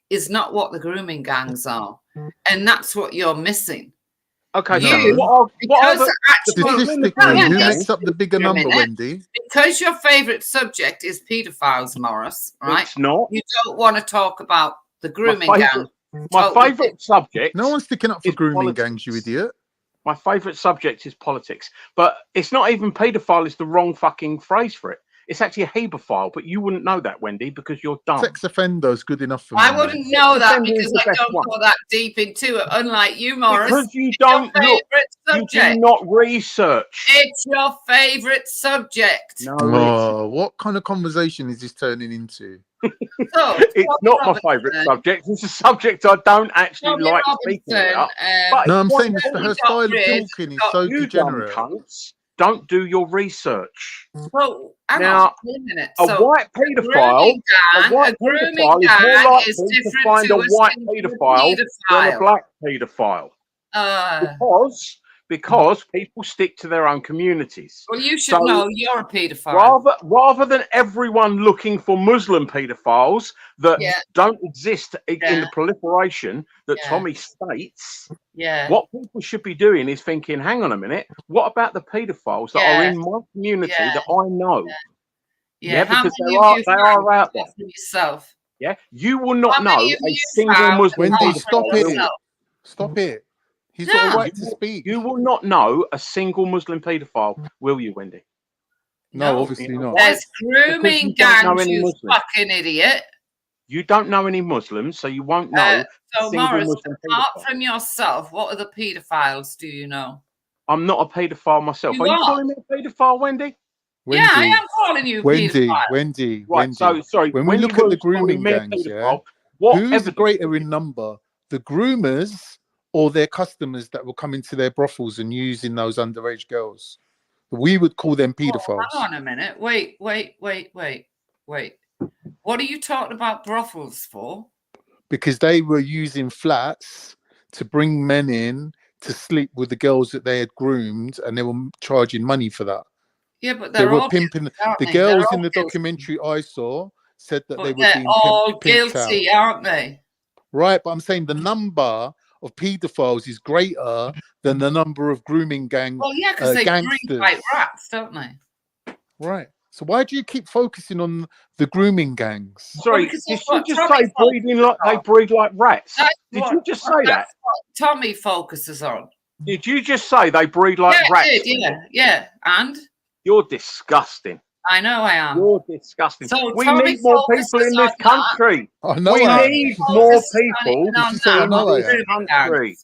is not what the grooming gangs are. And that's what you're missing. Okay, You, so what are the statistically, who makes up the bigger number, Wendy? Because your favourite subject is paedophiles, Morris, right? It's not. You don't want to talk about the grooming gang. My favourite subject. No one's sticking up for is grooming politics. gangs, you idiot. My favourite subject is politics, but it's not even paedophile is the wrong fucking phrase for it. It's actually a haemophile, but you wouldn't know that, Wendy, because you're dumb. Sex offender is good enough for me. I wouldn't know that offender is because the I best don't one. go that deep into it, unlike you, Morris. Because you It's your don't look. favourite You subject. do not research. It's your favourite subject. No, Oh, what kind of conversation is this turning into? So, it's not my favourite subject. It's a subject I don't actually like speaking about. But No, it's I'm quite saying important. her style of talking is so You dumb degenerate. cunts don't do your research. Well, hang Now, on, wait a minute. a So, white paedophile, a white paedophile is more likely to different find to a white single paedophile than a paedophile. black paedophile. Because people stick to their own communities. Well, you should know you're a paedophile. Rather than everyone looking for Muslim paedophiles that don't exist in the proliferation that Tommy states, what people should be doing is thinking, hang on a minute, what about the paedophiles that are in my community that I know? Because they are out there. Yourself. Yeah, you will not How know many of a you single found Muslim Wendy, paedophile. stop will it. you? Stop it. He's No. got a right to speak. You will not know a single Muslim paedophile, will you, Wendy? No, obviously not. There's grooming gangs, you Muslims. fucking idiot. You don't know any Muslims, so you won't know a So, single Morris, Muslim apart paedophile. from yourself, what other paedophiles do you know? I'm not a paedophile myself. You Are you are. calling me a paedophile, Wendy? Yeah, I am calling you a paedophile. Wendy. Right, so, sorry, When we Wendy look at the was calling grooming me a gangs, paedophile. What who's evidence- greater in number, the groomers or their customers that will come into their brothels and using those underage girls? We would call them paedophiles. Hang on a minute. Wait. What are you talking about brothels for? Because they were using flats to bring men in to sleep with the girls that they had groomed, and they were charging money for that. Yeah, but They they're were all pimping. guilty, aren't The they? girls They're in the all documentary I saw said that they But were they're being all pimped out. guilty, aren't they? Right, but I'm saying the number of paedophiles is greater than the number of grooming gang Well, yeah, because they breed gangsters. like rats, don't they? Right. So why do you keep focusing on the grooming gangs? Sorry, because did that's you what just Tommy say breeding like they breed like rats? Did you just say that? That's what Tommy focuses on. Did you just say they breed like Yeah, rats? I did, yeah. And? You're disgusting. I know I am. You're disgusting. So We Tommy need more people focuses in this on that. country. I know We I am. need more people on Did you say I in know I this am? country.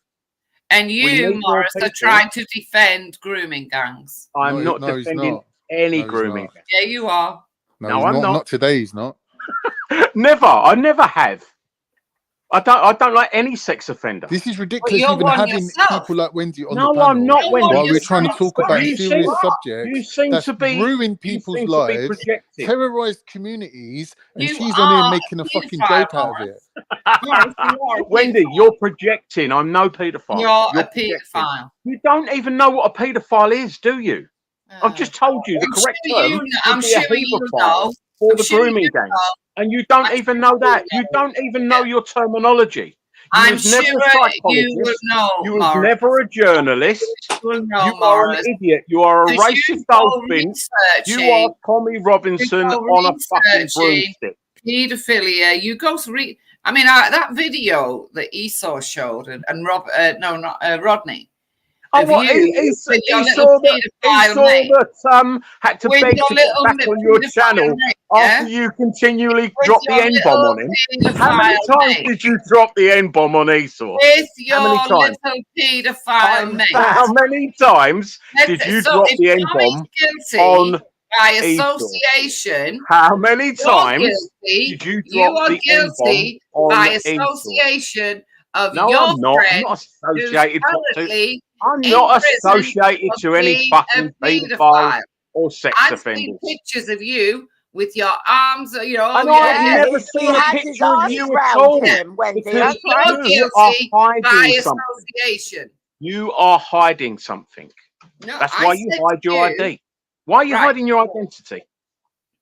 And We you, need more Morris, are people. trying to defend grooming gangs. I'm not No, he's defending not. any No, he's grooming. not. Yeah, you are. No, he's I'm not. Not today. He's not. Never. I never have. I don't like any sex offender. This is ridiculous. you're Even one having yourself. people like Wendy on No, the panel. I'm not Wendy. While we're trying to talk about You a serious seem- subject you seem that's to be- ruined people's seem to be lives, projecting. terrorized communities, and You she's on here are making a a fucking paedophile, joke out of it. Morris, you are a Wendy, you're projecting. I'm no paedophile. You're a projecting. paedophile. You don't even know what a paedophile is, do you? I've just told you the correct term I'm would be a sure you haemophile know. for I'm the sure grooming you gangs. know. And you don't even know that. You don't even know your terminology. You I'm was never sure a you psychologist. will know, You was Morris. never a journalist. You will know, You are an Morris. idiot. You are a Because racist you go dolphin. You are Tommy Robinson go on a fucking researching broomstick. Paedophilia. You go to read. I mean, that video that Esau showed and Rodney. Oh, of what? you He with saw your that little paedophile mate. had to With beg your to get little back on your paedophile channel mate, after yeah? you continually With drop the your N-bomb little on him. How many paedophile times mate. did you drop the N-bomb on Esau? With your How many times? little paedophile mate. How many times did you So drop if the Tommy's N-bomb guilty on by Esau? association, How many you're times guilty. did you You drop are the guilty N-bomb by on Esau? association of No, your I'm not. I'm friend not who's associated currently I'm in not prison associated for to any being fucking a paedophiles paedophile. or sex I've offenders. seen pictures of you with your arms, And yeah, I've never he seen a has his picture of arms you at round all. him, Wendy. Because That's right. you're you are guilty by hiding something. association. You are hiding something. No, That's I why you said hide to your you, ID. Why are you right. hiding your identity?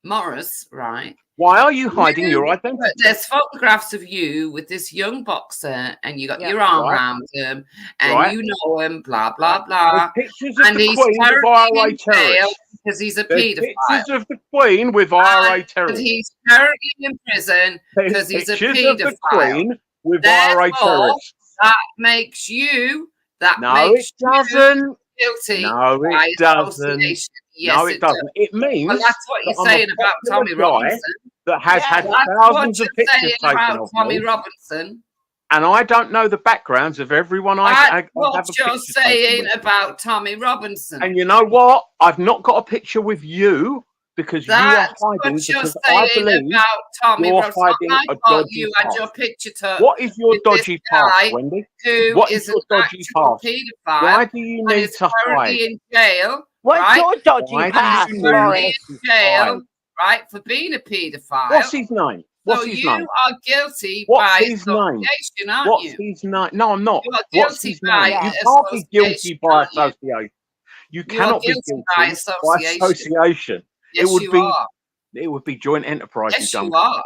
Morris, right? Why are you hiding your identity? But there's photographs of you with this young boxer, and you got Yeah. your arm Right. around him, and Right. you know him, blah blah blah. There's pictures of And the he's Queen with currently IRA in jail terrorists. because he's a There's paedophile. pictures of the Queen with IRA And terrorists. he's currently in prison There's because he's a pictures of the paedophile. Queen with IRA Therefore, terrorists. that makes you No, it doesn't. guilty No, by it doesn't. association. Yes, no, it doesn't. It means well, that's what you're that I'm a saying about popular Tommy guy Robinson. that has had That's thousands what of you're pictures saying taken about of Tommy me, Robinson. and I don't know the backgrounds of everyone I That's have what a you're picture taken saying with. about Tommy Robinson. And you know what? I've not got a picture with you because you are That's hiding. what you're Because I saying believe about Tommy you're Robinson. hiding I a thought dodgy you had past. your picture What is your with this dodgy guy past, Wendy? who What is is your an dodgy actual past? paedophile Why do you and need is to currently hide? in jail, What's right? your dodgy Why do past, you Currently need Morris? in to hide? jail, right, for being a paedophile. What's his name? What's So his you name? are guilty What's by his name? association, aren't What's you? his name? No, I'm not. You are What's guilty his by name? You can't be guilty association, by aren't you? association. You You are cannot be guilty by guilty by association. association. Yes, you are. It would be joint enterprise. Yes, You you dumb. are.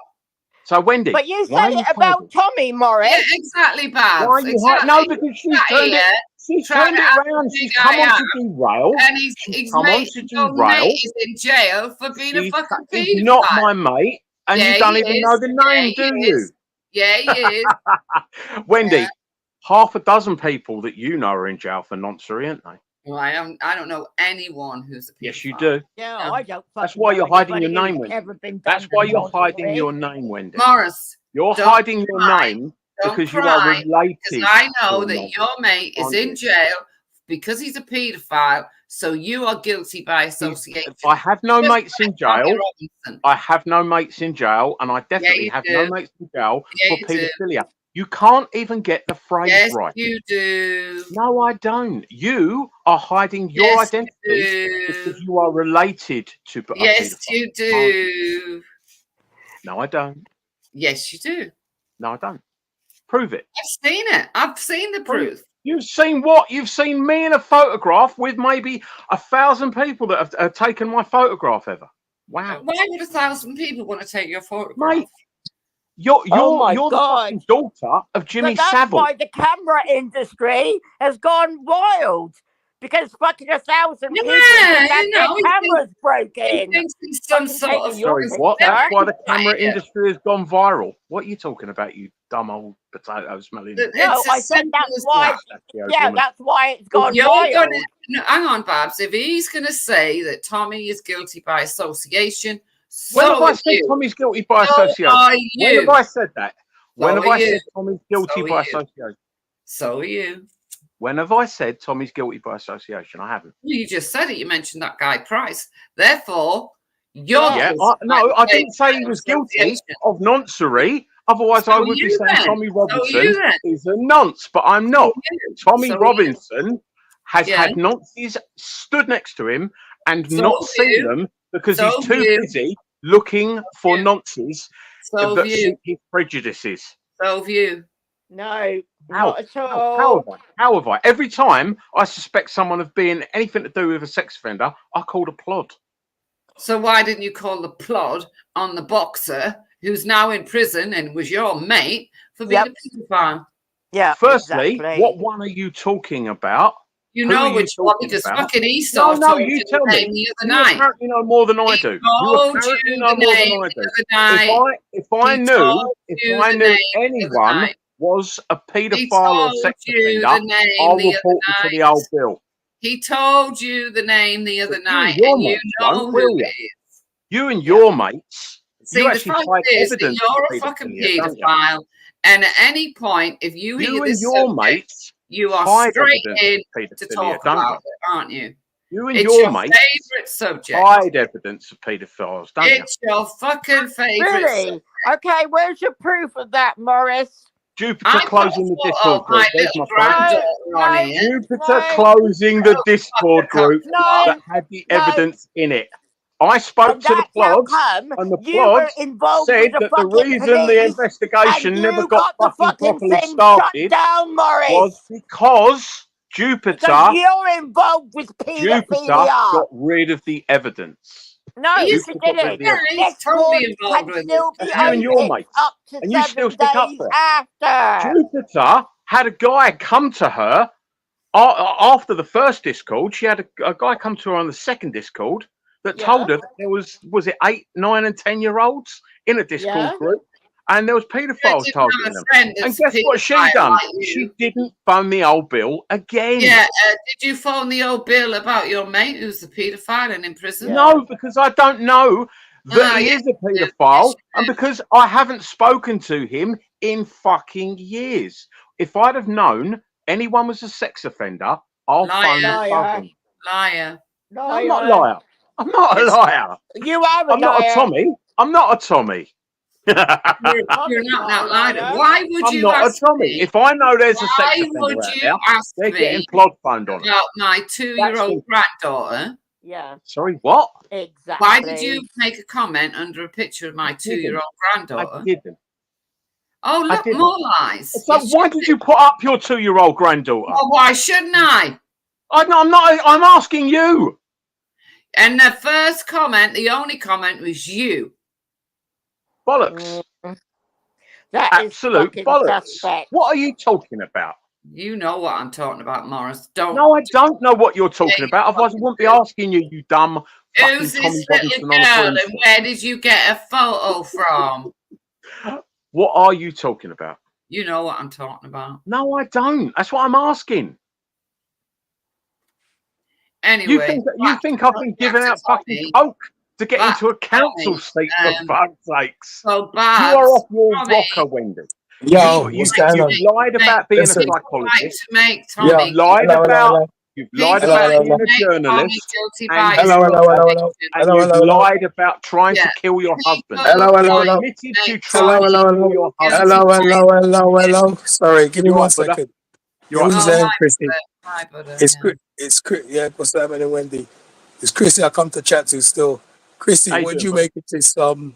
So Wendy, But you why say are you it about hiding? Tommy, Morris. Yeah, exactly, Babs. Why are you hiding? No, Exactly. because she's Sat turned it. here She's trying turned to it act round. the She's big come I on am, to derail. and She's his come on mate, to your mate, derail. is in jail for being a fucking He's not my paedophile. mate, and Yeah, you don't he even know is. the Yeah, name, he do you? is. Yeah, he is. Wendy, Yeah. half a dozen people that you know are in jail for noncery, aren't they? Well, I don't know anyone who's a paedophile. Yes, you do. Yeah, No. I don't That's fucking why know you're hiding your anybody name, who's Wendy. ever been That's done why for you're hiding noncery. your name, Wendy. Morris, You're don't hiding your cry. name Don't because you are cry, because related I to know a that nonce, your mate is aren't in you? jail because he's a paedophile. So you are guilty by association. I have no Just mates in like Tommy jail. Robinson. I have no mates in jail, and I Yeah, definitely you have no do. mates in jail Yeah, for you do. paedophilia. You can't even get the phrase Yes, right. you do. No, I don't. You are hiding your Yes, identity you because do. you are related to a Yes, paedophile. you do. No, I don't. Yes, you do. No, I don't. Prove it. I've seen it. I've seen the proof. You've seen what? You've seen me in a photograph with maybe 1,000 people that have taken my photograph ever. Wow. Why would 1,000 people want to take your photograph? Mate, you're my the God. fucking daughter of Jimmy But that's Savile. why the camera industry has gone wild. Because fucking 1,000 people think that their cameras broken. thinks it's some Fucking sort taking of your Sorry, what? That's why the camera idea. industry has gone viral. What are you talking about, you dumb old potato smelling? No, I said that's why. Yeah, that's why it's gone You're wild. gonna, no, hang on, Babs. If he's going to say that Tommy is guilty by association, When have so I are said you. Tommy's guilty by So association? are When have you. I said that? When So have are I you. said Tommy's guilty So are by you. association? So are you. When have I said Tommy's guilty by association? I haven't. You just said it. You mentioned that guy Price. Therefore, you're Yeah, no, I didn't say he was guilty of noncery. Otherwise, So I would be you saying then. Tommy So Robinson you then. is a nonce, but I'm not. Tommy So you. Robinson has Yeah. had nonces stood next to him and So not seen you. them because So he's too you. busy looking for nonces So that you. suit his prejudices. So have you. No, How? not at all. How have I? Every time I suspect someone of being anything to do with a sex offender, I call a plod. So why didn't you call the plod on the boxer who's now in prison and was your mate for being a paedophile? Yeah. Firstly, exactly. what one are you talking about? You Who know are you which one talking because about? fucking Esau No, told you you tell the me. name the other You night. apparently know more than I He do. You told apparently you know the more than name I the do. other night. If I He knew told you the name the other anyone night. was a He paedophile or told sex you offender, the name I'll the report other them to the night. old Bill. He told you the name the other night, Your and you mates know won't, who will it you? is. You and your mates, See, you the actually fact hide is that evidence you're of a fucking paedophilia, don't you? paedophile, and at any point, if you hear You and this your subject, mates you are hide straight evidence in of to paedophilia, talk don't about you? it, aren't you? You and It's your your mates favorite subject. hide evidence of paedophiles, don't you? It's your fucking favorite Really? subject. Okay, where's your proof of that, Morris? Jupiter I put a closing the photo Discord of my group. There's my little phone. granddaughter on No, here. Jupiter no, closing the Discord group no, that had the no. evidence in it. I spoke And to the that's how plods, come and the you were plods involved said with the that the fucking reason the police, investigation and never you got got the fucking fucking properly thing shut started down, Morris. was because Because Jupiter you're involved with paedophilia. got rid of the evidence. No, He's, she got rid of didn't. the evidence. he's totally Discord involved can with still it. be That's you and your open mates. up to And you still 7 stick up days for it. after. Jupiter had a guy come to her after the first Discord. She had a guy come to her on the second Discord that told her that there was it 8, 9, and 10-year-olds in a Discord group, and there was paedophiles didn't targeting have a them. friend And that's a guess what she paedophile done? like you. She didn't phone the old Bill again. Yeah, did you phone the old Bill about your mate who's a paedophile and in prison? No, because I don't know that he yes, is a paedophile, and because I haven't spoken to him in fucking years. If I'd have known anyone was a sex offender, I'll phone and bug him. Liar. No, I'm not a liar. I'm not a liar. You are a I'm not a liar. Tommy. I'm not a Tommy. You're not that liar. Why would I'm you not a ask Tommy. me? If I know there's a sex Why offender would out you there, ask they're me getting plod phoned on them. about my 2-year-old granddaughter? Yeah. Sorry, what? Exactly. Why did you make a comment under a picture of my 2-year-old granddaughter? I didn't. Oh, I look, didn't. more lies. So why did you put up your 2-year-old granddaughter? Well, why shouldn't I? I'm not. I'm asking you. And the first comment, the only comment was you. Bollocks. That Absolute is bollocks. suspect. What are you talking about? You know what I'm talking about, Morris. Don't. No, I don't know what you're talking about. Otherwise, I wouldn't be asking you, you dumb fucking Who's Tommy this little Robinson on a girl green and where did you get a photo from? What are you talking about? You know what I'm talking about. No, I don't. That's what I'm asking. Anyway, you think I've been giving out fucking coke to get into a council seat, for fuck's sakes? So, You are off your rocker, Wendy. Yo, what's going on? You lied about being a Listen. psychologist. Yeah. You've lied Hello, about. hello. You've lied Hello, about hello, being a hello. journalist. Hello. You've lied about trying to kill your husband. Hello. You admitted to trying to kill your husband. Hello. Sorry, give me You one right, brother? second. You Yeah, right, who's brother? there, Christy? Hi, brother. It's Chris. Yeah, what's happening, and Wendy? It's Christy. I come to chat to still. Christy, How you what do doing, you brother? make of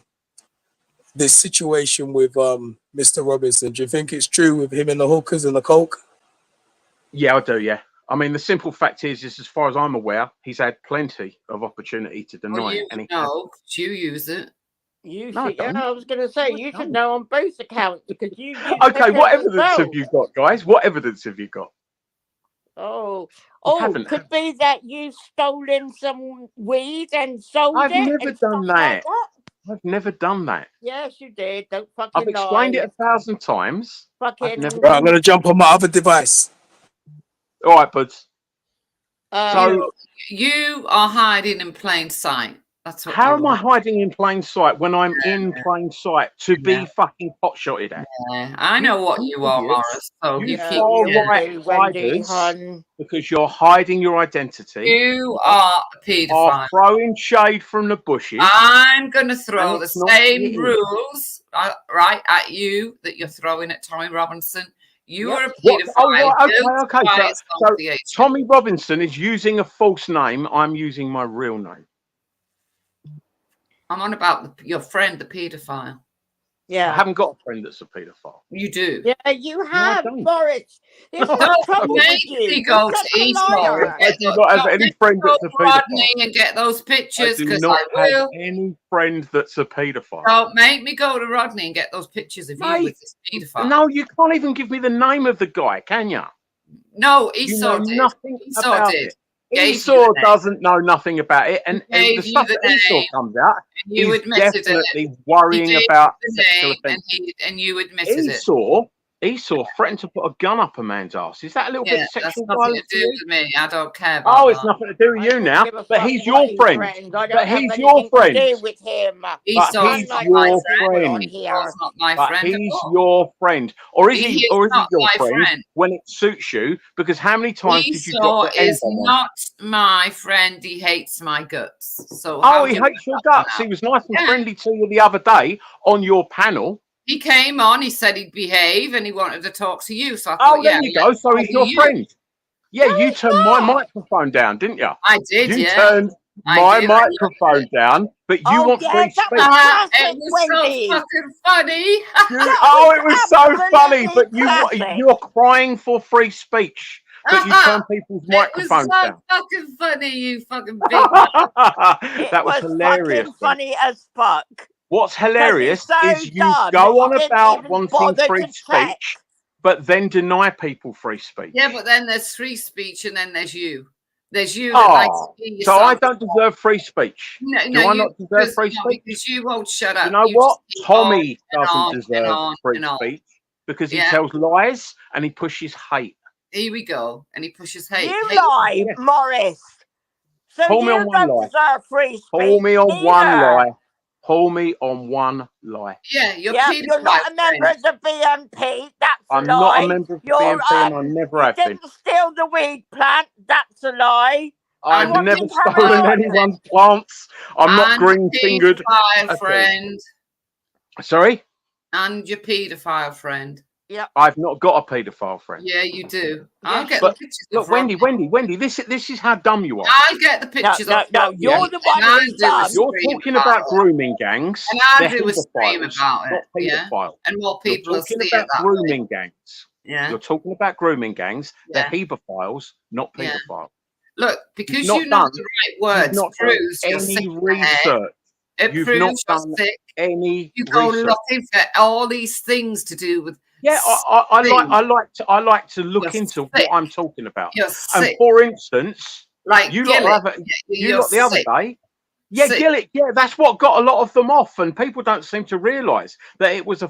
this situation with Mr. Robinson? Do you think it's true with him and the hookers and the coke? Yeah, I do. Yeah. I mean, the simple fact is as far as I'm aware, he's had plenty of opportunity to deny Well, it, you and he know, 'cause you use it. You No, I should, yeah, don't. I was going to say, you should know on both accounts because you use Okay, what them as evidence have well. you got, guys? What evidence have you got? haven't. Could be that you've stolen some weed and sold I've it never and done stuff like that. that. I've never done that. Yes, you did. Don't I've fucking explained lie. it 1,000 times. I've Fucking. never. Right, I'm gonna jump on my other device. All right, buds. So you are hiding in plain sight. That's what. How you am I are. hiding in plain sight when I'm in plain sight to be fucking pot-shotted at? Yeah, I know what you are, Morris. So You you keep. far Yeah. right Wendy, hiders, hun. because you're hiding your identity. You are a paedophile. Are throwing shade from the bushes. I'm going to throw And the it's not same you. rules right at you that you're throwing at Tommy Robinson. You are a What? paedophile. Oh, right, guilty okay. by So association. Tommy Robinson is using a false name. I'm using my real name. I'm on about your friend, the paedophile. Yeah. I haven't got a friend that's a paedophile. You do. Yeah, you have, don't. Boris. There's No, no I trouble don't. with you. Me go You're such to a Esau liar. and I get do those. not have any friend that's a Rodney paedophile. and get those I pictures do because not I have will. any friend that's a paedophile. Don't make me go to Rodney and get those pictures of you Mate, with this paedophile. No, you can't even give me the name of the guy, can you? No, You Esau know did. nothing Esau about did. it. Gave you Esau the name. doesn't know nothing about it, and the Gave you stuff the that Esau name, comes out, and you he's admitted it. definitely worrying He gave about you the sexual name, offences. and you admitted it. Esau threatened to put a gun up a man's ass. Is that a little bit Yeah, of that's sexual nothing violence to to do you? with me. I don't care about Oh, it's that. nothing to do with you now. Give a But fuck he's what your he friend. threatened. I don't But have he's anything your to friend. do with him. But Esau's he's not my your friend. On friend. here. Esau's not my But friend at he's all. your friend, or is He he? is Or is he not your my friend friend. when it suits you? Because how many times did you Esau drop your end is on one? not my friend. He hates my guts. So Oh, how he do hates I your come guts. out? He was nice and Yeah. friendly to you the other day on your panel. He came on. He said he'd behave, and he wanted to talk to you. So I Oh, thought, there yeah, you go. So I'll he's be your you. friend. Yeah, No, you he's turned my not. microphone down, didn't you? I did, You yeah. turned I my did. I loved microphone it. down, but you Oh, want yeah, free that speech. was It classic, was Wendy. so fucking funny. Oh, it was so funny, absolutely but classic. you're crying for free speech, but you turn people's It was microphones so down. fucking funny, you fucking big man. That was hilarious. Fucking funny as fuck. What's Because hilarious he's so is you dumb go that on he didn't about even wanting bother free to check. speech, but then deny people free speech. Yeah, but then there's free speech and then there's you. There's you that likes Oh, to be so I yourself. don't deserve free speech. No, Do no, I you not deserve free no, speech? because you won't shut up. You know You what? just keep on Tommy and doesn't on and deserve on free and on. speech because he Yeah. tells lies and he pushes hate. Here we go. And he pushes hate. You Hate- lie, Morris. So Pull me you on one don't lie. deserve free speech. Pull me on one either. lie. Pull me on one lie. Yeah, you're Yep, you're not a member of the BNP. That's a I'm lie. not a member of the You're, BNP and I never you have been. didn't steal the weed plant. That's a lie. I've What never can carry stolen on? anyone's plants. I'm not And green fingered. paedophile friend. Sorry? And your paedophile friend. Yep. I've not got a paedophile friend. Yeah, you do. I'll Yes. get But the pictures. look, Wendy, this is how dumb you are. I'll get the pictures. No, you're Yeah. the one And who's do a dumb. You're scream talking about about it. grooming gangs. And I'll They're do a scream paedophiles, about not it. Yeah. paedophiles. And more You're people will talking see it about that way. grooming gangs. Yeah. You're talking about grooming gangs. They're Yeah. paedophiles, not Yeah. paedophiles. Look, because not you know done- the right You've words not done proves you're sick any in the head. research. It You've proves not you're done sick. any You go research. looking for all these things to do with. Yeah, I like to look You're into sick. what I'm talking about. You're And sick. for instance, Like you lot Gillett. have a, you You're lot the other sick. day. Yeah, Sick. Gillett. Yeah, that's what got a lot of them off, and people don't seem to realise that it was a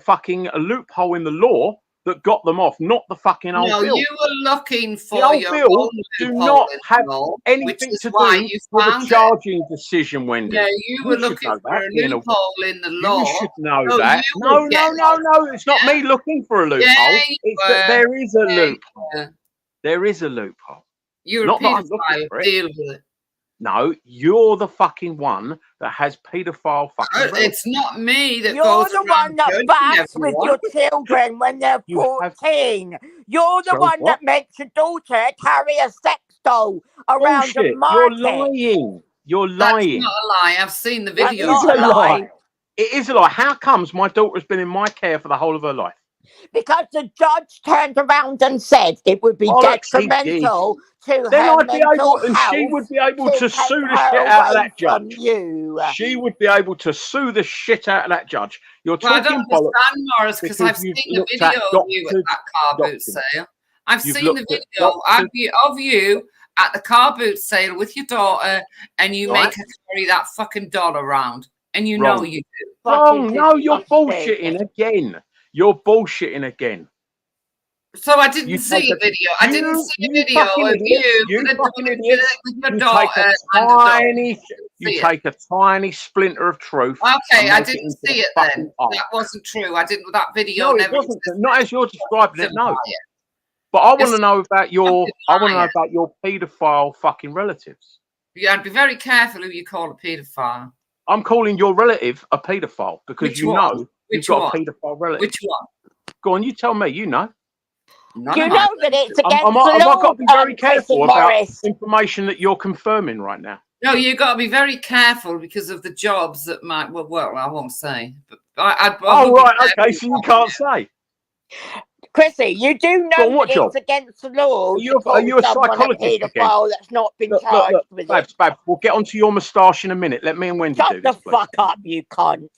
loophole in the law that got them off, not the fucking old No, bill. you were looking The for old your bill own do loophole not in the have law, which anything is to why do you with a found it. charging decision, Wendy. No, you were should looking know for that, a being a loophole in the law. You should know so that. you No, would get no. It's not me looking for a loophole. Yeah, you It's were. that there is a Yeah, you loophole. were. There is a loophole. You're Not a that I'm looking paedophile. for it. Deal with it. No, you're the fucking one that has paedophile fucking relatives. It's not me that You're goes the around one that judging bats with everyone. your children when they're You have- 14. You're the Sorry, one what? that makes your daughter carry a sex doll around Bullshit. a market. You're lying. You're That's lying. not a lie. I've seen the That's video. It is not a a lie. lie. It is a lie. How comes my daughter's been in my care for the whole of her life? Because the judge turned around and said it would be Bollocks, he did. detrimental to Then her I'd be mental able, and health she would be able to take sue the her shit out of away that from judge. you. She would be able to sue the shit out of that judge. You're Well, I talking don't bollocks understand, Morris, because I've you've seen the looked video at of you at doctored that car boot documents. sale. I've You've seen the looked at video doctored- of you at the car boot sale with your daughter, and you Right. make her carry that fucking doll around, and you know Wrong. you do. Wrong. No, you're disgusting. bullshitting again. You're bullshitting again. So I didn't You see take a video. I didn't see a video fucking of idiot. you You with fucking your idiot. with your You daughter take a and the dog. tiny, you See it. take a tiny splinter of truth. Okay, and I make it didn't into see a it fucking then. art. That wasn't true. I didn't. That video No, it never wasn't. existed. Not as you're describing it. No. Deny But I want It's to know about your. I want to know lying. about your paedophile fucking relatives. Yeah, I'd be very careful who you call a paedophile. I'm calling your relative a paedophile because Which you one? know you've Which got one? a paedophile relative. Which one? Go on, you tell me. You know. None You of know my that it's I against might the law, got to be very Chrissy careful about Morris. information that you're confirming right now. No, you got to be very careful because of the jobs that might. Well, I won't say. But I Oh would be right, careful okay. So you about can't it. say. Chrissy, you do Go on, know what that job? it's against the law Are you to call a someone a psychologist again? paedophile that's not been Look, charged with it. Babs, we'll get onto your moustache in a minute. Let me and Wendy do Shut this, the please. fuck up, you cunt.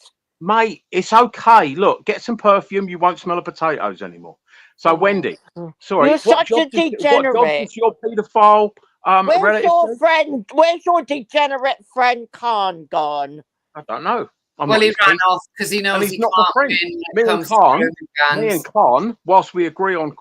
Mate, it's okay. Look, get some perfume. You won't smell of potatoes anymore. So, Wendy, sorry, You're such a what job degenerate. does your paedophile Where's relative your do? friend? Where's your degenerate friend Khan gone? I don't know. I'm Well, not he his ran kid. off because he knows And he's he not my can't friend. win when it Me and comes to Khan, grooming gangs. whilst we agree on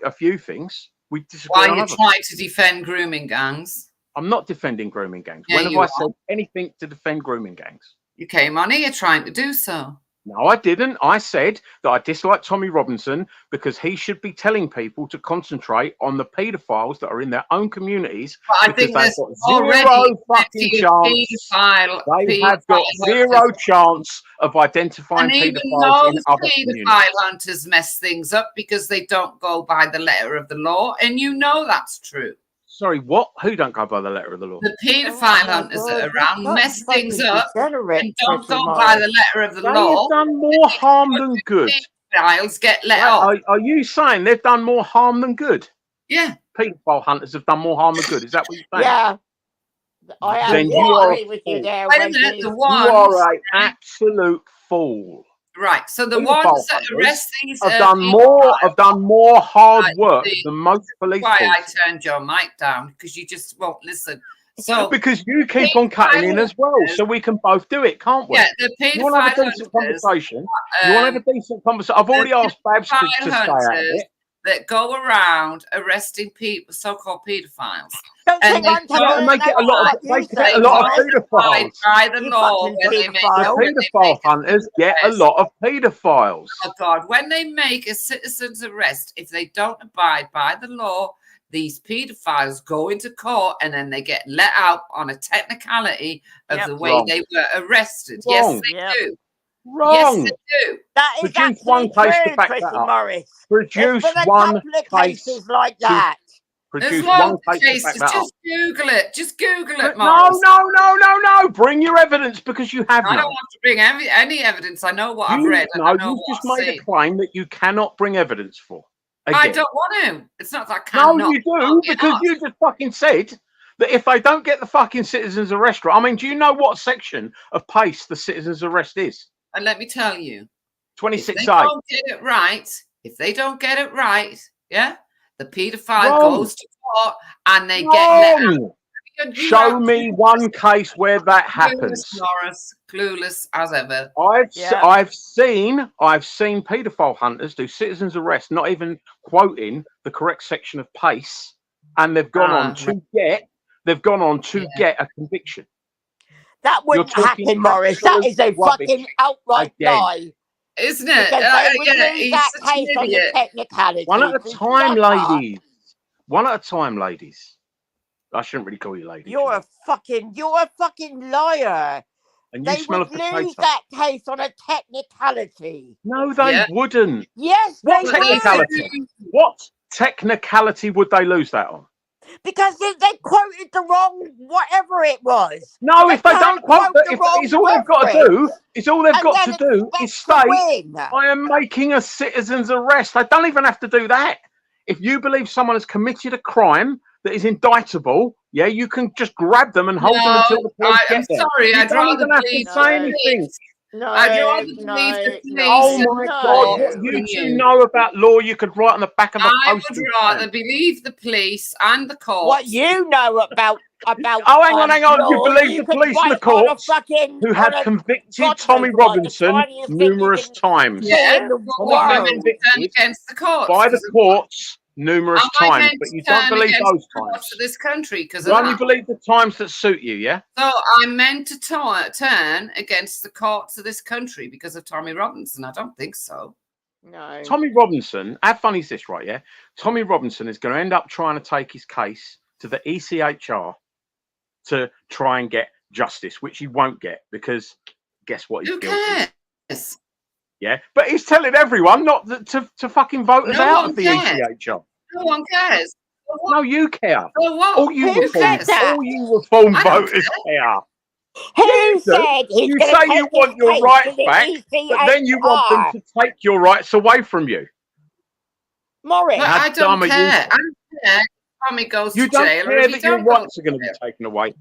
a few things, we disagree Why on you others. trying to defend grooming gangs? I'm not defending grooming gangs. Yeah, When have you I are. said anything to defend grooming gangs? You came on here trying to do so. No, I didn't. I said that I dislike Tommy Robinson because he should be telling people to concentrate on the paedophiles that are in their own communities. But I because think they've there's got already zero fucking plenty of chance. They have got zero chance of identifying And even paedophiles in those other communities. paedophile hunters mess things up because they don't go by the letter of the law, and you know that's true. Sorry, what? Who don't go by the letter of the law? The paedophile hunters that are around mess things up and don't go by the letter of the They law. have done more harm than good. Pedophiles get let off. Are you saying they've done more harm than good? Yeah. Paedophile hunters have done more harm than good. Is that what you're saying? Yeah. I Then you are a agree with you fool. there, Wait a minute, Wendy. the You ones, are an absolute fool. Right. So the Paedophile ones that hunters arrest these have done more hard work than most police why I forces. turned your mic down, because you just won't listen. So Because you keep on cutting in as well, so we can both do it, can't we? yeah, the You want to have a paedophile decent hunters, conversation? You want to have a decent conversation? I've already asked Babs to stay out of hunters it. that go around arresting people, so-called paedophiles. Don't And think they I'm telling And they get a lot of what you they get say, a lot of Morris. paedophiles. by the You law fucking when they make The paedophile hunters get a lot of paedophiles. Oh God, when they make a citizen's arrest, if they don't abide by the law, these paedophiles go into court and then they get let out on a technicality of the way Wrong. they were arrested. Wrong. Yes, they do. Wrong. Yes, they do. That is Produce one actually case to true, back Chrissy that up. Morris. Produce There's been a one couple of case cases like to that. There's produce loads one of case to back cases. that up. Just Google it. Just Google it, No, Morris. no. Bring your evidence because you have I none. don't want to bring any evidence. I know what I've read. And I know you've what just I've made seen. a claim that you cannot bring evidence for. I Again. don't want to. It's not that I No, cannot. you do, because you just fucking said that if they don't get the fucking citizen's arrest right. I mean, do you know what section of PACE the citizen's arrest is? And let me tell you, if 26A. they don't get it right, yeah, the paedophile Wrong. goes to court and they get let out. Wrong. Show me one case where that happens. Morris, clueless as ever. I've seen paedophile hunters do citizen's arrest, not even quoting the correct section of PACE, and they've gone on to get a conviction. That wouldn't happen, Morris. That is a fucking outright lie. Isn't it? Because they would lose he's that such an case on the idiot. technicality. One at a It's time, not ladies. One at a time, ladies. I shouldn't really call you ladies. You're a fucking liar. And you They smell would of potato. lose that case on a technicality. No, they wouldn't. Yes, What they technicality? would. What technicality would they lose that on? Because they quoted the wrong whatever it was. No, if they don't quote that, wrong it's all they've got to do. It's all they've and got to then do is expect to state, win. I am making a citizen's arrest. They don't even have to do that. If you believe someone has committed a crime that is indictable, yeah, you can just grab them and hold them until the police I'm get there. sorry, You I'd don't rather even have to believe say anything. No, I'd rather believe the police. Oh my God! What you two know about law, you could write on the back of a I poster. would rather believe the police and the courts. What you know about Oh, hang on. You law, believe you the could police and the write on a courts fucking- who on have a convicted God Tommy knows what, the Robinson tiniest thing you numerous times. Yeah, the what am I meant to turn convicted against the courts? by the courts numerous Am I times, meant but to you don't turn believe against those the courts times. of this country because You of only that? believe the times that suit you, yeah? So I'm meant to turn against the courts of this country because of Tommy Robinson? I don't think so. No. Tommy Robinson, how funny is this, right? Yeah, Tommy Robinson is going to end up trying to take his case to the ECHR to try and get justice, which he won't get because guess what? He's Who guilty. cares? Yeah, but he's telling everyone not to fucking vote us No out one of the cares. ECHR. No one cares. No, you care. So what? All you Who reform, cares that? all you reform I don't voters care. Who said he's You gonna say take you his want your case rights to the back, but then you want them ECHR? to take your rights away from you. Morris, But I don't care. I don't care if Tommy goes You to don't jail or care if he that your don't go rights to are going to be jail. taken away.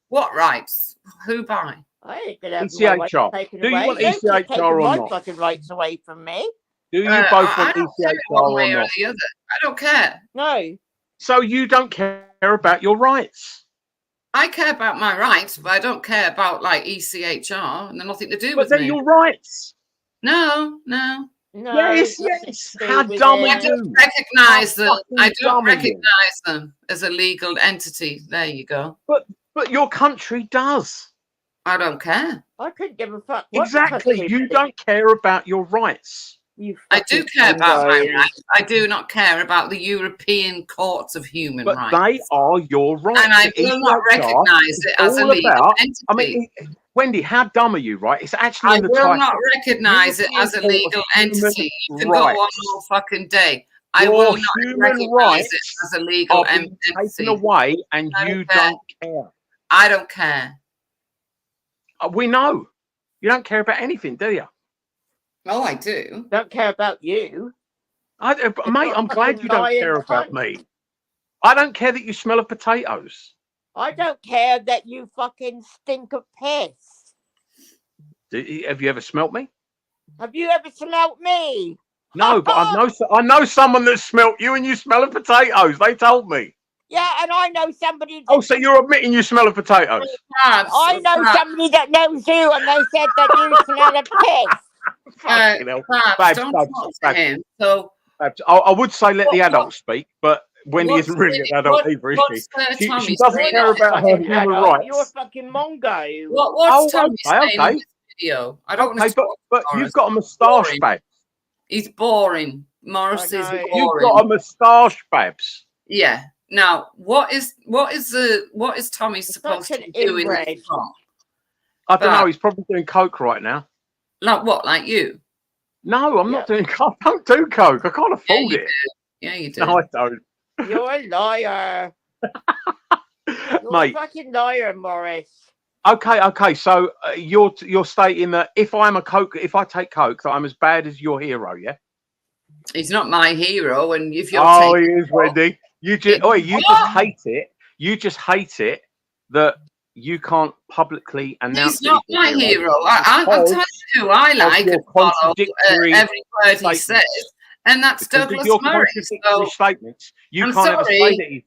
What rights? Who by? I ain't gonna have my rights ECHR. taken Do you away. want Don't keep ECHR taking or my not? fucking rights away from me. Do you both I want don't care ECHR one or way or not? the other. I don't care. No. So you don't care about your rights. I care about my rights, but I don't care about like ECHR, and they're nothing to do But with they're me. your rights. No. No. Yes, nothing yes. to do How with dumb it. are I don't you? recognise them. fucking I don't dumb are you? recognise them as a legal entity. There you go. But your country does. I don't care. I couldn't give a fuck what Exactly. country You it is. don't care about your rights. You I do fucking care about my fungo. rights. I do not care about the European Courts of Human But Rights. they are your rights. And I The will not ECHR recognise is it as a all legal about- entity. I mean, Wendy, how dumb are you, right? It's actually I in the will title. not recognise it as a European legal Court of Human entity. You can go on Rights. all fucking day. I Your will not human recognise rights it as a legal are being entity. taken away, and I you care. don't care. I don't care. We know. You don't care about anything, do you? Oh, I do. Don't care about you. Mate, you're I'm a glad fucking you don't lying care about cunt. me. I don't care that you smell of potatoes. I don't care that you fucking stink of piss. Have you ever smelt me? Have you ever smelt me? No, but I know someone that smelt you, and you smell of potatoes. They told me. Yeah, and I know somebody. Oh, so you're admitting you smell of potatoes? I know somebody that knows you, and they said that you smell of piss. Fucking hell. Babs, don't talk to him. So I would say let the What- adults speak, but Wendy isn't really an adult either, is she? She Tommy doesn't saying care on about her this human video? rights. You're a fucking mongo. What's Tommy saying okay. in this video? I don't want Okay, to talk but Morris. you've got a moustache, Boring. Babs. He's boring. Morris is boring. You've got a moustache, Babs. Yeah. Now, what is Tommy supposed to be doing? inbred. I don't know. He's probably doing coke right now. Like what? Like you? No, I'm not doing coke. I don't do coke. I can't afford it. Yeah, you do. No, I don't. You're a liar. You're Mate. a fucking liar, Morris. Okay. So you're stating that if I take coke, that I'm as bad as your hero, yeah? He's not my hero, and if you're Oh, taking he is, Wendy. You just hate it. You just hate it that you can't publicly announce. He's not that my hero. I'm telling you who I like and follow every word he says, and that's Douglas your Murray. contradictory statements. You I'm can't ever sorry. say that he's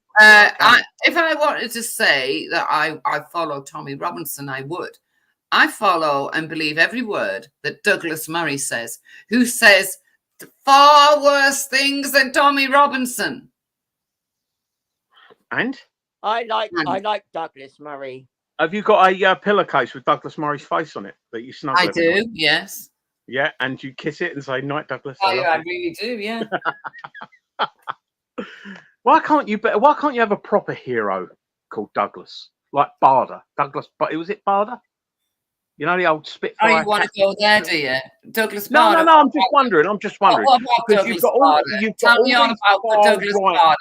If I wanted to say that I follow Tommy Robinson, I would. I follow and believe every word that Douglas Murray says, who says far worse things than Tommy Robinson. And I like Douglas Murray. have you got a pillowcase with Douglas Murray's face on it that you snuggle? I every do, night? yes. Yeah, and you kiss it and say, "Night, Douglas." Oh, I love yeah, I you." really do, yeah. Why can't you have a proper hero called Douglas, like Barder? Douglas, but was it Barder? You know, the old Spitfire. Oh, you want to go there, do you? Douglas No, Barder. I'm just wondering. What about Because Douglas Barder? Tell me all about the Douglas Barder.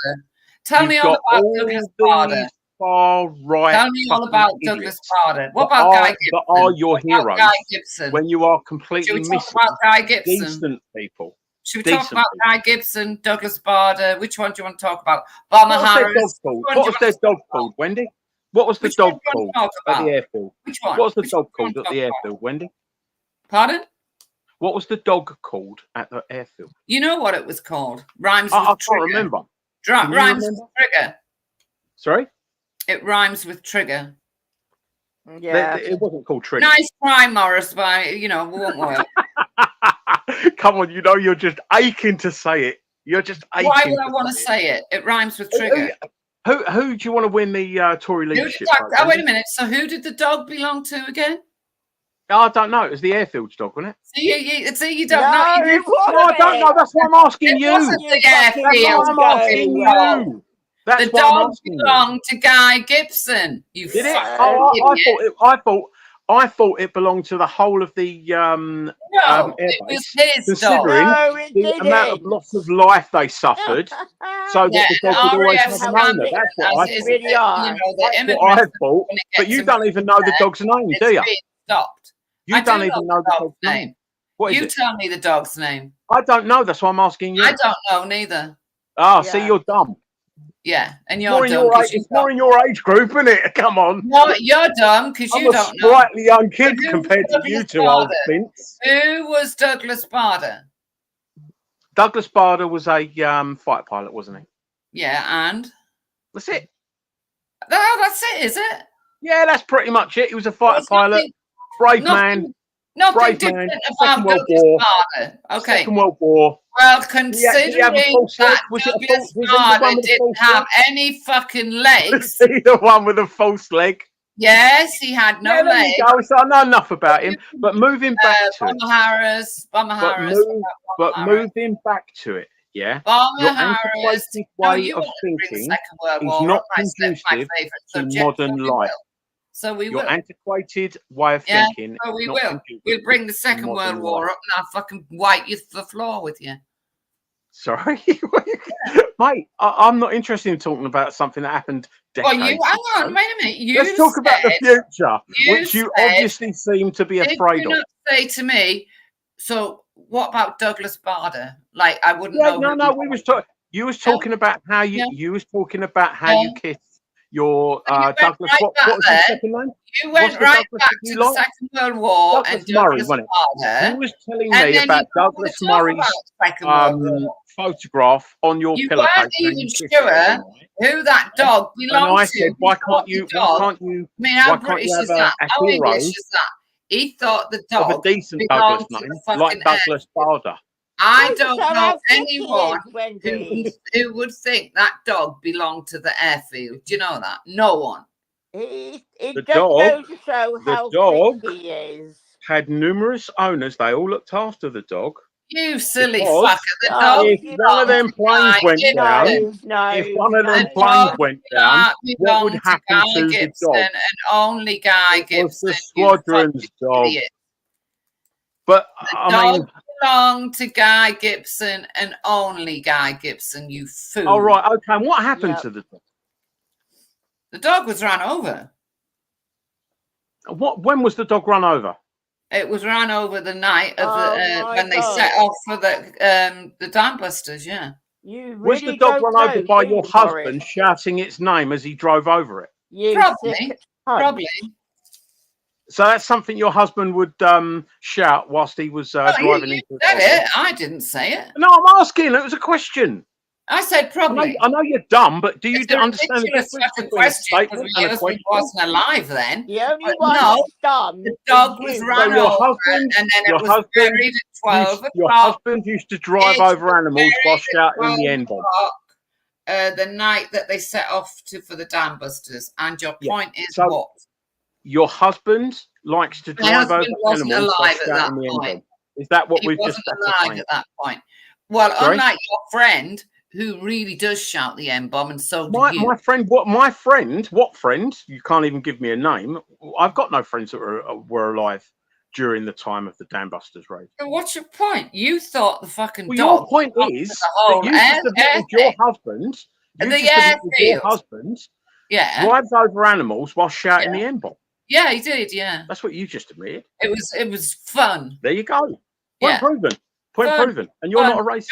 Tell me all about Douglas Barder. Far right. Tell me all about Douglas Barder. What that about Guy Gibson? That are your What about heroes Guy Gibson? when you are Should completely we talk missing about Guy Gibson? decent people. Should we talk about Guy Gibson, Douglas Barder? Which one do you want to talk about? Bomber Harris. What was their dog called, Wendy? What was the dog called at the airfield? Which one? What was the dog called at the airfield, Wendy? Pardon? What was the dog called at the airfield? You know what it was called? Rhymes I with can't trigger. remember. Rhymes with trigger. Sorry? It rhymes with trigger. Yeah. It wasn't called Trigger. Nice try, Morris, but it won't work. Come on, you're just aching to say it. You're just aching. Why would I want to say it? It rhymes with trigger. Who do you want to win the Tory leadership? Wait a minute. So who did the dog belong to again? I don't know. It was the airfield's dog, wasn't it? See, you don't know. No, I don't know. That's what I'm asking you. It wasn't the airfield. I'm asking you. The dog belonged to Guy Gibson. You did it? idiot. I thought it belonged to the whole of the No, it was his considering dog. the amount of loss of life they suffered, so that the dog would always have an owner. That's what I thought. But you don't even know the dog's name, do you? Stopped. You don't even know the dog's name. What is You it? tell me the dog's name. I don't know. That's why I'm asking you. I don't know neither. Ah, see, you're dumb. Yeah, and you're More dumb. it's more in your age group, isn't it? Come on. No, you're dumb because you don't know. I'm a sprightly young kid compared to you two old things. Who was Douglas Barder? Douglas Barder was a fighter pilot, wasn't he? Yeah, and? That's it. That's it, is it? Yeah, that's pretty much it. He was a fighter pilot. Brave man. Nothing different about Douglas Barder. Okay. Second World War. Well, considering that Douglas Barder didn't have any fucking legs. Is he the one with the false leg? Yes, he had no legs. So I know enough about him. But moving back to it. But moving back to it, yeah. Bomber Harris. Antiquated way of thinking is not conducive to modern life. So we Your will. antiquated way of thinking. So we is not will. conducive We'll bring the to Second World modern War life. up and I'll fucking wipe you to the floor with you. Sorry, mate. I'm not interested in talking about something that happened decades Well, hang on, wait a minute. Let's talk about the future, which you said- obviously seem to be afraid Did of. you not say to me, so what about Douglas Barder? Like, I wouldn't Yeah, know. no. We was talking. You was talking about how you. You was talking about how you kissed your Douglas. right What back was there. his second name? You What's went the right Douglas back that you to the like? Second World War Douglas and Murray, Douglas wasn't it? Bader. You was telling And me then about you don't want Douglas to talk Murray's about the Second World War. photograph on your You pillowcase. weren't even sure who that dog And belonged I to. said, He thought the dog. why can't you I mean, how have British is that? a How hero English is that? He thought the of a dog decent belonged Douglas to name the like fucking Douglas Bader? I Look don't at know how thick he anyone is, Wendy. who would think that dog belonged to the airfield. Do you know that? No one. It The just dog, goes to show the how dog thick he is. had numerous owners. They all looked after the dog. You silly Because fucker. The dog if one of them planes went down, if one of them planes went down, what would happen to the dog? And only Guy It was Gibson. the squadron's dog. Idiot. But The I dog mean, belonged to Guy Gibson and only Guy Gibson, you fool. all right, okay. And what happened to the dog? The dog was run over. When was the dog run over? It was run over the night of Oh when they set off for the Dam Busters, yeah. You really Was the dog don't run over know, by do your you, husband Boris? shouting its name as he drove over it? You Probably. sick cunt. Probably. So that's something your husband would shout whilst he was No, driving you into the said car. it. I didn't say it. No, I'm asking. It was a question. I said probably. I know you're dumb, but do you It's a understand the ridiculous difference fucking between a question because statement my and a husband question? wasn't alive then. The only But one no, that's dumb the dog is was you. run So your over husband, and then your it was husband buried at 12 your o'clock. husband used to drive It over was animals while buried shouting at the 12 N-bomb. o'clock, the night that they set off for the Dam Busters. And your point is So what? your husband likes to My drive over husband wasn't animals while alive at that shouting the point. N-bomb. Is that what He we've just wasn't alive ascertained? at that point. Well, Sorry? unlike your friend, who really does shout the N-bomb, and so do you. My friend, what friend? You can't even give me a name. I've got no friends that were alive during the time of the Dam Busters raid. So what's your point? You thought the fucking Well, dog. your point belonged to is the whole that you just admitted your husband. You The just admitted your airfield. husband Yeah. drives over animals while shouting the N-bomb. Yeah, he did. Yeah. That's what you just admitted. It was fun. There you go. Point Yeah. proven. Point Fun, proven. And you're fun, not a racist.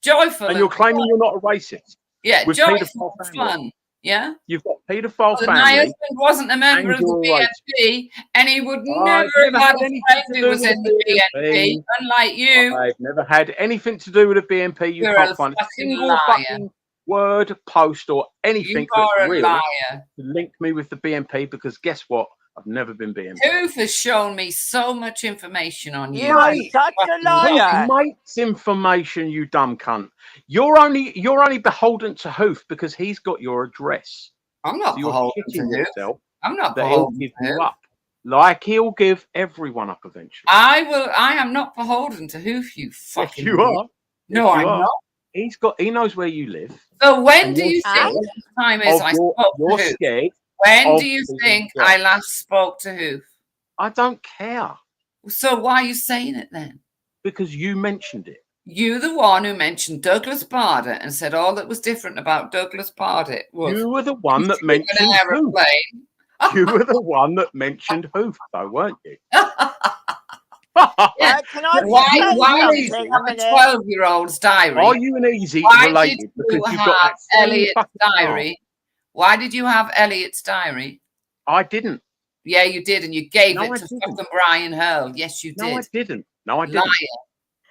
Joyful. And you're claiming you're not a racist. Yeah, with joyful, paedophile family. fun. Yeah. You've got paedophile But family. my husband wasn't a member and of the you're a BNP, and he would I've never never have had had a anything friend to who do was with in the the BNP, BNP. unlike you. I've never had anything to do with the BNP. You You're can't a find a fucking single liar. fucking word, post, or anything You are that's a real liar. to link me with the BNP, because guess what? I've never been BNP. Hoof has shown me so much information on you. You are such a liar. Hoof makes information, you dumb cunt. You're only beholden to Hoof because he's got your address. I'm not So you're beholden to shitting Hoof. yourself I'm not that he'll beholden give to you Hoof. up, like he'll give everyone up eventually. I am not beholden to Hoof, you fucking Yes, you idiot. are. No, Yes, you I'm are. not. He knows where you live. So when And do you're you think scared the time is of I your- spoke you're to Hoof? scared When of do you being think judged. I last spoke to Hoof? I don't care. So why are you saying it then? Because you mentioned it. You the one who mentioned Douglas Bader and said all that was different about Douglas Bader was You were the one that an mentioned Hoof. aeroplane. You were the one that mentioned Hoof, though, weren't you? Can I Why just say did you something a have a minute? 12-year-old's diary? Are you and Easy Why related? did Because you you've got have that same Elliot's fucking diary? Why did you have Elliot's diary? I didn't. Yeah, you did, and you gave No, it I to didn't. fucking Brian Hurl. Yes, you No, did. I didn't. No, I Liar. didn't.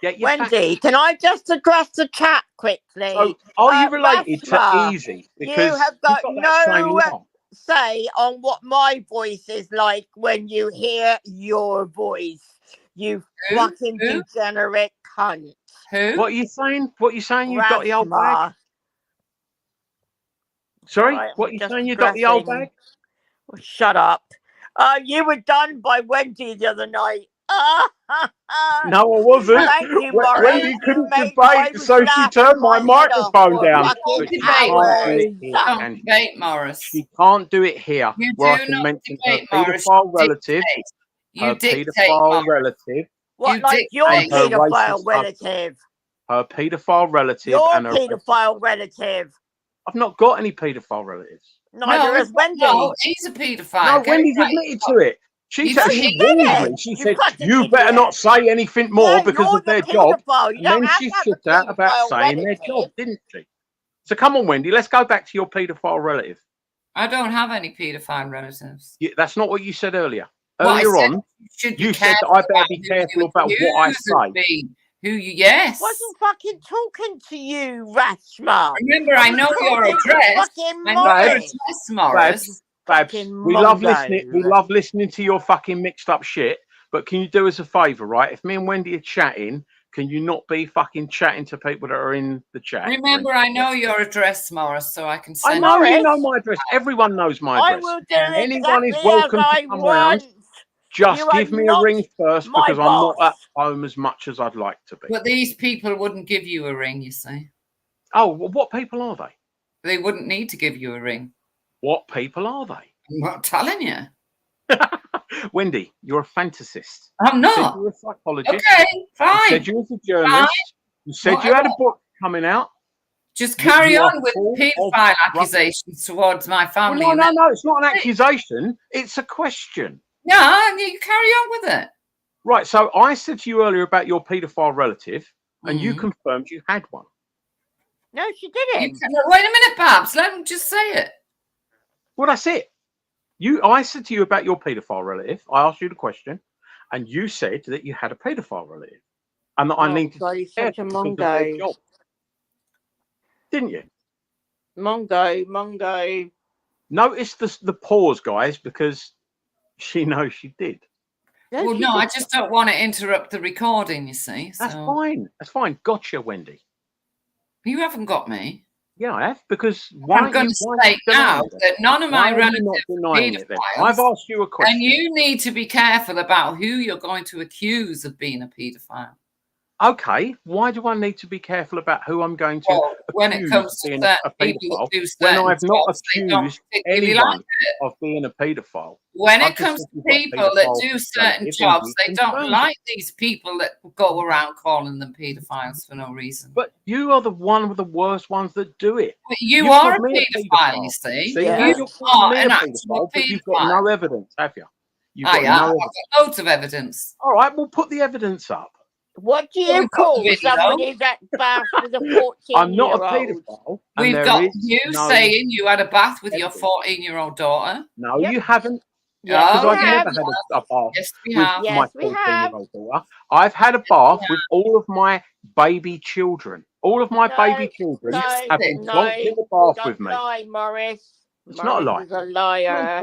Get your facts. Wendy, can I just address the chat quickly? So, are you related Rashma, to Easy? you Because have got that same no line. say on what my voice is like when you hear your voice. You fucking degenerate cunt. Who? What are you saying? What are you saying? You got the old bag? Rashma. Sorry, Right, what I'm are you just saying? You got the old addressing- bag? Oh, shut up. You were done by Wendy the other night. No, I wasn't. Thank you, Maurice. Wendy You couldn't made my debate, so she laugh turned my my head off microphone for down. fucking But she debate, can't do it hours. here. Don't And debate, Morris. she can't do it here, You where I do can not mention her debate, Morris. paedophile You relative, dictate. You her dictate, paedophile Morris. relative, What, You like your and her paedophile racist relative? her paedophile relative, Your and her racist. paedophile relative. I've not got any paedophile relatives. Neither has Wendy. No, he's a paedophile. No, Get it Wendy's right. admitted to it. She You said don't she think warned did. me. She You said, fucking "You better idiot." not say anything more Yeah, because you're of their the job." paedophile. You And don't then have she to have shit a out about paedophile saying their relative. job, didn't she? So come on, Wendy, let's go back to your paedophile relative. I don't have any paedophile relatives. That's not what you said earlier. What I Earlier said, on, should you be said that careful I better about be who you careful about what I accuse of say. being. Who you? Yes. Wasn't fucking talking to you, Rashma. Remember, I know your talking to address. fucking I know your Morris. address, Morris. Babs, Fucking we love Mongo. listening. We love listening to your fucking mixed up shit. But can you do us a favour, right? If me and Wendy are chatting, can you not be fucking chatting to people that are in the chat? Remember, I know your address, Morris, so I can I send. know you know my address. Everyone knows my I address. will do Anyone is exactly welcome as to I come around. want. Just You are give me a not ring first my because I'm not boss. at home as much as I'd like to be. But these people wouldn't give you a ring, you see. Oh, well, what people are they? They wouldn't need to give you a ring. What people are they? I'm not telling you. Wendy, you're a fantasist. I'm You said not. you were a psychologist. Okay, fine. You said you was a journalist. You said you had a book coming out. Just carry You are on with full of paedophile accusations towards my family. Well, and no, then- it's not an accusation. It's a question. No, you carry on with it. Right. So I said to you earlier about your paedophile relative, and you Mhm. confirmed you had one. No, she didn't. Wait a minute, Babs. Let him just say it. Well, that's it. I said to you about your paedophile relative. I asked you the question, and you said that you had a paedophile relative, and that I needed God, to be he's such a careful because of their Mongo. job. Didn't you? Mongo. Notice the pause, guys, because she knows she did. Well, no, I just don't want to interrupt the recording, you see. That's So fine. That's fine. Gotcha, Wendy. you haven't got me. Yeah, I have, because why I'm going to say now that none of my relatives are pedophiles. I've asked you a question. And you need to be careful about who you're going to accuse of being a paedophile. Okay, why do I need to be careful about who I'm going to when it accuse comes of to being certain a people paedophile that do when certain I've not jobs, they don't accused particularly anyone like it. of being a paedophile? When I've it just comes said to you've got a people that paedophile do certain relative, jobs, and they you don't confirmed like these people that go around calling them paedophiles for no reason. But you are the one of the worst ones that do it. But you You've are a called me paedophile, you see. now You you're calling are me an a actual paedophile, but you've got paedophile. no evidence, have you? You've I got have. no I've evidence. got loads of evidence. All right, we'll put the evidence up. What do Well, you we've got call the video. somebody that baths with a 14-year-old? I'm not a paedophile. and We've there got is you no saying you had a bath with your evidence. 14-year-old daughter. No, you haven't. Yes, Because Oh, I've yes, never had a bath yes, we with have. my Yes, we have. 14-year-old daughter. I've had a bath with all of my baby children. All of my baby children have been plonked in the bath with Don't me. lie, Morris. It's not a lie. Is a liar.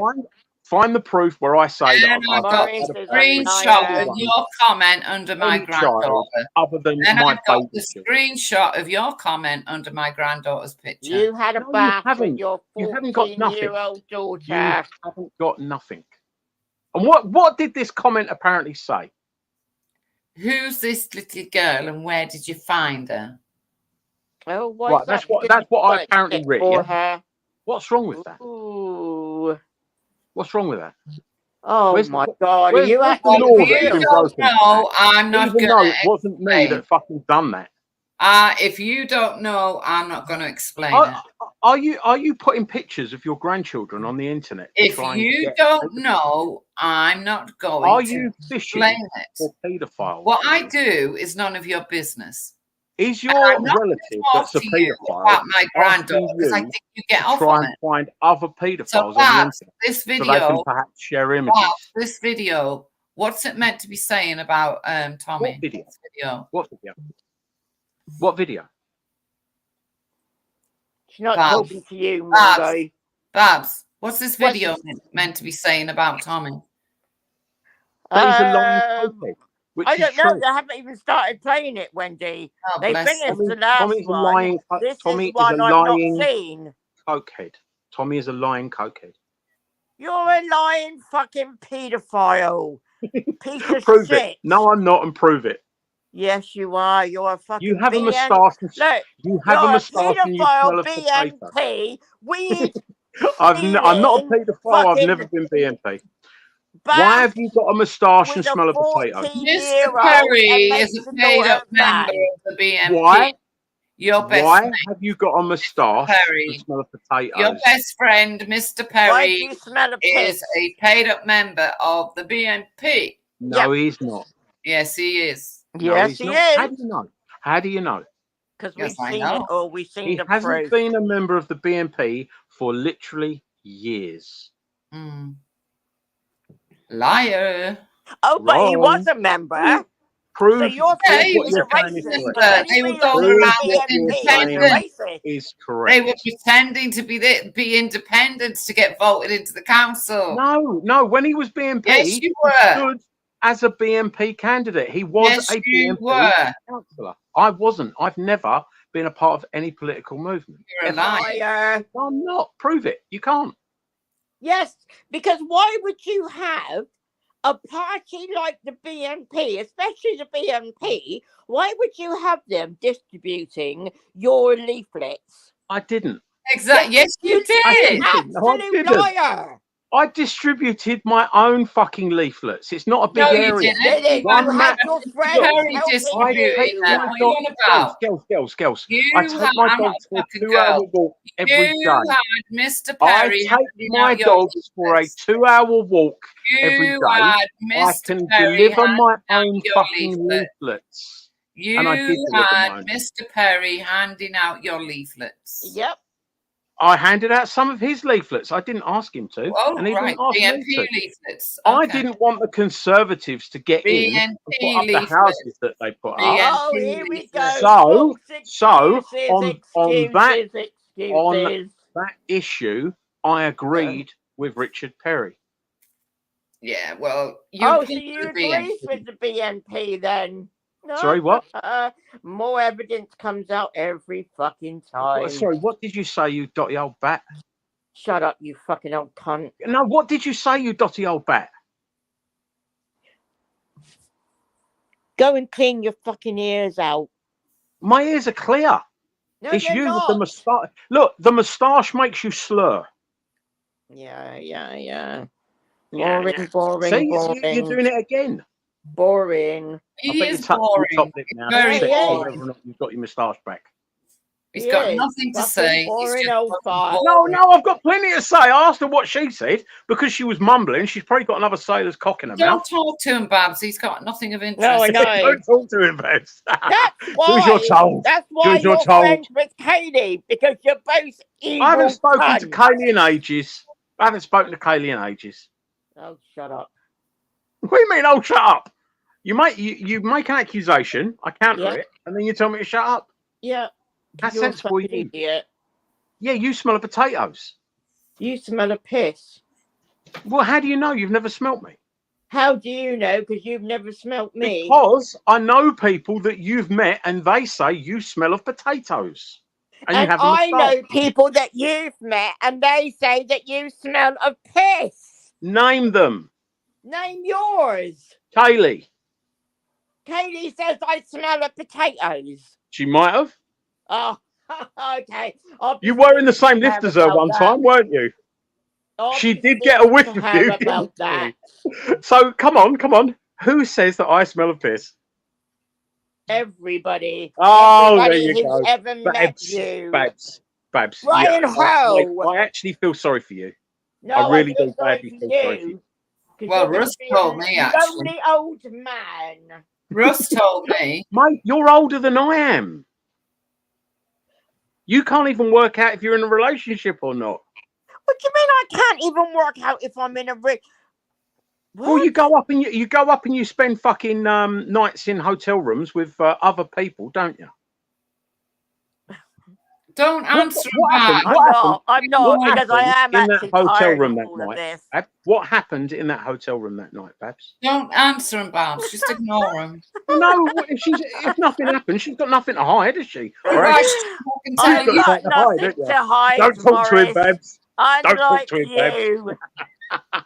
Find the proof where I say that And I've I've got Morris the is a screenshot liar. of your comment under my any child granddaughter. other than And my I've got baby the children. screenshot of your comment under my granddaughter's picture. You had a No, you bath with haven't. your You haven't got nothing. 14-year-old daughter. You haven't got nothing. And what did this comment apparently say? Who's this little girl and where did you find her? Oh, why Right, is that's that what I apparently read. for Yeah? her? What's wrong with that? Ooh. What's wrong with that? Oh my God! Are Where's you the acting law that's You been don't broken? know, I'm not Even going though to it wasn't me explain. that fucking done that. If you don't know, I'm not going to explain it. Are you putting pictures of your grandchildren on the internet? to If try and you get- don't know, I'm not going Are to you fishing explain it. for paedophiles? What I do is none of your business. Is your I'm not relative gonna talk that's a to you paedophile about my asking granddaughter because I you think you get to off try on and it. find other paedophiles So, on the Babs, internet this so they can video, perhaps share images? Babs, this video, what's it meant to be saying about Tommy? What video? This video. What video? What video? She's not Babs. talking to you, Babs, Mongo. Babs, what's this What's video meant to be saying about Tommy? That he's a lying cokehead, which I is don't know. true. They haven't even started playing it, Wendy. Oh, They bless finished him. the last Tommy's a one. lying. This Tommy is one is a I've not lying seen. cokehead. Tommy is a lying cokehead. You're a lying fucking paedophile. Piece of Prove shit. it. No, I'm not, and prove it. Yes, you are. You're a fucking You have a BN. moustache. Look, You have you're a moustache and you smell pedophile of potato. BNP. Weed. I'm not a paedophile. I've fucking never been BNP. bath Why have you got a moustache and with a smell of potato? Mr. 14-year-old Perry and is makes a the paid up daughter member bang. of the BNP. Why? Your best Why mate, have you got a moustache Perry. and smell of potatoes? Your best friend, Mr. Why do Perry, you smell a is piss? a paid up member of the BNP. No, he's not. Yes, he is. No, Yes, he's he not. is. How do you know? How do you know? Because Yes, we've I seen know. it all. We've seen He the hasn't proof. been a member of the BNP for literally years. Liar. Oh, but he was Wrong. a member. Prove, So you're Yeah, saying he he's was a a racist. member. But then They you were realise going he's around a being BNP and you're a independent. racist. is They correct. were pretending to be independent to get voted into the council. No. When he was BNP, Yes, you he were. stood as a BNP candidate. He was Yes, a you BNP were. councillor. I wasn't. I've never been a part of any political movement. You're a liar. No, I'm not. Prove it. You can't. Yes, because why would you have a party like the BNP, especially the BNP? Why would you have them distributing your leaflets? I didn't. Exactly. Yes, you did. Absolute liar. I distributed my own fucking leaflets. It's not a big No, you area. didn't. You had your friends Perry helping distributing you. them. What are you on about? Girls. You I take my had dogs for a fucking 2-hour girl. walk every You day. had Mr. I Perry take handing my out your dogs for a leaflets. 2-hour walk every You day. had I Mr. can Perry deliver my handing out own your fucking leaflets. leaflets. You And I did deliver had mine. Mr. Perry handing out your leaflets. Yep. I handed out some of his leaflets. I didn't ask him to. Oh, and he right. didn't ask me BNP to. leaflets. I Okay. didn't want the Conservatives to get in and put BNP up the leaflets. houses that they put up. Oh, here we go. So False on excuses, that issue, I agreed with Richard Perry. Yeah, well, you Oh, so agreed you with the agree BNP. with the BNP then? No. Sorry, what? More evidence comes out every fucking time. Sorry, what did you say, you dotty old bat? Shut up, you fucking old cunt. No, what did you say, you dotty old bat? Go and clean your fucking ears out. My ears are clear. No, it's they're you not. with the moustache. Look, the moustache makes you slur. Yeah. Yeah, Boring, yeah. boring, See, boring. you're doing it again. Boring. He I bet is you're touching boring. your top lip now. Very to check boring. whether or not you've got your moustache back. He's got Yes, nothing to fucking say. He's boring just old fucking fart. boring. No, I've got plenty to say. I asked her what she said because she was mumbling. She's probably got another sailor's cock in her Don't mouth. talk to him, Babs. He's got nothing of interest. No, I know. Don't talk to him, Babs. That's why. Who's your told? That's why Who's your you're told? friends with Kaylee, because you're both evil. I haven't spoken cunts. to Kaylee in ages. I haven't spoken to Kaylee in ages. Oh, shut up. What do you mean, oh, shut up? You make an accusation, I counter Yeah. it, and then you tell me to shut up. Yeah. That's You're a sensible, fucking you. idiot. Yeah, you smell of potatoes. You smell of piss. Well, how do you know? You've never smelt me. How do you know? Because you've never smelt me. Because I know people that you've met and they say you smell of potatoes. And you And have a I moustache. know people that you've met and they say that you smell of piss. Name them. Name yours. Kaylee. Kaylee says I smell of potatoes. She might have. Oh, okay. You were in the same lift care as her about one that. time, weren't you? She did get a Obviously whiff you of care you. about that. So come on. Who says that I smell of piss? Everybody. Oh, Everybody there you who's go. ever met you. Babs. Ryan Ho. I actually feel sorry for you. No, I really feel do sorry badly for feel sorry for you. 'Cause Well, you're gonna Russ be told a me, actually. lonely old man. Russ told me. Mate, you're older than I am. You can't even work out if you're in a relationship or not. What do you mean I can't even work out if I'm in a Well, you go up and you go up and you spend fucking nights in hotel rooms with other people, don't you? Don't answer What happened? I'm not, What because I happened am in that actually hotel tired room of that all of night? this. Babs? What happened in that hotel room that night, Babs? Don't answer him, Babs. Just ignore him. No, if nothing happens, she's got nothing to hide, has she? Right, She's fucking got tell you. something to hide, don't you? to hide, Don't talk to him, Morris. Babs. Don't talk Unlike to him, Babs. you.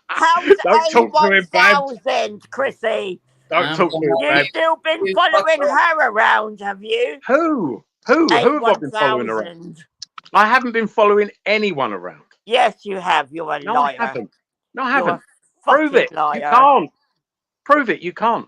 How's Don't talk to him, Babs. A1000, Chrissy? Don't talk to him, You've Babs. still been following her around, have you? Who have I been following around? A1000. I haven't been following anyone around. Yes, you have. You're a No, liar. I haven't. No, I You're haven't. a Prove it. fucking liar. You can't. Prove it. You can't.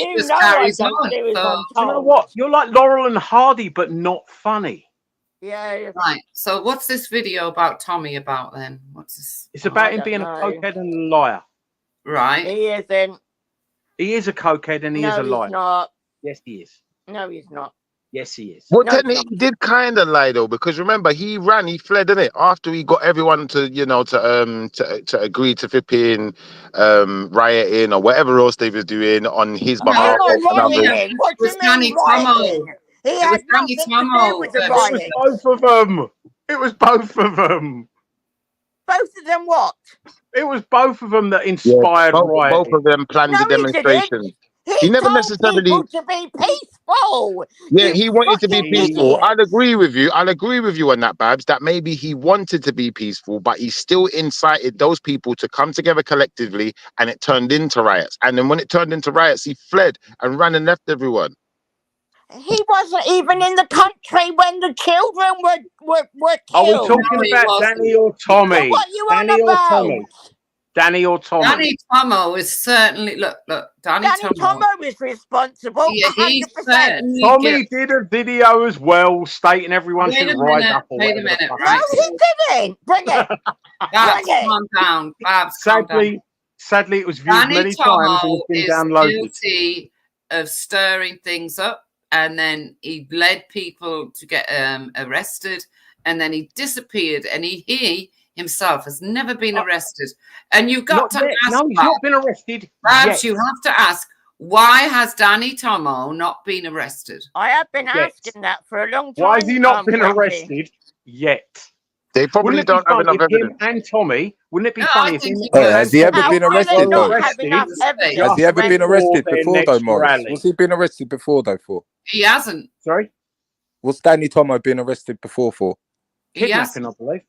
she You just know I carries don't on. do it So, on Do you know Tom. what? You're like Laurel and Hardy, but not funny. Yeah. right. So what's this video about Tommy about then? What's this? It's about I him don't being a know. cokehead and a liar. Right. He isn't. He is a cokehead and he is No, a he's liar. not. Yes, he is. No, he's not. Yes, he is. Well, No, he's technically, he did kind of lie though, because remember he ran, he fled, didn't it? After he got everyone to, to agree to flipping rioting or whatever else they was doing on his Hang behalf or on, another. rioting. What do you Danny mean rioting? Tomo. He It had was Danny nothing to Tomo. do with the It was riot. both of them. It was both of them. Both of them what? It was both of them that Yeah, inspired both rioting. of them planned the No, he didn't. demonstration. He He never told necessarily. people to be peaceful. Yeah, You he wanted to be fucking peaceful. idiot. I'll agree with you. I'll agree with you on that, Babs, that maybe he wanted to be peaceful, but he still incited those people to come together collectively, and it turned into riots. And then when it turned into riots, he fled and ran and left everyone. He wasn't even in the country when the children were Are we killed. talking about Danny or Tommy? So what you Danny on or about? Tommy? Danny or Tommy? Danny Tomo is certainly look. Danny Tomo is responsible. Yeah, he's 100%. certainly Tommy did a video as well, stating everyone Wait should a rise minute, up. Or wait a whatever the minute, fuck. right? No, he didn't. Bring it. Babs, Bring it. calm down. Babs, calm down. Sadly, it was viewed Danny many times and Tomo it's been is downloaded. guilty of stirring things up, and then he led people to get arrested, and then he disappeared, and he himself has never been arrested. And you've got Not to yet. ask, No, he's not been arrested Babs, yet. you have to ask, why has Danny Tomo not been arrested? I have been Yet. asking that for a long time. Why has he not been Wendy. arrested yet? They probably Wouldn't it be don't have fun enough if him evidence. and Tommy? Wouldn't it be No, funny I if think him he and was. Has he ever How been will arrested they though? not have enough evidence? Has he ever been when- arrested their before though, next Morris? rally? What's he been arrested before though for? He hasn't. Sorry? What's Danny Tomo been arrested before for? He has. Kidnapping, I believe.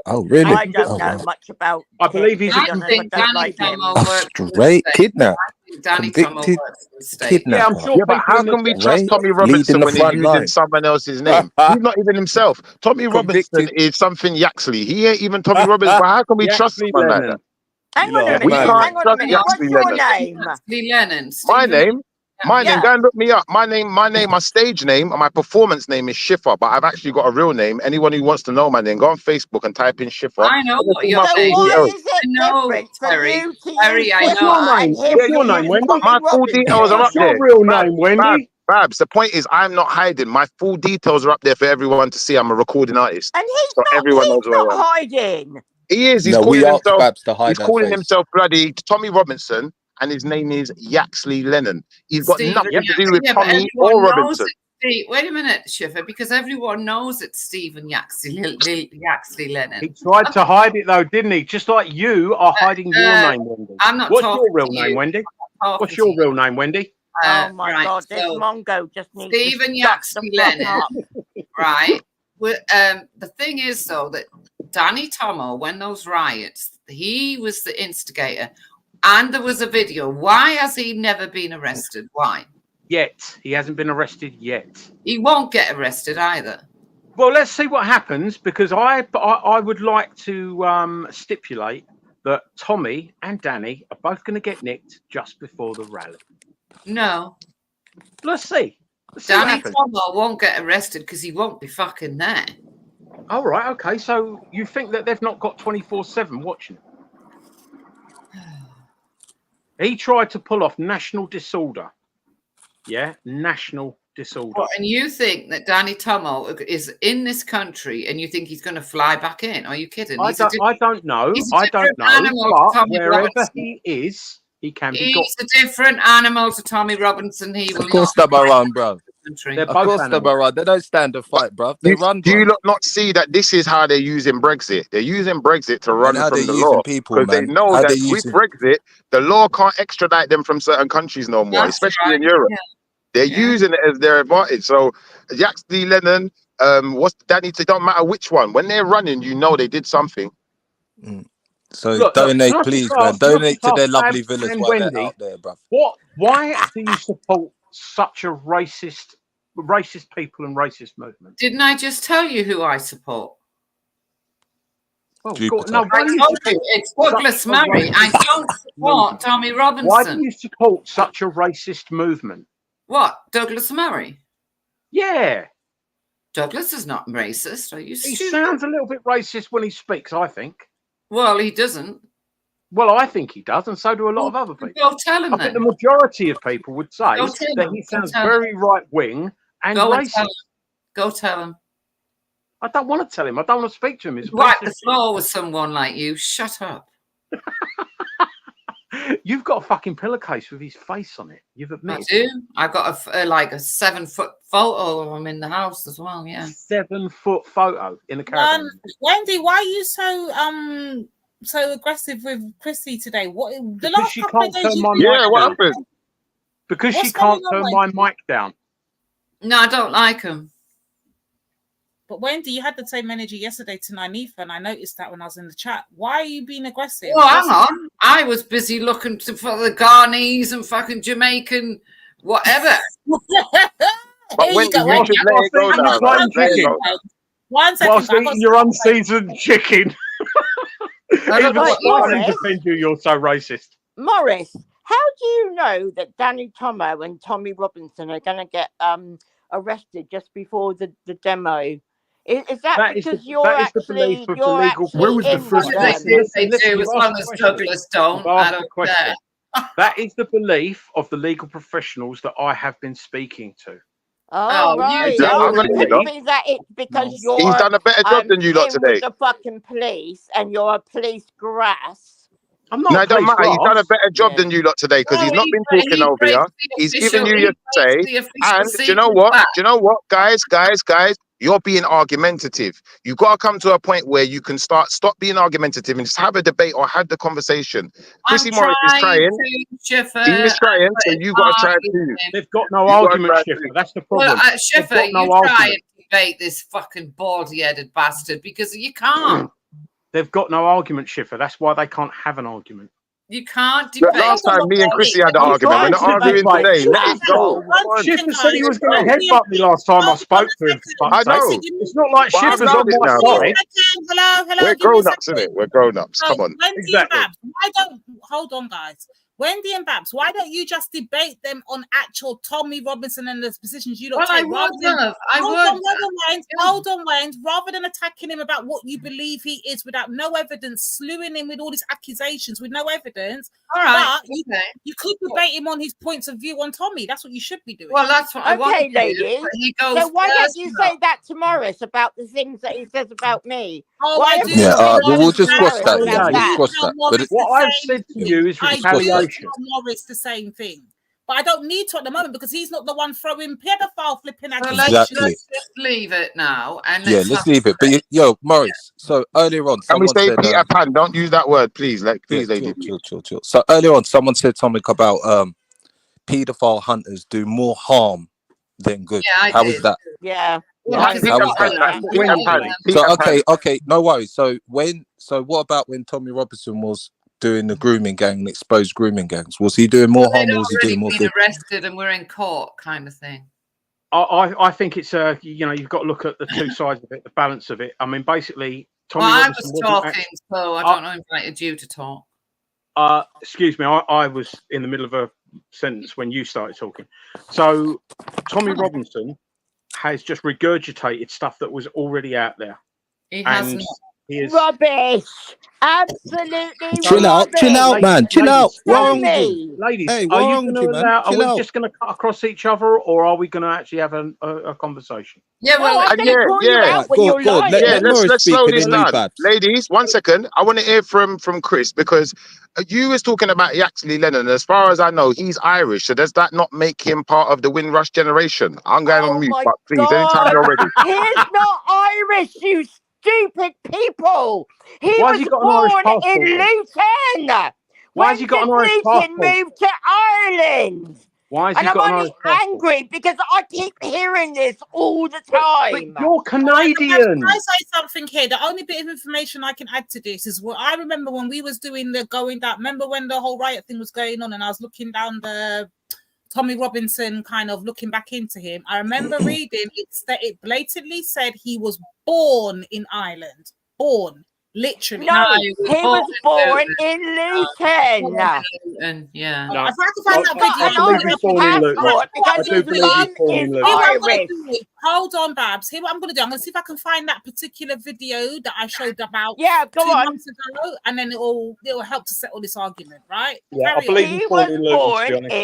Oh, really? I don't Oh, know wow. much about I believe he's to be I honest, think I don't Danny like him. Tomo Oh, works for the straight state. kidnap. I think Danny Tomo Convicted works for the state. Yeah, I'm kidnapper. sure Yeah, but people how in the can we trust Right? Tommy Leading Robinson the when he's front using line. someone else's name? He's not even himself. Tommy Robinson Convicted. is something Yaxley. He ain't even Tommy Robinson. But how can we trust Yaxley someone like Lennon. that? Hang You on lot a are We minute. mad. can't Hang on a trust minute. What's Yaxley your Lennon. name? Lee Lennon. My Stephen name, my name. Yeah. Go and look me up. My name, my stage name, and my performance name is Schiffer. But I've actually got a real name. Anyone who wants to know my name, go on Facebook and type in Schiffer. I know what you're So saying. why details. is it I know, different for Terry. you to Terry, use I What's know. Schiffer your name? and him What's to your name, use Wendy? Tommy My full details are up What's your there. real name, Wendy? Babs, the point is, I'm not hiding. My full details are up there for everyone to see. I'm a recording artist, And so everyone knows he's who I not am. hiding. He is. He's No, we calling asked himself. Babs to He's hide her calling face. himself bloody Tommy Robinson, and his name is Yaxley Lennon. He's got Stephen nothing to do Yaxley. with Yeah, but Tommy everyone or knows Robinson. it. Wait a minute, Schiffer, because everyone knows it's Stephen Yaxley Lennon. He tried to hide it though, didn't he? Just like you are hiding your name, Wendy. I'm not What's talking your real to name, you. Wendy? I'm not What's talking your to you. real name, Wendy? Oh my Right, God, this so Mongo just needs Stephen to shut the Yaxley fuck Lennon, up. right? The thing is, though, that Danny Tomo, when those riots, he was the instigator, and there was a video. Why has he never been arrested? Why? Yet. He hasn't been arrested yet. He won't get arrested either. Well, let's see what happens, because I would like to stipulate that Tommy and Danny are both going to get nicked just before the rally. No. Let's see. Let's see what Danny happens. Tomo won't get arrested because he won't be fucking there. All right, okay. So you think that they've not got 24/7 watching? He tried to pull off national disorder. Yeah, national disorder. What, and you think that Danny Tomo is in this country and you think he's going to fly back in? Are you kidding? I don't know. he's a I don't different know. animal to But Tommy wherever Robinson. he is, he can be got. He's a different animal to Tommy Robinson. He will Of course not they run, bro. country. They're Of both course they animals. run. They don't stand and fight, bro. They run, Do bro. you not see that this is how they're using Brexit? They're using Brexit to And run how from they're the using law people, because they man. know How that they're with using. Brexit, the law can't extradite them from certain countries no more, That's especially right. in Europe. Yeah. They're Yeah. using it as their advantage. So, Yaxley Lennon, what's Danny? It don't matter which one. When they're running, you know they did something. So Look, donate, can I please, just man. ask- can I Donate just to their ask lovely Babs villas and while they're Wendy, out there, bro. Why do you support such a racist people and racist movement? Didn't I just tell you who I support? Well, Jupiter. no, why I do you told support you, it's Douglas such a Murray. I racist don't support movement? Tommy Why do Robinson. you support such a racist movement? What? Douglas Murray? Yeah, Douglas is not racist. Are you he stupid? sounds a little bit racist when he speaks, I think. Well, he doesn't. Well, I think he does, and so do a lot of other people. Go tell him I think then. the majority of people would say Go tell that him. he Go sounds tell him. very right-wing and Go and racist. tell him. Go tell him. I don't want to tell him. I don't want to speak to him. He's a Wipe piece the floor with someone like you. Shut up. You've got a fucking pillowcase with his face on it. You've admitted. I do. I've got like a 7-foot photo of him in the house as well. Yeah. 7-foot photo in the caravan. Wendy, why are you so aggressive with Chrissy today? What the Because last she couple of can't days turn you've my been mic what down. happened? Because What's she can't going turn on, my mic down. No, I don't like him. But Wendy, you had the same energy yesterday to Nanifa, and I noticed that when I was in the chat. Why are you being aggressive? Well, hang on. I was busy looking for the Ghanese and fucking Jamaican whatever. But Here when you go. you Wendy. should let it go I'm down, plain man. Let it chicken. go down. 1 second. Whilst eating your unseasoned chicken. Even Right, spicy Morris. defend you, you're so racist. Morris, how do you know that Danny Tomo and Tommy Robinson are going to get arrested just before the demo? Is that because you're actually in with them? They do, as long as Douglas don't. I don't care. That is the belief of the legal professionals that I have been speaking to. Oh, right. Oh, it could be that it's because you're He's done a better job than you lot in today. with the fucking police and you're a police grass. I'm No, it don't matter. He's done a better job than you lot today because he's not been talking over you. He's giving you your say. And do you know what? Do you know what, guys? You're being argumentative. You got to come to a point where you can stop being argumentative and just have a debate or have the conversation. Chrissy Morris is trying. He is trying, so you got to try too. They've got no argument, Schiffer. That's the problem. Well, Schiffer, you try and debate this fucking baldy-headed bastard because you can't. They've got no argument, Schiffer. That's why they can't have an argument. You can't debate. Last time me and Chrissy had the argument. We're not arguing today. Let it go. Schiffer said he was going to headbutt me last time I spoke to him. I know. It's not like Schiffer's on my side. Hello. We're grown-ups, innit? We're grown-ups. Come on. Wendy and Babs, why don't hold on, guys? Wendy and Babs, why don't you just debate them on actual Tommy Robinson and the positions you don't Well, take? I would have. Hold on, Wayne. Rather than attacking him about what you believe he is without no evidence, slewing him with all these accusations with no evidence. All right. But you could debate him on his points of view on Tommy. That's what you should be doing. Well, that's what I want. Okay, ladies. So why don't you say that to Morris about the things that he says about me? Oh, we'll just squash that. Yeah, we'll squash that. But what I've said to you is retaliation. Morris the same thing, but I don't need to at the moment because he's not the one throwing pedophile flipping So accusations. let's just leave it now. And let's leave it. But yo, Morris. So earlier on, Can we someone say said, Peter Pan? Don't use that word, please. Please, lady. Chill. So earlier on, someone said something about pedophile hunters do more harm than good. Yeah, How is that? Yeah. How is that? So okay, no worries. So what about when Tommy Robinson was doing the grooming gang and exposed grooming gangs? Was he doing more harm or was he doing more good? Arrested and we're in court, kind of thing. I think it's you've got to look at the two sides of it, the balance of it. I mean, basically, Tommy I Robinson was talking, so I don't know. Invited you to talk. Excuse me, I was in the middle of a sentence when you started talking. So Tommy Robinson has just regurgitated stuff that was already out there. He has not. He is rubbish. Absolutely. Chill out, man. Chill out. What's wrong with you? Ladies, hey, are you wrong going with to you, man? allow? Chill Are we out. just going to cut across each other, or are we going to actually have a conversation? Yeah, well, let's slow this down. Ladies, 1 second. I want to hear from Chris because you was talking about Yaxley Lennon. As far as I know, he's Irish. So does that not make him part of the Windrush generation? I'm going on mute, but please, anytime you're ready. He's not Irish, you stupid people. He Why was has he got an Irish born passport in then? Luton. Why has he got an Irish Luton passport? moved to Ireland. Why has And he I'm got an only Irish passport? angry because I keep hearing this all the time. But you're Canadian. Can I say something here? The only bit of information I can add to this is what I remember when we was doing the going down. Remember when the whole riot thing was going on, and I was looking down the Tommy Robinson, kind of looking back into him. I remember reading it blatantly said he was born in Ireland. Born. Literally. No, he he was born in Luton. And yeah. No, If I can find that Got video, an Irish passport because his mum is Irish. Hold on, Babs. Here, what I'm going to do. I'm going to see if I can find that particular video that I showed about 2 months ago, and then it'll help to settle this argument, right? Yeah, I believe he's born in Luton, to be honest.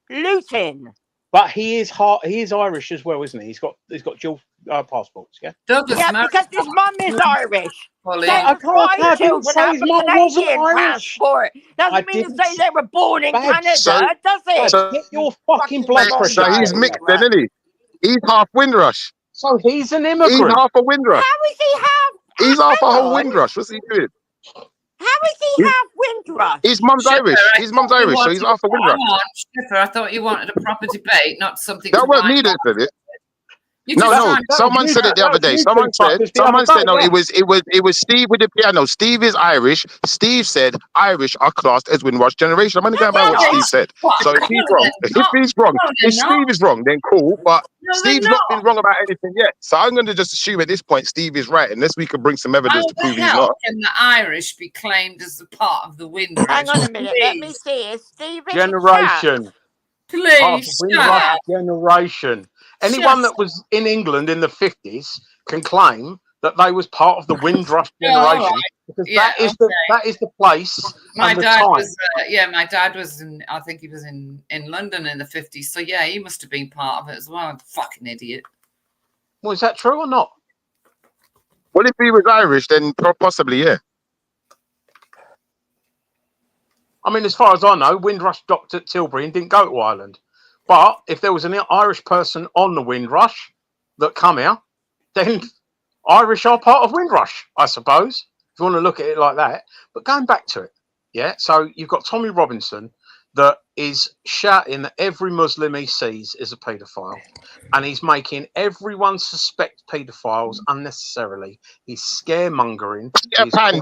In Luton. But he is Irish as well, isn't he? He's got dual passports, yeah. Douglas, because his mum is Irish. Polly. Same as my children have a mum wasn't Canadian Irish. passport. Doesn't mean to say they were born in Canada, does it? Get your fucking blood pressure. So he's mixed then, isn't he? He's half Windrush. So he's an immigrant. He's half a Windrush. How is he half? He's half a hang whole on. Windrush. What's he doing? How is he half Windrush? His mum's Irish. His mum's Irish, so he's half a Windrush. Schiffer, I thought you wanted a proper debate, not something. That wasn't me that said it. No, someone said it the other day. Someone said no. It was Steve with the piano. Steve is Irish. Steve said Irish are classed as Windrush generation. I'm only going by what Steve said. So if he's wrong, if Steve is wrong, then cool. But Steve's not been wrong about anything yet. So I'm going to just assume at this point Steve is right, unless we can bring some evidence to prove he's not. How can the Irish be claimed as a part of the Windrush? Hang on a minute. Let me see. Is Steve in Generation. Please, Windrush generation. Anyone that was in England in the 50s can claim that they was part of the Windrush generation because that is the place. My and the dad time. was my dad was in, I think he was in London in the 50s. So yeah, he must have been part of it as well. Fucking idiot. Well, is that true or not? Well, if he was Irish, then possibly, yeah. I mean, as far as I know, Windrush docked at Tilbury and didn't go to Ireland. But if there was an Irish person on the Windrush that come here, then Irish are part of Windrush, I suppose, if you want to look at it like that. But going back to it, yeah, so you've got Tommy Robinson that is shouting that every Muslim he sees is a paedophile, and he's making everyone suspect paedophiles unnecessarily. He's scaremongering.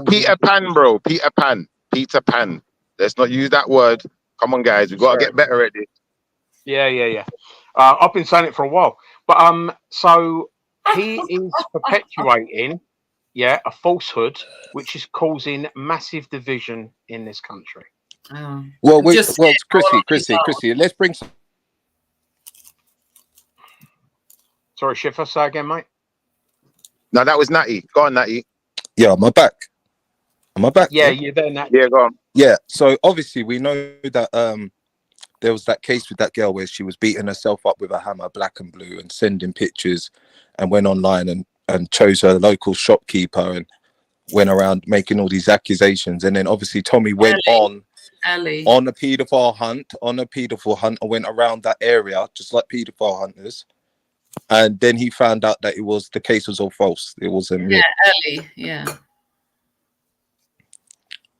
Peter Pan, bro. Peter Pan. Let's not use that word. Come on, guys. We've got to get better at it. Yeah. I've been saying it for a while. But so he is perpetuating, a falsehood which is causing massive division in this country. Well, Chrissy, let's bring some. Sorry, Schiffer, say again, mate. No, that was Natty. Go on, Natty. Yeah, am I back? Yeah, you're there, Natty. Yeah, go on. Yeah, so obviously we know that there was that case with that girl where she was beating herself up with a hammer, black and blue, and sending pictures, and went online and chose her local shopkeeper and went around making all these accusations. And then obviously Tommy went on a paedophile hunt, and went around that area just like paedophile hunters. And then he found out that the case was all false. It wasn't real. Ellie, yeah.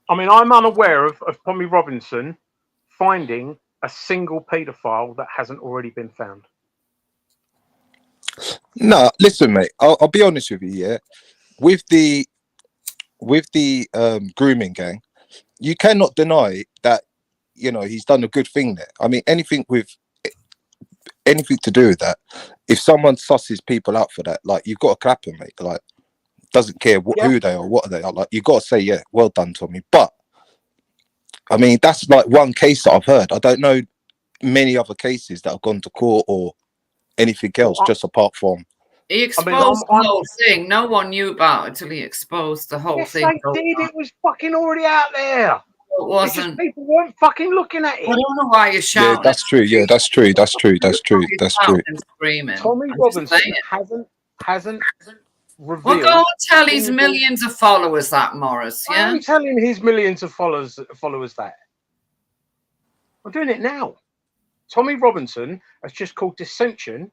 I mean, I'm unaware of Tommy Robinson finding a single paedophile that hasn't already been found. No, listen, mate. I'll be honest with you. Yeah, with the grooming gang, you cannot deny that he's done a good thing there. I mean, anything to do with that. If someone susses people out for that, like you've got to clap them, mate. Like, doesn't care who they are, what they are. Like, you got to say, yeah, well done, Tommy. But I mean, that's like one case that I've heard. I don't know many other cases that have gone to court or anything else, just apart from. He exposed the whole thing. No one knew about it until he exposed the whole thing. Yes, they did. It was fucking already out there. It wasn't. People weren't fucking looking at it. I don't know why you're shouting. Yeah, that's true. Yeah, that's true. That's true. Screaming. Tommy Robinson hasn't revealed. Well, go and tell his millions of followers that, Morris. Yeah, I'm telling his millions of followers that. I'm doing it now. Tommy Robinson has just called dissension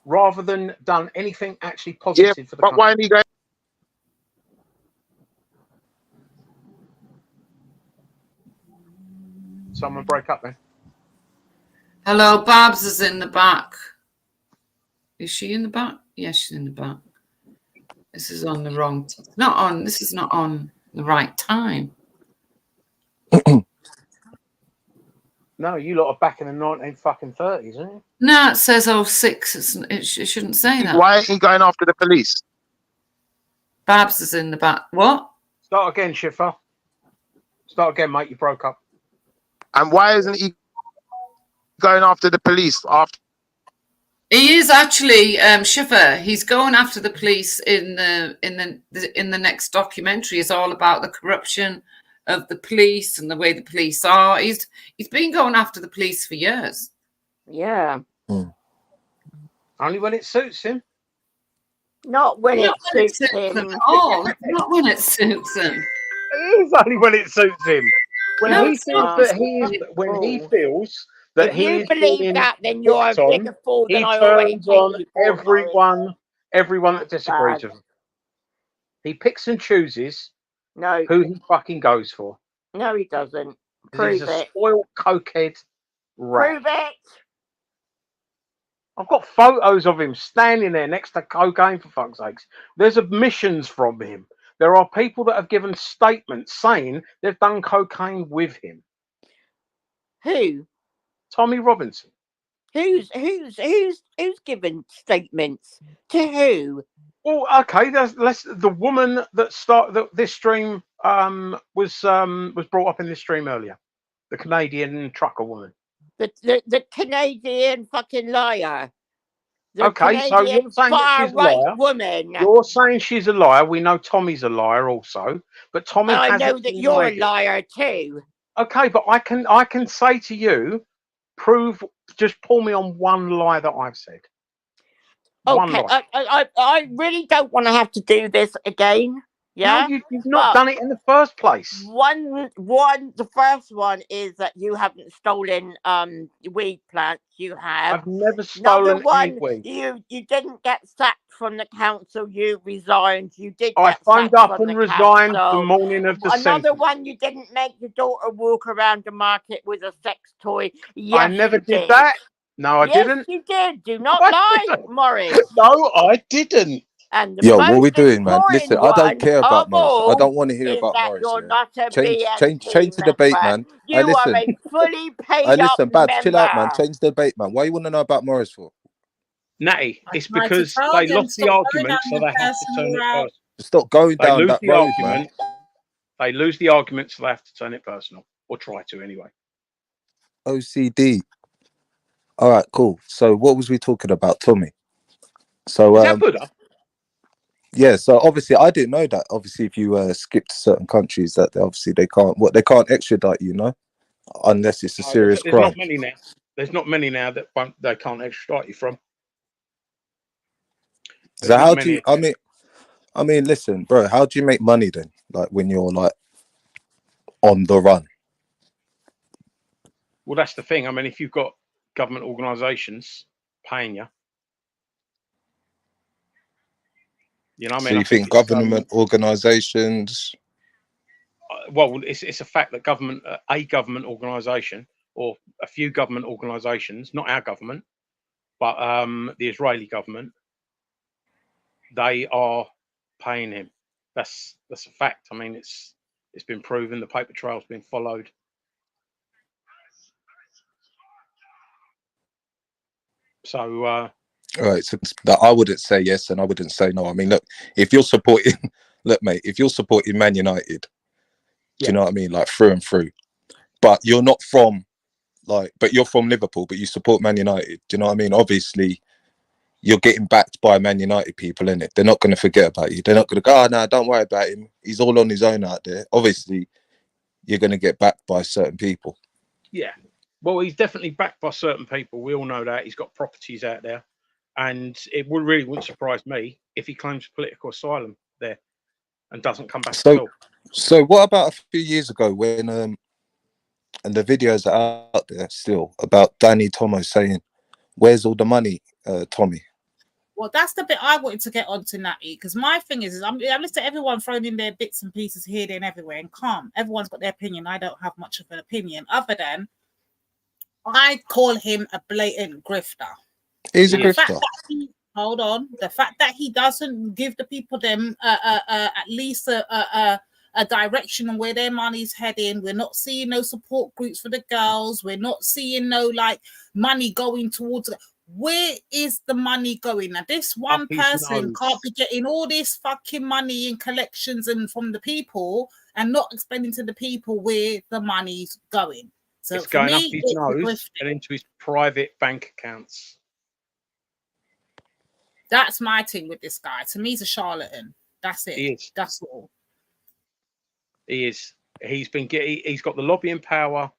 rather than done anything actually positive for the country. Why ain't he going? Someone break up then. Hello, Babs is in the back. Is she in the back? Yes, she's in the back. This is on the wrong. This is not on the right time. No, you lot are back in the 1930s, isn't it? No, it says 06. It shouldn't say that. Why ain't he going after the police? Babs is in the back. What? Start again, Schiffer. Start again, mate. You broke up. And why isn't he going after the police after? He is actually Schiffer. He's going after the police in the next documentary. It's all about the corruption of the police and the way the police are. He's been going after the police for years. Yeah. Only when it suits him. Not when Not it when it suits suits him. him. Oh, not when it suits him. It is only when it suits him. When No, he it's feels not. that he is, when he feels that If he you is believe being that, then you're a picked on, bigger fool than he I already turns take on you for, Morris. everyone that disagrees Bad. with him. He picks and chooses No. who he fucking goes for. No, he doesn't. 'Cause he's Prove a it. spoiled cokehead rat. Prove it. I've got photos of him standing there next to cocaine, for fuck's sakes. There's admissions from him. There are people that have given statements saying they've done cocaine with him. Who? Tommy Robinson. Who's given statements to who? Well, okay. The woman that this stream was brought up in this stream earlier. The Canadian trucker woman. The Canadian fucking liar. The Okay, so you're Canadian saying that far she's a right liar. woman. You're saying she's a liar. We know Tommy's a liar also, but Tommy I hasn't know that you're a denied it. liar too. Okay, but I can say to you, just pull me on one lie that I've said. One Okay, lie. I really don't want to have to do this again. Yeah, No, you've not done it in the first place. The first one is that you haven't stolen weed plants. You have. I've never Another stolen any one, weed. you didn't get sacked from the council. You resigned. You did I get phoned sacked up from and the resigned the council. morning of the Another sentence. one, you didn't make your daughter walk around the market with a sex toy. Yes, I never you did that. No, I Yes, didn't. you did. Do not I lie, didn't. Morris. No, I didn't. And the Yo, what most we doing, man? Listen, important I don't one care about of Morris. I all don't want to hear is about that Morris. you're Yeah, not a change BNP the debate, member. man. You are Listen, a fully paid up listen, Babs, chill out, man. member. Change the debate, man. Why you want to know about Morris for? Natty, it's Tried to because tell they them lost the stop going argument, down so the they have to personal turn it route. personal. Stop going They down lose that the road, argument. man. They lose the argument, so they have to turn it personal, or try to anyway. OCD. All right, cool. So what was we talking about, Tommy? So Is that Buddha? yeah, so obviously I didn't know that. Obviously, if you skip to certain countries, that they can't extradite you, no, unless it's a serious There's crime. not many now. There's not many now that they can't extradite you from. So how do you? I mean, listen, bro. How do you make money then? Like when you're like on the run. Well, that's the thing. I mean, if you've got government organisations paying you, you know, what I mean, So you I think think government organisations? Well, it's a fact that a government organisation or a few government organisations, not our government, but the Israeli government, they are paying him. That's a fact. I mean, it's been proven. The paper trail's been followed. So, all right. So that I wouldn't say yes, and I wouldn't say no. I mean, look, if you're supporting, look, mate, if you're supporting Man United, do you know what I mean, like through and through, but you're not from, but you're from Liverpool, but you support Man United. Do you know what I mean? Obviously, you're getting backed by Man United people, innit? They're not going to forget about you. They're not going to go, oh, no, don't worry about him. He's all on his own out there. Obviously, you're going to get backed by certain people. yeah. Well, he's definitely backed by certain people. We all know that. He's got properties out there. And it wouldn't surprise me if he claims political asylum there and doesn't come back at all. So what about a few years ago when, and the videos are out there still, about Danny Tomo saying, where's all the money, Tommy? Well, that's the bit I wanted to get onto, Natty, because my thing is I'm listening to everyone throwing in their bits and pieces here, there, and everywhere, and calm. Everyone's got their opinion. I don't have much of an opinion, other than I call him a blatant grifter. He's a grifter. Hold on. The fact that he doesn't give the people them at least a direction on where their money's heading. We're not seeing no support groups for the girls. We're not seeing no like money going towards. where is the money going? Now, this one person can't be getting all this fucking money in collections and from the people and not explaining to the people where the money's going. So it's for going me, up his it's nose and into his private bank accounts. That's my thing with this guy. To me, he's a charlatan. That's it. He is. That's all. He is. He's got the lobbying power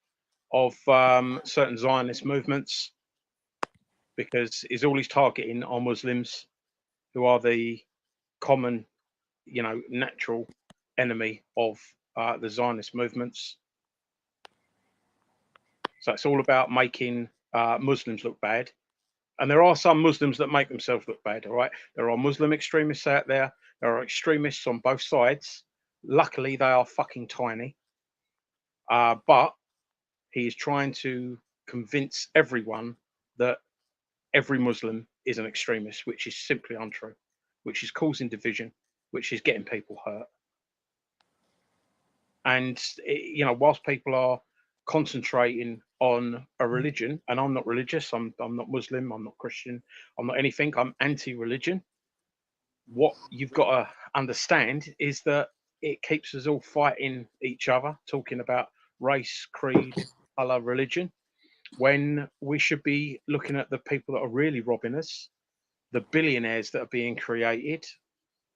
of certain Zionist movements, because all he's targeting are Muslims, who are the common, natural enemy of the Zionist movements. So it's all about making Muslims look bad. And there are some Muslims that make themselves look bad, all right? There are Muslim extremists out there. There are extremists on both sides. Luckily, they are fucking tiny. But he is trying to convince everyone that every Muslim is an extremist, which is simply untrue, which is causing division, which is getting people hurt. And, whilst people are concentrating on a religion, and I'm not religious, I'm not Muslim, I'm not Christian, I'm not anything, I'm anti-religion. What you've got to understand is that it keeps us all fighting each other, talking about race, creed, colour, religion, when we should be looking at the people that are really robbing us, the billionaires that are being created,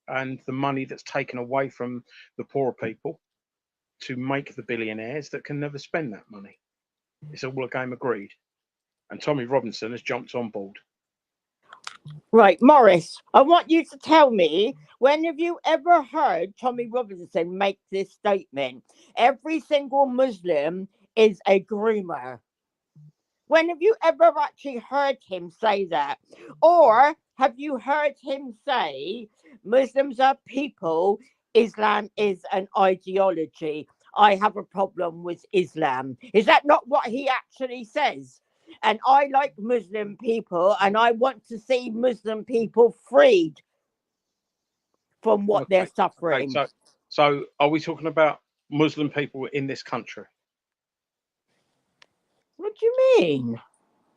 and the money that's taken away from the poorer people to make the billionaires that can never spend that money. It's all a game of greed. And Tommy Robinson has jumped on board. Right, Morris, I want you to tell me, when have you ever heard Tommy Robinson make this statement? Every single Muslim is a groomer. When have you ever actually heard him say that? Or have you heard him say Muslims are people, Islam is an ideology? I have a problem with Islam. Is that not what he actually says? And I like Muslim people, and I want to see Muslim people freed from what they're suffering. Okay, so are we talking about Muslim people in this country? What do you mean?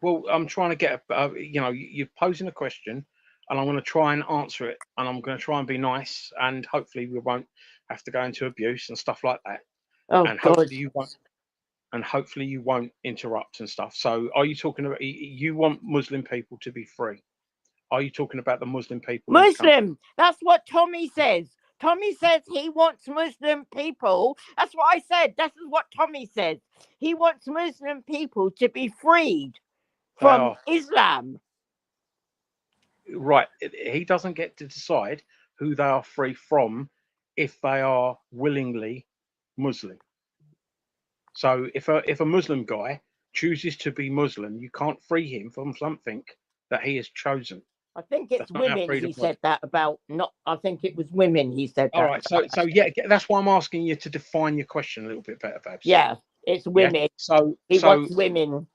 Well, I'm trying to get, you're posing a question, and I'm going to try and answer it, and I'm going to try and be nice, and hopefully we won't have to go into abuse and stuff like that. Oh, and God. hopefully you won't interrupt and stuff. So are you talking about, you want Muslim people to be free? Are you talking about the Muslim people? Muslim, that's what Tommy says. Tommy says he wants Muslim people. That's what I said. This is what Tommy says. He wants Muslim people to be freed from Islam. Right. He doesn't get to decide who they are free from if they are willingly Muslim. So if a Muslim guy chooses to be Muslim, you can't free him from something that he has chosen. I think it's women he said that about. Not, I think it was women he said that. All right, so yeah, that's why I'm asking you to define your question a little bit better, Babs. Yeah, it's women. Yeah? So he wants women.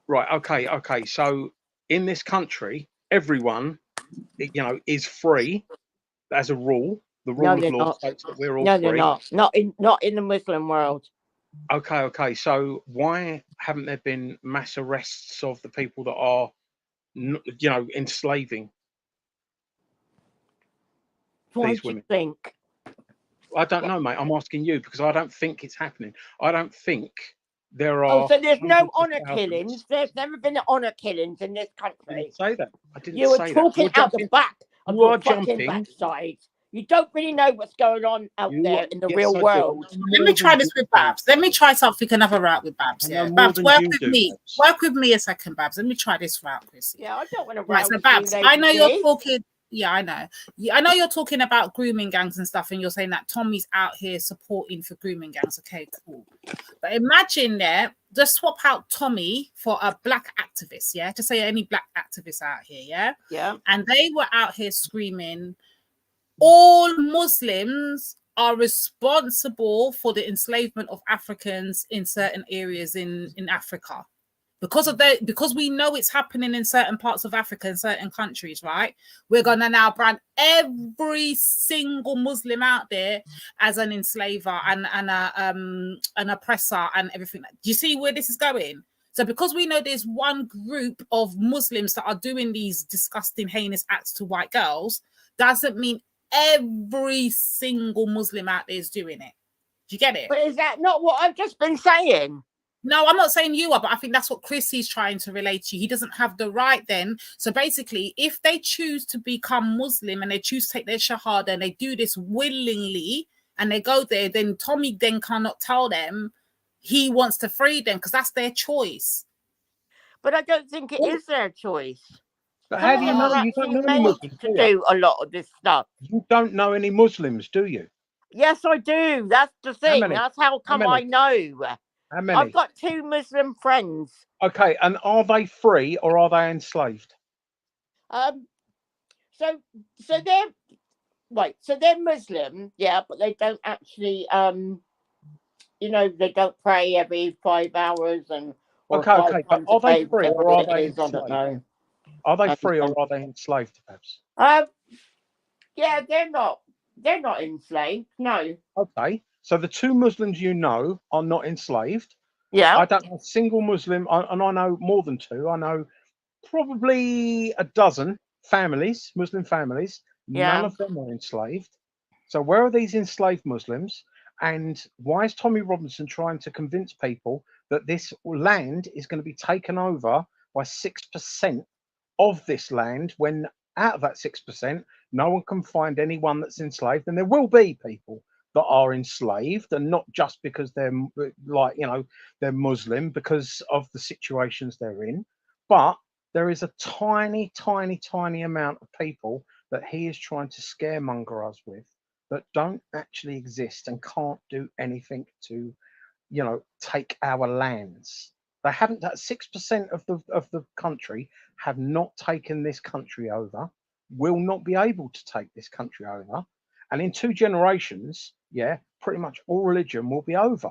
Right. Okay. So in this country, everyone, is free as a rule. The rule of law states that we're all free. No, they're not. Not in the Muslim world. Okay. So why haven't there been mass arrests of the people that are, enslaving these women? What do you think? I don't know, mate. I'm asking you because I don't think it's happening. I don't think there are. Oh, so there's no honor killings. There's never been honor killings in this country. I didn't say that. I didn't you were say talking that. out the back of your fucking backside. You don't really know what's going on out there in the real world. Let me try this with Babs. Let me try something another route with Babs. Yeah, Babs, work with me. Work with me a second, Babs. Let me try this route, Chrissy. Yeah, I don't want to. Right, so Babs, I know you're talking. Yeah, I know. I know you're talking about grooming gangs and stuff, and you're saying that Tommy's out here supporting for grooming gangs. Okay, cool. But imagine just swap out Tommy for a black activist, yeah? Just say any black activists out here, yeah? Yeah. And they were out here screaming, all Muslims are responsible for the enslavement of Africans in certain areas in Africa. Because we know it's happening in certain parts of Africa, in certain countries, right? We're gonna now brand every single Muslim out there as an enslaver and an oppressor and everything. Do you see where this is going? So because we know there's one group of Muslims that are doing these disgusting, heinous acts to white girls, doesn't mean every single Muslim out there is doing it. Do you get it? But is that not what I've just been saying? No, I'm not saying you are, but I think that's what Chrissy's trying to relate to. He doesn't have the right then. So basically, if they choose to become Muslim and they choose to take their shahada and they do this willingly and they go there, then Tommy then cannot tell them he wants to free them because that's their choice. But I don't think it is their choice. But Some how of do you them know? are You don't actually know any made Muslims, to do you? do a lot of this stuff. You don't know any Muslims, do you? Yes, I do. That's the thing. many? That's how How come I many? know. How many? I've got 2 Muslim friends. Okay, and are they free or are they enslaved? So they're right. So they're Muslim, yeah, but they don't actually, you know, they don't pray every 5 hours or Okay, 5 okay, but times a are they day, free whatever or are it they is. I don't enslaved? know. Are they free or are they enslaved, perhaps? Yeah, they're not. They're not enslaved. No. Okay, so the 2 Muslims you know are not enslaved. Yeah. I don't know a single Muslim, and I know more than 2. I know probably a dozen families, Muslim families. None Yeah. of them are enslaved. So where are these enslaved Muslims? And why is Tommy Robinson trying to convince people that this land is going to be taken over by 6% of this land, when out of that 6%, no one can find anyone that's enslaved? And there will be people that are enslaved, and not just because they're like, you know, they're Muslim, because of the situations they're in. But there is a tiny, tiny, tiny amount of people that he is trying to scaremonger us with that don't actually exist and can't do anything to, you know, take our lands. They haven't. That 6% of the country have not taken this country over. Will not be able to take this country over, and in 2 generations, yeah, pretty much all religion will be over.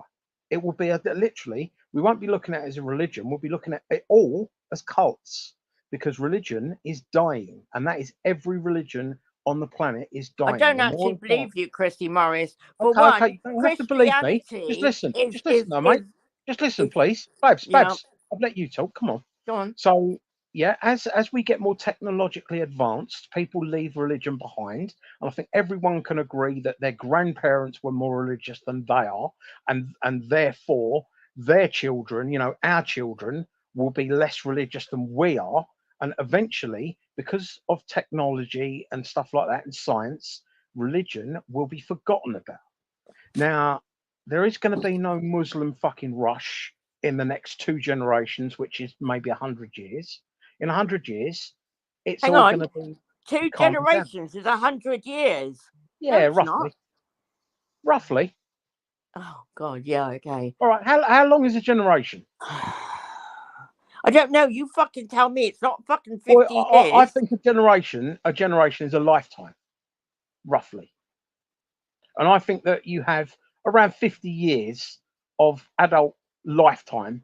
It will be literally. We won't be looking at it as a religion. We'll be looking at it all as cults, because religion is dying, and that is every religion on the planet is dying. I don't The more actually and more- believe you, Christy Morris. For Okay, one, okay, you don't have to believe me. Just listen. Just listen, though, mate. Just listen, please. Babs, Yeah. Babs, I've let you talk. Come on. Go on. So, yeah, as we get more technologically advanced, people leave religion behind. And I think everyone can agree that their grandparents were more religious than they are. And therefore, their children, you know, our children, will be less religious than we are. And eventually, because of technology and stuff like that and science, religion will be forgotten about. Now, there is going to be no Muslim fucking rush in the next 2 generations, which is maybe 100 years. In 100 years, it's Hang all on. going to be 2 calm down. generations is 100 years. Yeah, No, it's roughly. not. Roughly. Oh God, yeah, okay. All right. How long is a generation? I don't know. You fucking tell me. It's not fucking 50 Well, years. I think a generation is a lifetime, roughly. And I think that you have around 50 years of adult lifetime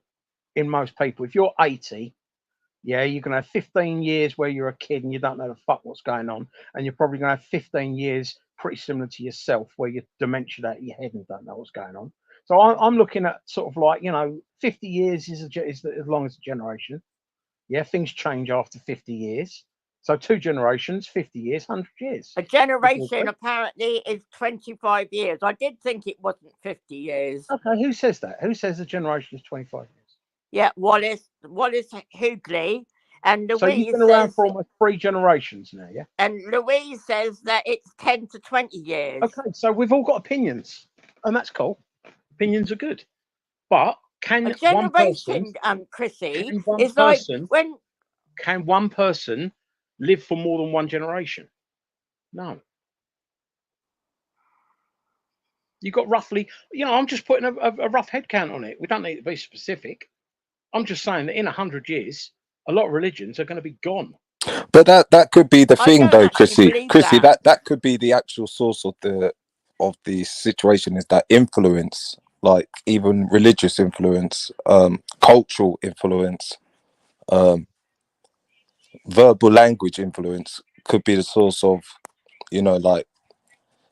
in most people. If you're 80, yeah, you're going to have 15 years where you're a kid and you don't know the fuck what's going on. And you're probably going to have 15 years pretty similar to yourself where you're dementia out of your head and don't know what's going on. So I'm looking at sort of like, you know, 50 years is as long as a generation. Yeah, things change after 50 years. So 2 generations, 50 years, 100 years. A generation apparently is 25 years. I did think it wasn't 50 years. Okay, who says that? Who says a generation is 25 years? Yeah, Wallace Hughley, and Louise So you've been around says, for almost 3 generations now, yeah? and Louise says that it's 10 to 20 years. Okay, so we've all got opinions, and that's cool. Opinions are good. But can A generation, one person, Chrissy, can one is person, like when can one person live for more than 1 generation? No. You got roughly, you know, I'm just putting a rough head count on it. We don't need to be specific. I'm just saying that in 100 years, a lot of religions are going to be gone. But that could be the I thing, don't though, actually believe Chrissy. that. That could be the actual source of the situation, is that influence, like even religious influence, cultural influence, verbal language influence could be the source of, you know, like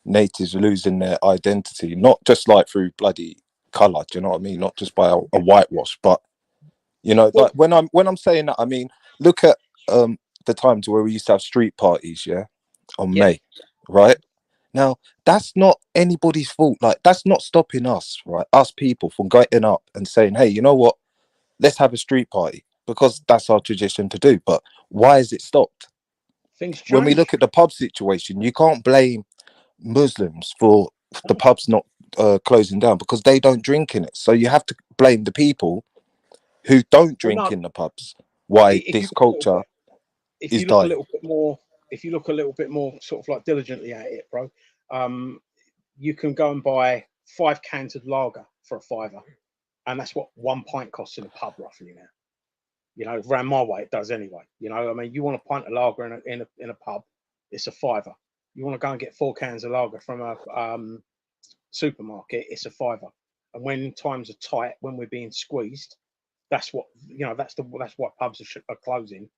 natives losing their identity, not just like through bloody colour. Do you know what I mean? Not just by a whitewash, but You know, like when I'm saying that, I mean, look at the times where we used to have street parties, on May, right? Now, that's not anybody's fault. Like, that's not stopping us, right? Us people from getting up and saying, hey, you know what? Let's have a street party, because that's our tradition to do. But why is it stopped? Things When we change. look at the pub situation, you can't blame Muslims for the pubs not closing down, because they don't drink in it. So you have to blame the people who don't drink in the pubs. Why this culture is look a dying. little bit more, if you look a little bit more sort of like diligently at it, bro, you can go and buy 5 cans of lager for a £5, and that's what 1 pint costs in a pub roughly now. You know, around my way it does anyway. You know, I mean, you want a pint of lager in a pub, it's a £5. You want to go and get 4 cans of lager from a supermarket, it's a £5. And when times are tight, when we're being squeezed, that's what, you know, that's why pubs are closing.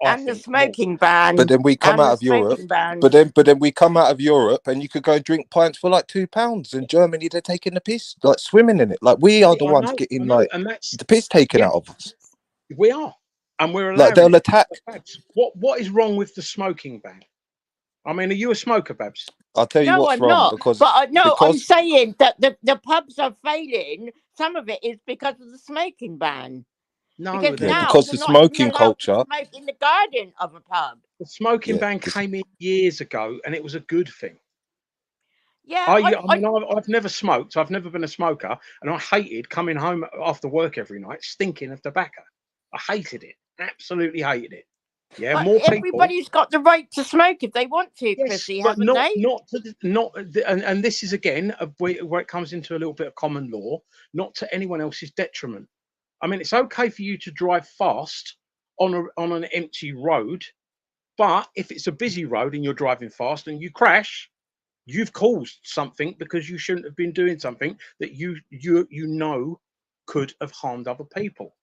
And the smoking ban. But then we come out of Europe. But then we come out of Europe, and you could go and drink pints for like £2. In Germany, they're taking the piss, like swimming in it. Like, we are the ones getting like the piss taken out of us. We are, and we're allowed. Like, they'll attack. What is wrong with the smoking ban? I mean, are you a smoker, Babs? I'll tell you No, what's I'm wrong, not. because I'm saying that the pubs are failing. Some of it is because of the smoking ban. No, because Yeah, now because you're the not even smoking allowed to culture. smoke in the garden of a pub. The smoking Yeah, ban came in years ago, and it was a good thing. Yeah, I've never smoked. I've never been a smoker, and I hated coming home after work every night stinking of tobacco. I hated it. Absolutely hated it. Yeah, but more people. everybody's got the right to smoke if they want to, Chrissy, But haven't they? and this is again where it comes into a little bit of common law, not to anyone else's detriment. I mean, it's okay for you to drive fast on an empty road, but if it's a busy road and you're driving fast and you crash, you've caused something because you shouldn't have been doing something that you know could have harmed other people.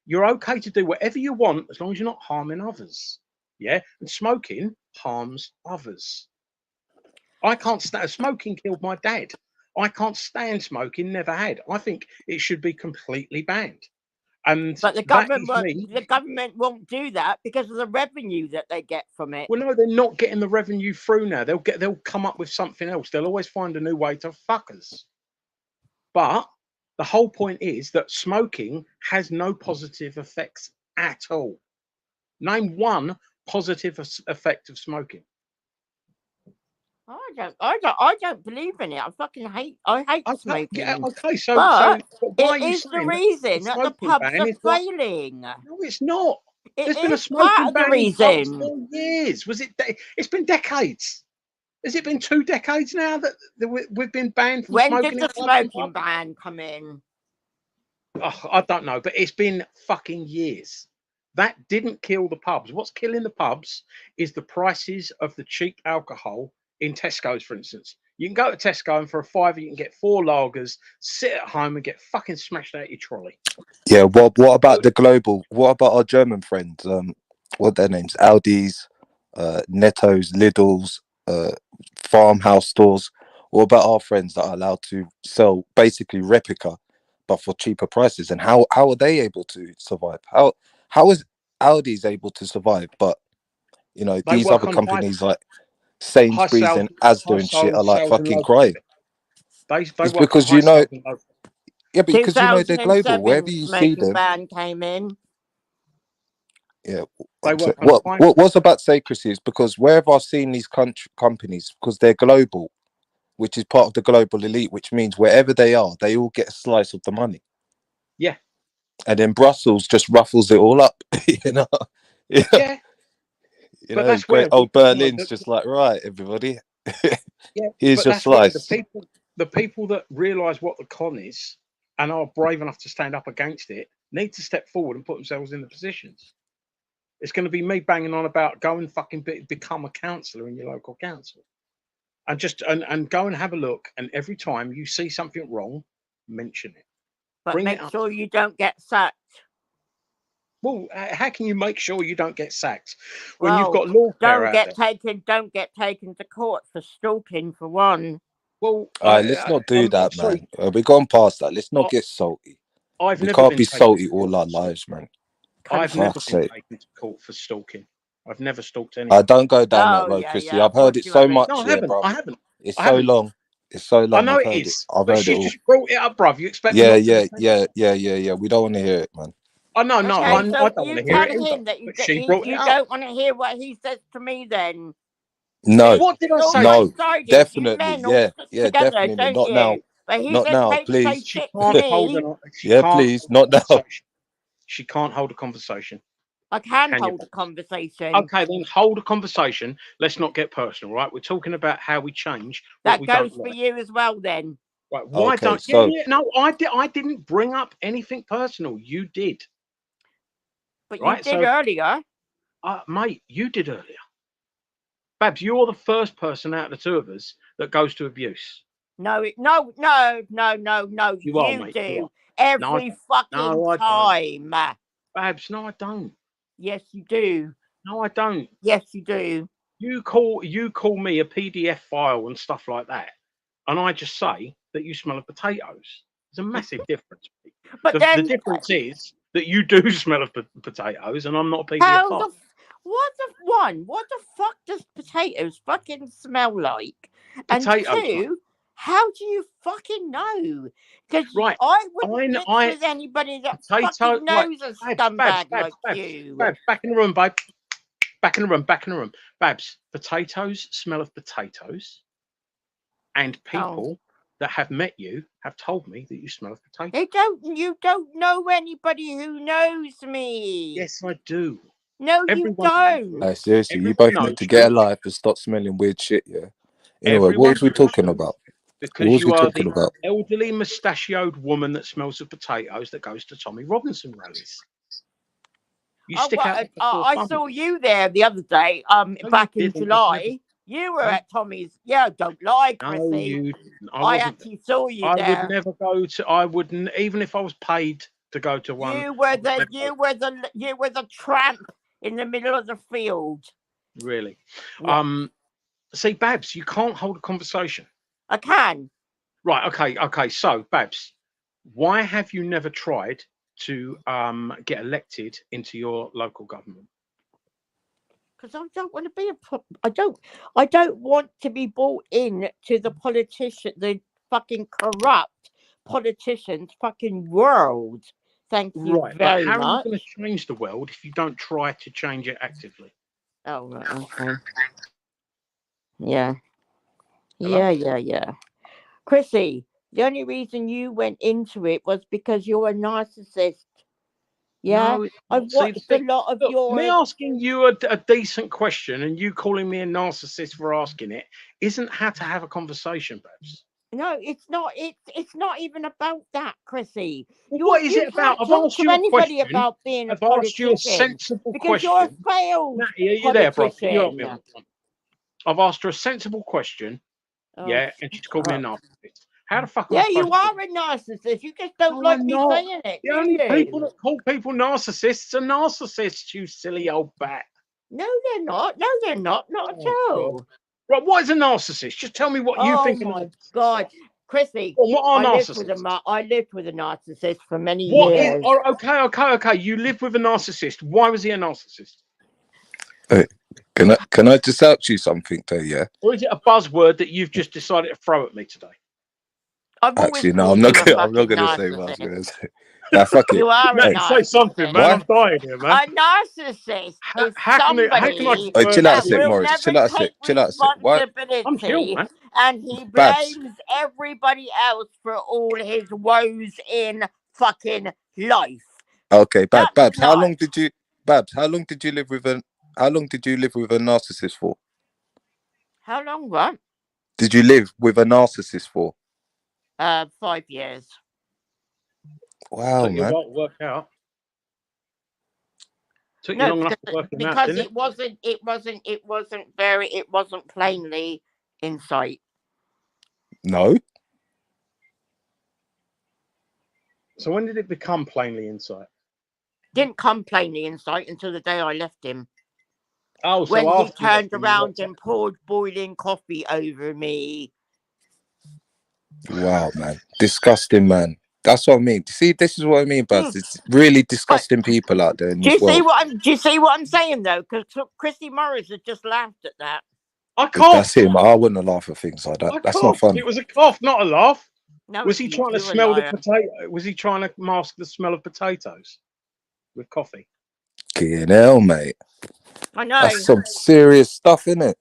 You're okay to do whatever you want as long as you're not harming others. Yeah, and smoking harms others. I can't stand smoking. Killed my dad. I can't stand smoking. Never had. I think it should be completely banned. And But the government won't do that because of the revenue that they get from it. Well, no, they're not getting the revenue through now. They'll come up with something else. They'll always find a new way to fuck us. But the whole point is that smoking has no positive effects at all. Name one positive effect of smoking. I don't believe in it. I hate smoking. Okay, so but why are it you is the saying reason that the smoking pubs ban are is what? failing. No, it's not. There's been a is part smoking of the ban in pubs reason. for years. It's been decades. Has it been 2 decades now that we've been banned from When smoking? did the smoking ban come in? Oh, I don't know, but it's been fucking years. That didn't kill the pubs. What's killing the pubs is the prices of the cheap alcohol in Tesco's, for instance. You can go to Tesco and for a £5 you can get 4 lagers, sit at home and get fucking smashed out your trolley. Yeah, what about the global? What about our German friends? What are their names? Aldi's, Netto's, Lidl's, farmhouse stores. What about our friends that are allowed to sell basically replica, but for cheaper prices? And how are they able to survive? How is Aldi's able to survive? But you know, They these work other on companies like Sainsbury's and Asda and shit are like fucking crying. They It's work because on you know. high sales and low. Yeah, but because you know they're global. 2007 Wherever you see smoking them. ban came in. Yeah. They work on What was about secrecy is because wherever I've seen these companies, because they're global, which is part of the global elite, which means wherever they are, they all get a slice of the money. Yeah. And then Brussels just ruffles it all up, you know. Yeah. You but know, that's great where old Berlin's just like, right, everybody. Yeah, Here's but your that's where slice. the people that realise what the con is and are brave enough to stand up against it need to step forward and put themselves in the positions. It's going to be me banging on about go and fucking become a councillor in your local council, and just and go and have a look. And every time you see something wrong, mention it. But Bring make it up. sure you don't get sacked. Well, how can you make sure you don't get sacked when you've got lawfare don't out get there? Don't get taken to court for stalking, for one. Well, All right, let's not do that, man. We've gone past that. Let's not get salty. I've We never can't been be taken salty to all court our for lives, stalking. man. I've never Fuck's been sake. taken to court for stalking. I've never stalked I anyone. don't go down that Oh road, yeah, Chrissy. yeah. I've Of heard course it you so haven't. much, No, I yeah, haven't. bruv. I haven't. It's I so haven't. long. It's so I long. know I've it heard it. is, I've but heard it she all. just brought it up, bruv. You expect me Yeah, not to yeah, defend yeah, it? yeah, yeah, yeah. We don't want to hear it, man. Oh no, no, Okay, No. I so don't want you to hear tell it either. him that you But she brought it you up. don't want to hear what he says to me then. No. See, What did I it's all say? No. one-sided. You Definitely. men all Yeah. stick Yeah, together, definitely. don't Not now. you? But he Not just now, say please. She shit to can't hold me. she Yeah, can't please. hold a Not now. conversation. She can't hold a conversation. I can Can you? hold a conversation. Okay, then hold a conversation. Let's not get personal, right? We're talking about how we change what That we goes don't for like. you as well then. Right? Why Okay, don't? so Yeah. No, I didn't bring up anything personal. You did, But you right? did So, earlier. mate, you did earlier. Babs, you're the first person out of the two of us that goes to abuse. No, no. You are, You mate. You do are. No, I every don't. fucking No, I don't. time. Babs, no, I don't. Yes, you do. No, I don't. Yes, you do. You call me a PDF file and stuff like that, and I just say that you smell of potatoes. There's a massive difference. But The then, difference is that you do smell of potatoes, and I'm not a PDF how file. what the fuck does potatoes fucking smell like? And Potatoes, mate. two, how do you fucking know? Because Right. I wouldn't mix with anybody that fucking Right. knows a Babs, scumbag like you. Babs, back in the room, babe. Back in the room. Babs, potatoes smell of potatoes, and people that have met you have told me that you smell of potatoes. You don't know anybody who knows me. Yes, I do. No, you don't. Like, seriously, you Everyone both need knows to get a you. life and stop smelling weird shit, yeah? Anyway, what Everyone was we knows talking you about? What because was you we are talking the about? elderly mustachioed woman that smells of potatoes that goes to Tommy Robinson rallies. You stick out like a sore I thumb. saw you there the other day. No, Back you in didn't. July, you were at Tommy's. Yeah, don't lie, No, Chrissy. you didn't. I actually saw you I there. would never go to. I wouldn't, even if I was paid to go to one. You were the tramp in the middle of the field. Really? Yeah. See, Babs, you can't hold a conversation. I can. Right. Okay. So, Babs, why have you never tried to get elected into your local government? Because I don't want to be I don't want to be brought in to the fucking corrupt politicians fucking world. Thank you Right, but very how are you much. going to change the world if you don't try to change it actively? Oh, right, okay. Yeah. Hello? Yeah. Chrissy, the only reason you went into it was because you're a narcissist. Yeah, No, I've see, watched a lot of your. me asking you a decent question and you calling me a narcissist for asking it isn't how to have a conversation, Babs. No, it's not. It's not even about that, Chrissy. What is it about? I've asked you a anybody question. about being a I've asked you a politician sensible because you're a question. failed Natty, are you there, bro? Can you help me on politician. this one? I've asked her a sensible question, Oh, and she's called me a shut up. narcissist. How the fuck am I Yeah, supposed you to? are a narcissist. You just don't No, like I'm me not. saying it, The do only people you? that call people narcissists are narcissists, you silly old bat. No, they're not. No, they're not. Not at all. Right, what is a narcissist? Just tell me what you Oh think. my God, Chrissy, Well, what are I lived with narcissists? I lived with a narcissist for many What is? years. Oh, okay. You live with a narcissist. Why was he a narcissist? Hey, can I just ask you something though, yeah? Or is it a buzzword that you've just decided to throw at me today? Actually, no, I'm not gonna say what I was gonna say. Nah, fuck it. You are a Hey, Say something, man. why? I'm dying here, man. A narcissist is How can I somebody Oh, chill out a that sec, will Morris. never Chill out a sec. take Chill out a sec. What? I'm chill, responsibility, man. and he Babs. blames everybody else for all his woes in fucking life. Okay, That's Babs. How not. long did you, Babs? How long did you live with a narcissist for? How long? What? Did you live with a narcissist for? 5 years. Wow, Took you a man. while to work out. Took you No, long enough to work him out, because didn't it? it wasn't plainly in sight. No. So when did it become plainly in sight? Didn't come plainly in sight until the day I left him. Oh, so when he after you left turned him, you around worked and poured boiling coffee over me. Wow, man. Disgusting, man. That's what I mean. See, this is what I mean, but it's really disgusting people out there in Do this you see world. what I'm saying though? Because Christy Morris has just laughed at that. I If coughed. that's him, I wouldn't laugh at things like that. I That's not coughed. fun. It was a cough, not a laugh. No, was he trying to you're a smell the liar. potato? Was he trying to mask the smell of potatoes with coffee? Fucking hell, mate. I know. That's some serious stuff, isn't it?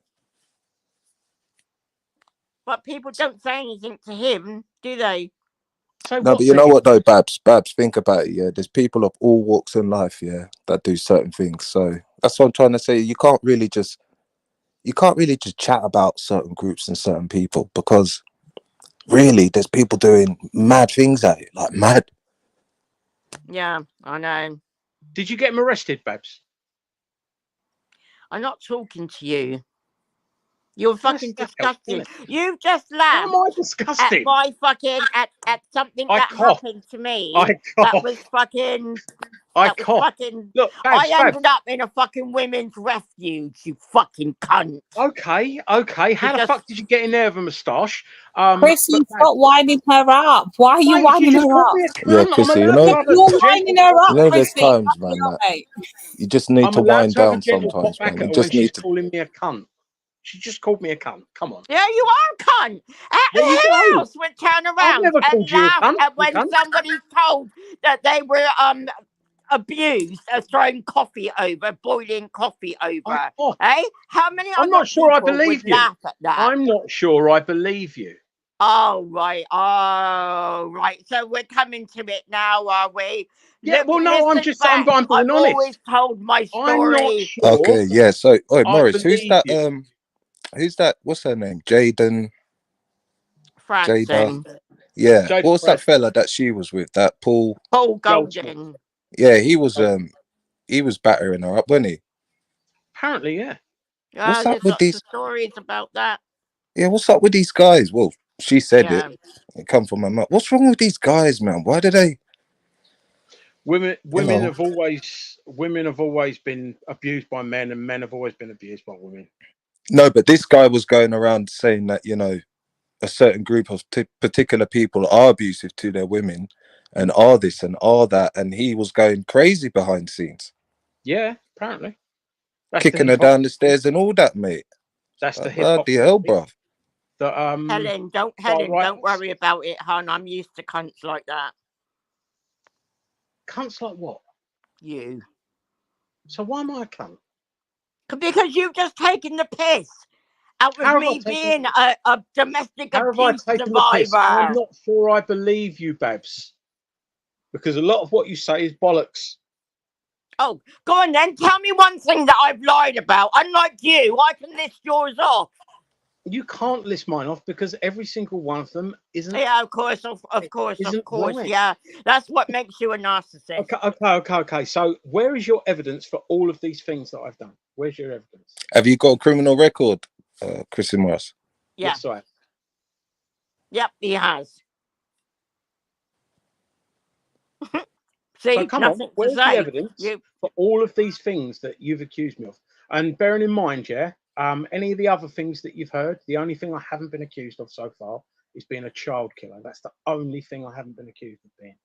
But people don't say anything to him, do they? So No, but you know what though, Babs, think about it, yeah. There's people of all walks in life, yeah, that do certain things. So that's what I'm trying to say. You can't really just chat about certain groups and certain people, because really there's people doing mad things at it, like mad. Yeah, I know. Did you get him arrested, Babs? I'm not talking to you. You're fucking disgusting. You've just How laughed am I disgusting? at my fucking at something I that coughed. happened to me. I That coughed. was fucking. I That was coughed. fucking. Look, Babs, I ended up in a fucking women's refuge. You fucking cunt. Okay. How the fuck did you get in there with a moustache? Chrissy, stop winding her up. Why are you Mate, winding you just her called up? me a cunt. Yeah, I'm Chrissy, you allowed know, to have a You're gentle winding her up, there's Chrissy. times, man, that you just need I'm to allowed wind to have a down gentle pop sometimes, back man. at You her when just she's need to. calling me a cunt. She just called me a cunt. Come on. Yeah, you are a cunt. There you Who go. else would turn I've around never and called you a laugh cunt. at You when cunt. somebody's told that they were abused, throwing coffee over, boiling coffee over? Eh? How many I'm other not sure I people believe would you. laugh at that? I'm not sure I believe you. Oh right. So we're coming to it now, are we? Yeah, well, no, I'm listen just, back. I'm being I've honest. always told my I'm not story. sure. Okay, yeah. So, I Morris, who's believe that? you. Who's that? What's her name? Jada. Francine. Yeah. Jada What was that Fred. fella that she was with? That Paul Golden. Yeah, he was battering her up, wasn't he? Apparently, yeah. What's up There's with lots these? of stories about that. Yeah, what's up with these guys? Well, she said Yeah. it come from my mouth. What's wrong with these guys, man? Why do they? Women know. have always been abused by men, and men have always been abused by women. No, but this guy was going around saying that, you know, a certain group of particular people are abusive to their women and are this and are that, and he was going crazy behind the scenes. Yeah, apparently. Kicking her down the stairs and all that, mate. That's the bloody hell, bruv. Helen, don't worry about it, hon. I'm used to cunts like that. Cunts like what? You. So why am I a cunt? Because you've just taken the piss out of me being a domestic abuse survivor. I'm not sure I believe you, Babs. Because a lot of what you say is bollocks. Oh, go on then. Tell me one thing that I've lied about. Unlike you, I can list yours off. You can't list mine off because every single one of them isn't. Yeah, of course. Right. Yeah, that's what makes you a narcissist. Okay. So where is your evidence for all of these things that I've done? Where's your evidence? Have you got a criminal record, Chrissy Morris? Yeah. Yes, I have. Yep, he has. See, so come on, nothing where's to the say. evidence for all of these things that you've accused me of? And bearing in mind, any of the other things that you've heard, the only thing I haven't been accused of so far is being a child killer. That's the only thing I haven't been accused of being.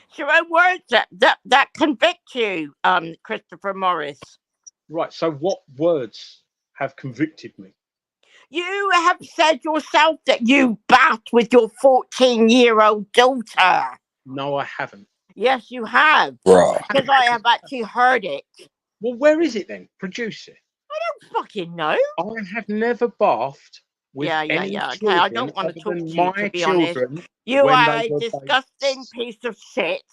It's your own words that convict you, Christopher Morris. Right. So what words have convicted me? You have said yourself that you bathed with your 14-year-old daughter. No, I haven't. Yes, you have. Bruh. Because I have actually heard it. Well, where is it then? Produce it. I don't fucking know. I have never bathed with any Yeah. Okay, children I don't want to talk to you, my to be honest. children. You when are they a were disgusting babes. piece of shit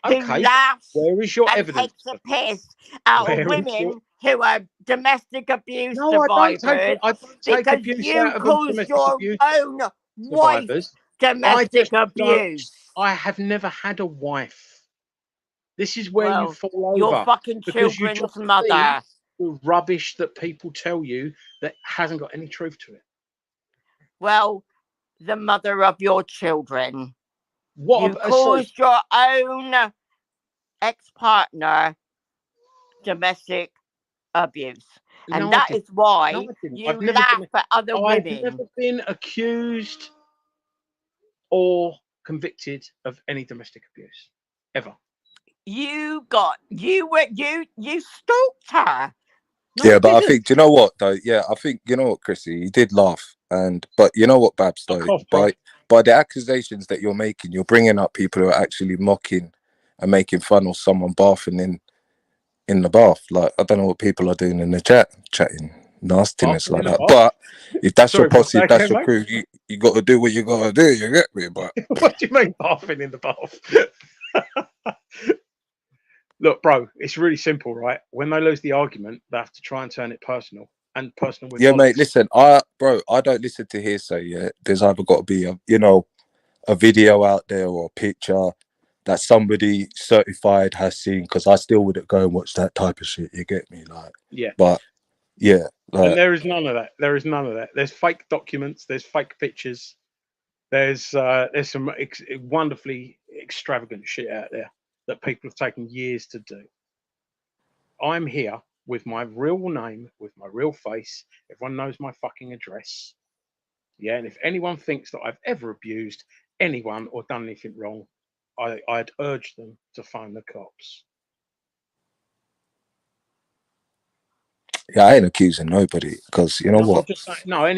Okay, who laughs where is your and evidence? takes a piss out Where of is women who are domestic abuse No, I survivors don't take because abuse you out of cause domestic your abuse own wife survivors. domestic abuse. I have never had a wife. This is where you Well, fall over. your fucking because you children's just mother. believe the rubbish that people tell you that hasn't got any truth to it. Well, the mother of your children. What you caused your own ex-partner domestic abuse. And No, I that didn't. is why No, I didn't. you I've never laugh been- at other I've women. never been accused or convicted of any domestic abuse ever. You stalked her. No, Yeah, I but I didn't. think, do you know what though? Yeah, I think, you know what, Chrissy, you did laugh, but you know what, Babs, though, Off, bro. by the accusations that you're making, you're bringing up people who are actually mocking and making fun of someone bathing in the bath. Like, I don't know what people are doing in the chatting nastiness Bathing like in the that. bath? But if that's Sorry, your posse, if what's that that's again, your crew, you got to do what you got to do. You get me? But What do you mean bathing in the bath? Look, bro, it's really simple, right? When they lose the argument, they have to try and turn it personal and personal with yeah, mate. Bollocks. Listen, I don't listen to hearsay. Yeah, there's either got to be a video out there or a picture that somebody certified has seen, because I still wouldn't go and watch that type of shit. You get me? Like, Yeah. but yeah, And there is none of that. There is none of that. There's fake documents. There's fake pictures. There's some wonderfully extravagant shit out there that people have taken years to do. I'm here with my real name, with my real face. Everyone knows my fucking address. Yeah, and if anyone thinks that I've ever abused anyone or done anything wrong, I'd urge them to phone the cops. yeah, I ain't accusing nobody, because you know No, I'm what? just saying. No, if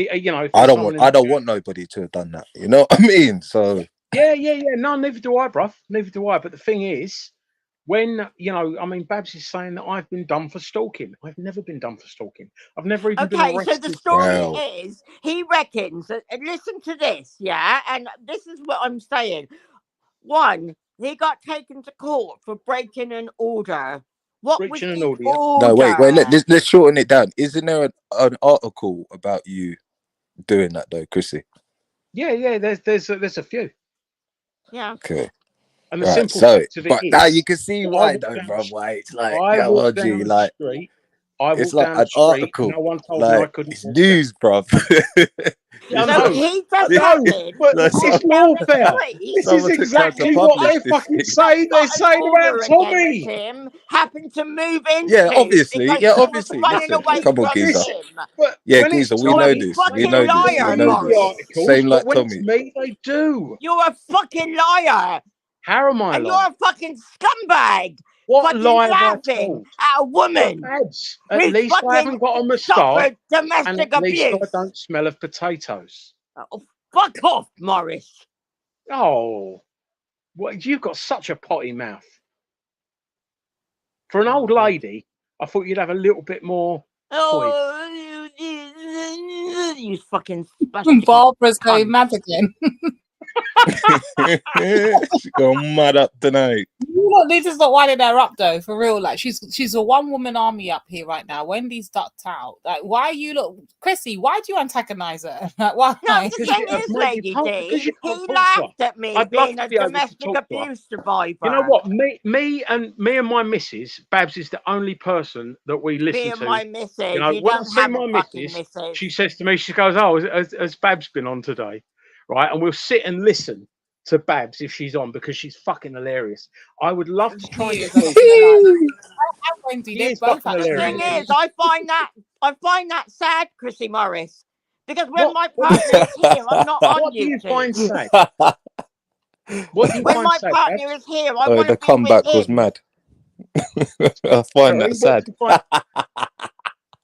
I there's don't someone want in the chat- want nobody to have done that. You know what I mean? So Yeah. No, neither do I, bruv. Neither do I. But the thing is, when Babs is saying that I've been done for stalking. I've never been done for stalking. I've never even been Okay, arrested. so the story is he reckons that, and listen to this, yeah, and this is what I'm saying. One, he got taken to court for breaking an order. What Breaching was an the order, yeah? order? no, wait. Let's shorten it down. Isn't there an article about you doing that though, Chrissy? Yeah. There's a few. Yeah. Okay. And the Right. simple So, fact of it but is, now you can see that why though, bro. Why it's like, I yeah, walked OG, down the like street. I it's walked like down an the street. article. No one told me I Like couldn't it's walk down. news, bro. Yeah, I So know. he I just know, happened but to Like, walk it's down the lawfare. street. This is someone took time to exactly what publish they this fucking thing. say. They're saying about Order Tommy. against him happened to move into Yeah, obviously. because Yeah, she was obviously. running Listen, away come on, from Geezer. him. But Yeah, when it's Geezer, we You're know a Tommy, this. fucking We know this. liar, We know read the this. Morris. Same articles, like but when it's Tommy. me, they do. You're a fucking liar. How am I And you're lying? a fucking scumbag. What fucking lie have I laughing told? at a woman. Babs, at who's least I haven't fucking got a moustache, suffered and domestic at least I abuse. don't smell of potatoes. Oh, fuck off, Morris. Oh, what? You've got such a potty mouth. For an old lady, I thought you'd have a little bit more poise. Oh, you fucking spastic Barbara's going cunt. mad again. She's going mad up tonight. You lot need to stop winding her up though, for real. Like she's a one-woman army up here right now. Wendy's ducked out. Like, why you look, Chrissy? Why do you antagonize her? Like, why? No, the thing is, Lady D, he laughed at me I'd love being to a be able to domestic talk to her. abuse survivor. You know what? Me and my missus, Babs is the only person that we listen Being to. my missus, You know, you when I don't see have my a fucking missus, missus. she says to me, she goes, "Oh, has Babs been on today?" Right, and we'll sit and listen to Babs if she's on, because she's fucking hilarious. I would love to try and get those. Wendy, She they're is both fucking The hilarious. thing is, I find that sad, Chrissy Morris, because when my partner's here, I'm not on What do you YouTube. find sad? What do you When find my sad, partner Babs? is here, I Oh, want the to be with comeback was him. mad. I find that sad.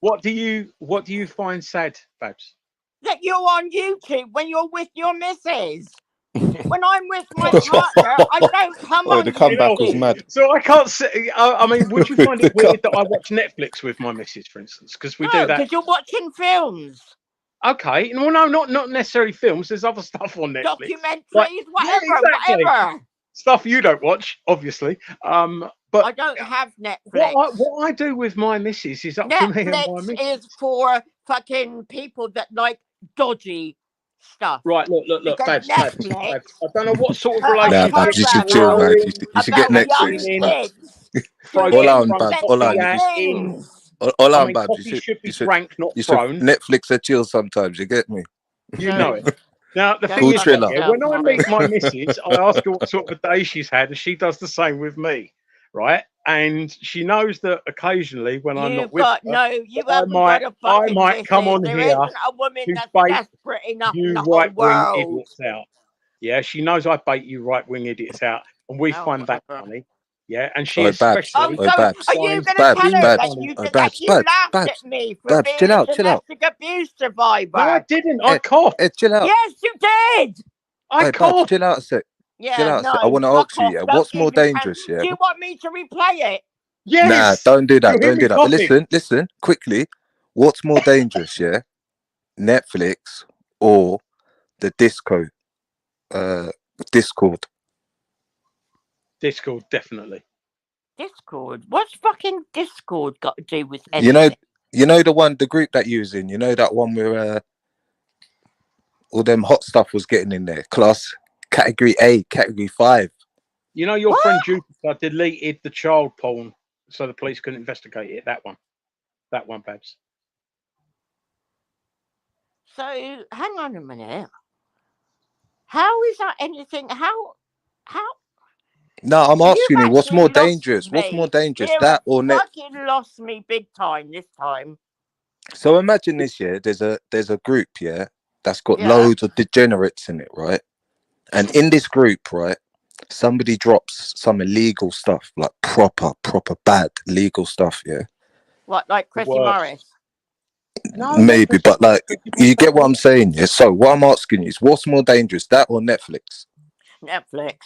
What do you find sad, Babs? That you're on YouTube when you're with your missus. When I'm with my partner, I don't come Oh, on the comeback was YouTube. mad. So I can't say. I mean, would you find it weird that I watch Netflix with my missus, for instance? Because we do No, that. because you're watching films, Okay, well, no, not necessarily films. There's other stuff on Netflix, documentaries, whatever. stuff you don't watch, obviously. But I don't have Netflix. what I do with my missus is up to me and my Netflix missus. is for fucking people that like dodgy stuff. Right, look, Because Babs, Netflix. I don't know what sort of Nah, relationship Babs, you should you're chill, man. in. You should get about young Netflix, man. kids Throw All doing on, front, Babs. coffee All on. as in. All I on, mean, Babs. coffee should be drank, not you should thrown. Netflix and chill sometimes. You get me? You know it. Now, the Go thing is, fuck Triller. yeah, when I meet my missus, I ask her what sort of a day she's had, and she does the same with me, right? And she knows that occasionally, when I'm not with her, you I haven't might, got a fucking come missus. on There here isn't a woman to that's bait desperate enough in you the whole right-wing world. idiots out. Yeah, she knows I bait you right-wing idiots out, and we Oh, find that whatever. funny. Yeah, and she Oh, Babs. Oh, especially Oh, so Babs. are you finds going to tell it her that Babs. you Oh, that Babs. you Babs. laughed Babs. at me for Babs, being chill a out. Chill out. domestic abuse survivor? No, I didn't. I Ed, coughed. Ed, chill out. Yes, you did. I Hey, Babs, coughed. chill out a sec. Chill Yeah, out a sec. I no, want to fuck ask you, off. yeah, Don't what's more even. dangerous, yeah? Do you want me to replay it? Nah, Yes. don't do that. You hear Don't me do that. But coughing? listen, quickly. What's more dangerous, yeah? Netflix or the Discord? Discord, definitely. Discord? What's fucking Discord got to do with You know, anything? the group that you're in. You know that one where all them hot stuff was getting in there. Class category A, category 5. You know, your friend Jupiter deleted the child porn so the police couldn't investigate it. That one, Babs. So hang on a minute. How is that anything? How? No, I'm You've asking you, what's actually more lost dangerous? What's more me. dangerous, You that or net? fucking lost me big time this time. So imagine this, yeah. There's a group, yeah, that's got Yeah. loads of degenerates in it, right? And in this group, right, somebody drops some illegal stuff, like proper bad legal stuff, yeah. What, like Chrissy Morris? No, Maybe, but like, you get what I'm saying, yeah. So what I'm asking you is, what's more dangerous, that or Netflix? Netflix.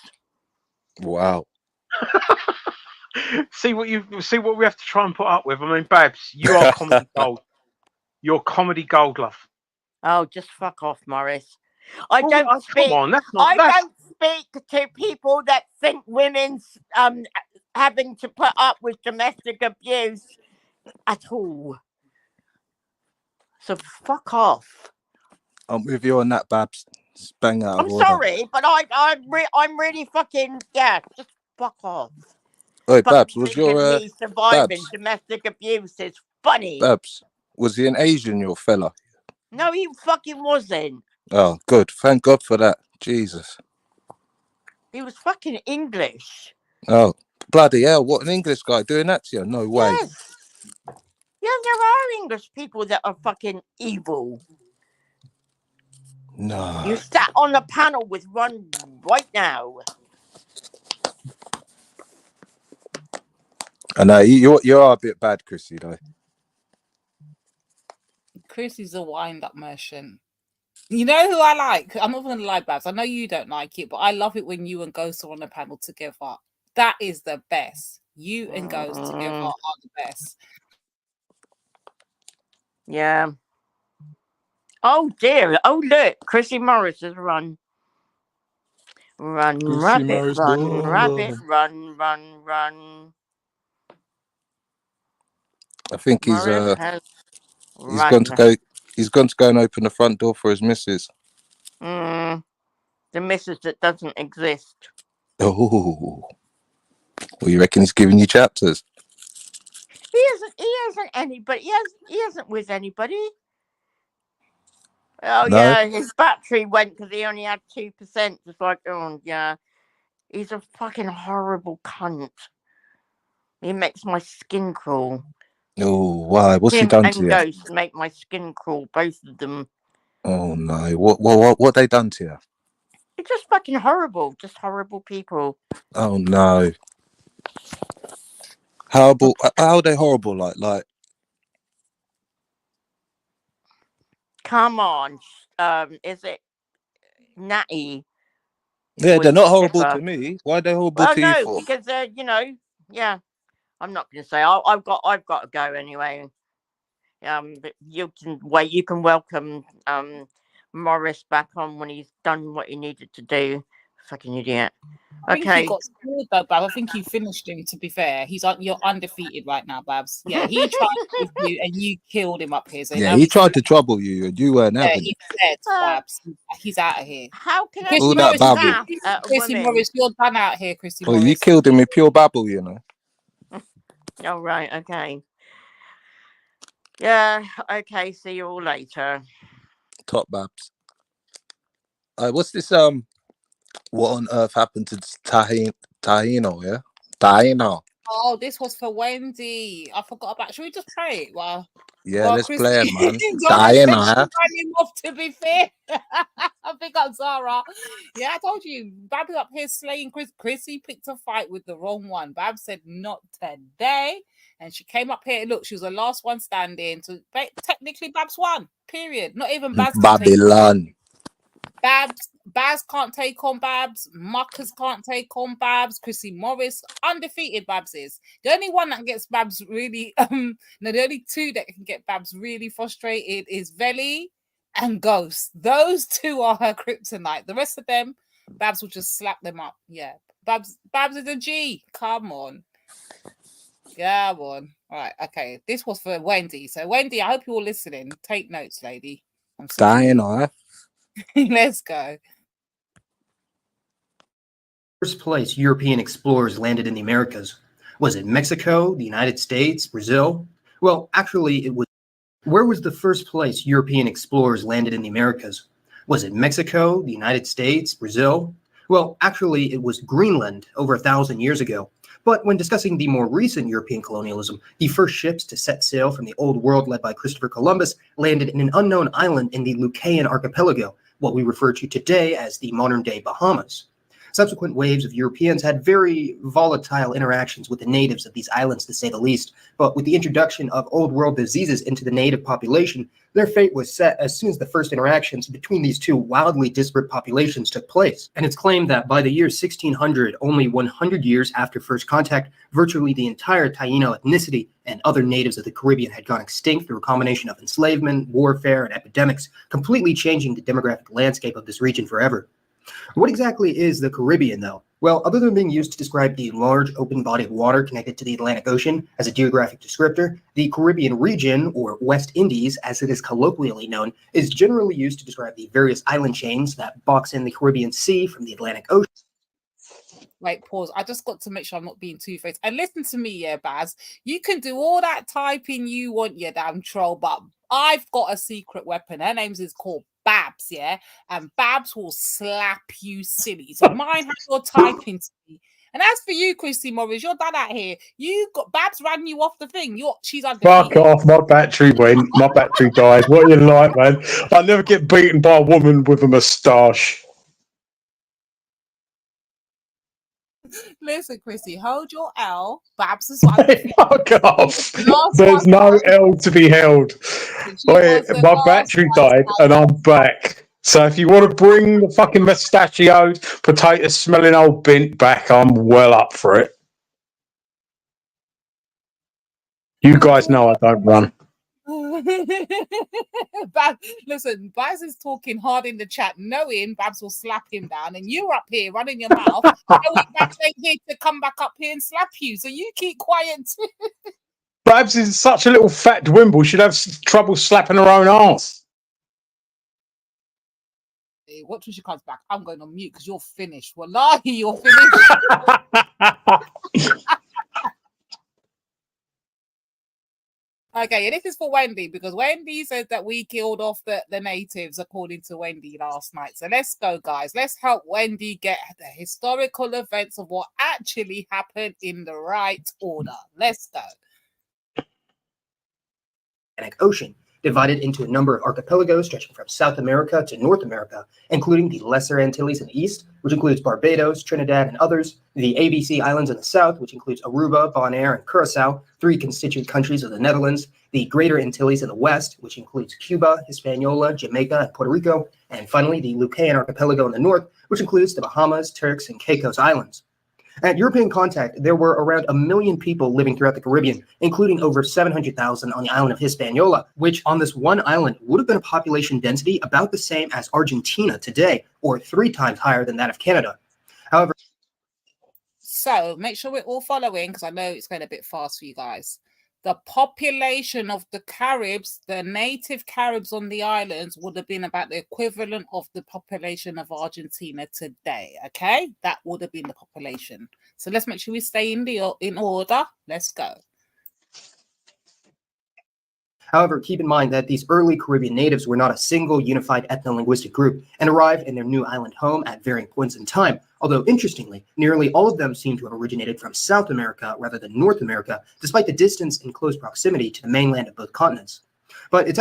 Wow. See what we have to try and put up with. I mean, Babs, you are comedy gold. You're comedy gold, love. Oh, just fuck off, Morris. I Well, don't speak. come on, that's not. I don't speak to people that think women's having to put up with domestic abuse at all. So fuck off. I'm with you on that, Babs. It's bang out of I'm order. sorry, but I'm really fucking just fuck off. Hey, Fucking Babs, was thinking your me surviving Babs? domestic abuse is funny. Babs, was he an Asian, your fella? No, he fucking wasn't. Oh, good. Thank God for that. Jesus. He was fucking English. Oh, bloody hell! What an English guy doing that to you? No way. Yes. Yeah, there are English people that are fucking evil. No. You sat on the panel with one right now. I know you are a bit bad, Chrissy, though. Chrissy's a wind-up merchant. You know who I like? I'm not going to lie, Babs. I know you don't like it, but I love it when you and Ghost are on a panel together. That is the best. You and Ghost together are the best. Yeah. Oh dear. Oh look, Chrissy Morris has run. Run, Chrissy rabbit, Morris, run, boom, rabbit, boom. run. I think he's Morris has going to run. go. He's going to go and open the front door for his missus. The missus that doesn't exist. Oh, well, you reckon he's giving you chapters? He isn't anybody. He isn't with anybody. Oh No? yeah, his battery went because he only had 2%. It's like, oh yeah, he's a fucking horrible cunt. He makes my skin crawl. Oh, why? What's he Him done and to you? Ghost make my skin crawl, both of them. Oh no! What they done to you? It's just fucking horrible. Just horrible people. Oh no! How are they horrible? Like. Come on, is it Natty? Yeah, they're Was not horrible Pippa. to me. Why are they horrible Well, to you no, for? because yeah. I'm not going to say. I've got to go anyway. But you can wait. You can welcome Morris back on when he's done what he needed to do. Fucking idiot. I think Okay. he got scared though, Babs. I think you finished him. To be fair, you're undefeated right now, Babs. Yeah, he tried with you and you killed him up here. So Yeah, now he tried to trouble you and you weren't having he's it. dead, Babs. He's out of here. How can Chrissy All that Morris, babble. Chrissy Morris, you're done out here, Chrissy Well, Morris. you killed him with pure babble, you know. Oh right, okay. Yeah, okay. See you all later. Top Babs. What's this? What on earth happened to Tahino? Yeah, Tahino. Oh, this was for Wendy. I forgot about. Should we just play it? Well, Yeah, let's Chris, play it, man. Zara said she Diana. ran him off. To be fair, I pick up Zara. Yeah, I told you, Babs up here slaying Chris. Chrissy picked a fight with the wrong one. Babs said not today, and she came up here. Look, she was the last one standing. So technically, Babs won. Period. Not even Babs can take Babylon. Babs can't take on Babs. Muckers can't take on Babs. Chrissy Morris, undefeated Babs is. The only one that gets Babs really, no, the only two that can get Babs really frustrated is Veli and Ghost. Those two are her kryptonite. The rest of them, Babs will just slap them up. Yeah. Babs is a G. Come on. Yeah, one. All right, okay. This was for Wendy. So, Wendy, I hope you're all listening. Take notes, lady. I'm sorry. Diana. Let's go. First place European explorers landed in the Americas. Was it Mexico, the United States, Brazil? Well, actually, it was. Where was the first place European explorers landed in the Americas? Was it Mexico, the United States, Brazil? Well, actually, it was Greenland over 1,000 years ago. But when discussing the more recent European colonialism, the first ships to set sail from the Old World led by Christopher Columbus landed in an unknown island in the Lucayan archipelago, what we refer to today as the modern-day Bahamas. Subsequent waves of Europeans had very volatile interactions with the natives of these islands, to say the least. But with the introduction of Old World diseases into the native population, their fate was set as soon as the first interactions between these two wildly disparate populations took place. And it's claimed that by the year 1600, only 100 years after first contact, virtually the entire Taino ethnicity and other natives of the Caribbean had gone extinct through a combination of enslavement, warfare, and epidemics, completely changing the demographic landscape of this region forever. What exactly is the Caribbean, though? Well, other than being used to describe the large open body of water connected to the Atlantic Ocean as a geographic descriptor, the Caribbean region, or West Indies as it is colloquially known, is generally used to describe the various island chains that box in the Caribbean Sea from the Atlantic Ocean. Wait, pause. I just got to make sure I'm not being two-faced. And listen to me, yeah, Baz. You can do all that typing you want, you damn troll, but I've got a secret weapon. Her name is called Babs, yeah? And Babs will slap you silly. So mind how you're typing to me. And as for you, Christy Morris, you're done out here. You got Babs ran you off the thing. She's undefeated. Fuck off, my battery went. My battery died. What are you like, man? I never get beaten by a woman with a moustache. Listen, Chrissy, hold your L. Babs is undefeated. Fuck off. There's no L to be held. Wait, my battery died and I'm back. So if you want to bring the fucking mustachioed, potato-smelling old bint back, I'm well up for it. You guys know I don't run. Listen, Baz is talking hard in the chat, knowing Babs will slap him down, and you're up here running your mouth, knowing Babs ain't here to come back up here and slap you. So you keep quiet too. Babs is such a little fat dwimble, she'd have trouble slapping her own ass. Watch when she comes back. I'm going on mute because you're finished. Wallahi, you're finished. Okay, and this is for Wendy, because Wendy said that we killed off the natives, according to Wendy last night. So let's go, guys. Let's help Wendy get the historical events of what actually happened in the right order. Let's go. Atlantic Ocean, divided into a number of archipelagos stretching from South America to North America, including the Lesser Antilles in the east, which includes Barbados, Trinidad, and others, the ABC Islands in the south, which includes Aruba, Bonaire, and Curacao, 3 constituent countries of the Netherlands, the Greater Antilles in the west, which includes Cuba, Hispaniola, Jamaica, and Puerto Rico, and finally the Lucayan Archipelago in the north, which includes the Bahamas, Turks, and Caicos Islands. At European contact, there were around 1 million people living throughout the Caribbean, including over 700,000 on the island of Hispaniola, which on this one island would have been a population density about the same as Argentina today, or 3 times higher than that of Canada. However, so make sure we're all following, because I know it's going a bit fast for you guys. The population of the Caribs, the native Caribs on the islands, would have been about the equivalent of the population of Argentina today. Okay, that would have been the population. So let's make sure we stay in order. Let's go. However, keep in mind that these early Caribbean natives were not a single unified ethno-linguistic group and arrived in their new island home at varying points in time, although interestingly, nearly all of them seem to have originated from South America rather than North America, despite the distance and close proximity to the mainland of both continents. But it's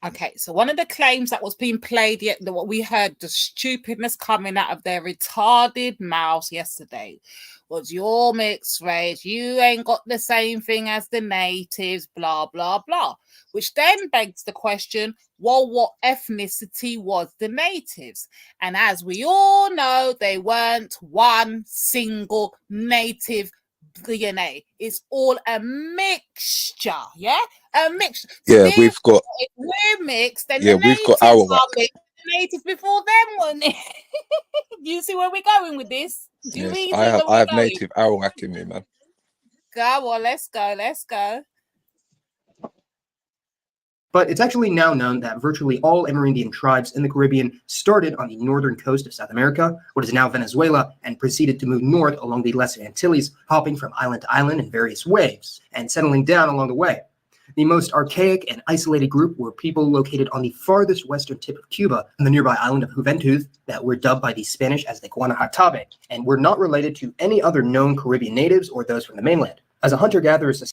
okay, so one of the claims that was being played, yet what we heard, the stupidness coming out of their retarded mouths yesterday, was you're mixed race, you ain't got the same thing as the natives, blah, blah, blah. Which then begs the question, well, what ethnicity was the natives? And as we all know, they weren't one single native DNA. It's all a mixture, yeah? A mixture. So Yeah, we've got. if we're mixed, then Yeah, the we've got natives are Arawak. mixed. The natives before them, weren't they? Do you see where we're going with this? Do you Yes, really I see have. where I we're have going? native Arawak in me, man. Go on, let's go, let's go. But it's actually now known that virtually all Amerindian tribes in the Caribbean started on the northern coast of South America, what is now Venezuela, and proceeded to move north along the Lesser Antilles, hopping from island to island in various waves, and settling down along the way. The most archaic and isolated group were people located on the farthest western tip of Cuba, on the nearby island of Juventud, that were dubbed by the Spanish as the Guanahatabe, and were not related to any other known Caribbean natives or those from the mainland. As a hunter-gatherer society,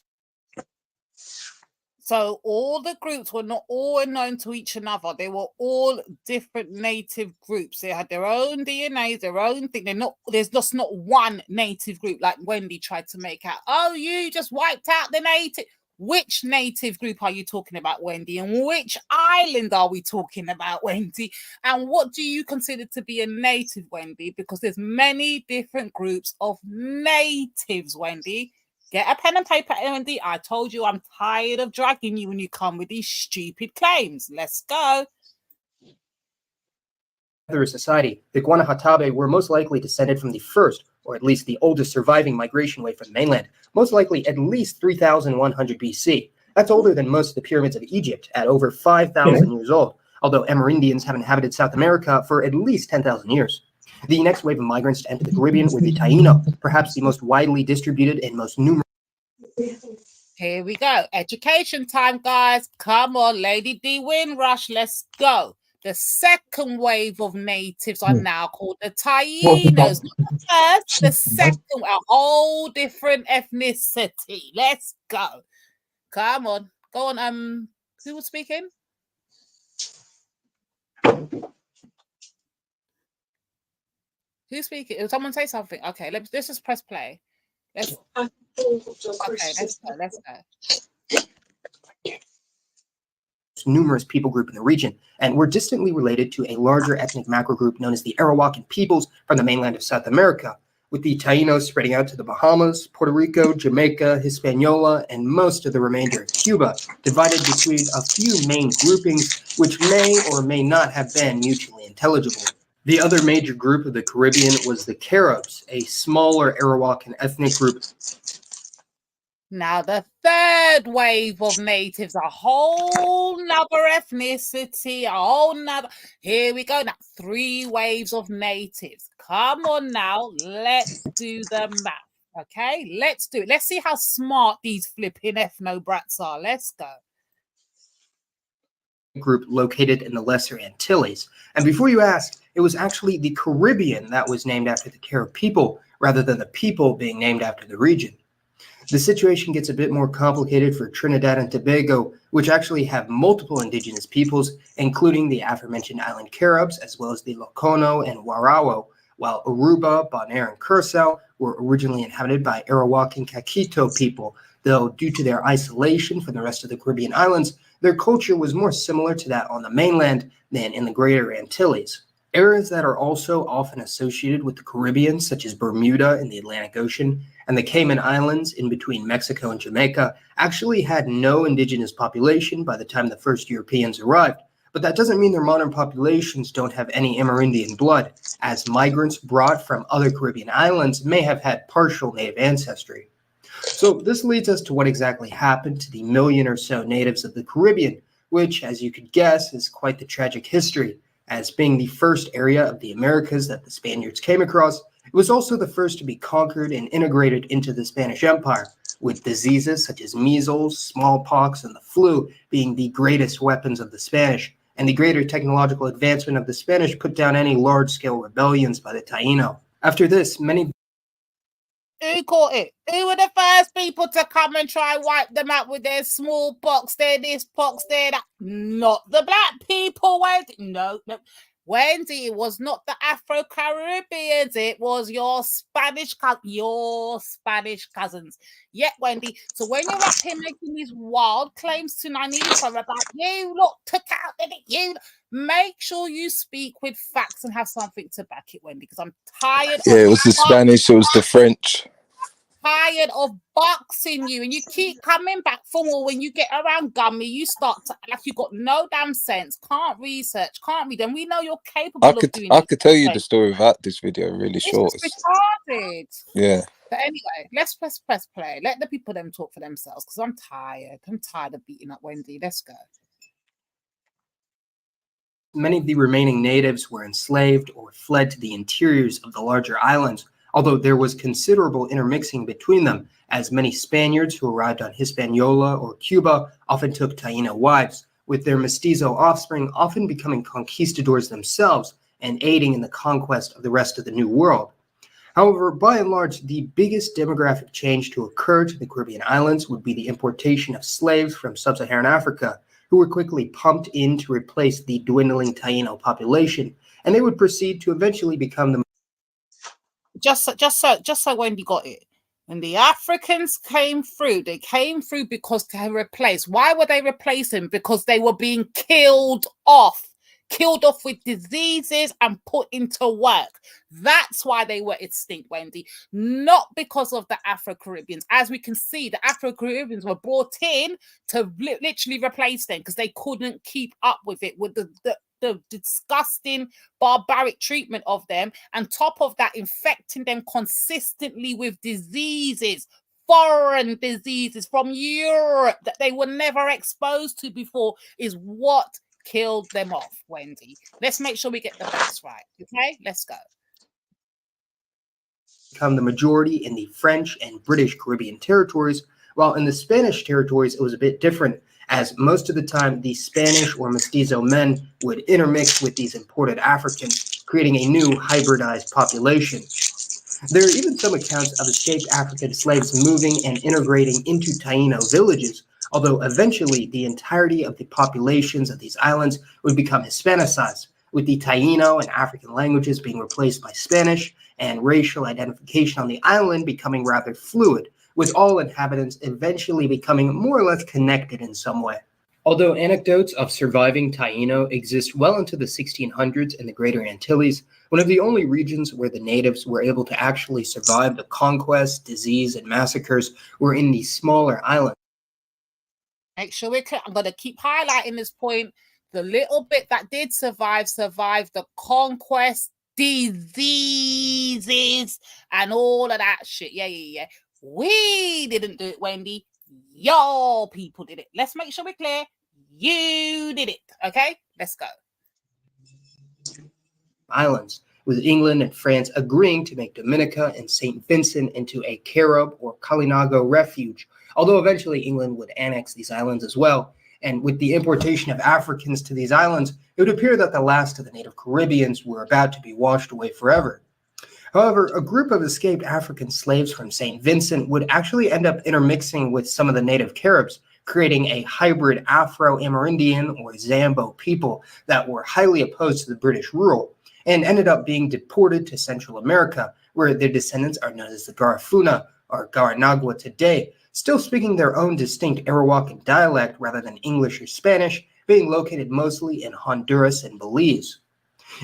So all the groups were not all known to each another. They were all different native groups. They had their own DNA, their own thing. There's just not one native group like Wendy tried to make out. Oh, you just wiped out the native. Which native group are you talking about, Wendy? And which island are we talking about, Wendy? And what do you consider to be a native, Wendy? Because there's many different groups of natives, Wendy. Get a pen and paper, Wendy. I told you I'm tired of dragging you when you come with these stupid claims. Let's go. society, the Guanahatabe were most likely descended from the first, or at least the oldest surviving migration wave from the mainland, most likely at least 3,100 BC. That's older than most of the pyramids of Egypt, at over 5,000 years old, although Amerindians have inhabited South America for at least 10,000 years. The next wave of migrants to enter the Caribbean were the Taino, perhaps the most widely distributed and most numerous. Here we go. Education time, guys. Come on, Lady D Windrush. Let's go. The second wave of natives are now called the Tainos. Not the first, the second, a whole different ethnicity. Let's go. Come on. Go on. Who was speaking? Who's speaking? Someone say something. Okay, let's just press play. Let's go. Numerous people group in the region, and were distantly related to a larger ethnic macro group known as the Arawakan peoples from the mainland of South America, with the Tainos spreading out to the Bahamas, Puerto Rico, Jamaica, Hispaniola, and most of the remainder of Cuba, divided between a few main groupings which may or may not have been mutually intelligible. The other major group of the Caribbean was the Caribs, a smaller Arawakan ethnic group. Now, the third wave of natives, a whole nother ethnicity, a whole nother. Here we go. Now, 3 waves of natives. Come on now. Let's do the math. Okay, let's do it. Let's see how smart these flipping ethno-brats are. Let's go. Group located in the Lesser Antilles. And before you ask, it was actually the Caribbean that was named after the Carib people, rather than the people being named after the region. The situation gets a bit more complicated for Trinidad and Tobago, which actually have multiple indigenous peoples, including the aforementioned island Caribs, as well as the Locono and Warao, while Aruba, Bonaire, and Curacao were originally inhabited by Arawak and Caquito people, though due to their isolation from the rest of the Caribbean islands, their culture was more similar to that on the mainland than in the Greater Antilles. Areas that are also often associated with the Caribbean, such as Bermuda in the Atlantic Ocean, and the Cayman Islands in between Mexico and Jamaica, actually had no indigenous population by the time the first Europeans arrived. But that doesn't mean their modern populations don't have any Amerindian blood, as migrants brought from other Caribbean islands may have had partial native ancestry. So this leads us to what exactly happened to the million or so natives of the Caribbean, which, as you could guess, is quite the tragic history. As being the first area of the Americas that the Spaniards came across, it was also the first to be conquered and integrated into the Spanish Empire, with diseases such as measles, smallpox, and the flu being the greatest weapons of the Spanish. And the greater technological advancement of the Spanish put down any large-scale rebellions by the Taino. After this, many... Who caught it? Who were the first people to come and try and wipe them out with their smallpox, their this pox, their that? Not the black people, Wendy. No. Wendy, it was not the Afro-Caribbeans. It was your Spanish cousins. Yet, Wendy. So when you're up here making these wild claims to Nanita about you look took out, you make sure you speak with facts and have something to back it, Wendy, because I'm tired. Yeah, it was the Spanish, it was the French. Tired of boxing you, and you keep coming back for more. When you get around Gummy, you start to like you got no damn sense, can't research, can't read, and we know you're capable of doing I could tell you the story without this video really short. It's retarded. Yeah. But anyway, let's press play. Let the people them talk for themselves because I'm tired. I'm tired of beating up Wendy. Let's go. Many of the remaining natives were enslaved or fled to the interiors of the larger islands, although there was considerable intermixing between them, as many Spaniards who arrived on Hispaniola or Cuba often took Taino wives, with their mestizo offspring often becoming conquistadors themselves and aiding in the conquest of the rest of the New World. However, by and large, the biggest demographic change to occur to the Caribbean islands would be the importation of slaves from sub-Saharan Africa, who were quickly pumped in to replace the dwindling Taino population, and they would proceed to eventually become the... Just so Wendy got it. When the Africans came through, they came through because they replaced. Why were they replacing? Because they were being killed off with diseases and put into work. That's why they were extinct, Wendy. Not because of the Afro-Caribbeans. As we can see, the Afro-Caribbeans were brought in to literally replace them because they couldn't keep up with it, with the disgusting barbaric treatment of them, and top of that, infecting them consistently with diseases, foreign diseases from Europe that they were never exposed to before, is what killed them off, Wendy. Let's make sure we get the facts right. Okay, let's go. Become the majority in the French and British Caribbean territories, while in the Spanish territories it was a bit different, as most of the time the Spanish or mestizo men would intermix with these imported Africans, creating a new hybridized population. There are even some accounts of escaped African slaves moving and integrating into Taino villages, although eventually the entirety of the populations of these islands would become Hispanicized, with the Taino and African languages being replaced by Spanish, and racial identification on the island becoming rather fluid, with all inhabitants eventually becoming more or less connected in some way. Although anecdotes of surviving Taino exist well into the 1600s in the Greater Antilles, one of the only regions where the natives were able to actually survive the conquest, disease, and massacres were in the smaller islands. Make sure we're clear. I'm going to keep highlighting this point. The little bit that did survive the conquest, diseases, and all of that shit. Yeah. We didn't do it, Wendy. Your people did it. Let's make sure we're clear. You did it. Okay, let's go. Islands, with England and France agreeing to make Dominica and St. Vincent into a Carib or Kalinago refuge, although eventually England would annex these islands as well. And with the importation of Africans to these islands, it would appear that the last of the native Caribbeans were about to be washed away forever. However, a group of escaped African slaves from St. Vincent would actually end up intermixing with some of the native Caribs, creating a hybrid Afro-Amerindian or Zambo people that were highly opposed to the British rule, and ended up being deported to Central America, where their descendants are known as the Garifuna, or Guaranagua today, still speaking their own distinct Arawakan dialect rather than English or Spanish, being located mostly in Honduras and Belize.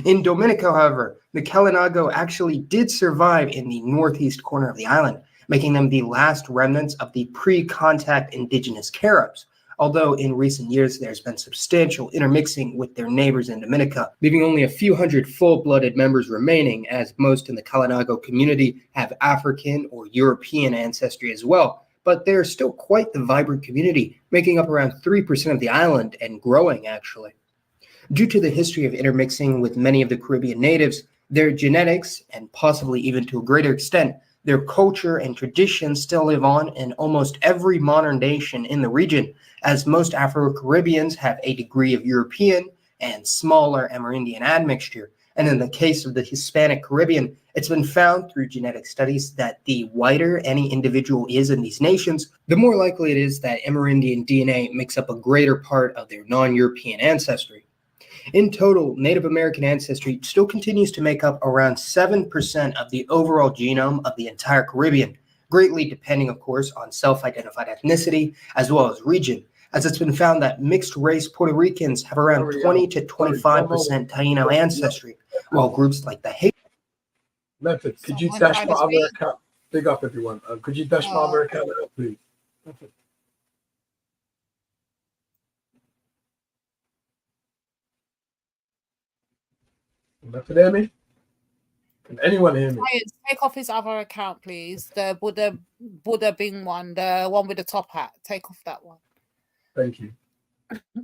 In Dominica, however, the Kalinago actually did survive in the northeast corner of the island, making them the last remnants of the pre-contact indigenous Caribs, although in recent years there's been substantial intermixing with their neighbors in Dominica, leaving only a few hundred full-blooded members remaining, as most in the Kalinago community have African or European ancestry as well, but they're still quite the vibrant community, making up around 3% of the island and growing, actually. Due to the history of intermixing with many of the Caribbean natives, their genetics, and possibly even to a greater extent, Their culture and traditions still live on in almost every modern nation in the region, as most Afro-Caribbeans have a degree of European and smaller Amerindian admixture. And in the case of the Hispanic Caribbean, it's been found through genetic studies that the whiter any individual is in these nations, the more likely it is that Amerindian DNA makes up a greater part of their non-European ancestry. In total, Native American ancestry still continues to make up around 7% of the overall genome of the entire Caribbean, greatly depending, of course, on self-identified ethnicity as well as region, as it's been found that mixed-race Puerto Ricans have around 20 to 25% Taino ancestry, while groups like the Haitians. Method, could you dash my other account? Big up, everyone. Could you dash my other account out, please? Method. Method, hear me? Can anyone hear me? Science, take off his other account, please. The Buddha Bing one, the one with the top hat. Take off that one. Thank you.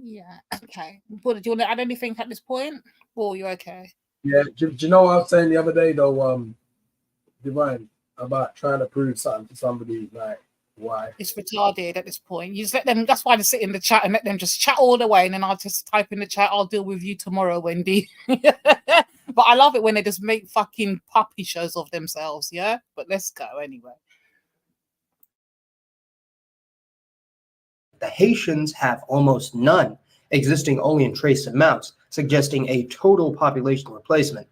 Yeah. Okay. Buddha, do you want to add anything at this point, or you're okay? Yeah. Do you know what I was saying the other day though, Divine, about trying to prove something to somebody, like why? It's retarded at this point. You just let them. That's why they sit in the chat and let them just chat all the way, and then I'll just type in the chat. I'll deal with you tomorrow, Wendy. But I love it when they just make fucking puppy shows of themselves. Yeah. But let's go anyway. The Haitians have almost none, existing only in trace amounts, suggesting a total population replacement.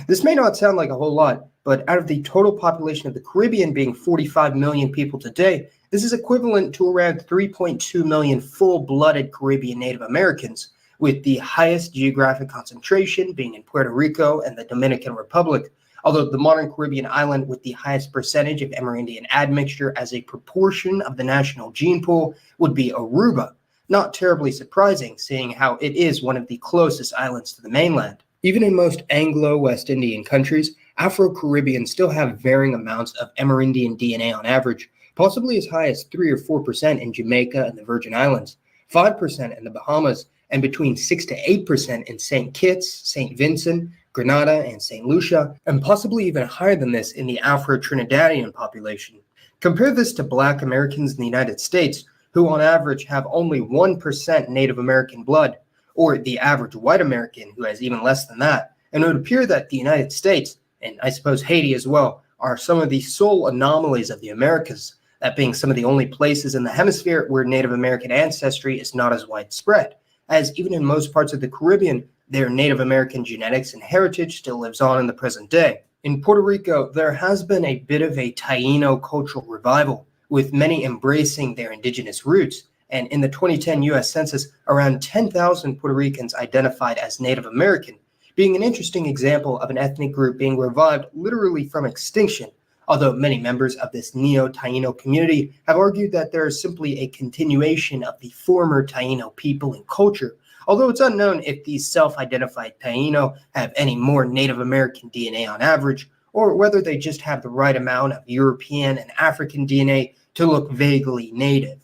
This may not sound like a whole lot, but out of the total population of the Caribbean being 45 million people today, this is equivalent to around 3.2 million full-blooded Caribbean Native Americans, with the highest geographic concentration being in Puerto Rico and the Dominican Republic, although the modern Caribbean island with the highest percentage of Amerindian admixture as a proportion of the national gene pool would be Aruba. Not terribly surprising, seeing how it is one of the closest islands to the mainland. Even in most Anglo-West Indian countries, Afro-Caribbeans still have varying amounts of Amerindian DNA on average, possibly as high as 3 or 4% in Jamaica and the Virgin Islands, 5% in the Bahamas, and between 6 to 8% in St. Kitts, St. Vincent, Grenada, and St. Lucia, and possibly even higher than this in the Afro-Trinidadian population. Compare this to Black Americans in the United States, who on average have only 1% Native American blood, or the average white American who has even less than that. And it would appear that the United States, and I suppose Haiti as well, are some of the sole anomalies of the Americas, that being some of the only places in the hemisphere where Native American ancestry is not as widespread, as even in most parts of the Caribbean, their Native American genetics and heritage still lives on in the present day. In Puerto Rico, there has been a bit of a Taino cultural revival, with many embracing their indigenous roots, and in the 2010 U.S. Census, around 10,000 Puerto Ricans identified as Native American, being an interesting example of an ethnic group being revived literally from extinction, although many members of this Neo-Taino community have argued that there is simply a continuation of the former Taino people and culture, although it's unknown if these self-identified Taino have any more Native American DNA on average, or whether they just have the right amount of European and African DNA to look vaguely native.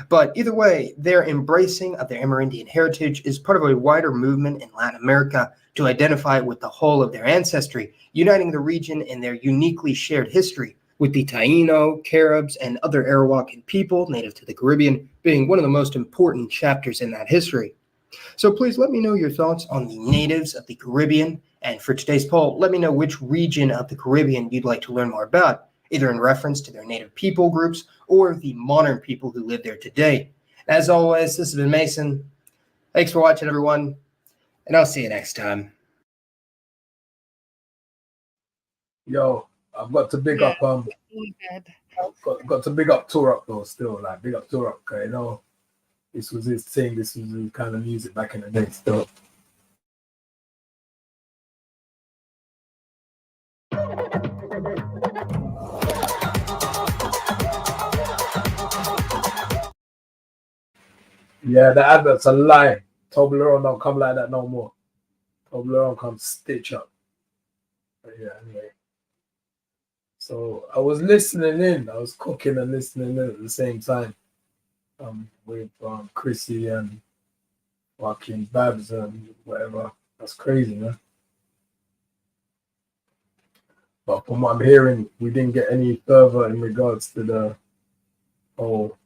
But either way, their embracing of their Amerindian heritage is part of a wider movement in Latin America to identify with the whole of their ancestry, uniting the region in their uniquely shared history, with the Taino, Caribs, and other Arawakan people native to the Caribbean being one of the most important chapters in that history. So please let me know your thoughts on the natives of the Caribbean, and for today's poll, let me know which region of the Caribbean you'd like to learn more about, either in reference to their native people groups or the modern people who live there today. As always, this has been Mason. Thanks for watching, everyone, and I'll see you next time. Yo, I've got to big up got to big up Tour Up though, still, like big up Tour Up, okay, you know, this was his thing, this was his kind of music back in the day still. Yeah, the advert's a lie. Toblerone don't come like that no more. Toblerone comes stitch up. But yeah, anyway. So I was listening in. I was cooking and listening in at the same time. With Chrissy and fucking Babs and whatever. That's crazy, man. But from what I'm hearing, we didn't get any further in regards to the whole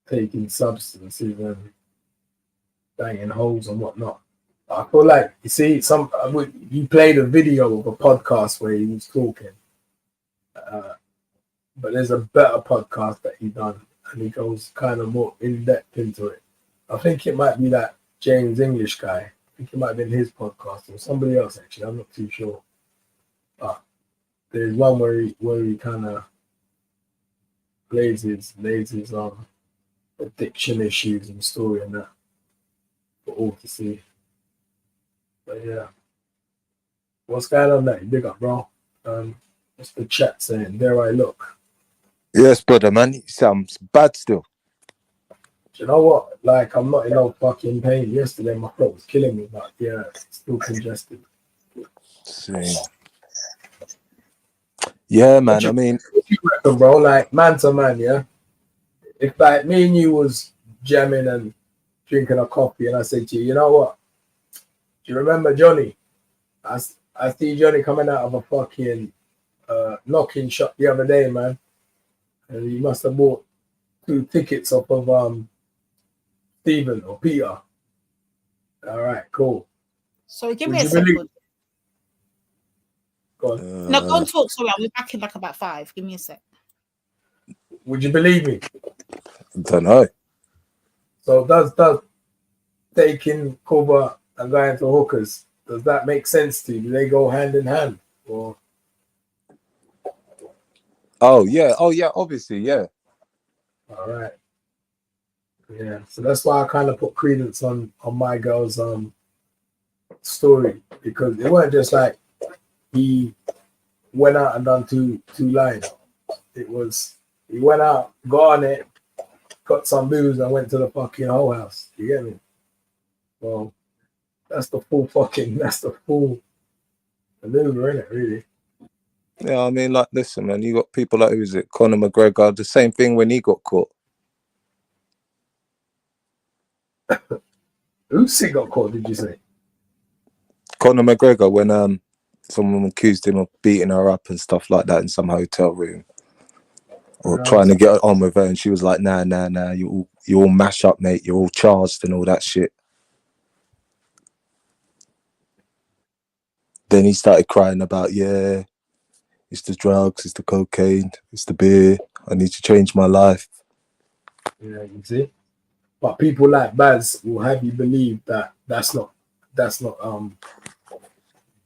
taking substances and banging holes and whatnot. I feel like, you see, you played a video of a podcast where he was talking, but there's a better podcast that he done, and he goes kind of more in depth into it. I think it might be that James English guy. I think it might have been his podcast or somebody else. Actually, I'm not too sure. But there's one where he kind of lays his addiction issues and story and that for all to see. But yeah, what's going on there? Big up, bro. What's the chat saying? There I look. Yes, brother, man. It sounds bad still. Do you know what? Like, I'm not in no fucking pain. Yesterday, my throat was killing me, but yeah, it's still congested. Same. Yeah, man. I mean, what you reckon, bro? Like, man to man, yeah. If like me and you was jamming and drinking a coffee, and I said to you, you know what? Do you remember Johnny? I see Johnny coming out of a fucking knocking shop the other day, man, and he must have bought 2 tickets off of Stephen or Peter. All right, cool. So give Would me a you second. believe? Go on. No, go on, talk. Sorry, I'll be back in like about 5. Give me a sec. Would you believe me? don't know. So does taking cover and going to hookers, does that make sense to you? Do they go hand in hand? Or Oh yeah, obviously, yeah. all right. Yeah. So that's why I kind of put credence on my girl's story, because it wasn't just like he went out and done two lines. It was he went out, got on it, got some booze, and went to the fucking whole house. You get me? Well, that's the full maneuver, isn't it, really? Yeah, I mean, like, listen, man, you got people like, who's it, Conor McGregor, the same thing when he got caught. Usyk got caught, did you say? Conor McGregor, when someone accused him of beating her up and stuff like that in some hotel room, or trying to get on with her, and she was like, nah, you all mash up, mate, you're all charged and all that shit. Then he started crying about, yeah, it's the drugs, it's the cocaine, it's the beer, I need to change my life. Yeah, you see? But people like Baz will have you believe that that's not the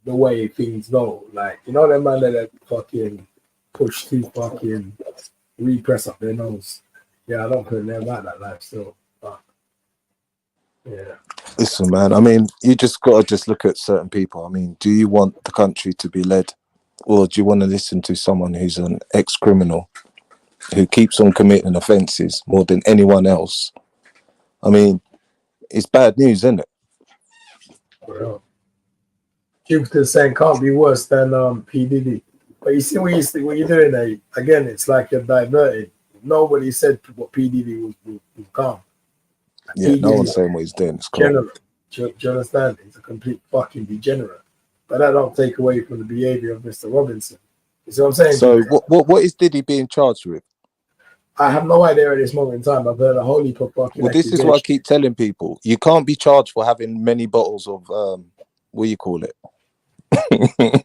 way things go. Like, you know, them man that fucking push too fucking repress up their nose. Yeah, I don't care about that life still. But yeah. Listen, man, I mean, you just got to just look at certain people. I mean, do you want the country to be led, or do you want to listen to someone who's an ex-criminal who keeps on committing offences more than anyone else? I mean, it's bad news, isn't it? Well, Jupiter saying can't be worse than P. Diddy. But you see what you're doing there? Again, it's like you're diverting. Nobody said what P. Diddy was calm. Yeah, no one's saying what he's doing. It's cool. General. Do you understand? He's a complete fucking degenerate. But that don't take away from the behavior of Mr. Robinson. You see what I'm saying? So what is Diddy being charged with? I have no idea at this moment in time. I've heard a whole heap of fucking. Well, this is what I keep telling people. You can't be charged for having many bottles of what do you call it?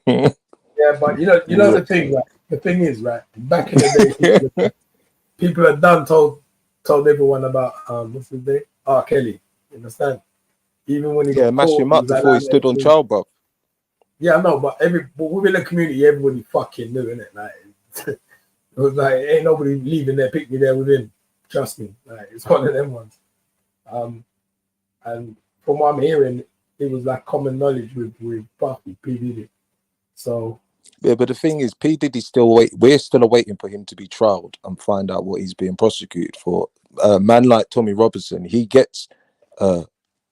Yeah, but you know the thing, right? The thing is, right, back in the day, people had told everyone about what's his name? R. Kelly. You understand? Even when he got mashed caught, him up before he stood on trial, bro. Yeah, I know, but within the community, everybody fucking knew, innit? Like it was like ain't nobody leaving their pick me there within. Trust me, like it's one of them ones. And from what I'm hearing, it was like common knowledge with Puffy, P. Diddy. So yeah, but the thing is, P. Diddy's we're still waiting for him to be trialed and find out what he's being prosecuted for. Man like Tommy Robinson, he gets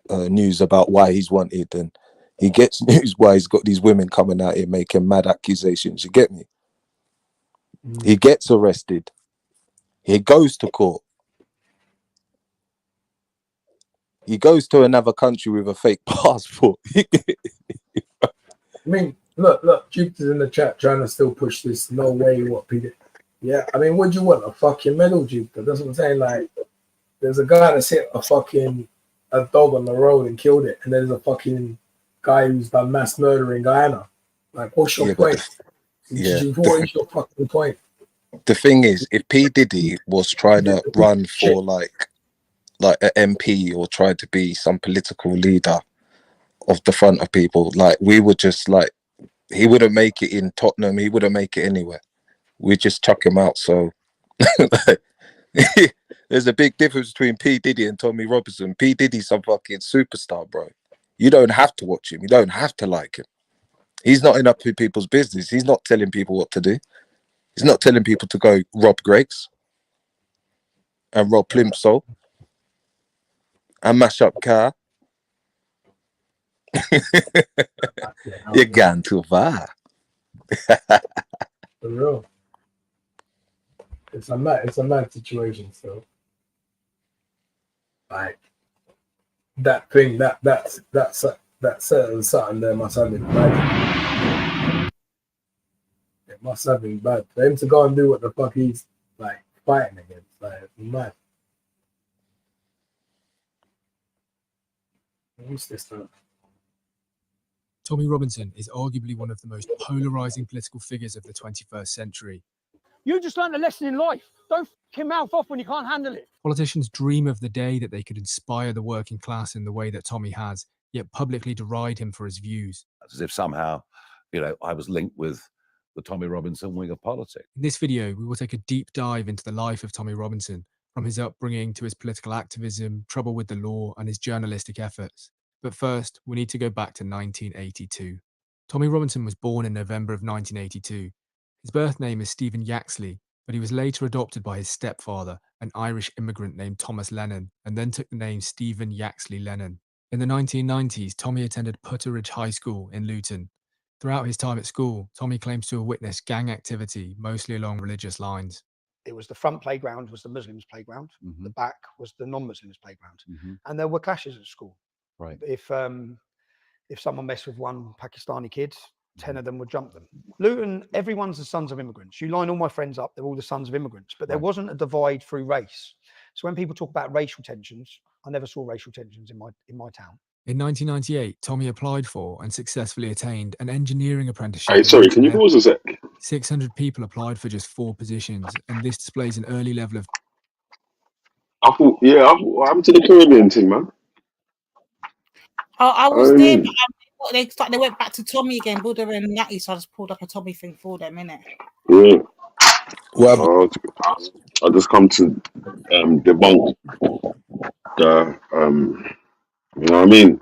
news about why he's wanted, and he gets news why he's got these women coming out here making mad accusations. You get me? He gets arrested. He goes to court. He goes to another country with a fake passport. I mean, Look, Jupiter's in the chat trying to still push this. No way, what Peter? Yeah, I mean, what do you want? A fucking medal, Jupiter? That's what I'm saying. Like, there's a guy that's hit a dog on the road and killed it, and there's a fucking guy who's done mass murder in Guyana. Like, what's your point? What is your fucking point? The thing is, if P Diddy was trying to run for like an MP or tried to be some political leader of the front of people, like we would just like, he wouldn't make it in Tottenham, he wouldn't make it anywhere. We'd just chuck him out. So there's a big difference between P Diddy and Tommy Robinson. P Diddy's some fucking superstar, bro. You don't have to watch him. You don't have to like him. He's not in up with people's business. He's not telling people what to do. He's not telling people to go rob Greggs and rob Plimsoll and mash up car. You're gone too far. For real. It's a mad situation, so like that thing that certain something there must have been bad. It must have been bad. For him to go and do what the fuck he's like fighting against, like mad. What's this stuff? Tommy Robinson is arguably one of the most polarizing political figures of the 21st century. You just learned a lesson in life. Don't f*** your mouth off when you can't handle it. Politicians dream of the day that they could inspire the working class in the way that Tommy has, yet publicly deride him for his views. As if somehow, I was linked with the Tommy Robinson wing of politics. In this video, we will take a deep dive into the life of Tommy Robinson, from his upbringing to his political activism, trouble with the law, and his journalistic efforts. But first, we need to go back to 1982. Tommy Robinson was born in November of 1982. His birth name is Stephen Yaxley, but he was later adopted by his stepfather, an Irish immigrant named Thomas Lennon, and then took the name Stephen Yaxley Lennon. In the 1990s, Tommy attended Putteridge High School in Luton. Throughout his time at school, Tommy claims to have witnessed gang activity, mostly along religious lines. It was the front playground was the Muslims' playground, the back was the non-Muslims' playground, and there were clashes at school. Right. If someone messed with one Pakistani kid, 10 of them would jump them. Luton, everyone's the sons of immigrants. You line all my friends up, they're all the sons of immigrants, but there wasn't a divide through race. So when people talk about racial tensions, I never saw racial tensions in my town. In 1998, Tommy applied for and successfully attained an engineering apprenticeship. Hey, sorry, can you pause a sec? 600 people applied for just 4 positions, and this displays an early level of... What happened to the Caribbean thing, man? I was there, but they went back to Tommy again, Buddha and Natty, so I just pulled up a Tommy thing for them, innit? Yeah. Well, I just come to debunk the you know what I mean?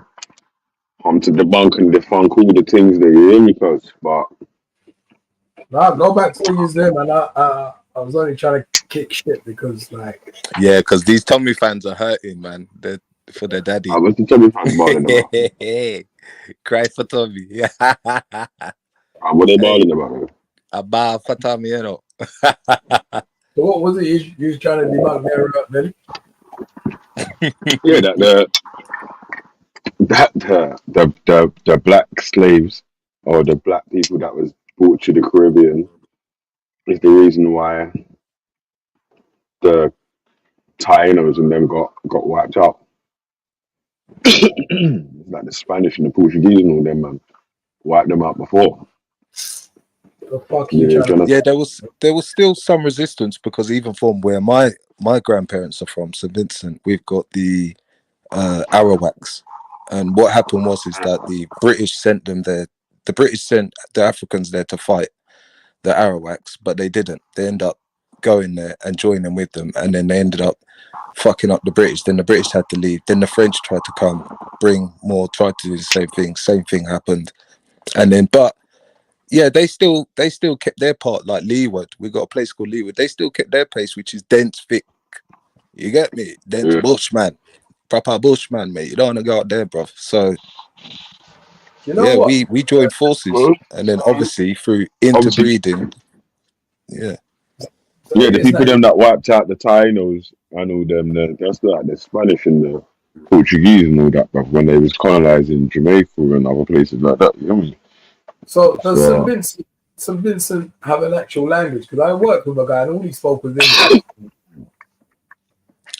Come to debunk and defunk all the things that you hear me, coach. But nah, go back to what you was there, man. I was only trying to kick shit because because these Tommy fans are hurting, man. They're for their daddy. I was the Tommy fans balling about. Cry for Tommy. What are they balling about? About for Tommy, you know. So what was it you was trying to debunk there, Nelly? Yeah, the black slaves or the black people that was brought to the Caribbean is the reason why the Tainos and them got wiped out. Like the Spanish and the Portuguese and all them, man, wiped them out before. There was still some resistance because even from where my grandparents are from, St. Vincent, we've got the Arawaks, and what happened is that the British sent them there. The British sent the Africans there to fight the Arawaks, but they didn't. They ended up going there and joining with them, and then they ended up fucking up the British. Then the British had to leave. Then the French tried to come, bring more, tried to do the same thing. Same thing happened, and then yeah, they still kept their part. Like Leeward, we got a place called Leeward. They still kept their place, which is dense, thick. You get me? Dense bushman, proper bushman, mate. You don't want to go out there, bruv. So we joined forces, and then obviously through interbreeding, the people them that wiped out the Tainos and all them, that's like the Spanish and the Portuguese and all that, bruv, when they was colonizing Jamaica and other places like that. You know what I mean? So does St. Vincent have an actual language? Because I worked with a guy and all he spoke was English.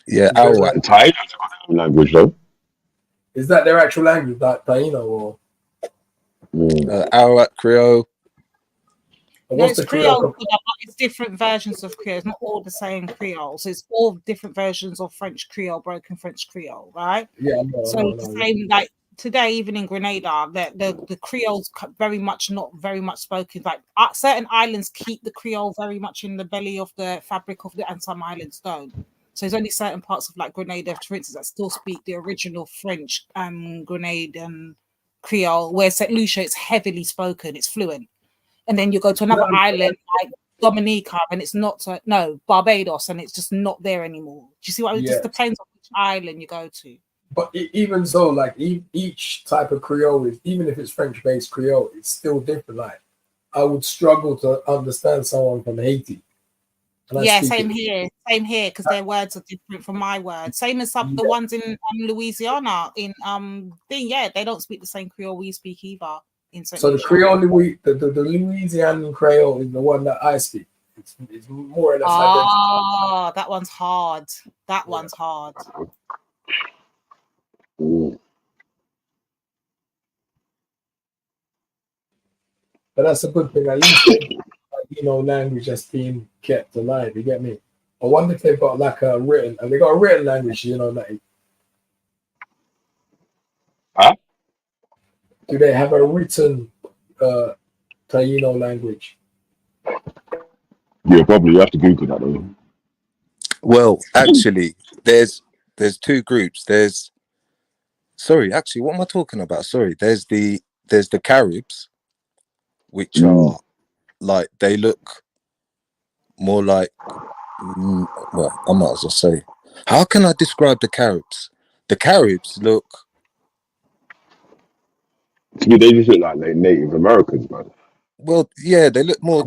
Yeah, Is there Arawak. Thailand's got their own language though. Is that their actual language, like Taino, or Arawak, Creole. No, what's it's the Creole? Creole, but it's different versions of Creole. It's not all the same Creole. So it's all different versions of French Creole, broken French Creole, right? Yeah, So the same, like today, even in Grenada, the Creole's very much not very much spoken. Like certain islands keep the Creole very much in the belly of the fabric of and some islands don't. So there's only certain parts of like Grenada, for instance, that still speak the original French Grenadian Creole, where St. Lucia it's heavily spoken, it's fluent. And then you go to another island like Dominica, and it's not Barbados, and it's just not there anymore. Do you see what? It just depends on which island you go to. But even so, like each type of Creole is, even if it's French-based Creole, it's still different. Like I would struggle to understand someone from Haiti. Yeah, same here, because their words are different from my words. Same as some the ones in Louisiana. In they don't speak the same Creole we speak either. So the Creole, the Louisianan Creole is the one that I speak. It's more or less identical. That one's hard. That one's hard. But that's a good thing. At least language that's being kept alive. You get me? I wonder if they've got like a written, and they got a written language. Like, huh? Do they have a written Taino language? Yeah, probably. You have to Google that though. Well, actually, there's two groups. Actually, what am I talking about? Sorry, there's the Caribs, which are like they look more like well, I might as well say. How can I describe the Caribs? The Caribs look. To me, they just look like Native Americans, man. Well, yeah, they look more.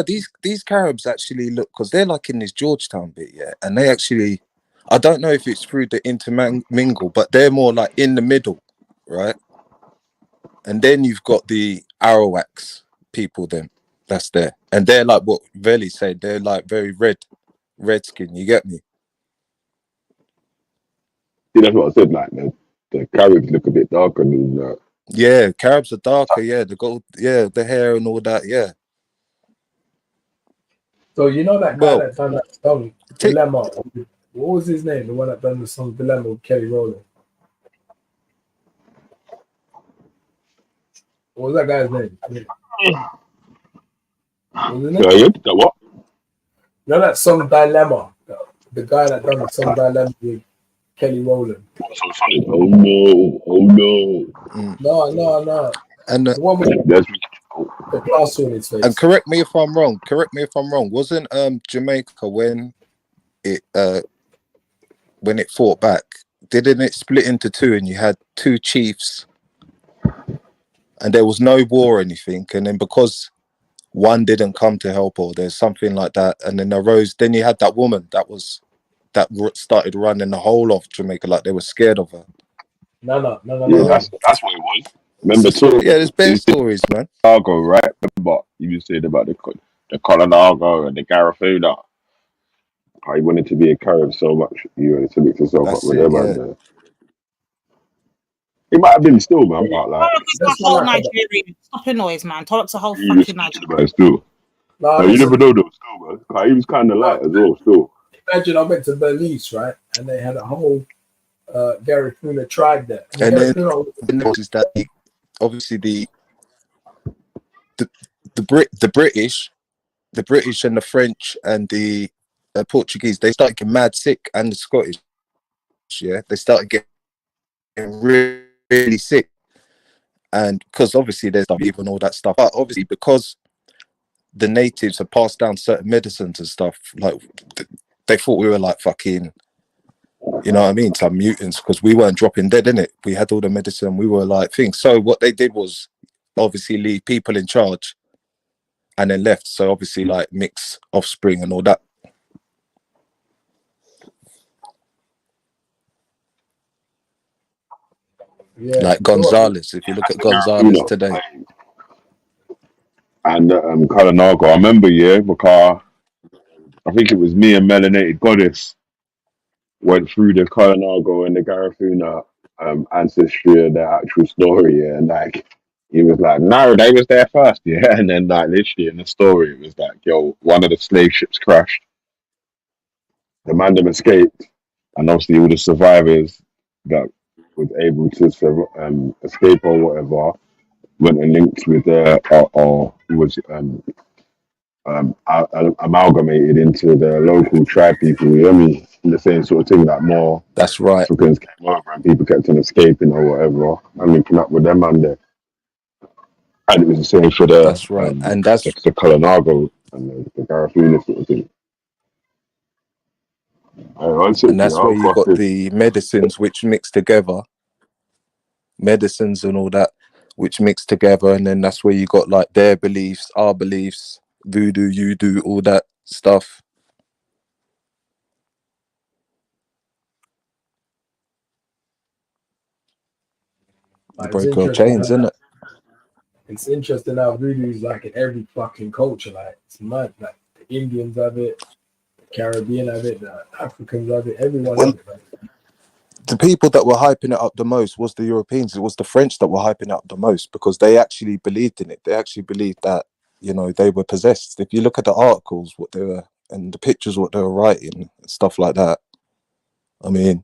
These Caribs actually look, because they're like in this Georgetown bit, yeah, and they actually, I don't know if it's through the intermingle, but they're more like in the middle, right? And then you've got the Arawaks people, then that's there, and they're like what Veli said, they're like very red skin. You get me? See, that's what I said. Like the Caribs look a bit darker than that. Yeah, Caribs are darker. Yeah, they got the hair and all that. Yeah. So that guy that done that song Dilemma. What was his name? The one that done the song Dilemma with Kelly Rowland. What was that guy's name? What? That song Dilemma. The guy that done the song Dilemma with Kelly Rowland. Oh no. No. And the one with the plaster on his face. And correct me if I'm wrong. Wasn't Jamaica when it fought back, didn't it split into two and you had two chiefs and there was no war or anything, and then because one didn't come to help or there's something like that, and then you had that woman that started running the whole of Jamaica, like they were scared of her. No. Yeah, that's what it was. Remember, there's best stories, man. Cargo, right? But you said about the Colorado and the Garifuna. I wanted to be a Carib so much. You wanted to mix yourself up with them. Yeah. It might have been still, man. But like, that's the whole Nigerian. Stop a noise, man. Talk to whole fucking Nigeria. Still. No, you never know though, still, man. He was kind of light as well, still. Imagine I went to Belize, right? And they had a whole Garifuna tribe there. And then noticed that obviously the British and the French and the Portuguese, they started getting mad sick, and the Scottish, yeah, they started getting really, really sick, and because obviously there's diabetes and all that stuff, but obviously because the natives have passed down certain medicines and stuff, like they thought we were like fucking, you know what I mean, some mutants, because we weren't dropping dead in it. We had all the medicine, we were like things. So what they did was obviously leave people in charge and then left. So obviously like mix offspring and all that. Yeah. Like Gonzalez, if you look at Gonzalez today. and Kalanago. I remember, yeah, because I think it was me and Melanated Goddess went through the Kalanago and the Garifuna ancestry and their actual story, yeah, and like he was like, no, they was there first, yeah, and then like literally in the story it was like, yo, one of the slave ships crashed, the man them escaped, and obviously all the survivors that was able to escape or whatever went and linked with or was amalgamated into the local tribe people. You know what I mean? The same sort of thing that more That's right. Africans came over and people kept on escaping or whatever and linking up with them and and it was the same for That's right. And that's the Kalanago and the Garifuna sort of thing. and that's where you got the medicines which mix together, medicines and all that which mix together, and then that's where you got like their beliefs, our beliefs, voodoo, you do all that stuff. You It's broke your interesting chains, isn't how it? it's interesting how voodoo is like in every fucking culture. Like it's mad. Like the Indians have it, the Caribbean have it, the Africans have it, everyone Well, have it. Like, the people that were hyping it up the most was the Europeans. It was the French that were hyping it up the most because they actually believed in it. They actually believed that, you know, they were possessed. If you look at the articles, what they were, and the pictures, what they were writing, stuff like that, I mean,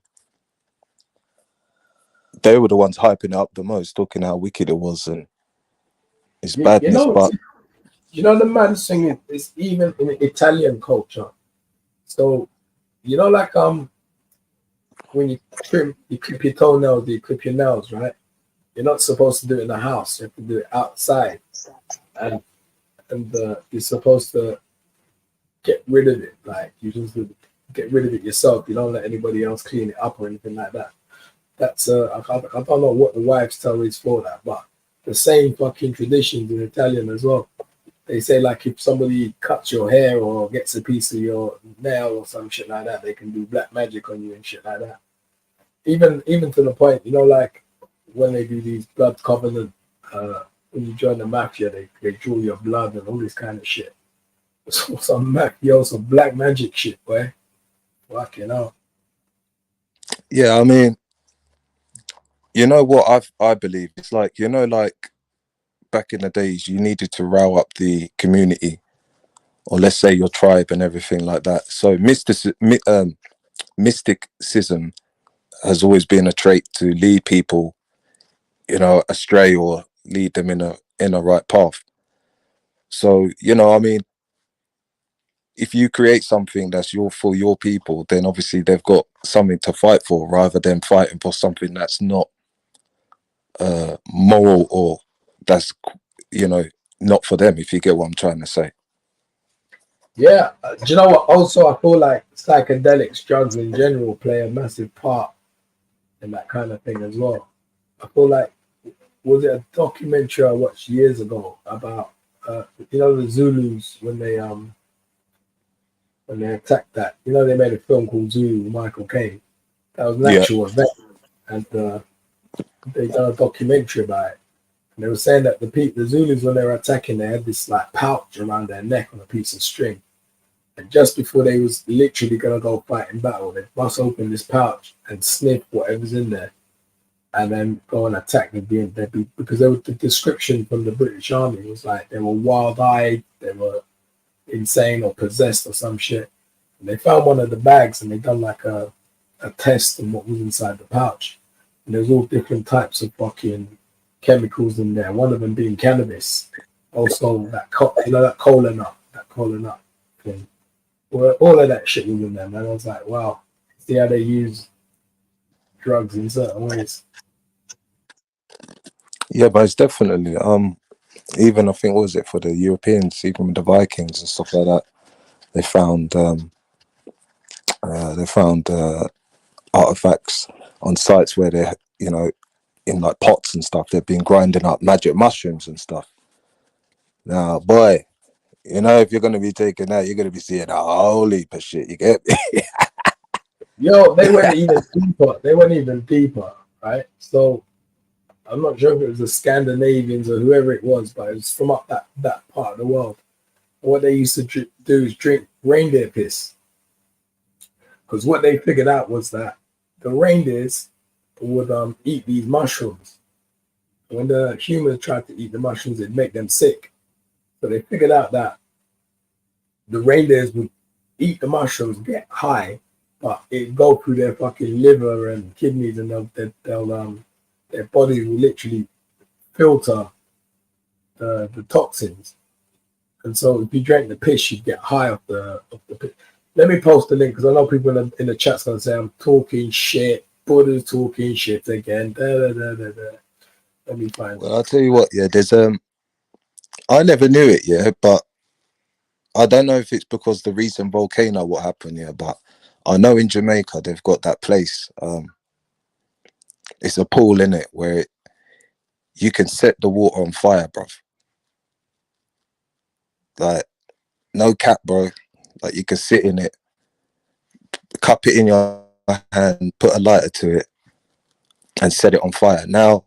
they were the ones hyping it up the most, talking how wicked it was and its you badness. know, But you know the man singing is even in Italian culture. So you know, like when you clip your toenails, you clip your nails, right? You're not supposed to do it in the house. You have to do it outside, and you're supposed to get rid of it. Like you just get rid of it yourself. You don't let anybody else clean it up or anything like that. That's I don't know what the wives' tale is for that, but the same fucking traditions in Italian as well. They say like if somebody cuts your hair or gets a piece of your nail or some shit like that, they can do black magic on you and shit like that. Even to the point, you know, like when they do these blood covenant, when you join the mafia, they draw your blood and all this kind of shit. Some mafioso black magic shit, boy. Fucking hell. yeah, I mean, you know what I believe? It's like, you know, like back in the days, you needed to row up the community, or let's say your tribe and everything like that. So mysticism has always been a trait to lead people, you know, astray or lead them in a right path. So, you know, I mean, if you create something that's for your people, then obviously they've got something to fight for rather than fighting for something that's not moral or that's, you know, not for them, if you get what I'm trying to say. Yeah, do you know what? Also, I feel like psychedelics, drugs in general, play a massive part in that kind of thing as well. I feel like, was it a documentary I watched years ago about you know, the Zulus when they attacked that? You know, they made a film called Zulu with Michael Caine. That was an actual event, and they done a documentary about it. And they were saying that the Zulus, when they were attacking, they had this like pouch around their neck on a piece of string. And just before they was literally gonna go fight in battle, they bust open this pouch and sniff whatever's in there, and then go and attack. They'd be because the description from the British Army was like they were wild-eyed, they were insane or possessed or some shit. And they found one of the bags and they done like a test on what was inside the pouch. And there's all different types of fucking chemicals in there. One of them being cannabis. Also that cola nut thing. Well, all of that shit was in there, man. I was like, wow, see how they use drugs in certain ways. Yeah, but it's definitely even I think, what was it, for the Europeans, even with the Vikings and stuff like that, they found artifacts on sites where they, you know, in like pots and stuff, they've been grinding up magic mushrooms and stuff. Now, boy, you know, if you're going to be taking that, you're going to be seeing a whole heap of shit. You get me? Yo, they went even deeper. Right? So I'm not sure if it was the Scandinavians or whoever it was, but it was from up that part of the world. What they used to do is drink reindeer piss. Because what they figured out was that the reindeers would eat these mushrooms. When the humans tried to eat the mushrooms, it'd make them sick. So they figured out that the reindeers would eat the mushrooms, get high, but it'd go through their fucking liver and kidneys, and their bodies will literally filter the toxins. And so if you drank the piss, you'd get high off the piss. Let me post the link because I know people in the chat's gonna say I'm talking shit. Buddha's talking shit again. Let me find. Well, I'll tell you what. Yeah, there's I never knew it. Yeah, but I don't know if it's because the recent volcano what happened. Yeah, but I know in Jamaica they've got that place. It's a pool in it where you can set the water on fire, bruv. Like, no cap, bro. Like, you can sit in it, cup it in your hand, put a lighter to it, and set it on fire. Now,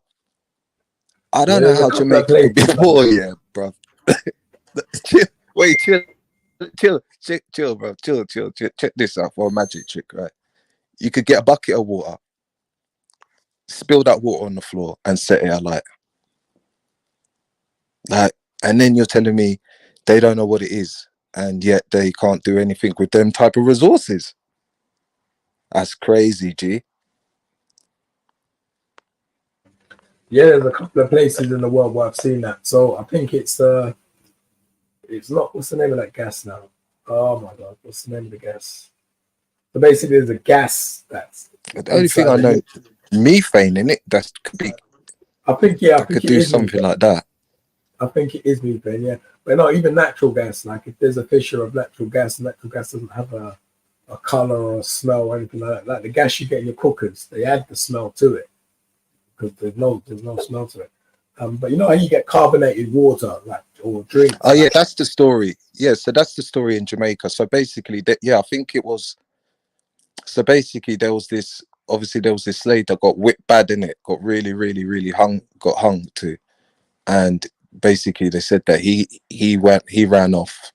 I don't know how Jamaica could be poor, yeah, bro. Chill, bro. Chill. Check this out for a magic trick, right? You could get a bucket of water, spill that water on the floor, and set it alight. Like, and then you're telling me they don't know what it is, and yet they can't do anything with them type of resources. That's crazy, G. Yeah, there's a couple of places in the world where I've seen that. So I think it's not, what's the name of that gas now? Oh my god, what's the name of the gas? So basically there's a gas that's the only thing I know, methane in it. That could be. I think could do something like that. I think it is methane, yeah. But not even natural gas. Like if there's a fissure of natural gas doesn't have a color or a smell or anything like that. Like the gas you get in your cookers, they add the smell to it because there's no smell to it. But you know how you get carbonated water, like, or drinks. Oh yeah, that's the story. Yeah, so that's the story in Jamaica. So basically, I think it was. So basically, there was this slave that got whipped bad in it, got really hung to, and basically they said that he ran off,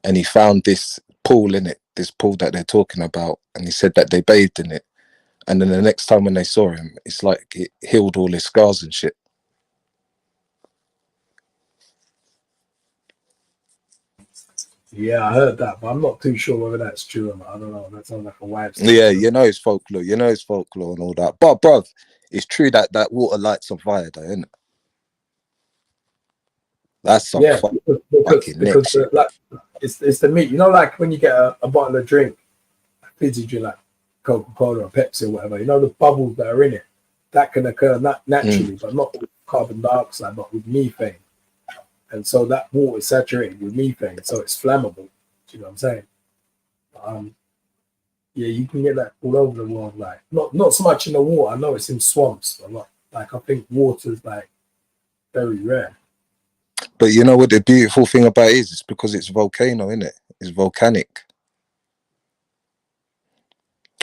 and he found this pool in it, this pool that they're talking about, and he said that they bathed in it, and then the next time when they saw him, it's like it healed all his scars and shit. Yeah, I heard that, but I'm not too sure whether that's true or not. I don't know. That sounds like a wife. Yeah, you know it's folklore. You know it's folklore and all that. But bruv, it's true that water lights on fire, though, isn't it? That's some because like it's the meat. You know, like when you get a bottle of drink, a fizzy drink like Coca-Cola or Pepsi or whatever. You know the bubbles that are in it that can occur naturally, but not with carbon dioxide, but with methane. And so that water is saturated with methane, so it's flammable. Do you know what I'm saying? Yeah, you can get that all over the world. Like not so much in the water. I know it's in swamps a lot. Like I think water's like very rare. But you know what the beautiful thing about it is? It's because it's volcano, isn't it? It's volcanic.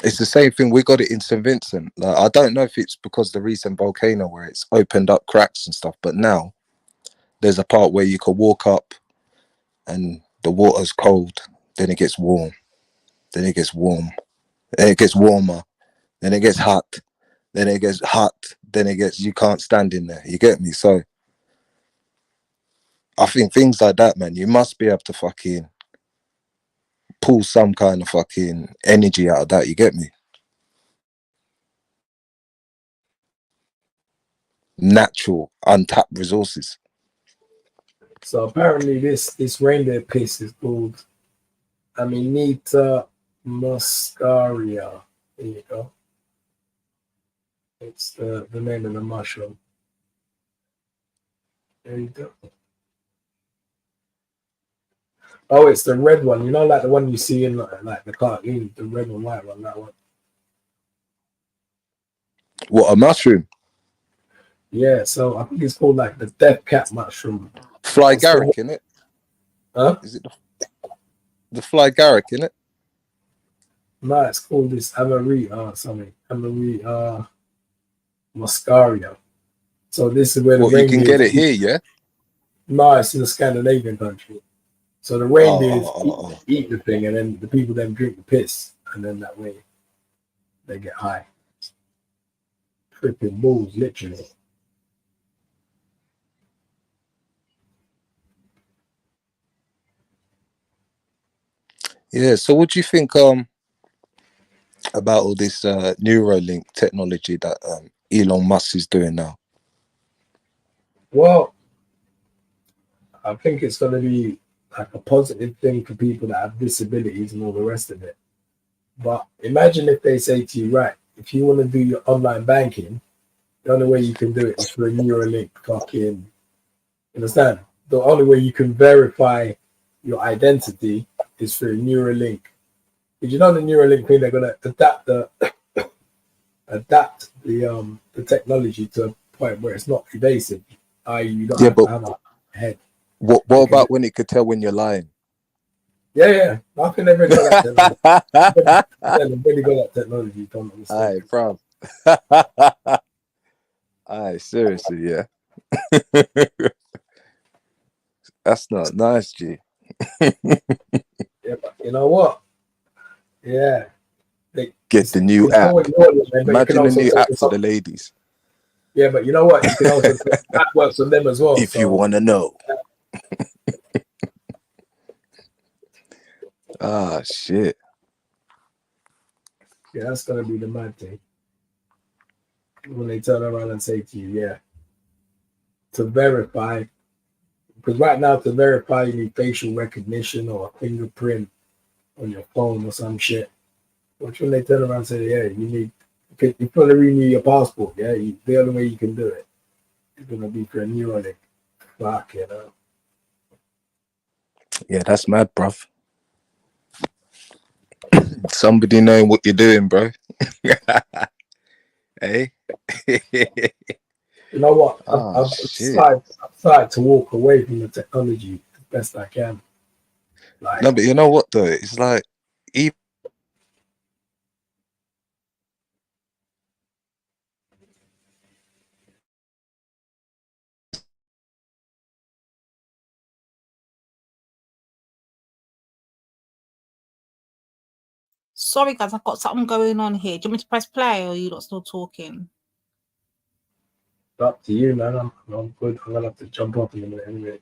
It's the same thing. We got it in St. Vincent. Like, I don't know if it's because the recent volcano where it's opened up cracks and stuff, but now there's a part where you can walk up and the water's cold, then it gets warm, then it gets warm, then it gets warmer, then it gets hot, then it gets hot, then it gets, you can't stand in there. You get me? So I think things like that, man, you must be able to fucking pull some kind of fucking energy out of that. You get me? Natural, untapped resources. So apparently this reindeer piss is called Amanita muscaria. There you go. It's the name of the mushroom. There you go. Oh, it's the red one. You know, like the one you see in like the cartoon, the red and white one, that one. What, a mushroom? Yeah, so I think it's called like the death cat mushroom. Fly Garrick, innit? Huh? Is it the Fly Garrick, innit? No, it's called this Amarita muscaria. So this is where the Well, you can reindeers get it here, yeah? No, it's in a Scandinavian country. So the reindeers eat the thing, and then the people then drink the piss, and then that way they get high. Tripping balls, literally. Yeah. So what do you think about all this Neuralink technology that Elon Musk is doing now? Well, I think it's going to be like a positive thing for people that have disabilities and all the rest of it. But imagine if they say to you, right, if you want to do your online banking, the only way you can do it is through a Neuralink fucking, understand? The only way you can verify your identity is through Neuralink. Did you know the Neuralink thing, they're going to adapt the technology to a point where it's not evasive, i.e. you don't have to have a head. What about when it could tell when you're lying? Yeah. I think they've already got that technology. They've already got that technology. Aye, bro. Aye, seriously, yeah. That's not nice, G. Yeah, but you know what? Yeah. Get the new app. Imagine the new app for the ladies. Yeah, but you know what? You can also that works on them as well. If you want to know. Ah, shit. Yeah, that's gonna be the mad thing. When they turn around and say to you, yeah, to verify, because right now to verify you need facial recognition or a fingerprint on your phone or some shit. But when they turn around and say, yeah, you want to renew your passport, yeah, the only way you can do it is gonna be for a Neuralink. Fuck, you know. Yeah, that's mad, bruv. Somebody knowing what you're doing, bro. Hey? You know what? Oh, I've shit. tried to walk away from the technology as best I can. Like, No, but you know what, though? It's like, even Sorry, guys, I've got something going on here. Do you want me to press play or are you not still talking? up to you, man. I'm good. I'm gonna have to jump off in a minute anyway.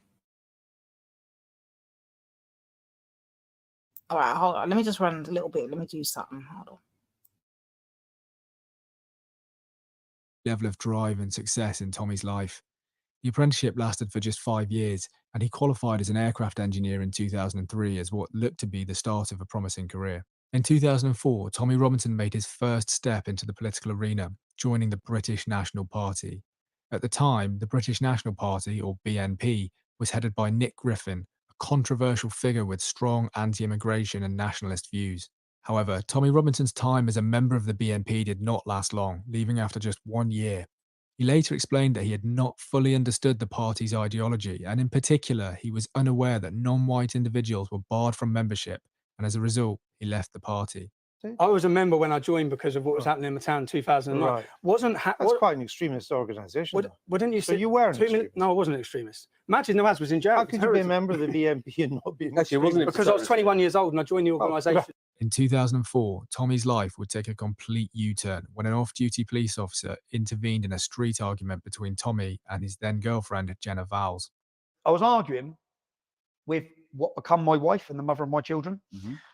All right, hold on. Let me just run a little bit. Let me do something. Hold on. Level of drive and success in Tommy's life. The apprenticeship lasted for just 5 years, and he qualified as an aircraft engineer in 2003 as what looked to be the start of a promising career. In 2004, Tommy Robinson made his first step into the political arena, joining the British National Party. At the time, the British National Party, or BNP, was headed by Nick Griffin, a controversial figure with strong anti-immigration and nationalist views. However, Tommy Robinson's time as a member of the BNP did not last long, leaving after just 1 year. He later explained that he had not fully understood the party's ideology, and in particular, he was unaware that non-white individuals were barred from membership, and as a result, he left the party. I was a member when I joined because of what was happening in the town in 2009. Right. That's quite an extremist organisation. Wouldn't you So say you were an extremist? No, I wasn't an extremist. Martin Nawaz was in jail. How could you be a member of the BNP and not be an Actually, wasn't because I was 21 years old and I joined the organisation. In 2004, Tommy's life would take a complete U-turn when an off-duty police officer intervened in a street argument between Tommy and his then-girlfriend, Jenna Vowles. I was arguing with what become my wife and the mother of my children.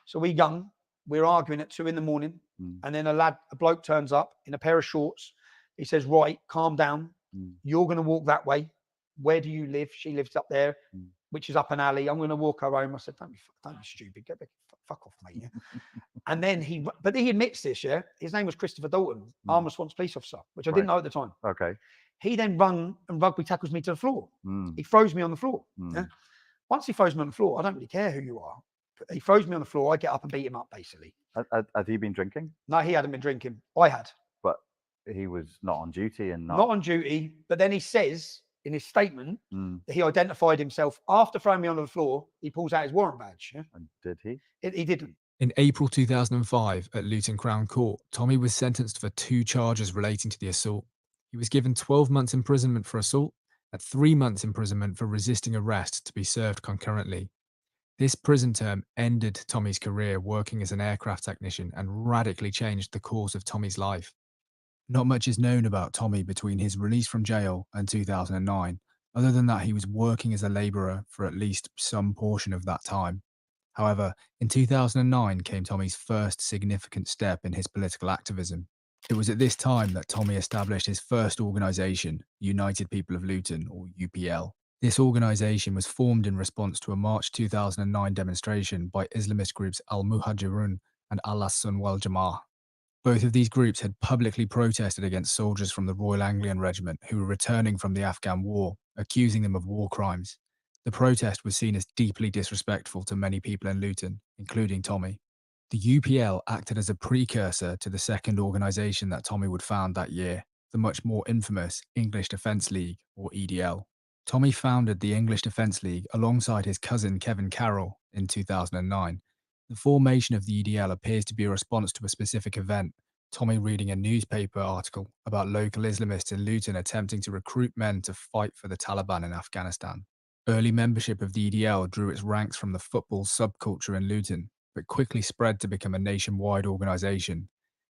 So we're arguing at 2 a.m, and then a bloke turns up in a pair of shorts. He says, right, calm down. You're going to walk that way. Where do you live? She lives up there, which is up an alley. I'm going to walk her home. I said, don't be stupid. Get back, fuck off, mate. Yeah? And then he admits this, yeah. His name was Christopher Dalton, armed response police officer, which I didn't know at the time. Okay. He then rung and rugby tackles me to the floor. He throws me on the floor. Yeah? Once he throws me on the floor, I don't really care who you are. But he throws me on the floor. I get up and beat him up, basically. Had he been drinking? No, he hadn't been drinking. I had. But he was not on duty and not on duty. But then he says in his statement that he identified himself after throwing me onto the floor. He pulls out his warrant badge. Yeah? And did he? He didn't. In April 2005, at Luton Crown Court, Tommy was sentenced for 2 charges relating to the assault. He was given 12 months imprisonment for assault and 3 months imprisonment for resisting arrest to be served concurrently. This prison term ended Tommy's career working as an aircraft technician and radically changed the course of Tommy's life. Not much is known about Tommy between his release from jail and 2009, other than that he was working as a labourer for at least some portion of that time. However, in 2009 came Tommy's first significant step in his political activism. It was at this time that Tommy established his first organisation, United People of Luton, or UPL. This organisation was formed in response to a March 2009 demonstration by Islamist groups Al-Muhajirun and Al-Sunna wal Jama'ah. Both of these groups had publicly protested against soldiers from the Royal Anglian Regiment who were returning from the Afghan war, accusing them of war crimes. The protest was seen as deeply disrespectful to many people in Luton, including Tommy. The UPL acted as a precursor to the second organisation that Tommy would found that year, the much more infamous English Defence League, or EDL. Tommy founded the English Defence League alongside his cousin Kevin Carroll in 2009. The formation of the EDL appears to be a response to a specific event, Tommy reading a newspaper article about local Islamists in Luton attempting to recruit men to fight for the Taliban in Afghanistan. Early membership of the EDL drew its ranks from the football subculture in Luton, but quickly spread to become a nationwide organisation.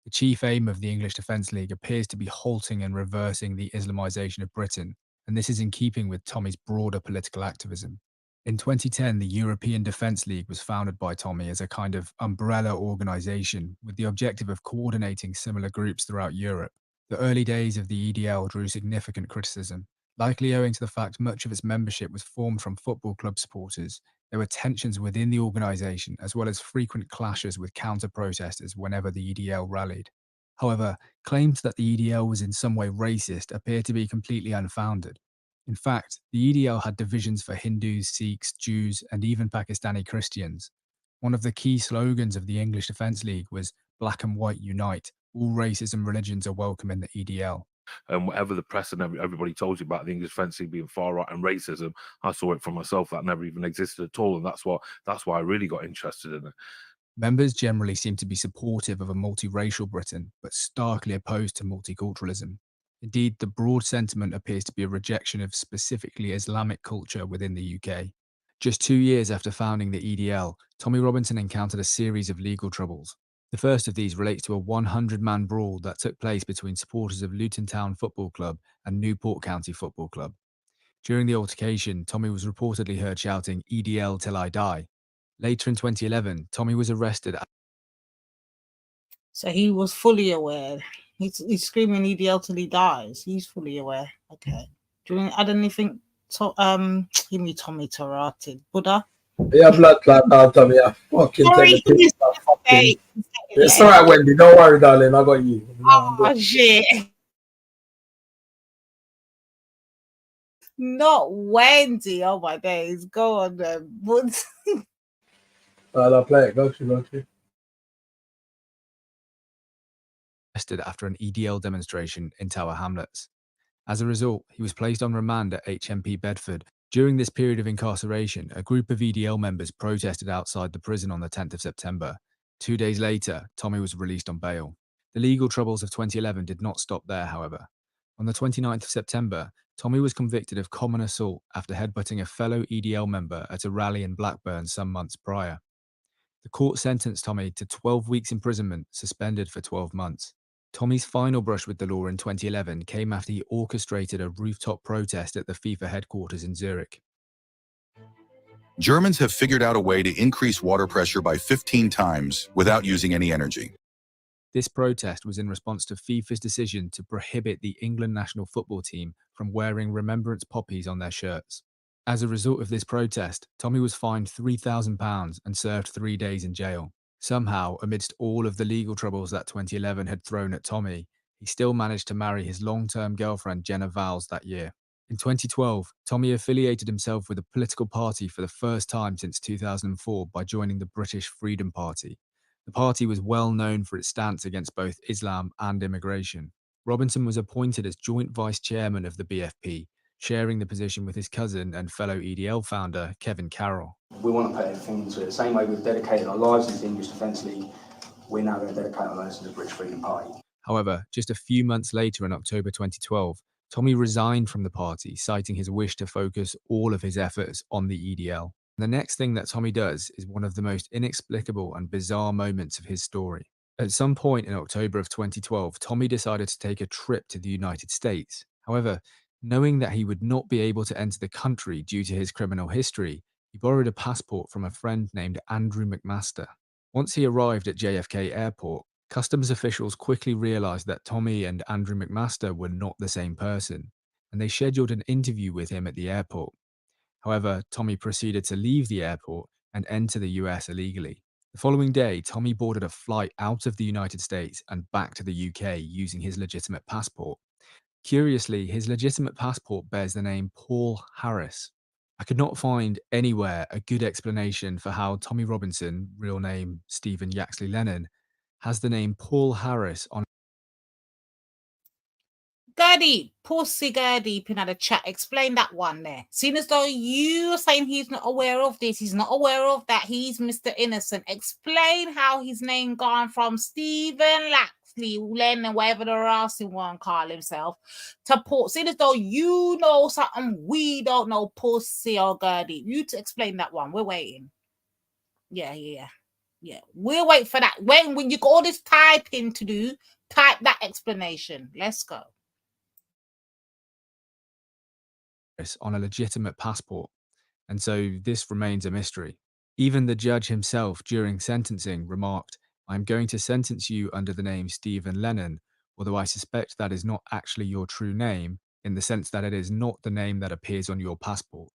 The chief aim of the English Defence League appears to be halting and reversing the Islamisation of Britain, and this is in keeping with Tommy's broader political activism. In 2010, the European Defence League was founded by Tommy as a kind of umbrella organisation with the objective of coordinating similar groups throughout Europe. The early days of the EDL drew significant criticism, likely owing to the fact much of its membership was formed from football club supporters. There were tensions within the organisation as well as frequent clashes with counter-protesters whenever the EDL rallied. However, claims that the EDL was in some way racist appear to be completely unfounded. In fact, the EDL had divisions for Hindus, Sikhs, Jews, and even Pakistani Christians. One of the key slogans of the English Defence League was "Black and White Unite. All races and religions are welcome in the EDL." And whatever the press and everybody told you about the English Defence League being far right and racism, I saw it for myself. That never even existed at all, and that's why I really got interested in it. Members generally seem to be supportive of a multiracial Britain, but starkly opposed to multiculturalism. Indeed, the broad sentiment appears to be a rejection of specifically Islamic culture within the UK. Just 2 years after founding the EDL, Tommy Robinson encountered a series of legal troubles. The first of these relates to a 100-man brawl that took place between supporters of Luton Town Football Club and Newport County Football Club. During the altercation, Tommy was reportedly heard shouting, "EDL till I die." Later in 2011, Tommy was arrested. So he was fully aware. He's screaming EDL till he dies. He's fully aware. Okay. Do you want to add anything? Give me Tommy Tarati. Buddha? Yeah, blood clot now, Tommy. I fucking tell Sorry, you. It's all right, Wendy. Don't worry, darling. I got you. Oh, shit. Not Wendy. Oh, my days. Go on, Buddha. I'll play it. Go to. After an EDL demonstration in Tower Hamlets. As a result, he was placed on remand at HMP Bedford. During this period of incarceration, a group of EDL members protested outside the prison on the 10th of September. 2 days later, Tommy was released on bail. The legal troubles of 2011 did not stop there, however. On the 29th of September, Tommy was convicted of common assault after headbutting a fellow EDL member at a rally in Blackburn some months prior. The court sentenced Tommy to 12 weeks imprisonment, suspended for 12 months. Tommy's final brush with the law in 2011 came after he orchestrated a rooftop protest at the FIFA headquarters in Zurich. Germans have figured out a way to increase water pressure by 15 times without using any energy. This protest was in response to FIFA's decision to prohibit the England national football team from wearing remembrance poppies on their shirts. As a result of this protest, Tommy was fined £3,000 and served 3 days in jail. Somehow, amidst all of the legal troubles that 2011 had thrown at Tommy, he still managed to marry his long-term girlfriend Jenna Vowles that year. In 2012, Tommy affiliated himself with a political party for the first time since 2004 by joining the British Freedom Party. The party was well known for its stance against both Islam and immigration. Robinson was appointed as joint vice chairman of the BFP, sharing the position with his cousin and fellow EDL founder, Kevin Carroll. We want to put everything into it. The same way we've dedicated our lives to the English Defence League, we're now going to dedicate our lives to the British Freedom Party. However, just a few months later in October 2012, Tommy resigned from the party, citing his wish to focus all of his efforts on the EDL. The next thing that Tommy does is one of the most inexplicable and bizarre moments of his story. At some point in October of 2012, Tommy decided to take a trip to the United States. However, knowing that he would not be able to enter the country due to his criminal history, he borrowed a passport from a friend named Andrew McMaster. Once he arrived at JFK Airport, customs officials quickly realized that Tommy and Andrew McMaster were not the same person, and they scheduled an interview with him at the airport. However, Tommy proceeded to leave the airport and enter the US illegally. The following day, Tommy boarded a flight out of the United States and back to the UK using his legitimate passport. Curiously, his legitimate passport bears the name Paul Harris. I could not find anywhere a good explanation for how Tommy Robinson, real name Stephen Yaxley Lennon, has the name Paul Harris on. Gertie, Pussy Gertie, pin out the chat. Explain that one there. Seeing as though you're saying he's not aware of this, he's not aware of that, he's Mr. Innocent. Explain how his name gone from Stephen Laxley, Lennon, whatever the else he want to call himself, to Paul. Seeing as though you know something we don't know, Pussy or Gertie. You to explain that one. We're waiting. Yeah. We'll wait for that. When you got all this typing to do, type that explanation. Let's go. On a legitimate passport, and so this remains a mystery. Even the judge himself during sentencing remarked, "I'm going to sentence you under the name Stephen Lennon, although I suspect that is not actually your true name, in the sense that it is not the name that appears on your passport."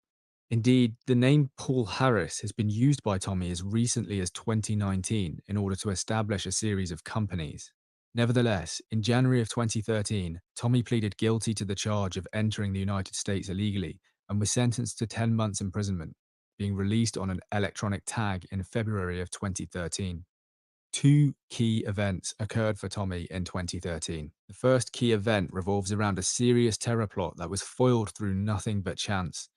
Indeed, the name Paul Harris has been used by Tommy as recently as 2019 in order to establish a series of companies. Nevertheless, in January of 2013, Tommy pleaded guilty to the charge of entering the United States illegally and was sentenced to 10 months imprisonment, being released on an electronic tag in February of 2013. Two key events occurred for Tommy in 2013. The first key event revolves around a serious terror plot that was foiled through nothing but chance.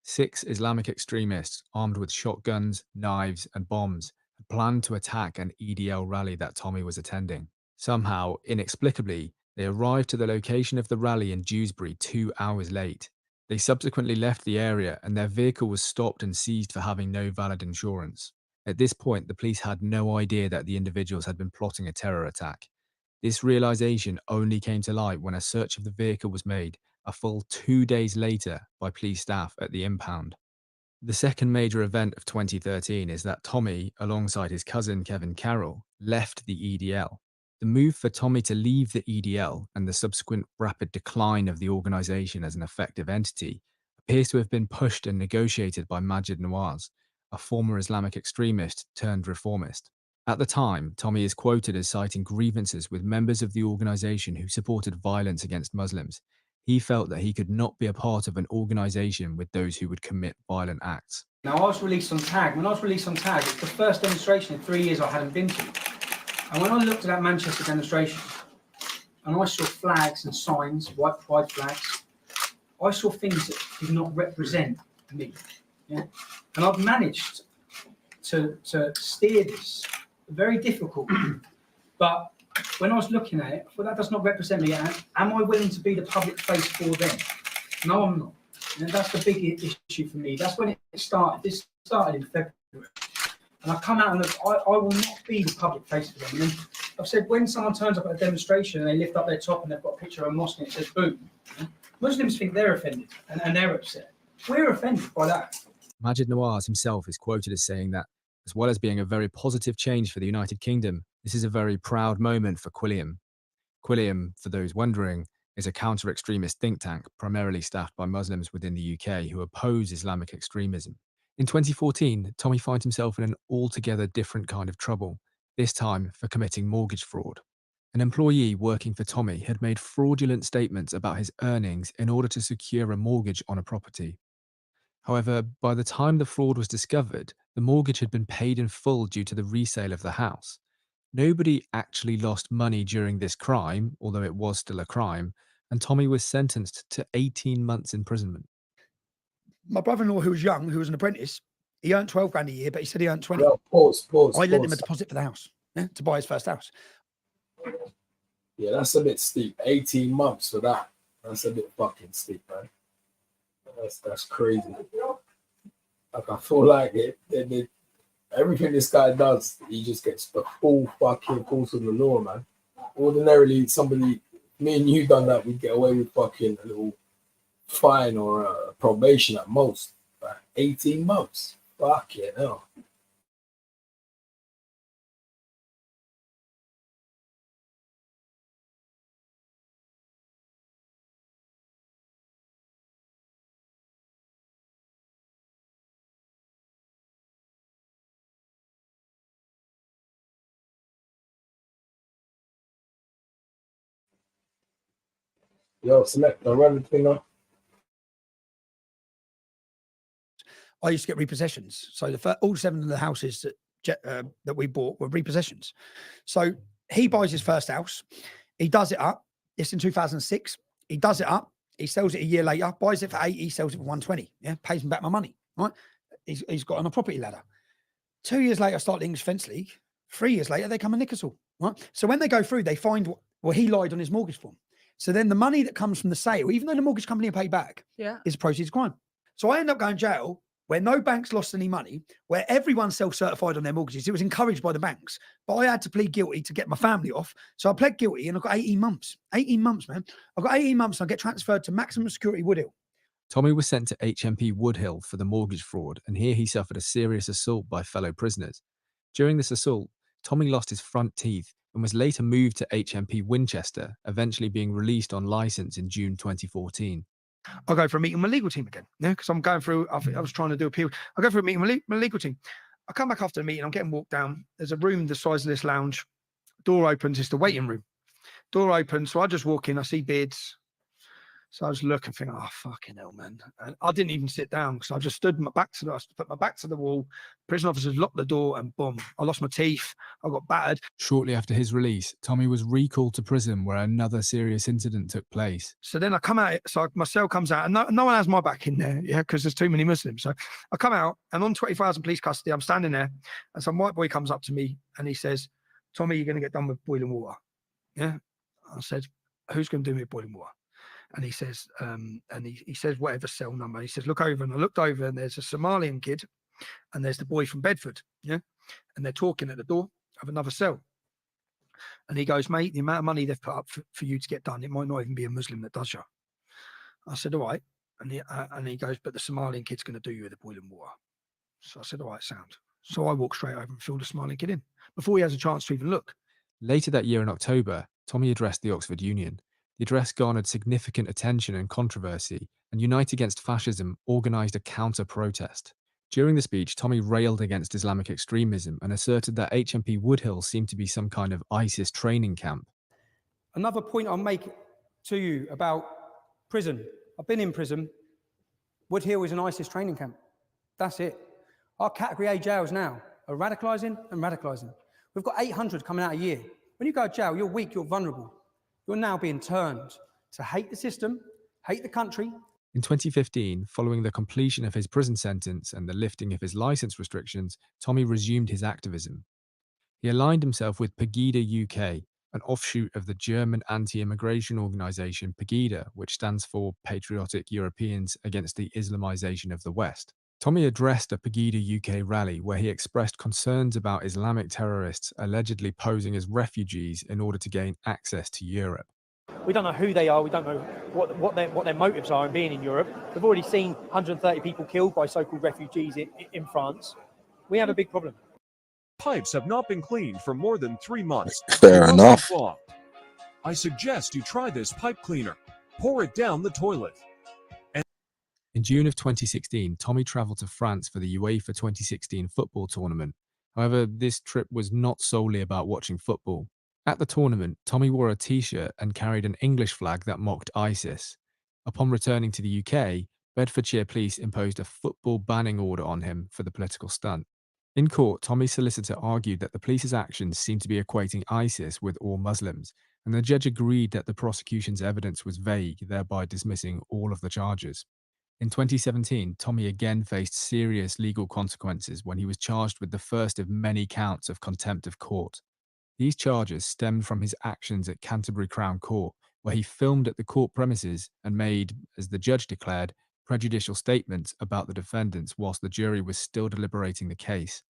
6 Islamic extremists armed with shotguns, knives, and bombs had planned to attack an EDL rally that Tommy was attending. Somehow, inexplicably, they arrived to the location of the rally in Dewsbury 2 hours late. They subsequently left the area and their vehicle was stopped and seized for having no valid insurance. At this point, the police had no idea that the individuals had been plotting a terror attack. This realization only came to light when a search of the vehicle was made a full 2 days later by police staff at the impound. The second major event of 2013 is that Tommy, alongside his cousin Kevin Carroll, left the EDL. The move for Tommy to leave the EDL and the subsequent rapid decline of the organization as an effective entity appears to have been pushed and negotiated by Majid Nawaz, a former Islamic extremist turned reformist. At the time, Tommy is quoted as citing grievances with members of the organization who supported violence against Muslims. He felt that he could not be a part of an organization with those who would commit violent acts. Now, I was released on tag. When I was released on tag, it's the first demonstration in 3 years I hadn't been to. And when I looked at that Manchester demonstration, and I saw flags and signs, white pride flags, I saw things that did not represent me. Yeah? And I've managed to steer this. Very difficult. But when I was looking at it, I thought that does not represent me. Am I willing to be the public face for them? No, I'm not. And that's the big issue for me. That's when it started. This started in February. And I come out and I will not be the public face for them. And I've said, when someone turns up at a demonstration and they lift up their top and they've got a picture of a mosque and it says boom, Muslims think they're offended and they're upset. We're offended by that. Majid Nawaz himself is quoted as saying that, as well as being a very positive change for the United Kingdom, this is a very proud moment for Quilliam. Quilliam, for those wondering, is a counter-extremist think tank primarily staffed by Muslims within the UK who oppose Islamic extremism. In 2014, Tommy finds himself in an altogether different kind of trouble, this time for committing mortgage fraud. An employee working for Tommy had made fraudulent statements about his earnings in order to secure a mortgage on a property. However, by the time the fraud was discovered, the mortgage had been paid in full due to the resale of the house. Nobody actually lost money during this crime, although it was still a crime, and Tommy was sentenced to 18 months imprisonment. My brother-in-law, who was young, who was an apprentice, he earned 12 grand a year, but he said he earned 20. Well, pause. I lent him a deposit for the house, to buy his first house. Yeah, that's a bit steep. 18 months for that. That's a bit fucking steep, man. That's crazy. Like, I feel like everything this guy does, he just gets the full fucking force of the law, man. Ordinarily, somebody, me and you done that, we'd get away with fucking a little fine or probation at most. But 18 months. Fucking hell. Yo, select the run thing now. I used to get repossessions. So all 7 of the houses that we bought were repossessions. So he buys his first house. He does it up. It's in 2006. He does it up. He sells it a year later, buys it for 80, sells it for 120. Yeah, pays me back my money. Right? He's got on a property ladder. 2 years later, I start the English Fence League. 3 years later, they come and nick us all. Right? So when they go through, they find he lied on his mortgage form. So then the money that comes from the sale, even though the mortgage company will pay back, is proceeds of crime. So I end up going to jail where no banks lost any money, where everyone self-certified on their mortgages. It was encouraged by the banks, but I had to plead guilty to get my family off. So I pled guilty and I got 18 months. 18 months, man. I got 18 months and I get transferred to maximum security Woodhill. Tommy was sent to HMP Woodhill for the mortgage fraud, and here he suffered a serious assault by fellow prisoners. During this assault, Tommy lost his front teeth and was later moved to HMP Winchester, eventually being released on license in June 2014. I go for a meeting with my legal team again, because I'm going through, I was trying to do appeal. I go for a meeting with my legal team. I come back after the meeting, I'm getting walked down. There's a room the size of this lounge. Door opens, it's the waiting room. Door opens, so I just walk in, I see beards. So I was looking, thinking, oh, fucking hell, man. And I didn't even sit down because I just stood my back to put my back to the wall. Prison officers locked the door and boom, I lost my teeth. I got battered. Shortly after his release, Tommy was recalled to prison where another serious incident took place. So then I come out, so my cell comes out and no one has my back in there, because there's too many Muslims. So I come out and on 24 hours in police custody, I'm standing there and some white boy comes up to me and he says, Tommy, you're going to get done with boiling water. Yeah. I said, who's going to do me with boiling water? And he says, he says, whatever cell number. He says, look over. And I looked over and there's a Somalian kid and there's the boy from Bedford. Yeah. And they're talking at the door of another cell. And he goes, mate, the amount of money they've put up for you to get done, it might not even be a Muslim that does you. I said, all right. And he goes, but the Somalian kid's going to do you with the boiling water. So I said, all right, sound. So I walk straight over and fill the Somalian kid in before he has a chance to even look. Later that year in October, Tommy addressed the Oxford Union. The address garnered significant attention and controversy, and Unite Against Fascism organised a counter-protest. During the speech, Tommy railed against Islamic extremism and asserted that HMP Woodhill seemed to be some kind of ISIS training camp. Another point I'll make to you about prison. I've been in prison. Woodhill is an ISIS training camp. That's it. Our Category A jails now are radicalising and radicalising. We've got 800 coming out a year. When you go to jail, you're weak, you're vulnerable. You're now being turned to hate the system, hate the country. In 2015, following the completion of his prison sentence and the lifting of his licence restrictions, Tommy resumed his activism. He aligned himself with Pegida UK, an offshoot of the German anti-immigration organisation Pegida, which stands for Patriotic Europeans Against the Islamisation of the West. Tommy addressed a Pegida UK rally where he expressed concerns about Islamic terrorists allegedly posing as refugees in order to gain access to Europe. We don't know who they are. We don't know what their motives are in being in Europe. We've already seen 130 people killed by so-called refugees in France. We have a big problem. Pipes have not been cleaned for more than 3 months. Fair enough. I suggest you try this pipe cleaner. Pour it down the toilet. In June of 2016, Tommy travelled to France for the UEFA 2016 football tournament. However, this trip was not solely about watching football. At the tournament, Tommy wore a t-shirt and carried an English flag that mocked ISIS. Upon returning to the UK, Bedfordshire police imposed a football banning order on him for the political stunt. In court, Tommy's solicitor argued that the police's actions seemed to be equating ISIS with all Muslims, and the judge agreed that the prosecution's evidence was vague, thereby dismissing all of the charges. In 2017, Tommy again faced serious legal consequences when he was charged with the first of many counts of contempt of court. These charges stemmed from his actions at Canterbury Crown Court, where he filmed at the court premises and made, as the judge declared, prejudicial statements about the defendants whilst the jury was still deliberating the case.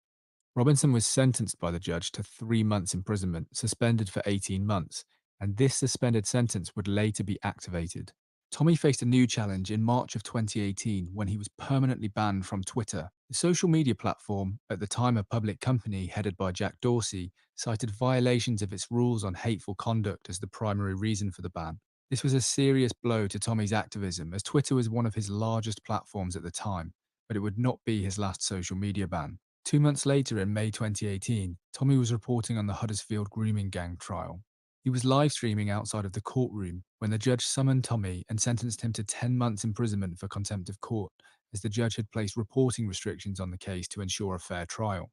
Robinson was sentenced by the judge to 3 months imprisonment, suspended for 18 months, and this suspended sentence would later be activated. Tommy faced a new challenge in March of 2018 when he was permanently banned from Twitter. The social media platform, at the time a public company headed by Jack Dorsey, cited violations of its rules on hateful conduct as the primary reason for the ban. This was a serious blow to Tommy's activism, as Twitter was one of his largest platforms at the time, but it would not be his last social media ban. 2 months later, in May 2018, Tommy was reporting on the Huddersfield grooming gang trial. He was live streaming outside of the courtroom when the judge summoned Tommy and sentenced him to 10 months imprisonment for contempt of court, as the judge had placed reporting restrictions on the case to ensure a fair trial.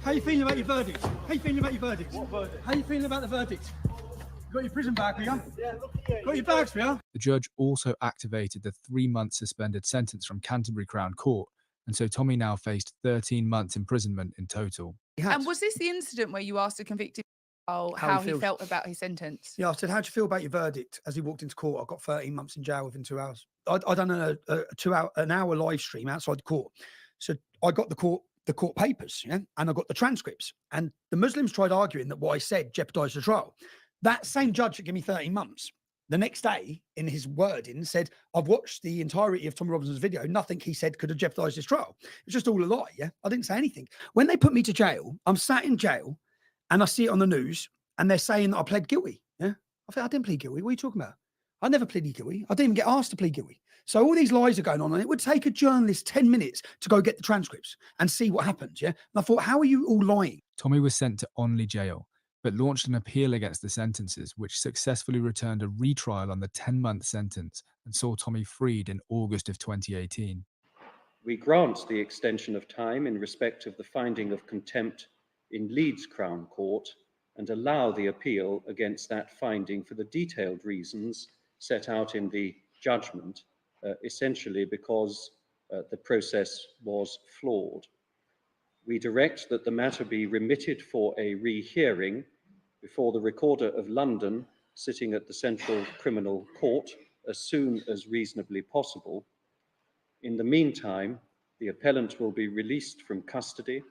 How are you feeling about your verdict? How are you feeling about your verdict? What verdict? How are you feeling about the verdict? You got your prison bag for you? Yeah, look at you. Got your bags for you? The judge also activated the 3-month suspended sentence from Canterbury Crown Court, and so Tommy now faced 13 months imprisonment in total. And was this the incident where you asked a convicted how he felt about his sentence? Yeah, I said, how'd you feel about your verdict? As he walked into court, I got 13 months in jail within 2 hours. I done an hour live stream outside the court. So I got the court papers, and I got the transcripts. And the Muslims tried arguing that what I said jeopardised the trial. That same judge that gave me 13 months, the next day, in his wording, said, I've watched the entirety of Tommy Robinson's video. Nothing he said could have jeopardised his trial. It's just all a lie, yeah? I didn't say anything. When they put me to jail, I'm sat in jail, and I see it on the news, and they're saying that I pled guilty, yeah? I think I didn't plead guilty. What are you talking about? I never pleaded guilty. I didn't even get asked to plead guilty. So all these lies are going on, and it would take a journalist 10 minutes to go get the transcripts and see what happens, yeah? And I thought, how are you all lying? Tommy was sent to Onley Jail, but launched an appeal against the sentences, which successfully returned a retrial on the 10-month sentence and saw Tommy freed in August of 2018. We grant the extension of time in respect of the finding of contempt in Leeds Crown Court and allow the appeal against that finding for the detailed reasons set out in the judgment, essentially because the process was flawed. We direct that the matter be remitted for a rehearing before the Recorder of London, sitting at the Central Criminal Court, as soon as reasonably possible. In the meantime, the appellant will be released from custody.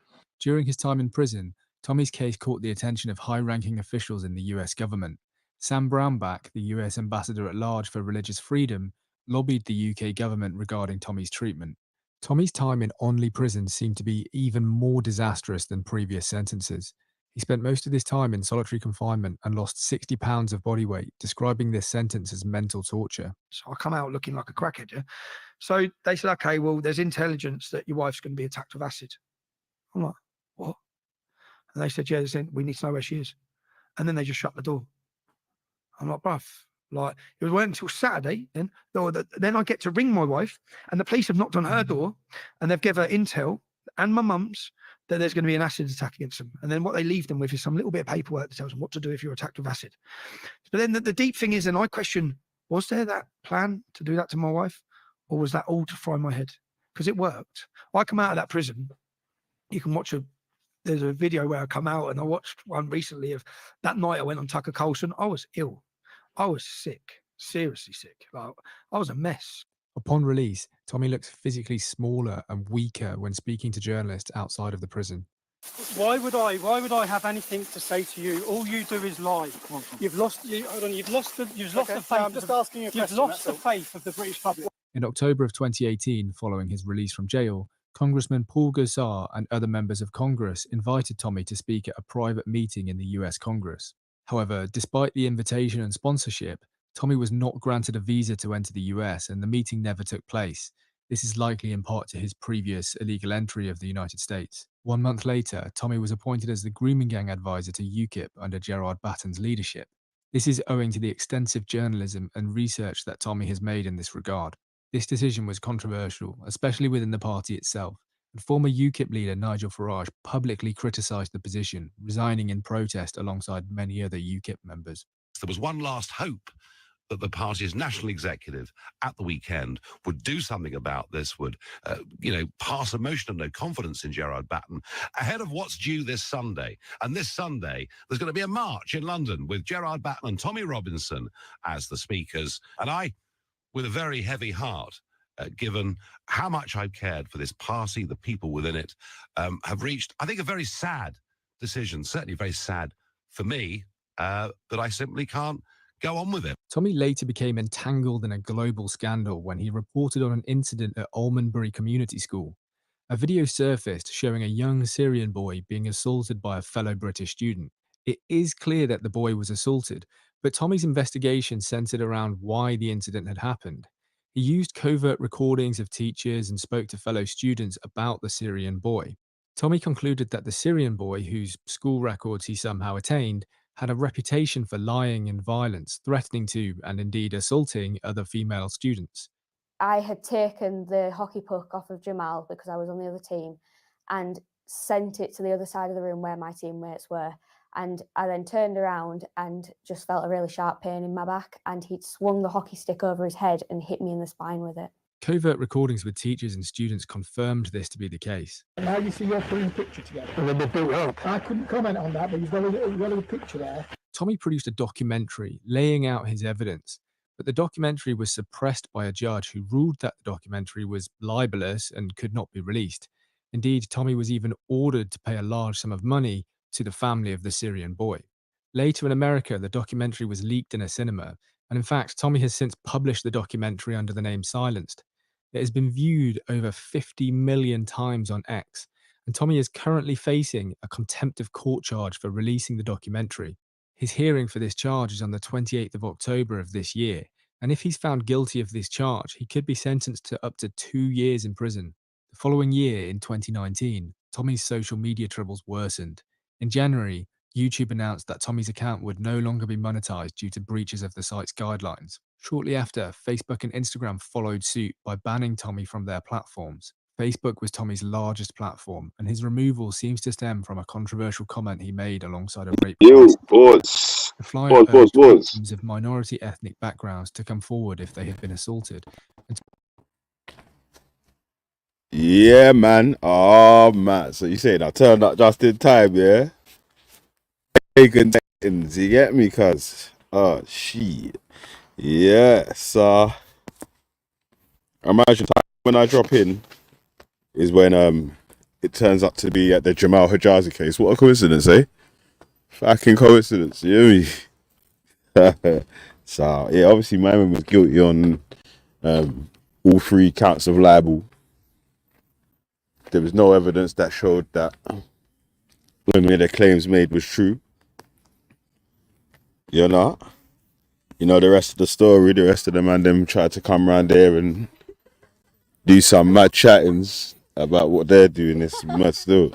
During his time in prison, Tommy's case caught the attention of high-ranking officials in the US government. Sam Brownback, the US Ambassador at Large for Religious Freedom, lobbied the UK government regarding Tommy's treatment. Tommy's time in Onley Prison seemed to be even more disastrous than previous sentences. He spent most of his time in solitary confinement and lost 60 pounds of body weight, describing this sentence as mental torture. So I come out looking like a crackhead, yeah? So they said, okay, well, there's intelligence that your wife's going to be attacked with acid. I'm like, what? And they said, yeah, we need to know where she is. And then they just shut the door. I'm like, bruv, like, it was waiting until Saturday, then I get to ring my wife, and the police have knocked on her door, and they've given her intel, and my mum's, that there's going to be an acid attack against them. And then what they leave them with is some little bit of paperwork that tells them what to do if you're attacked with acid. But then the deep thing is, and I question, was there that plan to do that to my wife? Or was that all to fry my head? Because it worked. I come out of that prison, you can watch there's a video where I come out, and I watched one recently of that night I went on Tucker Carlson. I was ill. I was sick, seriously sick. Like, I was a mess. Upon release, Tommy looked physically smaller and weaker when speaking to journalists outside of the prison. Why would I have anything to say to you? All you do is lie. You've lost the faith. I'm just asking a question. You've lost the faith of the British public. In October of 2018, following his release from jail, Congressman Paul Gosar and other members of Congress invited Tommy to speak at a private meeting in the US Congress. However, despite the invitation and sponsorship, Tommy was not granted a visa to enter the US, and the meeting never took place. This is likely in part to his previous illegal entry of the United States. 1 month later, Tommy was appointed as the grooming gang advisor to UKIP under Gerard Batten's leadership. This is owing to the extensive journalism and research that Tommy has made in this regard. This decision was controversial, especially within the party itself, and former UKIP leader Nigel Farage publicly criticised the position, resigning in protest alongside many other UKIP members. There was one last hope that the party's national executive at the weekend would do something about this, would, pass a motion of no confidence in Gerard Batten ahead of what's due this Sunday. And this Sunday, there's going to be a march in London with Gerard Batten and Tommy Robinson as the speakers. And I, with a very heavy heart, given how much I've cared for this party, the people within it, have reached, I think, a very sad decision, certainly very sad for me, that I simply can't go on with it. Tommy later became entangled in a global scandal when he reported on an incident at Almondbury Community School. A video surfaced showing a young Syrian boy being assaulted by a fellow British student. It is clear that the boy was assaulted, but Tommy's investigation centered around why the incident had happened. He used covert recordings of teachers and spoke to fellow students about the Syrian boy. Tommy concluded that the Syrian boy, whose school records he somehow attained, had a reputation for lying and violence, threatening to, and indeed assaulting, other female students. I had taken the hockey puck off of Jamal because I was on the other team and sent it to the other side of the room where my teammates were. And I then turned around and just felt a really sharp pain in my back, and he'd swung the hockey stick over his head and hit me in the spine with it. Covert recordings with teachers and students confirmed this to be the case. Now you see you're putting a picture together. And then they built up. I couldn't comment on that, but you've got a picture there. Tommy produced a documentary laying out his evidence, but the documentary was suppressed by a judge who ruled that the documentary was libelous and could not be released. Indeed, Tommy was even ordered to pay a large sum of money to the family of the Syrian boy. Later in America, the documentary was leaked in a cinema, and in fact, Tommy has since published the documentary under the name Silenced. It has been viewed over 50 million times on X, and Tommy is currently facing a contempt of court charge for releasing the documentary. His hearing for this charge is on the 28th of October of this year, and if he's found guilty of this charge, he could be sentenced to up to 2 years in prison. The following year, in 2019, Tommy's social media troubles worsened. In January, YouTube announced that Tommy's account would no longer be monetized due to breaches of the site's guidelines. Shortly after, Facebook and Instagram followed suit by banning Tommy from their platforms. Facebook was Tommy's largest platform, and his removal seems to stem from a controversial comment he made alongside a rape case. The flyer urged victims of minority ethnic backgrounds to come forward if they had been assaulted. Yeah, man. Oh, man. So you saying I turned up just in time, yeah? Bacon, you get me, cuz? Oh, shit. Yeah, so imagine when I drop in is when it turns out to be at the Jamal Hijazi case. What a coincidence, eh? Fucking coincidence, you hear me? So yeah, obviously my man was guilty on all 3 counts of libel. There was no evidence that showed that any of the claims made was true. You know the rest of the story, the rest of the man them tried to come around there and do some mad chattings about what they're doing. It's mad still.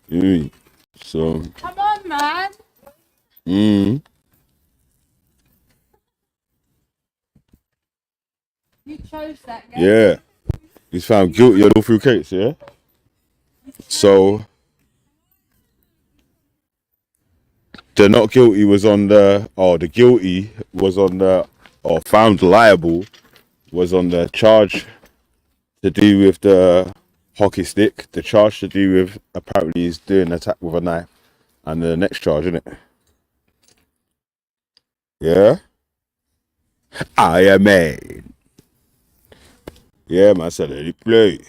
You know what I mean? So Come on, man. You chose that game. Yeah. He's found guilty on all 3 cases, yeah? So the not guilty was on the guilty was on the, or found liable was on the charge to do with the hockey stick, the charge to do with apparently he's doing an attack with a knife, and the next charge, isn't it? Yeah? Iron Man. Yeah, man, so let it play.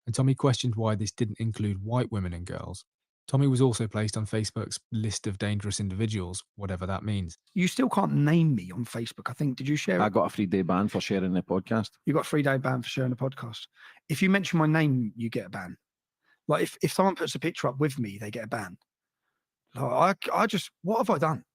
And Tommy questioned why this didn't include white women and girls. Tommy was also placed on Facebook's list of dangerous individuals, whatever that means. You still can't name me on Facebook, I think. Did you share it? I got a 3-day ban for sharing the podcast. You got a 3-day ban for sharing the podcast. If you mention my name, you get a ban. Like if someone puts a picture up with me, they get a ban. Like I just, what have I done?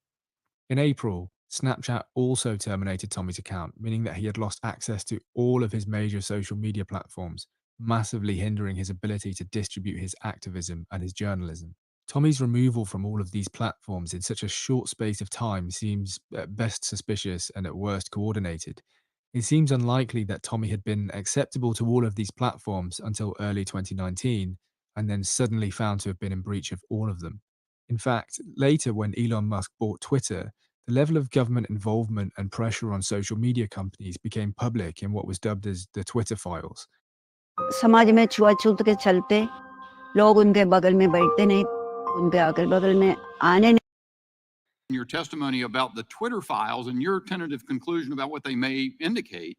In April, Snapchat also terminated Tommy's account, meaning that he had lost access to all of his major social media platforms, massively hindering his ability to distribute his activism and his journalism. Tommy's removal from all of these platforms in such a short space of time seems at best suspicious and at worst coordinated. It seems unlikely that Tommy had been acceptable to all of these platforms until early 2019, and then suddenly found to have been in breach of all of them. In fact, later when Elon Musk bought Twitter, The level of government involvement and pressure on social media companies became public in what was dubbed as the Twitter files. समाज में छुआछूत के चलते लोग उनके बगल में बैठते नहीं, उनके अगल बगल में आने नहीं. Your testimony about the Twitter files and your tentative conclusion about what they may indicate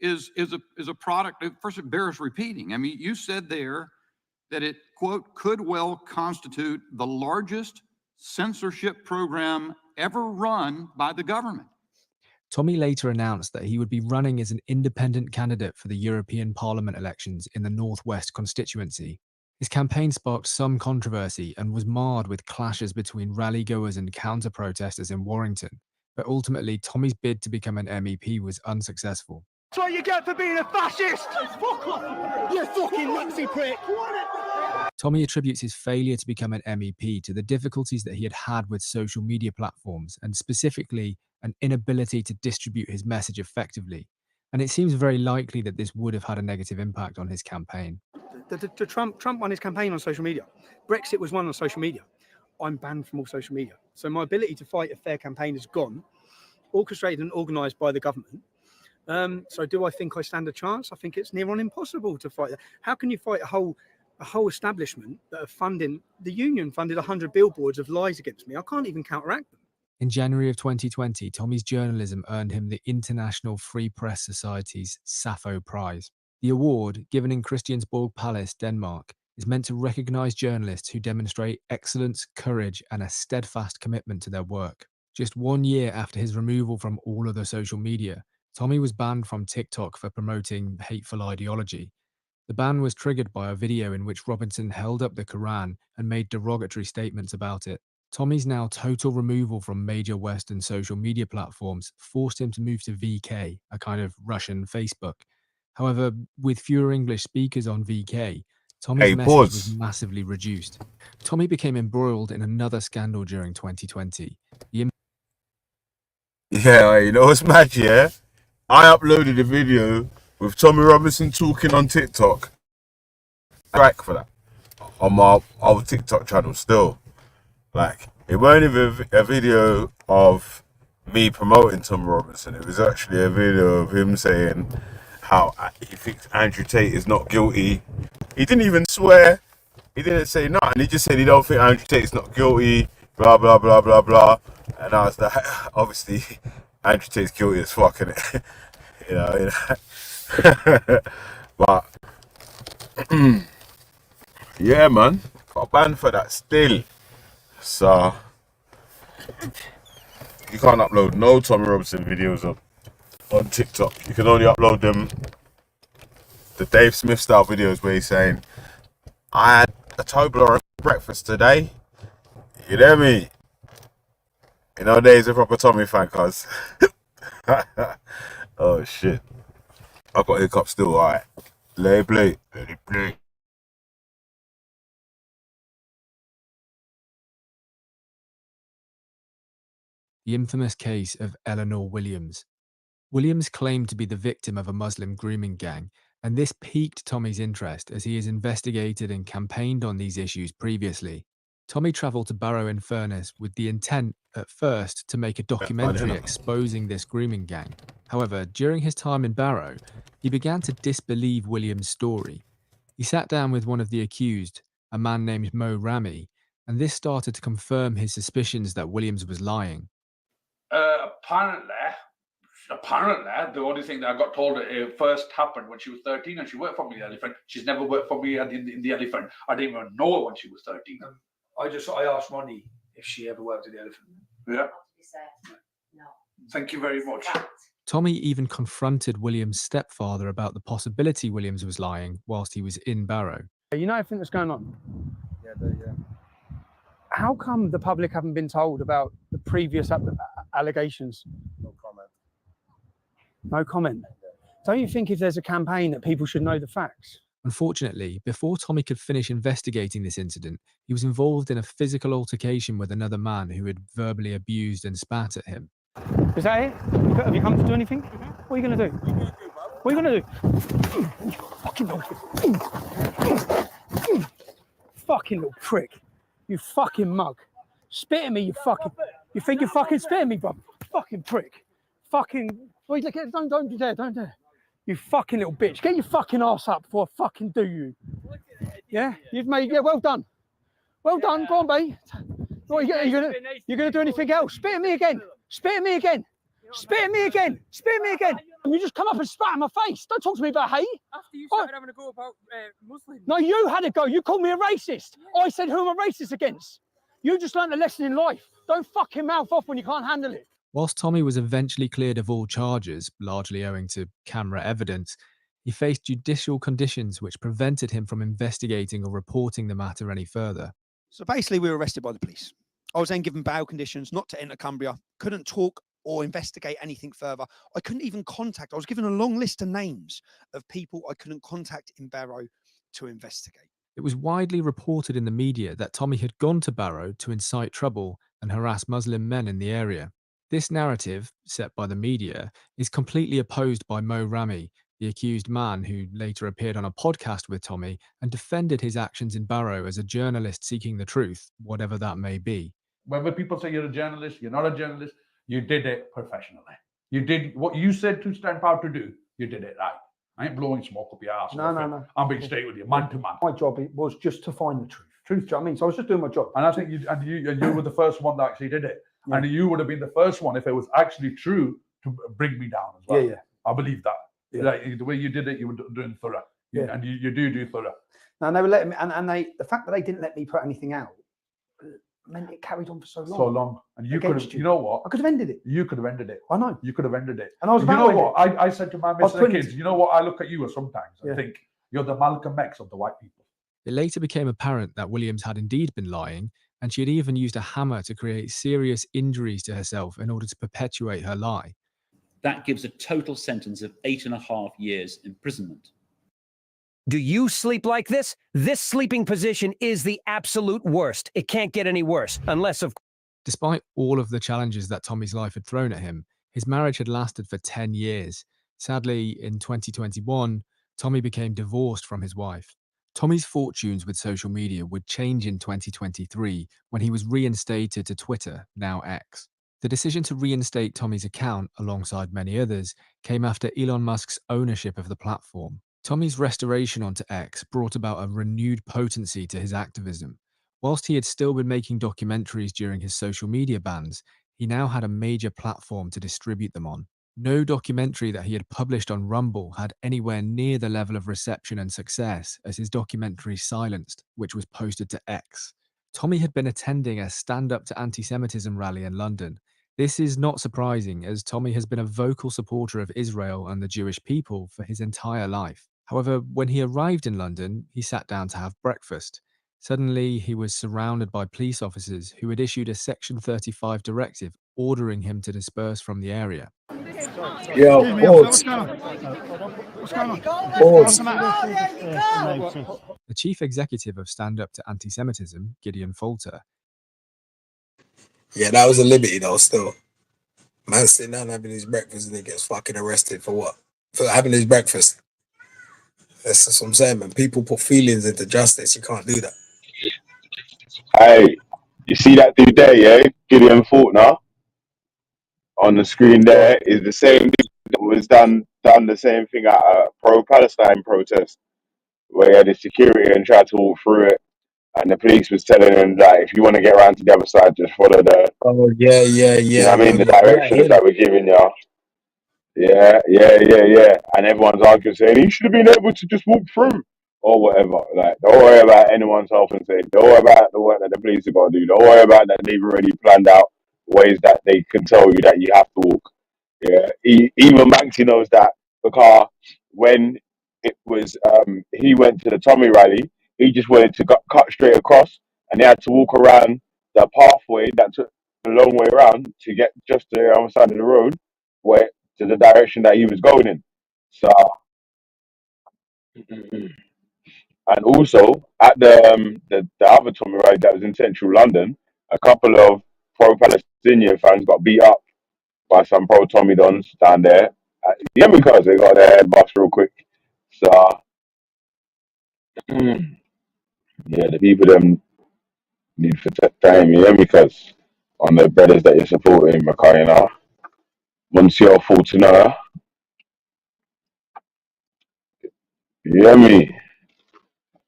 is a product of, first, it bears repeating. I mean, you said there that it, quote, could well constitute the largest censorship program ever run by the government. Tommy later announced that he would be running as an independent candidate for the European Parliament elections in the Northwest constituency. His campaign sparked some controversy and was marred with clashes between rally-goers and counter-protesters in Warrington, but ultimately Tommy's bid to become an MEP was unsuccessful. That's what you get for being a fascist! Fuck off! You fucking Nazi prick! Tommy attributes his failure to become an MEP to the difficulties that he had had with social media platforms, and specifically an inability to distribute his message effectively. And it seems very likely that this would have had a negative impact on his campaign. Trump won his campaign on social media. Brexit was won on social media. I'm banned from all social media. So my ability to fight a fair campaign is gone, orchestrated and organised by the government. So do I think I stand a chance? I think it's near on impossible to fight that. How can you fight a whole establishment that are funding, the union funded 100 billboards of lies against me? I can't even counteract them. In January of 2020, Tommy's journalism earned him the International Free Press Society's Sappho Prize. The award, given in Christiansborg Palace, Denmark, is meant to recognise journalists who demonstrate excellence, courage, and a steadfast commitment to their work. Just 1 year after his removal from all other social media, Tommy was banned from TikTok for promoting hateful ideology. The ban was triggered by a video in which Robinson held up the Quran and made derogatory statements about it. Tommy's now total removal from major Western social media platforms forced him to move to VK, a kind of Russian Facebook. However, with fewer English speakers on VK, Tommy's message was massively reduced. Tommy became embroiled in another scandal during 2020. Yeah, you know what's mad, yeah? I uploaded a video with Tommy Robinson talking on TikTok. Strike for that. On my old TikTok channel still. Like, it weren't even a video of me promoting Tommy Robinson. It was actually a video of him saying how he thinks Andrew Tate is not guilty. He didn't even swear. He didn't say nothing. He just said he don't think Andrew Tate is not guilty. Blah, blah, blah, blah, blah. And I was like, obviously, Andrew Tate's guilty as fuck, innit? you know. But, yeah, man. Got banned for that still. So, you can't upload no Tommy Robinson videos on TikTok. You can only upload them, the Dave Smith style videos where he's saying, I had a Toblerone breakfast today. You know me? You know, there's a proper Tommy fan, cuz. Oh, shit. I got hiccups still, alright. Let it play. Let it play. The infamous case of Eleanor Williams. Williams claimed to be the victim of a Muslim grooming gang, and this piqued Tommy's interest as he has investigated and campaigned on these issues previously. Tommy travelled to Barrow-in-Furness with the intent, at first, to make a documentary exposing this grooming gang. However, during his time in Barrow, he began to disbelieve Williams' story. He sat down with one of the accused, a man named Mo Rami, and this started to confirm his suspicions that Williams was lying. Apparently, the only thing that I got told it first happened when she was 13 and she worked for me in the Elephant. She's never worked for me in the Elephant. I didn't even know her when she was 13. I asked Ronnie if she ever worked at the Elephant. Yeah. No. Thank you very much. Tommy even confronted Williams' stepfather about the possibility Williams was lying whilst he was in Barrow. You know everything that's going on? Yeah. How come the public haven't been told about the previous allegations? No comment. No comment. Don't you think if there's a campaign that people should know the facts? Unfortunately, before Tommy could finish investigating this incident, he was involved in a physical altercation with another man who had verbally abused and spat at him. Is that it? Have you come to do anything? What are you going to do? What are you going to do? You fucking little... fucking little prick. You fucking mug. Spit at me, you fucking... You think you're fucking spitting me, bro? Fucking prick. Fucking. Wait, don't you dare, don't dare. You fucking little bitch. Get your fucking ass up before I fucking do you. Yeah? You've made, yeah, well done. Well done, go on, babe. What, you're gonna do anything else? Spit at me again. Spit at me again. Spit at me again. Spit at me again. And you just come up and spat in my face. Don't talk to me about hate. After you started having a go about Muslims. No, you had a go. You called me a racist. I said, who am I racist against? You just learned a lesson in life. Don't fucking mouth off when you can't handle it. Whilst Tommy was eventually cleared of all charges, largely owing to camera evidence, he faced judicial conditions which prevented him from investigating or reporting the matter any further. So basically, we were arrested by the police. I was then given bail conditions not to enter Cumbria, couldn't talk or investigate anything further. I couldn't even contact. I was given a long list of names of people I couldn't contact in Barrow to investigate. It was widely reported in the media that Tommy had gone to Barrow to incite trouble and harass Muslim men in the area. This narrative, set by the media, is completely opposed by Mo Rami, the accused man who later appeared on a podcast with Tommy and defended his actions in Barrow as a journalist seeking the truth, whatever that may be. Whenever people say you're a journalist, you're not a journalist, you did it professionally. You did what you said to stand proud to do, you did it right. I ain't blowing smoke up your ass. No. I'm being straight with you, man to man. My job was just to find the truth. Truth, do you know what I mean? So I was just doing my job. And I think you were the first one that actually did it. Yeah. And you would have been the first one if it was actually true to bring me down as well. Yeah. I believe that. Yeah. Like, the way you did it, you were doing thorough. Yeah. And you do thorough. Now they were letting me, and the fact that they didn't let me put anything out meant it carried on for so long. So long. And you could have, you know what? I could have ended it. You could have ended it. I know. You could have ended it. And I was about you know what? I said to my Mr. Kids, you know what? I look at you sometimes and Yeah. think you're the Malcolm X of the white people. It later became apparent that Williams had indeed been lying, and she had even used a hammer to create serious injuries to herself in order to perpetuate her lie. That gives a total sentence of 8.5 years imprisonment. Do you sleep like this? This sleeping position is the absolute worst. It can't get any worse, unless of... Despite all of the challenges that Tommy's life had thrown at him, his marriage had lasted for 10 years. Sadly, in 2021, Tommy became divorced from his wife. Tommy's fortunes with social media would change in 2023 when he was reinstated to Twitter, now X. The decision to reinstate Tommy's account, alongside many others, came after Elon Musk's ownership of the platform. Tommy's restoration onto X brought about a renewed potency to his activism. Whilst he had still been making documentaries during his social media bans, he now had a major platform to distribute them on. No documentary that he had published on Rumble had anywhere near the level of reception and success as his documentary Silenced, which was posted to X. Tommy had been attending a Stand Up to Anti-Semitism rally in London. This is not surprising, as Tommy has been a vocal supporter of Israel and the Jewish people for his entire life. However, when he arrived in London, he sat down to have breakfast. Suddenly, he was surrounded by police officers who had issued a Section 35 directive ordering him to disperse from the area. Yo, what's going on? What's going on? What's the matter? The chief executive of Stand Up to Anti-Semitism, Gideon Falter. Yeah, that was a liberty though, still. Man sitting down having his breakfast and he gets fucking arrested for what? For having his breakfast. That's what I'm saying, man. People put feelings into justice. You can't do that. Hey, you see that dude there, yeah? Gideon Faulkner on the screen there is the same dude that was done the same thing at a pro-Palestine protest where he had his security and tried to walk through it, and the police was telling him that if you want to get around to the other side, just follow the... Oh, yeah. You know what I mean? The directions that we're giving you. Yeah. And everyone's arguing, saying he should have been able to just walk through or whatever. Like, don't worry about anyone's health and safety. Don't worry about the work that the police have got to do. Don't worry about that they've already planned out ways that they can tell you that you have to walk. Yeah. Even Banksy knows that, because when it was he went to the Tommy rally, he just wanted to cut straight across, and he had to walk around the pathway that took a long way around to get just to the other side of the road, where to the direction that he was going in. So, and also at the other Tommy rally that was in central London, a couple of pro-Palestinian fans got beat up by some pro-Tommy dons down there. Yeah, because they got their head bust real quick. So, yeah, the people them need for time, yeah, because on the brothers that you're supporting, Mackay, you know. Monsieur Fortuner, you hear me?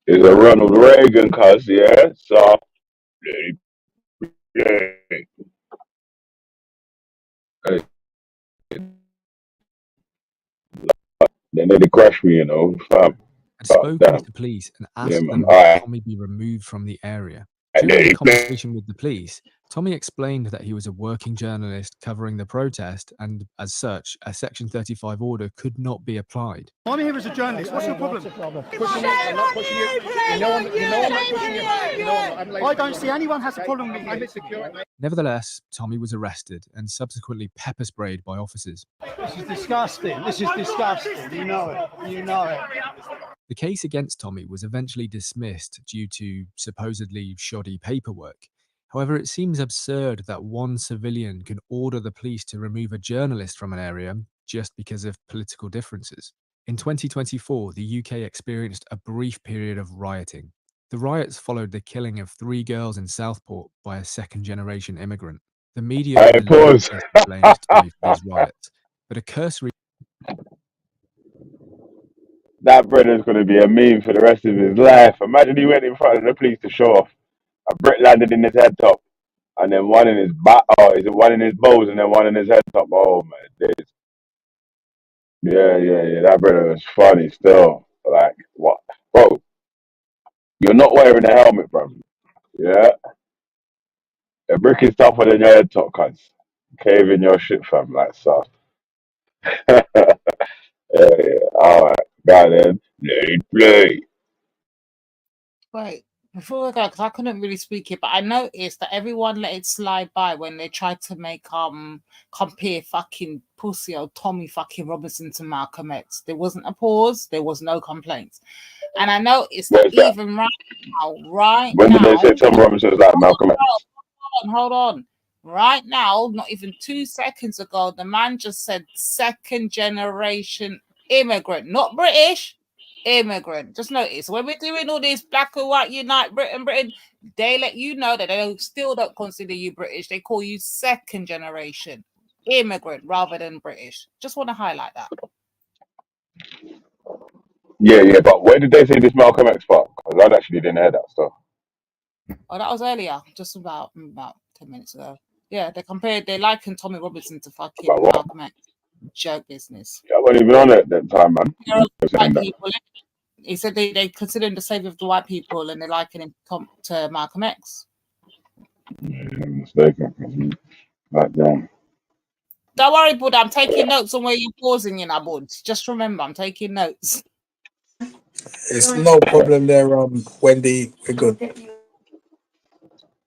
Is a Ronald Reagan, cuz, yeah? So, yeah. They nearly crashed me, you know, fam. Had God spoken damn. to the police and Yeah, asked man. them All that right. Tommy be removed from the area. During the conversation with the police, Tommy explained that he was a working journalist covering the protest, and as such, a Section 35 order could not be applied. I'm here as a journalist. What's your problem? Pushing me. I'm not pushing you. You know I'm not pushing you. I don't see anyone has a problem with you. Nevertheless, Tommy was arrested and subsequently pepper sprayed by officers. This is disgusting. This is disgusting. You know it. You know it. The case against Tommy was eventually dismissed due to supposedly shoddy paperwork. However, it seems absurd that one civilian can order the police to remove a journalist from an area just because of political differences. In 2024, the UK experienced a brief period of rioting. The riots followed the killing of 3 girls in Southport by a second-generation immigrant. The media relentlessly blamed Tommy for these riots, but a cursory That brother's going to be a meme for the rest of his life. Imagine he went in front of the police to show off. A brick landed in his head top, and then one in his back, one in his bows, and then one in his head top. Oh, man. Yeah. That brother was funny still. Like, what? Bro, you're not wearing a helmet, bro. Yeah? A brick is tougher than your head top, cuz. Cave in your shit, fam, like stuff. Yeah. Alright. Got it. Play. Wait, before we go, because I couldn't really speak it, but I noticed that everyone let it slide by when they tried to make compare fucking pussy old Tommy fucking Robinson to Malcolm X. There wasn't a pause, there was no complaints. And I noticed that even right now, When did they say Tom Robinson was like Malcolm X? hold on. Right now, not even 2 seconds ago, the man just said second generation immigrant, not British. Immigrant. Just notice when we're doing all this black and white unite Britain, they let you know that they still don't consider you British. They call you second generation immigrant rather than British. Just want to highlight that. Yeah, but where did they say this Malcolm X part? Because I actually didn't hear that stuff. Oh, that was earlier, just about 10 minutes ago. Yeah, they likened Tommy Robinson to fucking Malcolm X. Joke business. I wasn't even on it at that time, man. White people, he said they consider him the savior of the white people and they liken him to Malcolm X. Yeah, I'm mistaken. Right down. Don't worry, Bud. I'm taking notes on where you're pausing, you know, Bud. Just remember, I'm taking notes. It's no problem there, Wendy. We're good.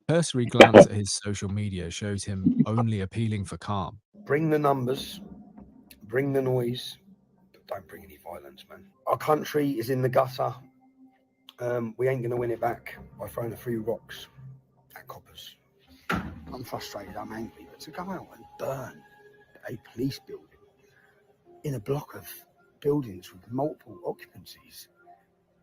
Cursory glance at his social media shows him only appealing for calm. Bring the numbers, bring the noise, but don't bring any violence, man. Our country is in the gutter. We ain't going to win it back by throwing a few rocks at coppers. I'm frustrated, I'm angry, but to go out and burn a police building in a block of buildings with multiple occupancies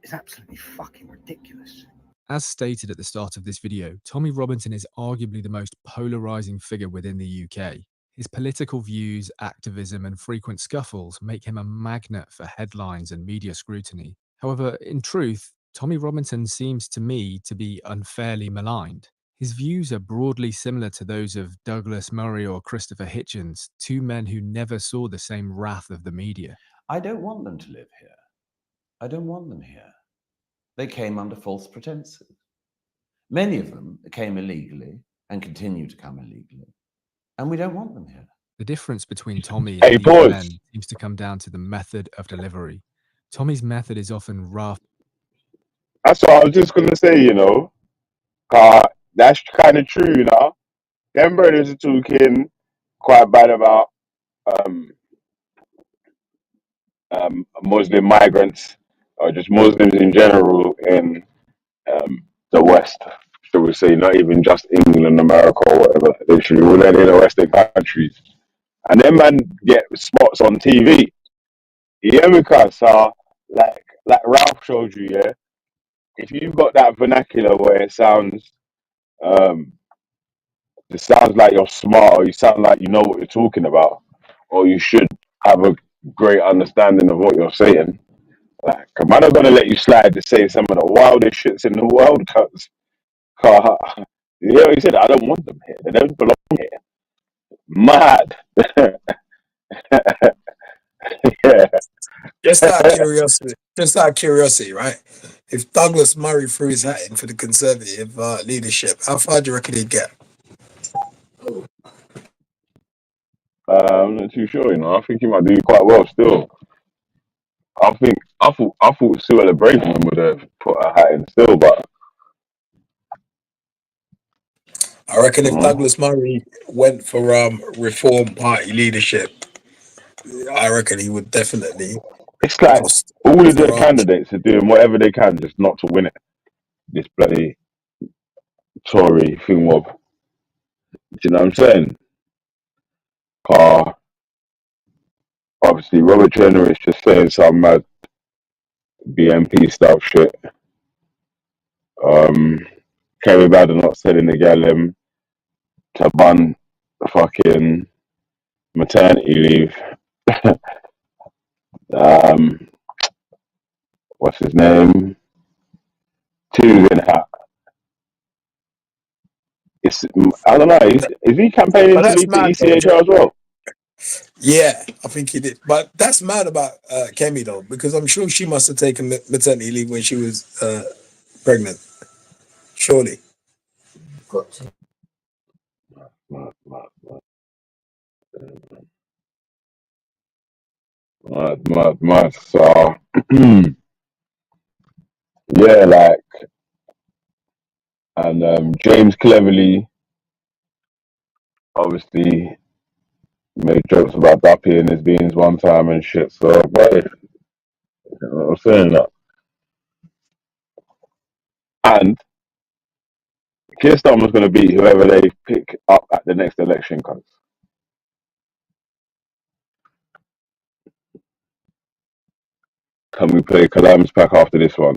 is absolutely fucking ridiculous. As stated at the start of this video, Tommy Robinson is arguably the most polarising figure within the UK. His political views, activism and frequent scuffles make him a magnet for headlines and media scrutiny. However, in truth, Tommy Robinson seems to me to be unfairly maligned. His views are broadly similar to those of Douglas Murray or Christopher Hitchens, 2 men who never saw the same wrath of the media. I don't want them to live here. I don't want them here. They came under false pretenses. Many of them came illegally and continue to come illegally. And we don't want them here. The difference between Tommy and these men seems to come down to the method of delivery. Tommy's method is often rough. That's what I was just going to say, you know. That's kind of true, you know. Them brothers are talking quite bad about Muslim migrants or just Muslims in general in the West, shall we say, not even just England, America, or whatever. They should all in the Western countries. And them man get spots on TV. Yeah, because like Ralph showed you, yeah. If you've got that vernacular where it sounds it sounds like you're smart, or you sound like you know what you're talking about, or you should have a great understanding of what you're saying. Like, am I not gonna let you slide to say some of the wildest shits in the world? Cause, you know what he said? I don't want them here. They don't belong here. Mad. Yeah. Just out of curiosity, right? If Douglas Murray threw his hat in for the Conservative leadership, how far do you reckon he'd get? I'm not too sure. You know, I think he might do quite well still. I thought Suella Braverman would have put her hat in still, but I reckon if Douglas Murray went for Reform Party leadership, I reckon he would definitely it's like oust all of the Farage. candidates are doing whatever they can just not to win it. This bloody Tory thing wob. Do you know what I'm saying? Obviously, Robert Jenner is just saying some mad BNP style shit. Kerry Badder not telling the gal to bun fucking maternity leave. What's his name? Tuesday hat. I don't know. Is he campaigning But to that's leave the mad though, ECHR Joe. as well? Yeah, I think he did. But that's mad about Kemi though, because I'm sure she must have taken maternity leave when she was pregnant. Surely. Got to. Mad. So, yeah, like, and James Cleverly obviously made jokes about Duppy and his beans one time and shit. So, but you know what I'm saying that. And Keir Starmer's going to beat whoever they pick up at the next election. Cause can we play Kalam's pack after this one?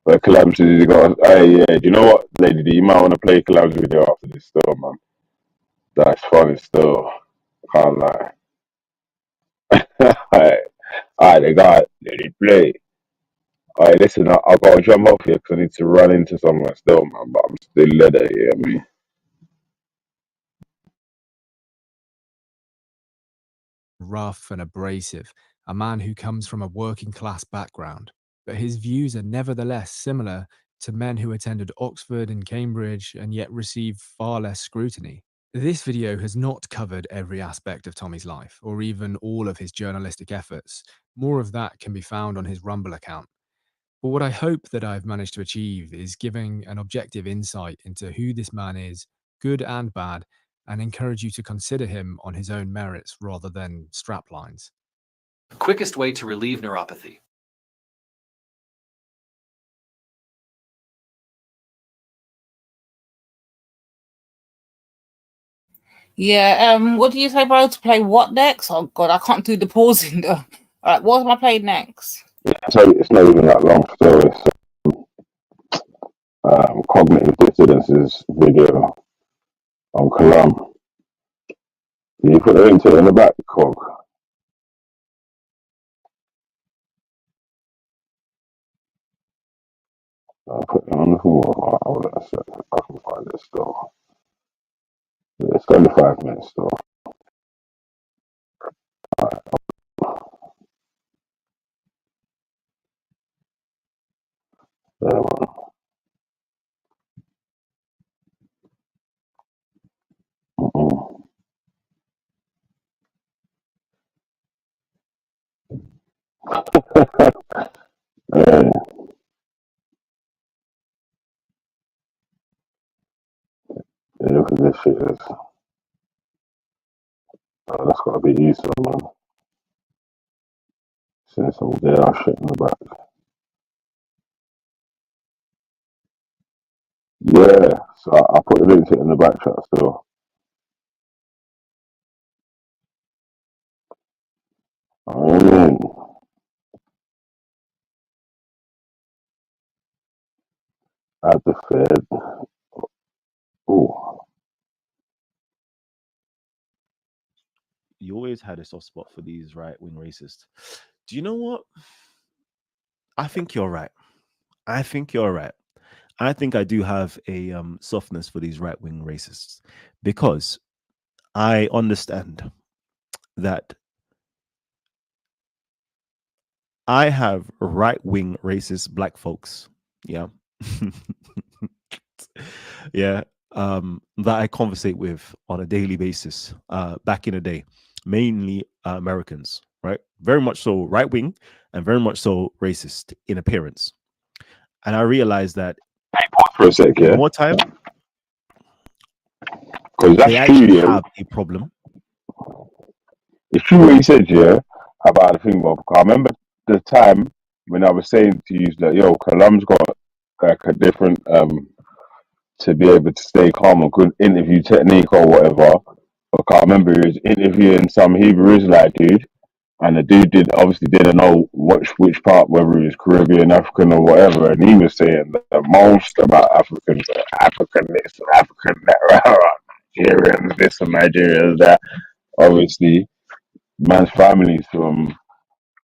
Where Kalam says he goes, hey, yeah, do you know what, Lady D, you might want to play Kalam's video after this still, man. That's funny still. Can't lie. Alright, they got it. Let it play. Alright, listen, I've got to jump off here because I need to run into somewhere still, man, but I'm still leather here, me. Rough and abrasive, a man who comes from a working class background, but his views are nevertheless similar to men who attended Oxford and Cambridge and yet received far less scrutiny. This video has not covered every aspect of Tommy's life, or even all of his journalistic efforts. More of that can be found on his Rumble account. But what I hope that I've managed to achieve is giving an objective insight into who this man is, good and bad, and encourage you to consider him on his own merits rather than straplines. Quickest way to relieve neuropathy. Yeah, what do you say, bro? To play what next? Oh god, I can't do the pausing though. Alright, what am I playing next? So it's not even that long still. It's cognitive dissidences video on Kalam. Can you put the link to it in the back, Cog? I'll put it on the floor. Hold on a second. I can find it still. Yeah, it's only 5 minutes still. There yeah, look at this shit. That's gotta be useful, man. Seeing some gay ass shit in the back. Yeah, so I put the link to it in the back chat still. At the Fed. Ooh. you always had a soft spot for these right-wing racists. Do you know what? I think you're right. I think you're right. I think I do have a softness for these right-wing racists because I understand that I have right-wing racist black folks. Yeah. Yeah. That I conversate with on a daily basis back in the day, mainly Americans, right? Very much so right-wing and very much so racist in appearance. And I realized that For a sec, the yeah, more time because they that's true. actually Yeah, have a problem. it's true what you said, yeah, about the thing, Bob. I remember the time when I was saying to you that, yo, Colum's got like a different to be able to stay calm and good interview technique or whatever. I can't remember, he was interviewing some Hebrew Israelite dude, and the dude didn't know which part, whether he was Caribbean, African, or whatever, and he was saying the most about Africans, African this, African that, Nigerians this and Nigerians that. Obviously, man's family's from,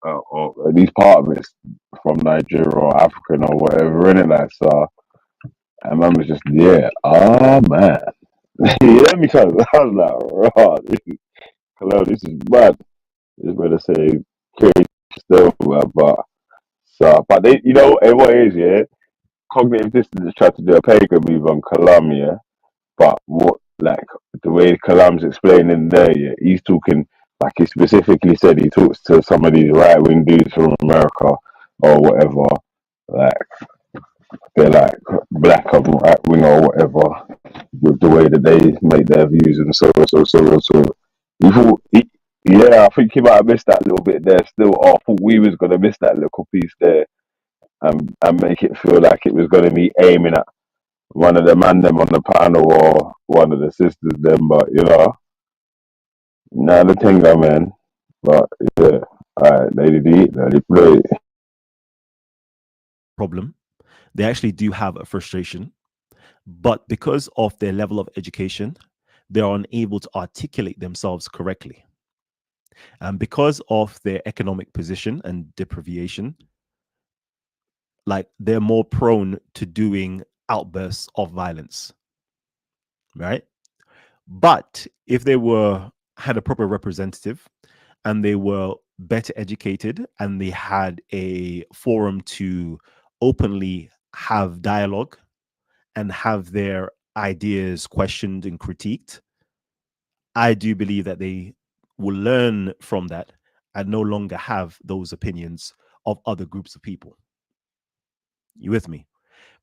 or at least part of it's from Nigeria or African or whatever, innit? Like, so, and man was just, yeah, oh man. You hear me? Cause I was like, raw, this is bad. This better say crazy stuff, but so, but they, what it is, yeah. Cognitive dissonance tried to do a pagan move on Kalam, yeah. But what, like the way Kalam's explaining there, yeah, he's talking like he specifically said he talks to some of these right wing dudes from America or whatever, like they're like black or right wing or whatever, with the way that they make their views and so. You thought, yeah, I think he might have missed that little bit there. Still, I thought we was gonna miss that little piece there, and make it feel like it was gonna be aiming at one of the man them on the panel or one of the sisters them, but the thing though, man. But yeah, alright, Lady D, Lady Play. Problem. They actually do have a frustration, but because of their level of education, they are unable to articulate themselves correctly. And because of their economic position and deprivation, like they're more prone to doing outbursts of violence, right? But if they had a proper representative and they were better educated and they had a forum to openly have dialogue and have their ideas questioned and critiqued, I do believe that they will learn from that and no longer have those opinions of other groups of people. You with me?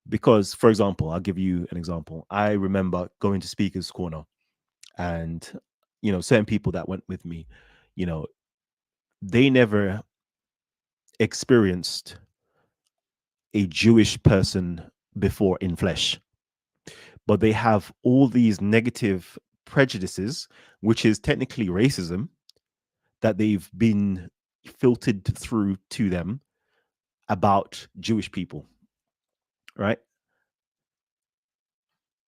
Because, for example, I'll give you an example. I remember going to Speaker's Corner and, certain people that went with me, they never experienced a Jewish person before in flesh, but they have all these negative prejudices, which is technically racism, that they've been filtered through to them about Jewish people, right?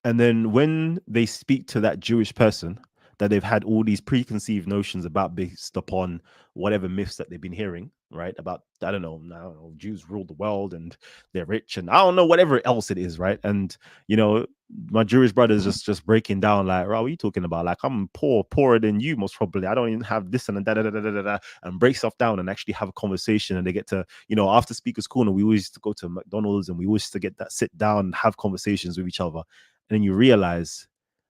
And then when they speak to that Jewish person that they've had all these preconceived notions about based upon whatever myths that they've been hearing, right? About, I don't know, Jews rule the world and they're rich and I don't know, whatever else it is, right? And, my Jewish brothers just breaking down like, what are you talking about? Like, I'm poorer than you, most probably. I don't even have this and da, and break stuff down and actually have a conversation. And they get to, after Speaker's Corner, we always used to go to McDonald's and we always used to get that sit down and have conversations with each other. And then you realize,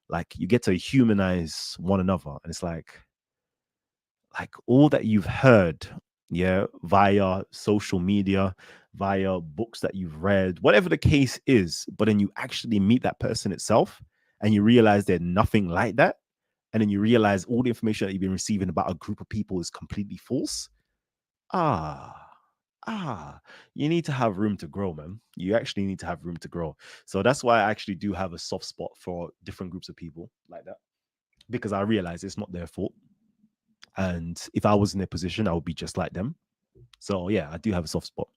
like, you get to humanize one another. And it's like all that you've heard, via social media, via books that you've read, whatever the case is, but then you actually meet that person itself and you realize they're nothing like that. And then you realize all the information that you've been receiving about a group of people is completely false. You need to have room to grow, man. You actually need to have room to grow. So that's why I actually do have a soft spot for different groups of people like that, because I realize it's not their fault. And if I was in their position, I would be just like them. So yeah, I do have a soft spot.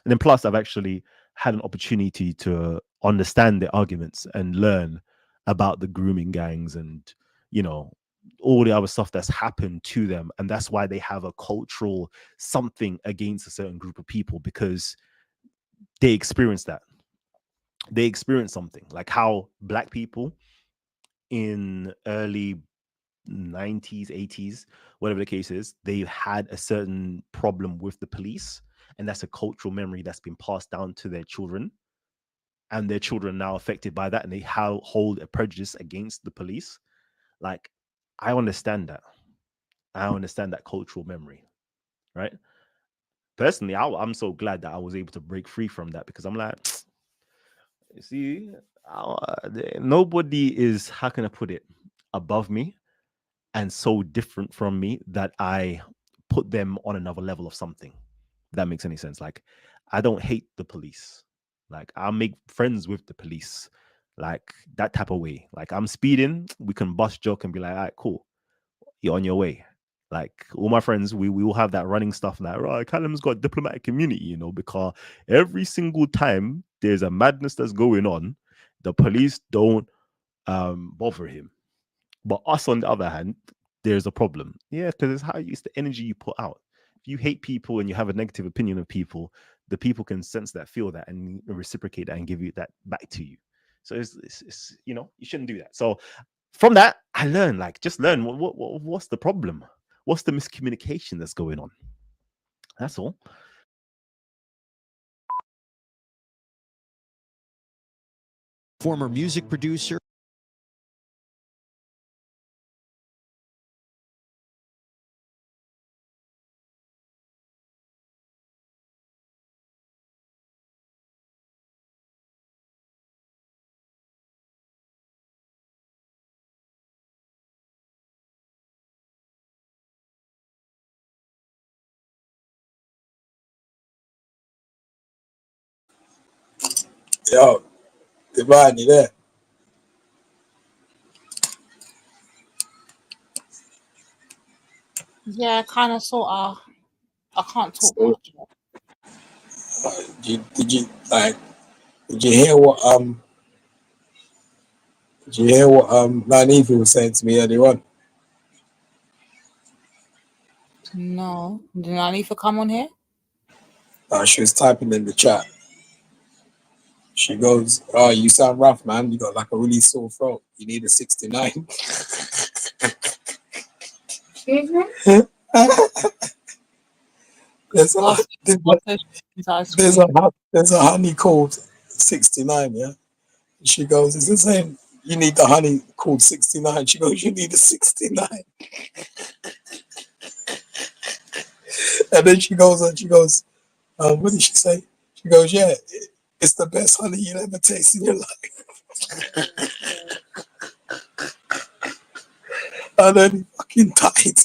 And then plus I've actually had an opportunity to understand their arguments and learn about the grooming gangs and, all the other stuff that's happened to them, and that's why they have a cultural something against a certain group of people, because they experience that. They experience something like how black people in early 90s, 80s, whatever the case is, they've had a certain problem with the police, and that's a cultural memory that's been passed down to their children, and their children now affected by that, and they hold a prejudice against the police. Like, I understand that. I understand that cultural memory, right? Personally, I'm so glad that I was able to break free from that, because I'm like, you see, nobody is, how can I put it, above me and so different from me that I put them on another level of something. If that makes any sense. Like, I don't hate the police. Like, I'll make friends with the police, like that type of way. Like, I'm speeding, we can bust joke and be like, all right, cool, you're on your way. Like, all my friends, we will have that running stuff like, right, Callum's got diplomatic immunity, you know, because every single time there's a madness that's going on, the police don't bother him. But us, on the other hand, there's a problem. Yeah, because it's the energy you put out. If you hate people and you have a negative opinion of people, the people can sense that, feel that, and reciprocate that and give you that back to you. So it's you know, you shouldn't do that. So from that, I learned, like, just learn what's the problem, what's the miscommunication that's going on. That's all. Former music producer. Yo, Divine, you there? Yeah, kind of, sort of. I can't talk So, much. did you like? Did you hear what Did you hear what Lanifi was saying to me earlier on? No, did I need to come on here? She was typing in the chat. She goes, "Oh, you sound rough, man. You got like a really sore throat. You need a 69." Excuse me? there's a honey called 69, yeah? And she goes, "Is it saying you need the honey called 69?" She goes, "You need a 69." And then she goes on, what did she say? She goes, "Yeah, it's the best honey you'll ever taste in your life." And then he fucking died.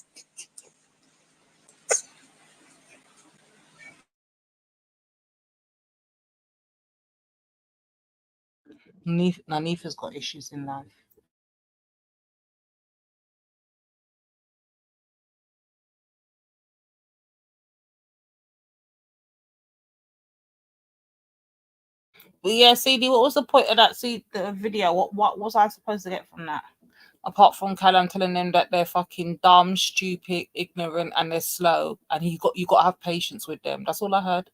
Nanifa's got issues in life. But yeah, CD, what was the point of that the video? What was I supposed to get from that? Apart from Callum telling them that they're fucking dumb, stupid, ignorant, and they're slow, and you got to have patience with them. That's all I heard.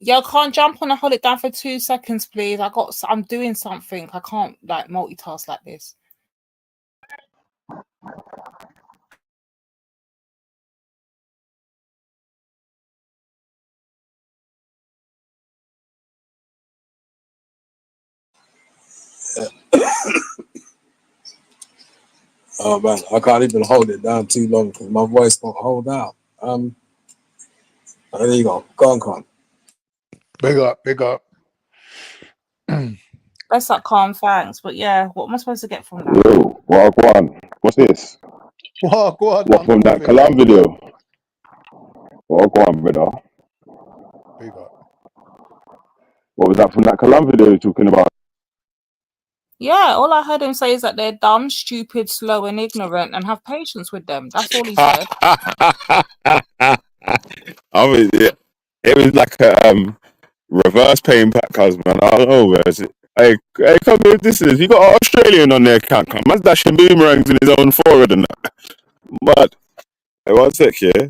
Yo, can't jump on and hold it down for 2 seconds, please. I'm doing something. I can't like multitask like this. Oh man, I can't even hold it down too long because my voice won't hold out. There you go. Go on, Con. Big up, big up. That's that calm, thanks. But yeah, what am I supposed to get from that? Yo, Wagwan. What's this? What? Go on. What from that Kalam video? Wagwan, brother. Big up. What was that from that Kalam video you're talking about? Yeah, all I heard him say is that they're dumb, stupid, slow, and ignorant, and have patience with them. That's all he said. I mean, it was like a reverse paying back, man. I don't know where is it. Hey, come here, this is. You got an Australian on their account, come. Man's dashing boomerangs in his own forward and that. But, hey, one sec, yeah?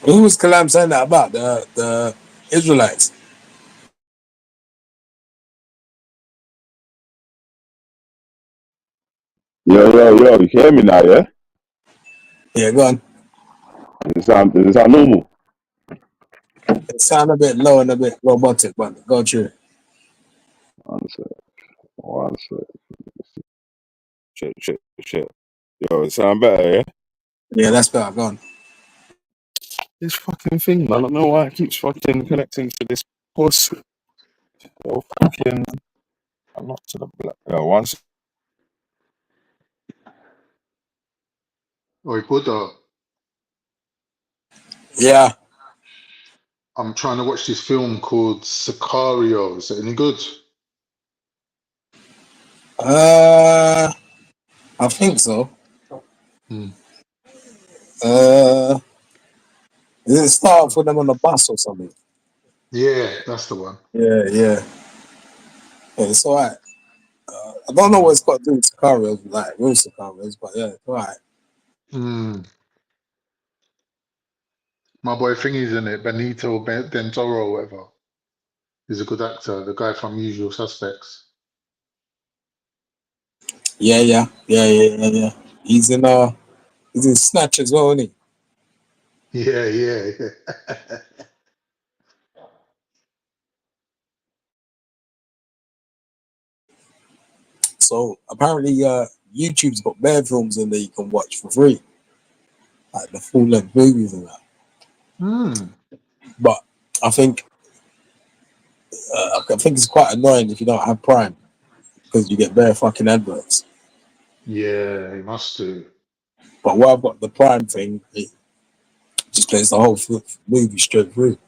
Who was Kalam saying that about? The Israelites? Yo, you hear me now, yeah? Yeah, go on. Does it sound normal? It sound a bit low and a bit robotic, but go through. One sec. Shit. Yo, it sound better, yeah? Yeah, that's better. Go on. This fucking thing, man. I don't know why it keeps fucking connecting to this puss. Yo, fucking. I'm not to the black. Yo, one sec. Oi, Buddha. Yeah. I'm trying to watch this film called Sicario. Is it any good? I think so. Hmm. Does it start off with them on the bus or something? Yeah, that's the one. Yeah, it's alright. I don't know what it's got to do with Sicarios, like real Sicarios, but yeah, it's alright. My boy Thingy's in it, Benito Del Toro or whatever. He's a good actor, the guy from Usual Suspects. Yeah. He's in Snatch as well, isn't he? Yeah. So apparently, YouTube's got bare films in there you can watch for free, like the full length movies and that. But I think it's quite annoying if you don't have Prime because you get bare fucking adverts. Yeah, he must do. But while I've got the Prime thing, it just plays the whole movie straight through.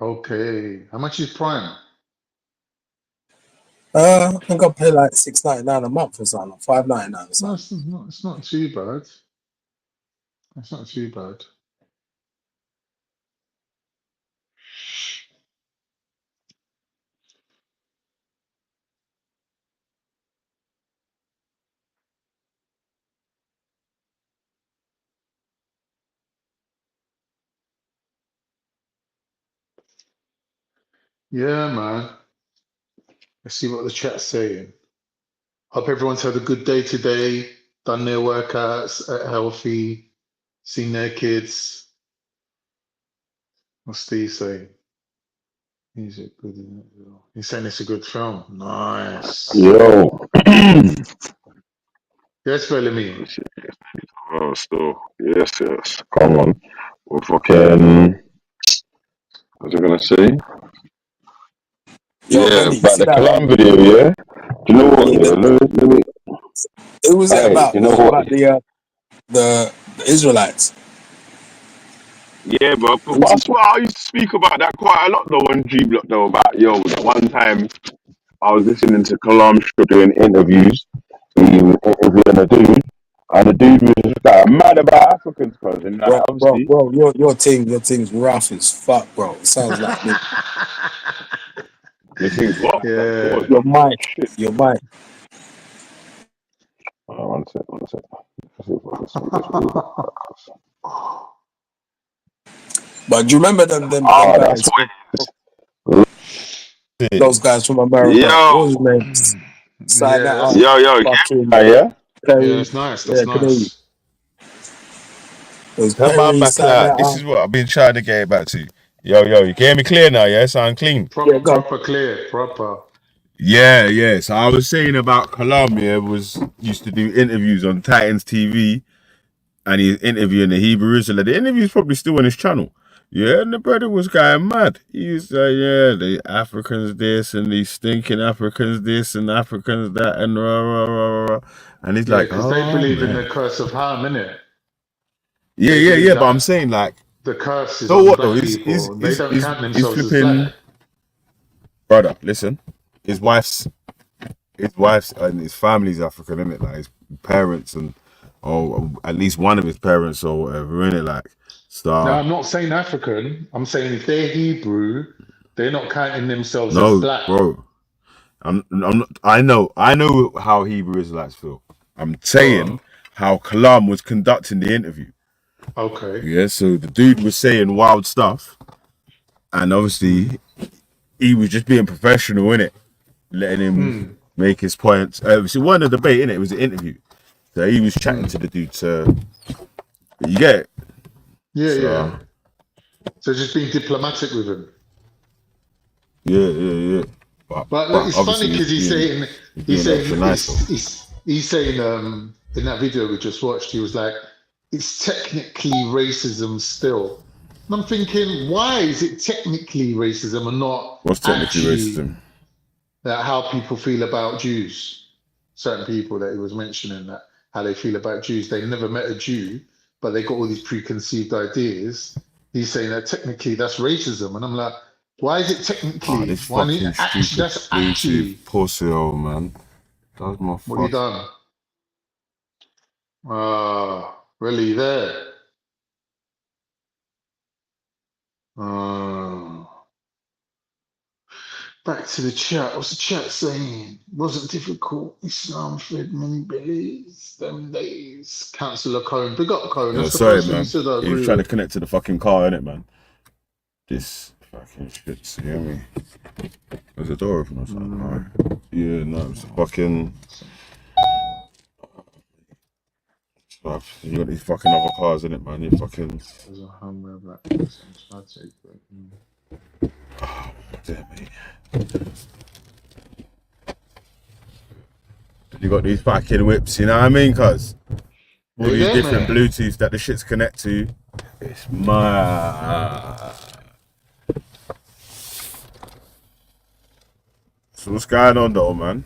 Okay. How much is Prime? I think I pay like $6.99 a month or something, $5.99 or something. No, it's not too bad. It's not too bad. Yeah, man. Let's see what the chat's saying. Hope everyone's had a good day today, done their workouts, ate healthy, seen their kids. What's Steve saying? Is it good? He's saying it's a good film. Nice. Yo. Yes, Bellamy. Oh, still. Yes. Come on. We're fucking. What was I gonna say? Yo, Yeah, Benny, about see the that? Kalam video, yeah? Do you know what? Yeah, let me. Who was it Hey, about? you know Was it what? about the Israelites? Yeah, bro. But I swear I used to speak about that quite a lot though on G Block though. About that one time I was listening to Kalam doing interviews. He was interviewing a dude, and the dude was just like mad about Africans, cause and like obviously. Bro, your thing's rough as fuck, bro. It sounds like me. You think what? Yeah. Your mic. Oh, one sec. But do you remember them Oh, guys? that's what it is. Those guys from America. What was his name? Sign that up. Yeah. Perry. Yeah, that's nice. That's Canadian. nice. It was Come on Perry, back sign out. that This up. is what I've been trying to get back to. Yo, you can hear me clear now, yeah? Sound clean? Proper clear, proper. Yeah. So I was saying about Columbia used to do interviews on Titans TV, and he's interviewing the Hebrew Israelite. The interview's probably still on his channel. Yeah, and the brother was going mad. He's the Africans this and these stinking Africans this and Africans that and rah, rah, rah, rah. And he's like, because they believe in man. the curse of Ham, innit? Yeah. But I'm saying like, the curse is so on what black though? people. They don't count themselves as flipping, black. brother. Listen, his wife's and his family's African, innit? Like his parents or at least one of his parents or whatever, innit? Like, No, I'm not saying African. I'm saying if they're Hebrew, they're not counting themselves as black. Bro. I'm not, I know how Hebrew Israelites feel. I'm saying how Kalam was conducting the interview. Okay. Yeah, so the dude was saying wild stuff, and obviously he was just being professional, innit? Letting him make his points. It wasn't a debate, innit? It was an interview. So he was chatting to the dude. So you get it? Yeah. So just being diplomatic with him. Yeah. But it's funny because he's saying in that video we just watched, he was like, it's technically racism still. And I'm thinking, why is it technically racism and not what's technically actually racism? How people feel about Jews? Certain people that he was mentioning, that how they feel about Jews. They never met a Jew, but they got all these preconceived ideas. He's saying that technically that's racism, and I'm like, why is it technically? This Why fucking actually, that's actually pussy old man. That's my what you done. Really there? Back to the chat. What's the chat saying? Wasn't difficult. Islam fed many bellies. Them days. Councillor Cohen. Big up Cohen. That's the first thing he said. I He agree was trying to with. connect to the fucking car, innit, man? This fucking shit, you hear me? There's a door open or something. Alright. Yeah, no, it's fucking. You got these fucking other cars in it, man. You fucking. There's a homeware black person. Try to take it. Oh, dear me. You got these fucking whips, you know what I mean, cuz? All these different Bluetooths that the shits connect to. It's mad. So what's going on though, man?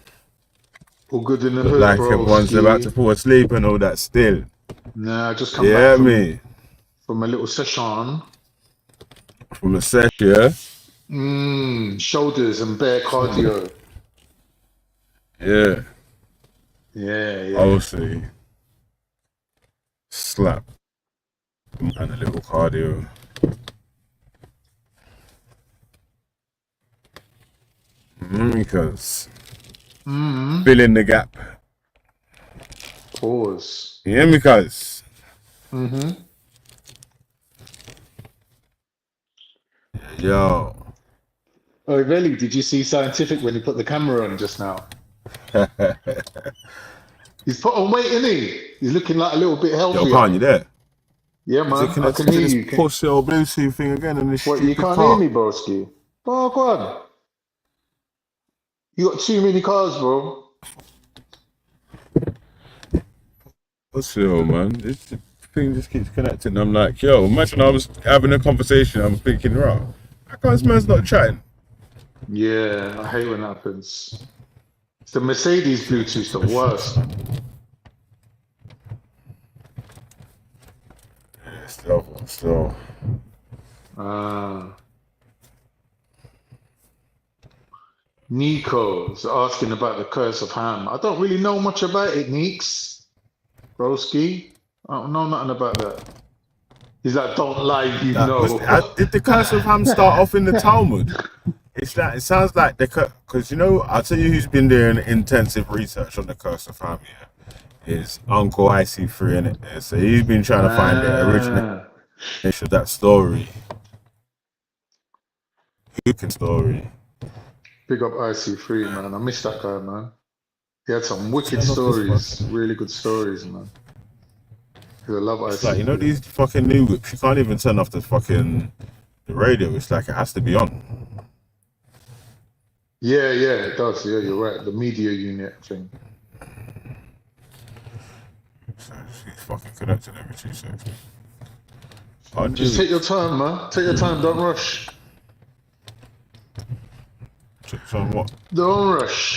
All good in the Look hood, like bro. everyone's about to fall asleep and all that still. Nah, I just come back from a little session. From a set, yeah? Shoulders and bare cardio. Yeah. Yeah. Obviously. Slap. And a little cardio. Because fill in the gap. Pause. Yeah, because. Yo. Oh, really? Did you see Scientific when he put the camera on just now? He's put on weight, isn't he? He's looking like a little bit healthier. Yo, Khan, you there? Yeah, man. I can hear you. Pussy old Bluetooth thing again in this What, you can't hear me, broski? Oh, go on. You got too many cars, bro. Pussy old, man. This thing just keeps connecting. I'm like, yo, imagine I was having a conversation. I'm thinking, right, how come this man's not chatting? Yeah, I hate when that happens. It's the Mercedes Bluetooth, the worst. Still. Nico's asking about the curse of Ham. I don't really know much about it, Neeks. Broski. I don't know nothing about that. He's like, don't lie, you know. Did the curse of Ham start off in the Talmud? It sounds like because I'll tell you who's been doing intensive research on the curse of Ham. Yeah, is Uncle IC3 in it. Yeah? So he's been trying to find the origination of that story. Who can story? Big up IC3, man. I miss that guy, man. He had some wicked stories, really good stories, man. I love IC3. It's like, these fucking new whips, you can't even turn off the fucking The radio, it's like it has to be on. Yeah, it does. Yeah, you're right. The media unit thing. So it's fucking connected every 2 seconds. Just take your time, man. Take your time. Don't rush. Take your time what? Don't rush.